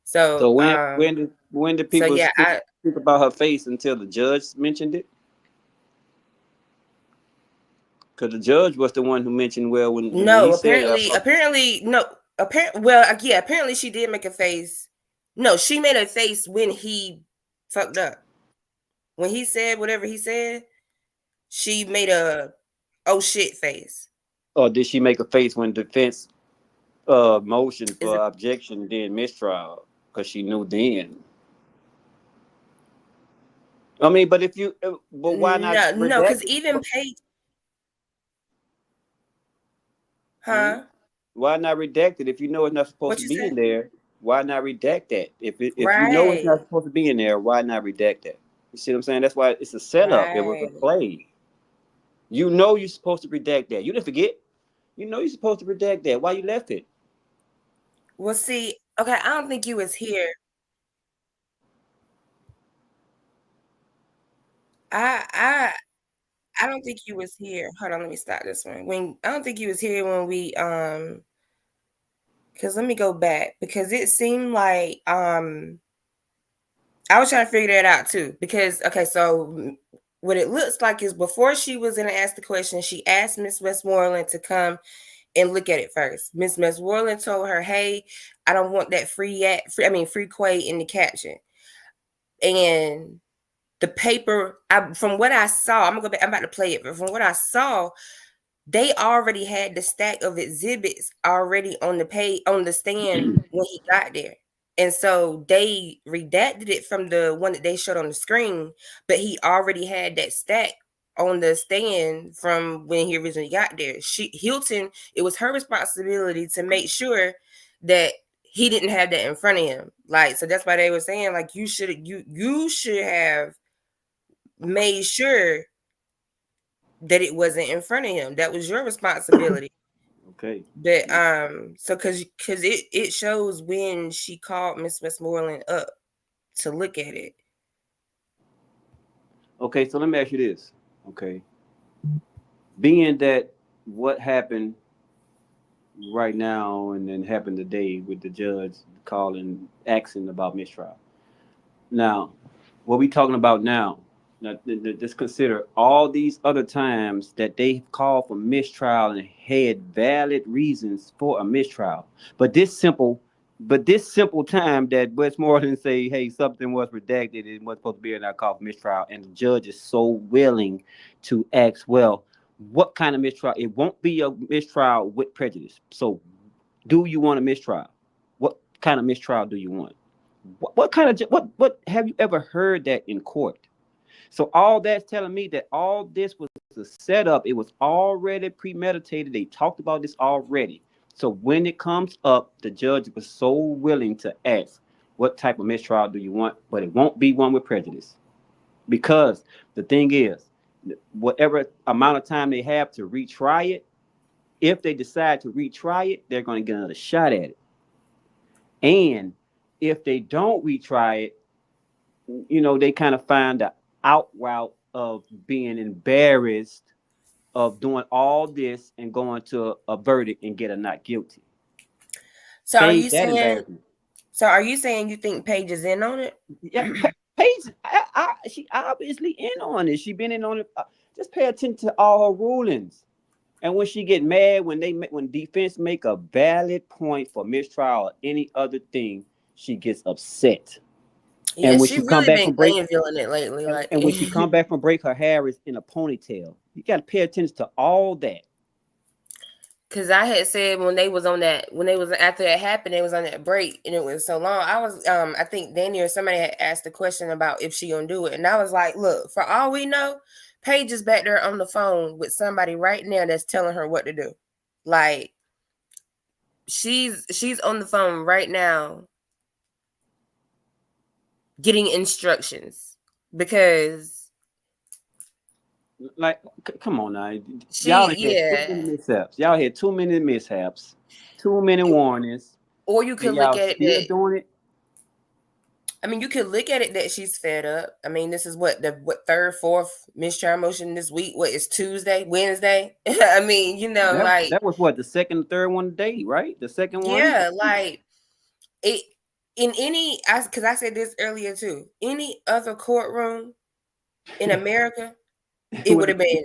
So So when did so people yeah, speak about her face until the judge mentioned it? Because the judge was the one who mentioned, well, when he no, said apparently no, apparently she did make a face. No, she made a face when he fucked up. When he said whatever he said, she made a oh shit face. or did she make a face when defense motion Is for it objection did mistrial? Because she knew then. I mean, but if you, but why not no, redact because it? even Paige, Hmm? huh? Why not redact it if you know it's not supposed What to you be say? in there? Why not redact that? If you know it's Right, not supposed to be in there, why not redact that? You see what I'm saying? That's why it's a setup. It was a right. play. You know you're supposed to redact that. You didn't forget. You know you're supposed to redact that. Why you left it? Well, see, okay, I don't think you was here. I I I don't think you was here. Hold on, let me stop this one. When I don't think you was here when we because let me go back because it seemed like I was trying to figure that out too because okay, so what it looks like is before she was gonna ask the question, she asked Miss Westmoreland to come and look at it first. Miss Westmoreland told her, "Hey, I don't want that free Quay in the caption." And the paper, from what I saw, I'm gonna go back. I'm about to play it, but from what I saw, they already had the stack of exhibits already on the page on the stand when he got there. And so they redacted it from the one that they showed on the screen, but he already had that stack on the stand from when he originally got there. Hilton, it was her responsibility to make sure that he didn't have that in front of him. Like, so that's why they were saying, like, you should have made sure that it wasn't in front of him. That was your responsibility. Okay. But so because it shows when she called Miss Westmoreland up to look at it. Okay, so let me ask you this. Okay, being that what happened right now and then happened today with the judge calling, asking about mistrial. Now, what we talking about now? Now, just consider all these other times that they called for mistrial and had valid reasons for a mistrial. But this simple time that Westmoreland say, hey, something was redacted, it was supposed to be in our call for mistrial, and the judge is so willing to ask, well, what kind of mistrial? It won't be a mistrial with prejudice. So, do you want a mistrial? What kind of mistrial do you want? What kind of what have you ever heard that in court? So all that's telling me that all this was a setup. It was already premeditated. They talked about this already. So when it comes up, the judge was so willing to ask, what type of mistrial do you want? But it won't be one with prejudice. Because the thing is, whatever amount of time they have to retry it, if they decide to retry it, they're going to get another shot at it. And if they don't retry it, you know, they kind of find the out route of being embarrassed of doing all this and going to a verdict and get a not guilty. So are Save you that saying? embarrassment. So are you saying you think Paige is in on it? Yeah, Paige, she obviously in on it. She been in on it. Just pay attention to all her rulings. And when she get mad, when defense make a valid point for mistrial or any other thing, she gets upset. Yeah, And when she she come really back been from break, Glenville-ing it lately. Like, and when she come back from break, her hair is in a ponytail. You got to pay attention to all that. Cause I had said when they was after it happened, they was on that break and it was so long. I was I think Danny or somebody had asked a question about if she gonna do it, and I was like, look, for all we know, Paige is back there on the phone with somebody right now that's telling her what to do. Like, she's on the phone right now getting instructions because Like, come on now, y'all had too many mishaps. Y'all had too many mishaps, too many warnings, or you could and look y'all at it still that, doing it. I mean, you could look at it that she's fed up. I mean, this is what third, fourth mistrial motion this week. What is Tuesday, Wednesday? I mean, you know, like, That was what, the second, third one today, right? The second one. yeah, like it in any. Because I said this earlier too. Any other courtroom in America, it would have been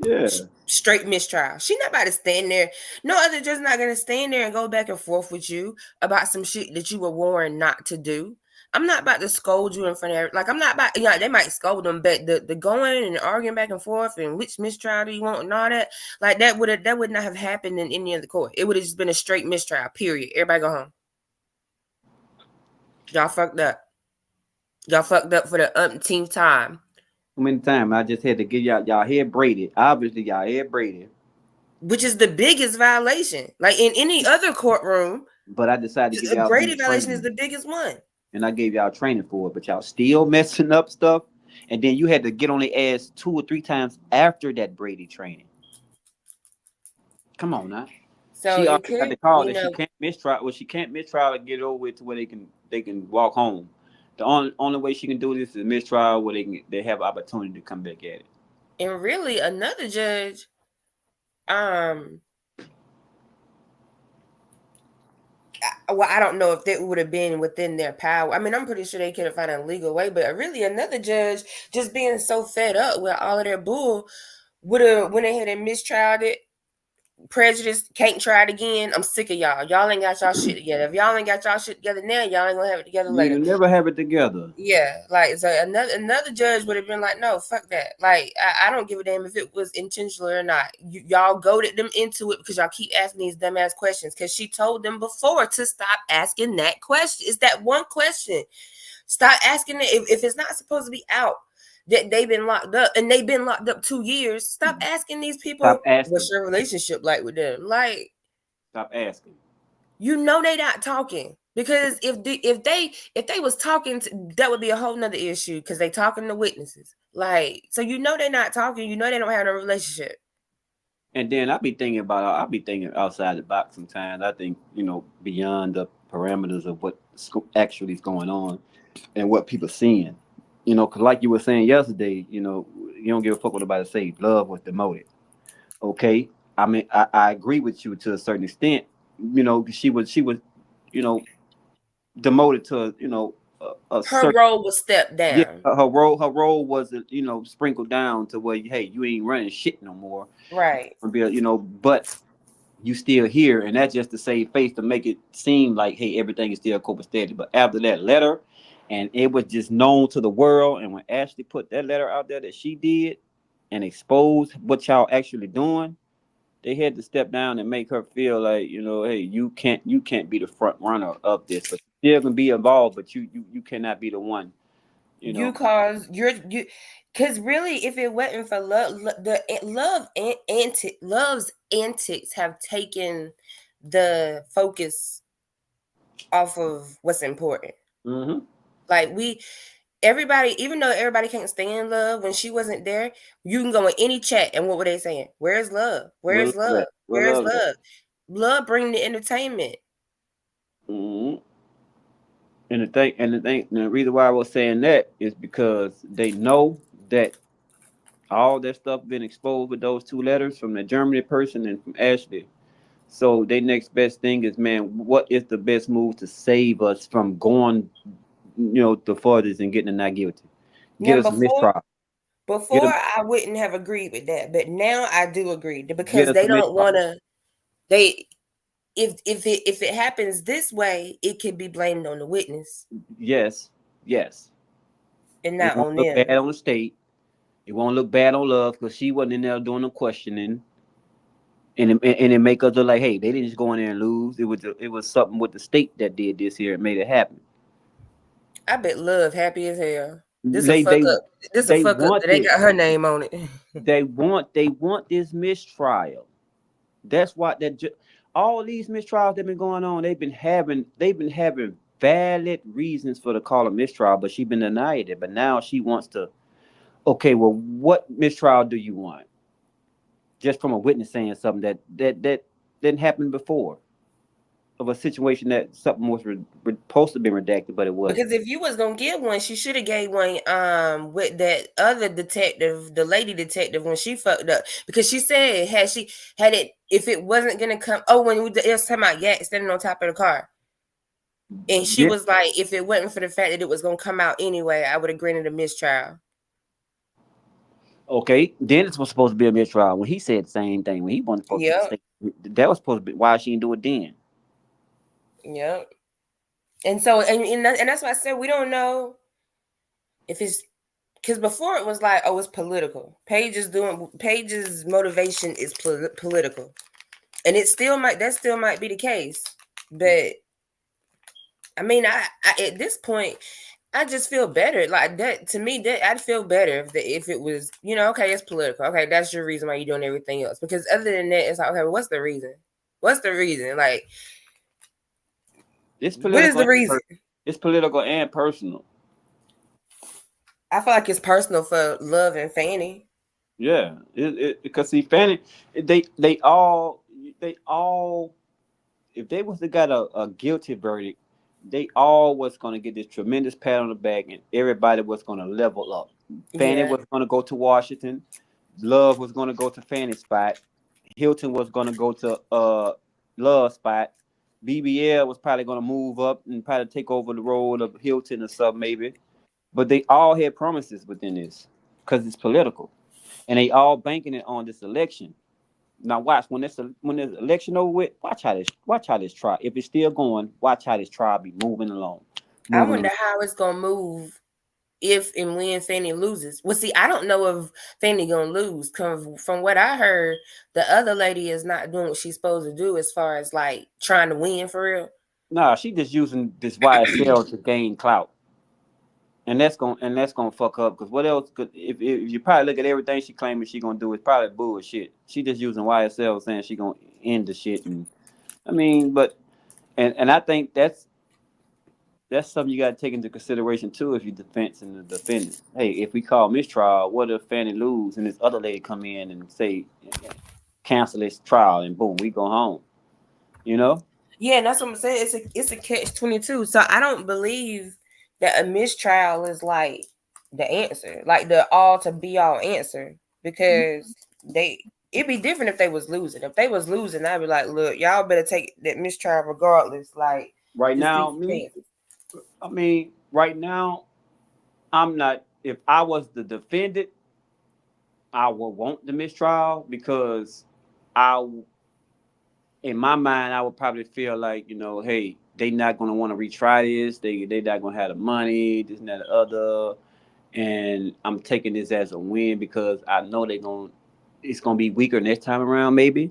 Yeah. straight mistrial. She not about to stand there. No other judge not gonna stand there and go back and forth with you about some shit that you were warned not to do. I'm not about to scold you in front of like, I'm not about, you know, they might scold them, but the going and arguing back and forth and which mistrial do you want and all that, like that would not have happened in any other court. It would have just been a straight mistrial, period. Everybody go home. Y'all fucked up. Y'all fucked up for the umpteenth time. Too many times. I just had to get y'all head braided. Obviously, y'all head braided. Which is the biggest violation. Like in any other courtroom. But I decided to give y'all Brady violation is the biggest one. And I gave y'all training for it, but y'all still messing up stuff. And then you had to get on their ass 2 or 3 times after that Brady training. Come on now. So she it already got could, the call you that know, she can't mistrial. Well, she can't mistrial and get it over with to where they can walk home. The only way she can do this is mistrial where they have opportunity to come back at it. And really, another judge, well, I don't know if that would have been within their power. I mean, I'm pretty sure they could have found a legal way, but really, another judge just being so fed up with all of their bull would have went ahead and mistrialed it. Prejudice, can't try it again. I'm sick of y'all. Y'all ain't got y'all shit together. If y'all ain't got y'all shit together now, y'all ain't gonna have it together later. You never have it together. Yeah, like, so another judge would have been like, no, fuck that. Like, I don't give a damn if it was intentional or not. Y'all goaded them into it because y'all keep asking these dumbass questions. Because she told them before to stop asking that question. It's that one question. Stop asking it if it's not supposed to be out. That they've been locked up and they've been locked up 2 years. Stop asking these people. Stop asking. What's your relationship like with them? Like, stop asking. You know they not talking. Because if they was talking, that would be a whole nother issue because they talking to witnesses. Like, so you know they're not talking. You know they don't have no relationship. And then I'll be thinking outside the box sometimes. I think, beyond the parameters of what actually is going on. and what people seeing. You know, because like you were saying yesterday, you know, you don't give a fuck what nobody say. Love was demoted. Okay, I mean, I agree with you to a certain extent. You know, she was, you know, demoted to, you know, a Her certain, role was stepped yeah, down. her role was, you know, sprinkled down to where, hey, you ain't running shit no more. Right. You know, but you still here, and that's just to save face, to make it seem like, hey, everything is still copacetic. But after that letter, and it was just known to the world, and when Ashley put that letter out there that she did and exposed what y'all actually doing, they had to step down and make her feel like, you know, hey, you can't be the front runner of this, but you still can be involved, but you cannot be the one, you know. You because really, if it wasn't for love's antics have taken the focus off of what's important. Mm-hmm. Like everybody, even though everybody can't stand Love, when she wasn't there, you can go in any chat and what were they saying? Where's Love? Where's Love? Where's Love? Love bring the entertainment. Mm-hmm. And the reason why I was saying that is because they know that all that stuff been exposed with those two letters from the Germany person and from Ashley. So their next best thing is, man, what is the best move to save us from going, you know, the farthest and getting a not guilty? Get Now us a mistrial. before I wouldn't have agreed with that, but now I do agree Get because us they a don't mistrial. want to. If it happens this way, it can be blamed on the witness Yes, yes. and It not won't on look them. bad on the state. It won't look bad on Love because she wasn't in there doing the questioning. And it make us look like, hey, they didn't just go in there and lose. It was something with the state that did this here and made it happen. I bet Love happy as hell. This a They fuck they up. This a they fuck up want that they this. got her name on it. They want this mistrial. That's why all these mistrials that been going on, they've been having valid reasons for the call of mistrial, but she been denied it. But now she wants to. Okay, well, what mistrial do you want? Just from a witness saying something that didn't happen before, of a situation that something was supposed to be redacted, but it wasn't. Because if you was gonna give one, she should have gave one with that other detective, the lady detective, when she fucked up. Because she said had it if it wasn't gonna come when it was talking about Yak standing on top of the car. And she Yeah. was like, if it wasn't for the fact that it was gonna come out anyway, I would have granted a mistrial. Okay, then it was supposed to be a mistrial when he said the same thing. When he wasn't supposed to say that was supposed to be, why she didn't do it then? Yep. And so and that's why I said we don't know if it's because before it was like, oh, it's political. Paige's motivation is political, and that still might be the case. But I mean, I at this point, I just feel better. Like that to me, that I'd feel better if it was, okay, it's political. Okay, that's your reason why you're doing everything else. Because other than that, it's like, okay, well, what's the reason? What's the reason? Like, It's what is political. the reason? It's political and personal. I feel like it's personal for Love and Fanny. Yeah, because see, Fanny, they all, if they was to got a guilty verdict, they all was gonna get this tremendous pat on the back, and everybody was gonna level up. Fanny Yeah. was gonna go to Washington, Love was gonna go to Fanny's spot, Hilton was gonna go to Love's spot, BBL was probably gonna move up and probably take over the role of Hilton or something maybe, but they all had promises within this because it's political, and they all banking it on this election. Now watch when this election over with. Watch how this trial. If it's still going, watch how this trial be moving along. I wonder how it's gonna move if and when Fanny loses. Well, see, I don't know if Fanny gonna lose. Cause from what I heard, the other lady is not doing what she's supposed to do as far as like trying to win for real. Nah, she just using this YSL to gain clout, and that's gonna fuck up. Because what else? Cause if you probably look at everything she claiming she gonna do, it's probably bullshit. She just using YSL saying she gonna end the shit, and I mean, and I think that's something you got to take into consideration too if you defense and the defendant. Hey, if we call mistrial, what if Fanny lose and this other lady come in and say cancel this trial and boom, we go home. You know? Yeah, and that's what I'm saying. It's a catch-22. So I don't believe that a mistrial is like the answer, like the all to be all answer, because it'd be different if they was losing. If they was losing, I'd be like, look, y'all better take that mistrial regardless. Like Right just now, leave me, it. I mean, right now, I'm not. If I was the defendant, I would want the mistrial because I, in my mind, I would probably feel like, hey, they not gonna want to retry this. They not gonna have the money, this and that, the other. And I'm taking this as a win because I know it's gonna be weaker next time around, maybe.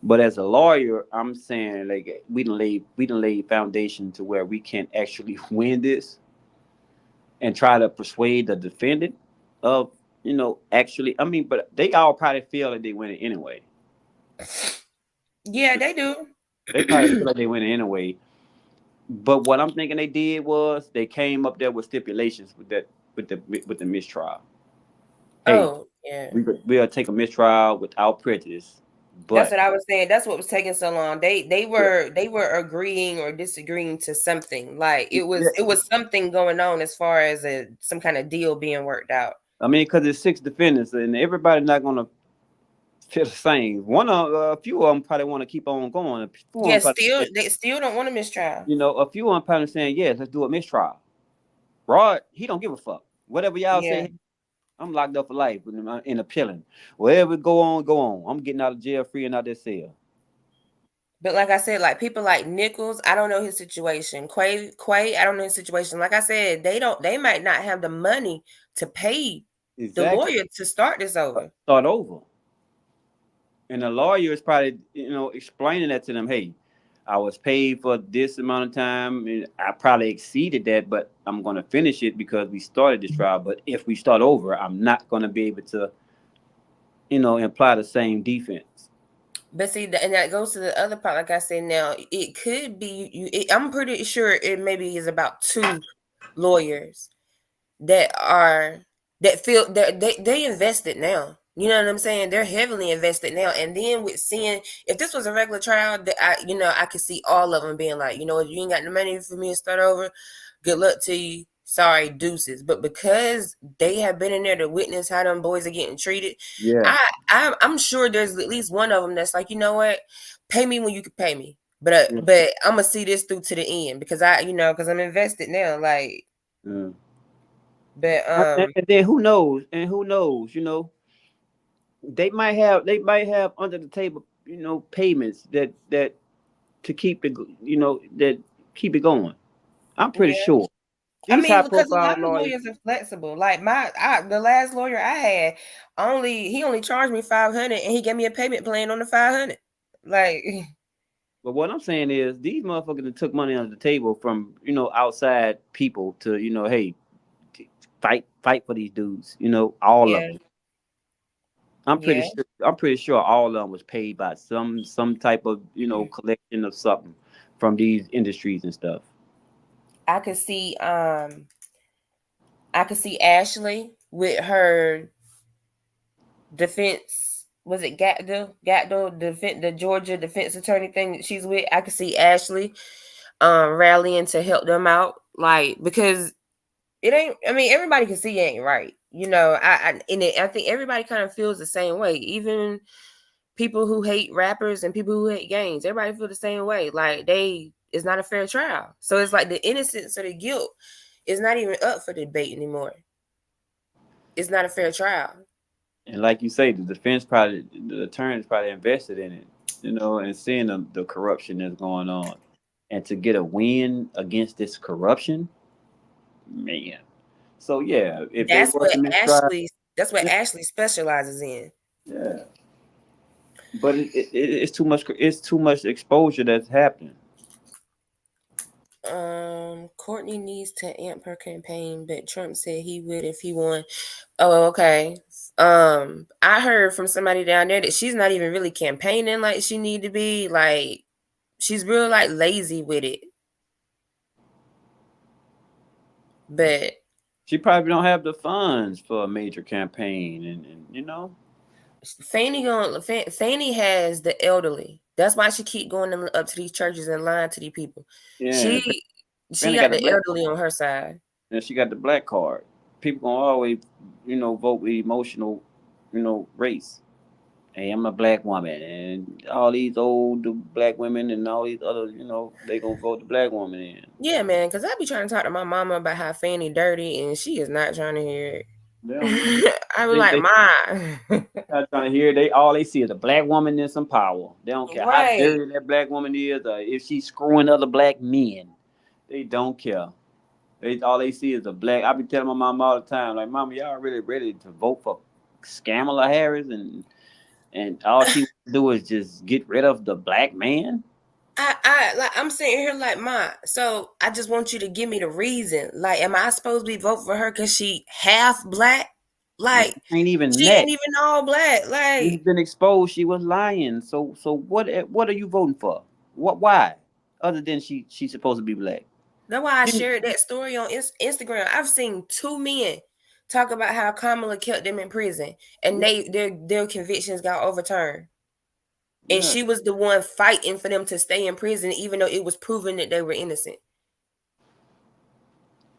But as a lawyer, I'm saying like we done laid foundation to where we can actually win this and try to persuade the defendant of, actually. I mean, but they all probably feel like they win it anyway. Yeah, they do. They probably feel like they win it anyway. But what I'm thinking they did was they came up there with stipulations with the mistrial. Hey, Oh, yeah. we'll take a mistrial without prejudice. That's But what I was saying. That's what was taking so long. They yeah, were agreeing or disagreeing to something. Like it yeah. was something going on as far as some kind of deal being worked out. I mean, because it's 6 defendants and everybody's not gonna feel the same. A few of them probably want to keep on going. A few of Yeah, them probably, they still don't want a mistrial. a few of them probably saying, yes, let's do a mistrial. Rod, he don't give a fuck. Whatever y'all Yeah. say, I'm locked up for life in appealing. Whatever go on, go on. I'm getting out of jail free and out that cell. But like I said, like people like Nichols, I don't know his situation. Quay, I don't know his situation. Like I said, they might not have the money to pay the Exactly. lawyer to start this over. Start over. And the lawyer is probably, explaining that to them. Hey, I was paid for this amount of time, and I probably exceeded that, but I'm going to finish it because we started this trial. But if we start over, I'm not going to be able to, imply the same defense. But see, and that goes to the other part. Like I said, now it could be I'm pretty sure it maybe is about 2 lawyers that feel that they invested now. You know what I'm saying? They're heavily invested now. And then with seeing if this was a regular trial, that I could see all of them being like, you know what, you ain't got the money for me to start over. Good luck to you. Sorry, deuces. But because they have been in there to witness how them boys are getting treated, Yeah. I'm sure there's at least one of them that's like, you know what, pay me when you can pay me. But Yeah. but I'm gonna see this through to the end because because I'm invested now. Like, Yeah. but And then who knows? And who knows? They might have under the table, payments that to keep that keep it going. I'm pretty yeah. sure I these mean, high because a profile lot of lawyers. lawyers are flexible. Like the last lawyer I had, he only charged me 500, and he gave me a payment plan on the 500. Like, But what I'm saying is these motherfuckers that took money under the table from outside people to hey, fight for these dudes. All of yeah, them. yeah. I'm pretty sure all of them was paid by some type of collection of something from these industries and stuff. I could see Ashley with her defense. Was it Gatdo the Georgia defense attorney thing that she's with? I could see Ashley rallying to help them out, like, because it ain't. I mean, everybody can see it ain't right. I think everybody kind of feels the same way. Even people who hate rappers and people who hate gangs, everybody feel the same way. Like it's not a fair trial. So it's like the innocence or the guilt is not even up for debate anymore. It's not a fair trial. And like you say, the attorneys probably invested in it, and seeing the corruption that's going on, and to get a win against this corruption, man. So yeah, if they That's was what to mistrial, Ashley specializes in. yeah. But it's too much. It's too much exposure that's happening. Courtney needs to amp her campaign, but Trump said he would if he won. Oh, okay. I heard from somebody down there that she's not even really campaigning like she need to be. Like, she's real like lazy with it. But She probably don't have the funds for a major campaign, and Fannie has the elderly. That's why she keep going up to these churches and lying to these people. yeah. She Fanny got got the the black. elderly on her side. and she got the black card. People gonna always, vote with emotional, race. Hey, I'm a black woman, and all these old black women and all these other, they gonna vote the black woman in. Yeah, man, because I be trying to talk to my mama about how Fanny dirty, and she is not trying to hear it. I be like, Ma. Not trying to hear. They see is a black woman in some power. They don't care how Right. dirty that black woman is, or if she's screwing other black men. They don't care. All they see is a black. I be telling my mom all the time, like, Mama, y'all really ready to vote for Kamala Harris, and all she wants to do is just get rid of the black man? I'm sitting here like, Ma, so I just want you to give me the reason. Like, am I supposed to be voting for her because she half black? Like, ain't even she that. ain't even all black. She's Like, been exposed. She was lying. So what are you voting for? Why? Other than she's supposed to be black. that's why I shared that story on Instagram. I've seen 2 men talk about how Kamala kept them in prison, and their convictions got overturned. And she was the one fighting for them to stay in prison, even though it was proven that they were innocent.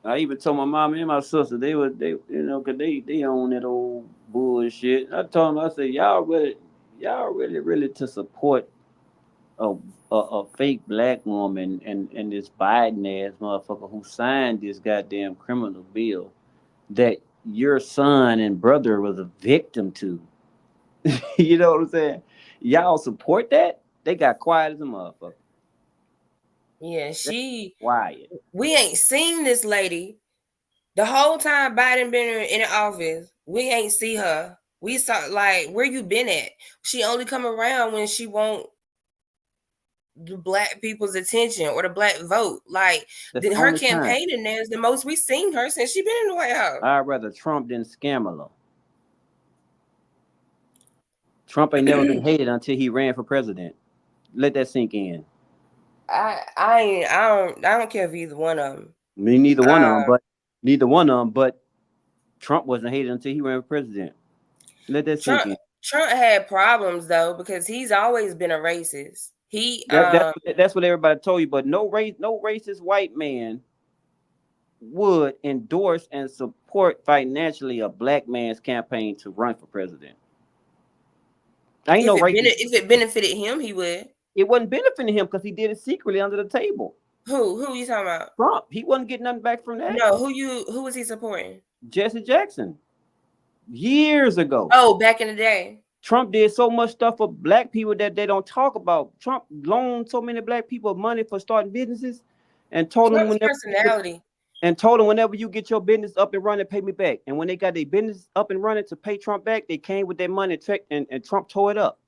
I even told my mom and my sister they cause they own that old bullshit. I told them, I said, y'all really to support a fake black woman and this Biden ass motherfucker who signed this goddamn criminal bill that your son and brother was a victim to. You know what I'm saying? Y'all support that? They got quiet as a motherfucker. Yeah, quiet. We ain't seen this lady the whole time Biden been in the office. We ain't see her. We saw, like, where you been at? She only come around when she want the black people's attention or the black vote. Like, her campaign in there is the most we seen her since she been in the White House. I'd rather Trump than Kamala. Trump ain't never been hated until he ran for president. Let that sink in. I don't care if either one of them. Me neither one of them, but Trump wasn't hated until he ran for president. Let that sink in. Trump had problems though because he's always been a racist. That's what everybody told you, but no racist white man would endorse and support financially a black man's campaign to run for president. If it benefited him, he would. It wasn't benefiting him because he did it secretly under the table. Who you talking about? Trump. He wasn't getting nothing back from that. No, who was he supporting? Jesse Jackson. Years ago. Oh, back in the day. Trump did so much stuff for black people that they don't talk about. Trump loaned so many black people money for starting businesses and told them whenever you get your business up and running, pay me back. And when they got their business up and running to pay Trump back, they came with their money and Trump tore it up.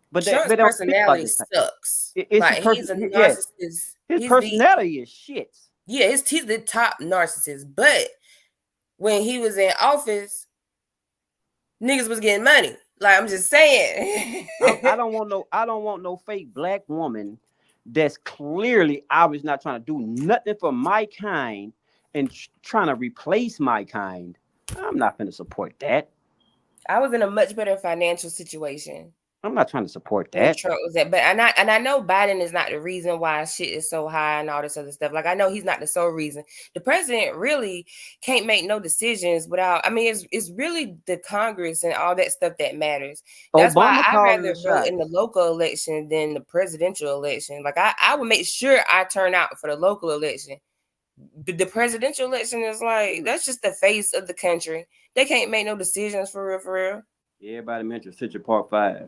But Trump's personality sucks. He's a narcissist. His personality is shit. Yeah, he's the top narcissist. But when he was in office, niggas was getting money. Like, I'm just saying. I don't want no fake black woman that's clearly obviously not trying to do nothing for my kind and trying to replace my kind. I'm not going to support that. I was in a much better financial situation. I'm not trying to support that. Trump was that, but I know Biden is not the reason why shit is so high and all this other stuff. Like, I know he's not the sole reason. The president really can't make no decisions without. I mean, it's really the Congress and all that stuff that matters. That's why I'd rather vote in the local election than the presidential election. Like, I would make sure I turn out for the local election. The presidential election is like, that's just the face of the country. They can't make no decisions for real, for real. Everybody mentioned Central Park 5.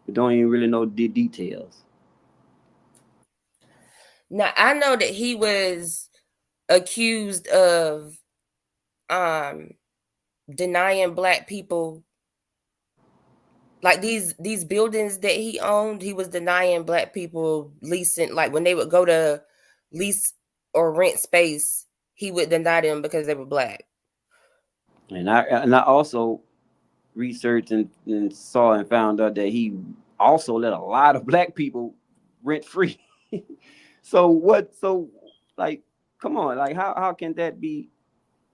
We don't even really know the details. Now, I know that he was accused of denying black people, like these buildings that he owned, he was denying black people leasing, like when they would go to lease or rent space, he would deny them because they were black. And I also researched and saw and found out that he also let a lot of black people rent free. So like, come on, like how can that be?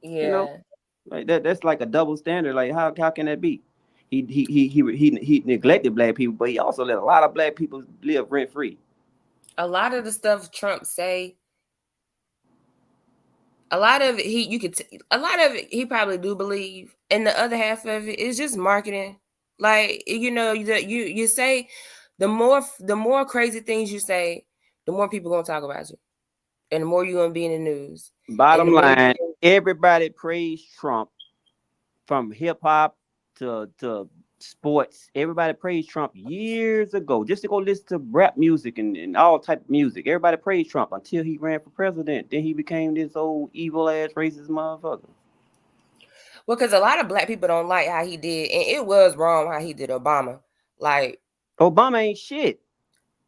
Yeah, you know, like that's like a double standard. Like how can that be? He neglected black people, but he also let a lot of black people live rent free. A lot of the stuff Trump say, a lot of it, a lot of it he probably do believe, and the other half of it is just marketing. Like, you say, the more crazy things you say, the more people gonna talk about you, and the more you're gonna be in the news. Bottom line, everybody praised Trump, from hip hop to sports. Everybody praised Trump years ago, just to go listen to rap music and all type of music. Everybody praised Trump until he ran for president. Then he became this old evil ass racist motherfucker. Well, because a lot of black people don't like how he did, and it was wrong how he did Obama. Like, Obama ain't shit.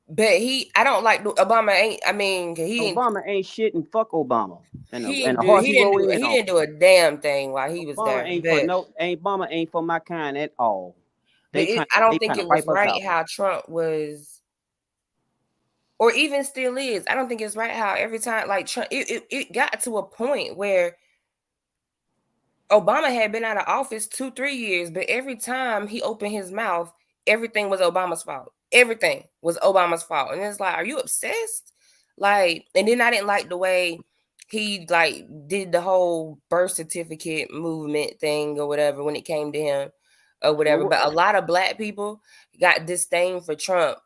But I don't like Obama. Obama ain't shit, and fuck Obama. And He the didn't horse he he rode didn't do in he on. didn't do a damn thing while he was Obama there. Obama ain't for my kind at all. But They I don't trying think to it was wipe us right out. how Trump was, or even still is. I don't think it's right how every time, like, Trump, it got to a point where Obama had been out of office 2-3 years, but every time he opened his mouth, everything was Obama's fault. Everything was Obama's fault. And it's like, are you obsessed? Like, and then I didn't like the way he like did the whole birth certificate movement thing or whatever when it came to him or whatever. But a lot of black people got disdain for Trump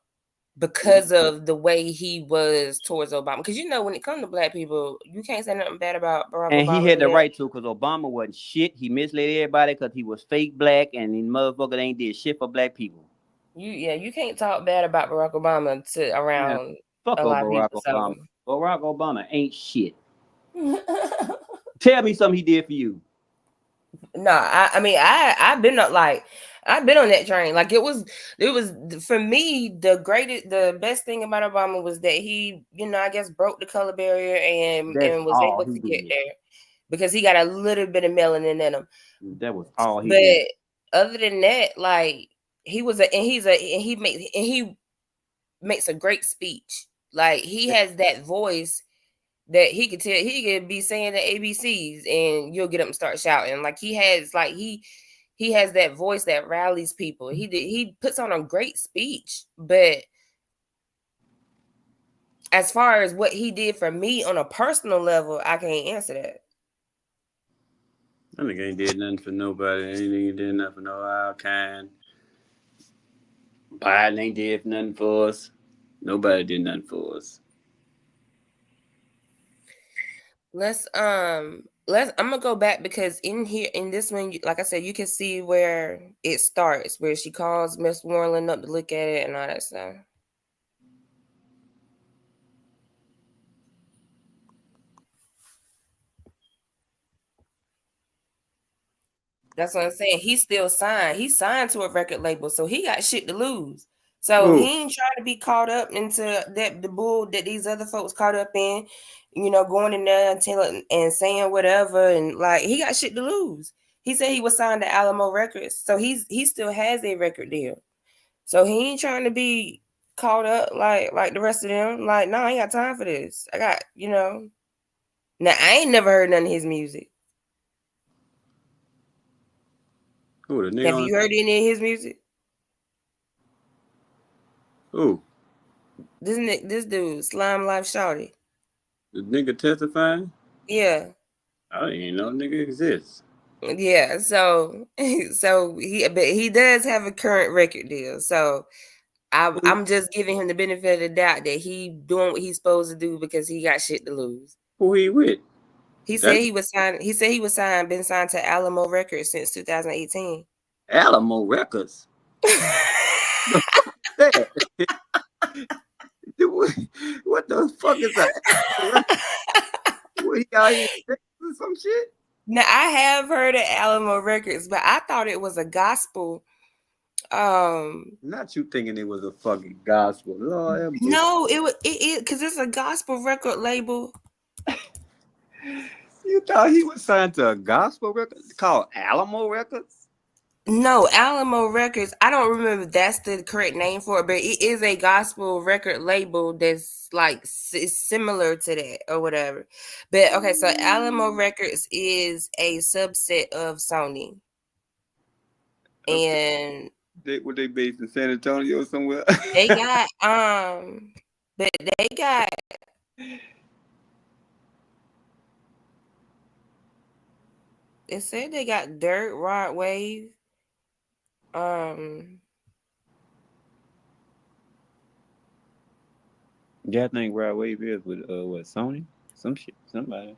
because of the way he was towards Obama. Because when it comes to black people, you can't say nothing bad about Barack And Obama. he had the right to, because Obama wasn't shit. He misled everybody because he was fake black, and he motherfucker ain't did shit for black people. You can't talk bad about Barack Obama around Fuck a lot of Barack people. Obama. So. Barack Obama ain't shit. Tell me something he did for you. No, I've been on that train. Like, it was for me, the best thing about Obama was that he, I guess, broke the color barrier and was able to get there because he got a little bit of melanin in him. That was all he did. But other than that, like, he makes a great speech. Like, he has that voice that he could be saying the ABCs and you'll get up and start shouting. Like, he has that voice that rallies people. He puts on a great speech, but as far as what he did for me on a personal level, I can't answer that. That nigga ain't did nothing for nobody. Ain't did nothing for no our kind. Biden ain't did nothing for us. Nobody did nothing for us. I'm gonna go back because in this one, like I said, you can see where it starts, where she calls Miss Warren up to look at it and all that stuff. That's what I'm saying. He still signed. He signed to a record label, so he got shit to lose. So he ain't trying to be caught up into the bull that these other folks caught up in, going in there and saying whatever, and like, he got shit to lose. He said he was signed to Alamo Records, so he still has a record deal. So he ain't trying to be caught up like the rest of them. Like, no, I ain't got time for this. I got, Now, I ain't never heard none of his music. Who, the nigga? Have you heard any of his music? Who? This dude, Slime Life Shawty. The nigga testifying? Yeah. I didn't even know nigga exists. Yeah, so he does have a current record deal. So I'm just giving him the benefit of the doubt that he doing what he's supposed to do because he got shit to lose. Who he with? He said he was signed, been signed to Alamo Records since 2018. Alamo Records. What the fuck is that? What, he out here or some shit? Now, I have heard of Alamo Records, but I thought it was a gospel. Not you thinking it was a fucking gospel. Lord, no, it because it's a gospel record label. You thought he was signed to a gospel record called Alamo Records? No, Alamo Records. I don't remember if that's the correct name for it, but it is a gospel record label that's like is similar to that or whatever. But okay, so Alamo Records is a subset of Sony. And were they based in San Antonio somewhere? They got but they got It said they got Dirt, Rod Wave. Yeah, I think Rod Wave is with what Sony? Some shit, somebody.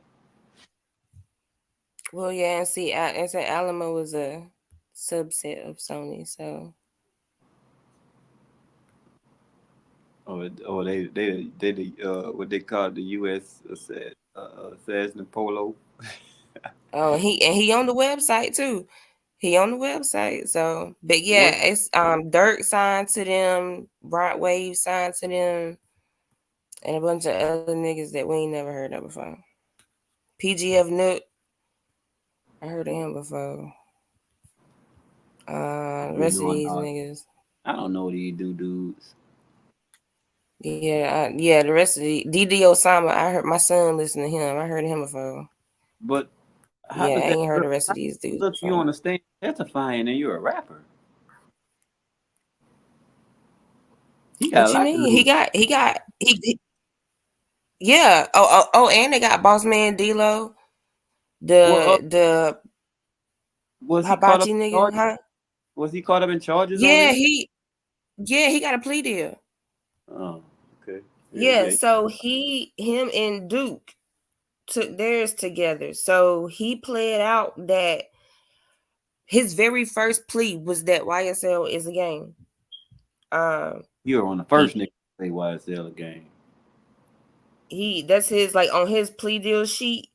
Well, yeah, and see, I said Alamo was a subset of Sony, so. Oh, they the what they call the U.S. Assassin Polo. Oh, he on the website too. He on the website. So, but yeah, What? it's Dirk signed to them, Rod Wave signed to them, and a bunch of other niggas that we ain't never heard of before. PGF Nook, I heard of him before. The You rest of know, these niggas. I don't know these dudes. Yeah, yeah, the rest of the DD Osama, I heard my son listen to him. I heard of him before. But how Yeah, I does that ain't heard look? the rest How of these does it dudes look you before. understand testifying and you're a rapper? He got What a you lot to mean? lose. Yeah. And they got Boss Man D-Lo, Well, the was he caught up hibachi in nigga, charges? huh? Was he caught up in charges on Yeah, this? he got a plea deal. Oh, okay. Yeah, Yeah, yeah. so him and Duke took theirs together. So he played out that his very first plea was that YSL is a gang. You were on the first nigga to say YSL again. That's his, like, on his plea deal sheet.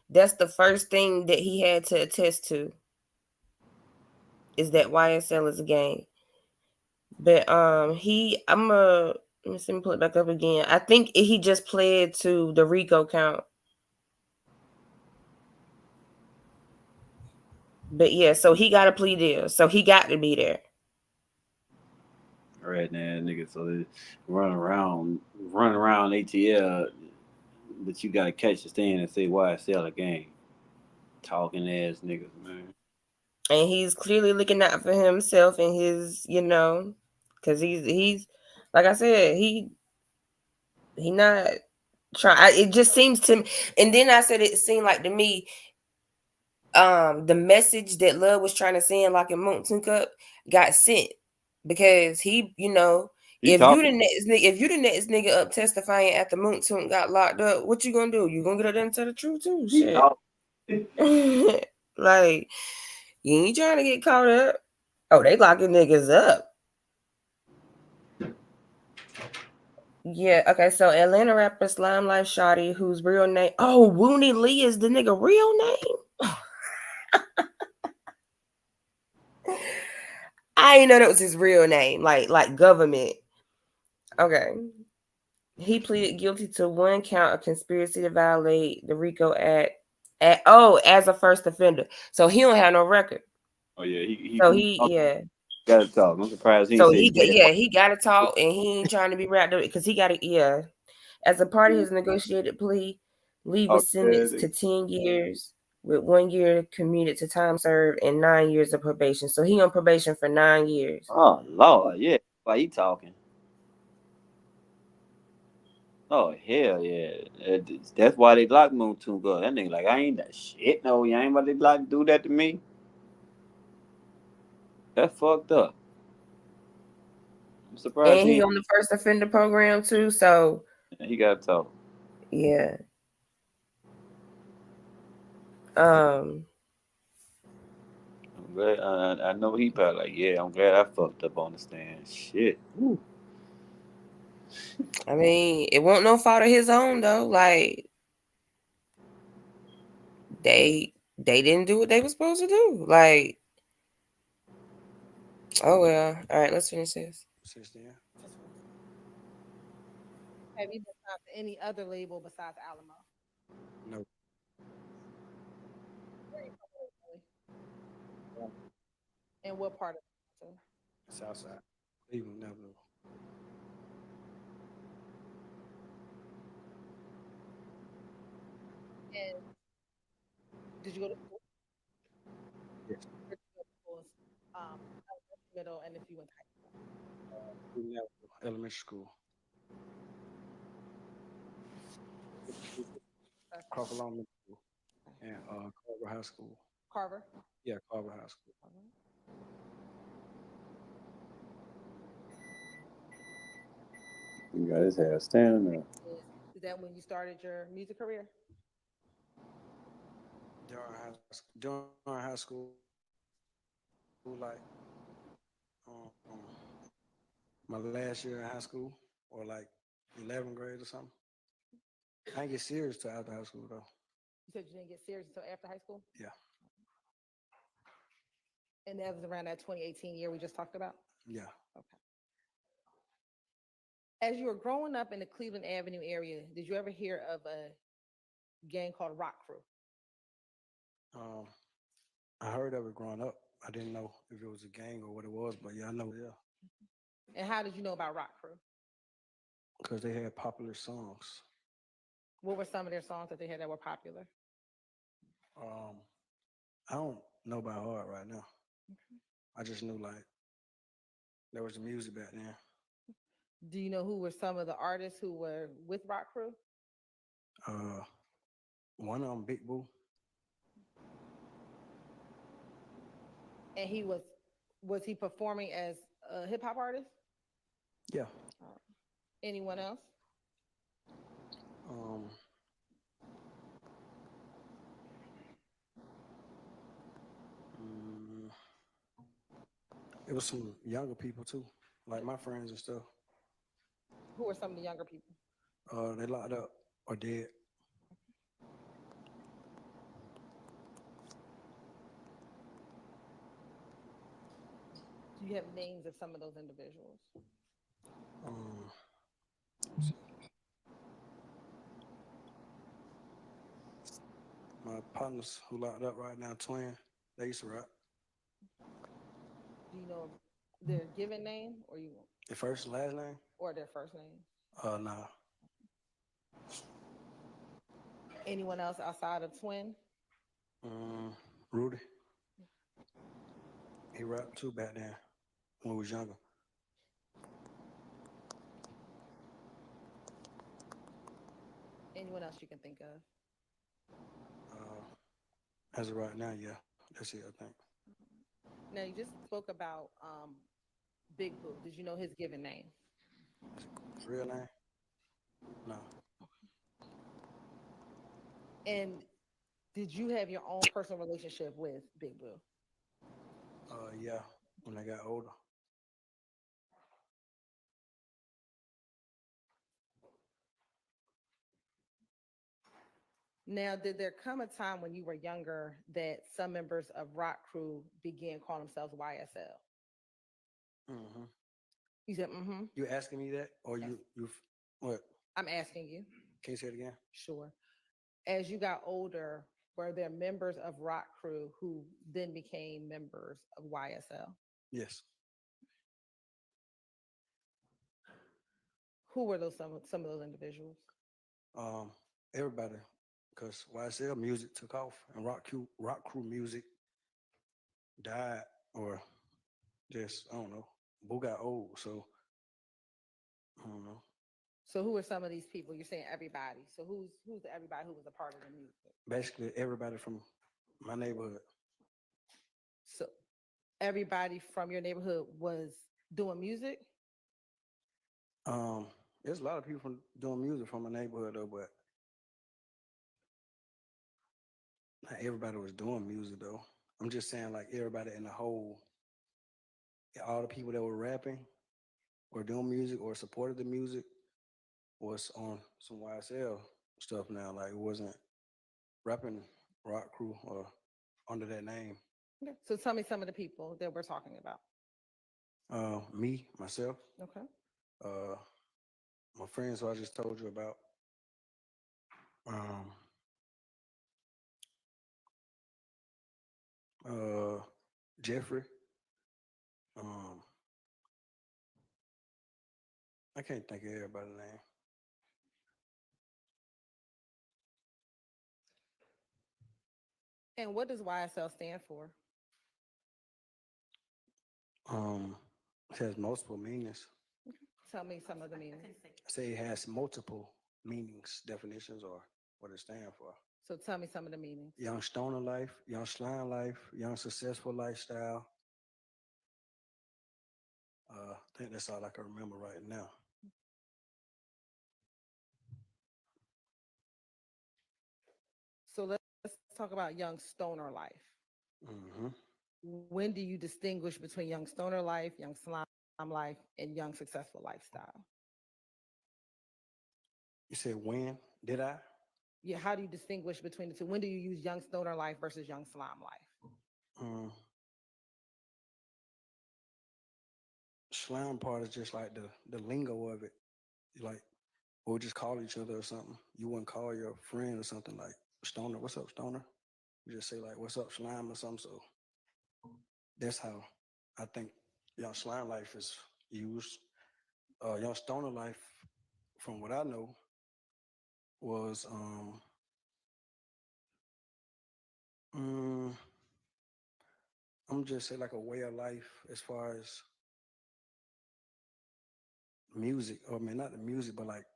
That's the first thing that he had to attest to, is that YSL is a gang. But let me see, pull it back up again. I think he just pled to the RICO count. But yeah, so he got a plea deal, so he got to be there. Right now, nigga. So they run around ATL, but you gotta catch the stand and say YSL again. Talking ass niggas, man. And he's clearly looking out for himself and his, because he's like I said, he not trying. It just seems to me, and then I said it seemed like to me, the message that Love was trying to send, like in Mountain Cup, got sent, because he, He talking. if you the next nigga up testifying after Mountain got locked up, what you gonna do? You gonna get up there and tell the truth too? He Shit. talking. Like, you ain't trying to get caught up. Oh, they locking niggas up. Yeah, okay, so Atlanta rapper Slime Life Shawty, whose real name, Wooney Lee is the nigga real name? I didn't know that was his real name, like government. Okay. He pleaded guilty to one count of conspiracy to violate the RICO Act as a first offender. So he don't have no record. Oh yeah, So he gotta talk. I'm surprised he So said he got to talk, and he ain't trying to be wrapped up because he got to, As a part of his negotiated plea, Lee was sentenced to 10 years with 1 year commuted to time served and 9 years of probation. So he on probation for 9 years. Oh Lord, yeah. Why he talking? Oh hell yeah. That's why they locked Moon Toon up. That nigga like, I ain't that shit. No, you ain't about to do that to me. That's fucked up. I'm surprised And he on the first offender program too. So he gotta talk. yeah. I'm glad, I know he probably like, yeah, I'm glad I fucked up on the stand. Shit. Woo. I mean, it wasn't no fault of his own though. Like, they didn't do what they were supposed to do. Like, oh well. All right, let's finish this. Have you been signed to any other label besides Alamo? No. And what part of it? Southside. Cleveland, Neverland. And did you go to school? Yes. Where did you go to schools? Middle, and if you went to high school. Cleveland Avenue Elementary School. Crawford Lawn Middle School. And Carver High School. Carver? Yeah, Carver High School. You got his hair standing up. Is that when you started your music career? During high school, like my last year in high school, or like 11th grade or something. I didn't get serious till after high school though. You said you didn't get serious until after high school? Yeah. And that was around that 2018 year we just talked about? Yeah. Okay. As you were growing up in the Cleveland Avenue area, did you ever hear of a gang called Rock Crew? I heard of it growing up. I didn't know if it was a gang or what it was, but yeah, I know. Yeah. And how did you know about Rock Crew? Because they had popular songs. What were some of their songs that they had that were popular? I don't know by heart right now. I just knew like there was music back then. Do you know who were some of the artists who were with Rock Crew? One of them, Big Boo. And was he performing as a hip hop artist? Yeah. Anyone else? It was some younger people too, like my friends and stuff. Who were some of the younger people? They locked up or dead. Do you have names of some of those individuals? My partners who locked up right now, twin, they used to rap. Do you know their given name or you The first and last name? or their first name? Nah. Anyone else outside of Twin? Rudy. He rapped too back then when we was younger. Anyone else you can think of? As of right now, yeah, that's it, I think. Now you just spoke about Big Boo. Did you know his given name? His real name? No. And did you have your own personal relationship with Big Boo? Yeah, when I got older. Now, did there come a time when you were younger that some members of Rock Crew began calling themselves YSL? Mm-hmm. You said, mm-hmm. You asking me that, or you what? I'm asking you. Can you say it again? Sure. As you got older, were there members of Rock Crew who then became members of YSL? Yes. Who were those some of those individuals? Everybody, because YSL music took off and rock crew music died, or just I don't know. Boo got old, so I don't know. So who are some of these people? You're saying everybody. So who's the everybody who was a part of the music? Basically, everybody from my neighborhood. So everybody from your neighborhood was doing music? There's a lot of people from doing music from my neighborhood though, but not everybody was doing music though. I'm just saying like everybody in the whole, all the people that were rapping or doing music or supported the music was on some YSL stuff now. Like it wasn't rapping Rock Crew or under that name. Okay. So tell me some of the people that we're talking about. Me, myself. Okay. My friends who I just told you about. Jeffrey. I can't think of everybody's name. And what does YSL stand for? It has multiple meanings. Tell me some of the meanings. I say it has multiple meanings, definitions, or what it stands for. So tell me some of the meanings. Young stoner life, young slime life, young successful lifestyle. I think that's all I can remember right now. So let's talk about young stoner life. Mm-hmm. When do you distinguish between young stoner life, young slime life, and young successful lifestyle? You said when did I? Yeah, how do you distinguish between the two? When do you use young stoner life versus young slime life? Slime part is just like the lingo of it. Like we'll just call each other or something. You wouldn't call your friend or something like stoner. What's up, stoner? You just say like, what's up, slime or something. So that's how I think young slime life is used. Young stoner life, from what I know, was I'm just say like a way of life as far as music, or I mean not the music, but like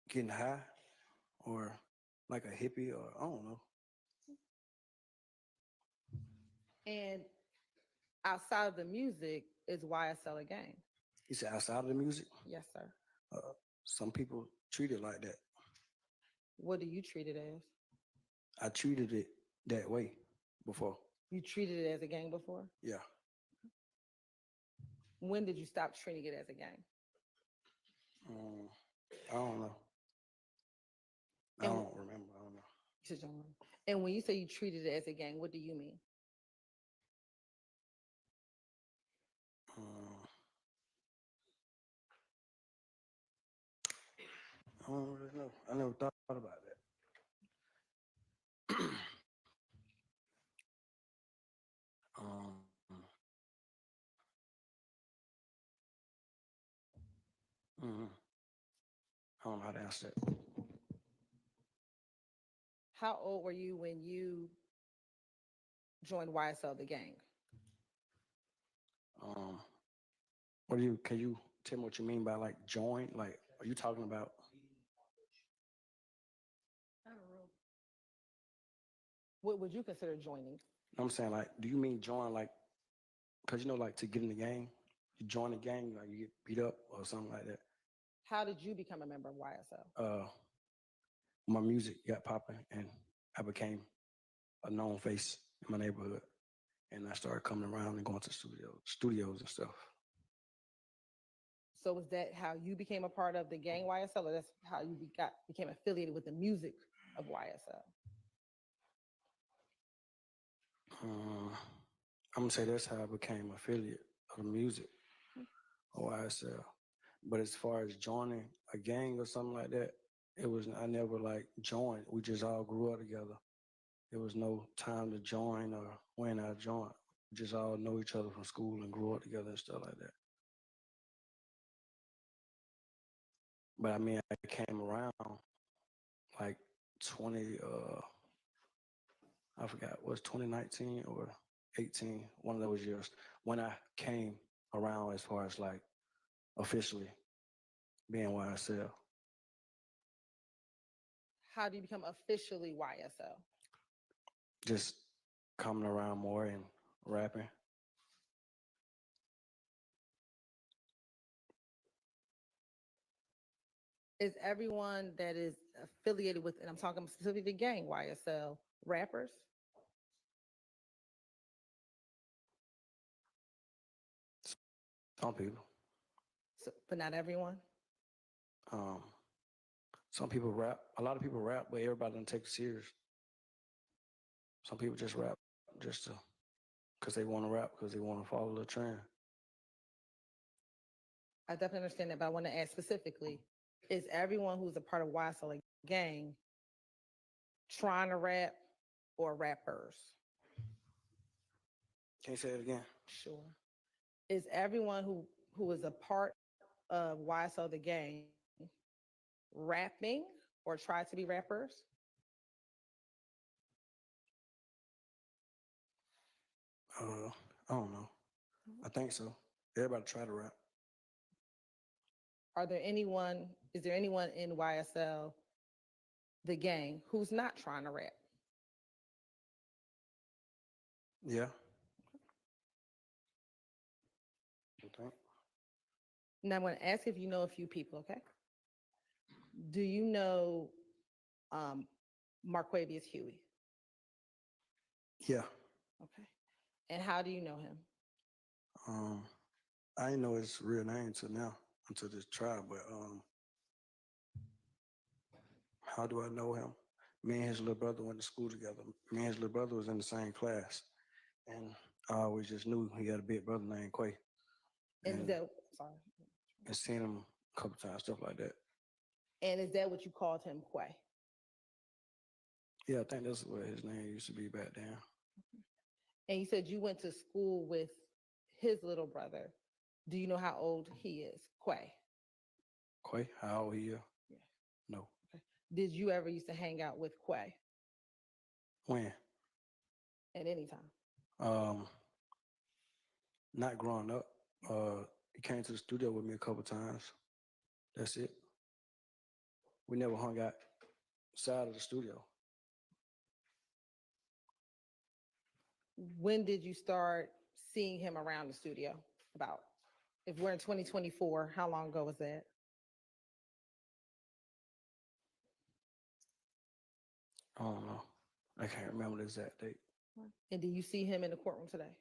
getting high or like a hippie or I don't know. And outside of the music is YSL a gang? You said outside of the music? Yes, sir. Some people treat it like that. What do you treat it as? I treated it that way before. You treated it as a gang before? Yeah. When did you stop treating it as a gang? I don't know. I And- don't remember. I don't know. You said you don't remember. And when you say you treated it as a gang, what do you mean? I don't really know. I never thought about that. I don't know how to answer that. How old were you when you joined YSL the gang? Can you tell me what you mean by like join? Like, are you talking about? What would you consider joining? I'm saying like, do you mean join like, cause you know like to get in the gang, you join the gang, like you get beat up or something like that. How did you become a member of YSL? My music got popping and I became a known face in my neighborhood. And I started coming around and going to studios and stuff. So was that how you became a part of the gang YSL, or that's how you became affiliated with the music of YSL? I'm gonna say that's how I became affiliate of the music of YSL. But as far as joining a gang or something like that, I never like joined. We just all grew up together. There was no time to join or when I joined. We just all know each other from school and grew up together and stuff like that. But I mean, I came around like 20, I forgot, was 2019 or 18, one of those years, when I came around as far as like officially being YSL. How do you become officially YSL? Just coming around more and rapping. Is everyone that is affiliated with, and I'm talking specifically the gang YSL, rappers? Some people. So, but not everyone? Some people rap. A lot of people rap, but everybody doesn't take it serious. Some people just rap just because they want to rap, because they want to follow the trend. I definitely understand that, but I want to ask specifically, is everyone who's a part of YSL a gang trying to rap or rappers? Can you say it again? Sure. Is everyone who is a part of YSL the gang rapping or try to be rappers? I don't know. I think so. Everybody try to rap. Is there anyone in YSL the gang who's not trying to rap? Yeah. Okay. Now I'm going to ask if you know a few people, okay? Do you know Marquavius Huey? Yeah. Okay. And how do you know him? I didn't know his real name until now, until this trial, but how do I know him? Me and his little brother went to school together. Me and his little brother was in the same class. And I always just knew he had a big brother named Quay. And is that, sorry. And seen him a couple times, stuff like that. And is that what you called him, Quay? Yeah, I think that's what his name used to be back then. And you said you went to school with his little brother. Do you know how old he is, Quay? Quay, how old he is? Yeah. No. Did you ever used to hang out with Quay When? at any time? Not growing up. He came to the studio with me a couple times. That's it. We never hung out outside of the studio. When did you start seeing him around the studio? About, if we're in 2024, how long ago was that? I don't know. I can't remember the exact date. And do you see him in the courtroom today?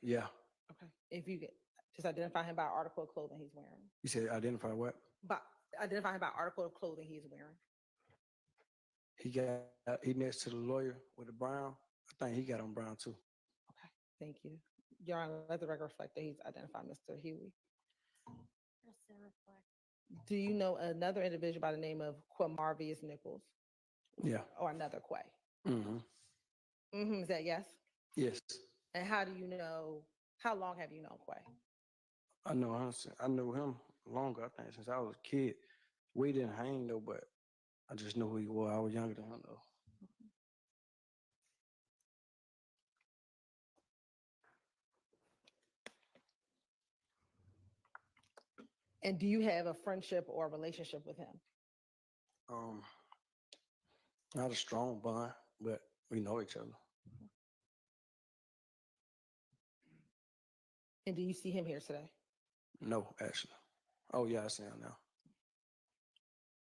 Yeah. Okay. If you get, just identify him by article of clothing he's wearing. You said identify what? But identify him by article of clothing he's wearing. He next to the lawyer with the brown. I think he got on brown too. Okay, thank you. Your Honor, let the record reflect that he's identified Mr. Huey. Do you know another individual by the name of Quamarvius Nichols? Yeah. Or another Quay? Mm-hmm. Is that yes? Yes. And how do you know, how long have you known Quay? I knew him longer, I think, since I was a kid. We didn't hang though, but I just knew who he was. I was younger than him though. And do you have a friendship or relationship with him? Not a strong bond, but we know each other. And do you see him here today? No, actually. Oh yeah, I see him now.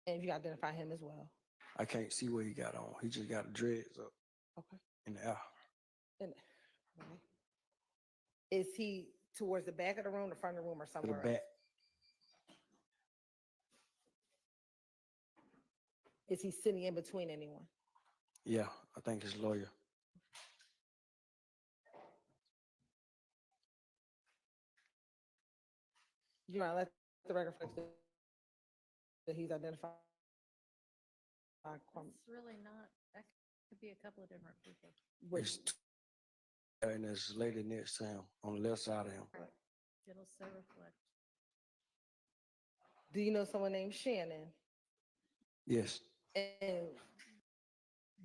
And you identify him as well? I can't see what he got on. He just got dreads up. Okay. In the air. And, okay. Is he towards the back of the room, the front of the room, or To the somewhere back. else? Is he sitting in between anyone? Yeah, I think his lawyer. You want to let the record reflect that he's identified? It's really not, that could be a couple of different people. It's and there's a lady next to him on the left side of him. It'll so reflect. Do you know someone named Shannon? Yes. And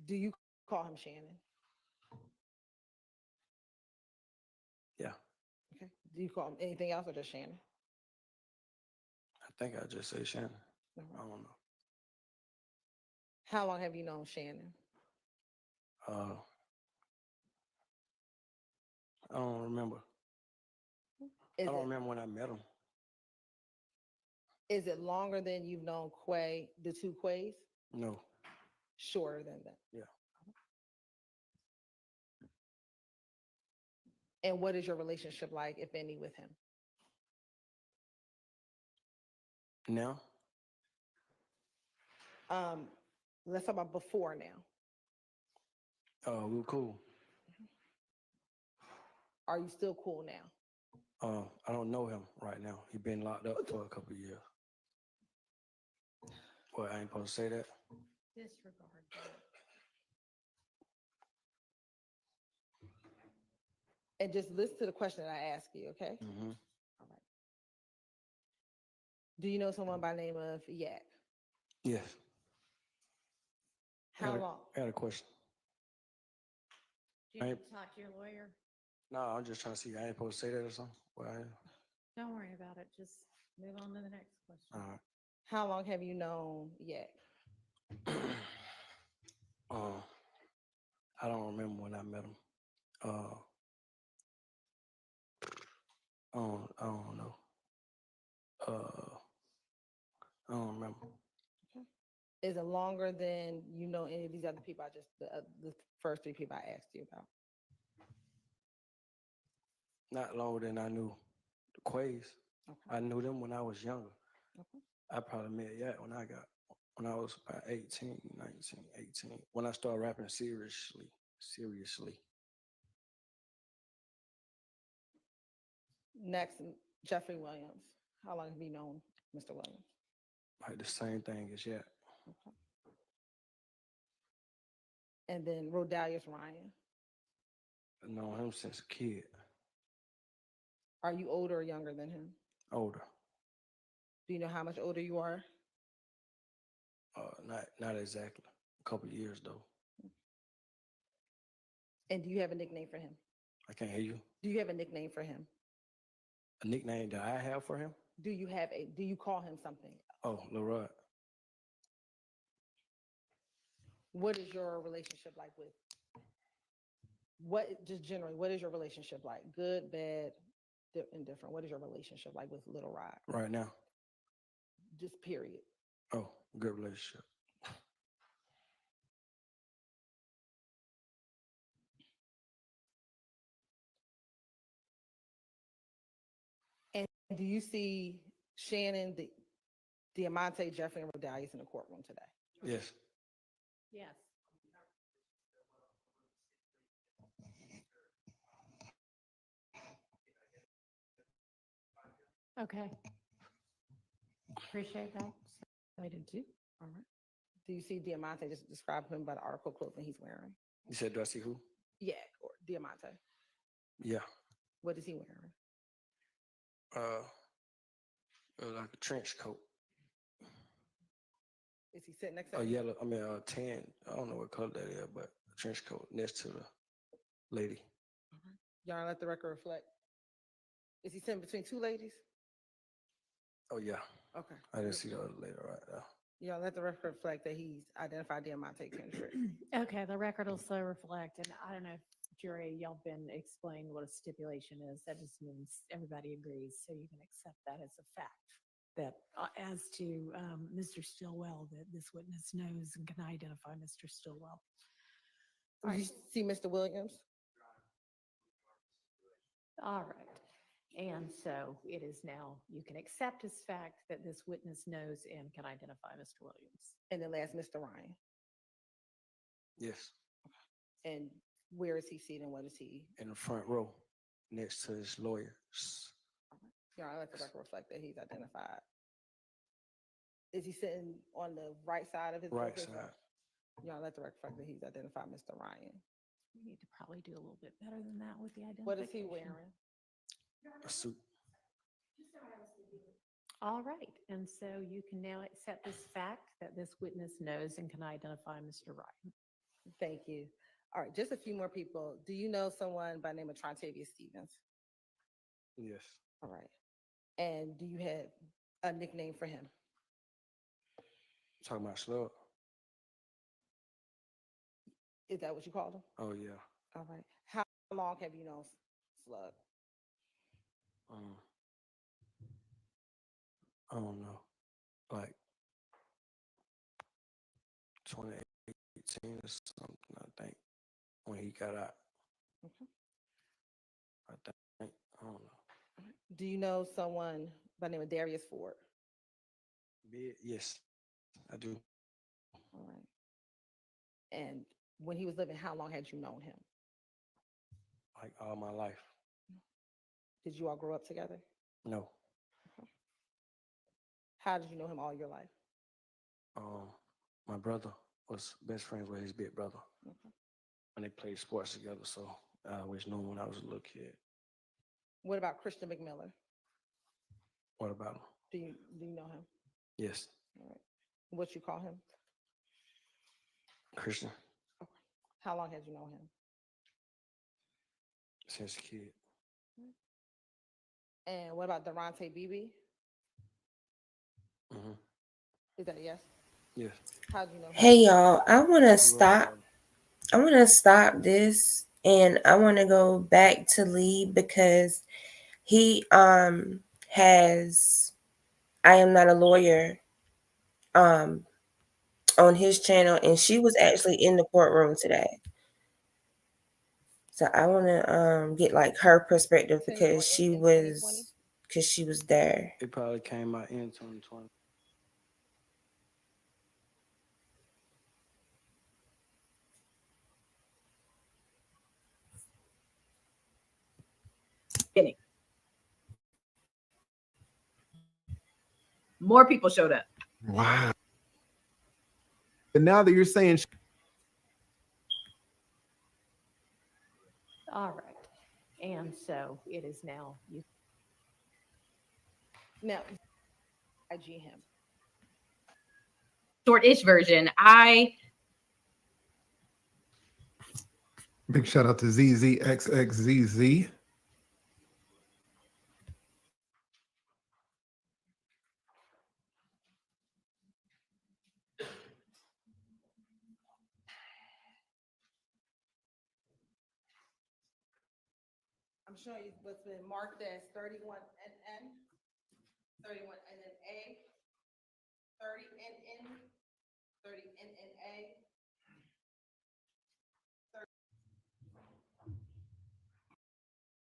do you call him Shannon? Yeah. Okay. Do you call him anything else or just Shannon? I think I just say Shannon. I don't know. How long have you known Shannon? I don't remember. I don't remember when I met him. Is it longer than you've known Quay, the two Quays? No. Shorter than that? Yeah. And what is your relationship like, if any, with him? Now? Let's talk about before now. We were cool. Are you still cool now? I don't know him right now. He's been locked up for a couple of years. What, I ain't supposed to say that? Disregard that. And just listen to the question that I asked you, okay? Mm-hmm. All right. Do you know someone by the name of Yak? Yes. How long? I got a question. Do you need to talk to your lawyer? No, I'm just trying to see. I ain't supposed to say that or something. Well, Don't worry about it. Just move on to the next question. all right. How long have you known Yak? I don't remember when I met him. I don't know. I don't remember. Is it longer than you know any of these other people? The first three people I asked you about. Not longer than I knew the Quays. Okay. I knew them when I was younger. Okay. I probably met Yak when I was about 18, 19, 18. When I started rapping seriously. Next, Jeffrey Williams. How long have you known Mr. Williams? Like the same thing as Yak. Okay. And then Rodalius Ryan. I've known him since a kid. Are you older or younger than him? Older. Do you know how much older you are? Not exactly. A couple of years though. And do you have a nickname for him? I can't hear you. Do you have a nickname for him? A nickname that I have for him? Do you call him something? Oh, Leroy. What is your relationship like with, just generally, what is your relationship like? Good, bad, indifferent? What is your relationship like with Little Rod? Right now. Just period. Oh, good relationship. And do you see Shannon, Diamante, Jeffrey, and Rodalius in the courtroom today? Yes. Yes. Okay. Appreciate that. I did too. All right. Do you see Diamante? Just describe him by the article clothing he's wearing. You said, do I see who? Yeah, or Diamante. Yeah. What is he wearing? Like a trench coat. Is he sitting next to A him? yellow, tan. I don't know what color that is, but a trench coat next to the lady. Y'all let the record reflect. Is he sitting between two ladies? Oh yeah. Okay. I didn't see the other lady right now. Y'all let the record reflect that he's identified Diamante Kendrick. Okay, the record will so reflect, and I don't know if jury, y'all been explained what a stipulation is. That just means everybody agrees, so you can accept that as a fact. That as to Mr. Stillwell, that this witness knows and can identify Mr. Stillwell. Do you see Mr. Williams? All right. And so it is now, you can accept as fact that this witness knows and can identify Mr. Williams. And then last, Mr. Ryan. Yes. And where is he seated and what is he? In the front row, next to his lawyers. I let the record reflect that he's identified. Is he sitting on the right side of his? Right side. Let the record reflect that he's identified Mr. Ryan. We need to probably do a little bit better than that with the identification. What is he wearing? A suit. All right. And so you can now accept this fact that this witness knows and can identify Mr. Ryan. Thank you. All right, just a few more people. Do you know someone by the name of Trontavia Stevens? Yes. All right. And do you have a nickname for him? Talking about Slug. Is that what you called him? Oh yeah. All right. How long have you known Slug? I don't know. Like 2018 or something, I think, when he got out. Okay. I think, I don't know. Do you know someone by the name of Darius Ford? Yes, I do. All right. And when he was living, how long had you known him? Like all my life. Did you all grow up together? No. Okay. How did you know him all your life? My brother was best friends with his big brother. Okay. And they played sports together, so I always knew him when I was a little kid. What about Christian McMillan? What about him? Do you know him? Yes. All right. What you call him? Christian. Okay. How long had you known him? Since a kid. And what about Durante Beebe? Mm-hmm. Is that a yes? Yes. How do you know? Hey y'all, I want to Roll stop. call. I want to stop this, and I want to go back to Lee because he has I am not a lawyer on his channel, and she was actually in the courtroom today. So I want to get like her perspective because she was there. It probably came out in 2020. More people showed up. Wow. And now that you're saying All right. And so it is now you. Now, IG him. Short-ish version. big shout out to ZZXXZZ. I'm showing you what's been marked as 31NN, 31NNA, 30NN, 30NNA.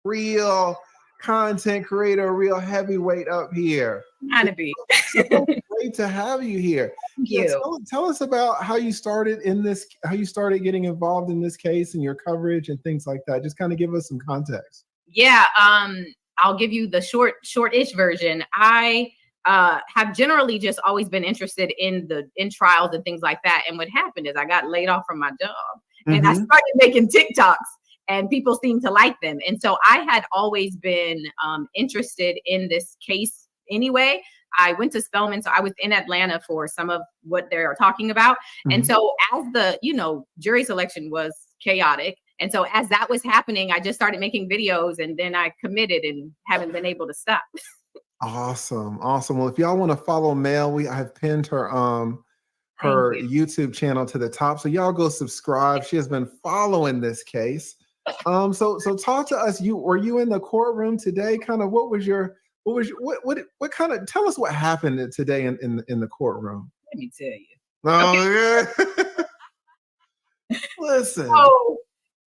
Real content creator, real heavyweight up here. Trying to be. Great to have you here. Thank you. Tell us about how you started getting involved in this case and your coverage and things like that. Just kind of give us some context. Yeah, I'll give you the short-ish version. I have generally just always been interested in trials and things like that. And what happened is I got laid off from my job and I started making TikToks and people seemed to like them. And so I had always been interested in this case anyway. I went to Spelman, so I was in Atlanta for some of what they're talking about. And so as the, jury selection was chaotic. And so as that was happening, I just started making videos and then I committed and haven't been able to stop. Awesome. Well, if y'all want to follow Mel, I have pinned her her YouTube channel to the top. So y'all go subscribe. She has been following this case. So talk to us. Were you in the courtroom today? Kind of what kind of tell us what happened today in the courtroom? Let me tell you. Oh, yeah. Listen. Oh,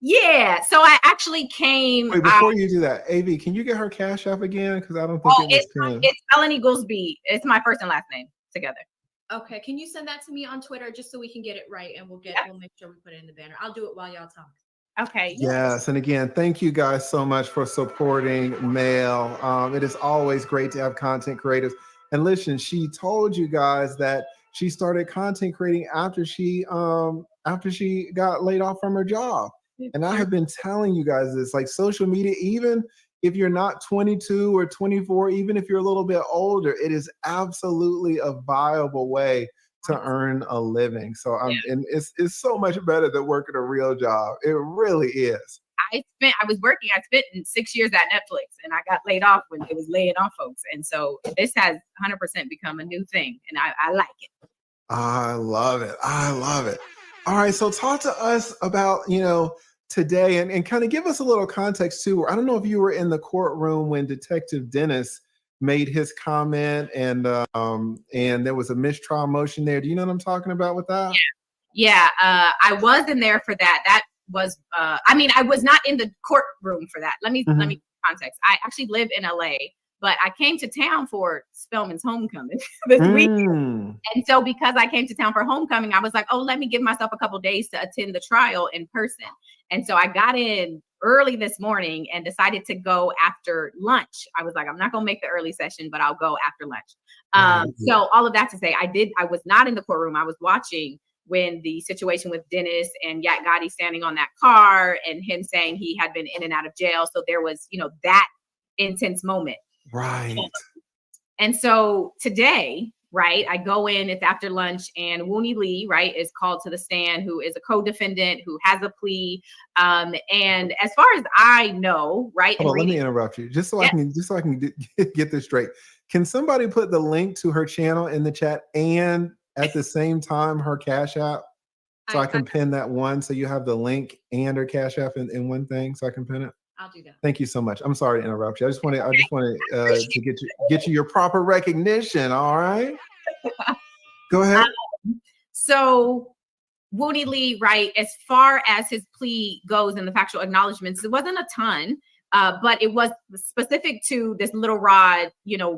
yeah. So I actually came. Wait, before you do that, AV, can you get her cash app again? Because I don't think it was pinned. It's Melanie Goolsby. It's my first and last name together. Okay. Can you send that to me on Twitter just so we can get it right and we'll make sure we put it in the banner. I'll do it while y'all talk. Okay. Yes, and again, thank you guys so much for supporting Mel. It is always great to have content creators. And listen, she told you guys that she started content creating after she got laid off from her job. And I have been telling you guys this, like social media, even if you're not 22 or 24, even if you're a little bit older, it is absolutely a viable way to earn a living. So and it's so much better than working a real job. It really is. I spent 6 years at Netflix and I got laid off when it was laying off folks. And so this has 100% become a new thing and I like it. I love it. All right. So talk to us about, today and kind of give us a little context too. I don't know if you were in the courtroom when Detective Dennis made his comment and there was a mistrial motion there. Do you know what I'm talking about with that? Yeah. I was in there for that. That was, I was not in the courtroom for that. Let me context. I actually live in LA, but I came to town for Spelman's homecoming this weekend. And so because I came to town for homecoming, I was like, oh, let me give myself a couple days to attend the trial in person. And so I got in early this morning and decided to go after lunch. I was like, I'm not going to make the early session, but I'll go after lunch. So all of that to say, I was not in the courtroom. I was watching when the situation with Dennis and Yak Gotti standing on that car and him saying he had been in and out of jail. So there was, that intense moment. Right. And so today, right? I go in, it's after lunch, and Wooney Lee, right, is called to the stand, who is a co-defendant who has a plea. And as far as I know, right, Hold on, let me interrupt you, just so I can get this straight. Can somebody put the link to her channel in the chat and at the same time her Cash App, so I can pin that one, so you have the link and her Cash App in one thing, so I can pin it. I'll do that. Thank you so much. I'm sorry to interrupt you. I just wanted to get you your proper recognition. All right. Go ahead. So Wooney Lee, right, as far as his plea goes and the factual acknowledgments, it wasn't a ton, but it was specific to this Little Rod,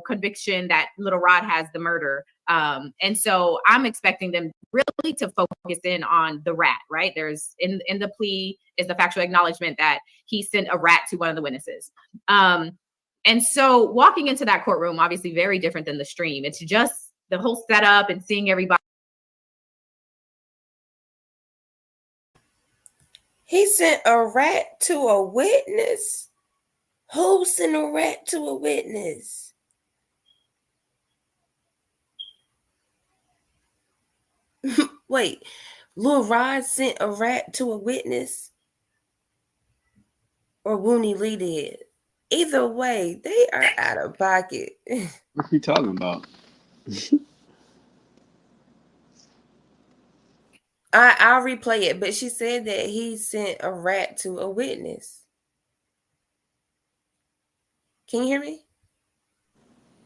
conviction that Little Rod has the murder. And so I'm expecting them really to focus in on the rat, right? There's in the plea is the factual acknowledgement that he sent a rat to one of the witnesses. And so walking into that courtroom, obviously very different than the stream. It's just the whole setup and seeing everybody. He sent a rat to a witness? Who sent a rat to a witness? Wait, Lil Rod sent a rat to a witness? Or Wooney Lee did? Either way, they are out of pocket. What are you talking about? I'll replay it, but she said that he sent a rat to a witness. Can you hear me?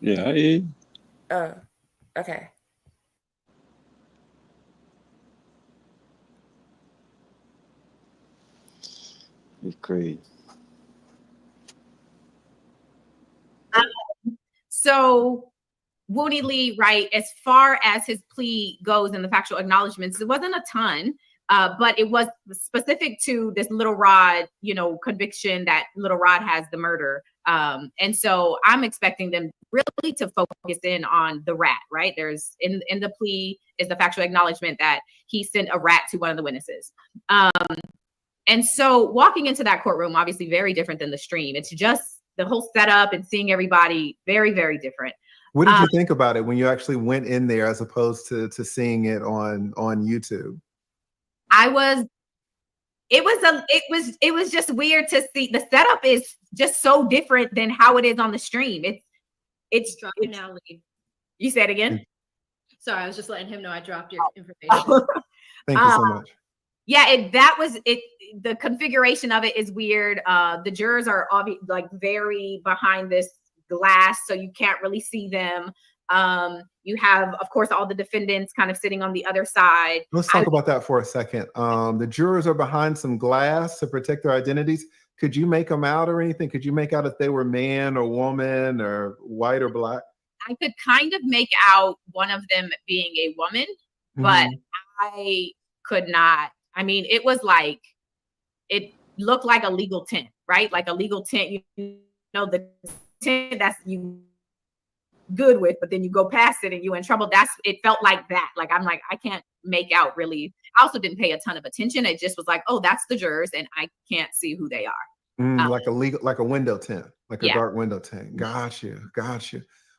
Yeah, I hear you. Oh, okay. It's crazy. So Wooney Lee, right, as far as his plea goes and the factual acknowledgments, it wasn't a ton, but it was specific to this Little Rod, conviction that Little Rod has the murder. And so I'm expecting them really to focus in on the rat, right? There's in the plea is the factual acknowledgement that he sent a rat to one of the witnesses. And so walking into that courtroom, obviously very different than the stream. It's just the whole setup and seeing everybody very, very different. What did you think about it when you actually went in there as opposed to seeing it on YouTube? It was just weird to see. The setup is just so different than how it is on the stream. It's dropping now. You said again? Sorry, I was just letting him know I dropped your information. Thank you so much. Yeah, the configuration of it is weird. The jurors are very behind this glass, so you can't really see them. You have, of course, all the defendants kind of sitting on the other side. Let's talk about that for a second. The jurors are behind some glass to protect their identities. Could you make them out or anything? Could you make out if they were man or woman or white or black? I could kind of make out one of them being a woman, but I could not. I mean, it looked like a legal tent, right? Like a legal tent, the tent that's you good with, but then you go past it and you're in trouble. It felt like that. Like, I'm like, I can't make out really. I also didn't pay a ton of attention. It just was like, oh, that's the jurors and I can't see who they are. Like a window tent, like a dark window tent. Got you.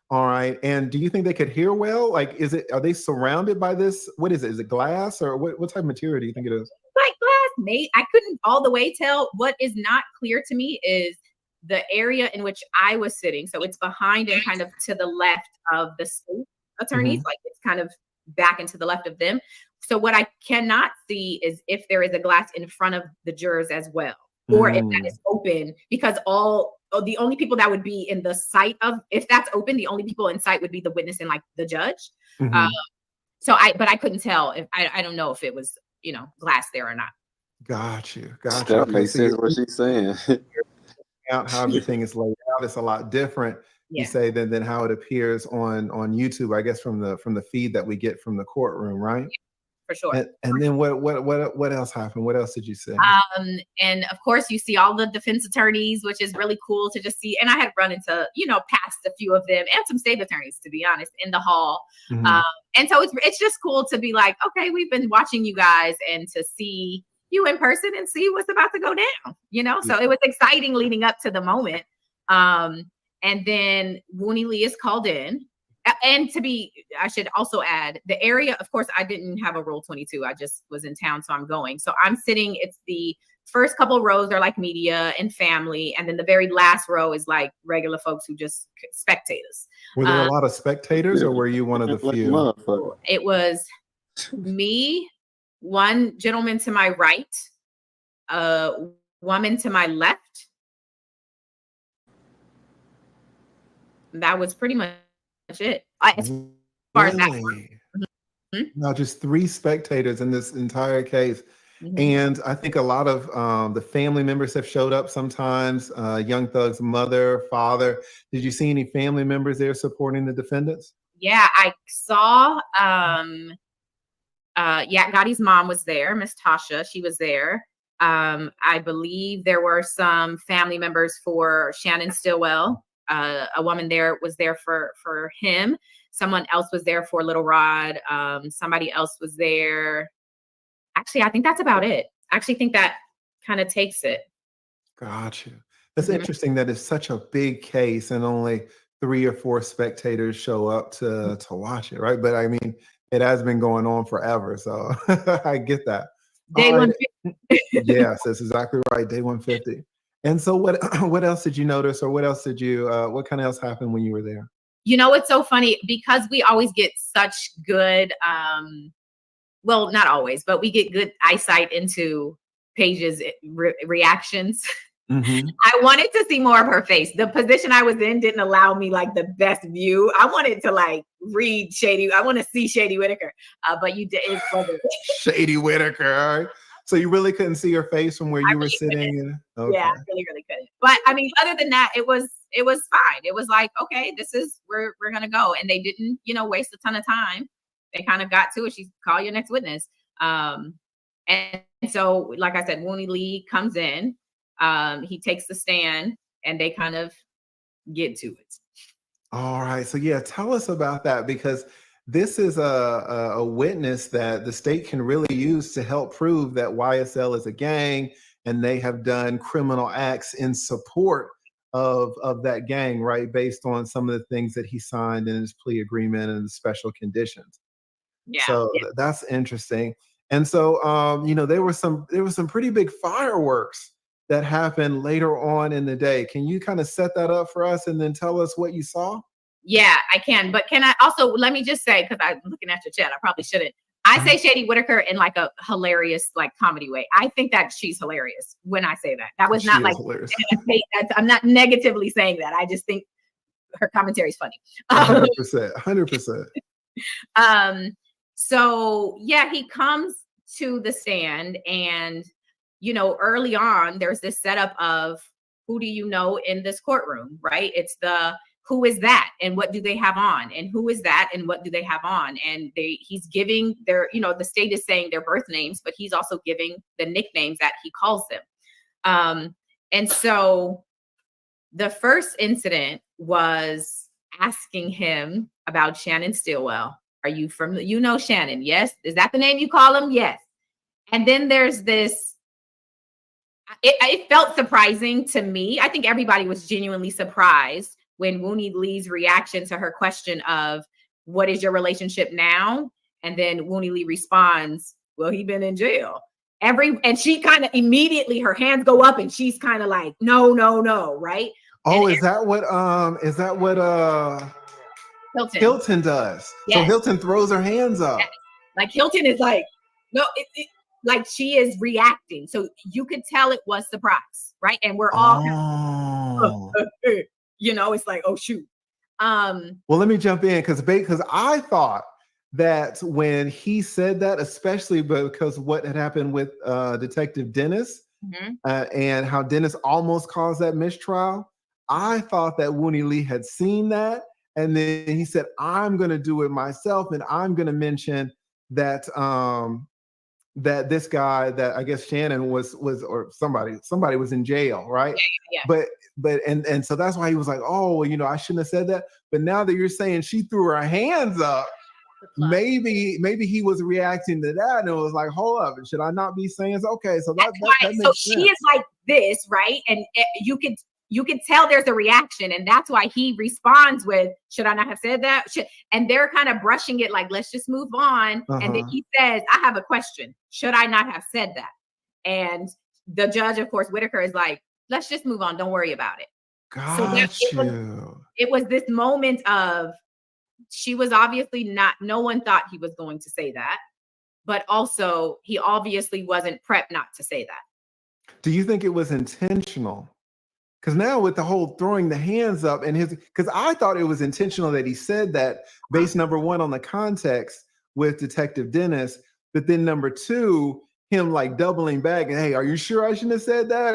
All right. And do you think they could hear well? Like, are they surrounded by this? What is it? Is it glass or what type of material do you think it is? Like glass, mate. I couldn't all the way tell. What is not clear to me is the area in which I was sitting. So it's behind and kind of to the left of the state attorneys. Like it's kind of back and to the left of them. So what I cannot see is if there is a glass in front of the jurors as well, or if that is open, because the only people that would be in the sight of, if that's open, the only people in sight would be the witness and like the judge. But I couldn't tell if I don't know if it was, glass there or not. Got you. That makes sense what she's saying. Out how everything is laid out, it's a lot different. You say than how it appears on YouTube, I guess from the feed that we get from the courtroom, right? For sure. And then what else happened? What else did you say? And of course you see all the defense attorneys, which is really cool to just see. And I had run into, past a few of them and some state attorneys, to be honest, in the hall. And so it's just cool to be like, okay, we've been watching you guys and to see you in person and see what's about to go down, so it was exciting leading up to the moment. And then Wooney Lee is called in. and I should also add the area, of course, I didn't have a Rule 22. I just was in town, so I'm going. So I'm sitting, it's the first couple rows are like media and family. And then the very last row is like regular folks who just spectators. Were there a lot of spectators or were you one of the few? It was me, one gentleman to my right, a woman to my left. That was pretty much it. As far as that Really? No, just 3 spectators in this entire case. Mhm. And I think a lot of the family members have showed up sometimes, Young Thug's mother, father. Did you see any family members there supporting the defendants? Yeah, I saw, Gotti's mom was there, Miss Tasha, she was there. I believe there were some family members for Shannon Stillwell. A woman there was there for him. Someone else was there for Little Rod. Somebody else was there. Actually, I think that's about it. I actually think that kind of takes it. Gotcha. That's Mhm. interesting that it's such a big case and only 3 or 4 spectators show up to watch it, right? But I mean, it has been going on forever, so I get that. Day All right. 150. Yes, that's exactly right. Day 150. And so what what else did you notice, or what else did you what kind of else happened when you were there? You know, it's so funny because we always get such good, well, not always, but we get good eyesight into Paige's reactions. Mhm. I wanted to see more of her face. The position I was in didn't allow me like the best view. I wanted to like read Shady. I want to see Shady Whitaker, but you did. It wasn't. Shady Whitaker. All right. So you really couldn't see her face from where you were sitting? Yeah, I really couldn't. But I mean, other than that, it was fine. It was like, okay, this is where we're gonna go. And they didn't, waste a ton of time. They kind of got to it. She's call your next witness. And so, like I said, Woonie Lee comes in, he takes the stand, and they kind of get to it. All right. So yeah, tell us about that, because this is a witness that the state can really use to help prove that YSL is a gang and they have done criminal acts in support of that gang, right? Based on some of the things that he signed in his plea agreement and the special conditions. Yeah. So that's interesting. And so there was some pretty big fireworks that happened later on in the day. Can you kind of set that up for us and then tell us what you saw? Yeah, I can. But can I also, let me just say, because I'm looking at your chat, I probably shouldn't. I say Shady Whitaker in like a hilarious, like comedy way. I think that she's hilarious when I say that. That was not like, I'm not negatively saying that. I just think her commentary is funny. 100%. So yeah, he comes to the stand and, early on, there's this setup of who do you know in this courtroom, right? It's the who is that and what do they have on, and who is that and what do they have on, and he's giving their, the state is saying their birth names, but he's also giving the nicknames that he calls them. And so the first incident was asking him about Shannon Stillwell. Are you from, Shannon? Yes. Is that the name you call him? Yes. And then there's this, it felt surprising to me. I think everybody was genuinely surprised when Woonie Lee's reaction to her question of, what is your relationship now? And then Woonie Lee responds, well, he been in jail. And she kind of immediately, her hands go up and she's kind of like, no, right? Oh, is that what Hilton does? Yes. So Hilton throws her hands up. Yes. Like Hilton is like, no, like she is reacting. So you could tell it was surprise, right? And we're all it's like, oh shoot. Well, let me jump in because I thought that when he said that, especially because what had happened with Detective Dennis and how Dennis almost caused that mistrial, I thought that Woonie Lee had seen that, and then he said, I'm going to do it myself, and I'm going to mention that that this guy, that I guess Shannon was or somebody was in jail, right? Yeah. But and so that's why he was like, oh, well, I shouldn't have said that. But now that you're saying she threw her hands up, maybe he was reacting to that and it was like, hold up, should I not be saying so? Okay, so that makes so sense. she is like this, right? And you could you can tell there's a reaction, and that's why he responds with, should I not have said that? And they're kind of brushing it like, let's just move on. And then he says, I have a question. Should I not have said that? And the judge, of course, Whitaker, is like, let's just move on. Don't worry about it. It was this moment of, she was obviously not, no one thought he was going to say that, but also he obviously wasn't prepped not to say that. Do you think it was intentional? Because now with the whole throwing the hands up and because I thought it was intentional that he said that based, number one, on the context with Detective Dennis, but then number two, him like doubling back and, hey, are you sure I shouldn't have said that?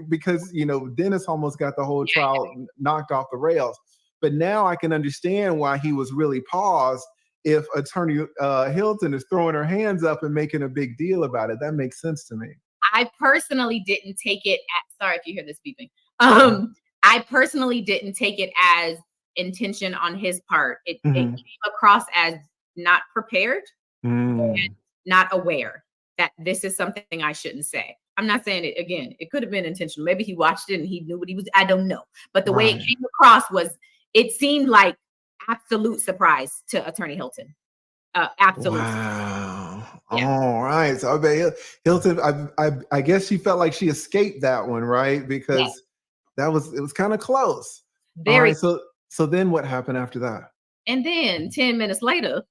Because, Dennis almost got the whole trial knocked off the rails. But now I can understand why he was really paused if Attorney Hilton is throwing her hands up and making a big deal about it. That makes sense to me. I personally didn't take it sorry if you hear this beeping. I personally didn't take it as intention on his part. It came across as not prepared and not aware that this is something I shouldn't say. I'm not saying it again. It could have been intentional. Maybe he watched it and he knew what he was. I don't know. But the way it came across was, it seemed like absolute surprise to Attorney Hilton. Absolute. Wow. Yeah. All right. So I bet Hilton, I guess she felt like she escaped that one, right? Because it was kind of close. Very. All right, so then what happened after that? And then 10 minutes later,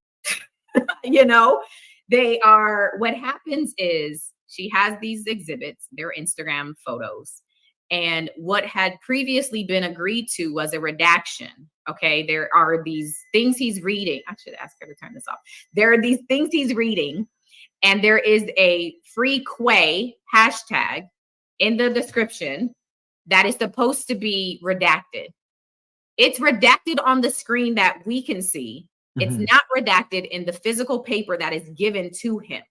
what happens is she has these exhibits, they're Instagram photos. And what had previously been agreed to was a redaction. Okay, there are these things he's reading. I should ask her to turn this off. There are these things he's reading, and there is a free Quay hashtag in the description that is supposed to be redacted. It's redacted on the screen that we can see. It's not redacted in the physical paper that is given to him.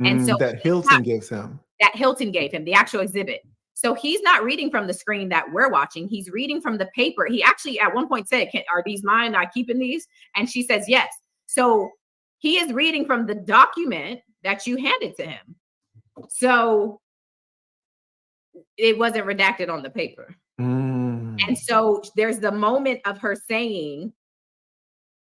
And so that Hilton gives him. That Hilton gave him, the actual exhibit. So he's not reading from the screen that we're watching. He's reading from the paper. He actually at one point said, are these mine? Am I keeping these? And she says, yes. So he is reading from the document that you handed to him. So it wasn't redacted on the paper. And so there's the moment of her saying,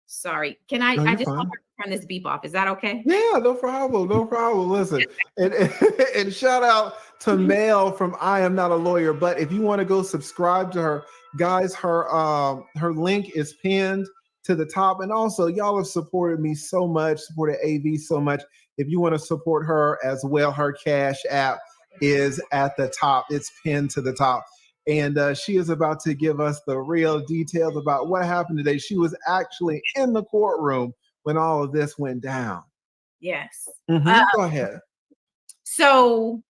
sorry, can I just want to turn this beep off? Is that okay? Yeah, no problem. No problem. Listen, and shout out to Mel from I Am Not a Lawyer. But if you want to go subscribe to her, guys, her link is pinned to the top. And also, y'all have supported me so much, supported AV so much. If you want to support her as well, her Cash App is at the top. It's pinned to the top. And she is about to give us the real details about what happened today. She was actually in the courtroom when all of this went down. Yes. Go ahead. So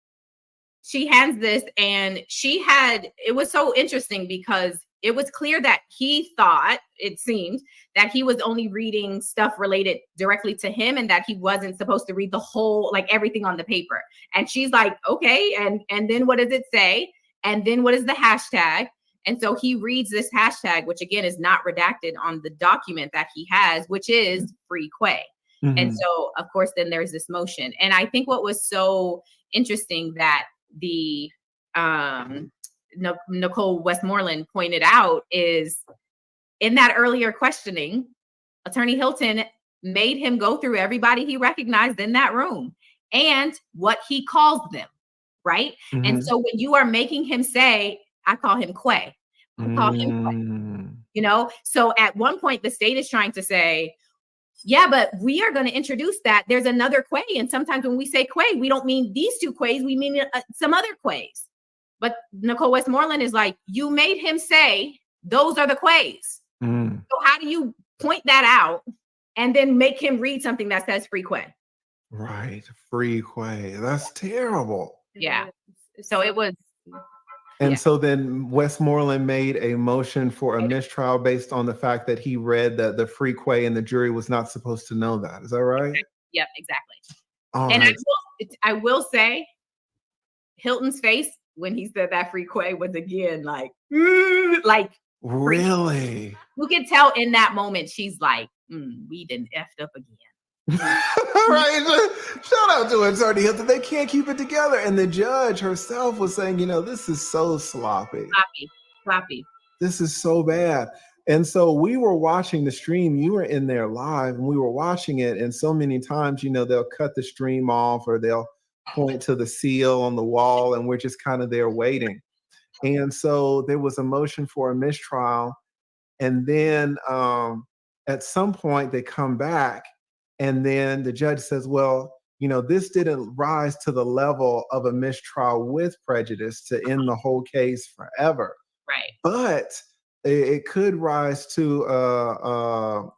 she hands this, and it was so interesting because it was clear that he thought, it seemed, that he was only reading stuff related directly to him and that he wasn't supposed to read the whole, like everything on the paper. And she's like, okay. And then what does it say? And then what is the hashtag? And so he reads this hashtag, which again is not redacted on the document that he has, which is free Quay. And so, of course, then there's this motion. And I think what was so interesting that the Nicole Westmoreland pointed out is in that earlier questioning, Attorney Hilton made him go through everybody he recognized in that room and what he calls them. Right. And so when you are making him say, I call him Quay, I call him Quay, so at one point the state is trying to say, yeah, but we are going to introduce that there's another Quay. And sometimes when we say Quay, we don't mean these two Quays, we mean some other Quays. But Nicole Westmoreland is like, you made him say, those are the Quays. So how do you point that out and then make him read something that says free Quay? Right. Free Quay. That's terrible. Yeah. So it was. And so then Westmoreland made a motion for a mistrial based on the fact that he read that the free Quay and the jury was not supposed to know that. Is that right? Yep, exactly. All and right. I will say Hilton's face when he said that free Quay was again like really? You could tell in that moment she's like, we didn't effed up again. Right. Shout out to Attorney Hilton. They can't keep it together. And the judge herself was saying, this is so sloppy. Sloppy. This is so bad. And so we were watching the stream. You were in there live, and we were watching it. And so many times, you know, they'll cut the stream off, or they'll point to the seal on the wall, and we're just kind of there waiting. And so there was a motion for a mistrial. And then at some point they come back, and then the judge says, well, you know, this didn't rise to the level of a mistrial with prejudice to end the whole case forever. Right. But it could rise to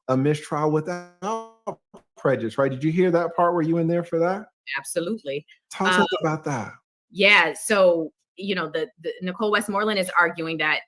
a mistrial without prejudice, right? Did you hear that part? Were you in there for that? Absolutely. Talk to us about that. Yeah. So, you know, the Nicole Westmoreland is arguing that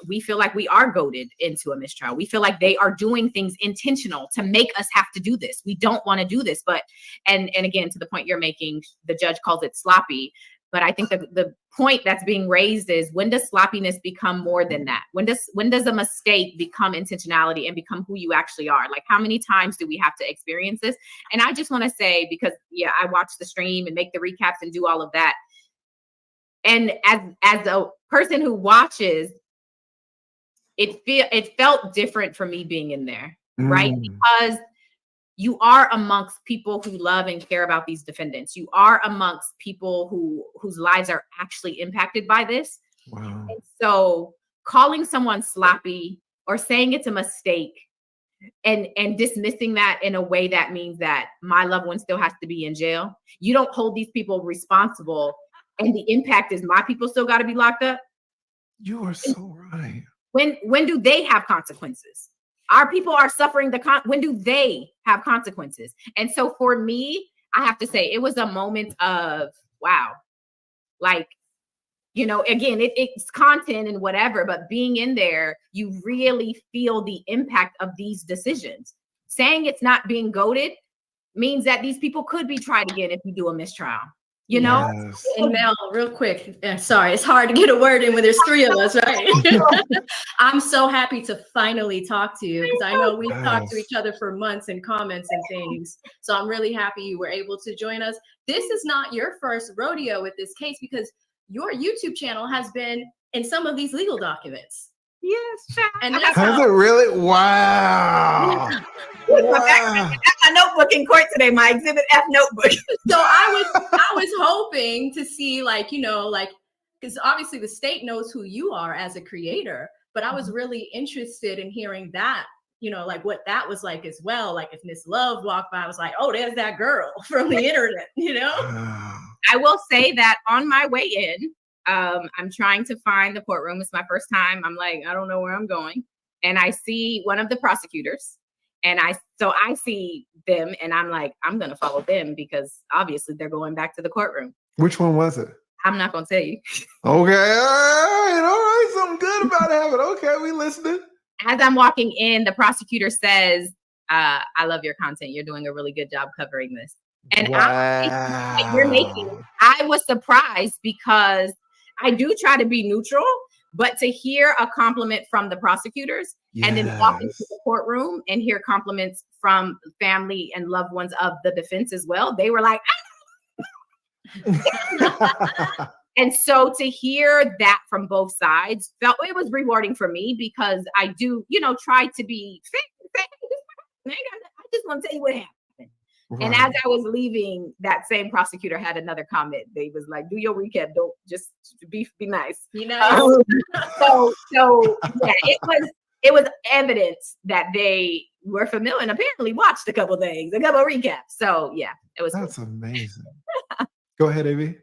we feel like we are goaded into a mistrial. We feel like they are doing things intentional to make us have to do this. We don't want to do this. But, and again, to the point you're making, the judge calls it sloppy. But I think the point that's being raised is, when does sloppiness become more than that? When does a mistake become intentionality and become who you actually are? Like, how many times do we have to experience this? And I just want to say, because yeah, I watch the stream and make the recaps and do all of that. And as a person who watches, it felt different for me being in there, right? Because you are amongst people who love and care about these defendants. You are amongst people whose lives are actually impacted by this. Wow. And so calling someone sloppy or saying it's a mistake and dismissing that in a way that means that my loved one still has to be in jail. You don't hold these people responsible, and the impact is my people still got to be locked up. You are so right. When do they have consequences? Our people are suffering when do they have consequences? And so for me, I have to say, it was a moment of, wow, like, you know, again, it's content and whatever, but being in there, you really feel the impact of these decisions. Saying it's not being goaded means that these people could be tried again if you do a mistrial. You know? Yes. And Mel, real quick, sorry, it's hard to get a word in when there's three of us, right? I'm so happy to finally talk to you, because I know we've talked to each other for months in comments and things. So I'm really happy you were able to join us. This is not your first rodeo with this case, because your YouTube channel has been in some of these legal documents. Yes, and Has it really? Wow. Wow. That's my notebook in court today, my Exhibit F notebook. So I was hoping to see, like, you know, like, because obviously the state knows who you are as a creator, but I was really interested in hearing that, you know, like what that was like as well. Like, if Miss Love walked by, I was like, oh, there's that girl from the internet, you know? I will say that on my way in, I'm trying to find the courtroom. It's my first time. I'm like, I don't know where I'm going. And I see one of the prosecutors, and I see them, and I'm like, I'm going to follow them, because obviously they're going back to the courtroom. Which one was it? I'm not going to tell you. Okay. All right. Something good about having. Okay. We listening. As I'm walking in, the prosecutor says, I love your content. You're doing a really good job covering this. And I was surprised, because I do try to be neutral, but to hear a compliment from the prosecutors and then walk into the courtroom and hear compliments from family and loved ones of the defense as well, they were like, and so to hear that from both sides, it was rewarding for me, because I do, you know, try to be fair. I just want to tell you what happened. Right. And as I was leaving, that same prosecutor had another comment. They was like, do your recap, don't just be nice. You know? So yeah, it was evidence that they were familiar and apparently watched a couple recaps. So yeah, it was. That's amazing. Go ahead, Amy.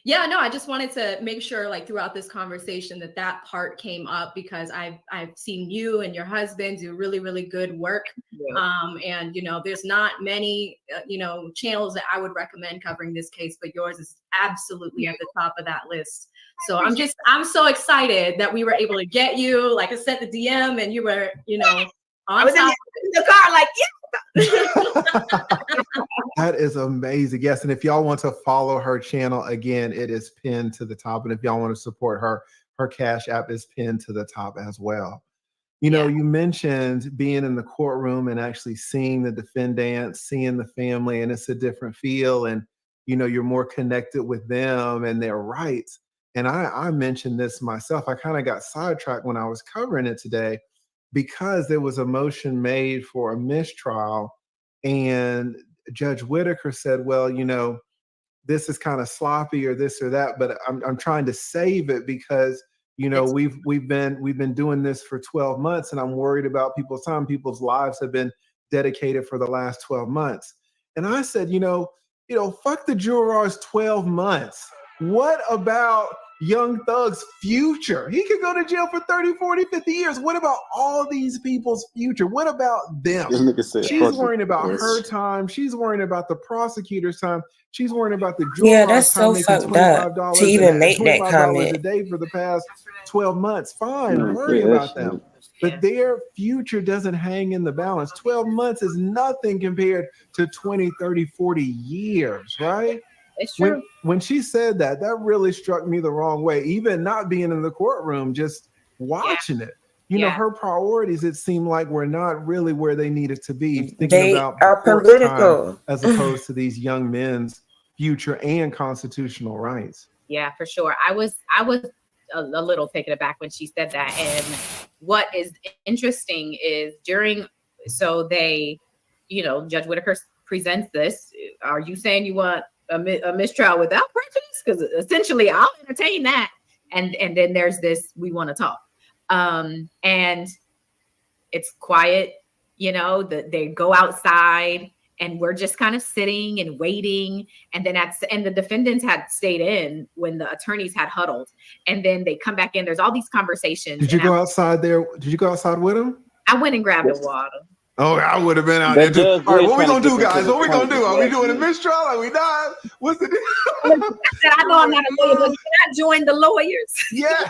Yeah, no, I just wanted to make sure, like, throughout this conversation that part came up, because I've seen you and your husband do really, really good work. Yeah. And, you know, there's not many, you know, channels that I would recommend covering this case, but yours is absolutely at the top of that list. So I'm so excited that we were able to get you. Like, I sent the DM and you were, you know, I was in the car like, yeah. That is amazing. Yes. And if y'all want to follow her channel, again, it is pinned to the top. And if y'all want to support her Cash App is pinned to the top as well. You know, you mentioned being in the courtroom and actually seeing the defendants, seeing the family, and it's a different feel. And, you know, you're more connected with them and their rights. And I mentioned this myself. I kind of got sidetracked when I was covering it today because there was a motion made for a mistrial. And Judge Whitaker said, well, you know, this is kind of sloppy or this or that, but I'm trying to save it because, you know, we've been doing this for 12 months and I'm worried about people's time. People's lives have been dedicated for the last 12 months. And I said, you know, fuck the jurors 12 months. What about Young Thug's future? He could go to jail for 30, 40, 50 years. What about all these people's future? What about them? This nigga said, She's fuck worrying it. about Yes. her time. She's worrying about the prosecutor's time. She's worrying about the Yeah, jurors' that's time so making fucked up $25 to even make that $25 comment. a day for the past 12 months. Fine, Mm, worry yeah, that about shit. them. But their future doesn't hang in the balance. 12 months is nothing compared to 20, 30, 40 years, right? It's true. When she said that, that really struck me the wrong way. Even not being in the courtroom, just watching it. You know, her priorities, it seemed like, were not really where they needed to be, thinking They about are the court's time political. as opposed to these young men's future and constitutional rights. Yeah, for sure. I was a little taken aback when she said that. And what is interesting is so they, you know, Judge Whitaker presents this. Are you saying you want a mistrial without prejudice? Because essentially I'll entertain that. And then there's this, we want to talk. And it's quiet, you know, they go outside and we're just kind of sitting and waiting. And then and the defendants had stayed in when the attorneys had huddled. And then they come back in. There's all these conversations. Did you go outside there? Did you go outside with him? I went and grabbed a water. Oh, I would have been out That there too. judge All right, did what we tryna gonna get do, them to guys? the What we gonna point do? Are we last doing a minute. mistrial? Are we not? What's the deal? I said, I know I'm not a lawyer, but can I join the lawyers? Yeah.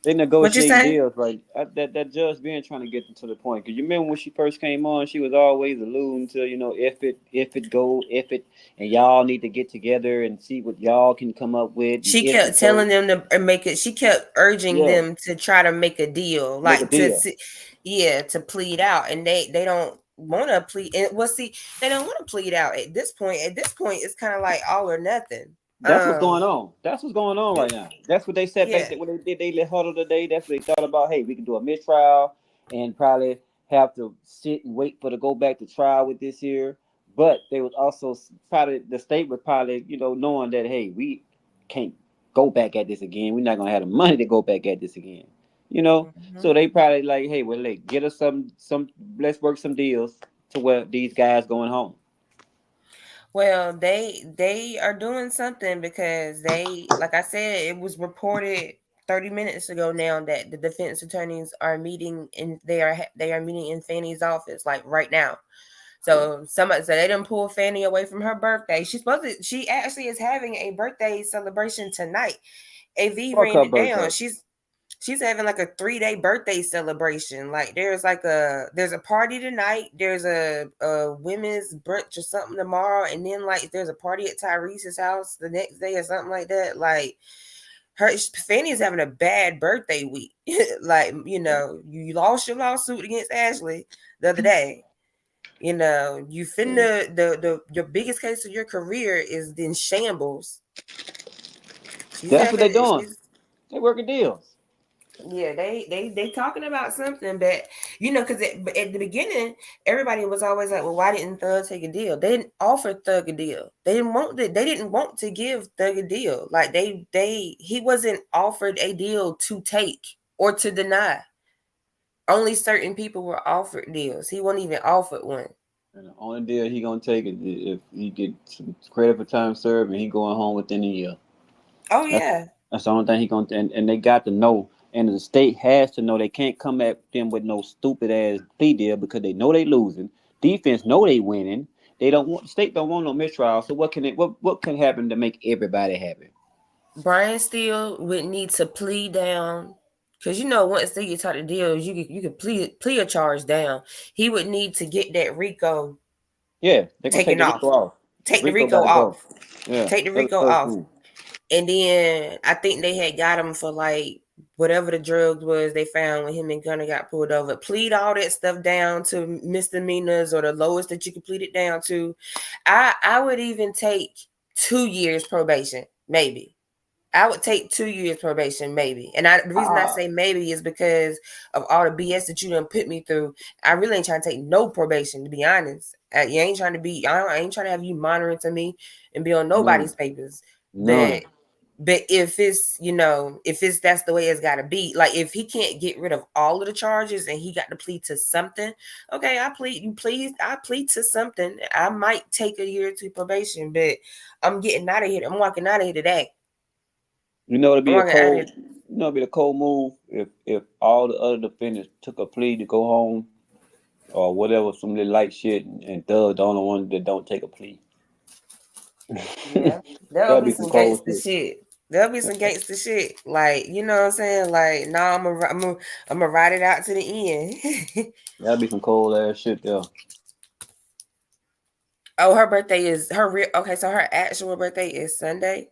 They say? negotiate deals, right? That judge being trying to get them to the point. Because you remember when she first came on, she was always alluding to, you know, if it, and y'all need to get together and see what y'all can come up with. She kept telling them to make it. She kept urging them to try to make a deal, Make a like deal. to plead out, and they don't want to plead. And well, see, they don't want to plead out at this point. At this point, it's kind of like all or nothing. That's what's going on. That's what's going on right now. That's what they said Yeah. back then when they did they huddle today. That's what they thought about. Hey, we can do a mistrial and probably have to sit and wait for to go back to trial with this here. But they was also probably the state was probably, you know, knowing that hey, we can't go back at this again. We're not gonna have the money to go back at this again. You know? So they probably like, hey, well, like, get us some let's work some deals to where these guys going home. Well, they are doing something because they, like I said, it was reported 30 minutes ago now that the defense attorneys are meeting and they are meeting in Fanny's office like right now. So somebody said they didn't pull Fanny away from her birthday. She actually is having a birthday celebration tonight. AV Fuck ran her it down. birthday. She's having like a 3-day birthday celebration. Like there's a party tonight. There's a women's brunch or something tomorrow, and then like there's a party at Tyrese's house the next day or something like that. Like Fanny's having a bad birthday week. Like, you know, you lost your lawsuit against Ashley the other day. You know, you finna your biggest case of your career is in shambles. That's what they doing. They working deals. Yeah, they talking about something, but you know, because at the beginning, everybody was always like, "Well, why didn't Thug take a deal?" They didn't offer Thug a deal. They didn't want to give Thug a deal. Like he wasn't offered a deal to take or to deny. Only certain people were offered deals. He wasn't even offered one. And the only deal he gonna take is if he get some credit for time served and he going home within a year. Oh yeah. That's the only thing he gonna and they got to know. And the state has to know they can't come at them with no stupid ass plea deal because they know they losing. Defense know they winning. They don't want state don't want no mistrial. So what can happen to make everybody happy? Brian Steele would need to plea down because you know once they get out of deals, you could plea a charge down. He would need to get that RICO. Yeah, they're gonna take the RICO off. Take the RICO RICO gotta go. off. Yeah, Take the that's RICO the first off. thing. And then I think they had got him for like whatever the drugs was they found when him and Gunner got pulled over. Plead all that stuff down to misdemeanors or the lowest that you could plead it down to. I would even take 2 years probation, maybe. I would take 2 years probation, maybe. And the reason I say maybe is because of all the BS that you done put me through. I really ain't trying to take no probation, to be honest. You ain't trying to be, I ain't trying to have you monitoring me and be on nobody's papers. None. But if it's, if it's that's the way it's got to be, like if he can't get rid of all of the charges and he got to plead to something, okay, I plead to something. I might take a year or 2 probation, but I'm getting out of here. I'm walking out of here today. You know, it'd be it'd be a cold move if all the other defendants took a plea to go home or whatever, some little light shit, and Thug the only one that don't take a plea. Yeah, there'll be some gangster shit. There'll be some gangster shit. Like, you know what I'm saying? Like, nah, I'm gonna ride it out to the end. That'd be some cold ass shit there. Oh, her birthday is okay, so her actual birthday is Sunday.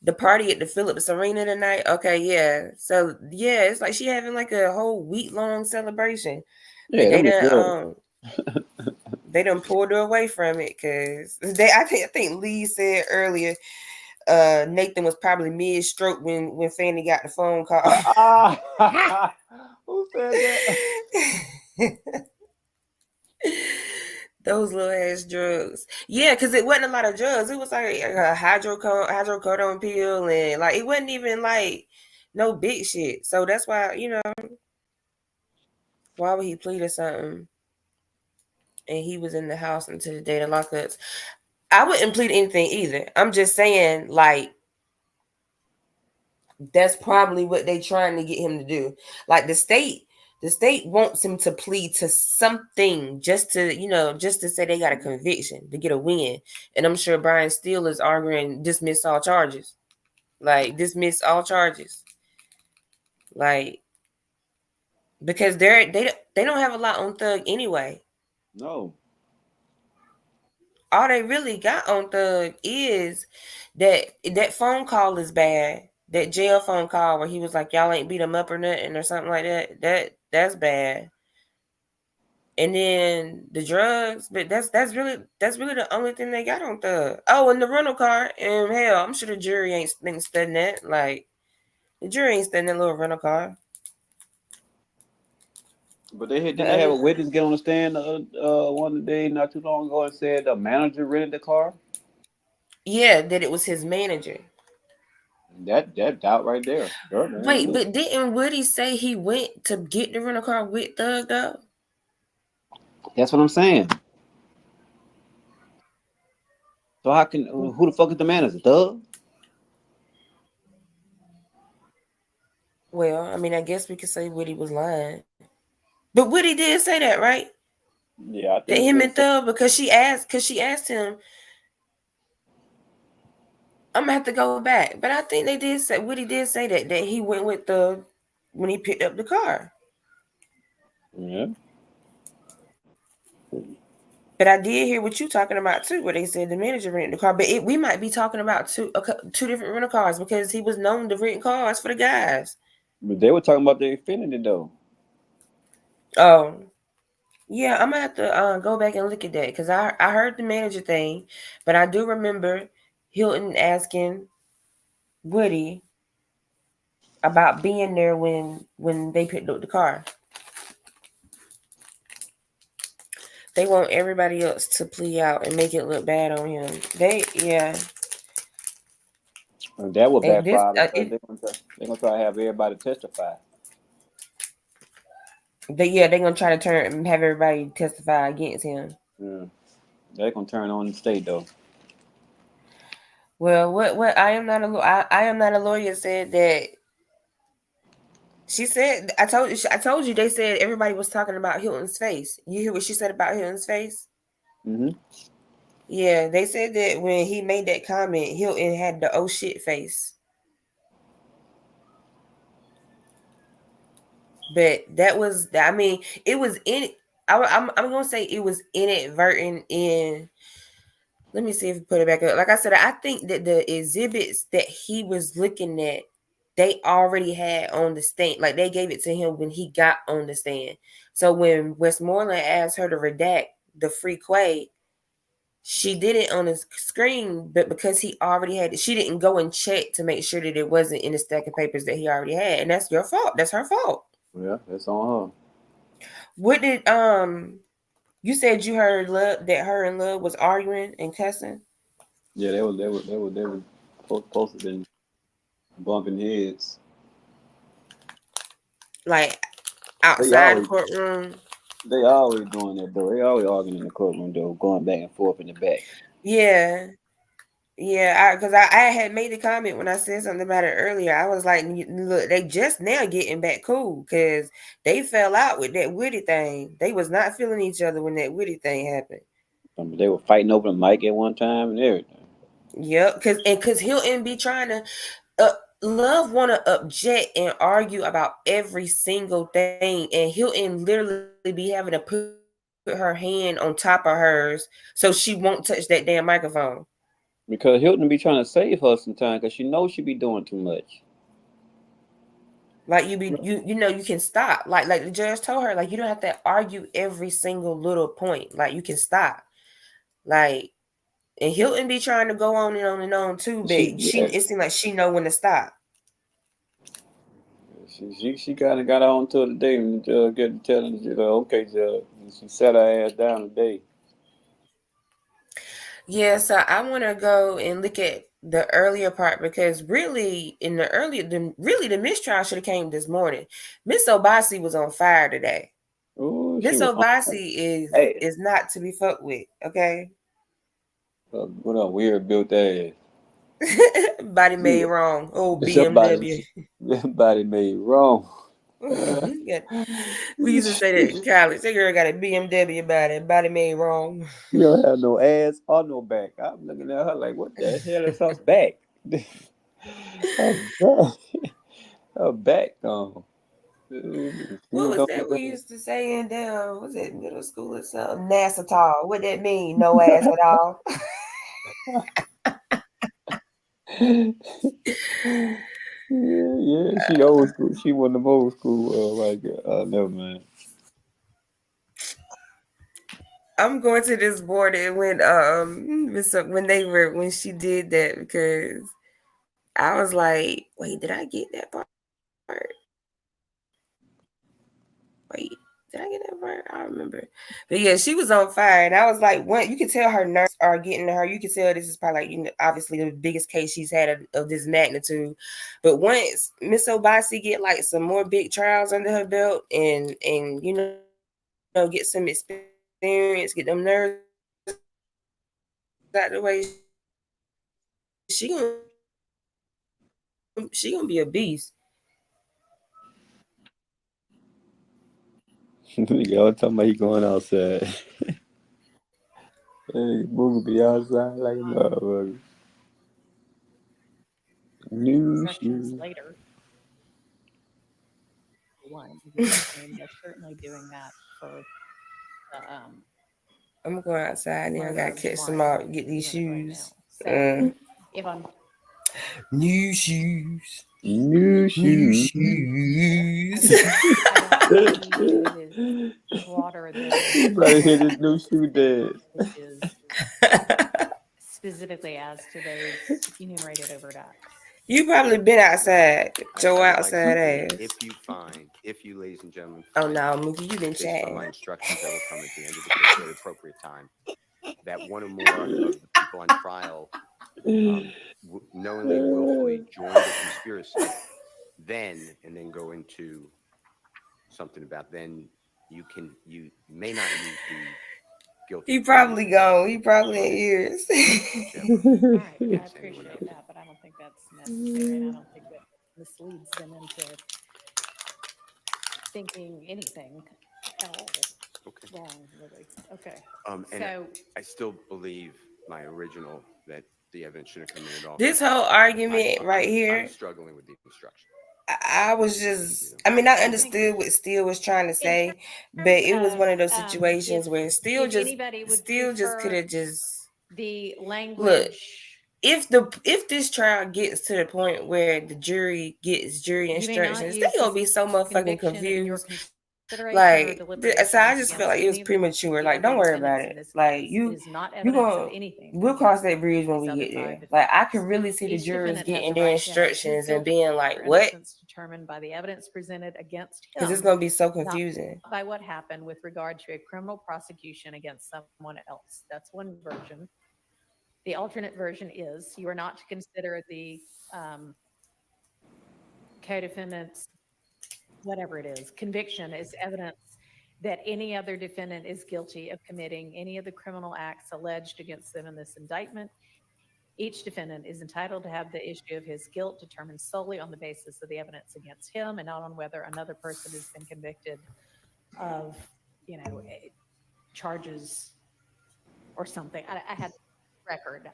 The party at the Phillips Arena tonight. Okay, yeah. So yeah, it's like she having like a whole week-long celebration. Yeah, They done pulled her away from it because I think Lee said earlier Nathan was probably mid-stroke when Fanny got the phone call. Who said that? Those little ass drugs. Yeah, because it wasn't a lot of drugs. It was like a hydrocodone pill, and like it wasn't even like no big shit. So that's why, why would he plead or something? And he was in the house until the day of lockups. I wouldn't plead anything either. I'm just saying, like, that's probably what they trying to get him to do. Like the state wants him to plead to something just to say they got a conviction, to get a win. And I'm sure Brian Steele is arguing dismiss all charges. Like dismiss all charges. Like because they don't have a lot on Thug anyway. No. All they really got on Thug is that phone call is bad. That jail phone call where he was like, y'all ain't beat him up or nothing or something like that. That's bad. And then the drugs, but that's really the only thing they got on Thug. Oh, and the rental car, and hell, I'm sure the jury ain't studying that. Like the jury ain't studying that little rental car. But didn't they have a witness get on the stand one day not too long ago and said the manager rented the car? Yeah, that it was his manager. That doubt right there. Wait, but didn't Woody say he went to get the rental car with Thug though? That's what I'm saying. So how can who the fuck is the manager? Thug? Well, I mean, I guess we could say Woody was lying, but Woody did say that, right? Yeah, I think that him and Thug, because she asked him. I'm gonna have to go back, but I think they did say Woody did say that he went with Thug when he picked up the car. Yeah. But I did hear what you talking about too, where they said the manager rented the car. But we might be talking about two different rental cars because he was known to rent cars for the guys. But they were talking about the Infinity though. Oh, yeah, I'm gonna have to go back and look at that because I heard the manager thing, but I do remember Hilton asking Woody about being there when they picked up the car. They want everybody else to plea out and make it look bad on him. Yeah. And that would backfire because they're gonna try to have everybody testify. They're gonna try to have everybody testify against him. Yeah. They're gonna turn on the state though. Well, what I am not a lawyer said that. She said, I told you they said everybody was talking about Hilton's face. You hear what she said about Hilton's face? Mm-hmm. Yeah, they said that when he made that comment, Hilton had the oh shit face. But that was, I mean, it was in. I'm gonna say it was inadvertent in. Let me see if I put it back up. Like I said, I think that the exhibits that he was looking at, they already had on the stand. Like they gave it to him when he got on the stand. So when Westmoreland asked her to redact the free Quay, she did it on the screen, but because he already had it, she didn't go and check to make sure that it wasn't in the stack of papers that he already had. And that's your fault. That's her fault. Yeah, that's on her. What did you said you heard Love that her and Love was arguing and cussing? Yeah, they were supposed to been bumping heads. Like They outside the always courtroom. they always doing that though. They always arguing in the courtroom though, going back and forth in the back. Yeah. Yeah, because I had made a comment when I said something about it earlier. I was like, look, they just now getting back cool because they fell out with that Witty thing. They was not feeling each other when that Witty thing happened. They were fighting over the mic at one time and everything. Yep, because Hilton be trying to Love want to object and argue about every single thing, and Hilton literally be having to put her hand on top of hers so she won't touch that damn microphone. Because Hilton be trying to save her sometimes because she knows she be doing too much. Like you can stop. Like the judge told her, like you don't have to argue every single little point. Like you can stop. Like and Hilton be trying to go on and on and on too, but it seems like she know when to stop. She kind of got on to the day and the judge get telling her, okay, judge. She sat her ass down today. Yeah, so I want to go and look at the earlier part because really in the earlier, the mistrial should have came this morning. Miss Obasi was on fire today. Ooh, Miss Obasi is not to be fucked with. Okay. What a weird built ass. Body made wrong. Oh, BMW. BMW. Body made wrong. We used to say that in college. That girl got a BMW body made wrong. She don't have no ass or no back. I'm looking at her like, what the hell is her back? Her back gone. What was that we used to say in was it middle school or something? NASA tall. What that mean? No ass at all. Yeah, she old school. She one of them old school. Never mind. I'm going to this board and when she did that because I was like, wait, did I get that part? Wait, did I get that part? I don't remember. But yeah, she was on fire. And I was like, what? You can tell her nerves are getting to her. You can tell this is probably like, obviously the biggest case she's had of this magnitude. But once Miss Obasi get like some more big trials under her belt and get some experience, get them nerves out the way, she gonna be a beast. Y'all talking about he going outside. Hey, Booga be outside like a motherfucker. New shoes. Later. They're certainly doing that for I'm going outside now. I gotta catch some out, get these shoes. if I'm new shoes. New shoes. broader than Probably hit his new shoe dance. specifically as to those enumerated overdose. You probably been outside, Joe outside ass. If you, ladies and gentlemen. Oh no, Mookie, you been chatting. Based on my instructions that will come at the end of the case at the appropriate time, that one or more of the people on trial knowingly, willfully joined the conspiracy, and then go into something about then you may not use the guilty. He probably gone. He probably in ears. All right, I appreciate that, but I don't think that's necessary, and I don't think that misleads them into thinking anything at all wrong, really. Okay. And I still believe my original that the evidence should have come in at all. This whole argument right here. I'm struggling with the instruction. I was just, I understood what Steele was trying to say, but it was one of those situations where Steele just could have just the language. Look, if this trial gets to the point where the jury gets jury instructions, they're gonna be so motherfucking confused. Like, so I just feel like it was premature. Like, don't worry about it. Like, you we'll cross that bridge when we get there. Like, I can really see the jurors getting their instructions and being like, what? Determined by the evidence presented against him. Because it's going to be so confusing. Not by what happened with regard to a criminal prosecution against someone else. That's one version. The alternate version is you are not to consider the co-defendant's, whatever it is, conviction as evidence that any other defendant is guilty of committing any of the criminal acts alleged against them in this indictment. Each defendant is entitled to have the issue of his guilt determined solely on the basis of the evidence against him and not on whether another person has been convicted of, charges or something. I had record.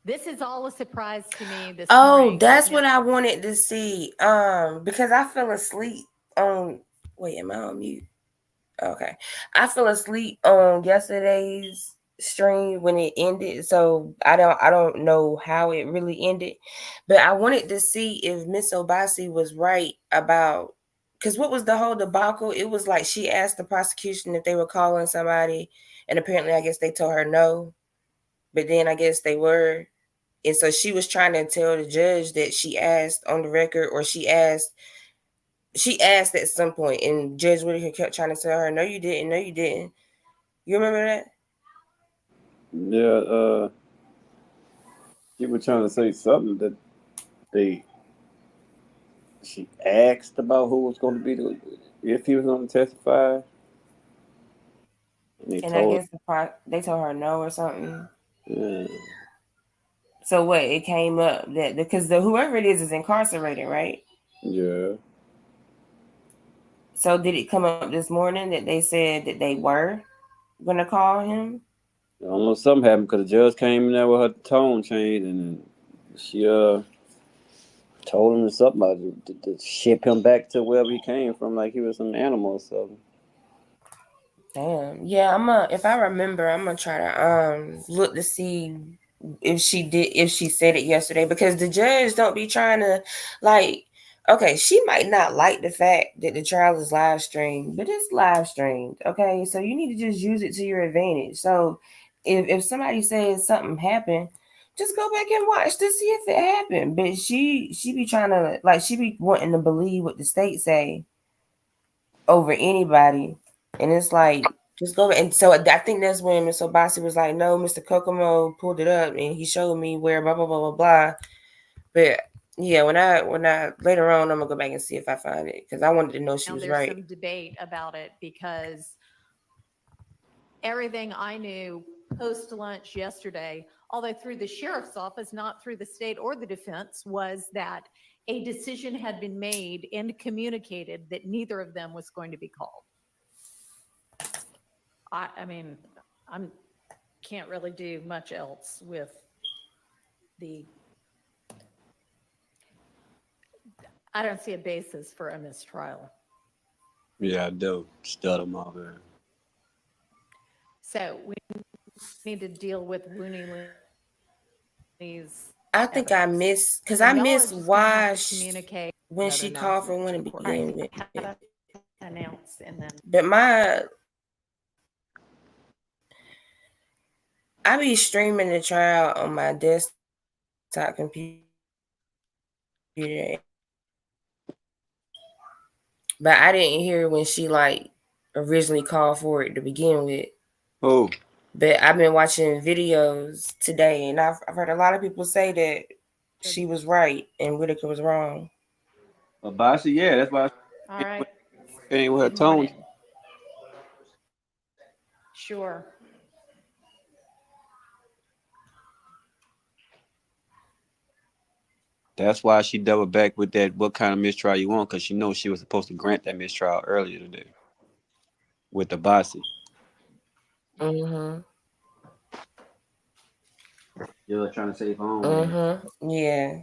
This is all a surprise to me. This morning. That's what I wanted to see. Because I fell asleep on. Wait, am I on mute? Okay, I fell asleep on yesterday's stream when it ended, so I don't know how it really ended, but I wanted to see if Miss Obasi was right about, because what was the whole debacle? It was like she asked the prosecution if they were calling somebody, and apparently I guess they told her no, but then I guess they were. And so she was trying to tell the judge that she asked on the record, or she asked at some point, and Judge Whitaker kept trying to tell her, no, you didn't. No, you didn't. You remember that? Yeah, she was trying to say something that she asked about who was going to be if he was going to testify. And I guess they told her no or something. Yeah. So what? It came up that because whoever it is incarcerated, right? Yeah. So did it come up this morning that they said that they were going to call him? I don't know, something happened because the judge came in there with her tone changed, and she told him something about to ship him back to wherever he came from, like he was an animal or something. Damn. Yeah, if I remember, I'm gonna try to look to see if she said it yesterday, because the judge don't be trying to, like, okay, she might not like the fact that the trial is live streamed, but it's live streamed, okay? So you need to just use it to your advantage. So if somebody says something happened, just go back and watch to see if it happened. But she be trying to, like, she be wanting to believe what the state say over anybody. And it's like, just go. And so I think that's when Miss Obasi was like, no, Mr. Kokomo pulled it up and he showed me where blah, blah, blah, blah, blah. But yeah, when I later on, I'm gonna go back and see if I find it, because I wanted to know she was right. There's some debate about it, because everything I knew post lunch yesterday, although through the sheriff's office, not through the state or the defense, was that a decision had been made and communicated that neither of them was going to be called. I mean, can't really do much else with I don't see a basis for a mistrial. Yeah, I do. Stud them all there. So we need to deal with Looney Lee's. I think I missed, because I missed why when she called for one to begin with. Announce and then. But I be streaming the trial on my desktop computer, but I didn't hear when she originally called for it to begin with. Oh. But I've been watching videos today, and I've heard a lot of people say that she was right and Whitaker was wrong. Obasi, yeah, that's why. All right. Came with her tone. Sure. That's why she doubled back with that, what kind of mistrial you want, because she knows she was supposed to grant that mistrial earlier today with the Obasi. Mm-hmm. You're trying to save her own. Mm-hmm. Yeah.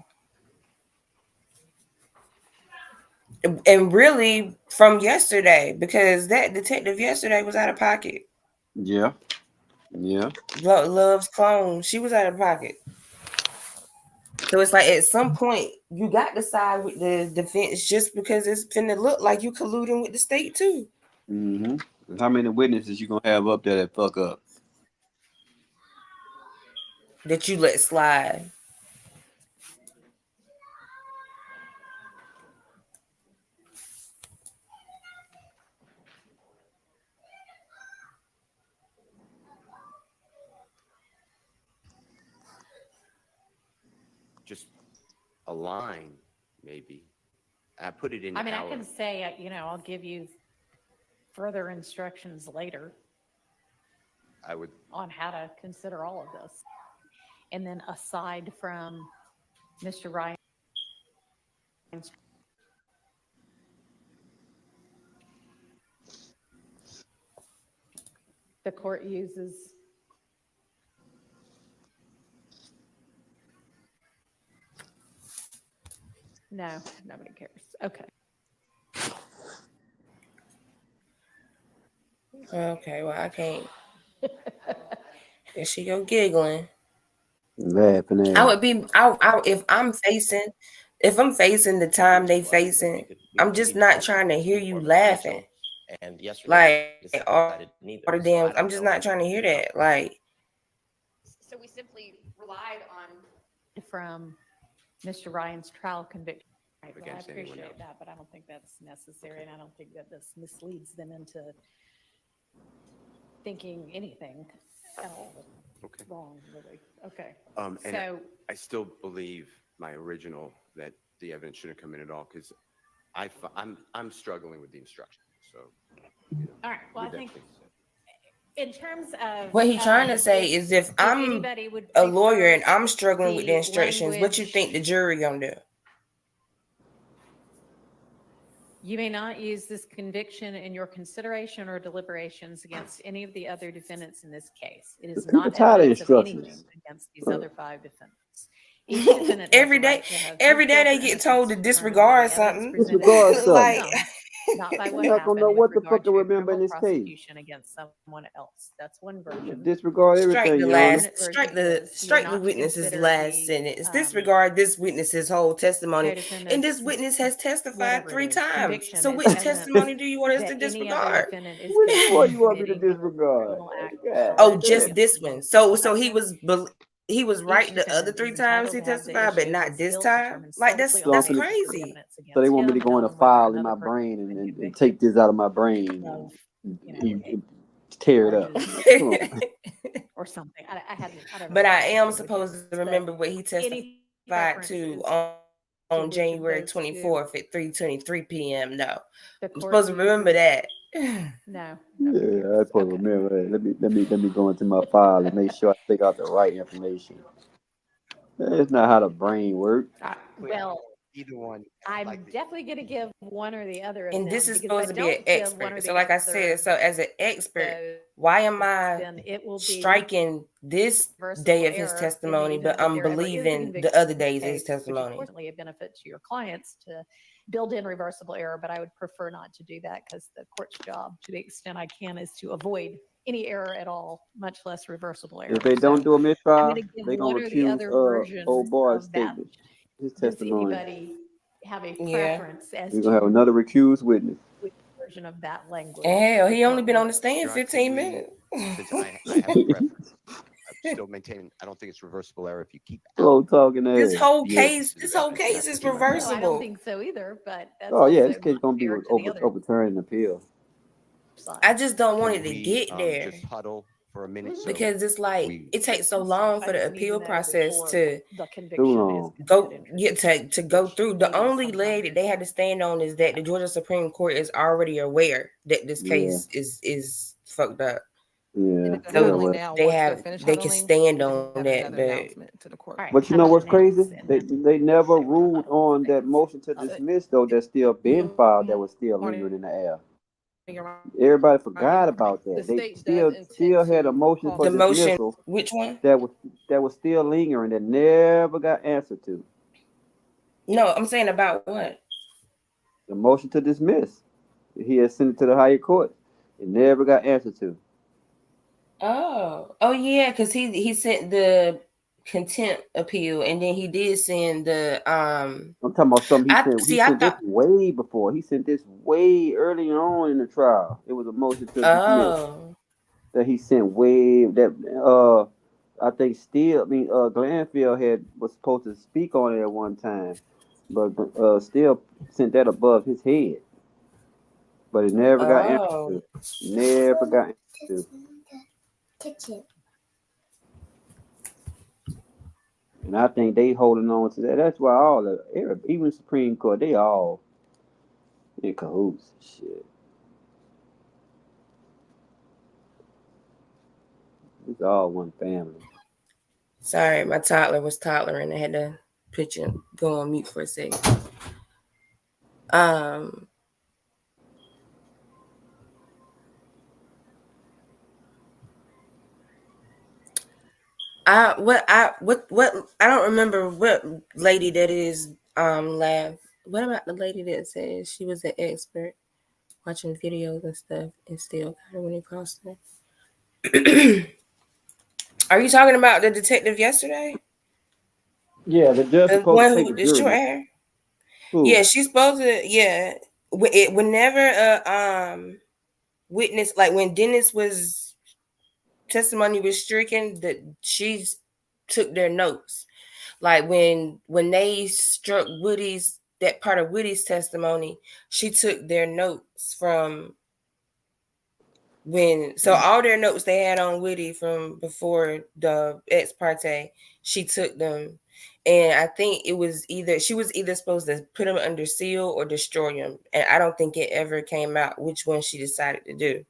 And really from yesterday, because that detective yesterday was out of pocket. Yeah. Yeah. Love's clone, she was out of pocket. So it's like at some point you got to side with the defense just because it's finna look like you colluding with the state too. Mm-hmm. How many witnesses you gonna have up there that fuck up? That you let slide. Just a line, maybe. I put it in I mean, I our, can say, I'll give you further instructions later I would, on how to consider all of this. And then aside from Mr. Ryan's, the court uses no, nobody cares. Okay. Okay, well, I can't. There she go giggling. Laughing at I would be, if I'm facing the time they facing, I'm just not trying to hear you laughing. And yesterday, Like, all the damn, I'm just not trying to hear that. Like, So we simply relied on from Mr. Ryan's trial conviction. Right, well, I against anyone appreciate else. that, but I don't think that's necessary, and I don't think that this misleads them into thinking anything at all wrong, really. Okay. And So, I still believe my original that the evidence shouldn't come in at all because I'm struggling with the instruction. So, all right, well, I with that think being said. in terms of what he trying to say is if I'm anybody would a lawyer and prefer I'm struggling with the the instructions, what you language- think the jury gonna do? You may not use this conviction in your consideration or deliberations against any of the other defendants in this case. It is People not tired of evidence of anything instructions. against these other 5 defendants. Each defendant has Every the day, right to have every his day guilt they or get innocence told to determined by disregard the evidence something. presented Disregard against something. them, not by what You're not gonna happened know with what the regard fuck to to a remember in criminal this case. prosecution against someone else. That's one version. Disregard Strike everything, the Your Honor. last, strike the not to witness's consider last the, sentence. Disregard this witness's whole testimony, and this co-defendants, witness has testified whatever 3 it is, times. conviction So, is which evidence testimony do you want us to that any other disregard? defendant is Which guilty one of you want me to committing disregard? criminal act God Oh, alleged just against this them. one. So he was Each right the other defendant 3 is times entitled he to have the testified, but issue of not his this guilt time. determined Like solely that's on the So strength of the they evidence so against they want me him to and go in not a on whether file in another my person brain has been and convicted take this out of my brain of, and tear it up. Come on. or something. I don't know. But what I the am word supposed is, to but remember what he any testified to preferences on which of January those two 24th at 3:23 p.m. No, the I'm court supposed to remember uses. that. No. Yeah, I probably remember that. Let me go into my file and make sure I take out the right information. That's not how the brain works. Well, Either one. I'm definitely going to give one or the other of And them this is because supposed if to I be an don't give one or expert. the So, like I other said, of so as an expert, those, why am I then it will be striking this reversible day of his error in the testimony, event but that I'm there ever is a believing the conviction other in this days of his case, which is testimony? fortunately a benefit to your clients to build in reversible error, but I would prefer not to do that because the court's job, to the extent I can, is to avoid any error at all, much less reversible error. If they don't do a I'm mistrial, going to give they gonna one or the recuse other version old boy's of that. statement, his Does testimony. anybody have a Yeah. preference as We're gonna have to another recused witness. which version of that language? Hell, the he only court been will on the use? stand Your Honor, 15 can we- minutes. Since I have a preference, I'm still maintaining, I don't think it's reversible error if you keep Slow talking This ass. whole the case, instances this of whole evidence. case That's is to my No, I don't reversible. think so either, but that's Oh yeah, also this case gonna be fair to the other overturned and appealed. side. I just don't want Can it to we get there just huddle for a minute? So because it's like we it takes so long I for the just need to appeal know process before to the conviction is long. go introduced, to go through. The maybe only sometime leg that they had to stand on is that the Georgia Supreme Court is already aware that this Yeah. case is fucked up. Yeah. So Huddling now, they once they're have finished they can huddling, stand we can on have that. another But announcement to the court. All right, But you how know about what's crazy? announce and They then never say we're ruled huddling? on that motion to dismiss though. That's still been filed. That was still lingering in the air. Everybody forgot about The that. They state does still intend had a to motion call for the motion, dismissal which one? that was still lingering that never got answered to. No, I'm saying about what? The motion to dismiss. He had sent it to the higher court. It never got answered to. Oh yeah, because he sent the contempt appeal, and then he did send the I'm talking about something he I sent. He see. I sent this thought. way before. He sent this way early on in the trial. It was a motion to dismiss Oh. that he sent way that I think Glanfield was supposed to speak on it at one time, but still sent that above his head, but it never got answered Oh. to. Never got answered to. And I think they holding on to that. That's why even Supreme Court, they all in cahoots. Shit, it's all one family. Sorry, my toddler was toddlering. I had to put you go on mute for a second. What I don't remember what lady that is laugh. What about the lady that says she was an expert watching videos and stuff and still got her when he crossed her? Are you talking about the detective yesterday? Yeah, the judge The supposed one to who take with the the jury. short hair? Who? Yeah, she's supposed to. Yeah, whenever witness, like when Dennis was testimony was stricken, that she took their notes. Like when they struck Woody's, that part of Woody's testimony, she took their notes from when, so all their notes they had on Woody from before the ex parte, she took them. And I think she was either supposed to put them under seal or destroy them. And I don't think it ever came out which one she decided to do.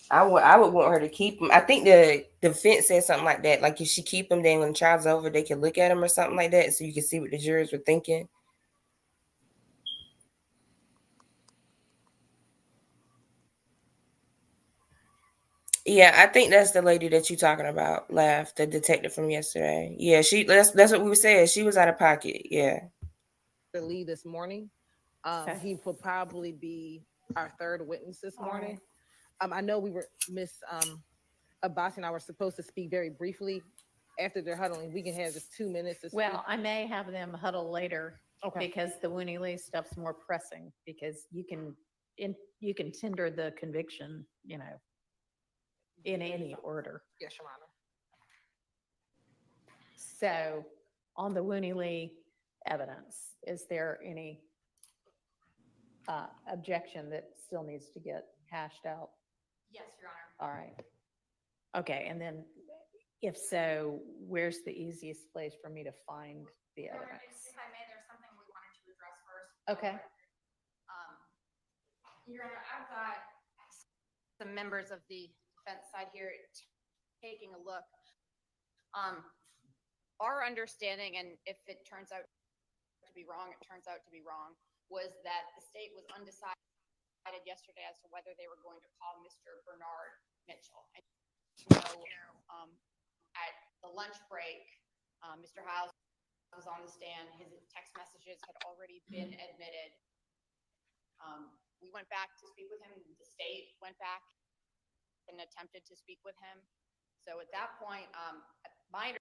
I would want her to keep them. I think the defense said something like that. Like if she keep them, then when the trial's over, they can look at them or something like that, so you can see what the jurors were thinking. Yeah, I think that's the lady that you're talking about. Laugh, the detective from yesterday. Yeah, that's what we said. She was out of pocket. Yeah. Lee this morning. He will probably be our third witness this morning. I know we were Abbasi and I were supposed to speak very briefly after their huddling. We can have just 2 minutes to speak. Well, I may have them huddle later Okay. because the Winnie Lee stuff's more pressing because you can tender the conviction, in any order. Yes, Your Honor. So on the Winnie Lee evidence, is there any objection that still needs to get hashed out? Yes, Your Honor. All right. Okay, and then if so, where's the easiest place for me to find the Your Honor, evidence? if I may, there's something we wanted to address first. Okay. Your Honor, I've got some members of the defense side here taking a look. Our understanding, and if it turns out to be wrong, it turns out to be wrong, was that the state was undecided yesterday as to whether they were going to call Mr. Bernard Mitchell. And at the lunch break, Mr. Hiles was on the stand. His text messages had already been admitted. We went back to speak with him. The state went back and attempted to speak with him. So at that point, my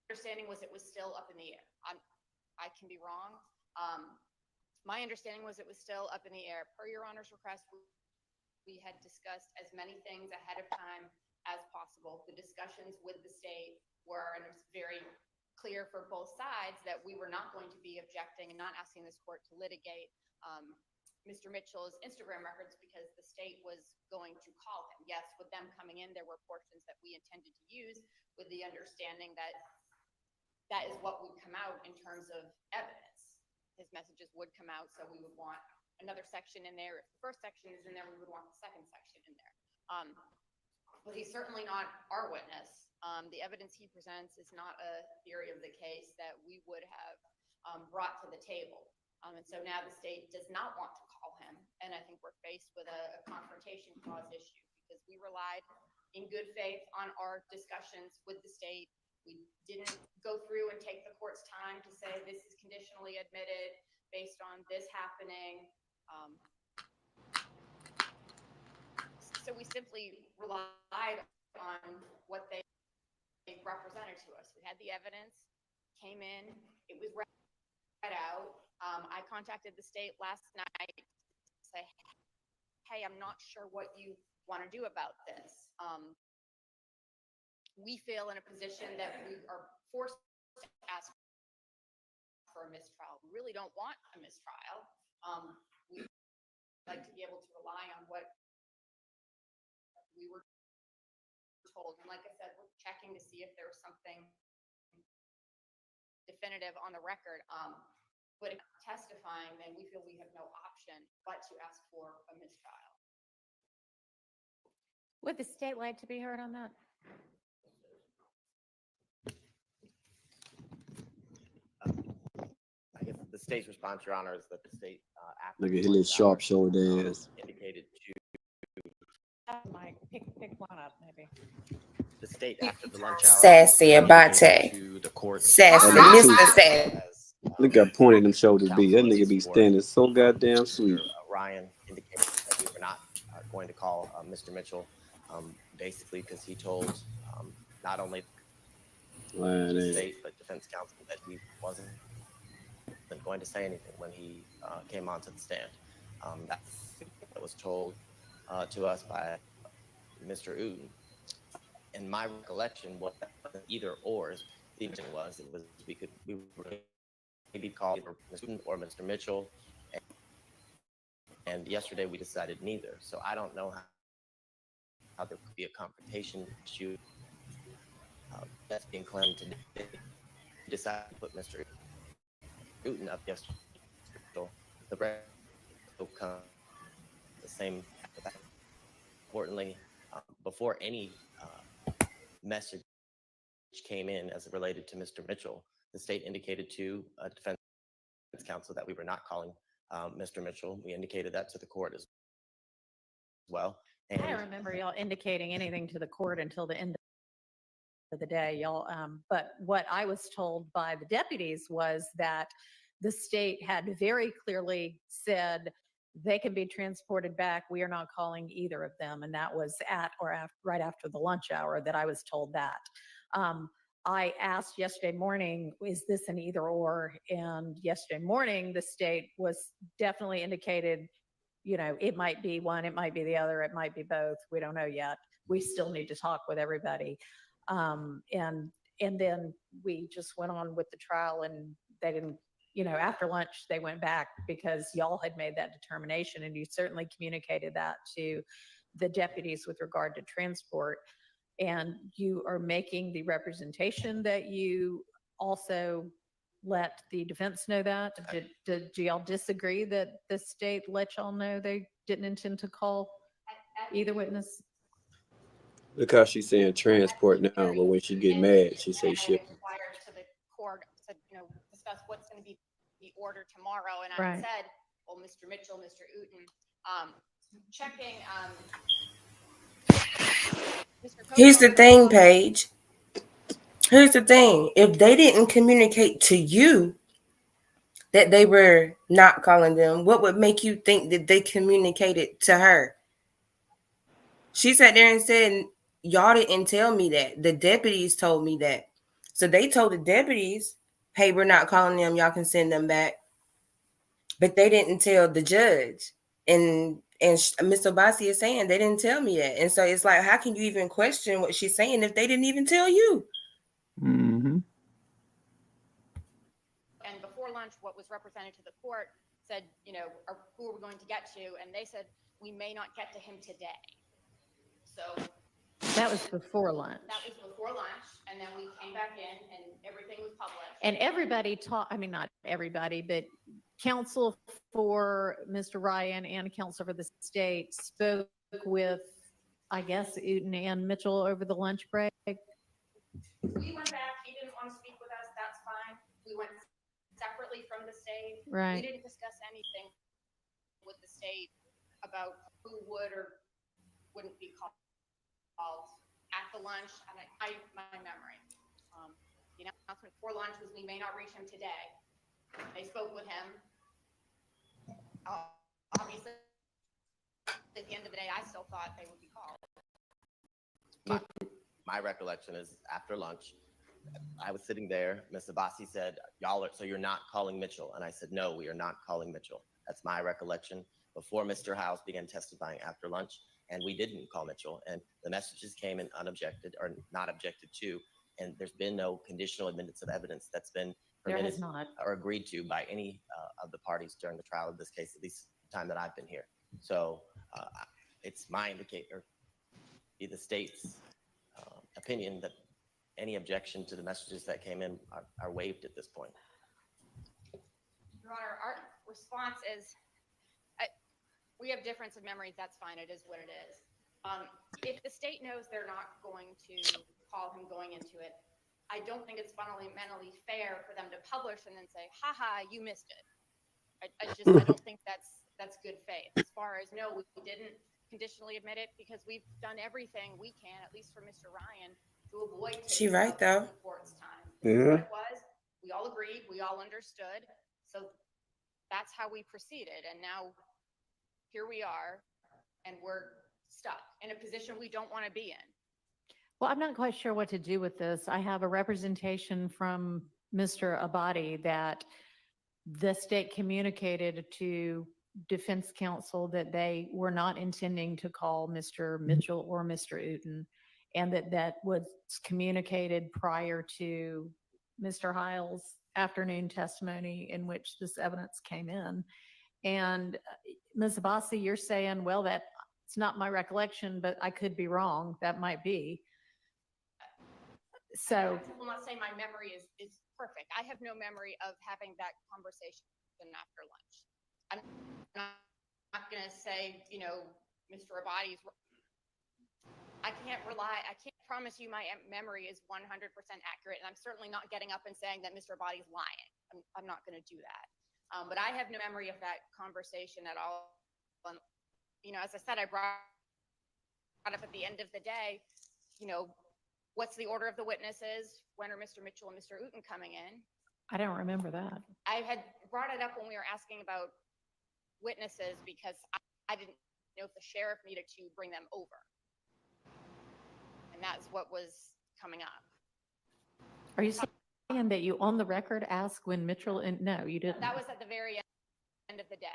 understanding was it was still up in the air. I can be wrong. My understanding was it was still up in the air. Per Your Honor's request, we had discussed as many things ahead of time as possible. The discussions with the state were, and it was very clear for both sides that we were not going to be objecting and not asking this court to litigate Mr. Mitchell's Instagram records because the state was going to call him. Yes, with them coming in, there were portions that we intended to use with the understanding that that is what would come out in terms of evidence. His messages would come out, so we would want another section in there. If the first section is in there, we would want the second section in there. But he's certainly not our witness. The evidence he presents is not a theory of the case that we would have brought to the table. And so now the state does not want to call him. And I think we're faced with a confrontation clause issue because we relied in good faith on our discussions with the state. We didn't go through and take the court's time to say this is conditionally admitted based on this happening. So we simply relied on what they represented to us. We had the evidence, came in, it was read out. I contacted the state last night to say, hey, I'm not sure what you want to do about this. We feel in a position that we are forced to ask for a mistrial. We really don't want a mistrial. We like to be able to rely on what we were told. And like I said, we're checking to see if there was something definitive on the record. But if testifying, then we feel we have no option but to ask for a mistrial. Would the state like to be heard on that? I guess the state's response, Your Honor, is that the state after Look at his the little lunch sharp hour, shouldered ass. indicated to Mike, pick one up, maybe. the state after the lunch hour. Sassy indicated Abate. to the court Sassy, That nigga Mr. too. Sassy. Look how pointed them shoulders be. That counsel, at nigga be least for standing so goddamn sweet. Mr. Ryan indicated that we were not going to call Mr. Mitchell, basically because he told not only the state but defense counsel that he wasn't going to say anything when he came onto the stand. That was told to us by Mr. Uden. And my recollection was that either or, the intention was, we were maybe call either Mr. Uden or Mr. Mitchell. And yesterday we decided neither. So I don't know how there could be a confrontation issue that's being claimed today. We decided to put Mr. Uden up yesterday. The rest will come the same. Importantly, before any message came in as it related to Mr. Mitchell, the state indicated to defense counsel that we were not calling Mr. Mitchell. We indicated that to the court as well. And I don't remember y'all indicating anything to the court until the end of the day, y'all. But what I was told by the deputies was that the state had very clearly said they can be transported back. We are not calling either of them. And that was at or right after the lunch hour that I was told that. I asked yesterday morning, is this an either or? And yesterday morning, the state was definitely indicated, you know, it might be one, it might be the other, it might be both. We don't know yet. We still need to talk with everybody. And then we just went on with the trial, and they didn't, you know, after lunch, they went back because y'all had made that determination, and you certainly communicated that to the deputies with regard to transport. And you are making the representation that you also let the defense know that. Did y'all disagree that the state let y'all know they didn't intend to call either witness? Look how she's saying transport now, but when she get mad, she say ship. Inquired to the court to, you know, discuss what's going to be the order tomorrow. And Right. I said, well, Mr. Mitchell, Mr. Uden, checking. Here's the thing, Paige. Here's the thing. If they didn't communicate to you that they were not calling them, what would make you think that they communicated to her? She sat there and said, y'all didn't tell me that. The deputies told me that. So they told the deputies, hey, we're not calling them. Y'all can send them back. But they didn't tell the judge. And Ms. Obasi is saying they didn't tell me that. And so it's like, how can you even question what she's saying if they didn't even tell you? Mm-hmm. And before lunch, what was represented to the court said, you know, who are we going to get to? And they said, we may not get to him today. So That was before lunch. that was before lunch. And then we came back in and everything was published. And everybody I mean, not everybody, but counsel for Mr. Ryan and counsel for the state spoke with, I guess, Uden and Mitchell over the lunch break. We went back. He didn't want to speak with us. That's fine. We went separately from the state. Right. We didn't discuss anything with the state about who would or wouldn't be called at the lunch. And my memory. The announcement before lunch was we may not reach him today. They spoke with him. Obviously, at the end of the day, I still thought they would be called. my recollection is after lunch, I was sitting there. Ms. Abbasi said, "Y'all are, so you're not calling Mitchell?" And I said, "No, we are not calling Mitchell." That's my recollection before Mr. Howes began testifying after lunch. And we didn't call Mitchell. And the messages came in unobjected or not objected to. And there's been no conditional admittance of evidence that's been There permitted has not. or agreed to by any of the parties during the trial of this case, at least the time that I've been here. So it's my indicator, be the state's opinion that any objection to the messages that came in are waived at this point. Your Honor, our response is, we have difference of memory. That's fine. It is what it is. If the state knows they're not going to call him going into it, I don't think it's fundamentally fair for them to publish and then say, haha, you missed it. I don't think that's good faith. As far as, no, we didn't conditionally admit it because we've done everything we can, at least for Mr. Ryan, to avoid She taking right, up though. the court's time. Yeah. What it was, we all agreed, we all understood. So that's how we proceeded. And now here we are, and we're stuck in a position we don't want to be in. Well, I'm not quite sure what to do with this. I have a representation from Mr. Abadi that the state communicated to defense counsel that they were not intending to call Mr. Mitchell or Mr. Uten, and that was communicated prior to Mr. Hiles' afternoon testimony in which this evidence came in. And Ms. Abbasi, you're saying, well, it's not my recollection, but I could be wrong. That might be. So I will not say my memory is perfect. I have no memory of having that conversation after lunch. I'm not going to say, Mr. Abadi's. I can't promise you my memory is 100% accurate, and I'm certainly not getting up and saying that Mr. Abadi's lying. I'm not going to do that. But I have no memory of that conversation at all. As I said, I brought up at the end of the day, what's the order of the witnesses? When are Mr. Mitchell and Mr. Uten coming in? I don't remember that. I had brought it up when we were asking about witnesses because I didn't know if the sheriff needed to bring them over. And that's what was coming up. Are you saying that you on the record asked when Mitchell and no, you didn't? That was at the very end of the day.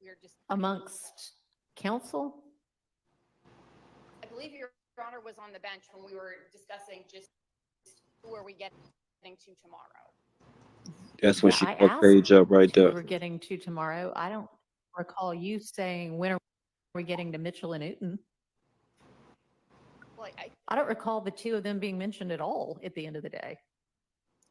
We were just Amongst counsel? I believe Your Honor was on the bench when we were discussing just who are we getting to tomorrow. That's when Yeah, she I put asked page up right who there. we're getting to tomorrow. I don't recall you saying when are we getting to Mitchell and Uten. Well, I don't recall the two of them being mentioned at all at the end of the day.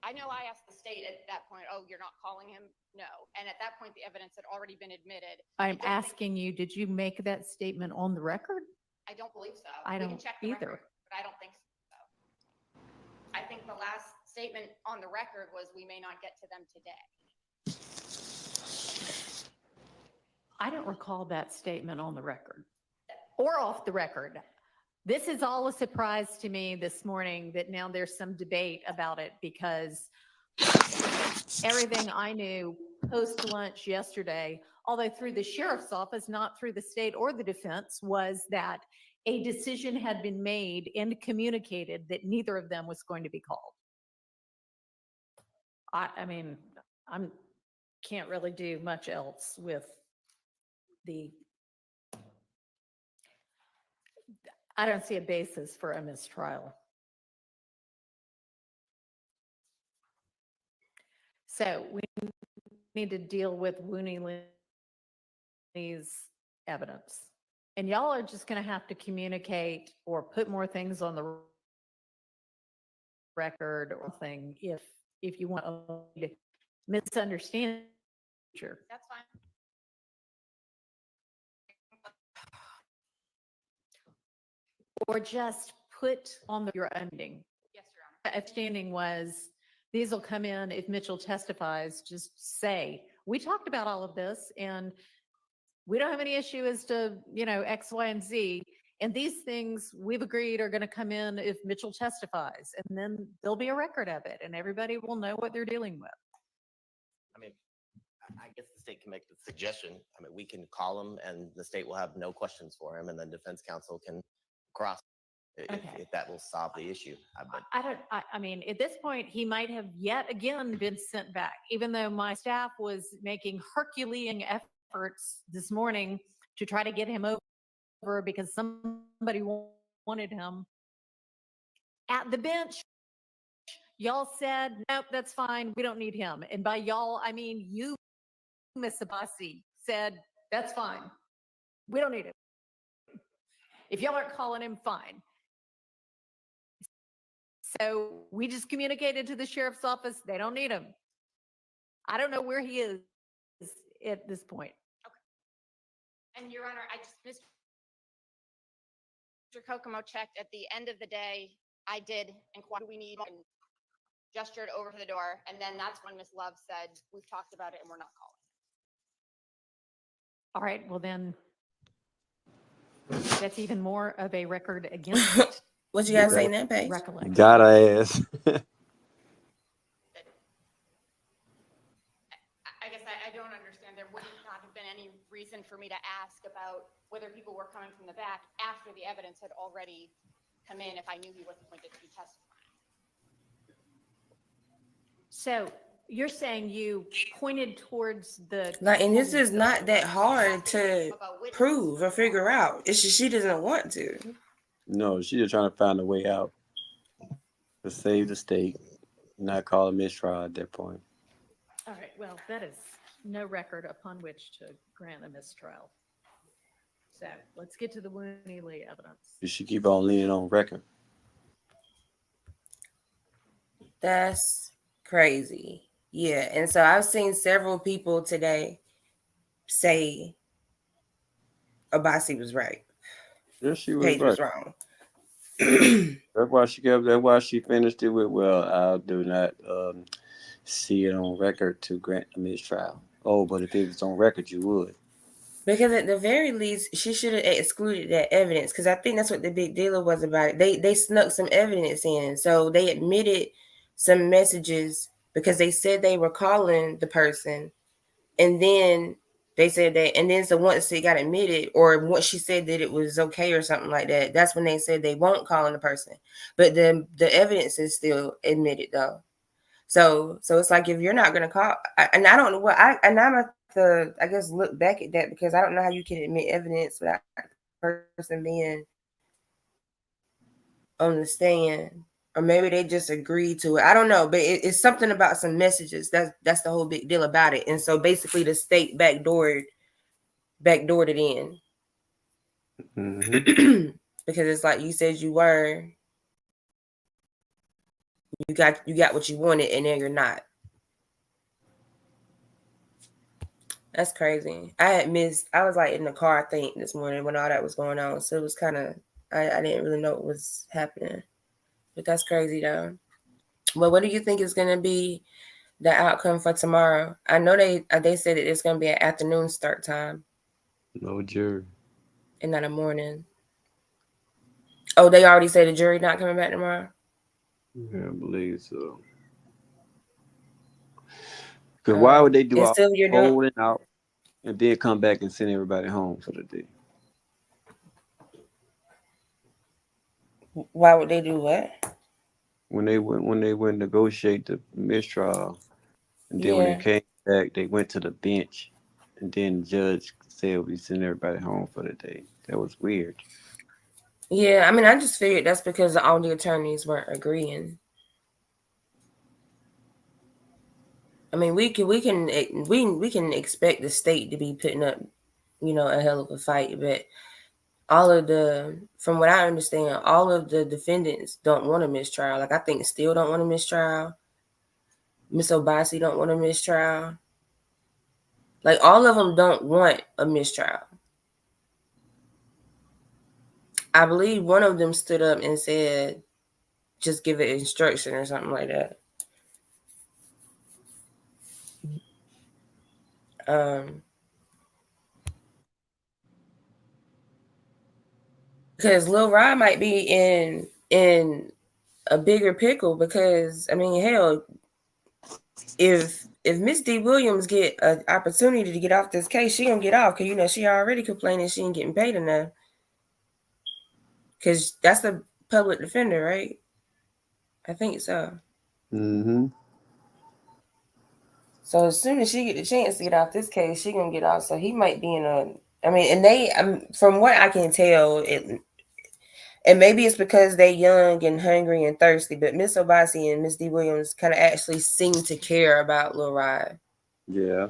I know I asked the state at that point, oh, you're not calling him? No. And at that point, the evidence had already been admitted. I'm asking you, did you make that statement on the record? I don't believe so. I We don't can check the either. record, but I don't think so. I think the last statement on the record was we may not get to them today. I don't recall that statement on the record or off the record. This is all a surprise to me this morning that now there's some debate about it because everything I knew post lunch yesterday, although through the sheriff's office, not through the state or the defense, was that a decision had been made and communicated that neither of them was going to be called. I mean, can't really do much else with I don't see a basis for a mistrial. So we need to deal with Wooney Lee's evidence. And y'all are just going to have to communicate or put more things on the record or thing if you want to misunderstand. That's fine. Or just put on your ending. Yes, Your Honor. Understanding was these will come in if Mitchell testifies, just say, we talked about all of this and we don't have any issue as to, X, Y, and Z. And these things we've agreed are going to come in if Mitchell testifies. And then there'll be a record of it and everybody will know what they're dealing with. I mean, I guess the state can make the suggestion. I mean, we can call him and the state will have no questions for him and then defense counsel can cross if that will solve the issue. But I mean, at this point, he might have yet again been sent back, even though my staff was making Herculean efforts this morning to try to get him over because somebody wanted him. At the bench, y'all said, nope, that's fine. We don't need him. And by y'all, I mean you, Miss Abbasi, said, that's fine. We don't need him. If y'all aren't calling him, fine. So we just communicated to the sheriff's office. They don't need him. I don't know where he is at this point. And Your Honor, Mr. Kokomo checked at the end of the day. I did inquire, do we need, and gestured over to the door. And then that's when Ms. Love said, we've talked about it and we're not calling. All right, well then, that's even more of a record against it. What you gotta say in that page? Recollect. Gotta ask. I guess I don't understand. There would not have been any reason for me to ask about whether people were coming from the back after the evidence had already come in if I knew he wasn't going to be testifying. So you're saying you pointed towards the Like, and this is not that hard to prove or figure out. It's just she doesn't want to. No, she's just trying to find a way out to save the state, not call a mistrial at that point. All right, well, that is no record upon which to grant a mistrial. So let's get to the Wooney Lee evidence. You should keep on leaning on record. That's crazy. Yeah. And so I've seen several people today say Abbasi was right. Yes, she was Paige right. was wrong. That's why she finished it with, well, I do not see it on record to grant a mistrial. Oh, but if it was on record, you would. Because at the very least, she should have excluded that evidence, because I think that's what the big deal was about it. They snuck some evidence in. So they admitted some messages because they said they were calling the person. And then they said that, and then so once it got admitted, or once she said that it was okay or something like that, that's when they said they won't call on the person. But the evidence is still admitted though. So it's like, if you're not gonna call, and I don't know what I'm at the, I guess, look back at that, because I don't know how you can admit evidence without the person being on the stand, or maybe they just agreed to it. I don't know, but it's something about some messages. That's the whole big deal about it. And so basically, the state backdoored it in. Mm-hmm. Because it's like, you said you were, you got what you wanted, and then you're not. That's crazy. I was like in the car, I think, this morning when all that was going on. So it was kind of, I didn't really know what was happening. But that's crazy though. Well, what do you think is going to be the outcome for tomorrow? I know they said that it's going to be an afternoon start time. No jury. And not a morning. Oh, they already said the jury not coming back tomorrow? Yeah, I believe so. Because why would they do all holding out and then come back and send everybody home for the day? Why would they do what? When they went negotiate the mistrial, and then when they came back, they went to the bench, and then the judge said we send everybody home for the day. That was weird. Yeah, I mean, I just figured that's because all the attorneys weren't agreeing. I mean, we can expect the state to be putting up, a hell of a fight, but from what I understand, all of the defendants don't want a mistrial. Like, I think Steele don't want a mistrial. Miss Abbasi don't want a mistrial. Like, all of them don't want a mistrial. I believe one of them stood up and said, just give it instruction or something like that. Because Lil Rod might be in a bigger pickle, because, I mean, hell, if Miss D. Williams get an opportunity to get off this case, she gonna get off, because she already complaining she ain't getting paid enough. Because that's public defender, right? I think so. Mm-hmm. So as soon as she get the chance to get off this case, she gonna get off. So he might be in a. I mean, and they, from what I can tell, and maybe it's because they young and hungry and thirsty, but Miss Obasi and Miss D. Williams kind of actually seem to care about Lil Rod. Yeah.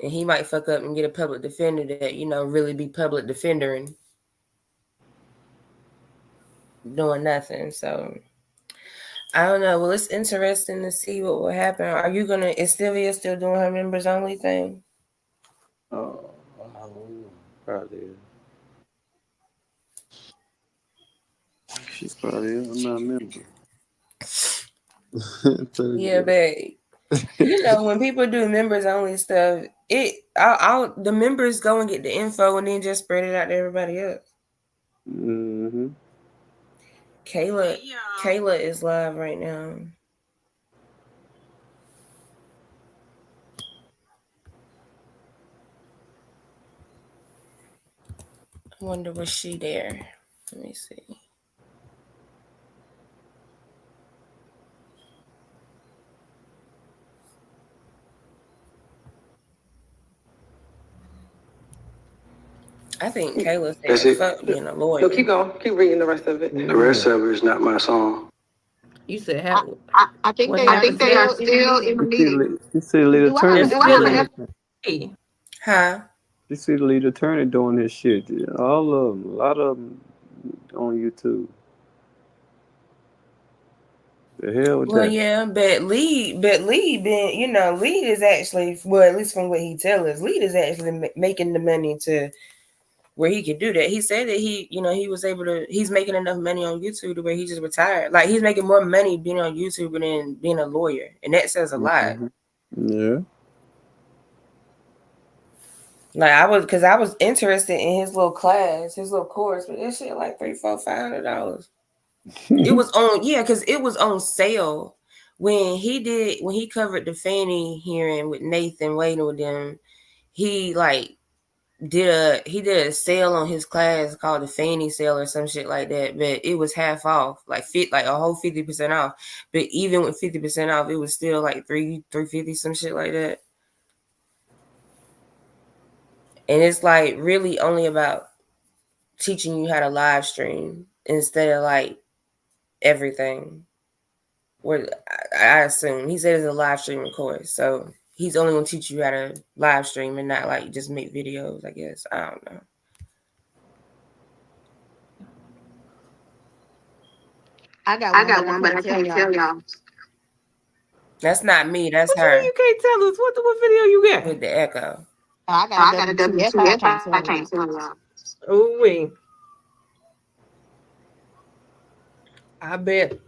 And he might fuck up and get a public defender that, really be public defender and doing nothing. So I don't know. Well, it's interesting to see what will happen. Are you gonna? Is Sylvia still doing her members only thing? Oh, probably. She's probably. I'm not a member. Yeah, babe. When people do members only stuff, the members go and get the info and then just spread it out to everybody else. Mm-hmm. Kayla is live right now. I wonder was she there? Let me see. I think Kayla said, fuck being a lawyer. So keep going. Keep reading the rest of it. The rest of it is not my song. You said, I think they are still in the meeting. You see the lead attorney. Huh? You see the lead attorney doing his shit. All of them, a lot of them on YouTube. The hell with Well, that. yeah, but Lee been, Lee is actually, well, at least from what he tells us, Lee is actually making the money to where he can do that. He said that he was able to, he's making enough money on YouTube to where he just retired. Like, he's making more money being on YouTube than being a lawyer. And that says a lot. Yeah. Like, I was interested in his little class, his little course, but that shit like $300-$500. It was on, because it was on sale when he covered the Fannie hearing with Nathan waiting with them. He did a sale on his class called the Fannie sale or some shit like that, but it was half off, like a whole 50% off. But even with 50% off, it was still like $350, some shit like that. And it's like really only about teaching you how to live stream instead of like everything. Where I assume he said it's a live streaming course, so he's only going to teach you how to live stream and not like just make videos, I guess. I don't know. I got one, but I can't tell y'all. That's not me. That's her. You can't tell us what video you got. With the echo. I got a WTF. I can't tell y'all. Oh, wait. I bet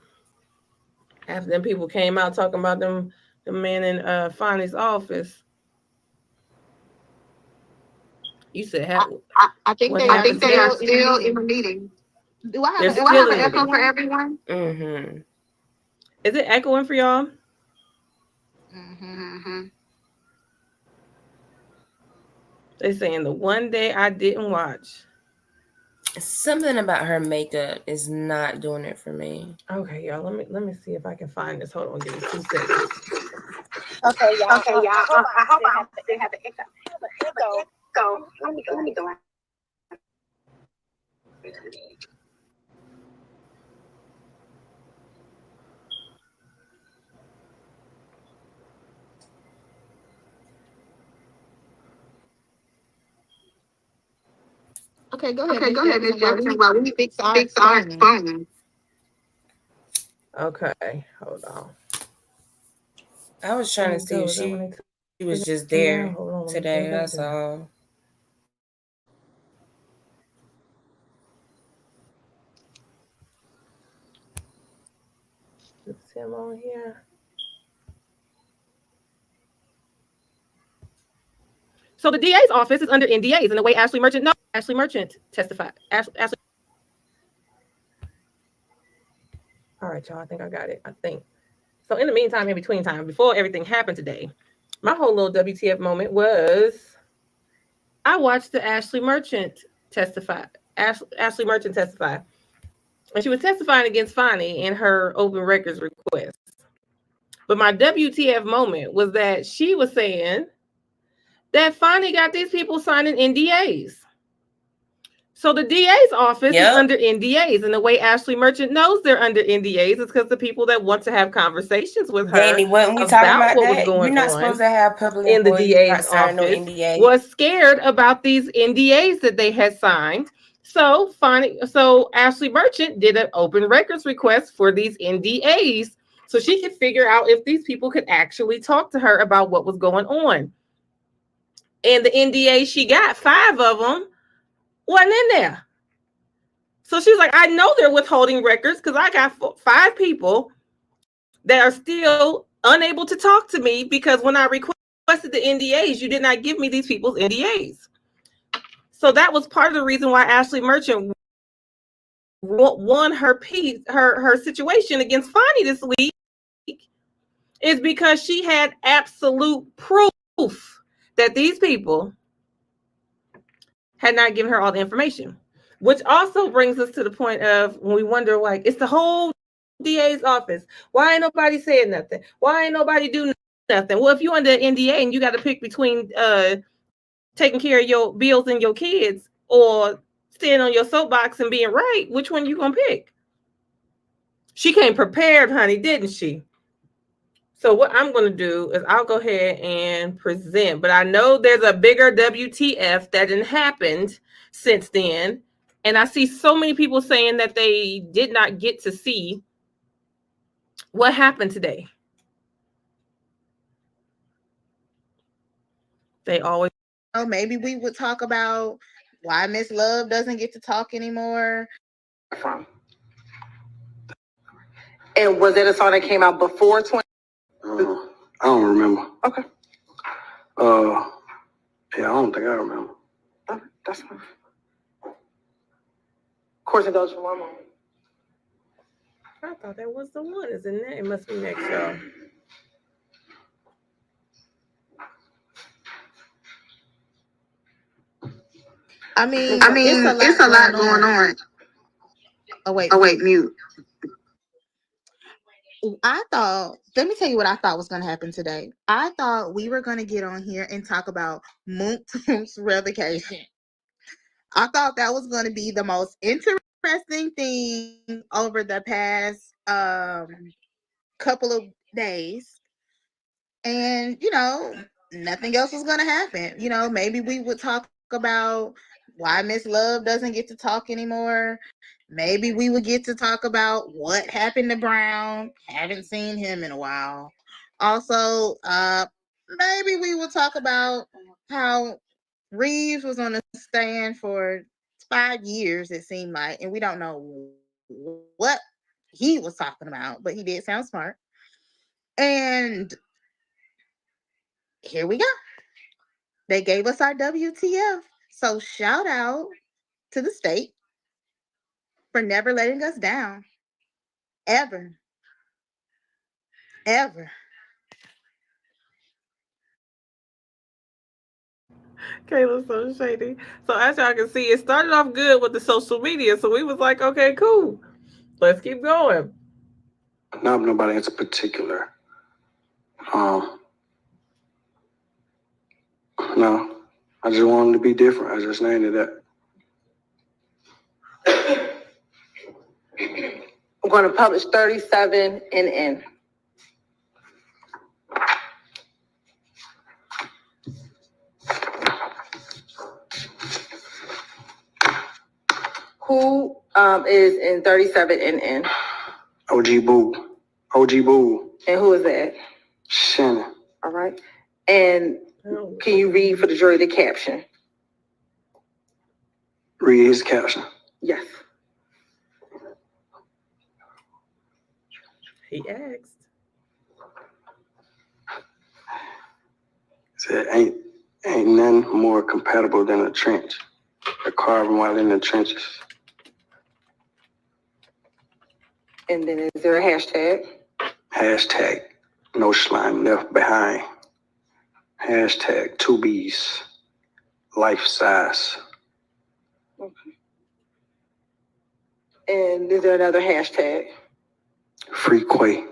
after them people came out talking about them, the man in Fonnie's office. You said, I think they are still in the meeting. Do I have an echo for everyone? Mm-hmm. Is it echoing for y'all? They saying the one day I didn't watch. Something about her makeup is not doing it for me. Okay, y'all. Let me see if I can find this. Hold on, give me 2 seconds. Okay, y'all. I hope I still have an echo. Go. Let me go. Okay, go ahead, Ms. Jackson. While we fix our phone. Okay, hold on. I was trying to see if she was just there today. That's all. Is him on here? So the DA's office is under NDAs, and the way Ashley Merchant testified. Ashley. All right, y'all. I think I got it. I think. So in the meantime, in between time, before everything happened today, my whole little WTF moment was I watched the Ashley Merchant testify. Ashley Merchant testify. and she was testifying against Fonnie in her open records request. But my WTF moment was that she was saying that Fonnie got these people signing NDAs. So the DA's office is under NDAs, and the way Ashley Merchant knows they're under NDAs is because the people that want to have conversations with her Danny, wasn't we talking about what was that? going You're not on supposed to have public in the employees DA's not signing no office NDA. was scared about these NDAs that they had signed. So Ashley Merchant did an open records request for these NDAs so she could figure out if these people could actually talk to her about what was going on. And the NDA she got, 5 of them, wasn't in there. So she was like, I know they're withholding records because I got 5 people that are still unable to talk to me because when I requested the NDAs, you did not give me these people's NDAs. So that was part of the reason why Ashley Merchant won her situation against Fonnie this week, is because she had absolute proof that these people had not given her all the information. Which also brings us to the point of when we wonder, like, it's the whole DA's office. Why ain't nobody saying nothing? Why ain't nobody doing nothing? Well, if you're under NDA and you got to pick between taking care of your bills and your kids or staying on your soapbox and being right, which one you gonna pick? She came prepared, honey, didn't she? So what I'm going to do is I'll go ahead and present, but I know there's a bigger WTF that didn't happened since then. And I see so many people saying that they did not get to see what happened today. They always, oh, maybe we would talk about why Miss Love doesn't get to talk anymore. And was that a song that came out before 20? I don't remember. Okay. Yeah, I don't think I remember. That's fine. Of course, it goes for one moment. I thought that was the one. Isn't it? It must be next, y'all. I mean, it's a lot going on. Oh, wait, mute. Let me tell you what I thought was going to happen today. I thought we were going to get on here and talk about Moon's revocation. I thought that was going to be the most interesting thing over the past couple of days. And, nothing else was going to happen. Maybe we would talk about why Miss Love doesn't get to talk anymore. Maybe we would get to talk about what happened to Brown. Haven't seen him in a while. Also, maybe we would talk about how Reeves was on the stand for 5 years, it seemed like, and we don't know what he was talking about, but he did sound smart. And here we go. They gave us our WTF. So shout out to the state for never letting us down. Ever. Ever. Kayla's so shady. So as y'all can see, it started off good with the social media. So we was like, okay, cool. Let's keep going. Not nobody in particular. No, I just want them to be different. I just named it that. I'm going to publish 37 NN. Who is in 37 NN? OG Boo. OG Boo. And who is that? Shannon. All right. And can you read for the jury the caption? Read his caption. Yes. He asked. Said ain't nothing more compatible than a trench. A carbon while in the trenches. And then is there a hashtag? Hashtag no slime left behind. Hashtag 2Bs. Life size. Okay. And is there another hashtag? Free Quay.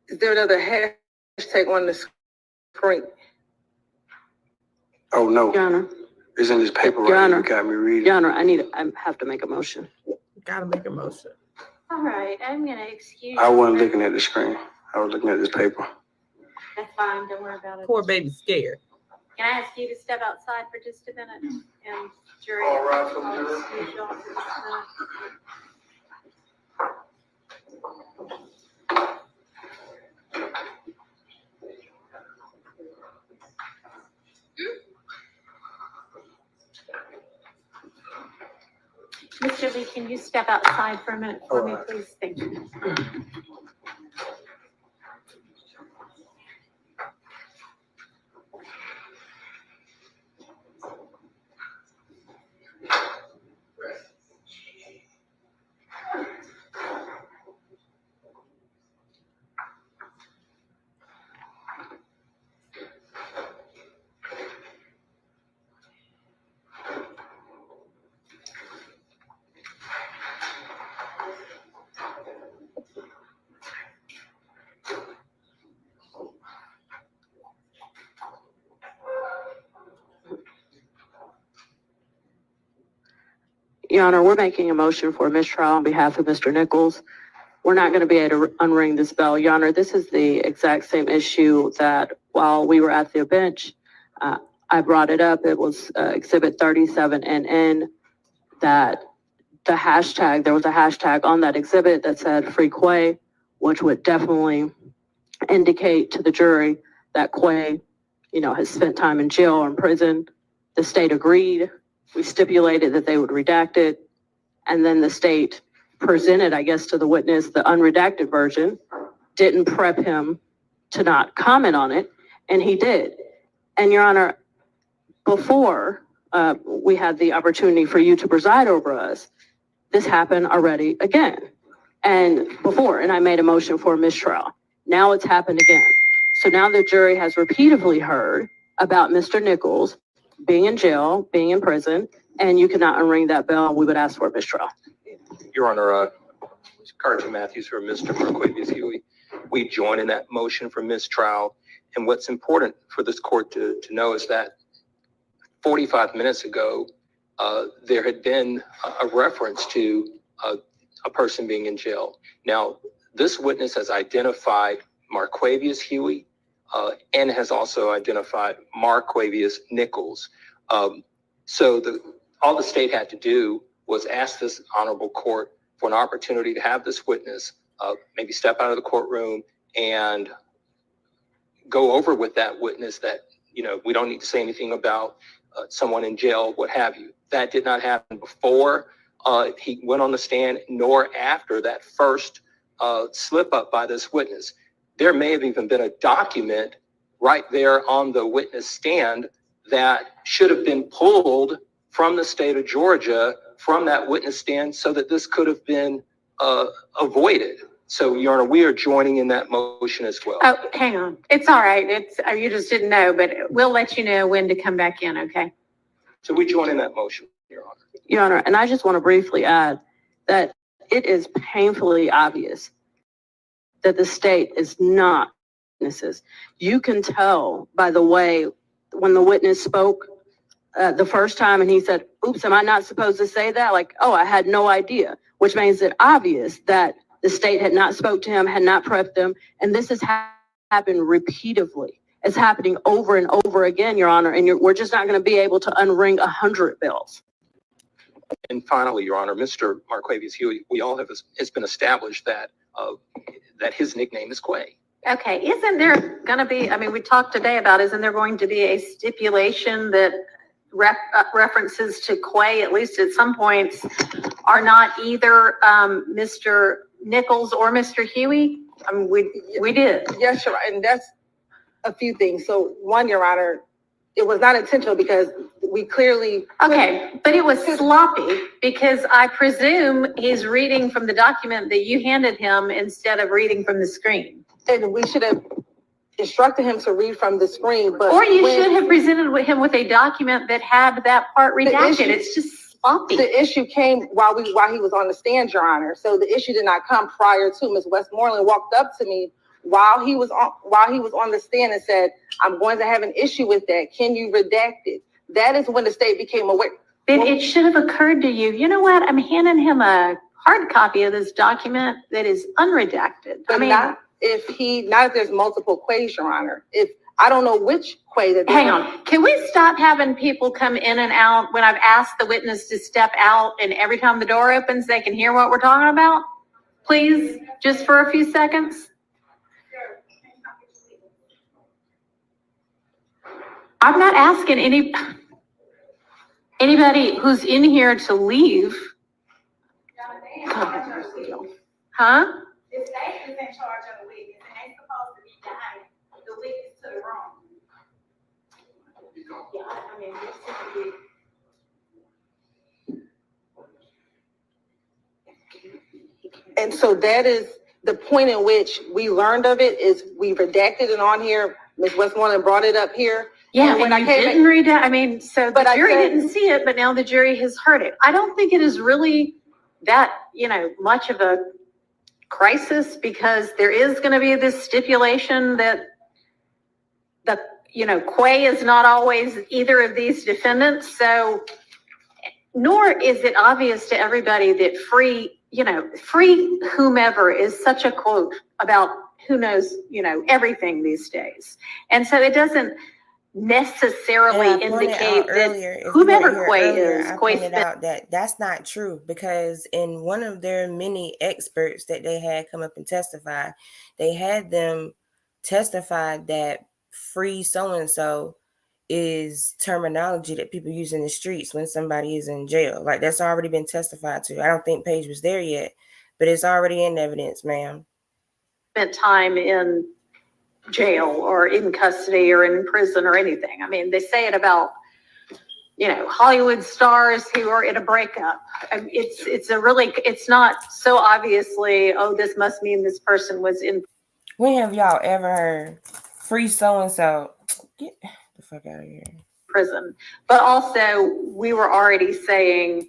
Is there another hashtag on the screen? Oh, no. Your Honor, It's in this paper Your right here. Honor. You got me reading. Your Honor, I have to make a motion. Gotta make a motion. All right, I'm gonna excuse I wasn't looking at the screen. I was looking at this paper. That's fine, don't worry about it. Poor baby scared. Can I ask you to step outside for just a minute? And jury. All right, from I'll jury. excuse y'all for just a minute. Mr. Lee, can you step outside for a minute for me, please? Thank you. Your Honor, we're making a motion for mistrial on behalf of Mr. Nichols. We're not going to be able to unring this bell. Your Honor, this is the exact same issue that while we were at the bench, I brought it up. It was Exhibit 37NN that there was a hashtag on that exhibit that said Free Quay, which would definitely indicate to the jury that Quay, has spent time in jail or in prison. The state agreed. We stipulated that they would redact it. And then the state presented, I guess, to the witness the unredacted version, didn't prep him to not comment on it, and he did. And Your Honor, before we had the opportunity for you to preside over us, this happened already again. And I made a motion for a mistrial. Now it's happened again. So now the jury has repeatedly heard about Mr. Nichols being in jail, being in prison, and you cannot unring that bell, and we would ask for a mistrial. Your Honor, Carter Matthews for Mr. Marquavius Huey. We join in that motion for mistrial. And what's important for this court to know is that 45 minutes ago, there had been a reference to a person being in jail. Now, this witness has identified Marquavius Huey and has also identified Marquavius Nichols. So all the state had to do was ask this honorable court for an opportunity to have this witness maybe step out of the courtroom and go over with that witness that, we don't need to say anything about someone in jail, what have you. That did not happen before he went on the stand, nor after that first slip up by this witness. There may have even been a document right there on the witness stand that should have been pulled from the state of Georgia from that witness stand so that this could have been avoided. So, Your Honor, we are joining in that motion as well. Oh, hang on. It's all right. You just didn't know, but we'll let you know when to come back in, okay? So we join in that motion, Your Honor. Your Honor, and I just want to briefly add that it is painfully obvious that the state is not witnesses. You can tell by the way when the witness spoke the first time and he said, oops, am I not supposed to say that? Like, oh, I had no idea, which makes it obvious that the state had not spoke to him, had not prepped them. And this has happened repeatedly. It's happening over and over again, Your Honor, and we're just not going to be able to unring 100 bells. And finally, Your Honor, Mr. Marquavius Huey, it's been established that that his nickname is Quay. Okay, isn't there going to be, we talked today about, isn't there going to be a stipulation that references to Quay, at least at some points, are not either Mr. Nichols or Mr. Huey? We did. Yes, Your Honor, and that's a few things. So one, Your Honor, it was not intentional because we clearly. Okay, but it was sloppy because I presume he's reading from the document that you handed him instead of reading from the screen. And we should have, instructed him to read from the screen. But or you should have presented him with a document that had that part redacted. It's just sloppy. The issue came while he was on the stand, Your Honor. So the issue did not come prior to. Ms. Westmoreland walked up to me while he was on the stand and said, "I'm going to have an issue with that. Can you redact it?" That is when the state became aware. Then it should have occurred to you, you know what? I'm handing him a hard copy of this document that is unredacted. But not if there's multiple quays, Your Honor. If I don't know which quay that. Hang on. Can we stop having people come in and out when I've asked the witness to step out and every time the door opens, they can hear what we're talking about? Please, just for a few seconds. I'm not asking anybody who's in here to leave. Huh? The state is in charge of the witness, and they're supposed to be guiding the witness to the wrong. Yeah, I mean, this is and so that is the point in which we learned of it is we redacted it on here. Ms. Westmoreland brought it up here. Yeah, and when I didn't read it, I mean, so the jury didn't see it, but now the jury has heard it. I don't think it is really that, much of a crisis because there is going to be this stipulation that Quay is not always either of these defendants. So, nor is it obvious to everybody that free whomever is such a quote about who knows, everything these days. And so it doesn't necessarily indicate that whomever Quay is, I pointed out that that's not true because in one of their many experts that they had come up and testify, they had them testify that free so-and-so is terminology that people use in the streets when somebody is in jail. Like that's already been testified to. I don't think Paige was there yet, but it's already in evidence, ma'am. Spent time in jail or in custody or in prison or anything. I mean, they say it about, Hollywood stars who are in a breakup. It's not so obviously, oh, this must mean this person was in. When have y'all ever heard free so-and-so? Get the fuck out of here. Prison. But also we were already saying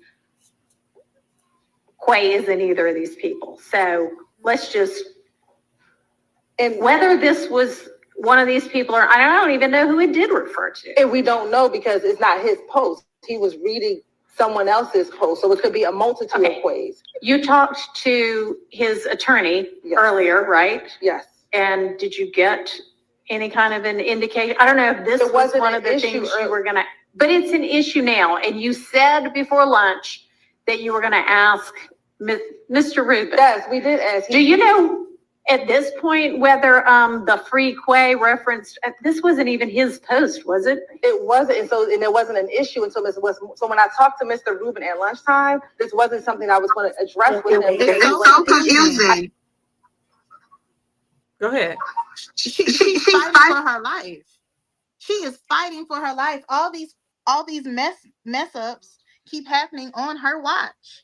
Quay isn't either of these people. So let's just, and whether this was one of these people or I don't even know who it did refer to. And we don't know because it's not his post. He was reading someone else's post. So it could be a multitude of ways. You talked to his attorney earlier, right? Yes. And did you get any kind of an indication? I don't know if this was one of the things you were going to, but it's an issue now. And you said before lunch that you were going to ask Mr. Rubin. Yes, we did ask. Do you know at this point whether the free Quay referenced, this wasn't even his post, was it? It wasn't. And there wasn't an issue until Ms. West. So when I talked to Mr. Rubin at lunchtime, this wasn't something I was going to address with him. It's so confusing. Go ahead. She's fighting for her life. She is fighting for her life. All these mess ups keep happening on her watch.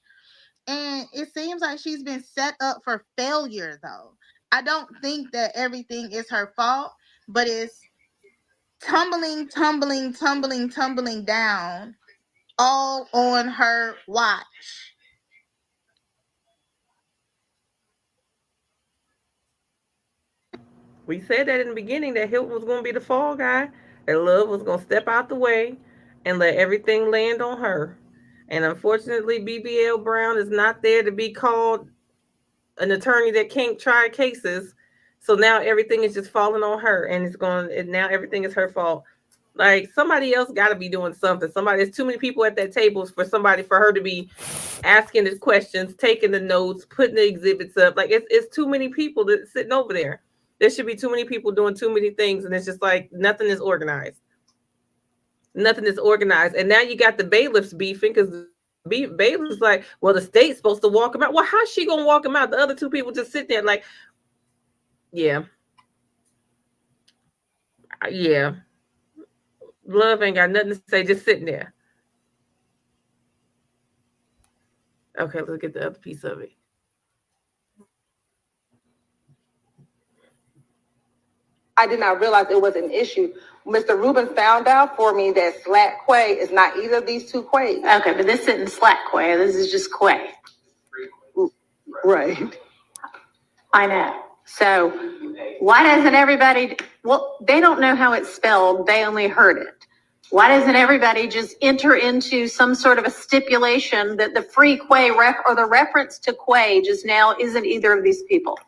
And it seems like she's been set up for failure, though. I don't think that everything is her fault, but it's tumbling down all on her watch. We said that in the beginning that Hilton was going to be the fall guy, that Love was going to step out the way and let everything land on her. And unfortunately, BBL Brown is not there to be called an attorney that can't try cases. So now everything is just falling on her, and now everything is her fault. Like somebody else got to be doing something. There's too many people at that table for her to be asking the questions, taking the notes, putting the exhibits up. Like it's too many people that sitting over there. There should be too many people doing too many things, and it's just like nothing is organized. Nothing is organized, and now you got the bailiffs beefing because the bailiff's like, well, the state's supposed to walk him out. Well, how's she gonna walk him out? The other two people just sit there like, yeah. Love ain't got nothing to say, just sitting there. Okay, let's get the other piece of it. I did not realize it was an issue. Mr. Rubin found out for me that Slack Quay is not either of these two Quays. Okay, but this isn't Slack Quay. This is just Quay. Right. I know. So why doesn't everybody, well, they don't know how it's spelled. They only heard it. Why doesn't everybody just enter into some sort of a stipulation that the free Quay or the reference to Quay just now isn't either of these people?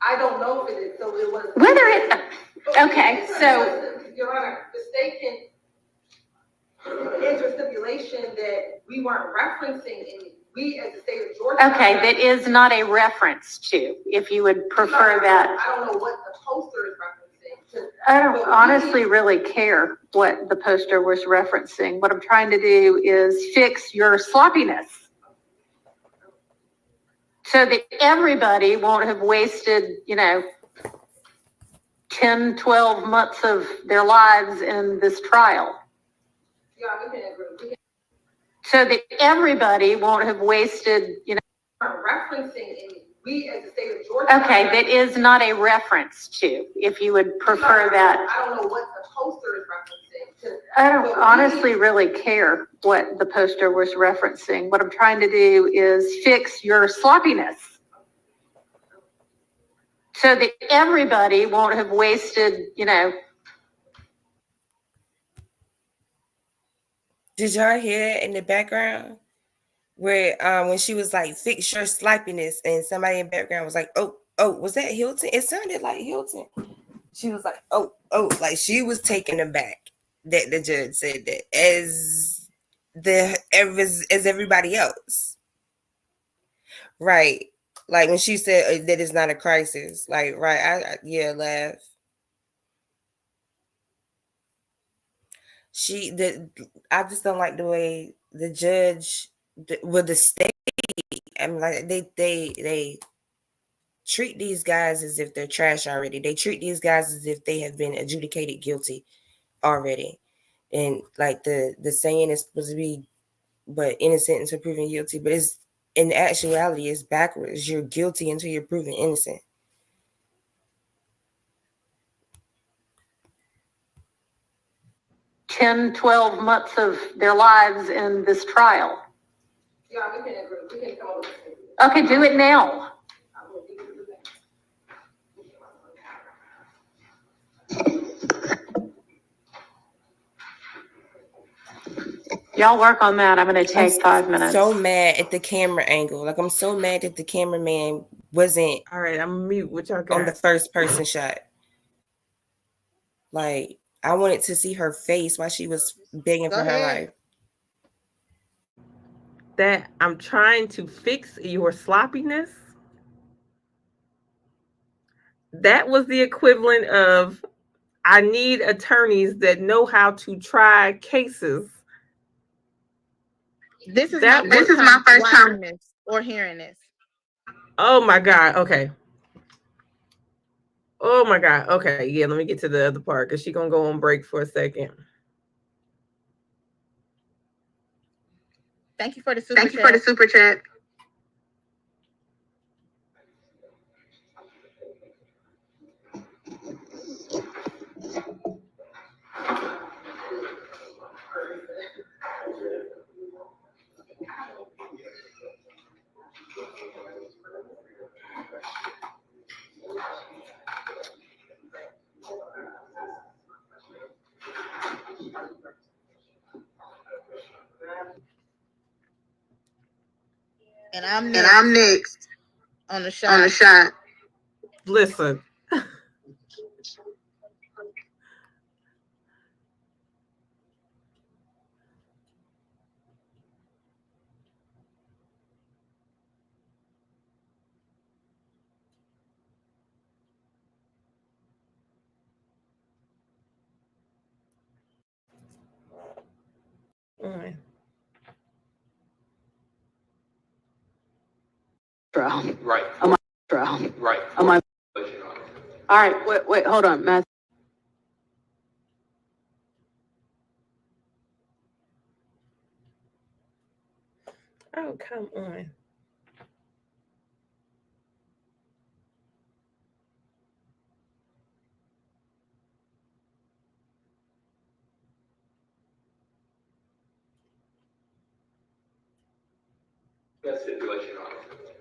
I don't know if it is, so it was. Whether it, okay, so. Your Honor, the state can enter stipulation that we weren't referencing any, we as the state of Georgia. Okay, that is not a reference to, if you would prefer that. I don't know what the poster is referencing. I don't honestly really care what the poster was referencing. What I'm trying to do is fix your sloppiness, so that everybody won't have wasted, 10, 12 months of their lives in this trial. Yeah, we can agree. So that everybody won't have wasted, Referencing any, we as the state of Georgia. Okay, that is not a reference to, if you would prefer that. I don't know what the poster is referencing. I don't honestly really care what the poster was referencing. What I'm trying to do is fix your sloppiness, so that everybody won't have wasted, Did y'all hear it in the background? Where when she was like, fix your sloppiness, and somebody in the background was like, oh, was that Hilton? It sounded like Hilton. She was like, oh, like she was taken aback that the judge said that as everybody else. Right. Like when she said that it's not a crisis. Like, right, I laugh. I just don't like the way the judge with the state. I mean, like they treat these guys as if they're trash already. They treat these guys as if they have been adjudicated guilty already. And like the saying is supposed to be, but innocent until proven guilty. But it's in actuality, it's backwards. You're guilty until you're proven innocent. $10, 12 months of their lives in this trial. Yeah, we can agree. We can come up with it. Okay, do it now. Y'all work on that. I'm going to take 5 minutes. So mad at the camera angle. Like, I'm so mad that the cameraman wasn't. All right, I'm mute. What y'all got? On the first person shot. Like, I wanted to see her face while she was begging for her life. That I'm trying to fix your sloppiness. That was the equivalent of, I need attorneys that know how to try cases. This is my first time this or hearing this. Oh my God. Okay. Oh my God. Okay. Yeah, let me get to the other part because she's gonna go on break for a second. Thank you for the super chat. And I'm next on the shot. Listen. Right. Am I Right. Am I? All right, wait, hold on, Matthew. Oh, come on.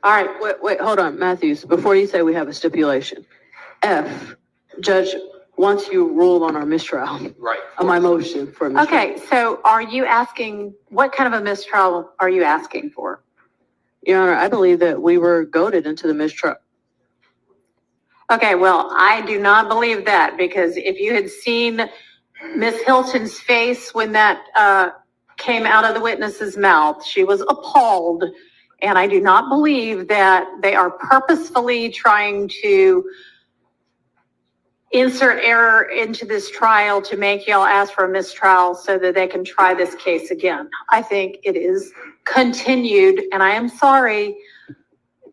All right, wait, hold on, Matthews, before you say we have a stipulation. F, Judge, once you rule on our mistrial. Right. On my motion for a mistrial. Okay, so are you asking, what kind of a mistrial are you asking for? Your Honor, I believe that we were goaded into the mistrial. Okay, well, I do not believe that, because if you had seen Miss Hilton's face when that came out of the witness's mouth, she was appalled. And I do not believe that they are purposefully trying to insert error into this trial to make y'all ask for a mistrial so that they can try this case again. I think it is continued, and I am sorry,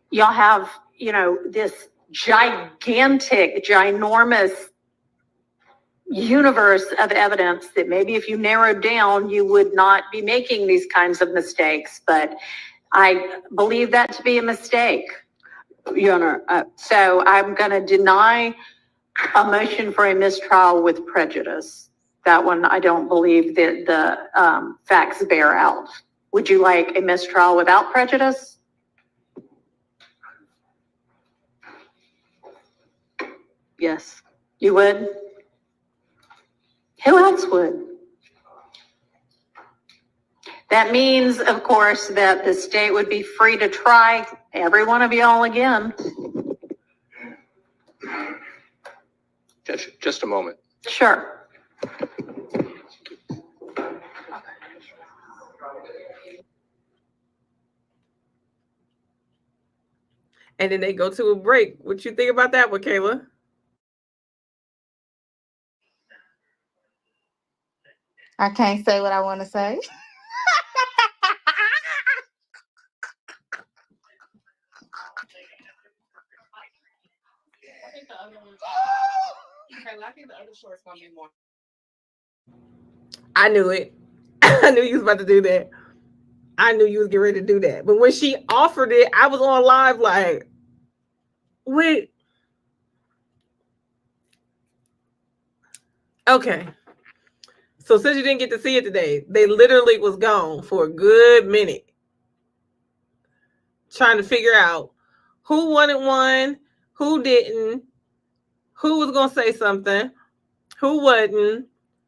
y'all have, you know, this gigantic, ginormous universe of evidence that maybe if you narrowed down, you would not be making these kinds of mistakes. But I believe that to be a mistake. Your Honor, so I'm going to deny a motion for a mistrial with prejudice. That one, I don't believe that the facts bear out. Would you like a mistrial without prejudice? Yes. You would? Who else would? That means, of course, that the state would be free to try every one of y'all again. Just a moment. Sure. And then they go to a break. What you think about that one, Kayla? I can't say what I want to say. I knew it. I knew you was about to do that. I knew you was getting ready to do that. But when she offered it, I was on live like, wait. Okay. So since you didn't get to see it today, they literally was gone for a good minute trying to figure out who wanted one, who didn't, who was going to say something, who wasn't,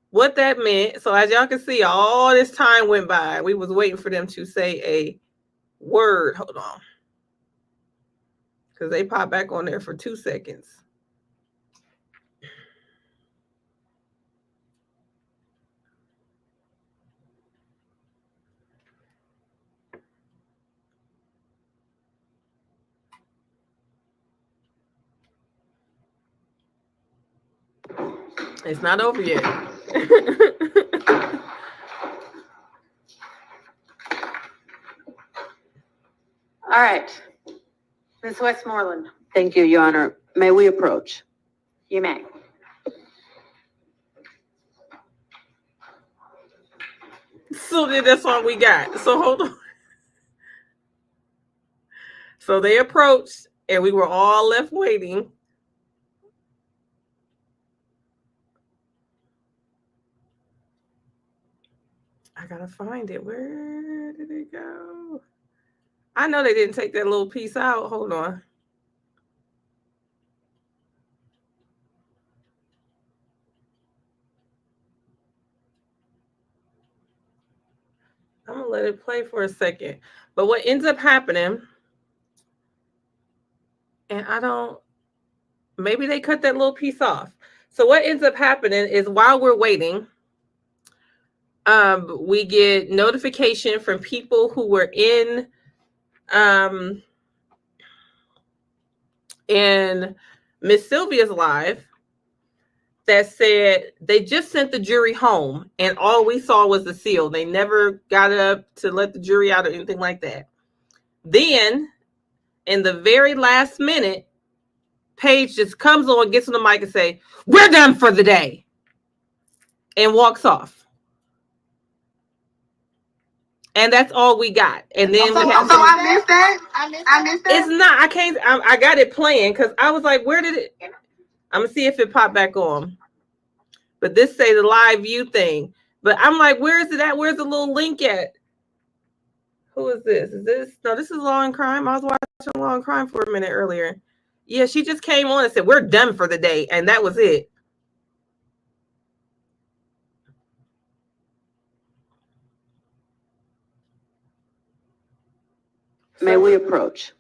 what that meant. So as y'all can see, all this time went by. We was waiting for them to say a word. Hold on. Because they popped back on there for 2 seconds. It's not over yet. All right. Ms. Westmoreland. Thank you, Your Honor. May we approach? You may. So then that's all we got. So hold on. So they approached and we were all left waiting. I gotta find it. Where did it go? I know they didn't take that little piece out. Hold on. I'm gonna let it play for a second. But what ends up happening, and I don't, maybe they cut that little piece off. So what ends up happening is while we're waiting, we get notification from people who were in Miss Sylvia's live that said they just sent the jury home and all we saw was the seal. They never got up to let the jury out or anything like that. Then in the very last minute, Paige just comes on, gets on the mic and say, "We're done for the day," and walks off. And that's all we got. And then we have I missed that. I missed that. It's not. I can't. I got it playing because I was like, "Where did it?" I'm gonna see if it popped back on. But this say the live view thing. But I'm like, "Where is it at? Where's the little link at?" Who is this? Is this? No, this is Law and Crime. I was watching Law and Crime for a minute earlier. Yeah, she just came on and said, we're done for the day. And that was it. May we approach?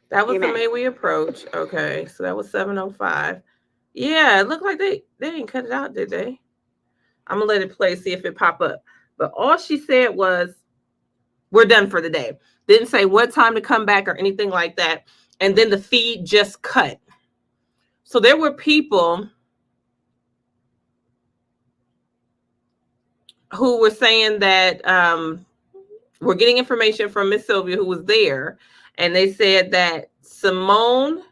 That was You the may. May we approach. Okay, so that was 7:05. Yeah, it looked like they didn't cut it out, did they? I'm gonna let it play, see if it pop up. But all she said was, we're done for the day. Didn't say what time to come back or anything like that. And then the feed just cut. So there were people who were saying that we're getting information from Miss Sylvia, who was there, and they said that Simone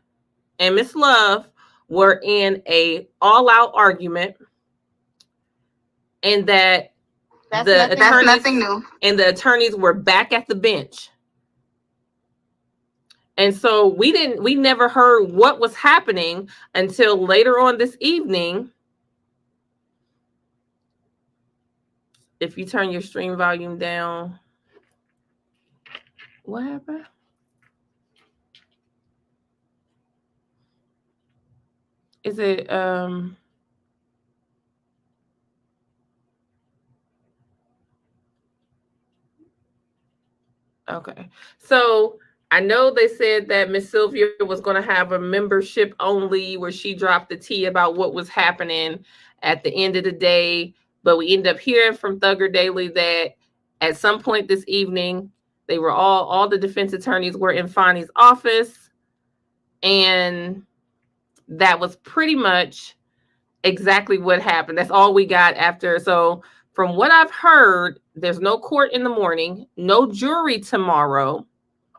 and Miss Love were in a all-out argument, and that That's nothing new. And the attorneys were back at the bench. And so we never heard what was happening until later on this evening. If you turn your stream volume down. What happened? Is it okay. So I know they said that Miss Sylvia was going to have a membership only where she dropped the tea about what was happening at the end of the day. But we ended up hearing from Thugger Daily that at some point this evening, they were all the defense attorneys were in Fonnie's office. And that was pretty much exactly what happened. That's all we got after. So from what I've heard, there's no court in the morning, no jury tomorrow.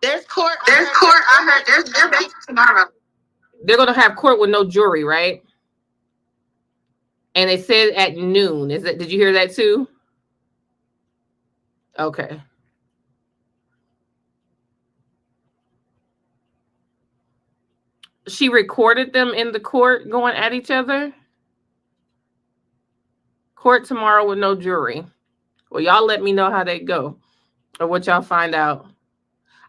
There's court. I heard there's jury tomorrow. They're going to have court with no jury, right? And they said at noon. Did you hear that too? Okay. She recorded them in the court going at each other. Court tomorrow with no jury. Well, y'all let me know how they go or what y'all find out.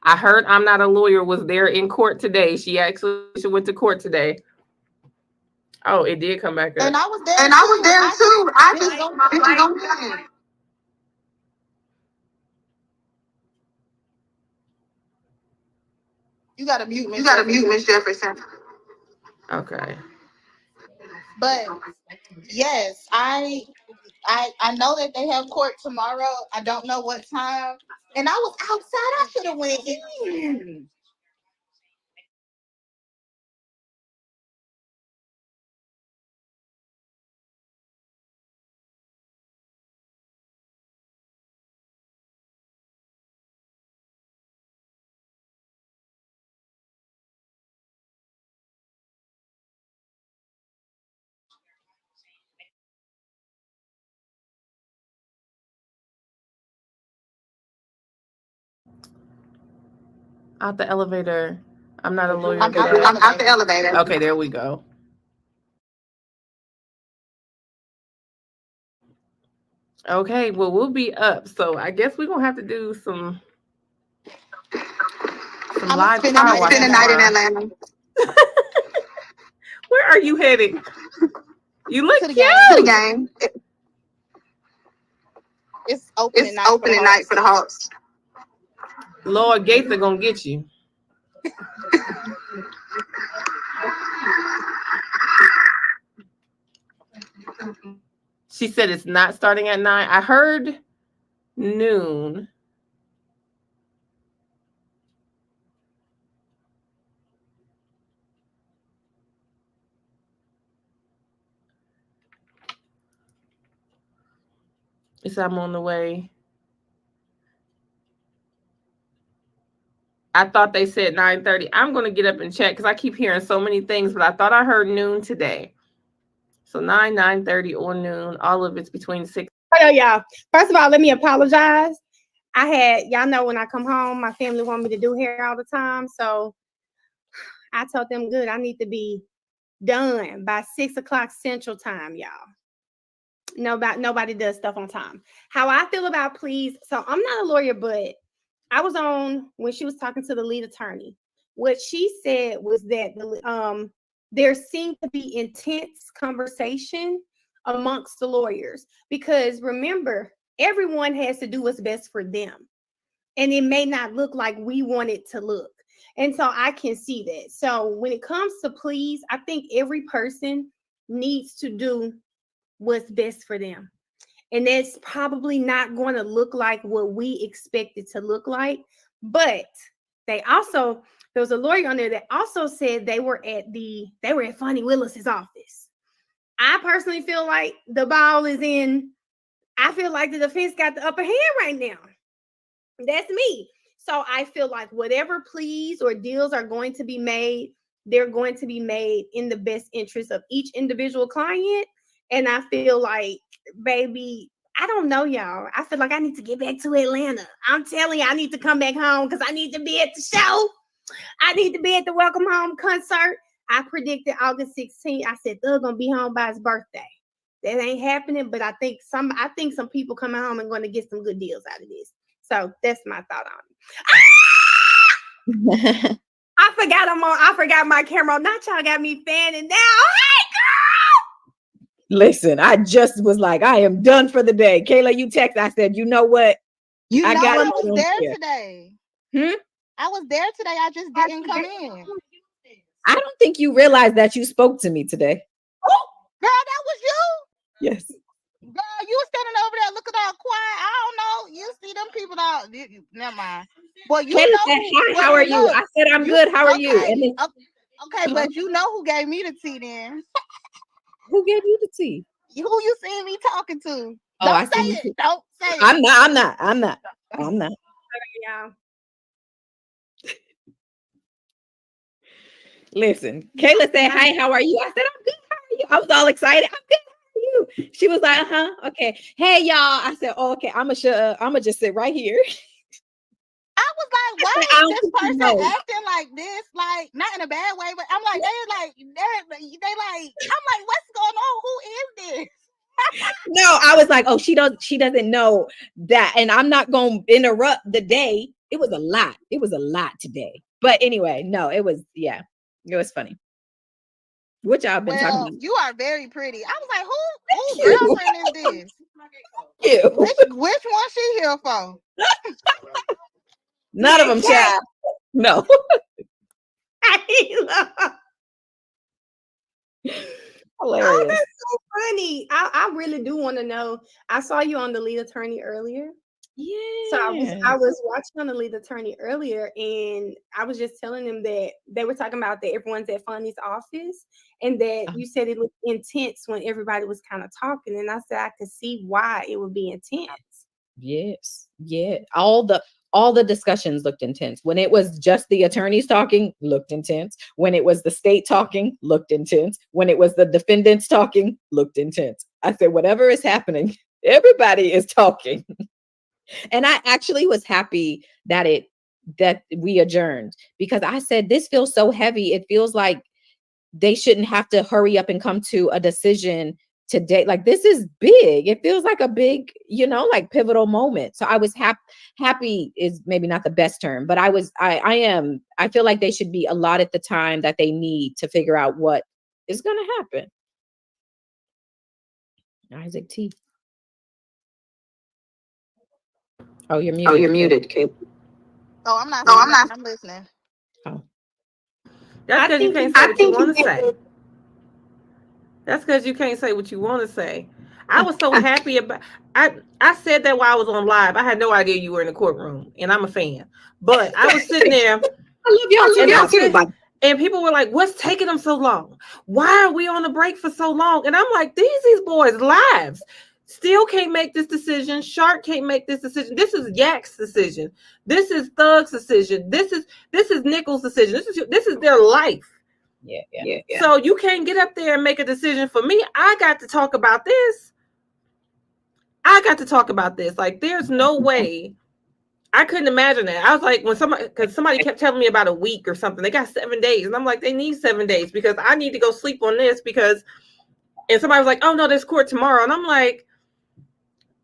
I heard I'm Not a Lawyer was there in court today. She went to court today. Oh, it did come back up. And I was there too. I just don't. You gotta mute Miss Jefferson. Okay. But yes, I know that they have court tomorrow. I don't know what time. And I was outside. I should have went in. Out the elevator. I'm not a lawyer. I'm out the elevator. Okay, there we go. Okay, well, we'll be up. So I guess we're going to have to do some live spend the night in Atlanta. Where are you heading? You look to the cute. game. To the game. It's opening night for the Hawks. Lord Gates are going to get you. She said it's not starting at 9. I heard noon. It's I'm on the way. I thought they said 9:30. I'm going to get up and check because I keep hearing so many things, but I thought I heard noon today. So 9:30 or noon, all of it's between 6. Hello, y'all. First of all, let me apologize. Y'all know when I come home, my family want me to do hair all the time. So I told them, good, I need to be done by 6 o'clock Central Time, y'all. Nobody does stuff on time. How I feel about please. So I'm not a lawyer, but I was on when she was talking to the lead attorney. What she said was that there seemed to be intense conversation amongst the lawyers because remember, everyone has to do what's best for them. And it may not look like we want it to look. And so I can see that. So when it comes to pleas, I think every person needs to do what's best for them. And that's probably not going to look like what we expect it to look like. But there was a lawyer on there that also said they were at Fonnie Willis's office. I personally feel like the ball is in. I feel like the defense got the upper hand right now. That's me. So I feel like whatever pleas or deals are going to be made, they're going to be made in the best interest of each individual client. And I feel like, baby, I don't know, y'all. I feel like I need to get back to Atlanta. I'm telling you, I need to come back home because I need to be at the show. I need to be at the Welcome Home concert. I predicted August 16th. I said they're gonna be home by his birthday. That ain't happening, but I think some people coming home and going to get some good deals out of this. So that's my thought on it. I forgot my camera. Not y'all got me fanning now. Hey, girl! Listen, I just was like, I am done for the day. Kayla, you text. I said, you know what? I was there today. I was there today. I just didn't come in. I don't think you realized that you spoke to me today. Oh, girl, that was you? Yes. Girl, you were standing over there looking all quiet. I don't know. You see them people out. Never mind. Well, you Kayla know said, who, hi, how are you? I said, I'm good. How are you? And then, okay, but you know who gave me the tea then. Who gave you the tea? Who you seen me talking to? Oh, Don't I say see it. you. Don't say it. I'm not. Yeah. Listen, Kayla said, hi, how are you? I said, I'm good. How are you? I was all excited. I'm good. How are you? She was like, okay. Hey, y'all. I said, oh, okay. I'm gonna just sit right here. I was like, why is this person acting like this? Like, not in a bad way, but I'm like, they like, I'm like, what's going on? Who is this? No, I was like, oh, she doesn't know that. And I'm not gonna interrupt the day. It was a lot. It was a lot today. But anyway, no, it was funny. What y'all been talking about? You are very pretty. I was like, whose girlfriend is this? You. Which one she here for? None of them, child. No. Hilarious. Oh, that's so funny. I really do want to know. I saw you on the lead attorney earlier. Yeah. So I was watching on the lead attorney earlier, and I was just telling them that they were talking about that everyone's at Fonnie's office, and that you said it was intense when everybody was kind of talking, and I said I could see why it would be intense. Yes. Yeah. All the discussions looked intense. When it was just the attorneys talking, looked intense. When it was the state talking, looked intense. When it was the defendants talking, looked intense. I said, whatever is happening, everybody is talking. And I actually was happy that we adjourned, because I said, this feels so heavy. It feels like they shouldn't have to hurry up and come to a decision today. Like, this is big. It feels like a big, like pivotal moment. So I was happy is maybe not the best term, but I feel like they should be allotted the time that they need to figure out what is going to happen. Isaac T. Oh, you're muted. Oh, you're muted, Kate. Oh, I'm not. I'm listening. Oh. That's because you can't say what you want to say. That's because you can't say what you want to say. I was so happy about. I said that while I was on live. I had no idea you were in the courtroom, and I'm a fan. But I was sitting there. I love y'all. And people were like, "What's taking them so long? Why are we on a break for so long?" And I'm like, "These boys' lives." Still can't make this decision. Shark can't make this decision. This is Yak's decision. This is Thug's decision. This is Nichols' decision. This is their life. Yeah. So you can't get up there and make a decision for me. I got to talk about this. Like, there's no way. I couldn't imagine that. I was like, because somebody kept telling me about a week or something. They got 7 days. And I'm like, they need 7 days because I need to go sleep on this and somebody was like, oh no, there's court tomorrow. And I'm like,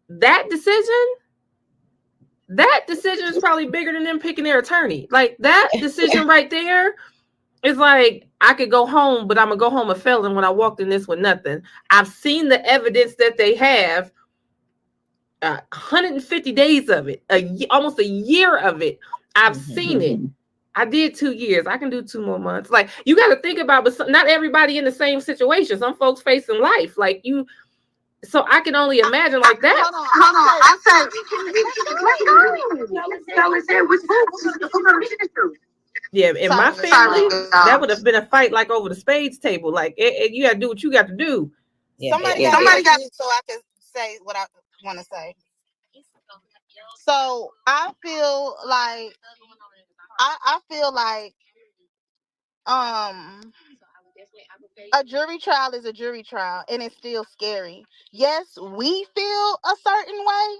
that decision, that decision is probably bigger than them picking their attorney. Like that decision right there is like, I could go home, but I'm gonna go home a felon when I walked in this with nothing. I've seen the evidence that they have. 150 days of it, almost a year of it. I've seen it. I did 2 years. I can do 2 more months. Like, you got to think about, but not everybody in the same situation. Some folks facing life, like you. So I can only imagine like that. Hold on. I said, yeah, in my family, that would have been a fight like over the spades table. Like, you got to do what you got to do. somebody got so I can say what I want to say. So I feel like a jury trial is a jury trial, and it's still scary. Yes, we feel a certain way,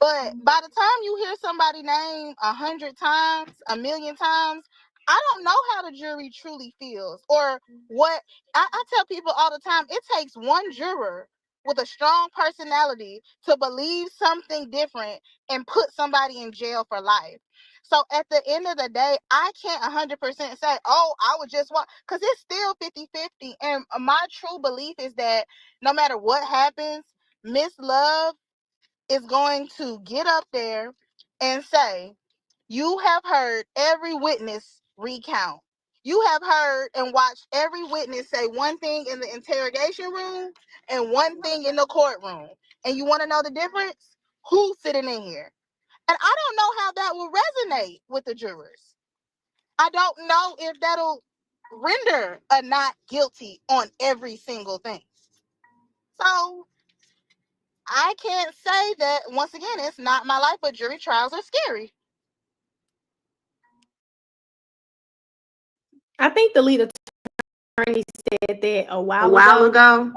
but by the time you hear somebody name 100 times, 1,000,000 times, I don't know how the jury truly feels or what. I tell people all the time, it takes one juror with a strong personality to believe something different and put somebody in jail for life. So at the end of the day, I can't 100% say, oh, I would just want, because it's still 50-50. And my true belief is that no matter what happens, Miss Love is going to get up there and say, you have heard every witness recount. You have heard and watched every witness say one thing in the interrogation room and one thing in the courtroom. And you want to know the difference? Who's sitting in here? And I don't know how that will resonate with the jurors. I don't know if that'll render a not guilty on every single thing. So I can't say that, once again, it's not my life, but jury trials are scary. I think the lead attorney said that a while ago.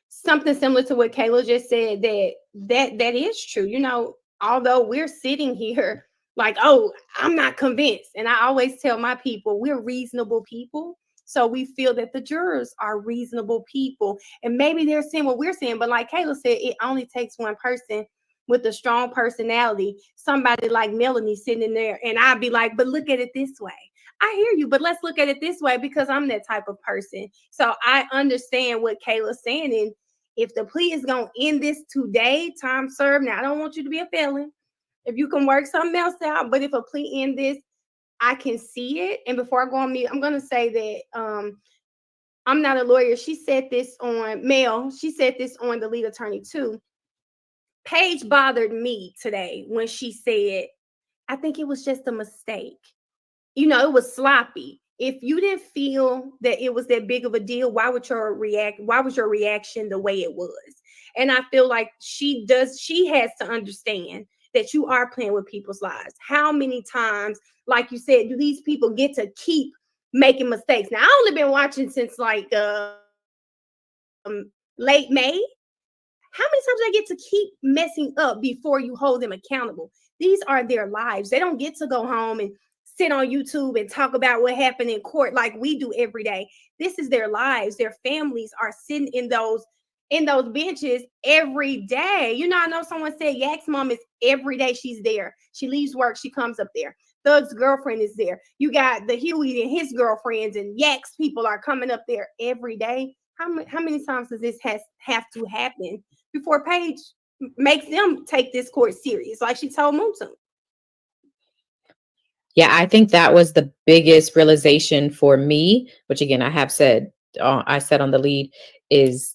Something similar to what Kayla just said, that is true. You know, although we're sitting here like, oh, I'm not convinced. And I always tell my people, we're reasonable people. So we feel that the jurors are reasonable people. And maybe they're seeing what we're seeing. But like Kayla said, it only takes one person with a strong personality, somebody like Melanie sitting in there. And I'd be like, but look at it this way. I hear you, but let's look at it this way, because I'm that type of person. So I understand what Kayla's saying. And if the plea is going to end this today, time served. Now, I don't want you to be a felon. If you can work something else out, but if a plea end this, I can see it. And before I go on mute, I'm going to say that I'm not a lawyer. She said this on Mel. She said this on the lead attorney too. Paige bothered me today when she said, I think it was just a mistake. You know, it was sloppy. If you didn't feel that it was that big of a deal, why was your reaction the way it was? And I feel like she has to understand that you are playing with people's lives. How many times, like you said, do these people get to keep making mistakes? Now, I only been watching since like late May. How many times do they get to keep messing up before you hold them accountable? These are their lives. They don't get to go home and sit on YouTube and talk about what happened in court like we do every day. This is their lives. Their families are sitting in those benches every day. You know, I know someone said Yak's mom is every day she's there. She leaves work, she comes up there. Thug's girlfriend is there. You got the Huey and his girlfriends, and Yak's people are coming up there every day. How many times does this have to happen before Paige makes them take this court serious, like she told Moonton? Yeah, I think that was the biggest realization for me, which again, I said on the lead, is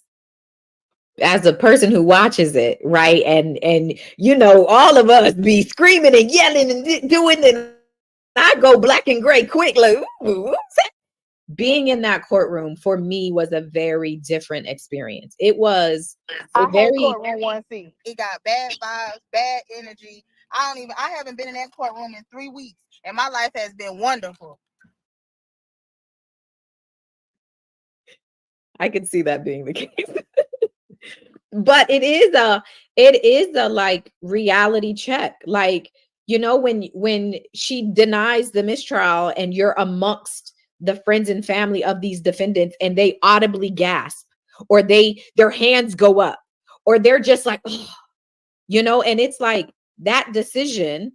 as a person who watches it, right? And you know, all of us be screaming and yelling and doing, and I go black and gray quickly. Being in that courtroom for me was a very different experience. It was I hate courtroom 1C. It got bad vibes, bad energy. I haven't been in that courtroom in 3 weeks, and my life has been wonderful. I could see that being the case. But it is a like reality check. Like, you know, when she denies the mistrial and you're amongst the friends and family of these defendants and they audibly gasp, or their hands go up, or they're just like, oh, you know, and it's like that decision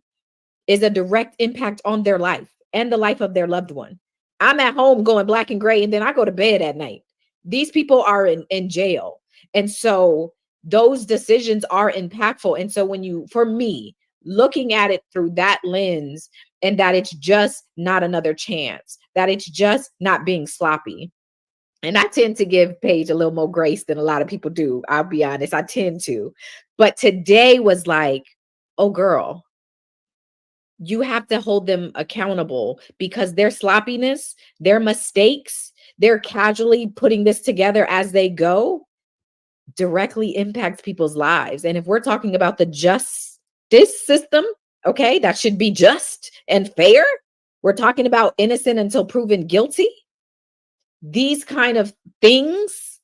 is a direct impact on their life and the life of their loved one. I'm at home going black and gray, and then I go to bed at night. These people are in jail. And so those decisions are impactful. And so when you, for me, looking at it through that lens, and that it's just not another chance, that it's just not being sloppy. And I tend to give Paige a little more grace than a lot of people do. I'll be honest, I tend to. But today was like, oh, girl, you have to hold them accountable, because their sloppiness, their mistakes, they're casually putting this together as they go, directly impacts people's lives. And if we're talking about the justice system, okay, that should be just and fair. We're talking about innocent until proven guilty. These kind of things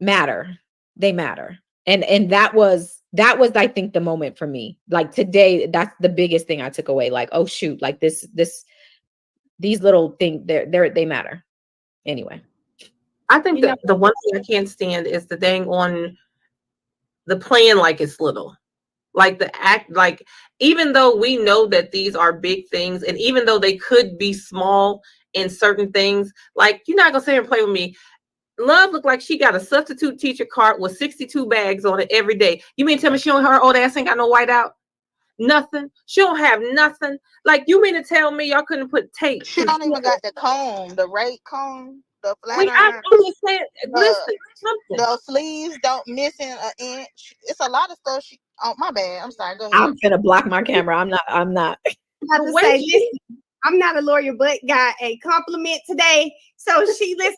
matter. They matter. And that was I think the moment for me. Like today, that's the biggest thing I took away. Like, oh shoot, like these little things, they matter. Anyway. I think that the one thing I can't stand is the dang on the plan like it's little. Like the act, like even though we know that these are big things, and even though they could be small in certain things, like you're not gonna sit here and play with me. Love looked like she got a substitute teacher cart with 62 bags on it every day. You mean tell me she don't, her old ass ain't got no whiteout? Nothing. She don't have nothing. Like you mean to tell me y'all couldn't put tape? She don't even got the comb, the rake comb, the flat Wait, iron. I'm just saying, listen, something. The sleeves don't missing an inch. It's a lot of stuff. She, oh my bad. I'm sorry. Go ahead. I'm gonna block my camera. I'm not. I have to say, listen, I'm not a lawyer, but got a compliment today. So she listen.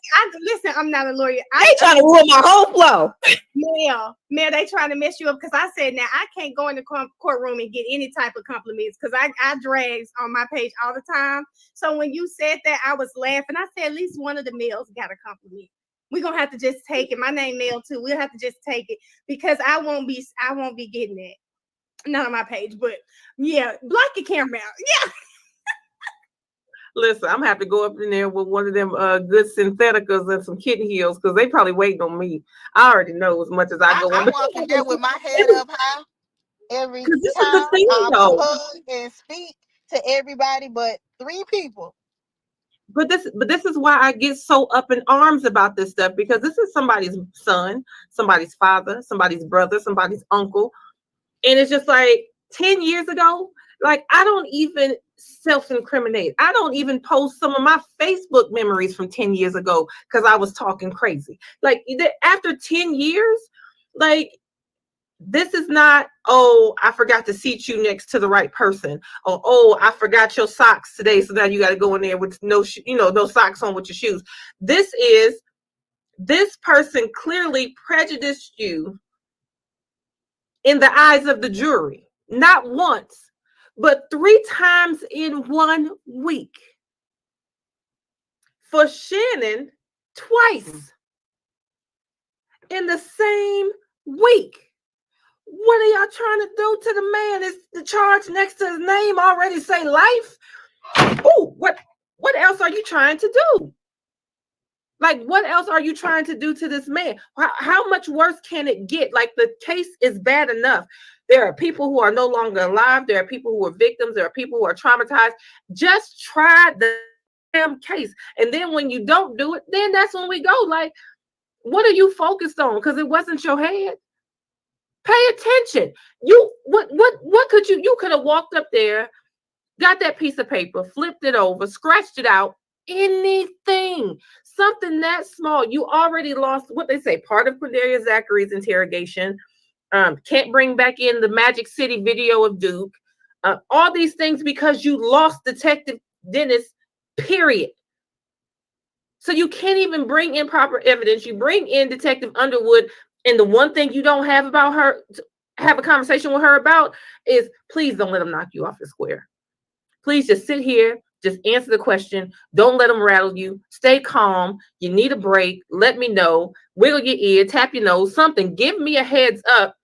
I'm not a lawyer. They trying to ruin my whole flow. Mel, they trying to mess you up, because I said now I can't go in the courtroom and get any type of compliments, because I drags on my page all the time. So when you said that, I was laughing. I said at least one of the males got a compliment. We're gonna have to just take it. My name Mel too. We'll have to just take it, because I won't be getting it. Not on my page, but yeah, block your camera out. Yeah. Listen, I'm gonna have to go up in there with one of them good syntheticals and some kitten heels, because they probably waiting on me. I already know as much as I go. I walk in there with my head up high every time. I hug and speak to everybody but 3 people. But this is why I get so up in arms about this stuff, because this is somebody's son, somebody's father, somebody's brother, somebody's uncle. And it's just like 10 years ago, like I don't even self-incriminate. I don't even post some of my Facebook memories from 10 years ago because I was talking crazy. Like after 10 years, like this is not, oh, I forgot to seat you next to the right person. Or, oh, I forgot your socks today, so now you got to go in there with no socks on with your shoes. This person clearly prejudiced you in the eyes of the jury, not once, but 3 times in 1 week. For Shannon, twice in the same week. What are y'all trying to do to the man? Is the charge next to his name already say life? Oh, what else are you trying to do? Like, what else are you trying to do to this man? How much worse can it get? Like, the case is bad enough. There are people who are no longer alive. There are people who are victims. There are people who are traumatized. Just try the damn case. And then when you don't do it, then that's when we go. Like, what are you focused on? Because it wasn't your head. Pay attention. What could you could have walked up there, got that piece of paper, flipped it over, scratched it out, anything, something that small. You already lost what they say, part of Cordelia Zachary's interrogation. Can't bring back in the Magic City video of Duke. All these things because you lost Detective Dennis, period. So you can't even bring in proper evidence. You bring in Detective Underwood, and the one thing you don't have about her, have a conversation with her about, is please don't let them knock you off the square. Please just sit here, just answer the question. Don't let them rattle you. Stay calm. You need a break. Let me know. Wiggle your ear, tap your nose, something. Give me a heads up.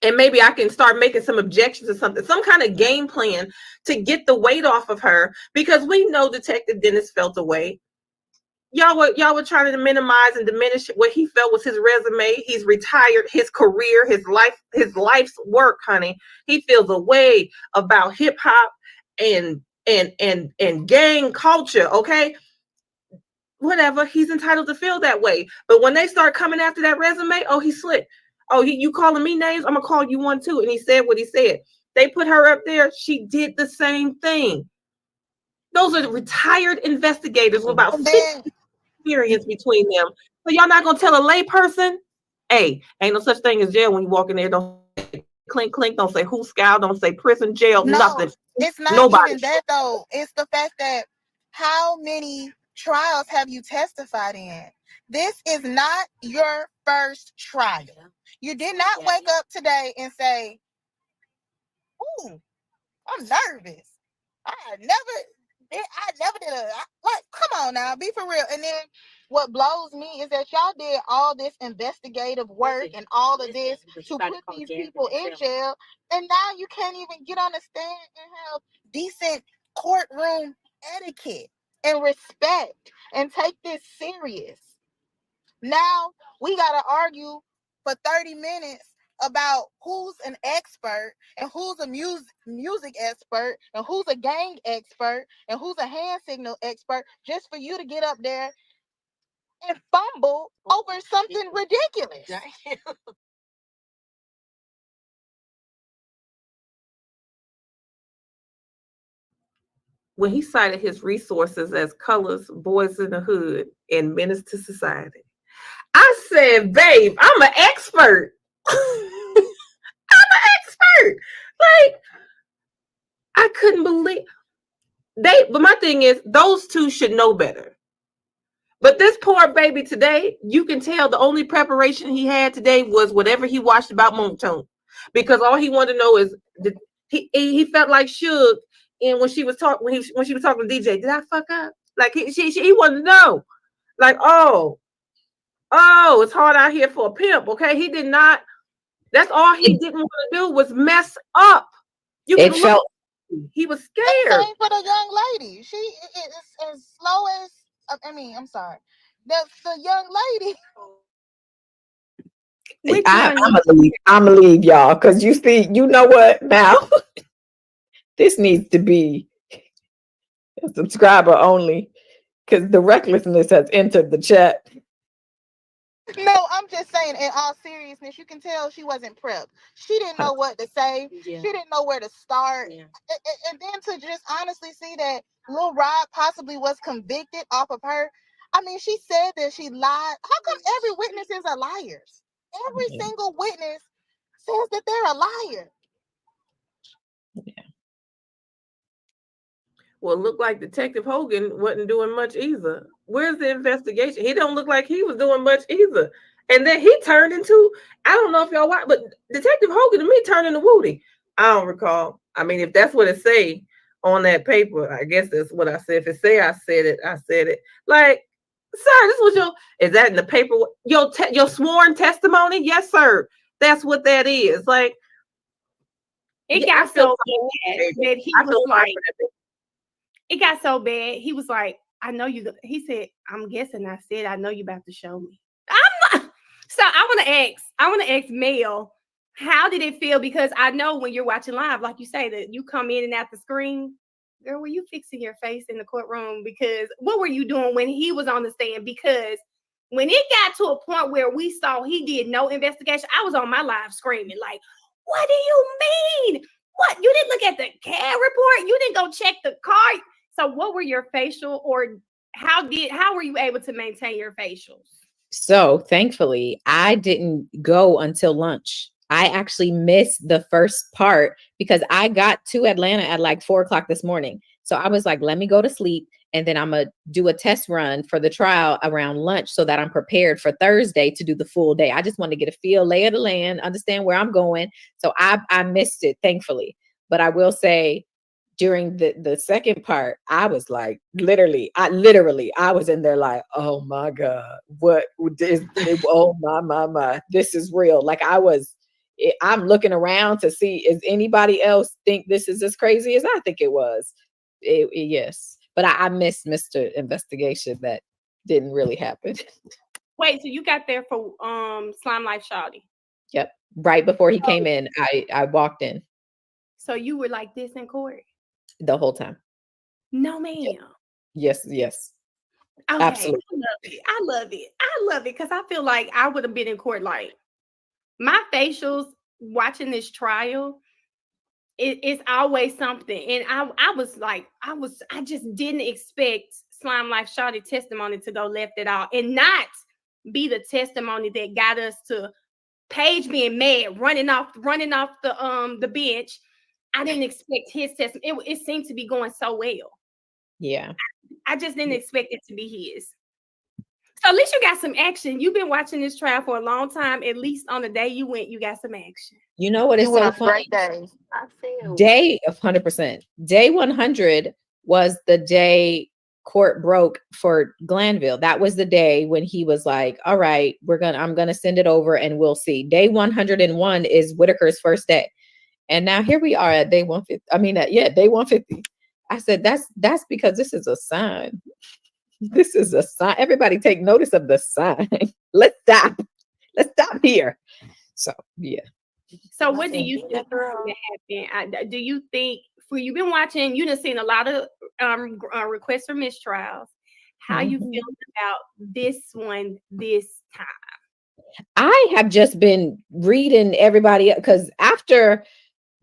And maybe I can start making some objections or something, some kind of game plan to get the weight off of her, because we know Detective Dennis felt away. y'all were trying to minimize and diminish what he felt was his resume. He's retired, his career, his life's work, honey. He feels a way about hip hop and gang culture, okay? Whatever, he's entitled to feel that way. But when they start coming after that resume, oh, he's slick. Oh, you calling me names? I'm gonna call you one too. And he said what he said. They put her up there. She did the same thing. Those are retired investigators with about 50 experience between them. So y'all not gonna tell a lay person, hey, ain't no such thing as jail when you walk in there. Don't say clink clink. Don't say who scout. Don't say prison, jail, nothing. It's not Nobody. even that though. It's the fact that how many trials have you testified in? This is not your first trial. You did not wake up today and say, "Ooh, I'm nervous. I never did like, come on now, be for real." And then what blows me is that y'all did all this investigative work and all of this to put these people in jail, and now you can't even get on the stand and have decent courtroom etiquette and respect and take this serious. Now we gotta argue for 30 minutes about who's an expert and who's a music expert and who's a gang expert and who's a hand signal expert just for you to get up there and fumble over something ridiculous. When he cited his resources as Colors, Boys in the Hood, and Menace to Society, I said, babe, I'm an expert. I'm an expert. Like, I couldn't believe but my thing is, those two should know better. But this poor baby today, you can tell the only preparation he had today was whatever he watched about Moontoon. Because all he wanted to know is, he felt like Suge, and when she was talking to DJ, did I fuck up? Like he wanted to know. Like, oh, it's hard out here for a pimp. Okay, he did not. That's all he didn't want to do was mess up. It felt. He was scared. Same for the young lady. She is as slow as. I'm sorry. The young lady. I'm gonna leave y'all because you see, you know what now? This needs to be a subscriber only because the recklessness has entered the chat. No, I'm just saying, in all seriousness, you can tell she wasn't prepped. She didn't know what to say. Yeah. She didn't know where to start. Yeah. And then to just honestly see that Lil Rod possibly was convicted off of her. I mean, she said that she lied. How come every witness is a liar? Every single witness says that they're a liar. Well, it looked like Detective Hogan wasn't doing much either. Where's the investigation? He don't look like he was doing much either. And then he turned into, I don't know if y'all watch, but Detective Hogan to me turned into Woody. I don't recall. I mean, if that's what it say on that paper, I guess that's what I said. If it say I said it, I said it. Like, sir, this was is that in the paper? Your sworn testimony? Yes, sir. That's what that is. Like, it got so bad that he was like, it got so bad. He was like, I know you. He said, I'm guessing I said, I know you about to show me. I'm not. So I want to ask Mel, how did it feel? Because I know when you're watching live, like you say, that you come in and out the screen. Girl, were you fixing your face in the courtroom? Because what were you doing when he was on the stand? Because when it got to a point where we saw he did no investigation, I was on my live screaming like, what do you mean? What? You didn't look at the CAD report? You didn't go check the car? So what were your facial, or how were you able to maintain your facials? So thankfully, I didn't go until lunch. I actually missed the first part because I got to Atlanta at like 4:00 this morning. So I was like, let me go to sleep. And then I'm going to do a test run for the trial around lunch so that I'm prepared for Thursday to do the full day. I just want to get a feel, lay of the land, understand where I'm going. So I missed it, thankfully. But I will say, during the second part, I was like, literally, I was in there like, oh my God, what is, oh my, this is real. Like I'm looking around to see, is anybody else think this is as crazy as I think it was? Yes. But I missed Mr. Investigation that didn't really happen. Wait, so you got there for Slime Life Shawty. Yep. Right before he came in, I walked in So you were like this in court? the whole time. No, ma'am. Yes, yes. Okay, Absolutely. I love it. I love it. I love it because I feel like I would have been in court like my facials watching this trial. It's always something, and I was like, I just didn't expect Slime Life Shawty testimony to go left at all, and not be the testimony that got us to Paige being mad, running off the bench. I didn't expect his testimony. It seemed to be going so well. Yeah. I just didn't expect it to be his. So at least you got some action. You've been watching this trial for a long time. At least on the day you went, you got some action. You know what is You went so on a funny? great day. I feel. Day of 100%. Day 100 was the day court broke for Glanville. That was the day when he was like, all right, I'm gonna send it over and we'll see. Day 101 is Whitaker's first day. And now here we are at day 150. I mean, day 150. I said, that's because this is a sign. This is a sign. Everybody take notice of the sign. Let's stop here. So, yeah. So what do you think happened? Do you think, you've been watching, you done seen a lot of requests for mistrials. How you feel about this one this time? I have just been reading everybody because after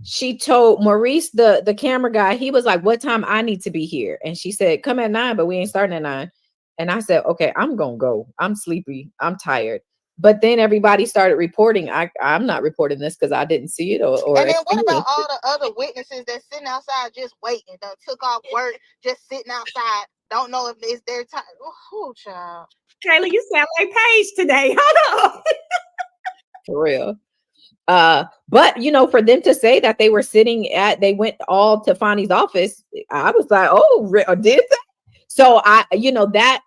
she told Maurice, the camera guy, he was like, what time I need to be here? And she said, come at 9, but we ain't starting at 9. And I said, okay, I'm gonna go. I'm sleepy. I'm tired. But then everybody started reporting. I'm not reporting this because I didn't see it or And then what about all the other witnesses that's sitting outside just waiting? Done took off work, just sitting outside. Don't know if it's their time. Oh, child. Kayla, you sound like Paige today. Hold on. For real. But for them to say that they were they went all to Fonnie's office, I was like, oh, did they? So that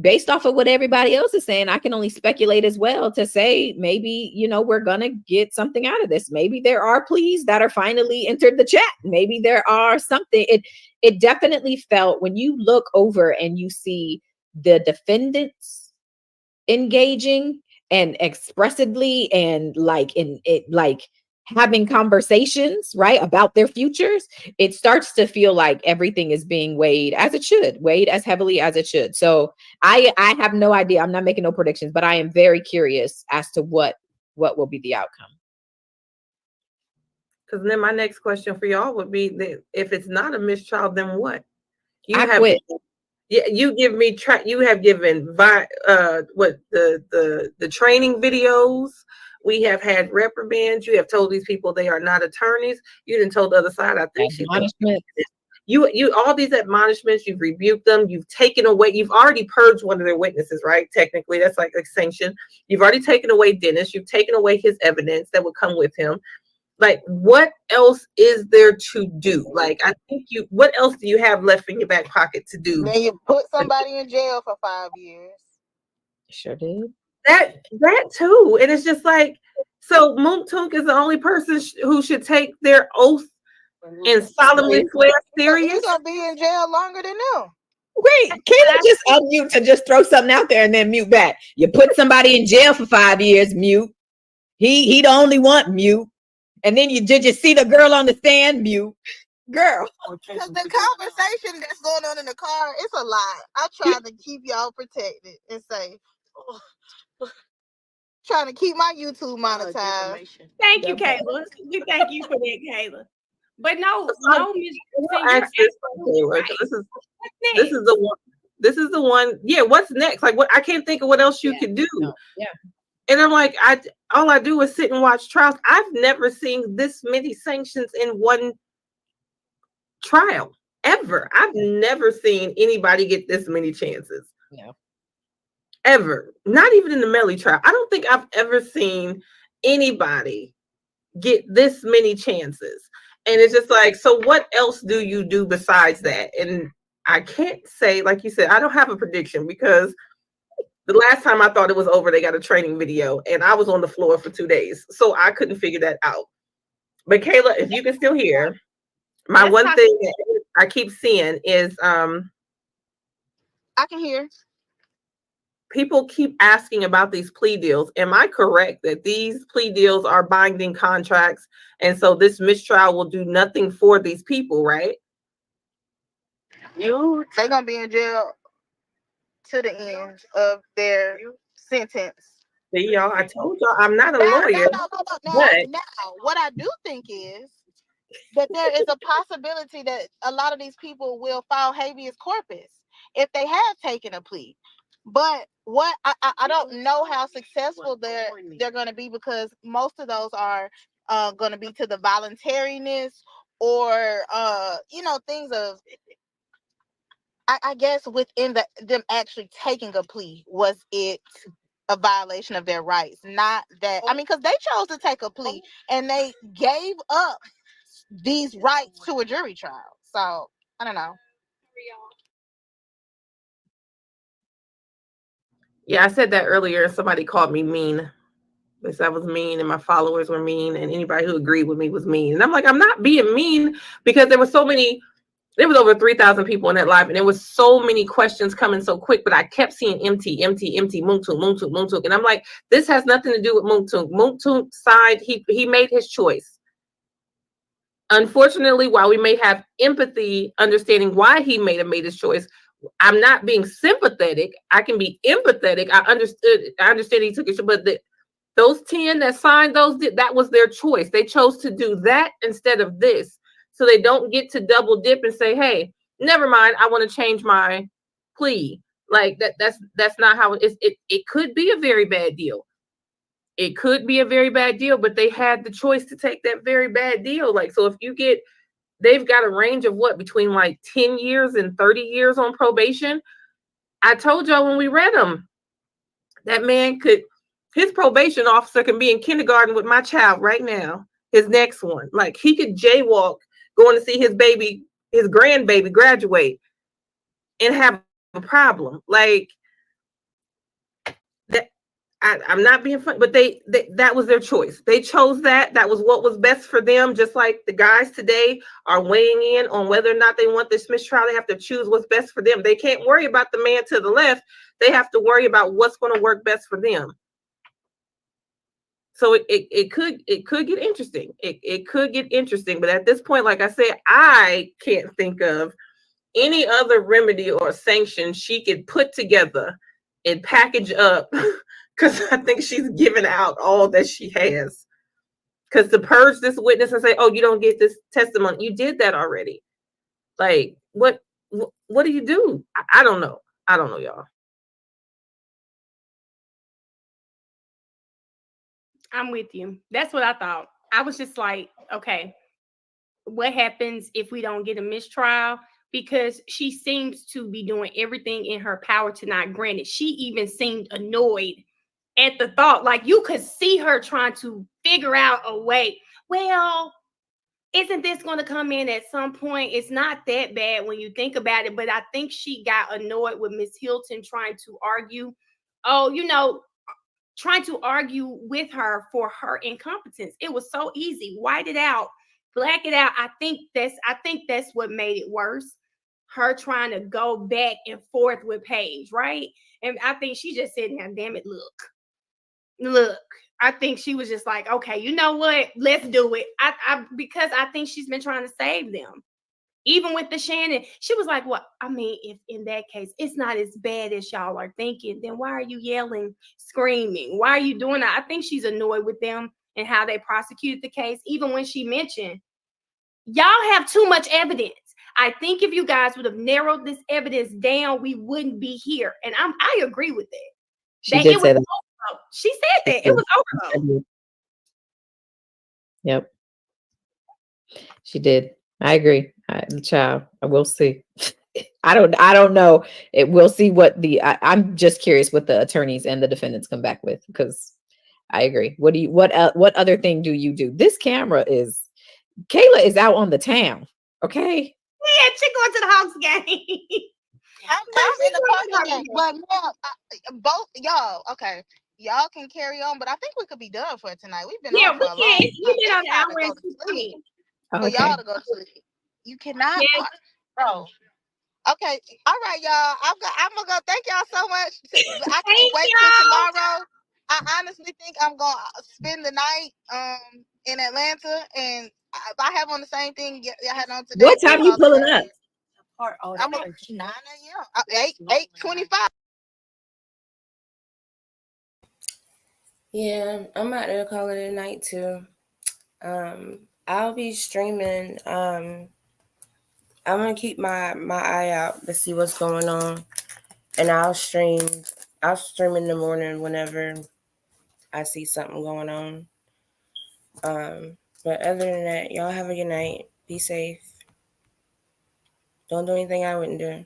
based off of what everybody else is saying, I can only speculate as well to say maybe, we're gonna get something out of this. Maybe there are pleas that are finally entered the chat. Maybe there are something. It definitely felt, when you look over and you see the defendants engaging and expressively and having conversations, right, about their futures, it starts to feel like everything is being weighed as heavily as it should. So I have no idea. I'm not making no predictions, but I am very curious as to what will be the outcome. Because then my next question for y'all would be that if it's not a mistrial, then what? I quit. Yeah, you give me you have given the training videos. We have had reprimands. You have told these people they are not attorneys. You didn't told the other side. I think you all these admonishments. You've rebuked them. You've taken away. You've already purged one of their witnesses, right? Technically, that's like a sanction. You've already taken away Dennis. You've taken away his evidence that would come with him. Like, what else is there to do? Like, I think what else do you have left in your back pocket to do? Then you put somebody in jail for 5 years. Sure did. That too. And it's just like, so Mook Took is the only person who should take their oath and solemnly swear serious. He's gonna be in jail longer than them. Wait, can't I just unmute to just throw something out there and then mute back? You put somebody in jail for 5 years, mute. He the only one, mute. And then did you see the girl on the stand, mute? Girl. Because the conversation that's going on in the car, it's a lot. I try to keep y'all protected and say, trying to keep my YouTube monetized. Thank you, Kayla. We thank you for that, Kayla. But no, this is the one. Yeah, what's next? Like, what? I can't think of what else you could do. Yeah. And I'm like, all I do is sit and watch trials. I've never seen this many sanctions in one trial ever. I've never seen anybody get this many chances. Yeah. Ever. Not even in the Melly trial. I don't think I've ever seen anybody get this many chances. And it's just like, so what else do you do besides that? And I can't say, like you said, I don't have a prediction because the last time I thought it was over, they got a training video and I was on the floor for 2 days. So I couldn't figure that out. But Kayla, if you can still hear, my one thing that I keep seeing is I can hear. people keep asking about these plea deals. Am I correct that these plea deals are binding contracts? And so this mistrial will do nothing for these people, right? They're gonna be in jail to the end of their sentence. See, y'all, I told y'all I'm not a lawyer. Now, what I do think is that there is a possibility that a lot of these people will file habeas corpus if they have taken a plea. But what I don't know how successful they're going to be, because most of those are going to be to the voluntariness or things of, I guess, within them actually taking a plea. Was it a violation of their rights? Not that, because they chose to take a plea and they gave up these rights to a jury trial. So I don't know. Yeah, I said that earlier. Somebody called me mean. They said I was mean and my followers were mean and anybody who agreed with me was mean. And I'm like, I'm not being mean, because there was over 3,000 people in that live, and there was so many questions coming so quick, but I kept seeing empty, Muntu. And I'm like, this has nothing to do with Muntu. Muntu side, he made his choice. Unfortunately, while we may have empathy, understanding why he made his choice, I'm not being sympathetic. I can be empathetic. I understand he took it, but those 10 that signed those, that was their choice. They chose to do that instead of this. So they don't get to double dip and say, hey, never mind, I want to change my plea. Like that's not how it is. It could be a very bad deal. It could be a very bad deal, but they had the choice to take that very bad deal. Like, so if they've got a range of between like 10 years and 30 years on probation. I told y'all when we read them, that man his probation officer can be in kindergarten with my child right now. His next one, like, he could jaywalk going to see his grandbaby graduate and have a problem. Like that. I'm not being funny, but that was their choice. They chose that. That was what was best for them. Just like the guys today are weighing in on whether or not they want this mistrial. They have to choose what's best for them. They can't worry about the man to the left. They have to worry about what's going to work best for them. So it could get interesting. It could get interesting. But at this point, like I said, I can't think of any other remedy or sanction she could put together and package up, because I think she's given out all that she has. Because to purge this witness and say, oh, you don't get this testimony, you did that already. Like, what do you do? I don't know. I don't know, y'all. I'm with you. That's what I thought. I was just like, okay, what happens if we don't get a mistrial? Because she seems to be doing everything in her power to not grant it. She even seemed annoyed at the thought. Like, you could see her trying to figure out a way. Well, isn't this going to come in at some point? It's not that bad when you think about it. But I think she got annoyed with Miss Hilton trying to argue. Trying to argue with her for her incompetence. It was so easy. White it out, black it out. I think that's what made it worse. Her trying to go back and forth with Paige, right? And I think she just said, now, damn it, look. I think she was just like, okay, you know what? Let's do it. Because I think she's been trying to save them. Even with the Shannon, she was like, well, I mean, if in that case, it's not as bad as y'all are thinking, then why are you yelling, screaming? Why are you doing that? I think she's annoyed with them and how they prosecuted the case. Even when she mentioned, y'all have too much evidence. I think if you guys would have narrowed this evidence down, we wouldn't be here. And I agree with that. She did say that. Overload. She said that. It was overload. Yep. She did. I agree. Child, I will see. I don't know. We'll see what I'm just curious what the attorneys and the defendants come back with, because I agree. What other thing do you do? This camera Kayla is out on the town. Okay. Yeah, she going to the Hawks game. I'm in the Hawks game. But no, both y'all, okay. Y'all can carry on, but I think we could be done for tonight. We've been on for a long time. We've been on an hour and 15. For y'all to go to sleep. You cannot, bro. Okay, all right, y'all. I'm gonna go. Thank y'all so much. I can't Thank wait till y'all. tomorrow. I honestly think I'm gonna spend the night in Atlanta, and if I have on the same thing y'all had on today, What we'll time you call it pulling a up? day. I'm at 9 a.m. 8:25. Yeah, I'm out there calling it a night too. I'll be streaming. I'm gonna keep my eye out to see what's going on, and I'll stream. I'll stream in the morning whenever I see something going on. But other than that, y'all have a good night. Be safe. Don't do anything I wouldn't do.